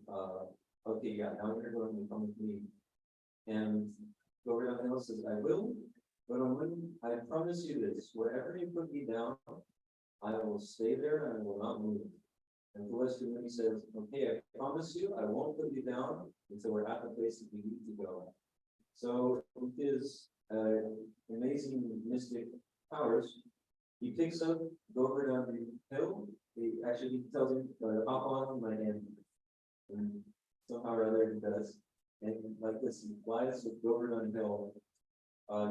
Speaker 1: okay, yeah, now you're going to come with me. And Govardhan Hill says, I will, but I promise you this, wherever you put me down, I will stay there and I will not move. And Pulastya Muni says, okay, I promise you, I won't put you down until we're at the place that we need to go. So with his amazing mystic powers, he picks up Govardhan Hill. He tells him, hop on my hand. And somehow or other he does. And like this, he flies with Govardhan Hill,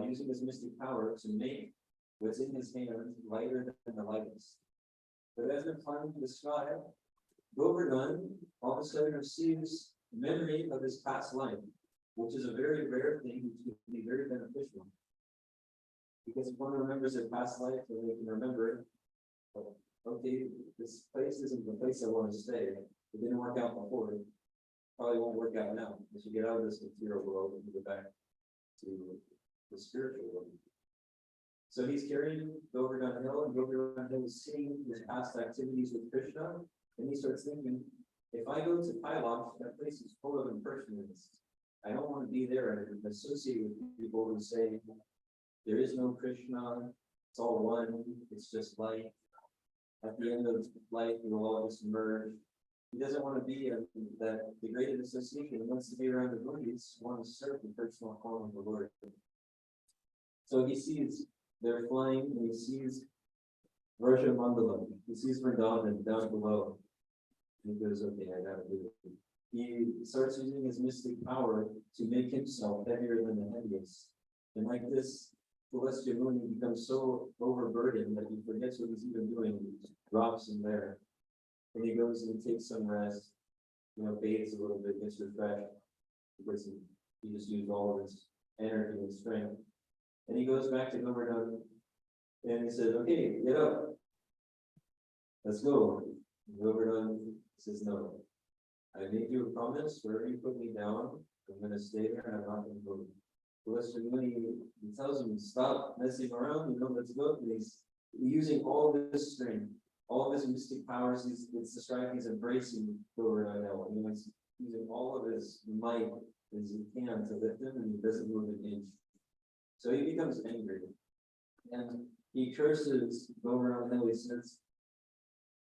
Speaker 1: using his mystic power to make what's in his hand lighter than the lightest. But as they're climbing to the sky, Govardhan all of a sudden receives memory of his past life, which is a very rare thing, which can be very beneficial. Because if one remembers their past life, then they can remember, okay, this place isn't the place I want to stay. It didn't work out before. It probably won't work out now. As you get out of this material world and go back to the spiritual world. So he's carrying Govardhan Hill, and Govardhan Hill is seeing his past activities with Krishna, and he starts thinking, if I go to Kailash, that place is full of impersonalists. I don't want to be there and associate with people who say, there is no Krishna, it's all one, it's just light. At the end of life, we will all just merge. He doesn't want to be in that degraded association. He wants to be around the devotees, wants to serve the personal form of the Lord. So he sees they're flying, and he sees Varsha Mandalam. He sees Vrindavan down below. And he goes, okay, I gotta do it. He starts using his mystic power to make himself heavier than the heaviest. And like this, Pulastya Muni becomes so overburdened that he forgets what he's even doing, he drops in there. And he goes and he takes some rest, bathes a little bit, gets refreshed, because he just used all of his energy and strength. And he goes back to Govardhan, and he says, okay, get up. Let's go. And Govardhan says, no. I made you a promise, wherever you put me down, I'm going to stay there and I'm not going to go. Pulastya Muni, he tells him, stop messing around, let's go. And he's using all of his strength, all of his mystic powers. It's described he's embracing Govardhan Hill. He's using all of his might as he can to lift him, and he doesn't move an inch. So he becomes angry, and he curses Govardhan Hill. He says,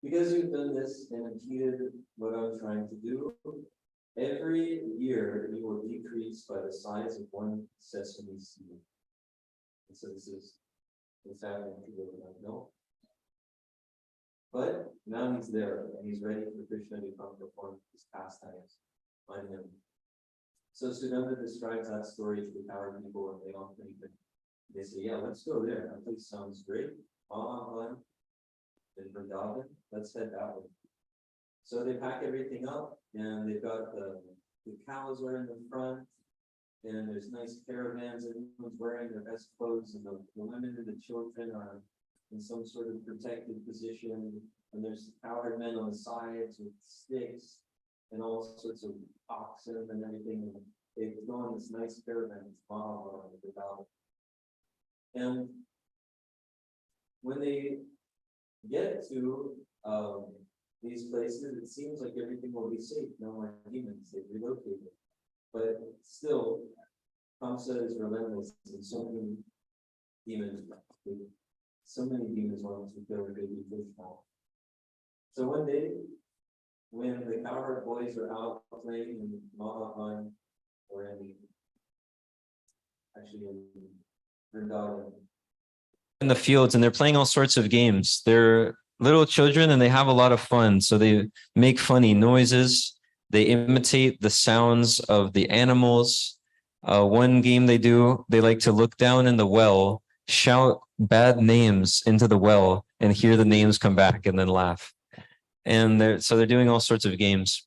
Speaker 1: because you've done this and impeded what I'm trying to do, every year you will decrease by the size of one sesame seed. And so this is what's happening to Govardhan Hill. But now he's there, and he's ready for Krishna to come perform his pastimes on him. So Sudanda describes that story to the power people, and they all think that they say, yeah, let's go there. That place sounds great. In Vrindavan, let's head that way. So they pack everything up, and they've got the cows are in the front, and there's nice caravans, and everyone's wearing their best clothes, and the women and the children are in some sort of protected position, and there's cowherd men on the sides with sticks and all sorts of oxen and everything. And they go on this nice caravan, and when they get to these places, it seems like everything will be safe. No more demons. They've relocated, but still, Kamsa is relentless, and so many demons want to kill the baby Krishna. So one day, when the cowherd boys are out playing in Mahavan, or in Vrindavan, in the fields, and they're playing all sorts of games. They're little children and they have a lot of fun. So they make funny noises. They imitate the sounds of the animals. One game they do, they like to look down in the well, shout bad names into the well, and hear the names come back and then laugh. And they're doing all sorts of games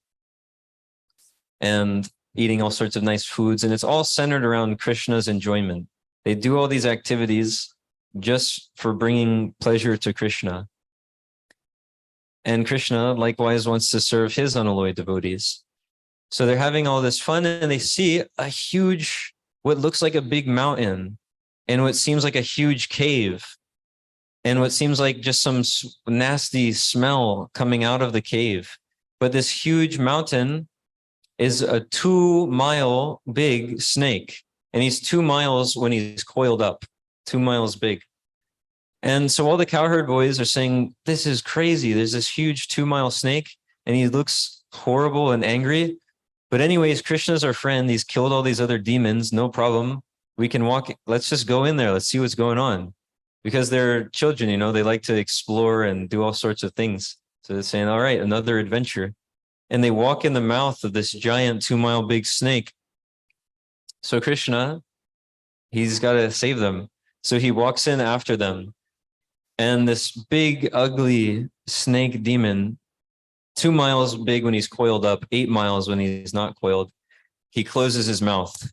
Speaker 1: and eating all sorts of nice foods. And it's all centered around Krishna's enjoyment. They do all these activities just for bringing pleasure to Krishna. And Krishna likewise wants to serve his unalloyed devotees. So they're having all this fun, and they see a huge, what looks like a big mountain and what seems like a huge cave. and what seems like just some nasty smell coming out of the cave. But this huge mountain is a 2-mile big snake. And he's 2 miles when he's coiled up, 2 miles big. And so all the cowherd boys are saying, this is crazy. There's this huge 2-mile snake and he looks horrible and angry. But anyways, Krishna's our friend. He's killed all these other demons. No problem. We can walk. Let's just go in there. Let's see what's going on. Because they're children, they like to explore and do all sorts of things. So they're saying, all right, another adventure. And they walk in the mouth of this giant 2-mile big snake. So Krishna, he's got to save them. So he walks in after them. And this big, ugly snake demon, 2 miles big when he's coiled up, 8 miles when he's not coiled, he closes his mouth.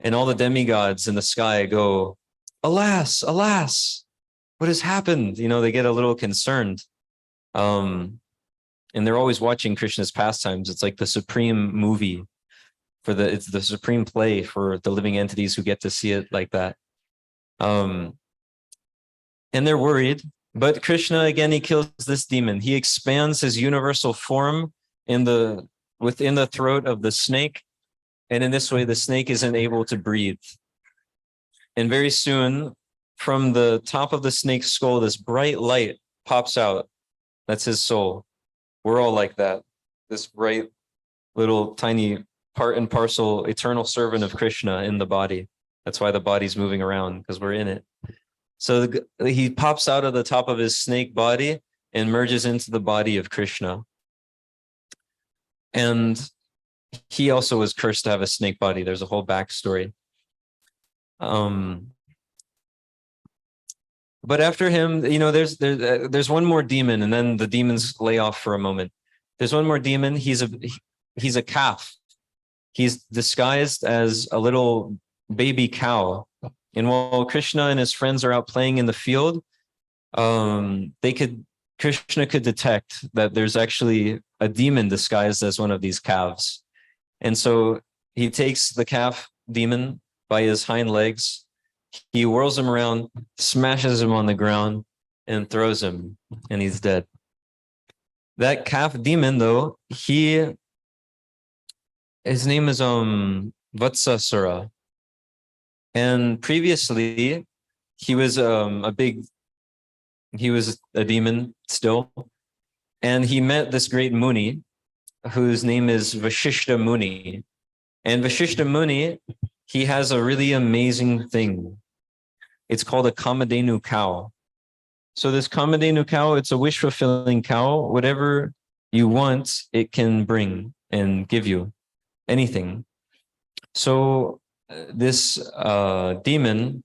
Speaker 1: And all the demigods in the sky go, alas, alas, what has happened? They get a little concerned. And they're always watching Krishna's pastimes. It's like the supreme movie it's the supreme play for the living entities who get to see it like that. And they're worried, but Krishna, again, he kills this demon. He expands his universal form within the throat of the snake. And in this way, the snake isn't able to breathe. And very soon, from the top of the snake's skull, this bright light pops out. That's his soul. We're all like that. This bright, little, tiny, part and parcel, eternal servant of Krishna in the body. That's why the body's moving around, because we're in it. So he pops out of the top of his snake body and merges into the body of Krishna. And he also was cursed to have a snake body. There's a whole backstory. But after him, there's one more demon, and then the demons lay off for a moment. There's one more demon. He's a calf. He's disguised as a little baby cow. And while Krishna and his friends are out playing in the field, Krishna could detect that there's actually a demon disguised as one of these calves. And so he takes the calf demon by his hind legs, he whirls him around, smashes him on the ground, and throws him, and he's dead. That calf demon, though, his name is Vatsasura. And previously, he was a demon still. And he met this great Muni, whose name is Vashishta Muni. And Vashishta Muni, he has a really amazing thing. It's called a Kamadhenu cow. So this Kamadhenu cow, it's a wish-fulfilling cow. Whatever you want, it can bring and give you anything. So this demon,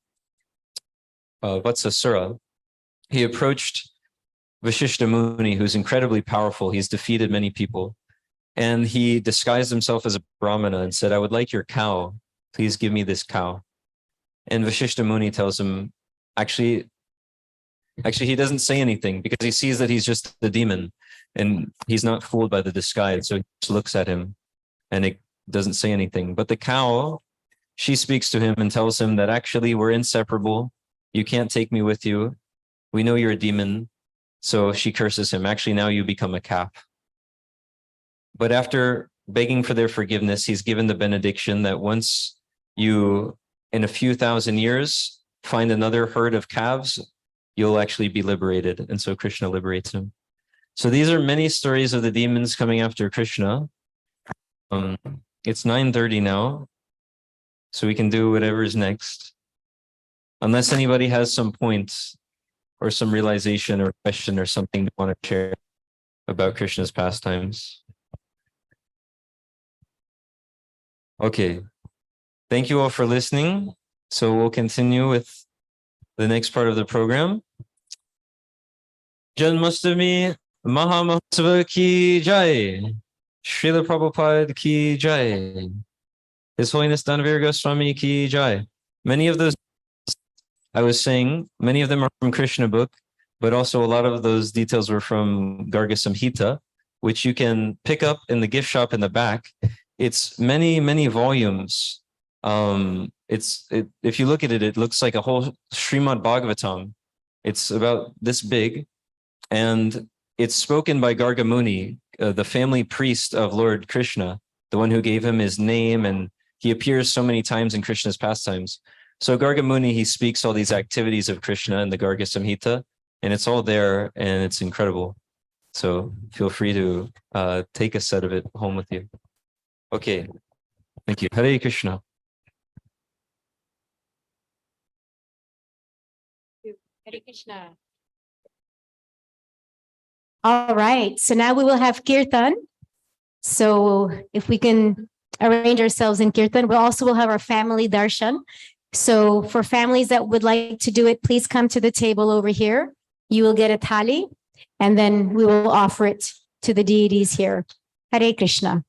Speaker 1: Vatsasura, he approached Vashishta Muni, who's incredibly powerful. He's defeated many people. And he disguised himself as a Brahmana and said, I would like your cow. Please give me this cow. And Vashishta Muni tells him, actually, he doesn't say anything because he sees that he's just the demon and he's not fooled by the disguise. So he just looks at him and it doesn't say anything. But the cow, she speaks to him and tells him that actually we're inseparable. You can't take me with you. We know you're a demon. So she curses him. Actually, now you become a calf. But after begging for their forgiveness, he's given the benediction that once you, in a few thousand years, find another herd of calves, you'll actually be liberated. And so Krishna liberates him. So these are many stories of the demons coming after Krishna. It's 9:30 now, so we can do whatever is next. Unless anybody has some points or some realization or question or something they want to share about Krishna's pastimes. Okay. Thank you all for listening. So we'll continue with the next part of the program. Janmashtami Mahamahotsava ki jai. Srila Prabhupada ki jai. His Holiness Dhanavir Goswami ki jai. Many of those I was saying, many of them are from Krishna book, but also a lot of those details were from Garga Samhita, which you can pick up in the gift shop in the back. It's many, many volumes. If you look at it, it looks like a whole Srimad Bhagavatam. It's about this big, and it's spoken by Gargamuni, the family priest of Lord Krishna, the one who gave him his name, and he appears so many times in Krishna's pastimes. So Gargamuni, he speaks all these activities of Krishna in the Garga Samhita, and it's all there, and it's incredible. So feel free to take a set of it home with you. Okay, thank you. Hare Krishna.
Speaker 15: Hare Krishna. All right, so now we will have Kirtan. So if we can arrange ourselves in Kirtan, we also will have our family darshan. So for families that would like to do it, please come to the table over here. You will get a thali, and then we will offer it to the deities here. Hare Krishna.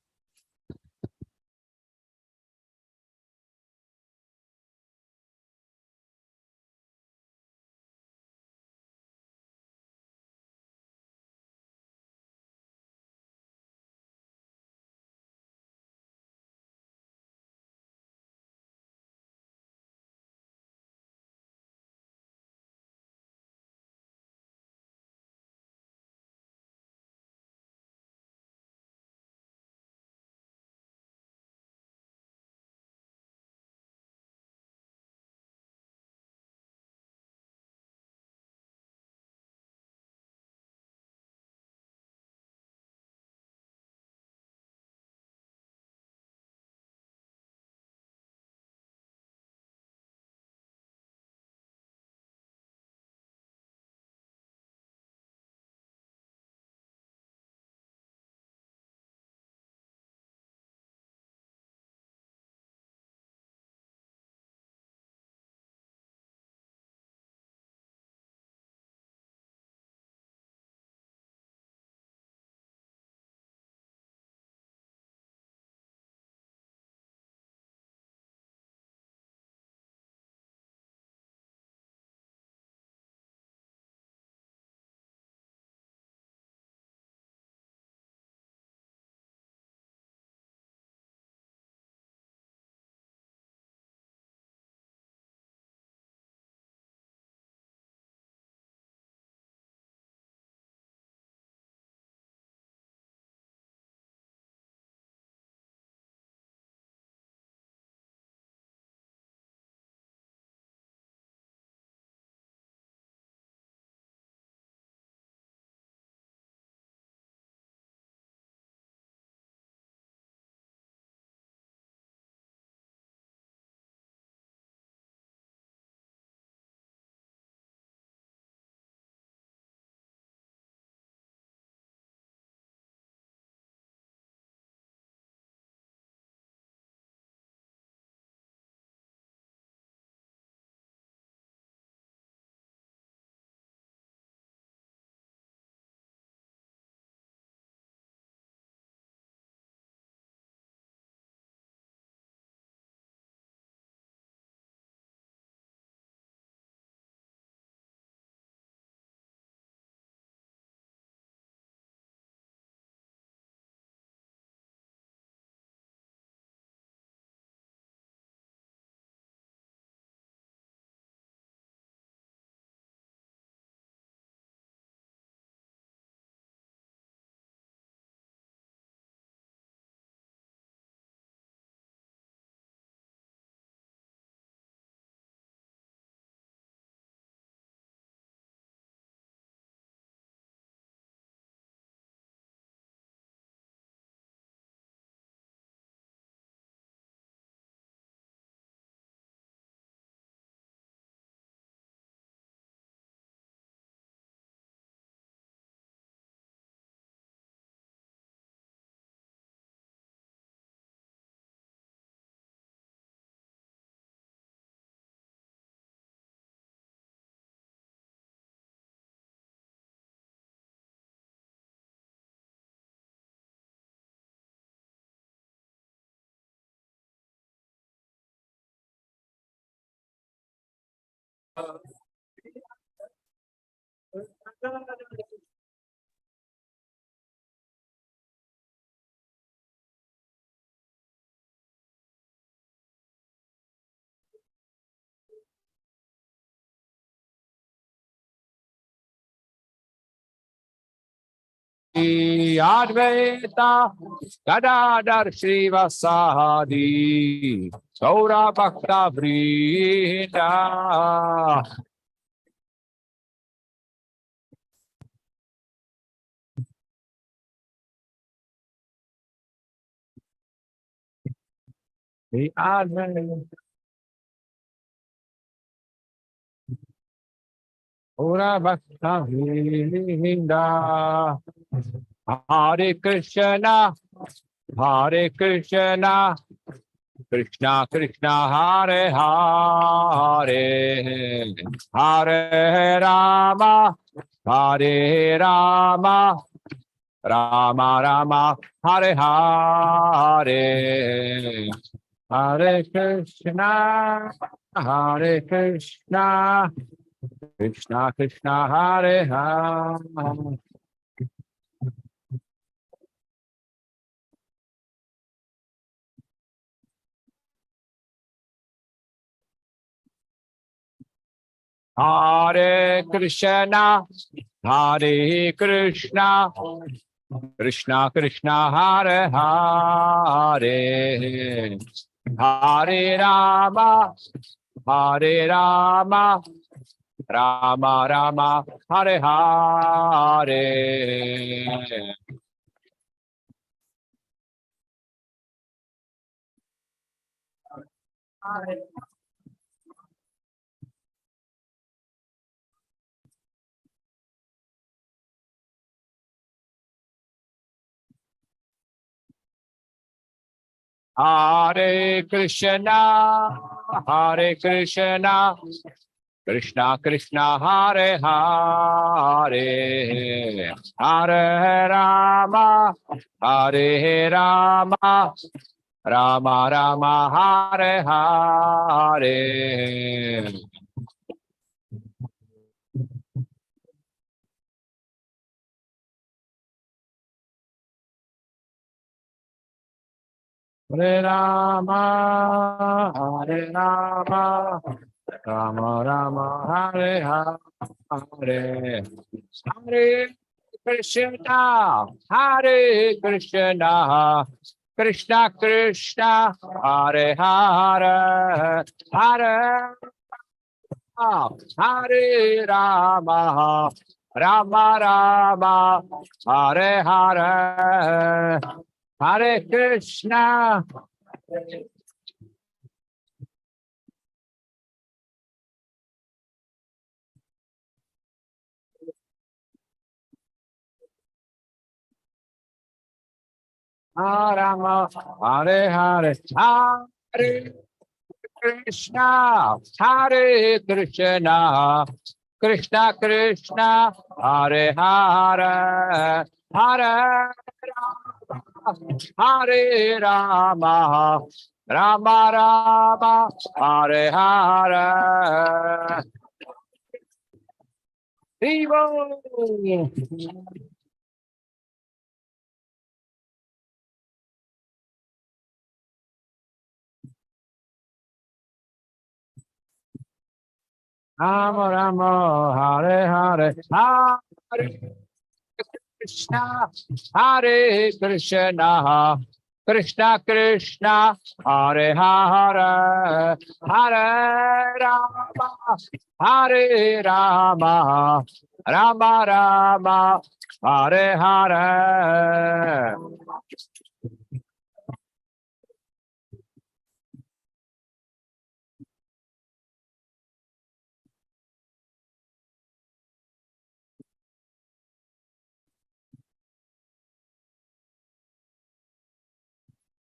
Speaker 9: Shri Advaita Gadadhar Srivasadi Gaura Bhakta Vrinda. Shri Advaita Gaura Bhakta Vrinda. Hare Krishna, Hare Krishna, Krishna Krishna, Hare Hare, Hare Rama, Hare Rama, Rama Rama, Hare Hare, Hare Krishna, Hare Krishna, Krishna Krishna, Hare Hare. Hare Krishna, Hare Krishna, Krishna Krishna, Hare Hare, Hare Rama, Hare Rama, Rama Rama, Hare Hare. Hare Krishna, Hare Krishna, Krishna Krishna, Hare Hare, Hare Rama, Hare Rama, Rama Rama, Hare Hare. Hare Rama, Hare Rama, Rama Rama, Hare Hare, Hare Krishna, Hare Krishna, Krishna Krishna, Hare Hare, Hare Hare Rama, Rama Rama, Hare Hare, Hare Krishna. Rama, Hare Hare, Hare Krishna, Hare Krishna, Krishna Krishna, Hare Hare, Hare Rama, Hare Rama, Rama Rama, Hare Hare. Vivo. Rama Rama, Hare Hare, Hare Krishna, Hare Krishna, Krishna Krishna, Hare Hare, Hare Rama, Hare Rama, Rama Rama, Hare Hare.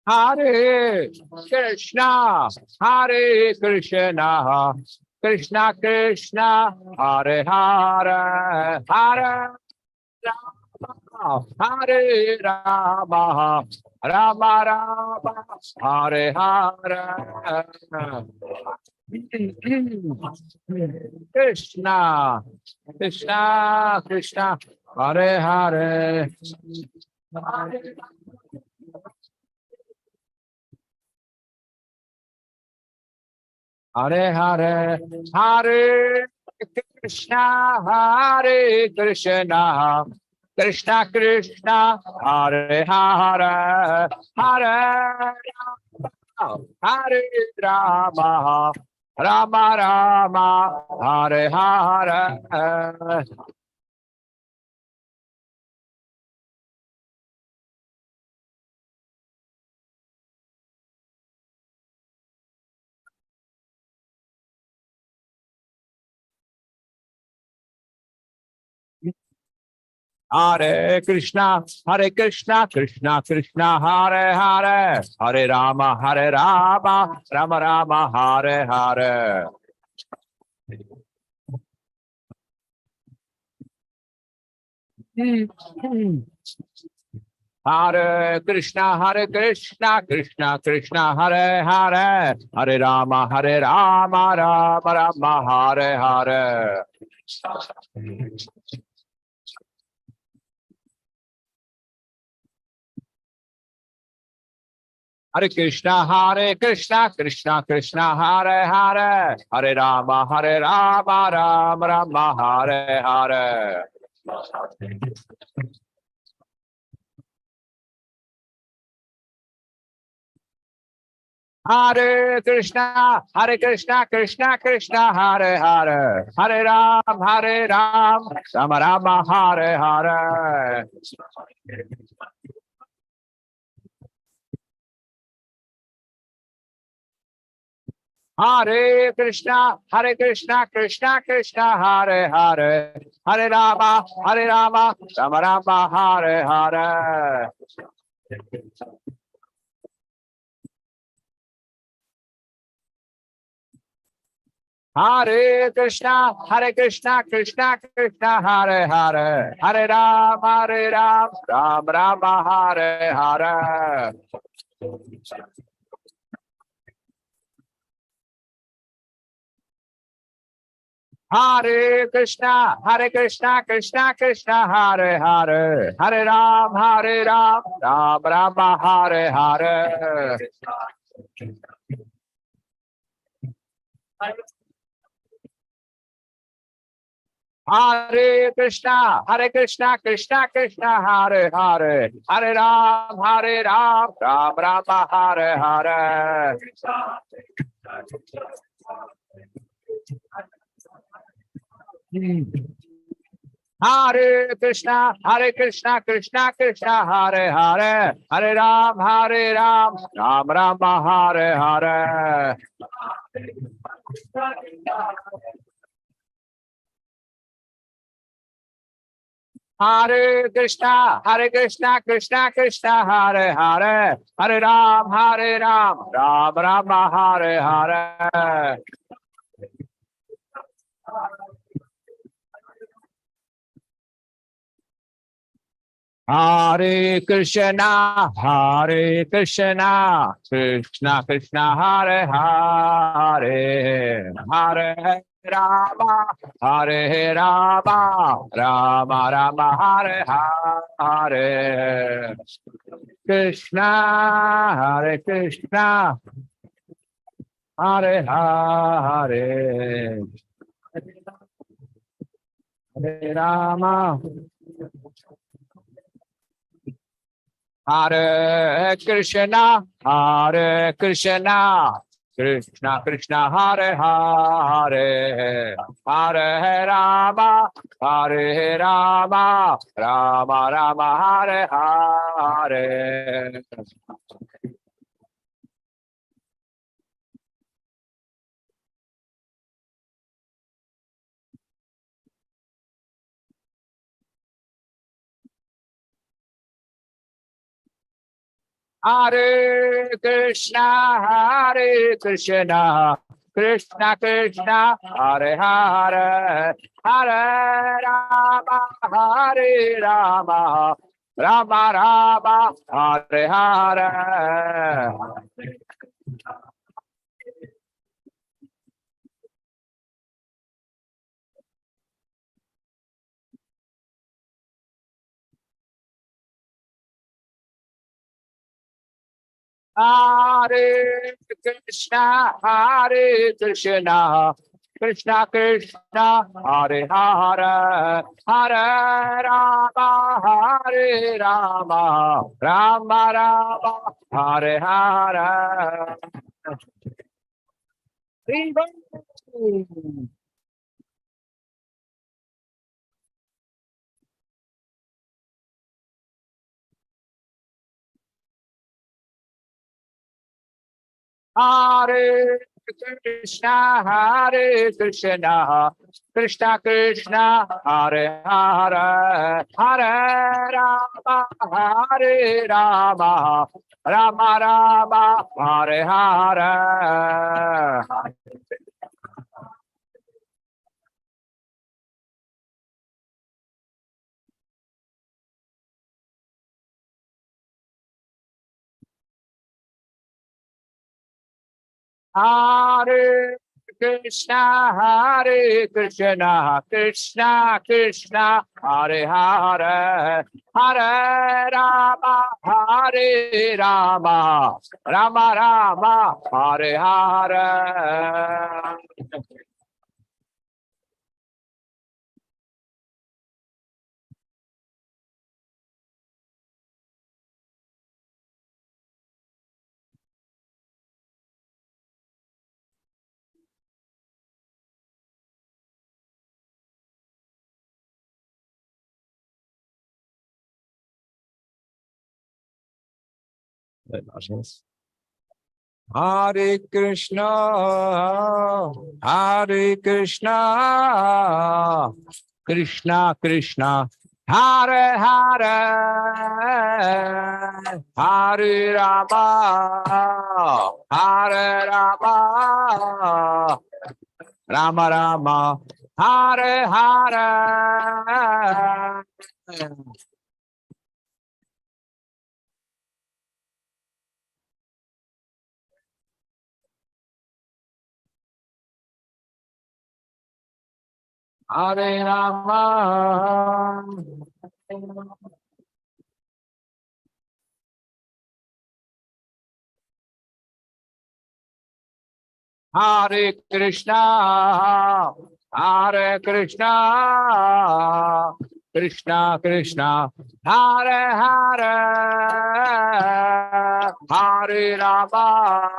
Speaker 9: Hare Krishna, Hare Krishna, Krishna Krishna, Hare Hare, Hare Rama, Hare Rama, Rama Rama, Hare Hare. Krishna, Krishna, Krishna, Hare Hare. Hare Hare, Hare Krishna, Hare Krishna, Krishna Krishna, Hare Hare, Hare Hare Rama, Rama Rama, Hare Hare. Hare Krishna, Krishna Krishna, Hare Hare, Hare Rama, Rama Rama, Hare Hare. Hare Krishna, Krishna Krishna, Hare Hare, Hare Rama, Rama Rama, Hare Hare. Hare Krishna, Krishna Krishna, Hare Hare, Hare Rama, Rama Rama, Hare Hare. Hare Krishna, Krishna Krishna, Hare Hare, Hare Ram, Rama Rama, Hare Hare. Hare Krishna, Krishna Krishna, Hare Hare, Hare Rama, Rama Rama, Hare Hare. Hare Krishna, Krishna Krishna, Hare Hare, Hare Ram, Rama Rama, Hare Hare. Hare Krishna, Krishna Krishna, Hare Hare, Hare Ram, Rama Rama, Hare Hare. Hare Krishna, Krishna Krishna, Hare Hare, Hare Ram, Rama Rama, Hare Hare. Hare Krishna, Krishna Krishna, Hare Hare, Hare Ram, Rama Rama, Hare Hare. Hare Krishna, Krishna Krishna, Hare Hare, Hare Ram, Rama Rama, Hare Hare. Hare Krishna, Krishna Krishna, Hare Hare, Hare Rama, Rama Rama, Hare Hare. Krishna, Krishna, Hare Hare, Hare Rama, Hare Krishna, Krishna Krishna, Hare Hare, Hare Rama, Rama Rama, Hare Hare. Hare Krishna, Krishna Krishna, Hare Hare, Hare Rama, Rama Rama, Hare Hare. Hare Krishna, Krishna Krishna Krishna, Hare Hare, Hare Rama, Hare Rama, Rama Rama, Hare Hare. Hare Krishna, Hare Krishna, Krishna Krishna, Hare Hare, Hare Rama, Hare Rama, Rama Rama, Hare Hare. Hare Krishna, Hare Krishna, Krishna Krishna, Hare Hare, Hare Rama, Hare Rama, Rama Rama, Hare Hare. Hare Krishna, Hare Krishna, Krishna Krishna, Hare Hare, Hare Rama, Hare Rama, Rama Rama, Hare Hare. Hare Rama. Hare Krishna, Hare Krishna, Krishna Krishna, Hare Hare, Hare Rama,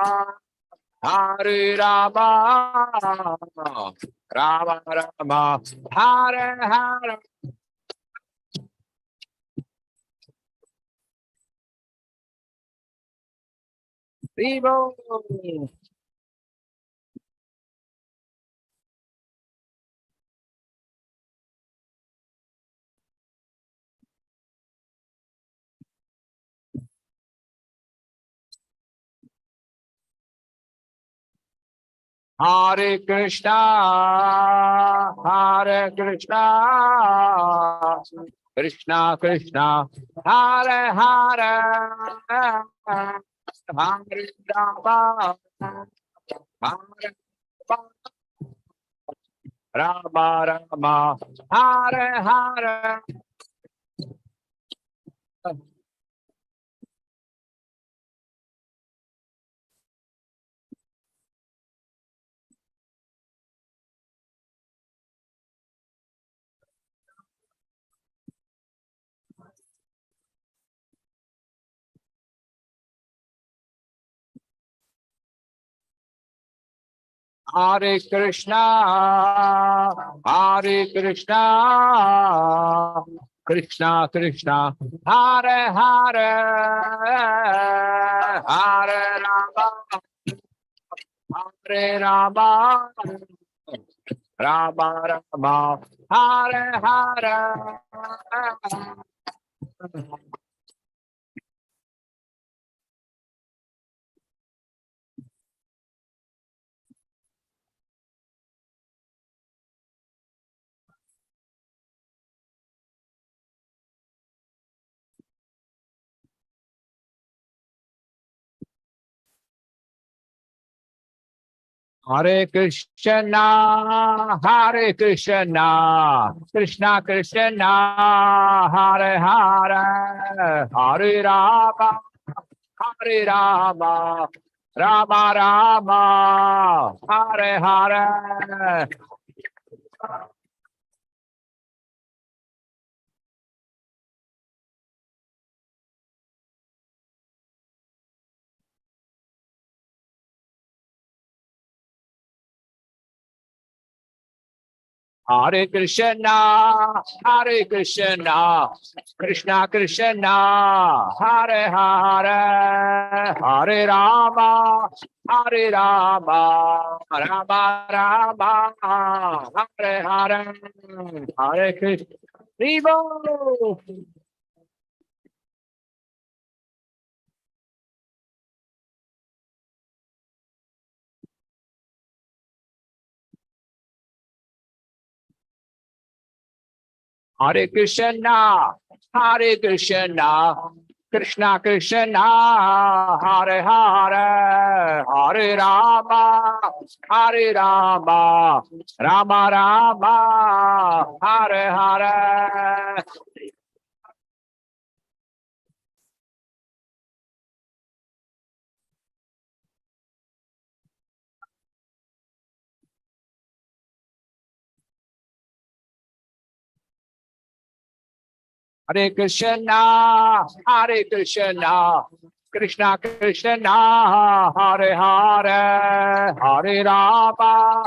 Speaker 9: Hare Rama, Rama Rama, Hare Hare. Vivo. Hare Krishna, Hare Krishna, Krishna Krishna, Hare Hare, Hare Rama, Hare Rama, Rama, Hare Hare. Hare Krishna, Hare Krishna, Krishna Krishna, Hare Hare, Hare Rama, Hare Rama, Rama Rama, Hare Hare. Hare Krishna, Hare Krishna, Krishna Krishna, Hare Hare, Hare Rama, Hare Rama, Rama Rama, Hare Hare. Hare Krishna, Hare Krishna, Krishna Krishna, Hare Hare, Hare Rama, Hare Rama, Rama Rama, Hare Hare, Hare Krishna. Vivo! Hare Krishna, Hare Krishna, Krishna Krishna, Hare Hare, Hare Rama, Hare Rama, Rama Rama, Hare Hare. Hare Krishna, Hare Krishna, Krishna Krishna, Hare Hare, Hare Rama,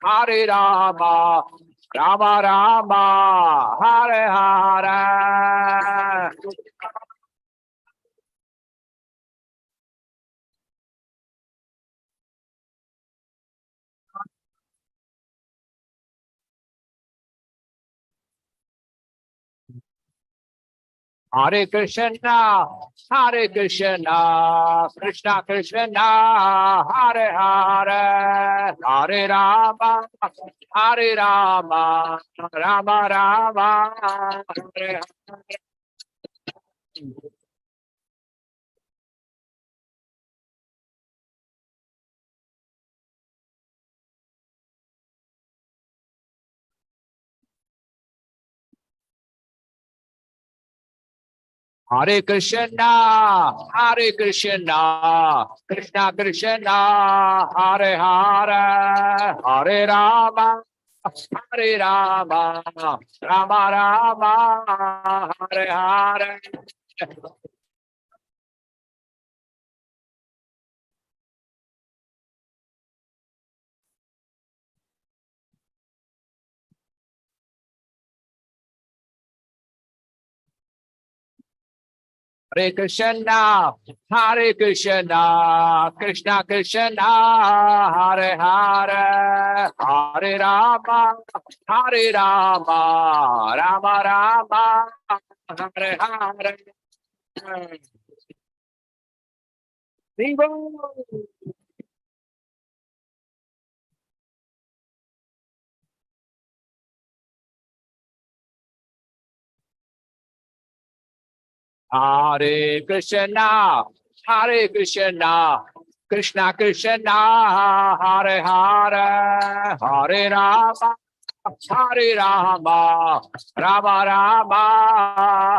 Speaker 9: Hare Rama, Rama Rama, Hare Hare. Hare Krishna, Hare Krishna, Krishna Krishna, Hare Hare, Hare Rama, Hare Rama, Rama Rama, Hare Hare. Hare Krishna, Hare Krishna, Krishna Krishna, Hare Hare, Hare Rama, Hare Rama, Rama Rama, Hare Hare. Hare Krishna, Hare Krishna, Krishna Krishna, Hare Hare, Hare Rama, Hare Rama, Rama Rama, Hare Hare. Vivo! Hare Krishna, Hare Krishna, Krishna Krishna, Hare Hare, Hare Rama, Hare Rama, Rama Rama,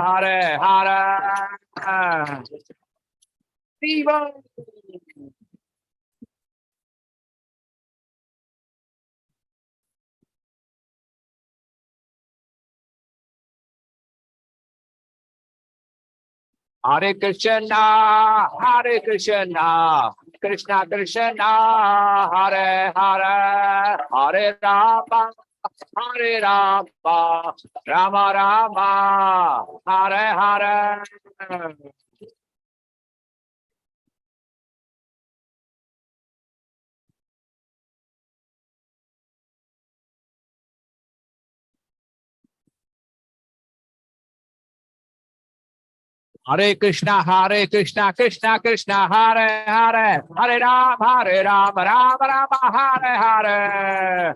Speaker 9: Hare Hare. Viva! Hare Krishna, Hare Krishna, Krishna Krishna, Hare Hare, Hare Rama, Hare Rama, Rama Rama, Hare Hare. Hare Krishna, Krishna Krishna, Hare Hare, Hare Ram, Ram Rama, Hare Hare.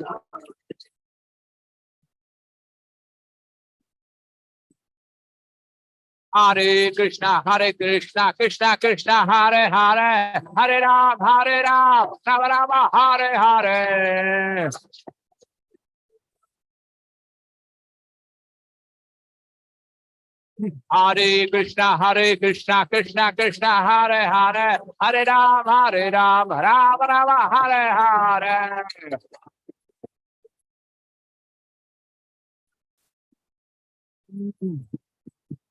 Speaker 9: Hare Krishna, Krishna Krishna, Hare Hare, Hare Ram, Ram Rama, Hare Hare. Hare Krishna, Krishna Krishna, Hare Hare, Hare Ram, Ram Rama, Hare Hare.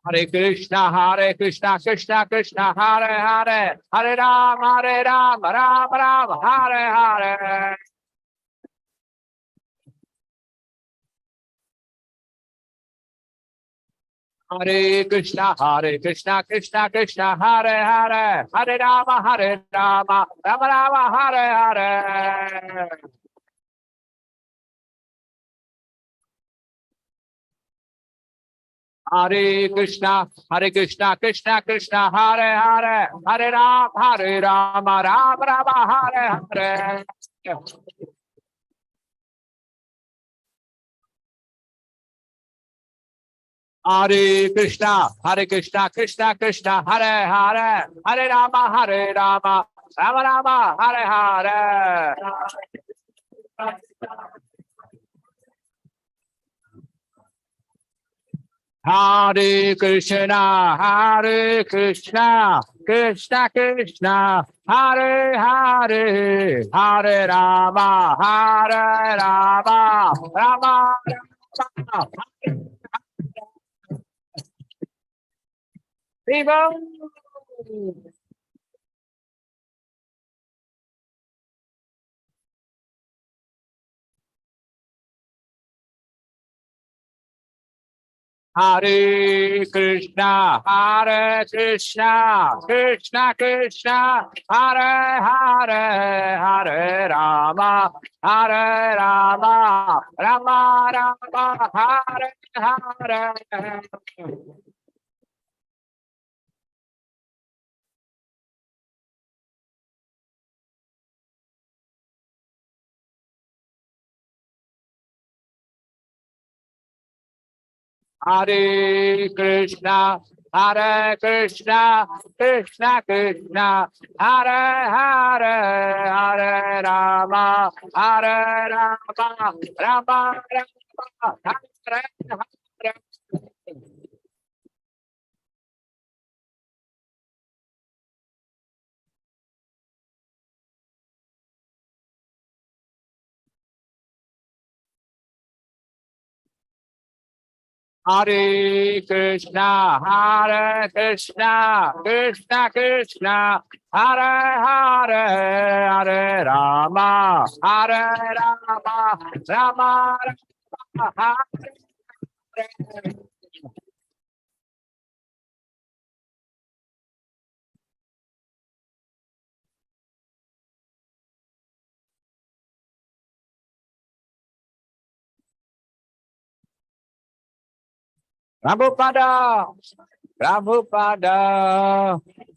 Speaker 9: Hare Krishna, Krishna Krishna, Hare Hare, Hare Ram, Ram Ram, Hare Hare. Hare Krishna, Krishna Krishna, Hare Hare, Hare Rama, Rama Rama, Hare Hare. Hare Krishna, Krishna Krishna, Hare Hare, Hare Rama, Rama, Hare Hare. Hare Krishna, Krishna Krishna, Hare Hare, Hare Rama, Rama Rama, Hare Hare. Hare Krishna, Krishna Krishna, Hare Hare, Hare Rama, Rama Rama. Viva! Hare Krishna, Krishna Krishna, Hare Hare, Hare Rama, Rama Rama, Hare Hare. Hare Krishna, Krishna Krishna, Hare Hare, Hare Rama, Rama Rama, Hare Hare. Hare Krishna, Krishna Krishna, Hare Hare, Hare Rama, Rama Rama, Hare.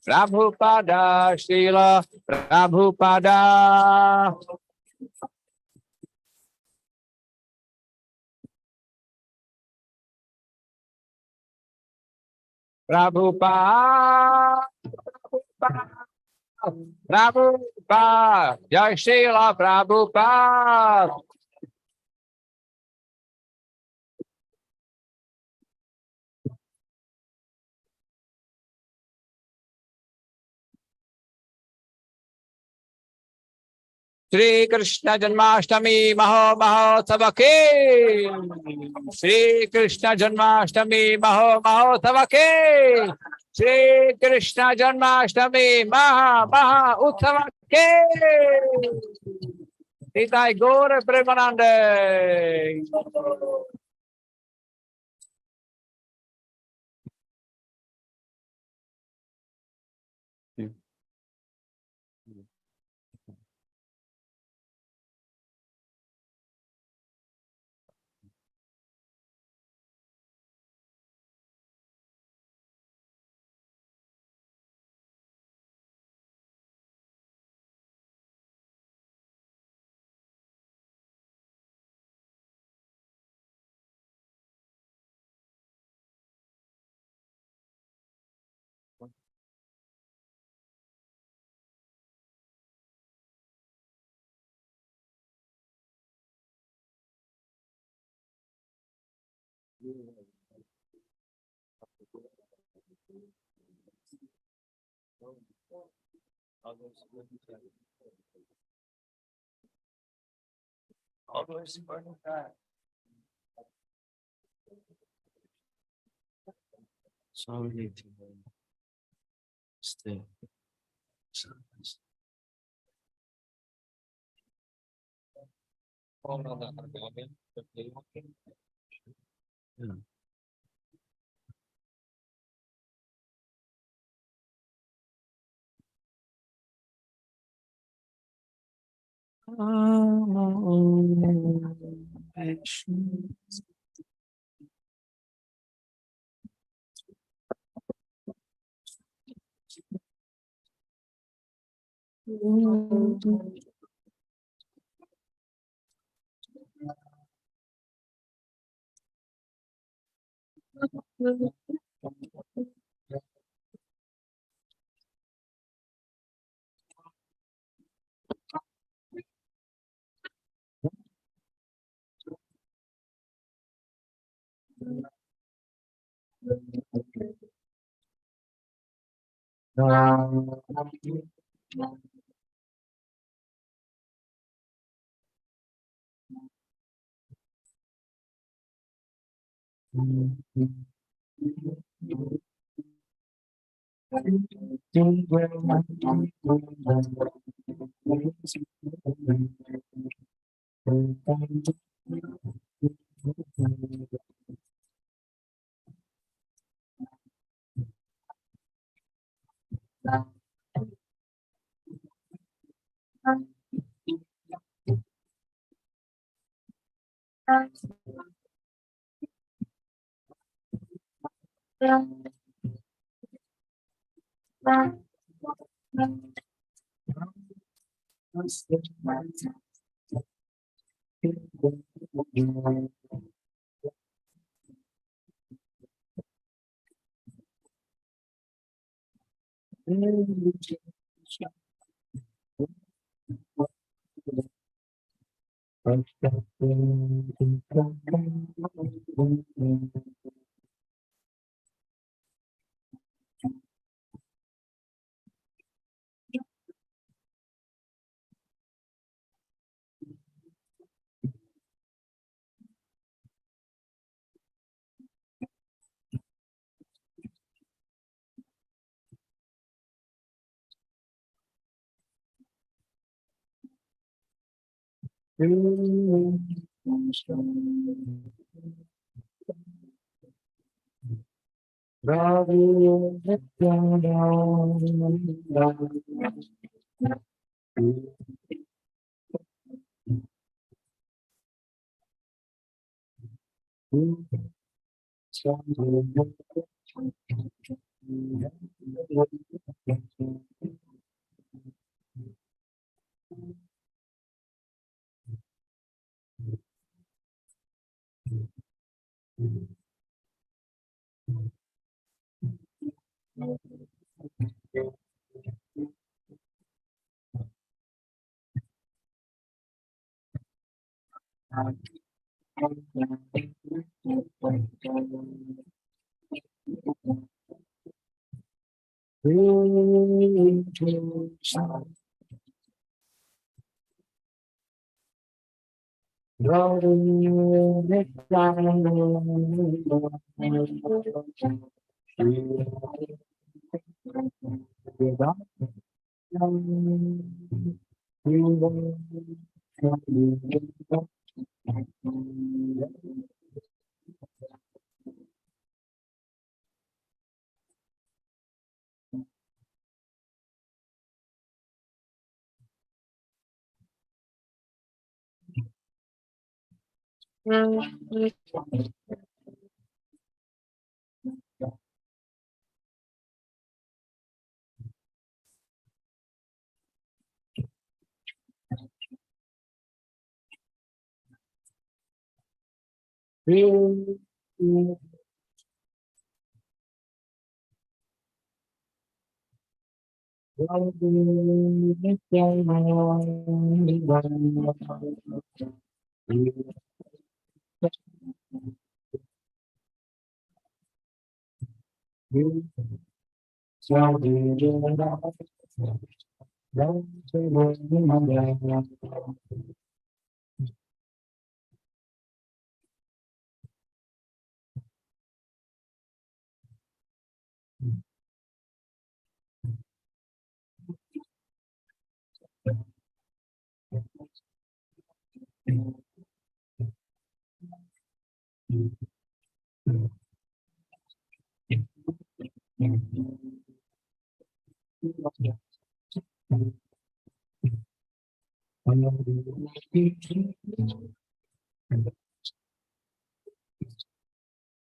Speaker 9: Prabhupada, Srila Prabhupada. Prabhupada, Jai Srila Prabhupada. Shri Krishna Janmashtami Mahotsav ki. Shri Krishna Janmashtami Mahotsav ki. Shri Krishna Janmashtami Utsav ki. Nitai Gaur Premanande.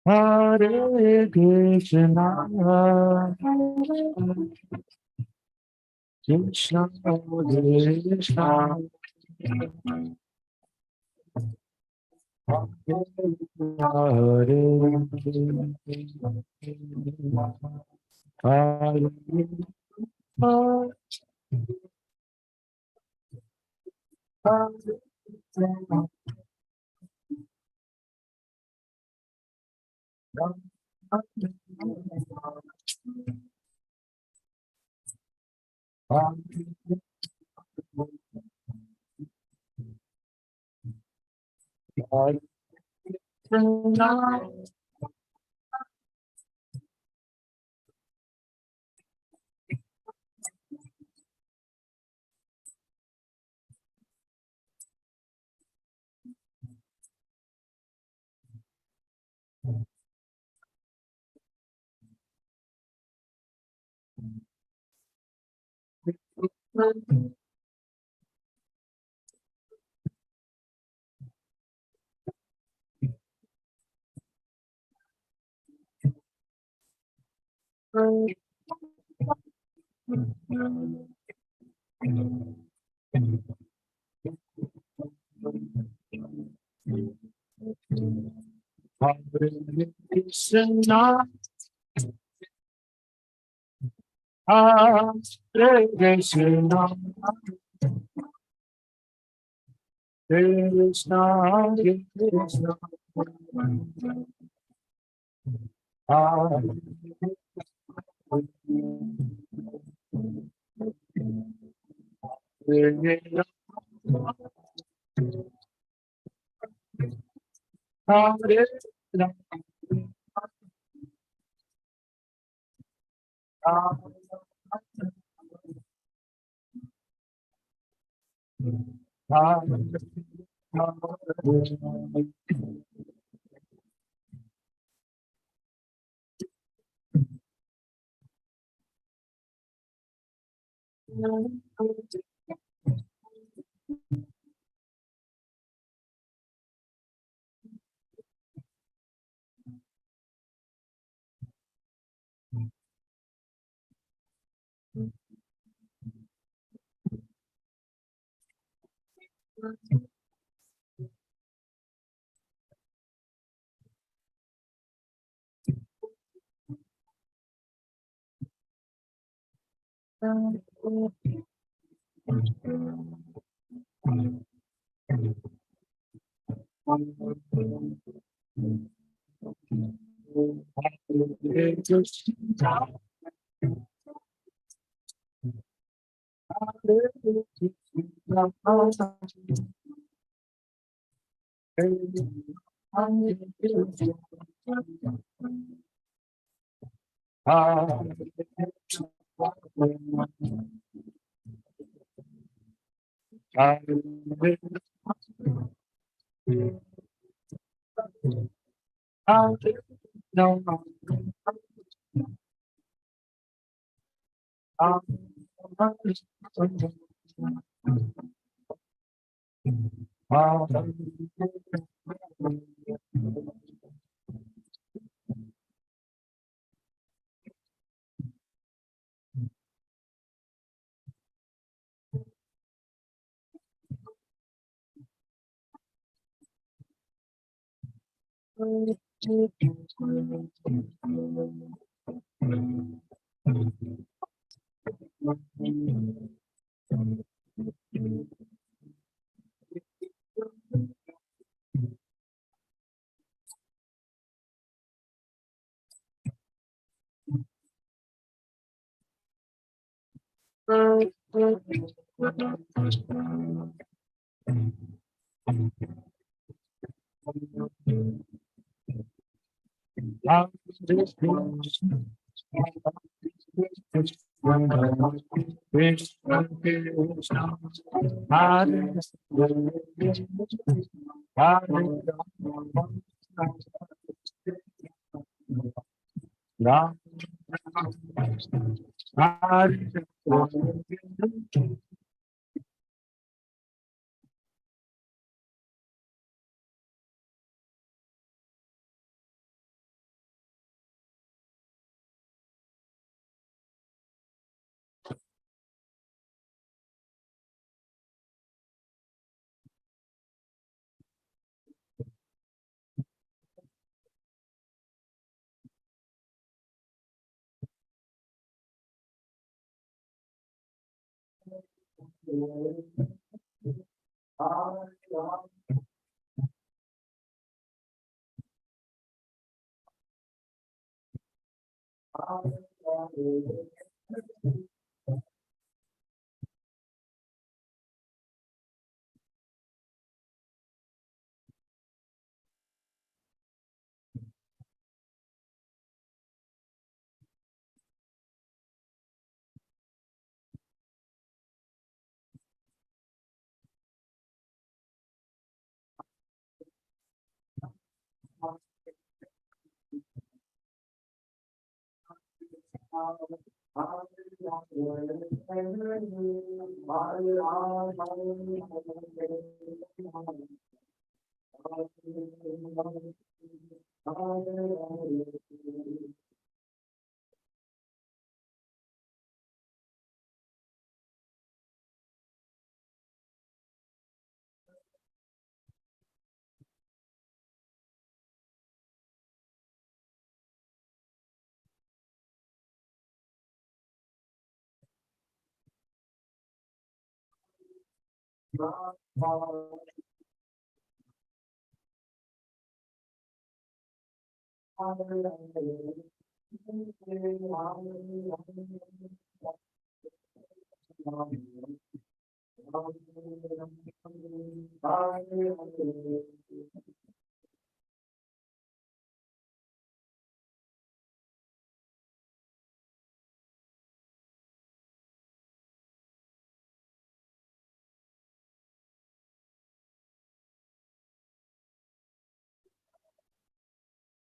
Speaker 2: Hare Krishna, Krishna Krishna, Hare Krishna, Hare Krishna, Krishna Krishna, Hare Krishna, Hare